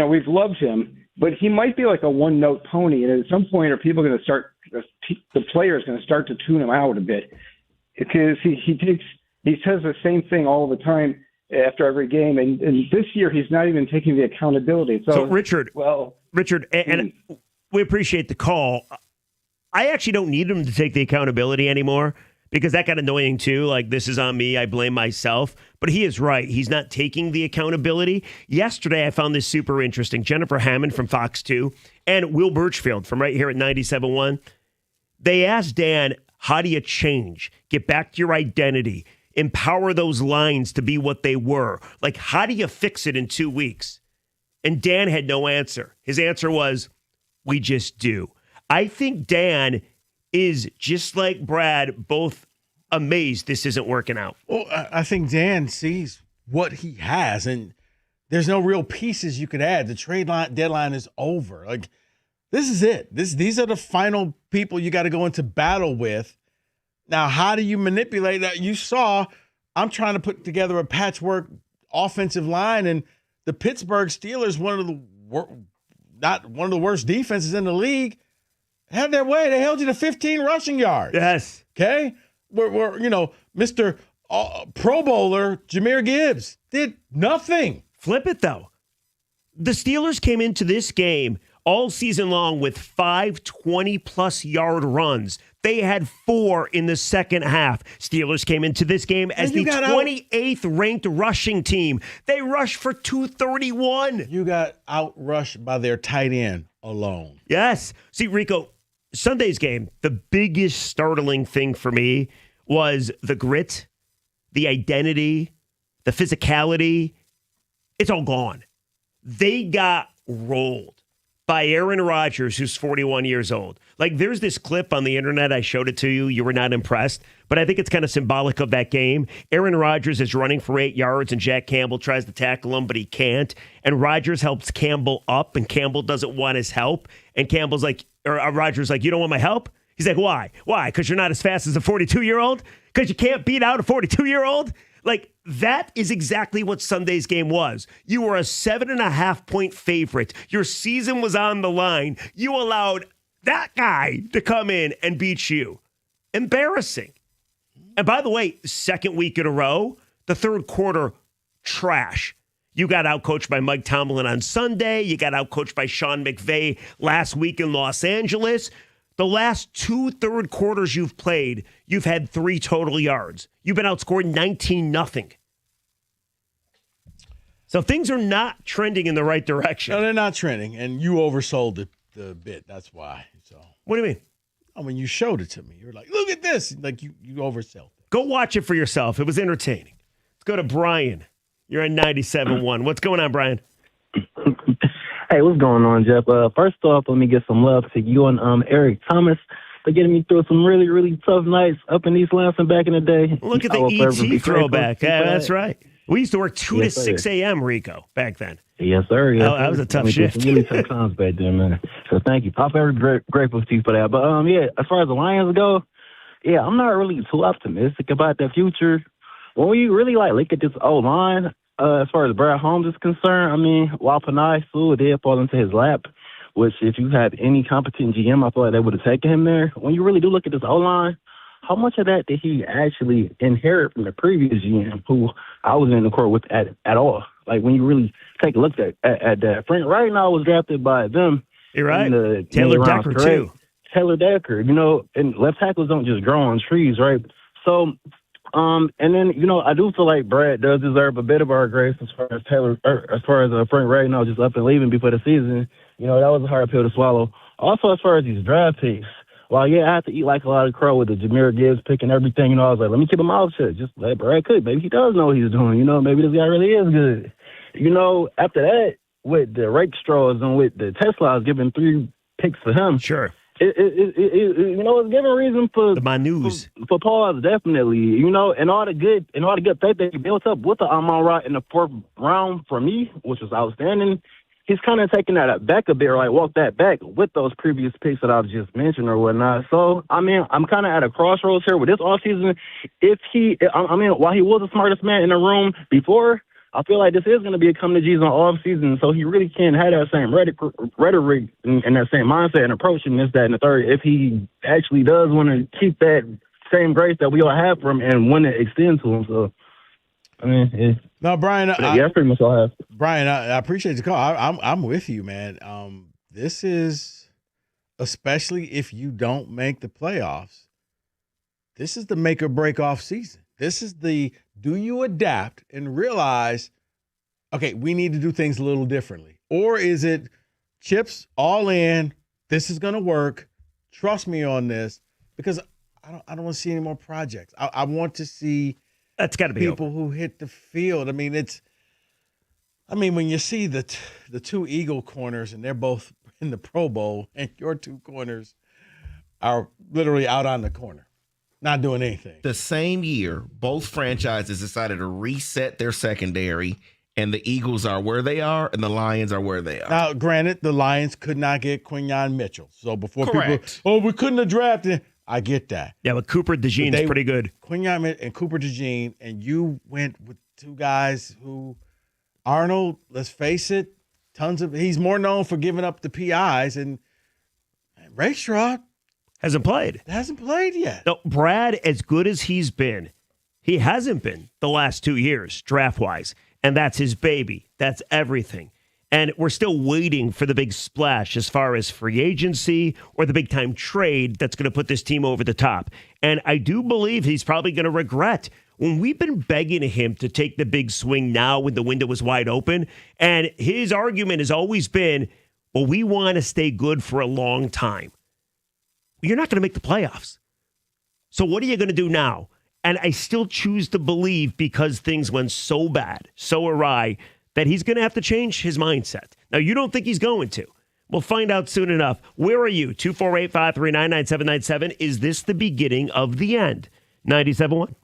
we've loved him, but he might be like a one-note pony. And at some point, are people going to start? The players going to start to tune him out a bit because he says the same thing all the time after every game. And this year, he's not even taking the accountability. So Richard, and Hmm. we appreciate the call. I actually don't need him to take the accountability anymore because that got annoying too. Like, this is on me. I blame myself. But he is right. He's not taking the accountability. Yesterday, I found this super interesting. Jennifer Hammond from Fox 2 and Will Birchfield from right here at 97.1. They asked Dan, how do you change? Get back to your identity. Empower those lines to be what they were. Like, how do you fix it in 2 weeks? And Dan had no answer. His answer was, we just do. I think Dan is, just like Brad, both amazed this isn't working out. Well, I think Dan sees what he has, and there's no real pieces you could add. The trade deadline is over. Like, this is it. These are the final people you got to go into battle with. Now, how do you manipulate that? You saw I'm trying to put together a patchwork offensive line, and the Pittsburgh Steelers, not one of the worst defenses in the league, had their way. They held you to 15 rushing yards. Yes. Okay? We're Mr. Pro Bowler Jahmyr Gibbs did nothing. Flip it, though. The Steelers came into this game all season long with 5 20-plus yard runs. They had 4 in the second half. Steelers came into this game as the 28th ranked rushing team. They rushed for 231. You got outrushed by their tight end alone. Yes. See, Rico, Sunday's game, the biggest startling thing for me was the grit, the identity, the physicality. It's all gone. They got rolled by Aaron Rodgers, who's 41 years old. Like, there's this clip on the internet. I showed it to you. You were not impressed. But I think it's kind of symbolic of that game. Aaron Rodgers is running for 8 yards, and Jack Campbell tries to tackle him, but he can't. And Rodgers helps Campbell up, and Campbell doesn't want his help. And Campbell's like, or Rodgers like, you don't want my help? He's like, why? Why? Because you're not as fast as a 42-year-old? Because you can't beat out a 42-year-old? Like, that is exactly what Sunday's game was. You were a 7.5-point favorite. Your season was on the line. You allowed that guy to come in and beat you. Embarrassing. And by the way, second week in a row, the third quarter, trash. You got outcoached by Mike Tomlin on Sunday. You got outcoached by Sean McVay last week in Los Angeles. The last 2 third quarters you've played, you've had 3 total yards. You've been outscored 19-0. So things are not trending in the right direction. No, they're not trending, and you oversold the bit. That's why. So what do you mean? I mean, you showed it to me. You were like, look at this. Like, you oversold it. Go watch it for yourself. It was entertaining. Let's go to Brian. You're on 97.1. What's going on, Brian? Hey, what's going on, Jeff? First off, let me get some love to you and Eric Thomas for getting me through some really, really tough nights up in East Lansing back in the day. Look at the ET throwback. Yeah, that's right. We used to work 2 to 6 a.m., Rico, back then. Yes, sir. Yes, that was a tough shift. Some really tough times back then, man. So thank you. I'm very grateful to you for that. But, as far as the Lions go, I'm not really too optimistic about the future. When we really, look at this O-line, as far as Brad Holmes is concerned, I mean, while Panay Sewell did fall into his lap, which if you had any competent GM, I feel like they would have taken him there. When you really do look at this O-line, how much of that did he actually inherit from the previous GM, who I wasn't in the court with at all? Like, when you really take a look at that. Frank right now was drafted by them. You're right. Taylor Decker, too. Taylor Decker, and left tackles don't just grow on trees, right? So, and then, I do feel like Brad does deserve a bit of our grace as far as Frank right now just up and leaving before the season. That was a hard pill to swallow. Also, as far as these draft picks, I have to eat like a lot of crow with the Jahmyr Gibbs pick and everything. I was like, let me keep my mouth shut. Just let Brad cook. Maybe he does know what he's doing. Maybe this guy really is good. After that, with the rake straws and with the Teslas giving 3 picks for him. Sure. It's giving reason for the news for pause, definitely. And all the good faith that he built up with the Amon-Ra in the 4th round for me, which was outstanding. He's kind of taking that back a bit, or walk that back with those previous picks that I've just mentioned or whatnot. So, I'm kind of at a crossroads here with this offseason. While he was the smartest man in the room before, I feel like this is going to be a come to Jesus off season, so he really can't have that same rhetoric and that same mindset and approach in this, that, and the third. If he actually does want to keep that same grace that we all have for him and want to extend to him, so no, Brian. Pretty much all I have. Brian, I appreciate the call. I'm with you, man. This is, especially if you don't make the playoffs, this is the make or break off season. This is do you adapt and realize, okay, we need to do things a little differently? Or is it chips all in, this is going to work, trust me on this, because I don't want to see any more projects. I want to see that's got to be people who hit the field. When you see the 2 Eagle corners and they're both in the Pro Bowl and your 2 corners are literally out on the corner, not doing anything. The same year, both franchises decided to reset their secondary and the Eagles are where they are, and the Lions are where they are. Now, granted, the Lions could not get Quinyon Mitchell. So before Correct. people, we couldn't have drafted, I get that. Yeah, but Cooper DeJean's pretty good. Quinyon and Cooper DeJean, and you went with two guys who, Arnold, let's face it, he's more known for giving up the PIs, and Ray Stroud hasn't played yet. No, Brad, as good as he's been, he hasn't been the last 2 years, draft-wise. And that's his baby. That's everything. And we're still waiting for the big splash as far as free agency or the big-time trade that's going to put this team over the top. And I do believe he's probably going to regret when we've been begging him to take the big swing now when the window was wide open. And his argument has always been, well, we want to stay good for a long time. You're not going to make the playoffs. So what are you going to do now? And I still choose to believe, because things went so bad, so awry, that he's going to have to change his mindset. Now, you don't think he's going to. We'll find out soon enough. Where are you? 248-539-9797. Is this the beginning of the end? 97.1.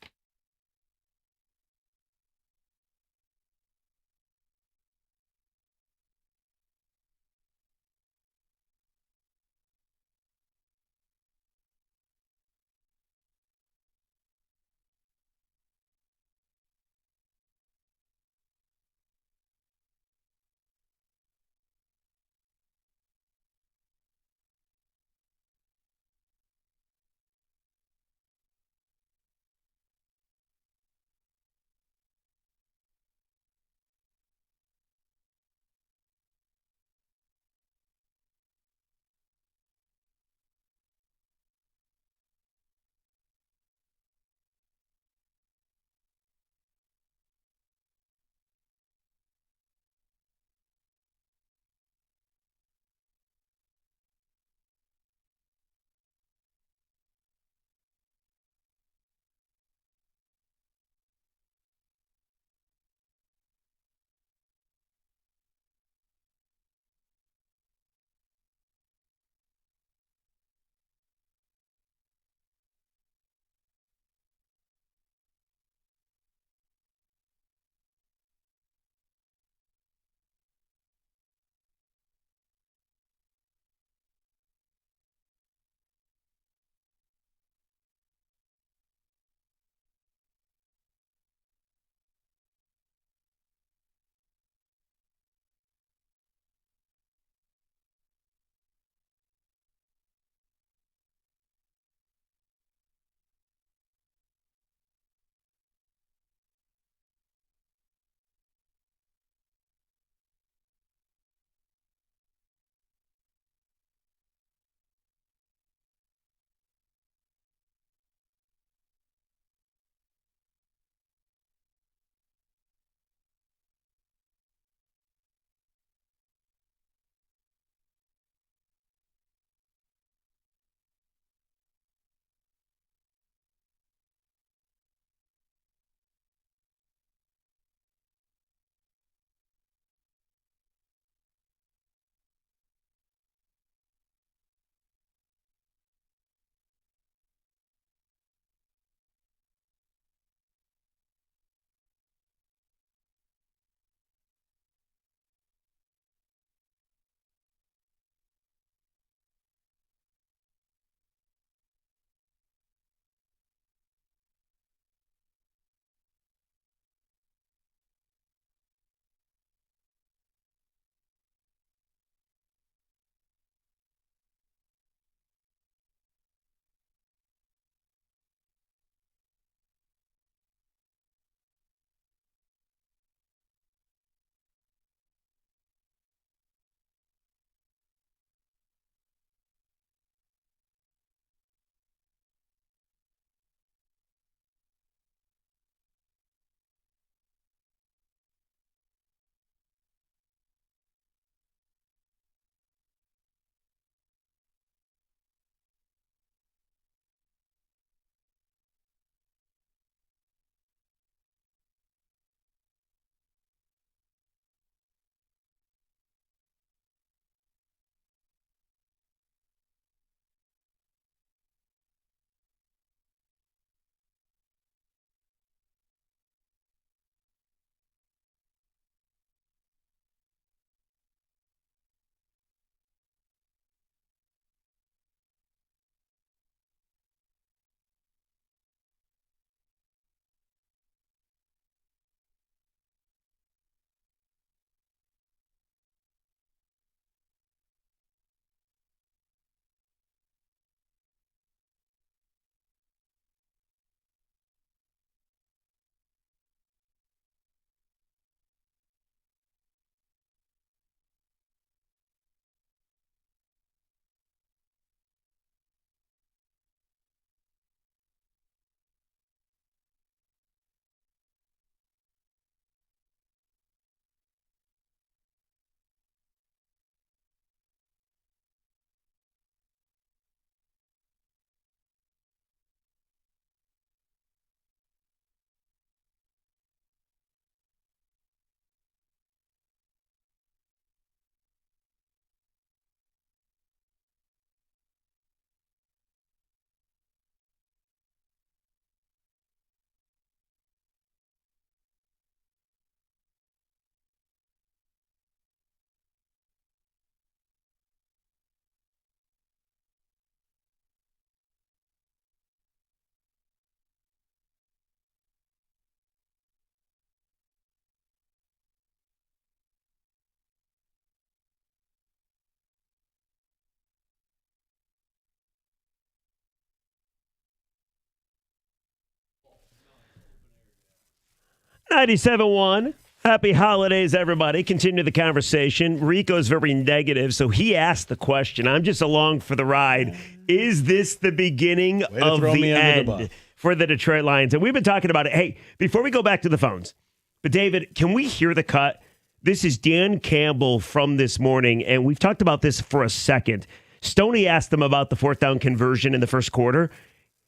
97.1. Happy holidays, everybody. Continue the conversation. Rico's very negative, so he asked the question. I'm just along for the ride. Is this the beginning of the end for the Detroit Lions? And we've been talking about it. Hey, before we go back to the phones, but David, can we hear the cut? This is Dan Campbell from this morning, and we've talked about this for a second. Stoney asked him about the fourth down conversion in the first quarter.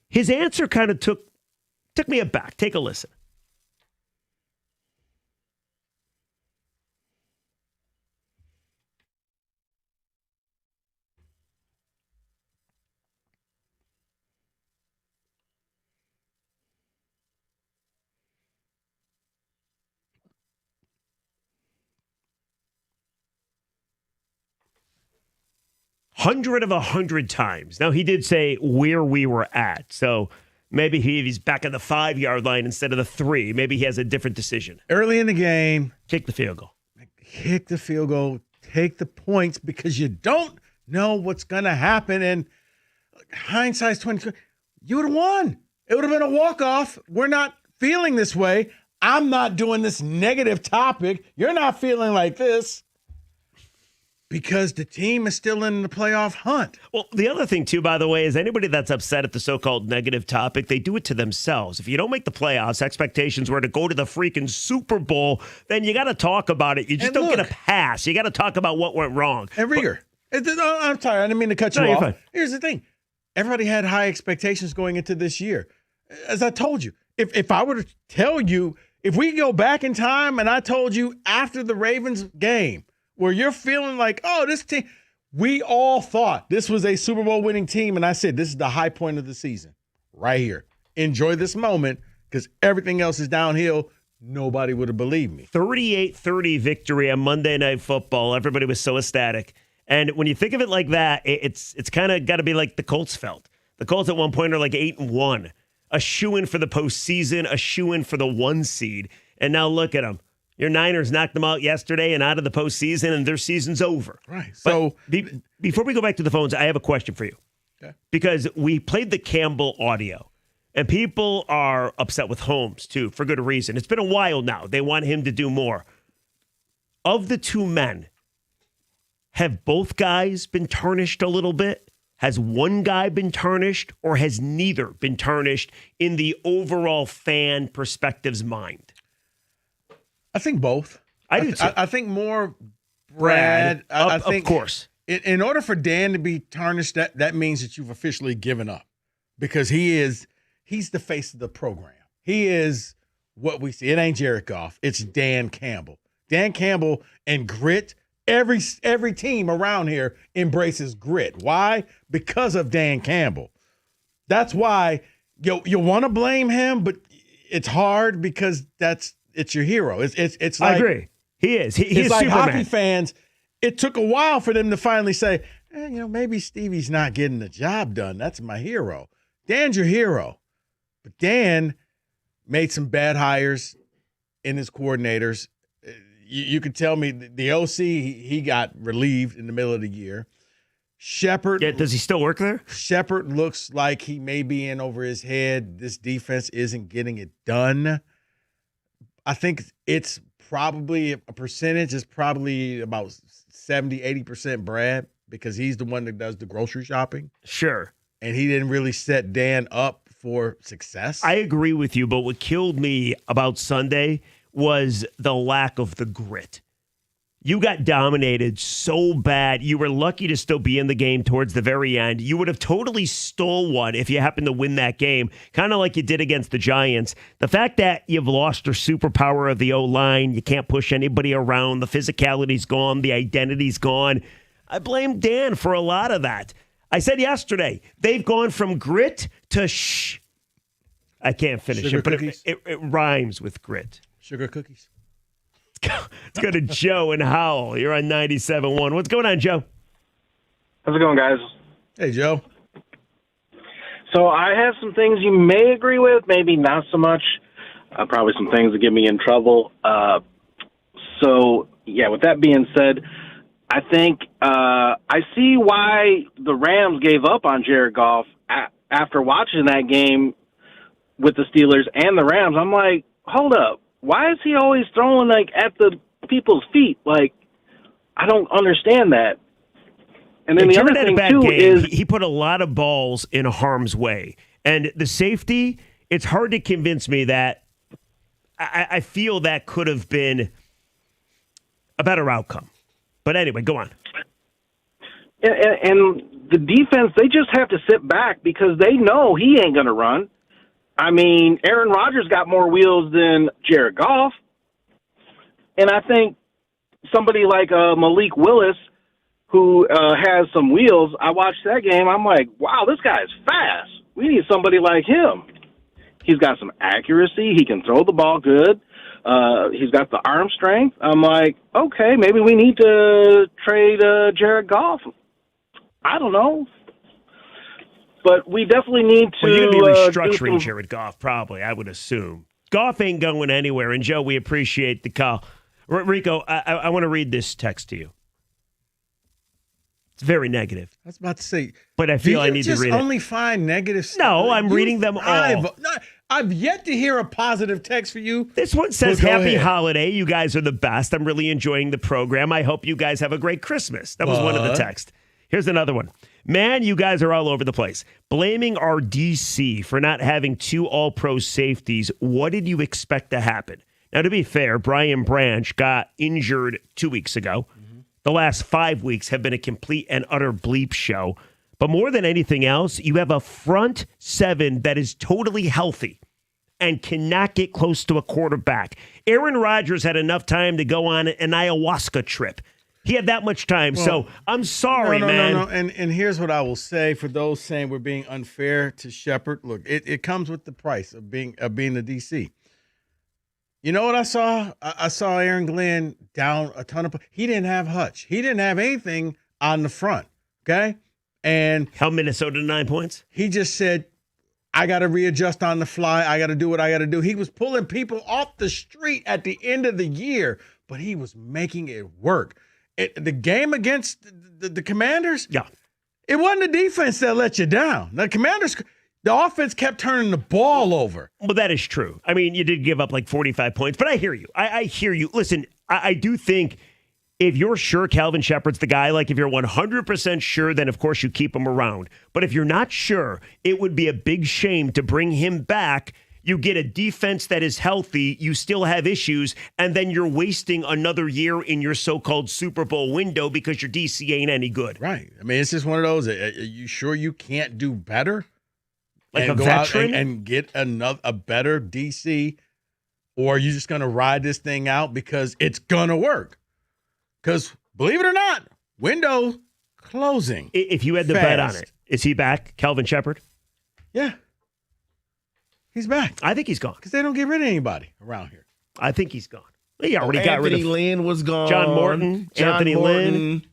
His answer kind of took me aback. Take a listen. 100 of 100 times. Now, he did say where we were at. So maybe he's back at the 5-yard line instead of the 3. Maybe he has a different decision. Early in the game, kick the field goal. Kick the field goal. Take the points because you don't know what's going to happen. And hindsight's 2020. You would have won. It would have been a walk-off. We're not feeling this way. I'm not doing this negative topic. You're not feeling like this. Because the team is still in the playoff hunt. Well, the other thing, too, by the way, is anybody that's upset at the so-called negative topic, they do it to themselves. If you don't make the playoffs, expectations were to go to the freaking Super Bowl, then you got to talk about it. You just don't get a pass. You got to talk about what went wrong. And Rieger, I'm sorry. I didn't mean to cut you off. Fine. Here's the thing. Everybody had high expectations going into this year. As I told you, if I were to tell you, if we go back in time and I told you after the Ravens game, where you're feeling like, oh, this team, we all thought this was a Super Bowl winning team. And I said, this is the high point of the season right here. Enjoy this moment because everything else is downhill. Nobody would have believed me. 38-30 victory on Monday Night Football. Everybody was so ecstatic. And when you think of it like that, it's kind of got to be like the Colts felt. The Colts at one point are like 8-1, a shoo-in for the postseason, a shoo-in for the 1 seed. And now look at them. Your Niners knocked them out yesterday and out of the postseason, and their season's over. Right. So before we go back to the phones, I have a question for you. Okay. Because we played the Campbell audio, and people are upset with Holmes, too, for good reason. It's been a while now. They want him to do more. Of the two men, have both guys been tarnished a little bit? Has one guy been tarnished, or has neither been tarnished in the overall fan perspective's mind? I think both. I do too. I think more Brad. I think, of course. In order for Dan to be tarnished, that means that you've officially given up because he's the face of the program. He is what we see. It ain't Jared Goff. It's Dan Campbell. Dan Campbell and grit. Every team around here embraces grit. Why? Because of Dan Campbell. That's why you want to blame him, but it's hard because it's your hero. It's like, I agree. He is. He it's is like Superman. Hockey fans. It took a while for them to finally say, maybe Stevie's not getting the job done. That's my hero. Dan's your hero. But Dan made some bad hires in his coordinators. You could tell me the OC, he got relieved in the middle of the year. Shepard. Yeah, does he still work there? Shepard looks like he may be in over his head. This defense isn't getting it done. I think it's probably a percentage. It's probably about 70, 80% Brad because he's the one that does the grocery shopping. Sure. And he didn't really set Dan up for success. I agree with you, but what killed me about Sunday was the lack of the grit. You got dominated so bad. You were lucky to still be in the game towards the very end. You would have totally stole one if you happened to win that game, kind of like you did against the Giants. The fact that you've lost your superpower of the O-line, you can't push anybody around, the physicality's gone, the identity's gone. I blame Dan for a lot of that. I said yesterday, they've gone from grit to shh. I can't finish Sugar it, but cookies? it rhymes with grit. Sugar cookies. Let's go to Joe and Howell. You're on 97.1. What's going on, Joe? How's it going, guys? Hey, Joe. So I have some things you may agree with, maybe not so much. Probably some things that get me in trouble. With that being said, I think I see why the Rams gave up on Jared Goff after watching that game with the Steelers and the Rams. I'm like, hold up. why is he always throwing like at the people's feet? Like, I don't understand that. And then the other thing too is he put a lot of balls in harm's way, and the safety. It's hard to convince me that I feel that could have been a better outcome. But anyway, go on. And the defense, they just have to sit back because they know he ain't going to run. I mean, Aaron Rodgers got more wheels than Jared Goff. And I think somebody like Malik Willis, who has some wheels, I watched that game. I'm like, wow, this guy's fast. We need somebody like him. He's got some accuracy. He can throw the ball good. He's got the arm strength. I'm like, okay, maybe we need to trade Jared Goff. I don't know. But we definitely need to... Well, you're going to be restructuring Jared Goff, probably, I would assume. Goff ain't going anywhere. And, Joe, we appreciate the call. Rico, I want to read this text to you. It's very negative. I was about to say, but I feel I need to read it. You just only find negative stuff? No, I'm reading them all. I've yet to hear a positive text for you. This one says, happy holiday. You guys are the best. I'm really enjoying the program. I hope you guys have a great Christmas. That was one of the texts. Here's another one. Man, you guys are all over the place. Blaming our DC for not having 2 all-pro safeties. What did you expect to happen? Now, to be fair, Brian Branch got injured 2 weeks ago. The last 5 weeks have been a complete and utter bleep show. But more than anything else, you have a front 7 that is totally healthy and cannot get close to a quarterback. Aaron Rodgers had enough time to go on an ayahuasca trip. He had that much time. Well, so I'm sorry, man. No. And here's what I will say for those saying we're being unfair to Shepard. Look, it comes with the price of being the DC. You know what I saw? I saw Aaron Glenn down a ton of. He didn't have Hutch. He didn't have anything on the front. Okay, and held Minnesota to 9 points. He just said, "I got to readjust on the fly. I got to do what I got to do." He was pulling people off the street at the end of the year, but he was making it work. The game against the Commanders, it wasn't the defense that let you down. The Commanders. The offense kept turning the ball over. Well, that is true. I mean, you did give up like 45 points, but I hear you. I hear you. Listen, I do think if you're sure Calvin Shepard's the guy, like if you're 100% sure, then of course you keep him around. But if you're not sure, it would be a big shame to bring him back. You get a defense that is healthy, you still have issues, and then you're wasting another year in your so-called Super Bowl window because your DC ain't any good. Right. I mean, it's just one of those, are you sure you can't do better? Like and a go out veteran? and get a better DC, or are you just going to ride this thing out because it's going to work? Because believe it or not, window closing. If you had the bet on it, is he back, Calvin Shepard? Yeah. He's back. I think he's gone. Because they don't get rid of anybody around here. I think he's gone. He already got rid of Anthony Lynn was gone. John Morton, Anthony Lynn.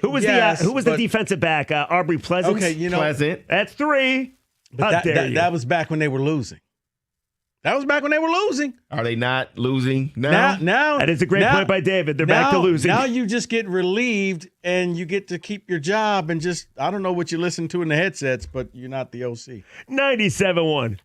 Who was the defensive back? Aubrey Pleasant. Okay, Pleasant. That's 3. But that was back when they were losing. That was back when they were losing. Are they not losing now? Now that is a great point by David. They're back to losing. Now you just get relieved and you get to keep your job and just, I don't know what you listen to in the headsets, but you're not the OC. 97-1.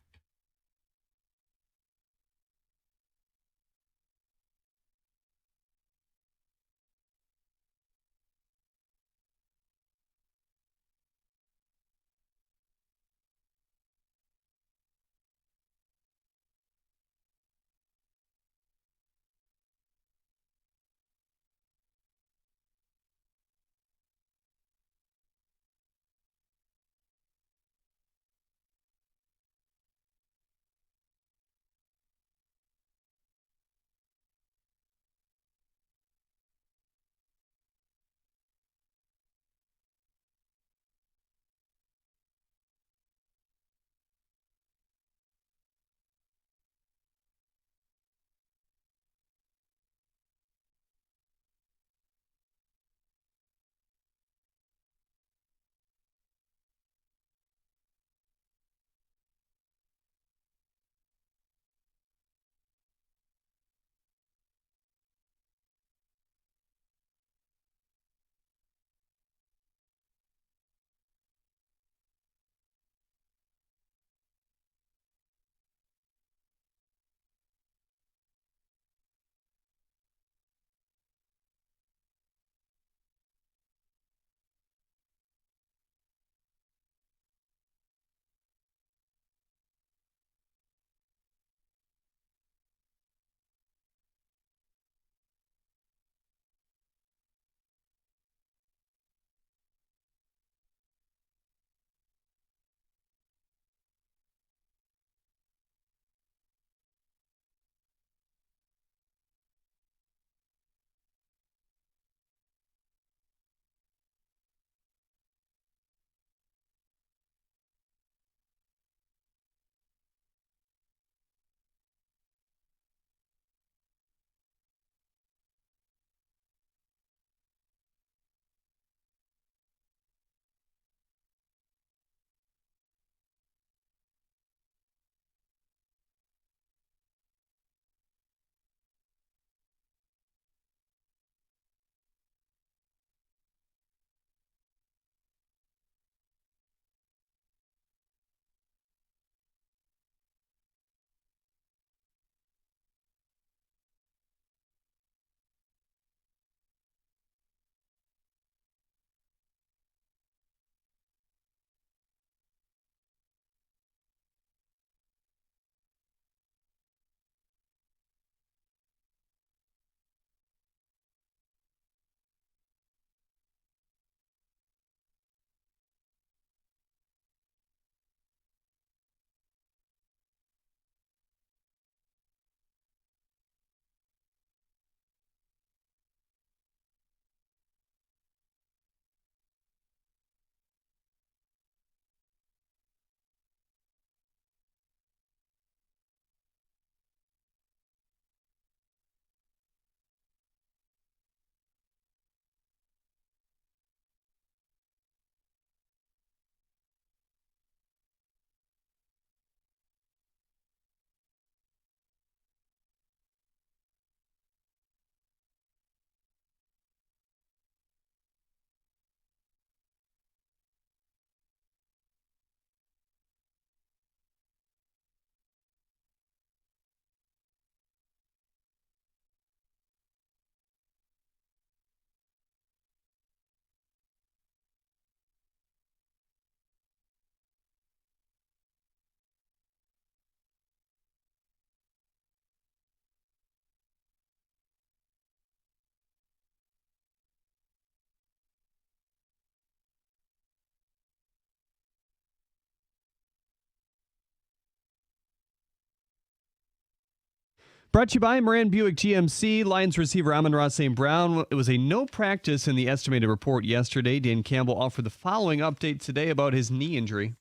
Brought to you by Moran Buick GMC. Lions receiver Amon-Ra St. Brown. It was a no practice in the estimated report yesterday. Dan Campbell offered the following update today about his knee injury.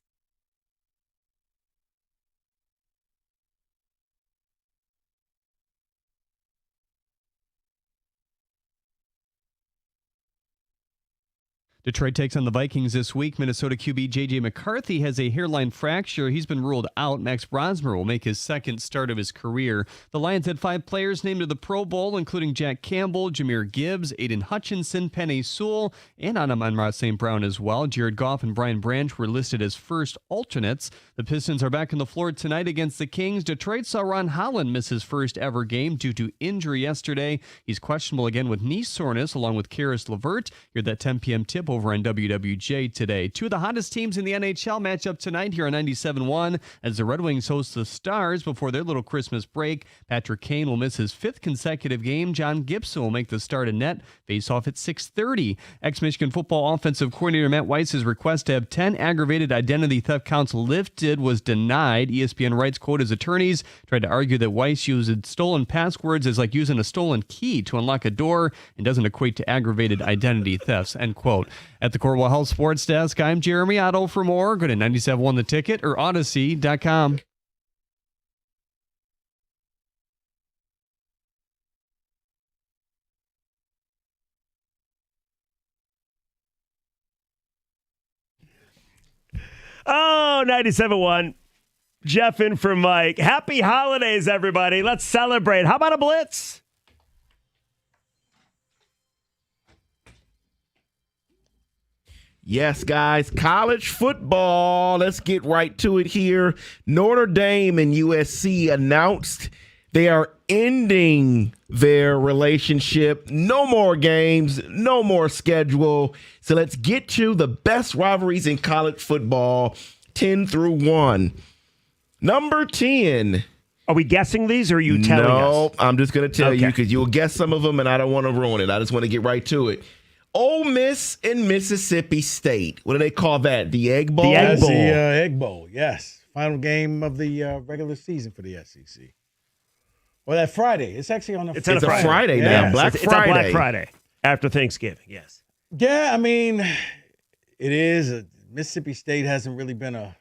Detroit takes on the Vikings this week. Minnesota QB J.J. McCarthy has a hairline fracture. He's been ruled out. Max Brosmer will make his second start of his career. The Lions had 5 players named to the Pro Bowl, including Jack Campbell, Jahmyr Gibbs, Aiden Hutchinson, Penei Sewell, and Amon-Ra St. Brown as well. Jared Goff and Brian Branch were listed as first alternates. The Pistons are back on the floor tonight against the Kings. Detroit saw Ron Holland miss his first ever game due to injury yesterday. He's questionable again with knee soreness, along with Karis LeVert. Hear that 10 p.m. tip over on WWJ today. 2 of the hottest teams in the NHL match up tonight here on 97.1 as the Red Wings host the Stars before their little Christmas break. Patrick Kane will miss his 5th consecutive game. John Gibson will make the start in net. Face off at 6:30. Ex-Michigan football offensive coordinator Matt Weiss's request to have 10 aggravated identity theft counts lifted was denied. ESPN writes, quote, his attorneys tried to argue that Weiss used stolen passwords as like using a stolen key to unlock a door and doesn't equate to aggravated identity thefts, end quote. At the Cornwall Health Sports Desk, I'm Jeremy Otto. For more, go to 97.1 The Ticket or Odyssey.com. Oh, 97.1. Jeff in for Mike. Happy holidays, everybody. Let's celebrate. How about a blitz? Yes, guys, college football. Let's get right to it here. Notre Dame and USC announced they are ending their relationship. No more games, no more schedule. So let's get to the best rivalries in college football, 10 through 1. Number 10. Are we guessing these or are you telling us? No, I'm just going to tell you because you'll guess some of them and I don't want to ruin it. I just want to get right to it. Ole Miss and Mississippi State. What do they call that? The Egg Bowl? The Egg Bowl. The Egg Bowl, yes. Final game of the regular season for the SEC. Well, that Friday. It's actually on a Friday. It's a Friday now. Yeah. Black Friday. Friday. It's on Black Friday after Thanksgiving, yes. Yeah, I mean, it is. Mississippi State hasn't really been a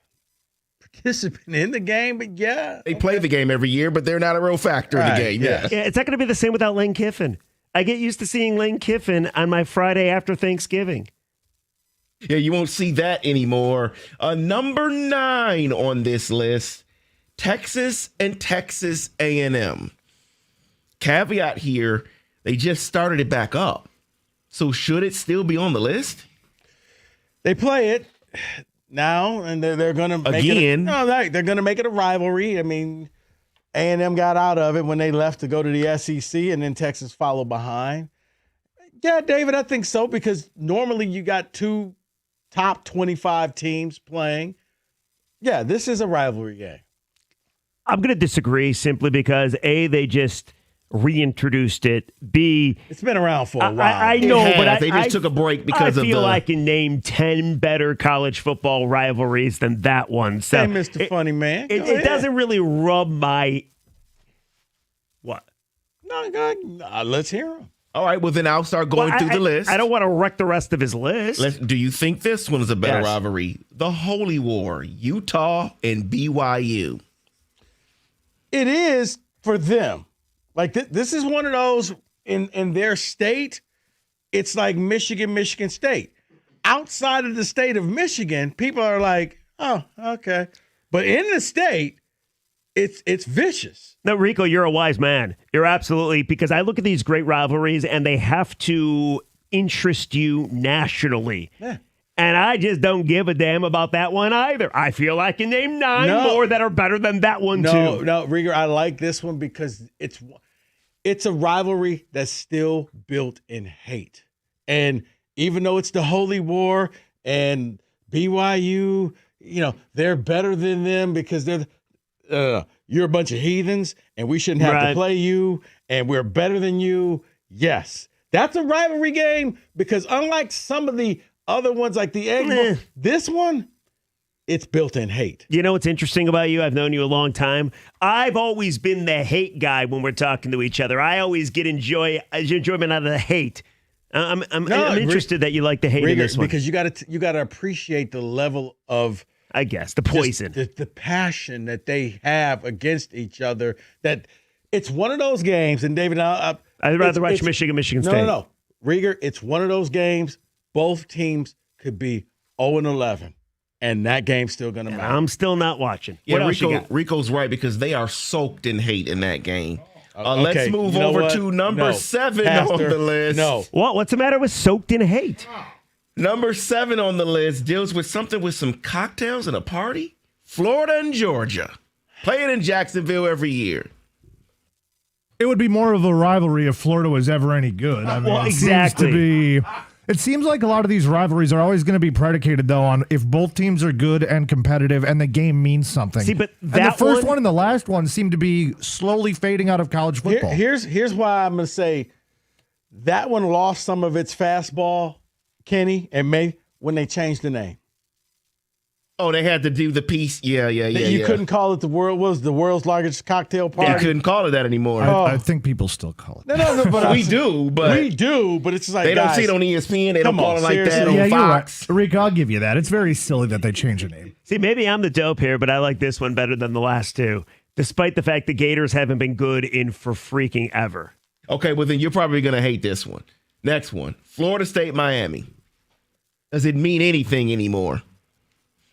participant in the game, but yeah. They play the game every year, but they're not a real factor in the game. Yeah, it's not going to be the same without Lane Kiffin. I get used to seeing Lane Kiffin on my Friday after Thanksgiving. Yeah, you won't see that anymore. Number 9 on this list, Texas and Texas A&M. Caveat here, they just started it back up. So should it still be on the list? They play it now, and they're going to make it they're going to make it a rivalry. I mean, A&M got out of it when they left to go to the SEC, and then Texas followed behind. Yeah, David, I think so, because normally you got 2 top 25 teams playing. Yeah, this is a rivalry game. I'm going to disagree simply because, A, they just reintroduced it. B, it's been around for a while. I know, but they just took a break because I feel I can name 10 better college football rivalries than that one. So hey, Mr. Funny Man. It doesn't really rub my what? No, let's hear them. All right, well, then I'll start going through the list. I don't want to wreck the rest of his list. Do you think this one is a better rivalry? The Holy War, Utah and BYU. It is for them. Like, this is one of those in their state, it's like Michigan State. Outside of the state of Michigan, people are like, oh, okay. But in the state, it's vicious. No, Rico, you're a wise man. You're absolutely, because I look at these great rivalries and they have to interest you nationally. Yeah. And I just don't give a damn about that one either. I feel I can name 9 more that are better than that one too. No, Rieger, I like this one because it's a rivalry that's still built in hate. And even though it's the Holy War and BYU, they're better than them because they're you're a bunch of heathens and we shouldn't have to play you and we're better than you. Yes, that's a rivalry game because unlike some of the other ones like the Egg Bowl, this one, it's built-in hate. You know what's interesting about you? I've known you a long time. I've always been the hate guy when we're talking to each other. I always get enjoyment out of the hate. I'm interested that you like the hate in this one. Because you got to appreciate the level of, I guess, the poison, the passion that they have against each other. That it's one of those games. And David, I'd rather watch Michigan State. No. Rieger, it's one of those games. Both teams could be 0-11, and that game's still going to matter. I'm still not watching. Yeah, What else you got? Rico's right because they are soaked in hate in that game. Okay, let's move over to number 7 on the list. What's the matter with soaked in hate? Number 7 on the list deals with something with some cocktails and a party. Florida and Georgia playing in Jacksonville every year. It would be more of a rivalry if Florida was ever any good. I mean, Well, exactly. It seems like a lot of these rivalries are always going to be predicated, though, on if both teams are good and competitive and the game means something. See, but and the that first one and the last one seem to be slowly fading out of college football. Here's why I'm going to say that one lost some of its fastball, Kenny, and maybe when they changed the name. Oh, they had to do the piece. Yeah. You couldn't call it the world's largest cocktail party. You couldn't call it that anymore. I think people still call it. No, but we do, but it's just like they don't guys, see it on ESPN. They don't call it like that Yeah, on Fox. you're right. Rick, I'll give you that. It's very silly that they change the name. See, maybe I'm the dope here, but I like this one better than the last two, despite the fact the Gators haven't been good in for freaking ever. Okay, well, then you're probably going to hate this one. Next one, Florida State, Miami. Does it mean anything anymore?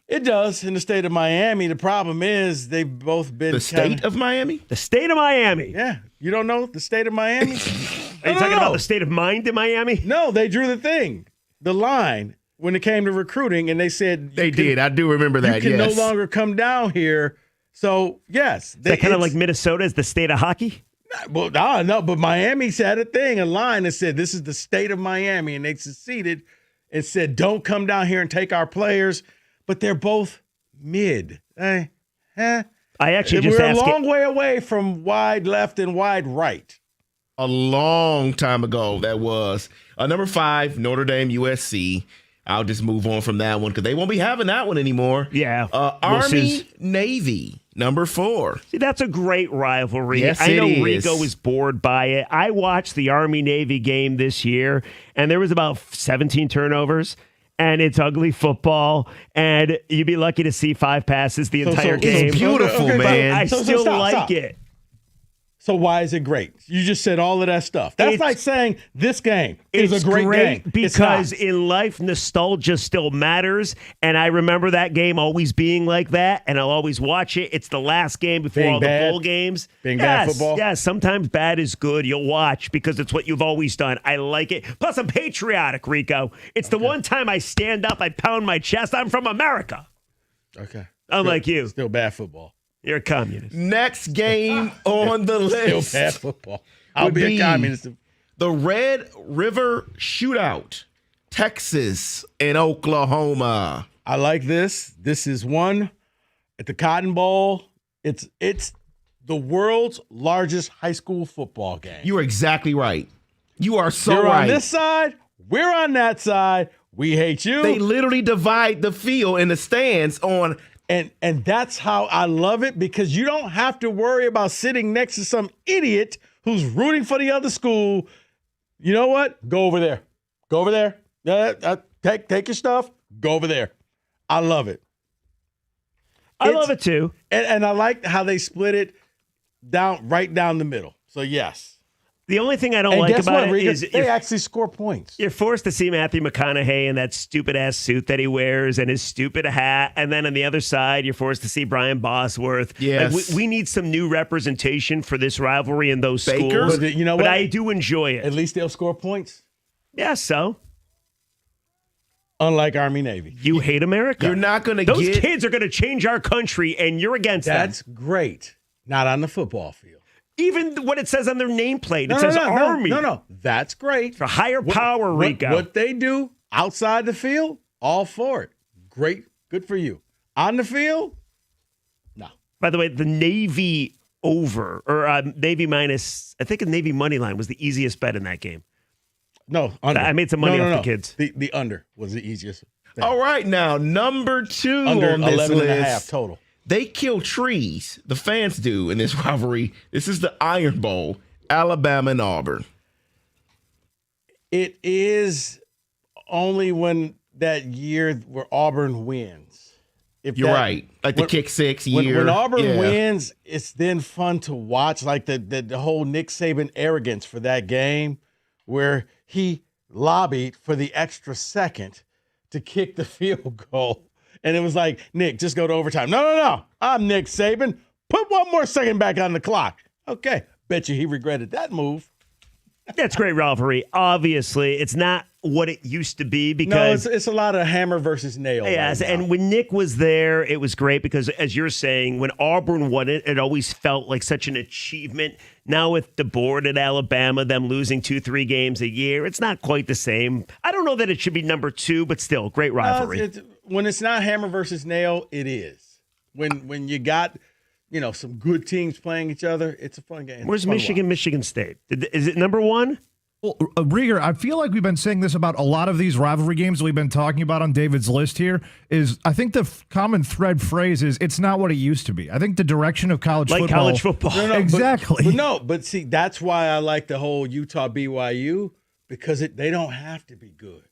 It does in the state of Miami. The problem is they've both been The state of Miami? The state of Miami. Yeah. You don't know the state of Miami? Are you talking about the state of mind in Miami? No, they drew the thing, the line, when it came to recruiting, and they said They did. I do remember that, You can yes. no longer come down here. So, yes. Is that kind of like Minnesota is the state of hockey? Well, no, but Miami's had a line that said this is the state of Miami, and they seceded and said don't come down here and take our players. But they're both mid. I actually just we're asked a long way away from wide left and wide right. A long time ago, that was. Number 5, Notre Dame, USC. I'll just move on from that one because they won't be having that one anymore. Yeah. Army, Navy, number 4. See, that's a great rivalry. Yes, I know it is. Rico was bored by it. I watched the Army-Navy game this year, and there was about 17 turnovers. And it's ugly football, and you'd be lucky to see 5 passes the entire game. It's beautiful, Okay, man. I still like stop. it. So why is it great? You just said all of that stuff. That's like saying this game is a great game. It's because not. in life, nostalgia still matters. And I remember that game always being like that, and I'll always watch it. It's the last game before Being all bad? the bowl games. Being bad football? Yes, sometimes bad is good. You'll watch because it's what you've always done. I like it. Plus, I'm patriotic, Rico. It's the one time I stand up, I pound my chest. I'm from America. Okay. Unlike you. Still bad football. You're a communist. Next game on the list. Still bad football. I'll would be a communist. The Red River Shootout, Texas and Oklahoma. I like this. This is one at the Cotton Bowl. It's the world's largest high school football game. You are exactly right. You are so You're right. on this side. We're on that side. We hate you. They literally divide the field in the stands on. And that's how I love it, because you don't have to worry about sitting next to some idiot who's rooting for the other school. You know what? Go over there. Go over there. Take your stuff. Go over there. I love it. I love it too. And I like how they split it right down the middle. So yes. The only thing I don't like about it is they actually score points. You're forced to see Matthew McConaughey in that stupid-ass suit that he wears and his stupid hat. And then on the other side, you're forced to see Brian Bosworth. Yes. Like, we need some new representation for this rivalry in those Baker. schools. But you know what? I do enjoy it. At least they'll score points. Yeah, so? Unlike Army-Navy. You hate America. You're not going to Those get. kids are going to change our country, and you're against That's them. great. Not on the football field. Even what it says on their nameplate. No, It says no, Army. No. That's great. For higher power, Rico. What they do outside the field, all for it. Great. Good for you. On the field, no. By the way, the Navy over, or Navy minus, I think the Navy money line was the easiest bet in that game. No, under. I made some money No. off the kids. The under was the easiest. All right, now number 2 Under on this 11 list. and a half total. They kill trees. The fans do in this rivalry. This is the Iron Bowl, Alabama and Auburn. It is only when that year where Auburn wins. If You're that- right. Like the kick six year. When Auburn Yeah. wins, it's then fun to watch. Like the whole Nick Saban arrogance for that game, where he lobbied for the extra second to kick the field goal. And it was like, Nick, just go to overtime. No. I'm Nick Saban. Put one more second back on the clock. Okay. Bet you he regretted that move. That's great rivalry. Obviously, it's not what it used to be No, because it's a lot of hammer versus nail. yes, right now. and when Nick was there, it was great because, as you're saying, when Auburn won it, it always felt like such an achievement. Now with the board at Alabama, them losing 2-3 games a year, it's not quite the same. I don't know that it should be number 2, but still, great rivalry. When it's not hammer versus nail, it is. When you got some good teams playing each other, it's a fun game. Where's Fun to Michigan, Michigan State? Is it number 1? Well, Rieger, I feel like we've been saying this about a lot of these rivalry games that we've been talking about on David's list here. Is I think the common thread phrase is it's not what it used to be. I think the direction of college football. No, exactly. But see, that's why I like the whole Utah BYU because they don't have to be good.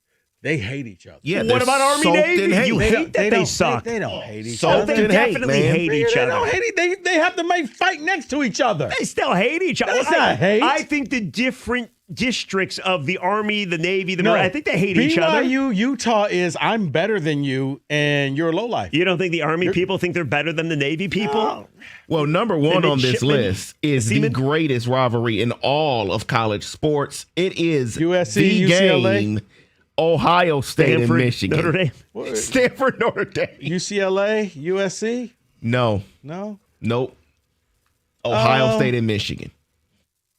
They hate each other. Yeah, what about Army Navy? You hate that they suck. They don't hate each Salt other. and They hate, definitely man. hate each They other. don't hate it. They have to make fight next to each other. They still hate each other. That's not hate. I think the different districts of the Army, the Navy, the Marine, I think they hate each other. BYU, Utah is I'm better than you and you're a lowlife. You don't think the Army people think they're better than the Navy people? Well, number 1 on this midshipmen? list is the greatest rivalry in all of college sports. It is USC, the UCLA? game, Ohio State Stanford, and Michigan. Notre Dame. Stanford, Notre Dame. UCLA, USC? No. Nope. Ohio State and Michigan.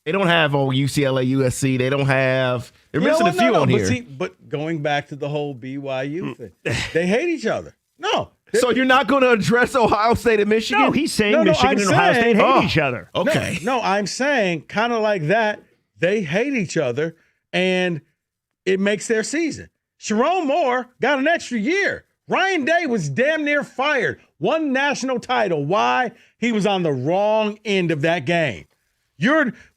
They don't have UCLA, USC. They don't have. They're missing a few on here. But going back to the whole BYU thing, they hate each other. No. So you're not going to address Ohio State and Michigan? No, he's saying Michigan and Ohio State hate each other. Okay. No, I'm saying kind of like that. They hate each other, and it makes their season. Sharon Moore got an extra year. Ryan Day was damn near fired. Won national title. Why? He was on the wrong end of that game.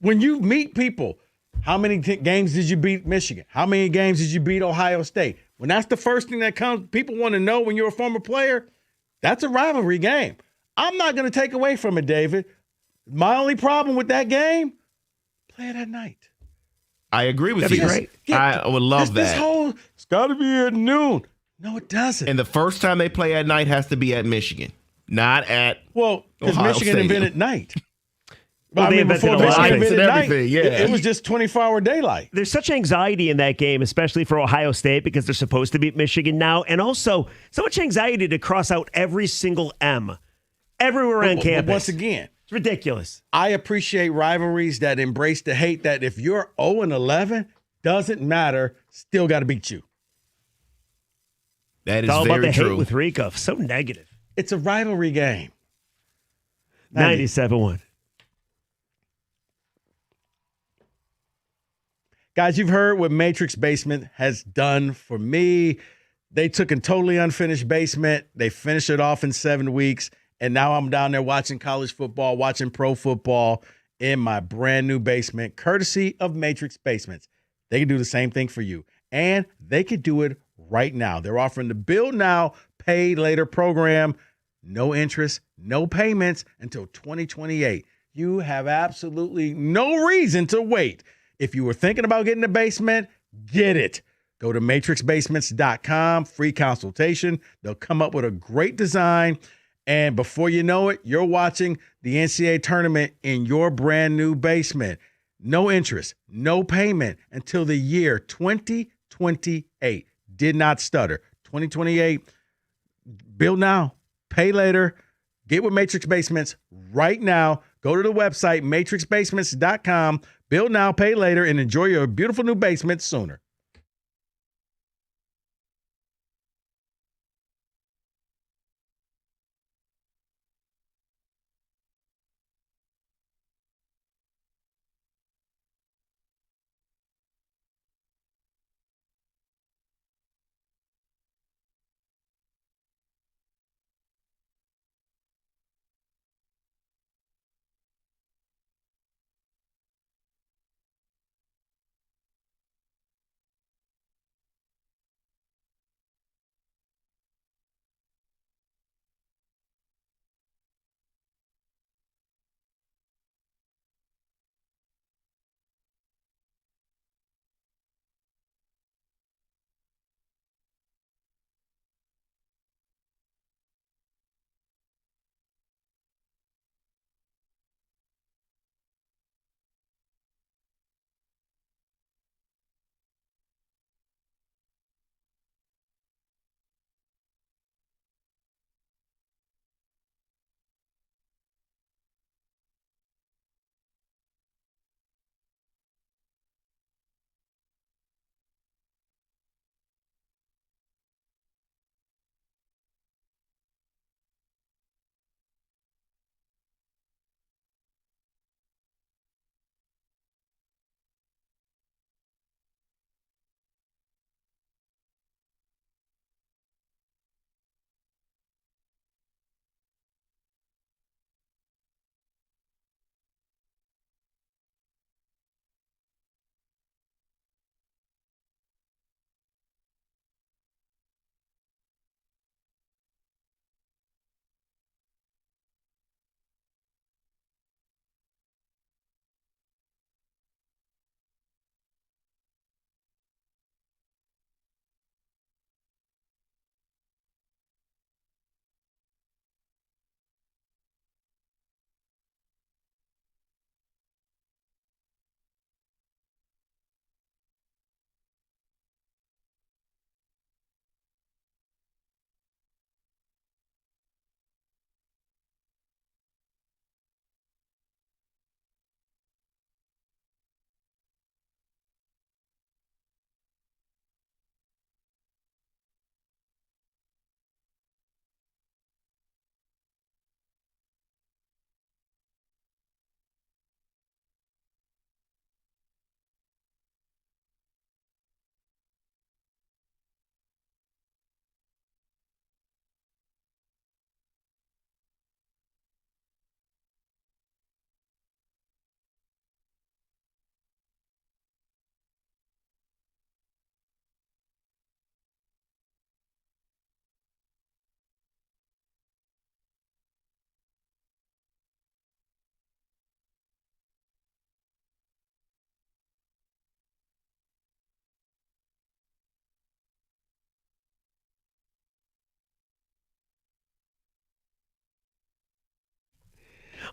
When you meet people, how many games did you beat Michigan? How many games did you beat Ohio State? When that's the first thing that comes, people want to know when you're a former player, that's a rivalry game. I'm not going to take away from it, David. My only problem with that game, play it at night. I agree with That'd you. be great. I would love This that. whole, it's got to be at noon. No, it doesn't. And the first time they play at night has to be at Michigan, not at Well, because Ohio Michigan Stadium. invented night. Well, they invented before a lot Michigan of things invented and night, everything, yeah. it was just 24-hour daylight. There's such anxiety in that game, especially for Ohio State, because they're supposed to beat Michigan now. And also, so much anxiety to cross out every single M everywhere on But campus. once again, it's ridiculous. I appreciate rivalries that embrace the hate that if you're 0-11, doesn't matter, still got to beat you. That is It's all about very the true. hate with Rico. So negative. It's a rivalry game. 97-1. Guys, you've heard what Matrix Basement has done for me. They took a totally unfinished basement. They finished it off in 7 weeks. And now I'm down there watching college football, watching pro football in my brand new basement, courtesy of Matrix Basements. They can do the same thing for you. And they could do it right now. They're offering the Build Now, Pay Later program. No interest, no payments until 2028. You have absolutely no reason to wait. If you were thinking about getting a basement, get it. Go to matrixbasements.com, free consultation. They'll come up with a great design. And before you know it, you're watching the NCAA tournament in your brand new basement. No interest, no payment until the year 2028. Did not stutter. 2028, build now, pay later. Get with Matrix Basements right now. Go to the website, matrixbasements.com. Build now, pay later, and enjoy your beautiful new basement sooner.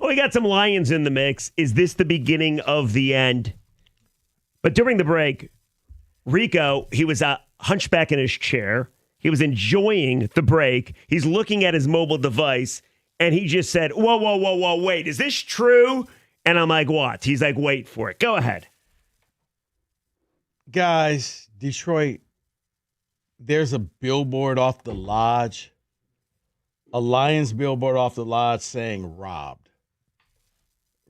Well, we got some Lions in the mix. Is this the beginning of the end? But during the break, Rico, he was hunchback in his chair. He was enjoying the break. He's looking at his mobile device, and he just said, whoa, wait, is this true? And I'm like, what? He's like, wait for it. Go ahead. Guys, Detroit, there's a billboard off the lodge, a Lions billboard off the lodge saying robbed.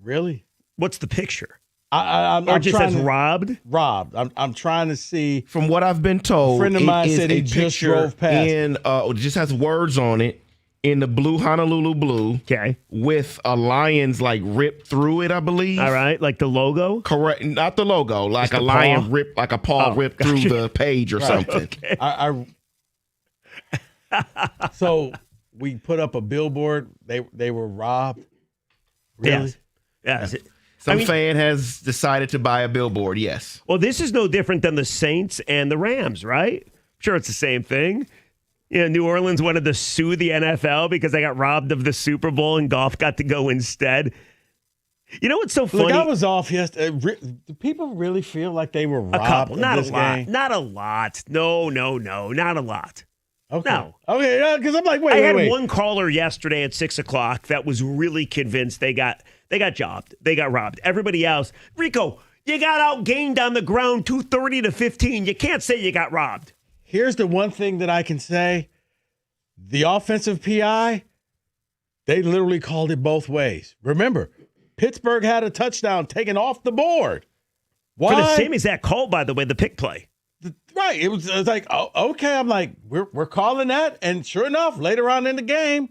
Really? What's the picture? I'm or just says to, robbed? Robbed. I'm trying to see. From what I've been told, a friend of mine said he just drove past. It just has words on it in the blue Honolulu blue. Okay. With a lion's like ripped through it, I believe. All right, like the logo? Correct. Not the logo, like just a lion ripped, like a paw ripped through the page or something. Okay. So we put up a billboard. They were robbed. Really? Yes. Some fan has decided to buy a billboard, yes. Well, this is no different than the Saints and the Rams, right? I'm sure it's the same thing. You know, New Orleans wanted to sue the NFL because they got robbed of the Super Bowl and Goff got to go instead. You know what's so funny? Look, I was off yesterday. Do people really feel like they were robbed? A couple, not this a lot. game? Not a lot. No, not a lot. Okay. No. Okay, because I'm like, wait. I had one caller yesterday at 6 o'clock that was really convinced they got jobbed. They got robbed. Everybody else, Rico, you got outgained on the ground 230-15. You can't say you got robbed. Here's the one thing that I can say. The offensive PI, they literally called it both ways. Remember, Pittsburgh had a touchdown taken off the board. Why? For the same exact call, by the way, the pick play. Right. It was like, oh, okay. I'm like, we're calling that. And sure enough, later on in the game,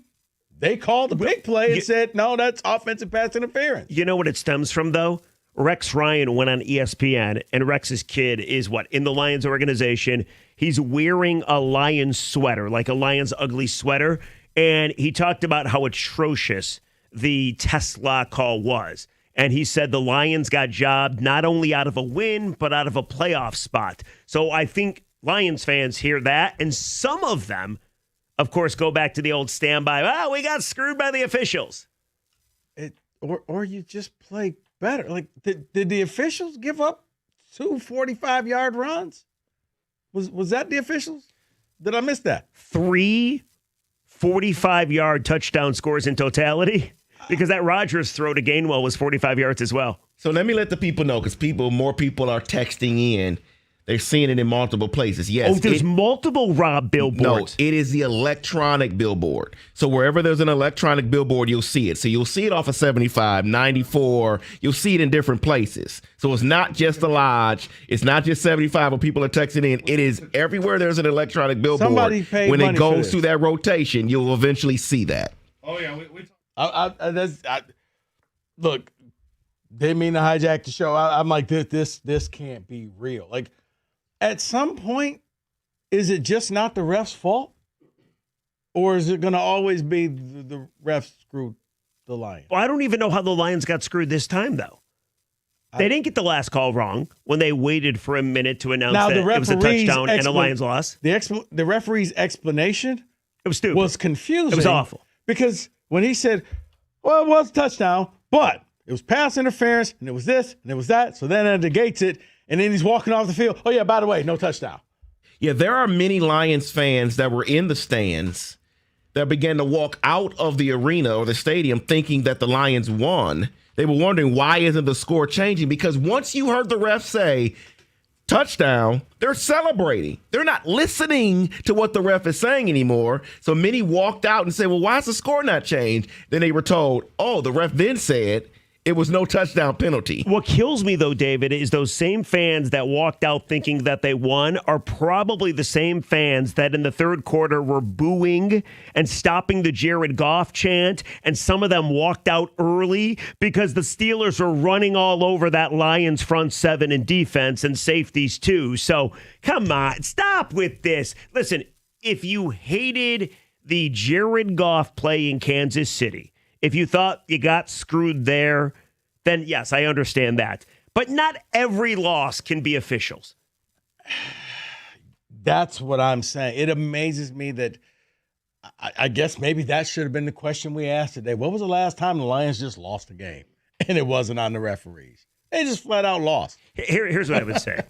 they called the big play and said, no, that's offensive pass interference. You know what it stems from, though? Rex Ryan went on ESPN, and Rex's kid is in the Lions organization. He's wearing a Lions sweater, like a Lions ugly sweater, and he talked about how atrocious the Tesla call was. And he said the Lions got jobbed not only out of a win, but out of a playoff spot. So I think Lions fans hear that, and some of them, of course, go back to the old standby. We got screwed by the officials. Or you just play better. Like, did the officials give up 2 45-yard runs? Was that the officials? Did I miss that? 3 45-yard touchdown scores in totality? Because that Rodgers throw to Gainwell was 45 yards as well. So let me let the people know, because more people are texting in. They're seeing it in multiple places. Yes. There's multiple Rob billboards. No, it is the electronic billboard. So wherever there's an electronic billboard, you'll see it. So you'll see it off of 75, 94. You'll see it in different places. So it's not just the lodge. It's not just 75 when people are texting in. It is everywhere there's an electronic billboard. Somebody paid when money it for goes this. through that rotation, you'll eventually see that. Oh, yeah. Look, didn't mean to hijack the show. I'm like, this can't be real. Like, at some point, is it just not the ref's fault? Or is it going to always be the refs screwed the Lions? Well, I don't even know how the Lions got screwed this time, though. They didn't get the last call wrong when they waited for a minute to announce that it was a touchdown and a Lions loss. The referee's explanation was stupid. Was confusing. It was awful. Because when he said, well, it was a touchdown, but it was pass interference, and it was this, and it was that, so then it negates it, and then he's walking off the field. Oh, yeah, by the way, no touchdown. Yeah, there are many Lions fans that were in the stands that began to walk out of the arena or the stadium thinking that the Lions won. They were wondering, why isn't the score changing? Because once you heard the ref say touchdown, they're celebrating. They're not listening to what the ref is saying anymore. So many walked out and said, well, why is the score not changed? Then they were told, oh, the ref then said it was no touchdown penalty. What kills me, though, David, is those same fans that walked out thinking that they won are probably the same fans that in the third quarter were booing and stopping the Jared Goff chant, and some of them walked out early because the Steelers were running all over that Lions front seven and defense and safeties, too. So, come on, stop with this. Listen, if you hated the Jared Goff play in Kansas City, if you thought you got screwed there, then yes, I understand that. But not every loss can be officials. That's what I'm saying. It amazes me that I guess maybe that should have been the question we asked today. What was the last time the Lions just lost a game? And it wasn't on the referees. They just flat out lost. Here's what I would say.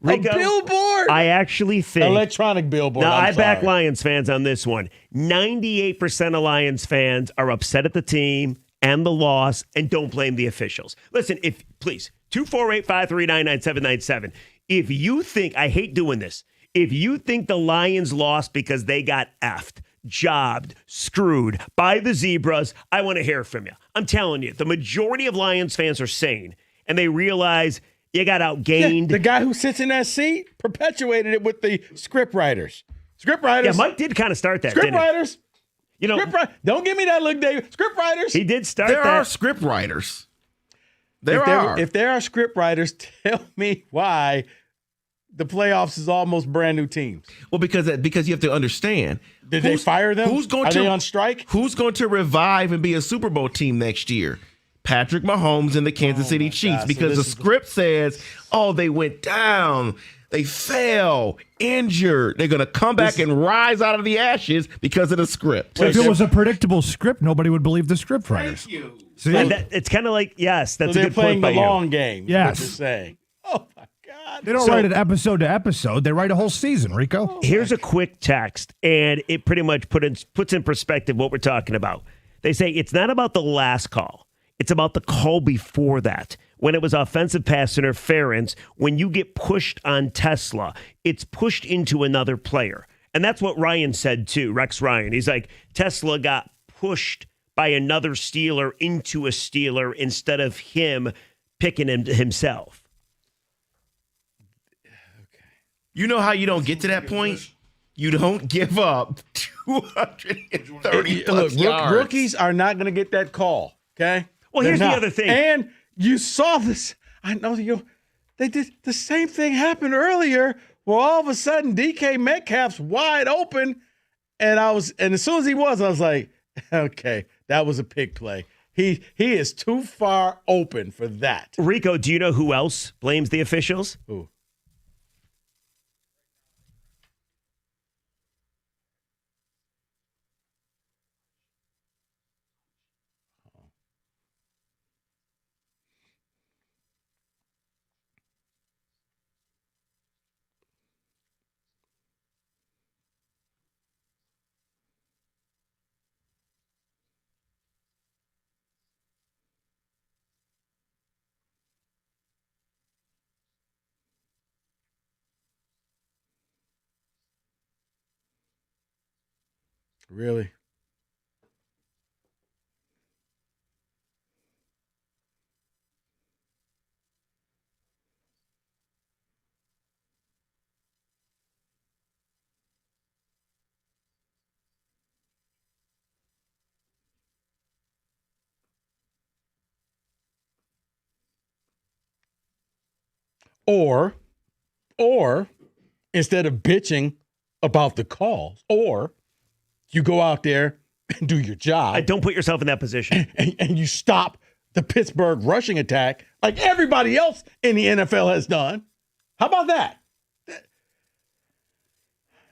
Rico, a billboard. I actually think electronic billboard. Now, I'm I back sorry. Lions fans on this one. 98% of Lions fans are upset at the team and the loss and don't blame the officials. Listen, please, 248-539-9797. If you think, I hate doing this, if you think the Lions lost because they got effed, jobbed, screwed by the Zebras, I want to hear from you. I'm telling you, the majority of Lions fans are sane, and they realize you got outgained. Yeah, the guy who sits in that seat perpetuated it with the script writers. Script writers. Yeah, Mike did kind of start that, Script didn't he? writers. You know, don't give me that look, David. Script writers. He did start There that. are script writers. If there are script writers, tell me why the playoffs is almost brand new teams. Well, because you have to understand. Did they fire them? Are they on strike? Who's going to revive and be a Super Bowl team next year? Patrick Mahomes and the Kansas City Chiefs. God. Because the script says, they went down. They fell, injured. They're going to come back and rise out of the ashes because of the script. If it was a predictable script, nobody would believe the script writers. Thank you. See? And it's kind of like, yes, that's So a they're good point playing by the you. long game. Yes. Is what you're saying. Oh my God. They don't write it episode to episode. They write a whole season, Rico. Here's a quick text, and it pretty much puts in perspective what we're talking about. They say it's not about the last call. It's about the call before that. When it was offensive pass interference, when you get pushed on Tesla, it's pushed into another player. And that's what Ryan said too, Rex Ryan. He's like, Tesla got pushed by another Steeler into a Steeler instead of him picking him himself. You know how you don't get to that point? You don't give up 230 plus yards. Rookies are not going to get that call, okay? Well, here's the other thing. And you saw this. I know they did the same thing happened earlier where all of a sudden DK Metcalf's wide open. And as soon as he was, I was like, okay, that was a pick play. He is too far open for that. Rico, do you know who else blames the officials? Who? Really? Or instead of bitching about the calls, or you go out there and do your job. Don't put yourself in that position. And you stop the Pittsburgh rushing attack like everybody else in the NFL has done. How about that?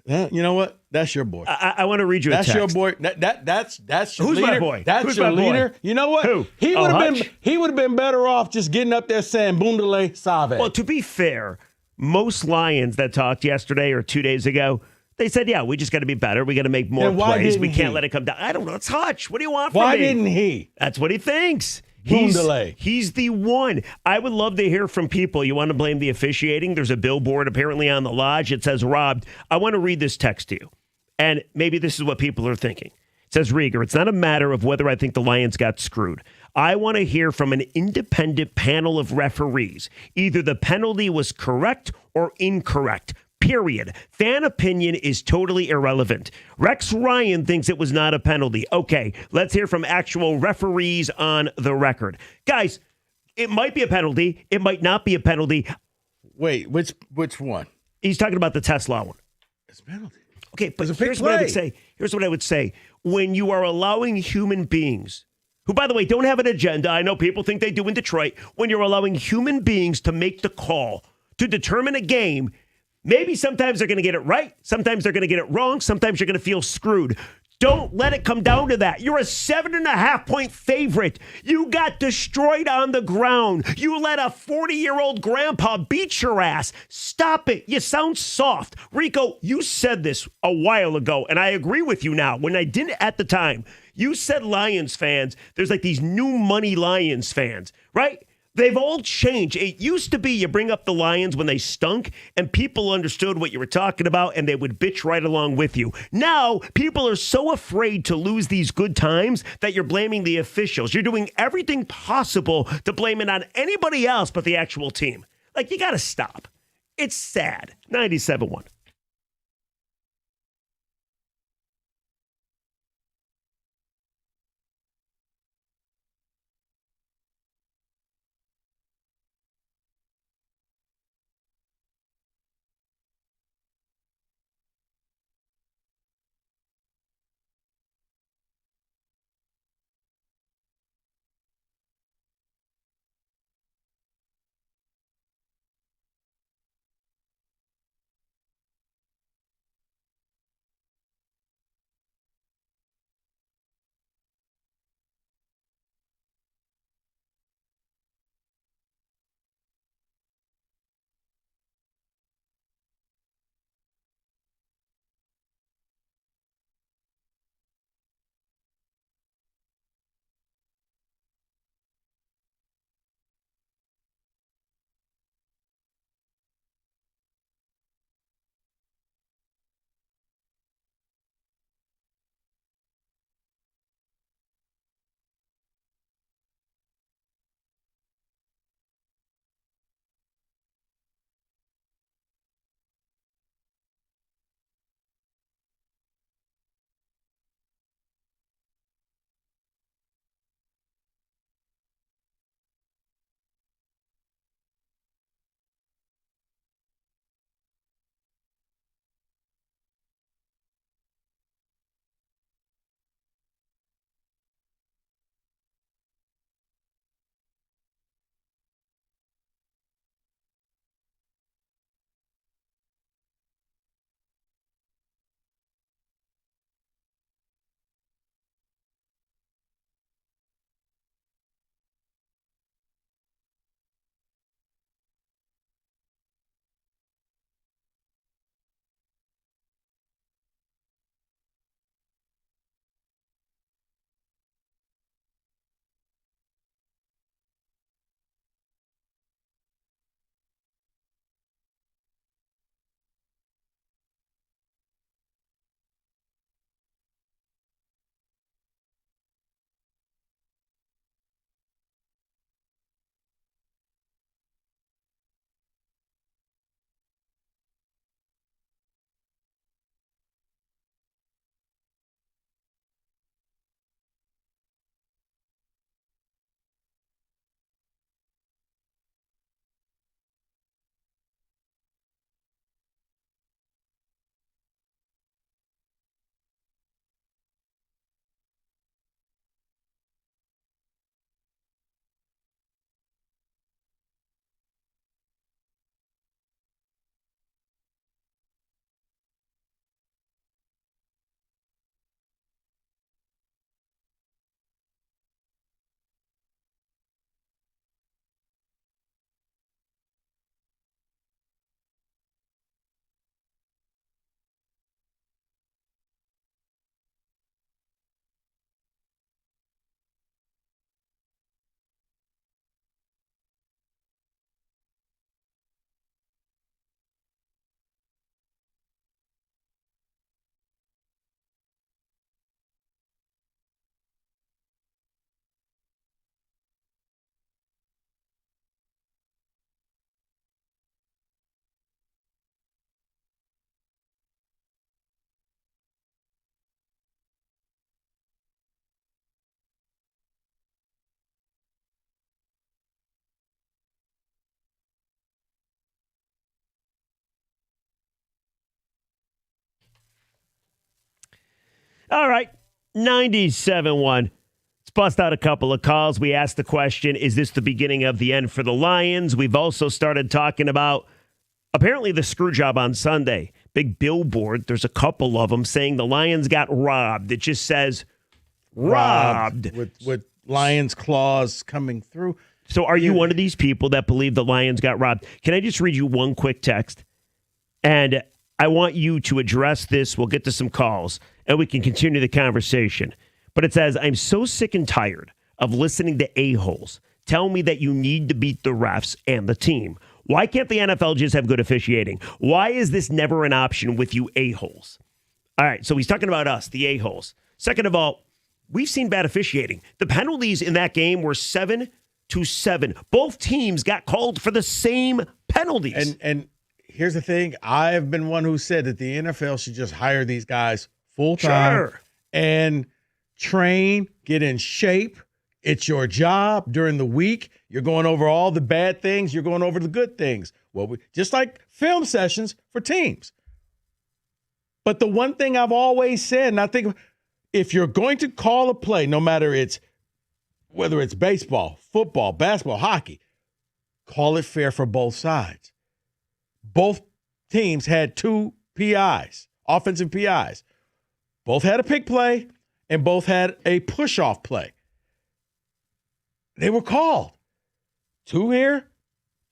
You know what? That's your boy. I want to read you a text. text. Your boy. That's your Who's leader. my boy? That's Who's your my boy? leader. You know what? Who? He would have Hutch? been. He would have been better off just getting up there saying "Bundale Save." Well, to be fair, most Lions that talked yesterday or 2 days ago, they said, yeah, we just got to be better. We got to make more Then why plays. We didn't can't he? let it come down. I don't know. It's Hutch. What do you want from Why me? didn't he? That's what he thinks. Bundale. He's the one. I would love to hear from people. You want to blame the officiating? There's a billboard apparently on the lodge. It says, robbed. I want to read this text to you. And maybe this is what people are thinking. It says, Rieger, it's not a matter of whether I think the Lions got screwed. I want to hear from an independent panel of referees. Either the penalty was correct or incorrect. Period. Fan opinion is totally irrelevant. Rex Ryan thinks it was not a penalty. Okay, let's hear from actual referees on the record. Guys, it might be a penalty. It might not be a penalty. Wait, which one? He's talking about the Tesla one. It's a penalty. Okay, but It's a big here's what I would play. say. Here's what I would say. When you are allowing human beings, who, by the way, don't have an agenda, I know people think they do in Detroit, when you're allowing human beings to make the call to determine a game, Maybe sometimes they're going to get it right. Sometimes they're going to get it wrong. Sometimes you're going to feel screwed. Don't let it come down to that. You're a 7.5-point favorite. You got destroyed on the ground. You let a 40-year-old grandpa beat your ass. Stop it. You sound soft. Rico, you said this a while ago, and I agree with you now. When I didn't at the time, you said Lions fans, there's like these new money Lions fans, right? They've all changed. It used to be you bring up the Lions when they stunk and people understood what you were talking about and they would bitch right along with you. Now, people are so afraid to lose these good times that you're blaming the officials. You're doing everything possible to blame it on anybody else but the actual team. Like, you got to stop. It's sad. 97.1. All right, 97.1. Let's bust out a couple of calls. We asked the question, is this the beginning of the end for the Lions? We've also started talking about Apparently, the screw job on Sunday, big billboard, there's a couple of them saying the Lions got robbed. It just says robbed. With Lions claws coming through. So are you one of these people that believe the Lions got robbed? Can I just read you one quick text? And I want you to address this. We'll get to some calls, and we can continue the conversation. But it says, I'm so sick and tired of listening to a-holes tell me that you need to beat the refs and the team. Why can't the NFL just have good officiating? Why is this never an option with you a-holes? All right, so he's talking about us, the a-holes. Second of all, we've seen bad officiating. The penalties in that game were 7-7. Both teams got called for the same penalties. And here's the thing. I've been one who said that the NFL should just hire these guys full-time and train, get in shape. It's your job during the week. You're going over all the bad things. You're going over the good things. Well, just like film sessions for teams. But the one thing I've always said, and I think if you're going to call a play, no matter whether it's baseball, football, basketball, hockey, call it fair for both sides. Both teams had 2 PIs, offensive PIs. Both had a pick play and both had a push-off play. They were called. 2 here,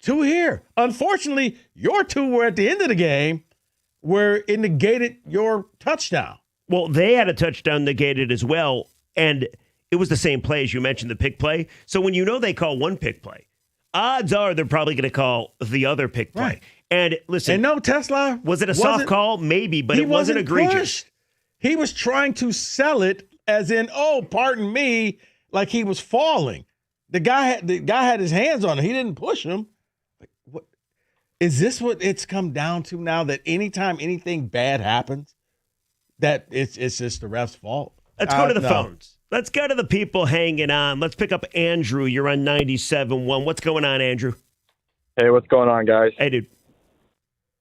2 here. Unfortunately, your 2 were at the end of the game where it negated your touchdown. Well, they had a touchdown negated as well, and it was the same play as you mentioned, the pick play. So when you know they call one pick play, odds are they're probably going to call the other pick play. Right. And listen. And no, Tesla. Was it a soft call? Maybe, but it wasn't egregious. Pushed. He was trying to sell it as in, oh, pardon me, like he was falling. The guy had his hands on him. He didn't push him. Like, what is this? What it's come down to now? That anytime anything bad happens, that it's just the ref's fault. Let's go to the phones. Let's go to the people hanging on. Let's pick up Andrew. You're on 97.1. What's going on, Andrew? Hey, what's going on, guys? Hey, dude.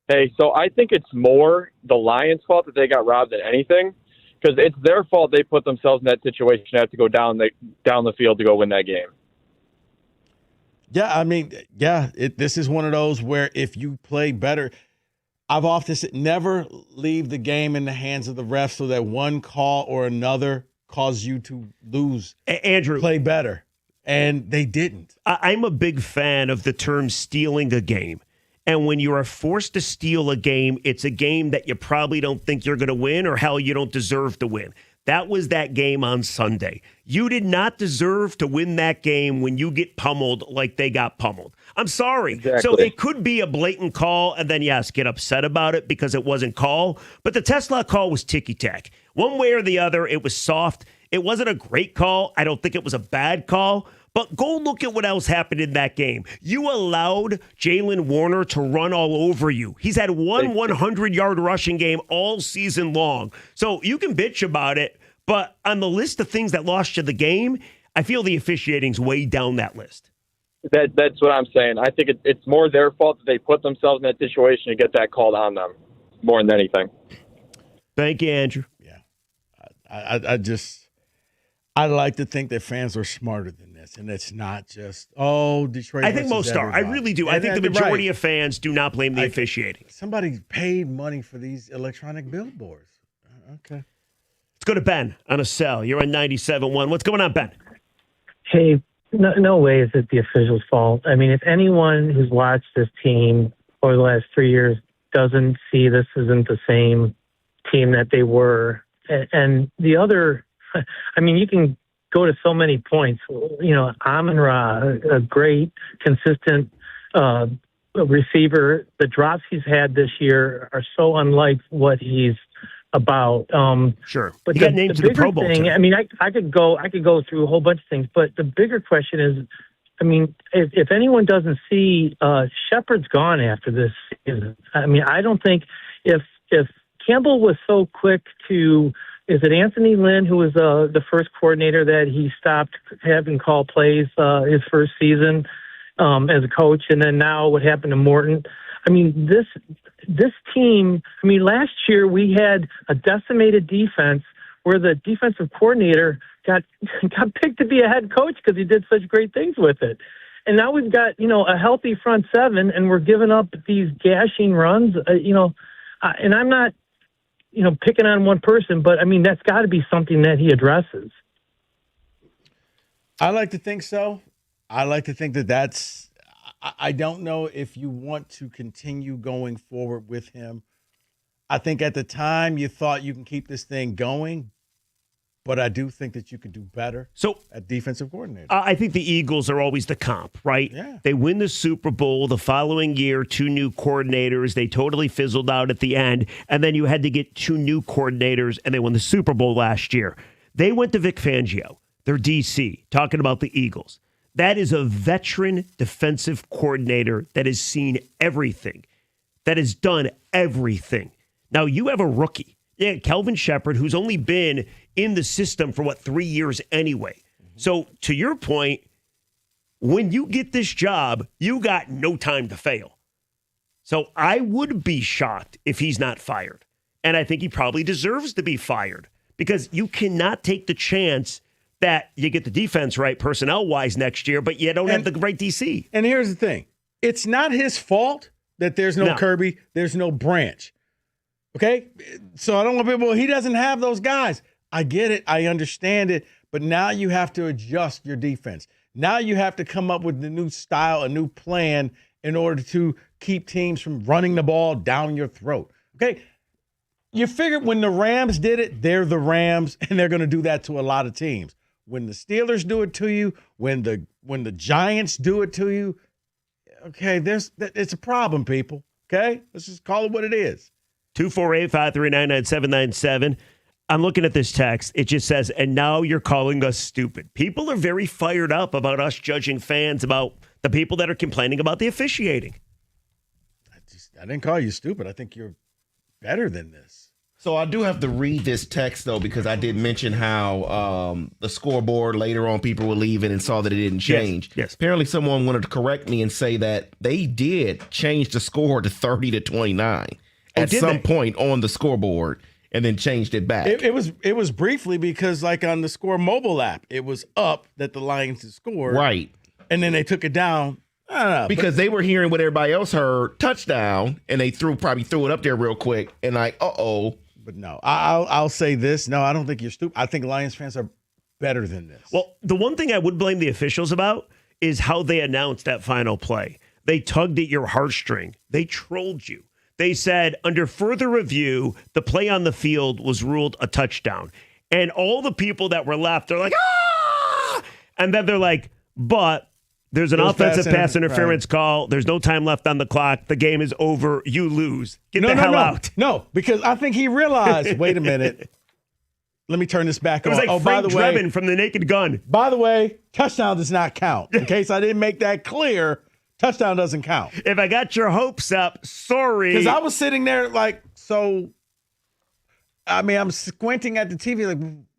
Hey, so I think it's more the Lions' fault that they got robbed than anything, because it's their fault they put themselves in that situation and have to go down the field to go win that game. Yeah, I mean, yeah, this is one of those where if you play better, I've often said never leave the game in the hands of the refs so that one call or another cause you to lose. Andrew, play better. And they didn't. I'm a big fan of the term stealing a game. And when you are forced to steal a game, it's a game that you probably don't think you're going to win, or hell, you don't deserve to win. That was that game on Sunday. You did not deserve to win that game when you get pummeled like they got pummeled. I'm sorry. Exactly. So it could be a blatant call, and then, yes, get upset about it because it wasn't call. But the Tesla call was ticky-tack. One way or the other, it was soft. It wasn't a great call. I don't think it was a bad call. But go look at what else happened in that game. You allowed Jalen Warner to run all over you. He's had one 100-yard rushing game all season long. So you can bitch about it, but on the list of things that lost you the game, I feel the officiating's way down that list. That's what I'm saying. I think it's more their fault that they put themselves in that situation to get that called on them more than anything. Thank you, Andrew. Yeah. I like to think that fans are smarter than this, and it's not just, Detroit. I think most are. I really do. I think the majority of fans do not blame the officiating. Somebody paid money for these electronic billboards. Okay. Let's go to Ben on a cell. You're on 97.1. What's going on, Ben? Hey, no way is it the officials' fault. I mean, if anyone who's watched this team over the last 3 years doesn't see this isn't the same team that they were, and the other, I mean, you can go to so many points. You know, Amon-Ra, a great, consistent receiver. The drops he's had this year are so unlike what he's about. Sure, but he got named to the Pro Bowl thing, too. I mean, I could go through a whole bunch of things, but the bigger question is, I mean, if anyone doesn't see, Shepard's gone after this season. I mean, I don't think if Campbell was so quick to. Is it Anthony Lynn, who was the first coordinator that he stopped having call plays his first season as a coach, and then now what happened to Morton? I mean, this team. I mean, last year we had a decimated defense where the defensive coordinator got picked to be a head coach because he did such great things with it. and now we've got, a healthy front seven, and we're giving up these gashing runs, and I'm not, picking on one person, but I mean, that's got to be something that he addresses. I like to think so. I like to think that's – I don't know if you want to continue going forward with him. I think at the time you thought you can keep this thing going, but I do think that you could do better at defensive coordinator. I think the Eagles are always the comp, right? Yeah. They win the Super Bowl the following year, 2 new coordinators. They totally fizzled out at the end, and then you had to get 2 new coordinators, and they won the Super Bowl last year. They went to Vic Fangio, their DC, talking about the Eagles. That is a veteran defensive coordinator that has seen everything, that has done everything. Now, you have a rookie. Yeah, Kelvin Shepherd, who's only been in the system for, 3 years anyway. So, to your point, when you get this job, you got no time to fail. So, I would be shocked if he's not fired. And I think he probably deserves to be fired because you cannot take the chance that you get the defense right personnel-wise next year, but you don't have the right DC. And here's the thing. It's not his fault that there's no Kirby, there's no Branch. Okay? So I don't want people, he doesn't have those guys. I get it. I understand it. But now you have to adjust your defense. Now you have to come up with a new style, a new plan in order to keep teams from running the ball down your throat. Okay? You figured when the Rams did it, they're the Rams, and they're going to do that to a lot of teams. When the Steelers do it to you, when the Giants do it to you, okay, it's a problem, people. Okay? Let's just call it what it is. 248-539-9797. I'm looking at this text. It just says, and now you're calling us stupid. People are very fired up about us judging fans, about the people that are complaining about the officiating. I didn't call you stupid. I think you're better than this. So I do have to read this text, though, because I did mention how the scoreboard later on people were leaving and saw that it didn't change. Yes. Apparently someone wanted to correct me and say that they did change the score to 30-29 at some point on the scoreboard and then changed it back. It was briefly because, like, on the Score mobile app, it was up that the Lions had scored. Right. And then they took it down. I don't know. Because they were hearing what everybody else heard, touchdown, and they probably threw it up there real quick and like, uh-oh. But no, I'll say this. No, I don't think you're stupid. I think Lions fans are better than this. Well, the one thing I would blame the officials about is how they announced that final play. They tugged at your heartstring. They trolled you. They said, under further review, the play on the field was ruled a touchdown. And all the people that were left, they're like, ah! And then they're like, but there's an offensive pass interference call. There's no time left on the clock. The game is over. You lose. Get the hell out. No, because I think he realized, wait a minute. Let me turn this back on. It was like Frank Drebin from The Naked Gun. By the way, touchdown does not count. In case I didn't make that clear, touchdown doesn't count. If I got your hopes up, sorry. Because I was sitting there like, so, I mean, I'm squinting at the TV like,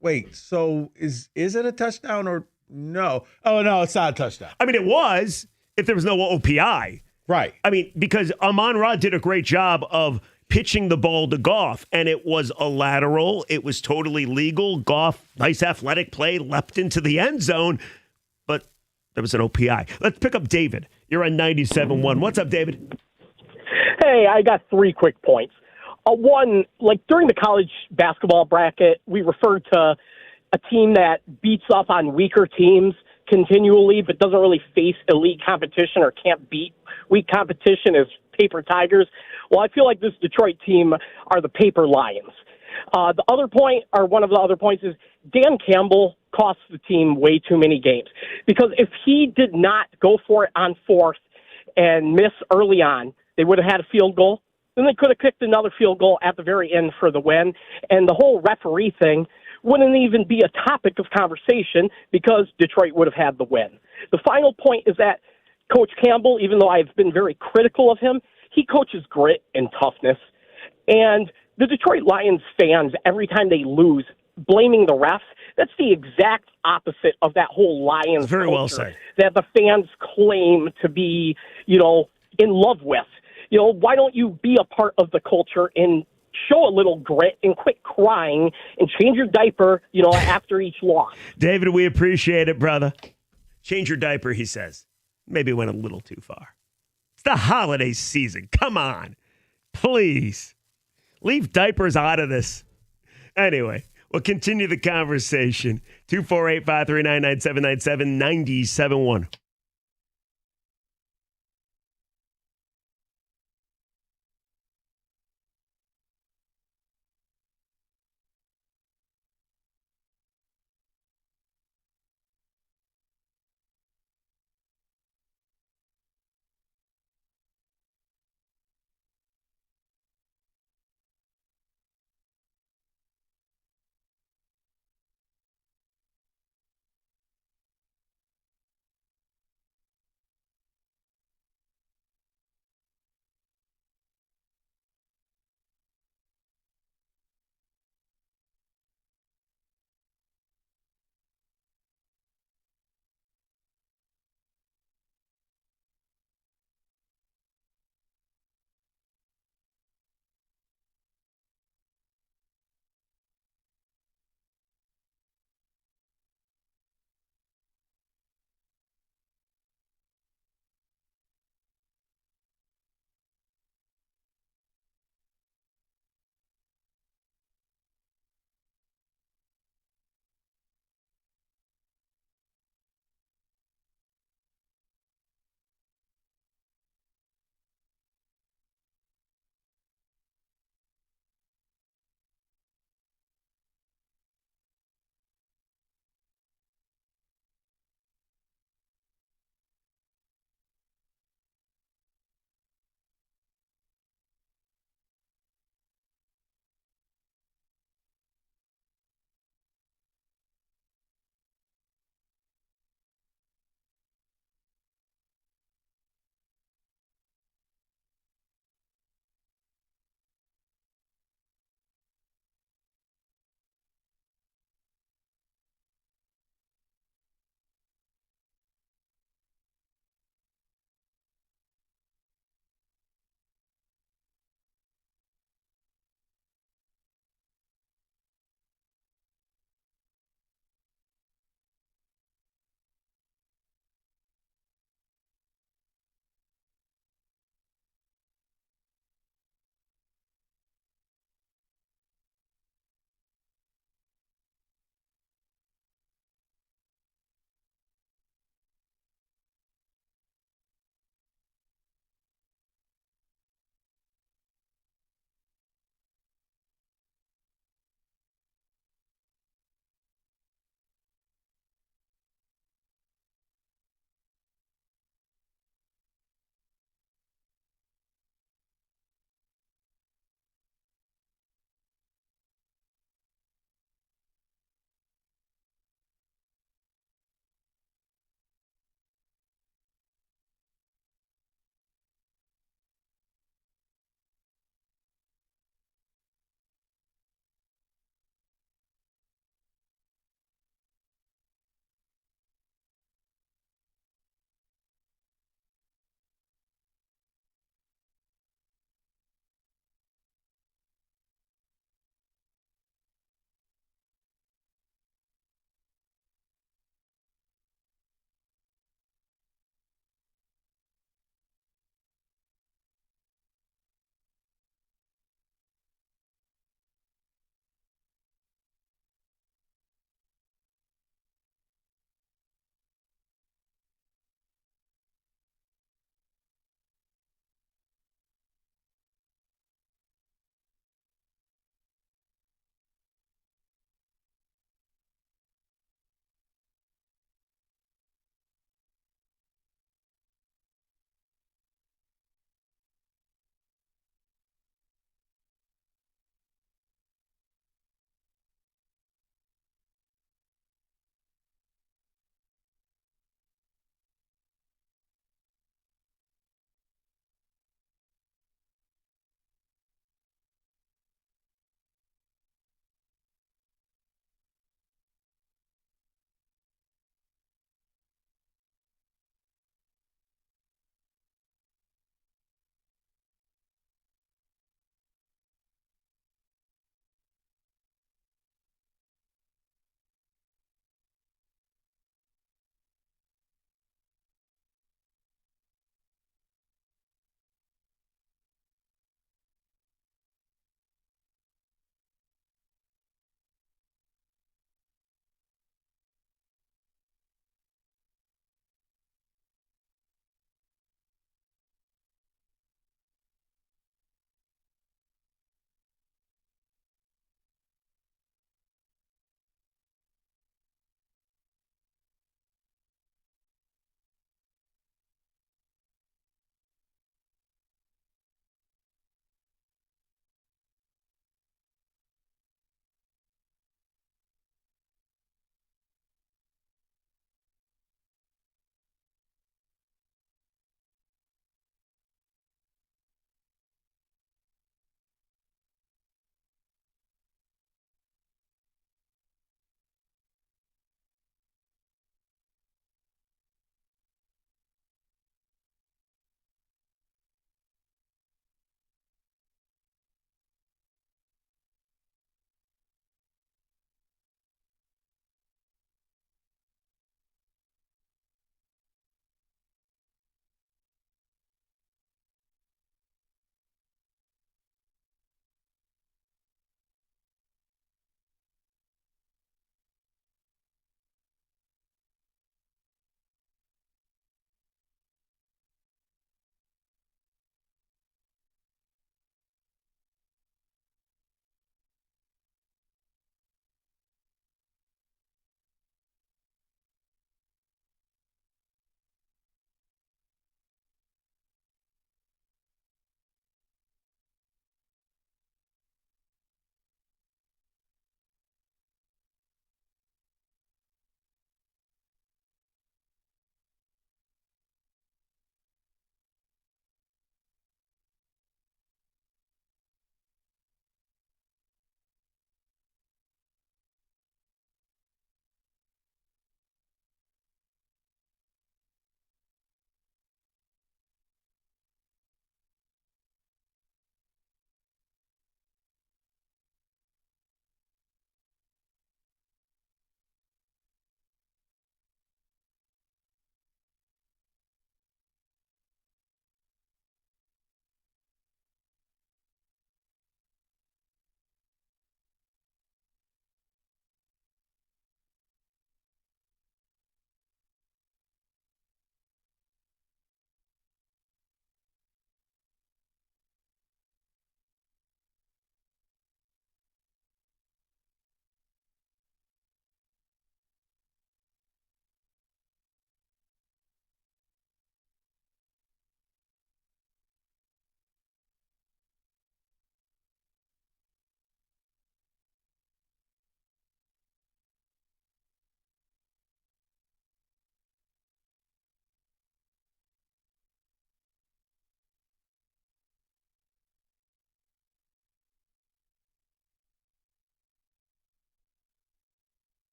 wait, so is it a touchdown or no? Oh, no, it's not a touchdown. I mean, it was if there was no OPI. Right. I mean, because Amon-Ra did a great job of pitching the ball to Goff, and it was a lateral. It was totally legal. Goff, nice athletic play, leapt into the end zone, but there was an OPI. Let's pick up David. You're on 97.1. What's up, David? Hey, I got 3 quick points. One, like during the college basketball bracket, we referred to a team that beats up on weaker teams continually but doesn't really face elite competition or can't beat weak competition as paper tigers. Well, I feel like this Detroit team are the paper lions. The other point, or one of the other points, is Dan Campbell cost the team way too many games. Because if he did not go for it on 4th and miss early on, they would have had a field goal. Then they could have kicked another field goal at the very end for the win. And the whole referee thing wouldn't even be a topic of conversation because Detroit would have had the win. The final point is that Coach Campbell, even though I've been very critical of him, he coaches grit and toughness. And the Detroit Lions fans, every time they lose, blaming the refs, that's the exact opposite of that whole Lions very culture well said. that the fans claim to be, in love with. Why don't you be a part of the culture and show a little grit and quit crying and change your diaper, after each loss? David, we appreciate it, brother. Change your diaper, he says. maybe went a little too far. It's the holiday season. Come on. Please. Leave diapers out of this. Anyway, we'll continue the conversation. 248-539-9797-97-1.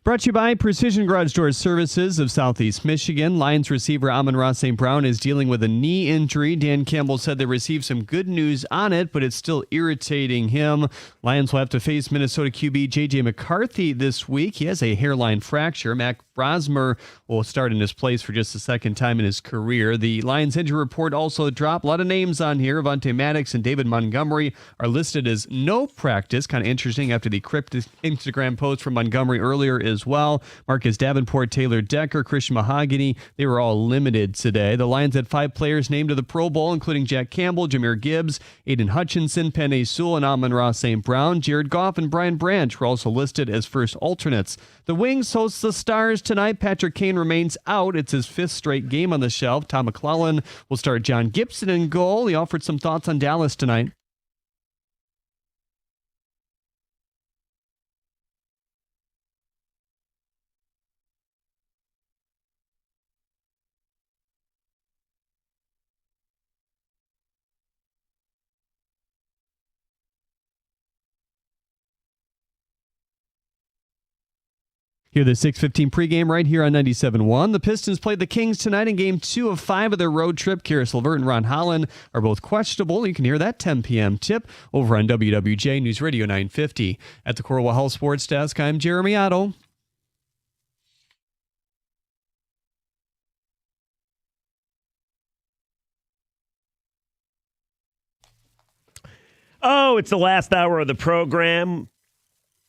Brought to you by Precision Garage Door Services of Southeast Michigan. Lions receiver Amon-Ra St. Brown is dealing with a knee injury. Dan Campbell said they received some good news on it, but it's still irritating him. Lions will have to face Minnesota QB J.J. McCarthy this week. He has a hairline fracture. Mac Brosmer will start in his place for just the second time in his career. The Lions injury report also dropped. A lot of names on here. Avonte Maddox and David Montgomery are listed as no practice. Kind of interesting after the cryptic Instagram post from Montgomery earlier as well. Marcus Davenport, Taylor Decker, Christian Mahogany, they were all limited today. The Lions had 5 players named to the Pro Bowl, including Jack Campbell, Jahmyr Gibbs, Aiden Hutchinson, Penei Sewell, and Amon-Ra St. Brown. Jared Goff and Brian Branch were also listed as first alternates. The Wings host the Stars tonight. Patrick Kane remains out. It's his 5th straight game on the shelf. Tom McClellan will start John Gibson in goal. He offered some thoughts on Dallas tonight. Hear the 6:15 pregame right here on 97.1. The Pistons played the Kings tonight in Game 2 of 5 of their road trip. Karis LeVert and Ron Holland are both questionable. You can hear that 10 p.m. tip over on WWJ News Radio 950. At the Coralville Health Sports Desk, I'm Jeremy Otto. Oh, it's the last hour of the program.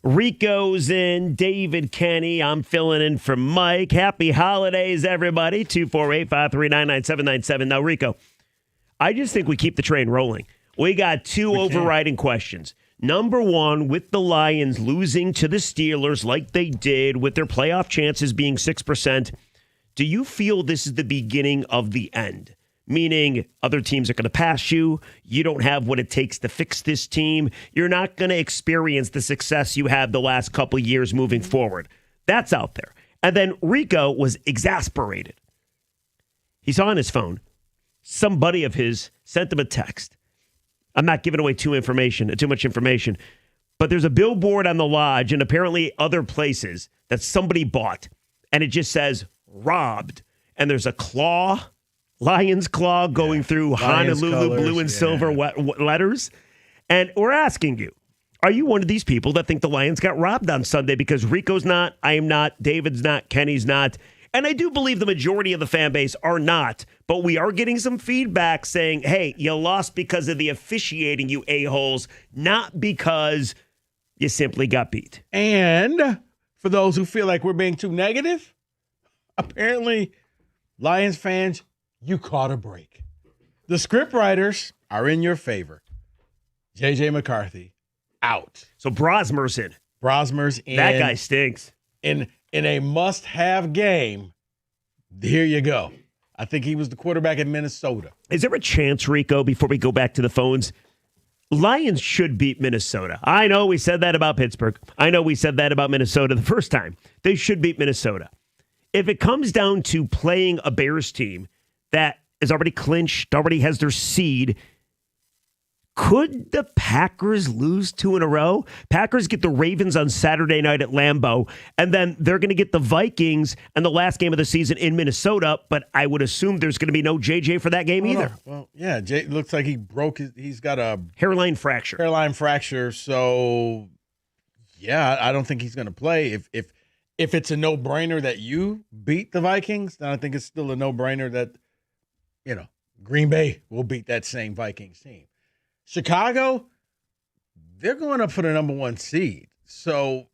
Rico's in, David Kenny. I'm filling in for Mike. Happy holidays, everybody. 248-539-9797. Now, Rico, I just think we keep the train rolling. We got 2 overriding questions. Number 1, with the Lions losing to the Steelers like they did, with their playoff chances being 6%, do you feel this is the beginning of the end? Meaning other teams are going to pass you. You don't have what it takes to fix this team. You're not going to experience the success you had the last couple of years moving forward. That's out there. And then Rico was exasperated. He saw on his phone, somebody of his sent him a text. I'm not giving away too much information, but there's a billboard on the lodge and apparently other places that somebody bought, and it just says robbed. And there's a claw, lion's claw going through Lions Honolulu colors, blue and silver letters. And we're asking you, are you one of these people that think the Lions got robbed on Sunday? Because Rico's not, I am not, David's not, Kenny's not. And I do believe the majority of the fan base are not. But we are getting some feedback saying, hey, you lost because of the officiating, you a-holes, not because you simply got beat. And for those who feel like we're being too negative, apparently Lions fans, you caught a break. The script writers are in your favor. J.J. McCarthy out. So Brosmer's in. Brosmer's in. That guy stinks. In a must-have game, here you go. I think he was the quarterback in Minnesota. Is there a chance, Rico, before we go back to the phones, Lions should beat Minnesota? I know we said that about Pittsburgh. I know we said that about Minnesota the first time. They should beat Minnesota. If it comes down to playing a Bears team that is already clinched, already has their seed, could the Packers lose 2 in a row? Packers get the Ravens on Saturday night at Lambeau, and then they're going to get the Vikings in the last game of the season in Minnesota, but I would assume there's going to be no JJ for that game either. Well, yeah, Jay looks like he's got a hairline fracture. So, yeah, I don't think he's going to play. If it's a no-brainer that you beat the Vikings, then I think it's still a no-brainer that, Green Bay will beat that same Vikings team. Chicago, they're going up for the number 1 seed. So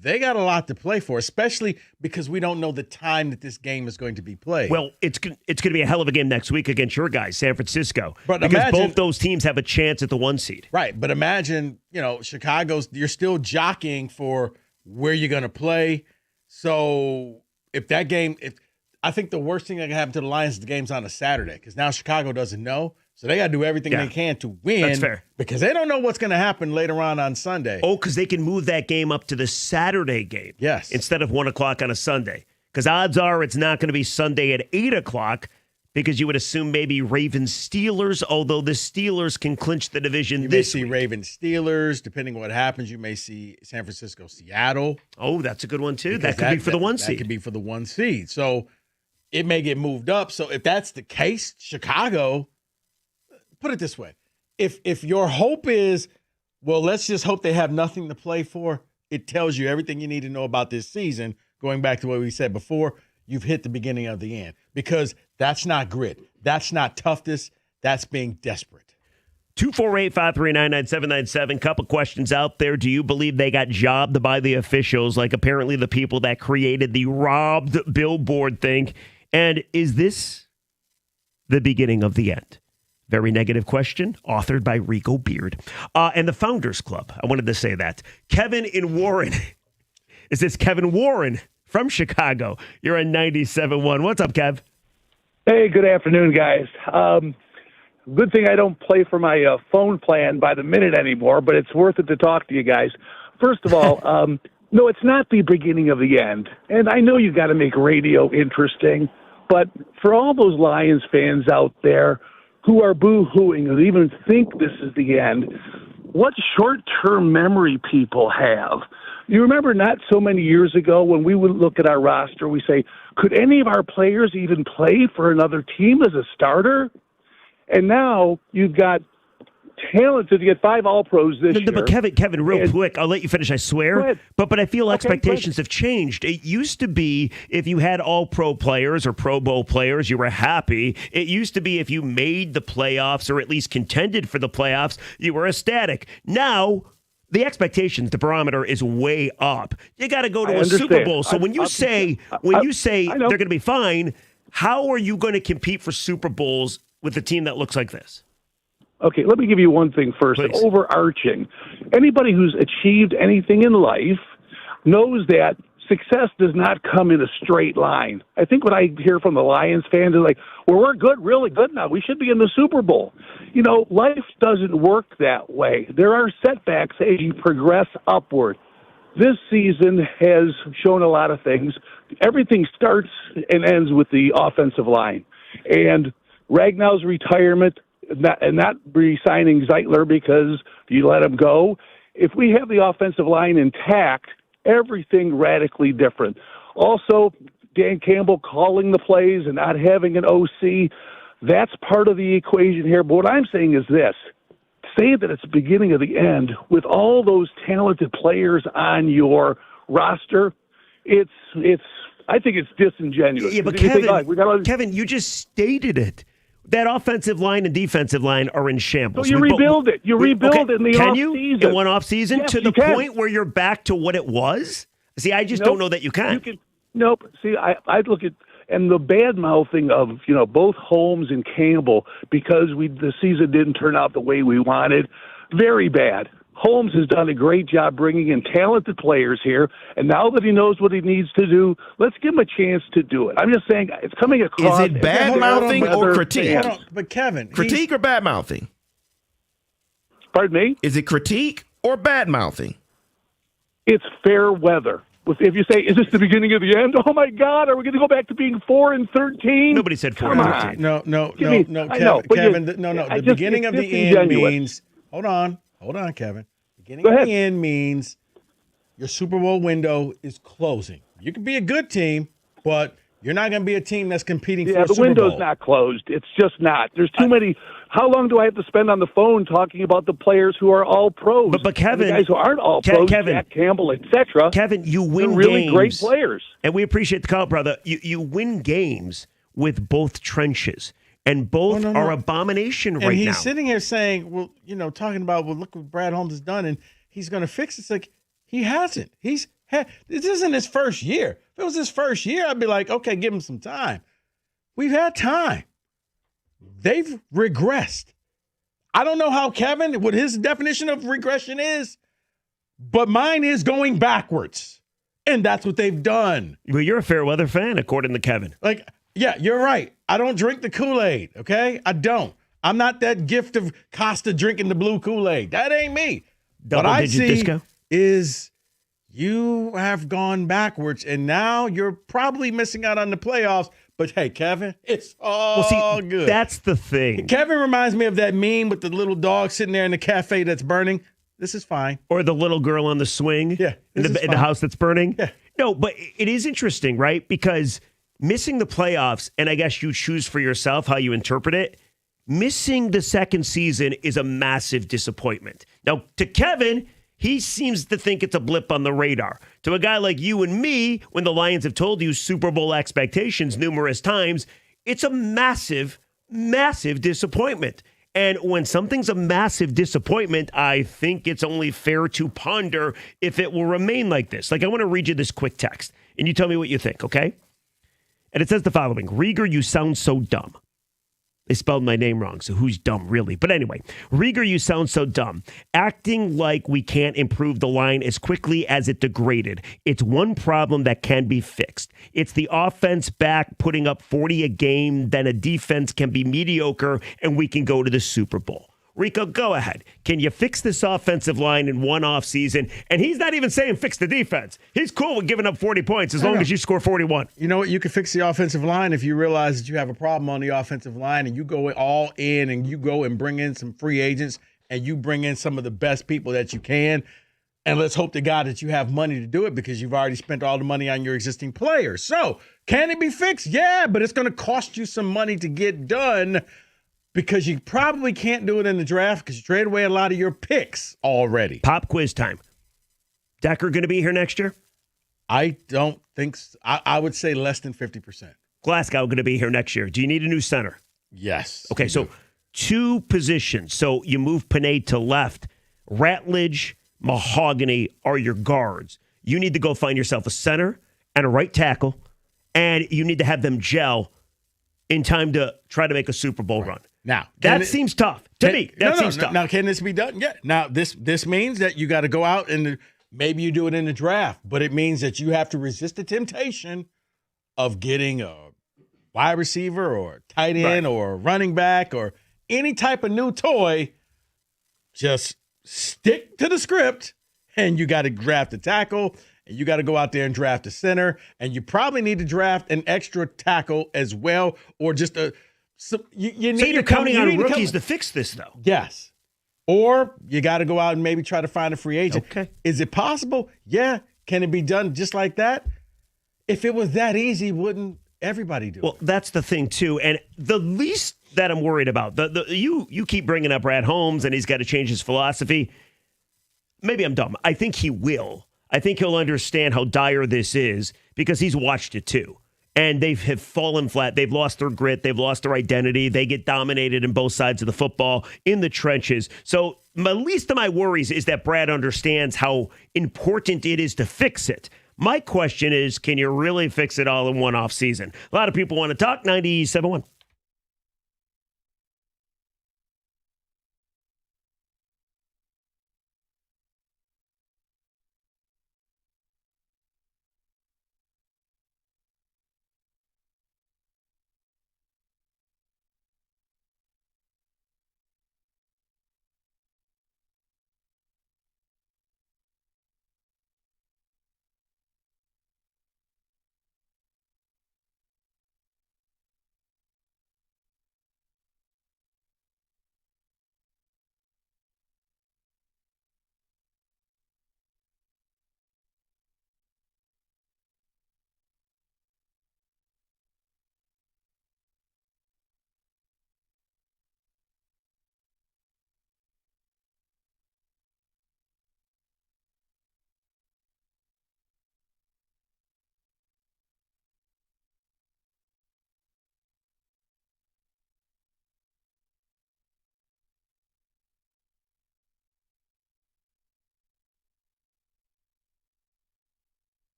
they got a lot to play for, especially because we don't know the time that this game is going to be played. Well, it's going to be a hell of a game next week against your guys, San Francisco. But because both those teams have a chance at the 1 seed. Right. But imagine, Chicago's, you're still jockeying for where you're going to play. So if that game, I think the worst thing that can happen to the Lions is the game's on a Saturday because now Chicago doesn't know. So they got to do everything they can to win. That's fair. Because they don't know what's going to happen later on Sunday. Oh, because they can move that game up to the Saturday game. Yes. Instead of 1 o'clock on a Sunday. Because odds are it's not going to be Sunday at 8 o'clock. Because you would assume maybe Ravens Steelers, although the Steelers can clinch the division You may this see week. Ravens Steelers. Depending on what happens, you may see San Francisco Seattle. Oh, that's a good one, too. Because That could be for the one That seed. could be for the 1 seed. So it may get moved up. So if that's the case, Chicago, put it this way. If your hope is, well, let's just hope they have nothing to play for, it tells you everything you need to know about this season. Going back to what we said before, you've hit the beginning of the end, because that's not grit. That's not toughness. That's being desperate. 248-539-9797. Couple questions out there. Do you believe they got jobbed by the officials, like apparently the people that created the robbed billboard thing? And is this the beginning of the end? Very negative question, authored by Rico Beard. And the Founders Club. I wanted to say that. Kevin in Warren. Is this Kevin Warren from Chicago? You're on 97.1. What's up, Kev? Hey, good afternoon, guys. Good thing I don't play for my phone plan by the minute anymore, but it's worth it to talk to you guys. First of all, no, it's not the beginning of the end. And I know you got to make radio interesting, but for all those Lions fans out there who are boo-hooing and even think this is the end, what short-term memory people have. You remember not so many years ago when we would look at our roster, we say, could any of our players even play for another team as a starter? And now you've got talented to get 5 All-Pros this year. But Kevin, real quick, I'll let you finish, I swear. But I feel expectations have changed. It used to be if you had All-Pro players or Pro Bowl players, you were happy. It used to be if you made the playoffs or at least contended for the playoffs, you were ecstatic. Now, the expectations, the barometer is way up. You got to go to a Super Bowl. So when you say they're going to be fine, how are you going to compete for Super Bowls with a team that looks like this? Okay, let me give you one thing first. Please. Overarching. Anybody who's achieved anything in life knows that success does not come in a straight line. I think what I hear from the Lions fans is like, well, we're good, really good now. We should be in the Super Bowl. You know, life doesn't work that way. There are setbacks as you progress upward. This season has shown a lot of things. Everything starts and ends with the offensive line. And Ragnow's retirement, and not re-signing Zeitler because you let him go. If we have the offensive line intact, everything radically different. Also, Dan Campbell calling the plays and not having an OC, that's part of the equation here. But what I'm saying is this. Say that it's the beginning of the end with all those talented players on your roster, I think it's disingenuous. Yeah, but Kevin, you just stated it. That offensive line and defensive line are in shambles. So you rebuild it. You rebuild it in the Can off you? season. In one off season Yes, to the you can. point where you're back to what it was? See, I just don't know that you can. Nope. See, I look at and the bad mouthing of both Holmes and Campbell because the season didn't turn out the way we wanted. Very bad. Holmes has done a great job bringing in talented players here, and now that he knows what he needs to do, let's give him a chance to do it. I'm just saying it's coming across. Is it bad mouthing or critique? But Kevin, critique or bad mouthing? Pardon me? Is it critique or bad mouthing? It's fair weather. If you say, is this the beginning of the end? Oh, my God, are we going to go back to being 4-13? Nobody said 4-13. No, Kevin. The beginning of the end means, hold on, Kevin. Beginning of the end means your Super Bowl window is closing. You can be a good team, but you're not going to be a team that's competing for a Super Bowl. The window's not closed. It's just not. There's too many. How long do I have to spend on the phone talking about the players who are all pros? But Kevin, the guys who aren't all pros, Jack Campbell, etc. Kevin, you win They're really games. great players. And we appreciate the call, brother. You win games with both trenches. And both are abomination right now. And he's sitting here saying, well, talking about, well, look what Brad Holmes has done, and he's going to fix it. It's like, he hasn't. This isn't his first year. If it was his first year, I'd be like, okay, give him some time. We've had time. They've regressed. I don't know how what his definition of regression is, but mine is going backwards. And that's what they've done. Well, you're a fair weather fan, according to Kevin. Yeah, you're right. I don't drink the Kool-Aid, okay? I don't. I'm not that gift of Costa drinking the blue Kool-Aid. That ain't me. What I see disco? is you have gone backwards, and now you're probably missing out on the playoffs, But hey, Kevin, it's all good. That's the thing. Kevin reminds me of that meme with the little dog sitting there in the cafe that's burning. This is fine. Or the little girl on the swing in the house that's burning. Yeah. No, but it is interesting, right? Because missing the playoffs, and I guess you choose for yourself how you interpret it, missing the second season is a massive disappointment. Now, to Kevin, he seems to think it's a blip on the radar. To a guy like you and me, when the Lions have told you Super Bowl expectations numerous times, it's a massive, massive disappointment. And when something's a massive disappointment, I think it's only fair to ponder if it will remain like this. Like, I want to read you this quick text, and you tell me what you think, okay? And it says the following: Rieger, you sound so dumb. They spelled my name wrong, so who's dumb, really? But anyway, Rieger, you sound so dumb. Acting like we can't improve the line as quickly as it degraded. It's one problem that can be fixed. It's the offense back putting up 40 a game, then a defense can be mediocre, and we can go to the Super Bowl. Rico, go ahead. Can you fix this offensive line in one offseason? And he's not even saying fix the defense. He's cool with giving up 40 points as long as you score 41. You know what? You can fix the offensive line if you realize that you have a problem on the offensive line and you go all in and you go and bring in some free agents and you bring in some of the best people that you can. And let's hope to God that you have money to do it because you've already spent all the money on your existing players. So can it be fixed? Yeah, but it's going to cost you some money to get done, because you probably can't do it in the draft because you traded away a lot of your picks already. Pop quiz time. Decker going to be here next year? I don't think so. I would say less than 50%. Glasgow going to be here next year. Do you need a new center? Yes. Okay, so 2 positions. So you move Panay to left. Ratledge, Mahogany are your guards. You need to go find yourself a center and a right tackle, and you need to have them gel in time to try to make a Super Bowl run. Now, that seems tough to me. That seems tough. Now, can this be done? Yeah. Now, this means that you got to go out and maybe you do it in the draft, but it means that you have to resist the temptation of getting a wide receiver or tight end or running back or any type of new toy. Just stick to the script, and you got to draft a tackle, and you got to go out there and draft a center, and you probably need to draft an extra tackle as well, or just a. So you need so you're to come, counting you on need to rookies come, to fix this, though. Yes. Or you got to go out and maybe try to find a free agent. Okay. Is it possible? Yeah. Can it be done just like that? If it was that easy, wouldn't everybody do it? Well, that's the thing, too. And the least that I'm worried about, you keep bringing up Brad Holmes, and he's got to change his philosophy. Maybe I'm dumb. I think he will. I think he'll understand how dire this is because he's watched it, too. And they have fallen flat. They've lost their grit. They've lost their identity. They get dominated in both sides of the football in the trenches. So the least of my worries is that Brad understands how important it is to fix it. My question is, can you really fix it all in one off season? A lot of people want to talk. 97.1.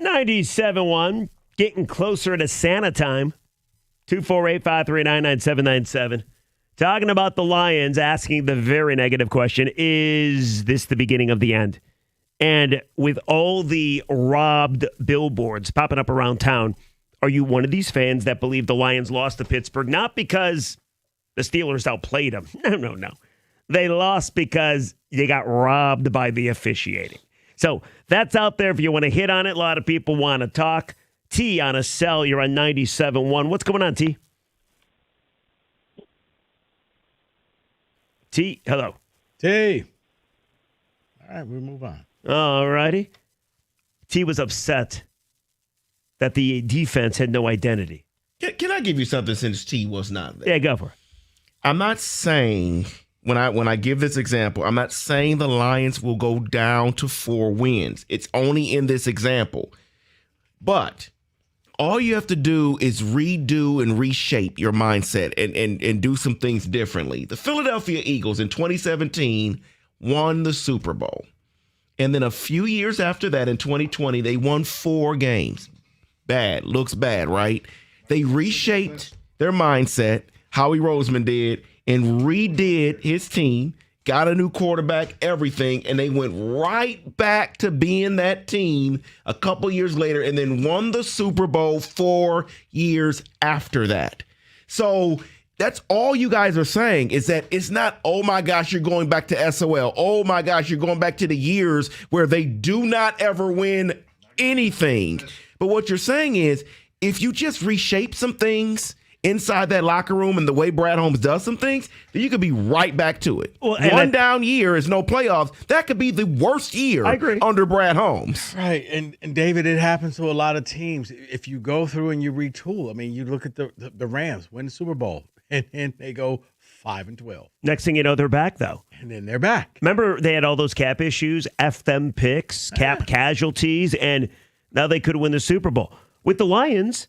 97.1, getting closer to Santa time. 248-539-9797. Talking about the Lions, asking the very negative question, is this the beginning of the end? And with all the robbed billboards popping up around town, are you one of these fans that believe the Lions lost to Pittsburgh not because the Steelers outplayed them? No. They lost because they got robbed by the officiating. So that's out there if you want to hit on it. A lot of people want to talk. T on a cell, you're on 97.1. What's going on, T? T, hello. T. All right, we'll move on. All righty. T was upset that the defense had no identity. Can I give you something since T was not there? Yeah, go for it. I'm not saying, when I give this example, I'm not saying the Lions will go down to 4 wins. It's only in this example. But all you have to do is redo and reshape your mindset and do some things differently. The Philadelphia Eagles in 2017 won the Super Bowl. And then a few years after that, in 2020, they won 4 games. Bad. Looks bad, right? They reshaped their mindset, Howie Roseman did, and redid his team, got a new quarterback, everything, and they went right back to being that team a couple years later and then won the Super Bowl 4 years after that. So that's all you guys are saying is that it's not, oh my gosh, you're going back to SOL. Oh my gosh, you're going back to the years where they do not ever win anything. But what you're saying is if you just reshape some things inside that locker room and the way Brad Holmes does some things, then you could be right back to it. Well, one down year is no playoffs. That could be the worst year under Brad Holmes. Right. And David, it happens to a lot of teams. If you go through and you retool, I mean, you look at the Rams win the Super Bowl and they go 5-12. Next thing you know, they're back, though. And then they're back. Remember, they had all those cap issues, F them picks, cap casualties, and now they could win the Super Bowl. With the Lions,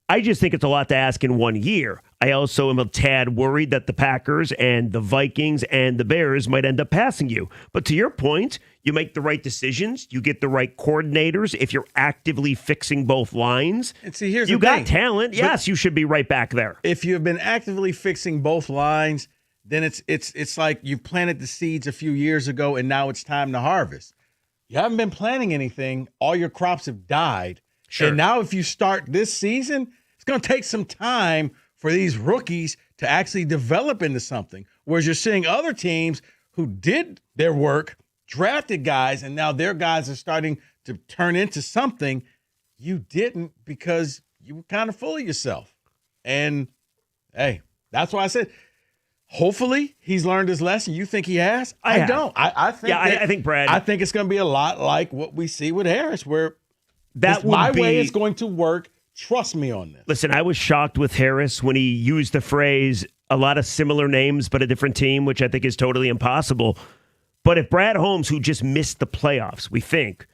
I just think it's a lot to ask in 1 year. I also am a tad worried that the Packers and the Vikings and the Bears might end up passing you. But to your point, you make the right decisions. You get the right coordinators. If you're actively fixing both lines, and see, here's you the got thing. talent. Yes, you should be right back there. If you've been actively fixing both lines, then it's like you planted the seeds a few years ago and now it's time to harvest. You haven't been planting anything. All your crops have died. Sure. And now if you start this season, it's going to take some time for these rookies to actually develop into something. Whereas you're seeing other teams who did their work, drafted guys, and now their guys are starting to turn into something. You didn't because you were kind of full of yourself. And, hey, that's why I said, hopefully he's learned his lesson. You think he has? I don't. I think Brad. I think it's going to be a lot like what we see with Harris, where that my way is going to work. Trust me on this. Listen, I was shocked with Harris when he used the phrase, a lot of similar names, but a different team, which I think is totally impossible. But if Brad Holmes, who just missed the playoffs, we think,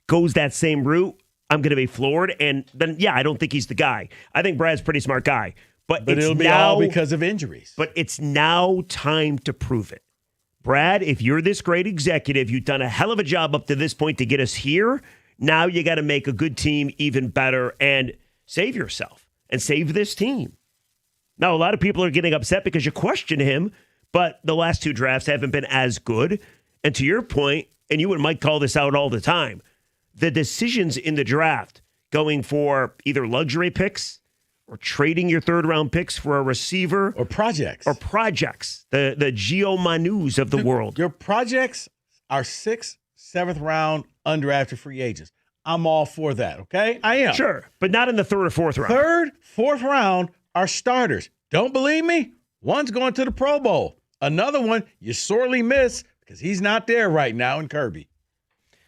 goes that same route, I'm going to be floored. And then, I don't think he's the guy. I think Brad's a pretty smart guy. But it'll be all because of injuries. But it's now time to prove it. Brad, if you're this great executive, you've done a hell of a job up to this point to get us here. Now you got to make a good team even better and save yourself and save this team. Now, a lot of people are getting upset because you question him, but the last 2 drafts haven't been as good. And to your point, and you and Mike call this out all the time, the decisions in the draft going for either luxury picks or trading your 3rd-round picks for a receiver. Or projects. The Gio Manus of the world. Your projects are 6th, 7th round undrafted free agents. I'm all for that, okay? I am. Sure, but not in the 3rd or 4th round. 3rd, 4th round are starters. Don't believe me? One's going to the Pro Bowl. Another one you sorely miss because he's not there right now in Kirby.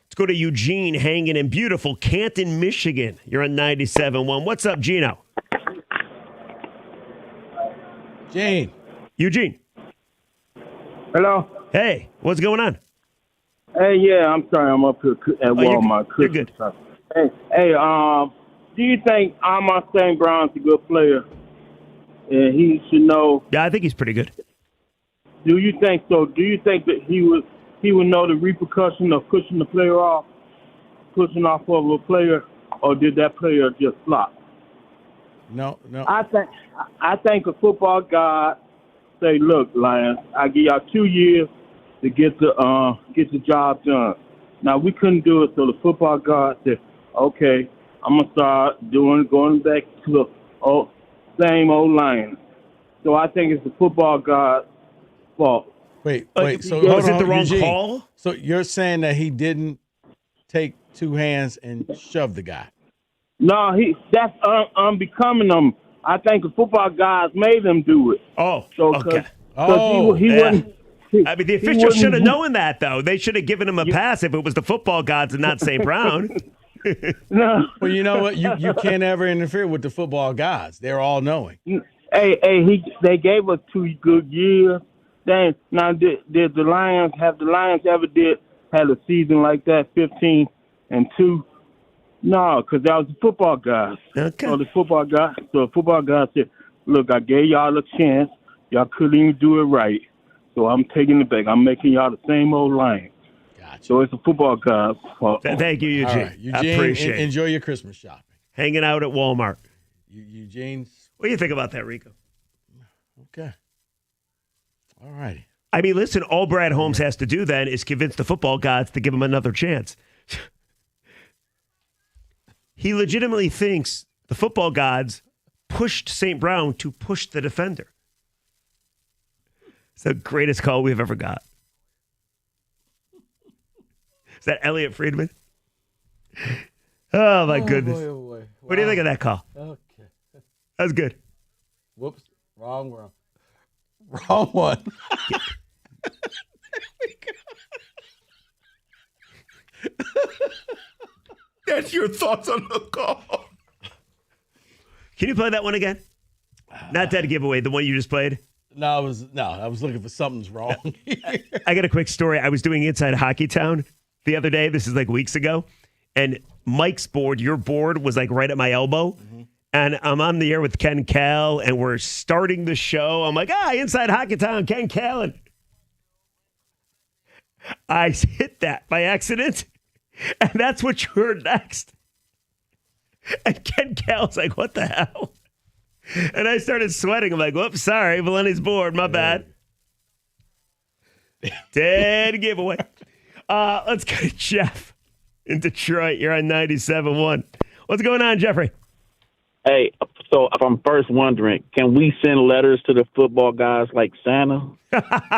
Let's go to Eugene hanging in beautiful Canton, Michigan. You're on 97.1. What's up, Gino? Gene. Eugene. Hello. Hey, what's going on? Hey, yeah, I'm sorry, I'm up here at Walmart. You're good. Hey, do you think Amon St. Brown's a good player? And he should know. Yeah, I think he's pretty good. Do you think so? Do you think that he would know the repercussion of pushing the player off? pushing off of a player, or did that player just flop? No. I think a football god say, "Look, Lions, I give y'all 2 years to get the job done." Now we couldn't do it, so the football god said, "Okay, I'm gonna start going back to the same old Lions." So I think it's the football god's fault. Wait. So was it the wrong Eugene, call? So you're saying that he didn't take two hands and shove the guy? No, that's unbecoming him. I think the football guys made him do it. Oh, so, okay. He wouldn't. I mean, the officials should have known that, though. They should have given him a pass if it was the football gods and not St. Brown. No. Well, you know what? You can't ever interfere with the football gods. They're all knowing. Hey, they gave us 2 good years. Did the Lions ever had a season like that, 15-2? No, because that was the football guys. Okay. So the football guy said, "Look, I gave y'all a chance. Y'all couldn't even do it right. So I'm taking it back. I'm making y'all the same old Lions." Gotcha. So it's the football guys' fault. Thank you, Eugene. All right, Eugene, I appreciate it. Enjoy your Christmas shopping. Hanging out at Walmart. Eugene. What do you think about that, Rico? Okay. All righty. I mean, listen, all Brad Holmes has to do then is convince the football gods to give him another chance. He legitimately thinks the football gods pushed St. Brown to push the defender. It's the greatest call we've ever got. Is that Elliot Friedman? Oh, my goodness. Boy, oh boy. Wow. What do you think of that call? Okay. That was good. Whoops. Wrong one. That's your thoughts on the call. Can you play that one again? Not that giveaway, the one you just played. No, I was looking for something's wrong. I got a quick story. I was doing Inside Hockey Town the other day. This is like weeks ago. And Mike's board, your board, was like right at my elbow. Mm-hmm. And I'm on the air with Ken Cal, and we're starting the show. I'm like, Inside Hockey Town, Ken Callen. I hit that by accident, and that's what you heard next. And Ken Cal's like, what the hell? And I started sweating. I'm like, whoops, sorry, Valenti's board, my bad. Dead giveaway. Let's go to Jeff in Detroit. You're on 97.1. What's going on, Jeffrey? Hey, so if I'm first wondering, can we send letters to the football guys like Santa?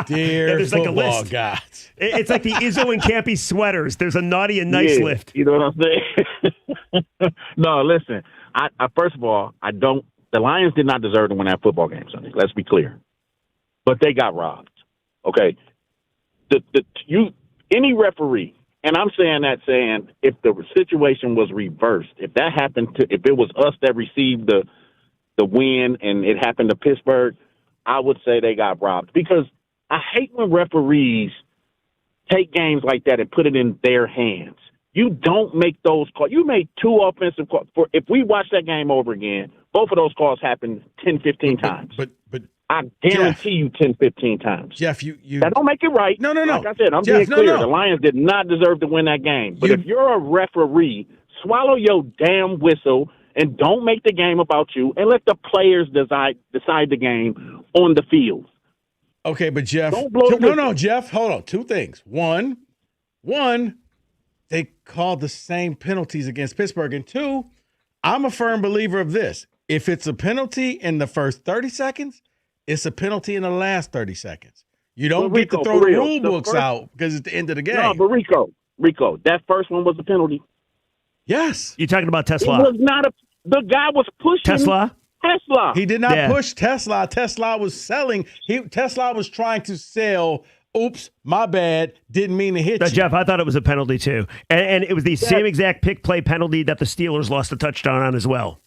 Dear football like a list. Guys. It's like the Izzo and Campy sweaters. There's a naughty and nice lift. You know what I'm saying? No, listen. I first of all, the Lions did not deserve to win that football game Sunday. Let's be clear. But they got robbed. Okay? Any referee, and I'm saying if the situation was reversed, if it was us that received the win and it happened to Pittsburgh, I would say they got robbed. Because I hate when referees take games like that and put it in their hands. You don't make those calls. You made 2 offensive calls. If we watch that game over again, both of those calls happened 10, 15 times. But I guarantee you 10, 15 times. Jeff, you that don't make it right. No. Like I said, I'm Jeff, being clear. no. The Lions did not deserve to win that game. But if you're a referee, swallow your damn whistle and don't make the game about you and let the players decide the game on the field. Okay, but Jeff, Jeff, hold on. 2 things. One, they called the same penalties against Pittsburgh. And 2, I'm a firm believer of this. If it's a penalty in the first 30 seconds, it's a penalty in the last 30 seconds. You don't get to throw the rule books out because it's the end of the game. No, but Rico, that first one was a penalty. Yes. You're talking about Tesla. It was not the guy was pushing Tesla. He did not push Tesla. Tesla was selling. Tesla was trying to sell. Oops, my bad. Didn't mean to hit you. Jeff, I thought it was a penalty too. And it was the same exact pick play penalty that the Steelers lost a touchdown on as well.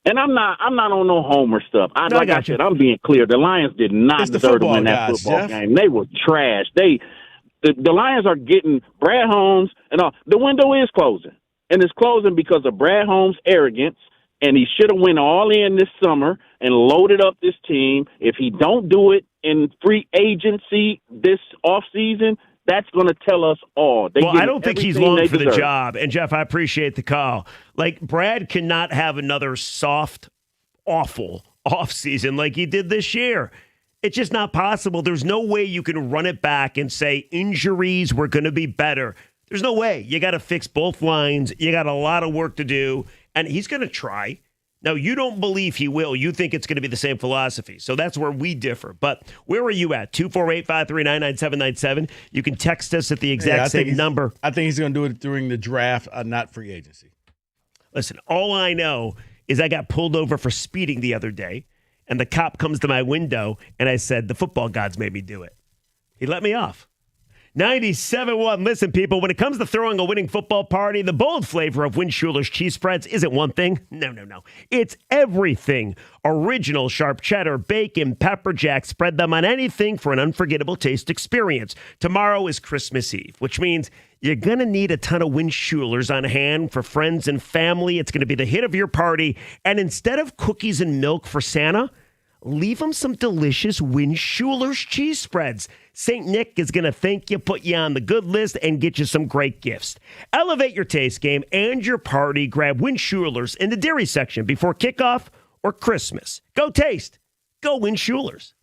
And I'm not on no homer stuff. Like I said, I'm being clear. The Lions did not deserve to win that football game. They were trash. The Lions are getting Brad Holmes and all. The window is closing, and it's closing because of Brad Holmes' arrogance. And he should have went all in this summer and loaded up this team. If he don't do it in free agency this offseason, That's going to tell us all. Well, I don't think he's everything long they for the deserve. job. And, Jeff, I appreciate the call. Like, Brad cannot have another soft, awful offseason like he did this year. It's just not possible. There's no way you can run it back and say injuries were going to be better. There's no way. You got to fix both lines. You got a lot of work to do. And he's going to try. Now, you don't believe he will. You think it's going to be the same philosophy. So that's where we differ. But where are you at? 248-539-9797. You can text us at the exact same number. I think he's going to do it during the draft, not free agency. Listen, all I know is I got pulled over for speeding the other day, and the cop comes to my window, and I said, the football gods made me do it. He let me off. 97.1. Listen, people, when it comes to throwing a winning football party, the bold flavor of Win Schuler's cheese spreads isn't one thing. No. It's everything. Original sharp cheddar, bacon, pepper jack. Spread them on anything for an unforgettable taste experience. Tomorrow is Christmas Eve, which means you're going to need a ton of Win Schulers on hand for friends and family. It's going to be the hit of your party. And instead of cookies and milk for Santa, leave them some delicious Win Schuler's cheese spreads. St. Nick is going to thank you, put you on the good list, and get you some great gifts. Elevate your taste game and your party. Grab Win Schuler's in the dairy section before kickoff or Christmas. Go taste. Go Win Schuler's.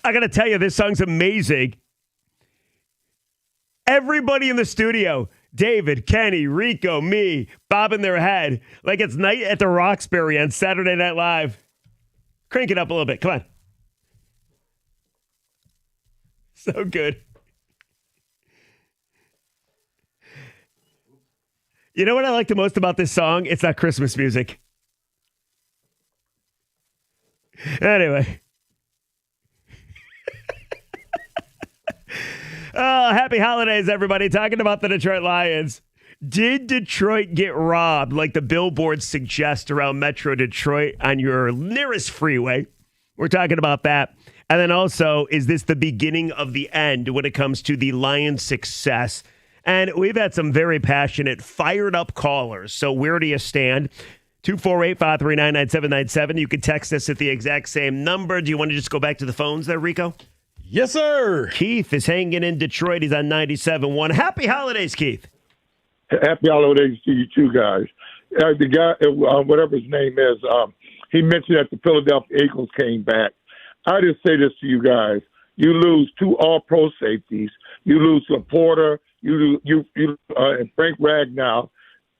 I got to tell you, this song's amazing. Everybody in the studio, David, Kenny, Rico, me, bobbing their head like it's Night at the Roxbury on Saturday Night Live. Crank it up a little bit. Come on. So good. You know what I like the most about this song? It's not Christmas music. Anyway. Happy holidays, everybody. Talking about the Detroit Lions. Did Detroit get robbed like the billboards suggest around Metro Detroit on your nearest freeway? We're talking about that. And then also, is this the beginning of the end when it comes to the Lions' success? And we've had some very passionate, fired up callers. So where do you stand? 248-539-9797. You can text us at the exact same number. Do you want to just go back to the phones there, Rico? Yes, sir. Keith is hanging in Detroit. He's on 97.1. Happy holidays, Keith. Happy holidays to you two guys. The guy, whatever his name is, he mentioned that the Philadelphia Eagles came back. I just say this to you guys. You lose 2 all-pro safeties. You lose Laporta. You and Frank Ragnow.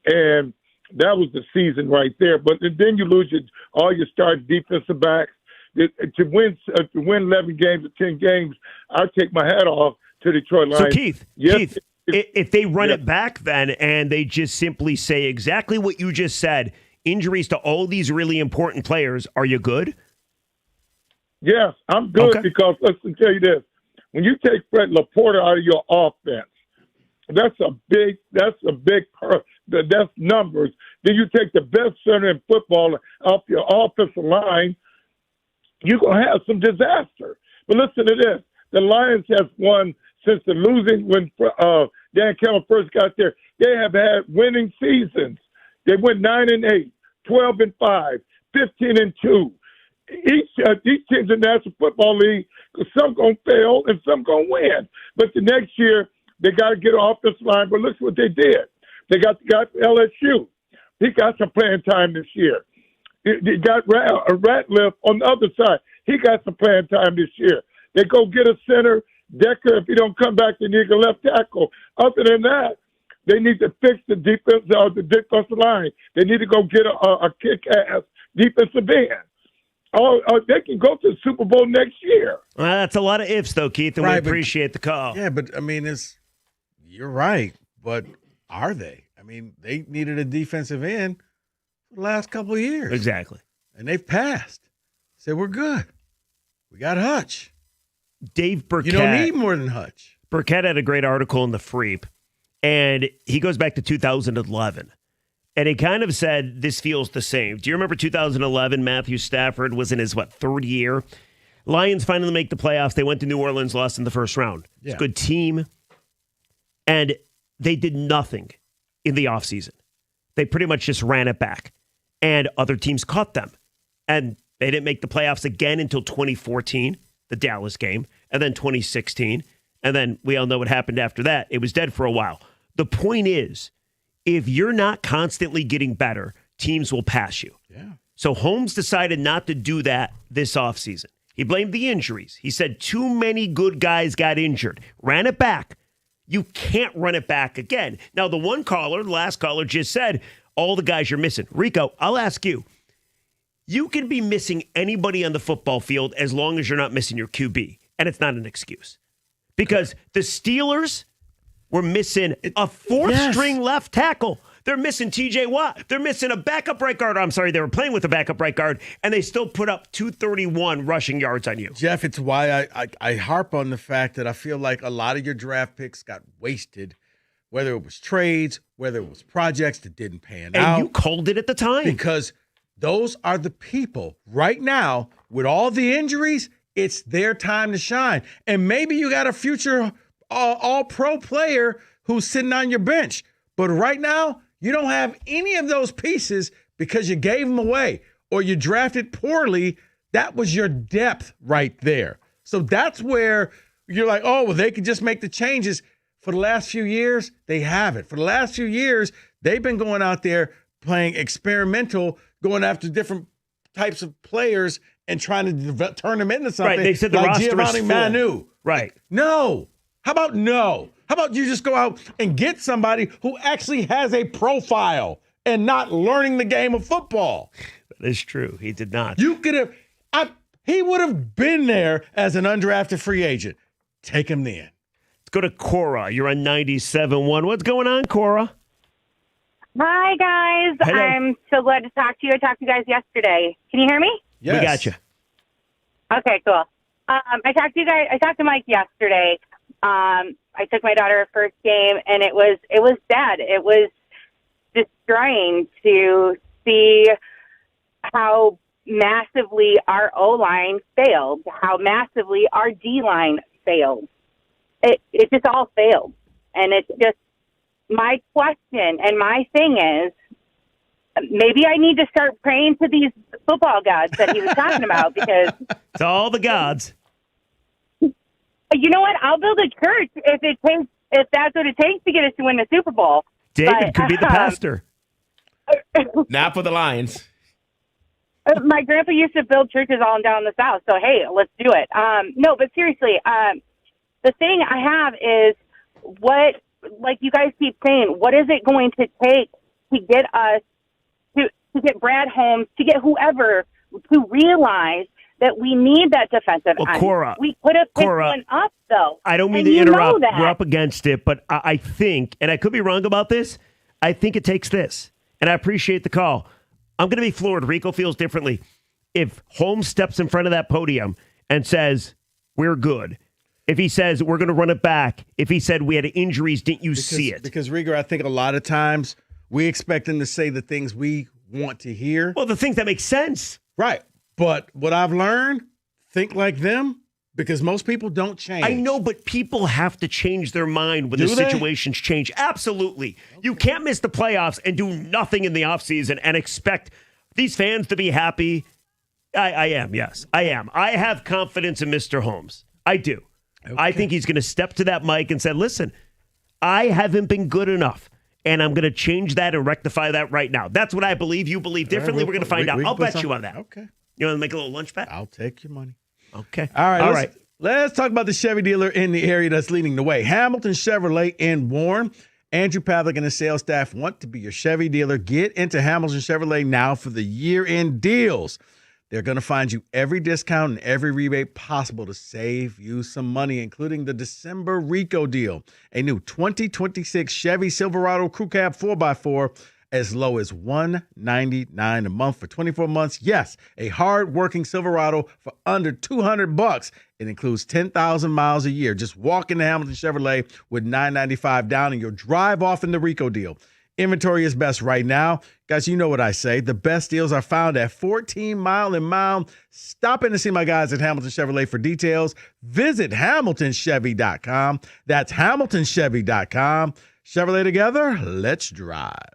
And that was the season right there. But then you lose all your starting defensive backs. To win 11 games or 10 games, I take my hat off to Detroit Lions. So, Keith, if they run it back then and they just simply say exactly what you just said, injuries to all these really important players, are you good? Yes, I'm good because listen, tell you this. When you take Fred Laporta out of your offense, that's numbers. Then you take the best center in football off your offensive line, you're going to have some disaster. But listen to this. The Lions have won since the losing when Dan Campbell first got there. They have had winning seasons. They went 9-8, 12-5, 15-2. Each team's in the National Football League, some going to fail and some going to win. But the next year, they got to get an offensive line. But look what they did. They got the guy from LSU. He got some playing time this year. They got Ratliff on the other side. He got some playing time this year. They go get a center. Decker, if he don't come back, they need a left tackle. Other than that, they need to fix the defensive line. They need to go get a kick-ass defensive end. They can go to the Super Bowl next year. Well, that's a lot of ifs, though, Keith, and we appreciate the call. Yeah, but, I mean, you're right, but are they? I mean, they needed a defensive end the last couple of years. Exactly. And they've passed. Said, we're good. We got Hutch. Dave Burkett. You don't need more than Hutch. Burkett had a great article in the Freep, and he goes back to 2011. And he kind of said, this feels the same. Do you remember 2011? Matthew Stafford was in his, third year? Lions finally make the playoffs. They went to New Orleans, lost in the first round. It's a good team. And they did nothing in the offseason. They pretty much just ran it back. And other teams caught them. And they didn't make the playoffs again until 2014, the Dallas game, and then 2016. And then we all know what happened after that. It was dead for a while. The point is, if you're not constantly getting better, teams will pass you. Yeah. So Holmes decided not to do that this offseason. He blamed the injuries. He said too many good guys got injured. Ran it back. You can't run it back again. Now, the last caller just said, all the guys you're missing. Rico, I'll ask you. You can be missing anybody on the football field as long as you're not missing your QB. And it's not an excuse. Because the Steelers were missing a fourth-string left tackle. They're missing T.J. Watt. They're missing a backup right guard. I'm sorry, they were playing with a backup right guard, and they still put up 231 rushing yards on you. Jeff, it's why I harp on the fact that I feel like a lot of your draft picks got wasted, whether it was trades, whether it was projects that didn't pan out. And you called it at the time. Because those are the people right now with all the injuries. it's their time to shine. And maybe you got a future all-pro player who's sitting on your bench. But right now, you don't have any of those pieces because you gave them away or you drafted poorly. That was your depth right there. So that's where you're like, oh, well, they could just make the changes. For the last few years, they haven't. For the last few years, they've been going out there playing experimental, going after different types of players and trying to turn them into something. Right, they said the like roster Giovanni is full. Manu. Right. No. How about no? How about you just go out and get somebody who actually has a profile and not learning the game of football? That is true. He did not. You could have. He would have been there as an undrafted free agent. Take him then. Let's go to Cora. You're on 97.1. What's going on, Cora? Hi, guys. Hello. I'm so glad to talk to you. I talked to you guys yesterday. Can you hear me? Yes. We got you. Okay, cool. I talked to you guys. I talked to Mike yesterday. I took my daughter her first game, and it was sad. It was destroying to see how massively our O-line failed, how massively our D-line failed. It just all failed. And it's just my question and my thing is, maybe I need to start praying to these football gods that he was talking about because It's all the gods. you know what? I'll build a church if that's what it takes to get us to win the Super Bowl. David could be the pastor. Not for the Lions. My grandpa used to build churches all down the South, so hey, let's do it. No, but seriously, the thing I have is what, like you guys keep saying, what is it going to take to get us to get Brad Holmes, to get whoever to realize that we need that defensive end? Cora, we could have picked Cora, one up, though. I don't mean And to you interrupt. know that. We're up against it, but I think, and I could be wrong about this, I think it takes this, and I appreciate the call. I'm going to be floored. Rico feels differently. If Holmes steps in front of that podium and says, we're good, if he says, we're going to run it back, if he said, we had injuries, didn't you see it? Because, Rieger, I think a lot of times we expect him to say the things we want to hear. Well, the things that make sense. Right. But what I've learned, think like them, because most people don't change. I know, but people have to change their mind when Do the they? situations change. Absolutely. You can't miss the playoffs and do nothing in the offseason and expect these fans to be happy. I am, yes. I am. I have confidence in Mr. Holmes. I do. Okay. I think he's going to step to that mic and say, listen, I haven't been good enough, and I'm going to change that and rectify that right now. That's what I believe. You believe differently. We're going to find out. I'll bet you on that. Okay. You want to make a little lunch bet? I'll take your money. Okay. All right. All right. Let's talk about the Chevy dealer in the area that's leading the way. Hamilton Chevrolet in Warren. Andrew Pavlik and his sales staff want to be your Chevy dealer. Get into Hamilton Chevrolet now for the year-end deals. They're going to find you every discount and every rebate possible to save you some money, including the December Rico deal. A new 2026 Chevy Silverado Crew Cab 4x4 as low as $199 a month for 24 months. Yes, a hard-working Silverado for under $200. It includes 10,000 miles a year. Just walk into Hamilton Chevrolet with $995 down and you'll drive off in the Rico deal. Inventory is best right now. Guys, you know what I say. The best deals are found at 14 Mile and Mile. Stop in to see my guys at Hamilton Chevrolet for details. Visit HamiltonChevy.com. That's HamiltonChevy.com. Chevrolet together, let's drive.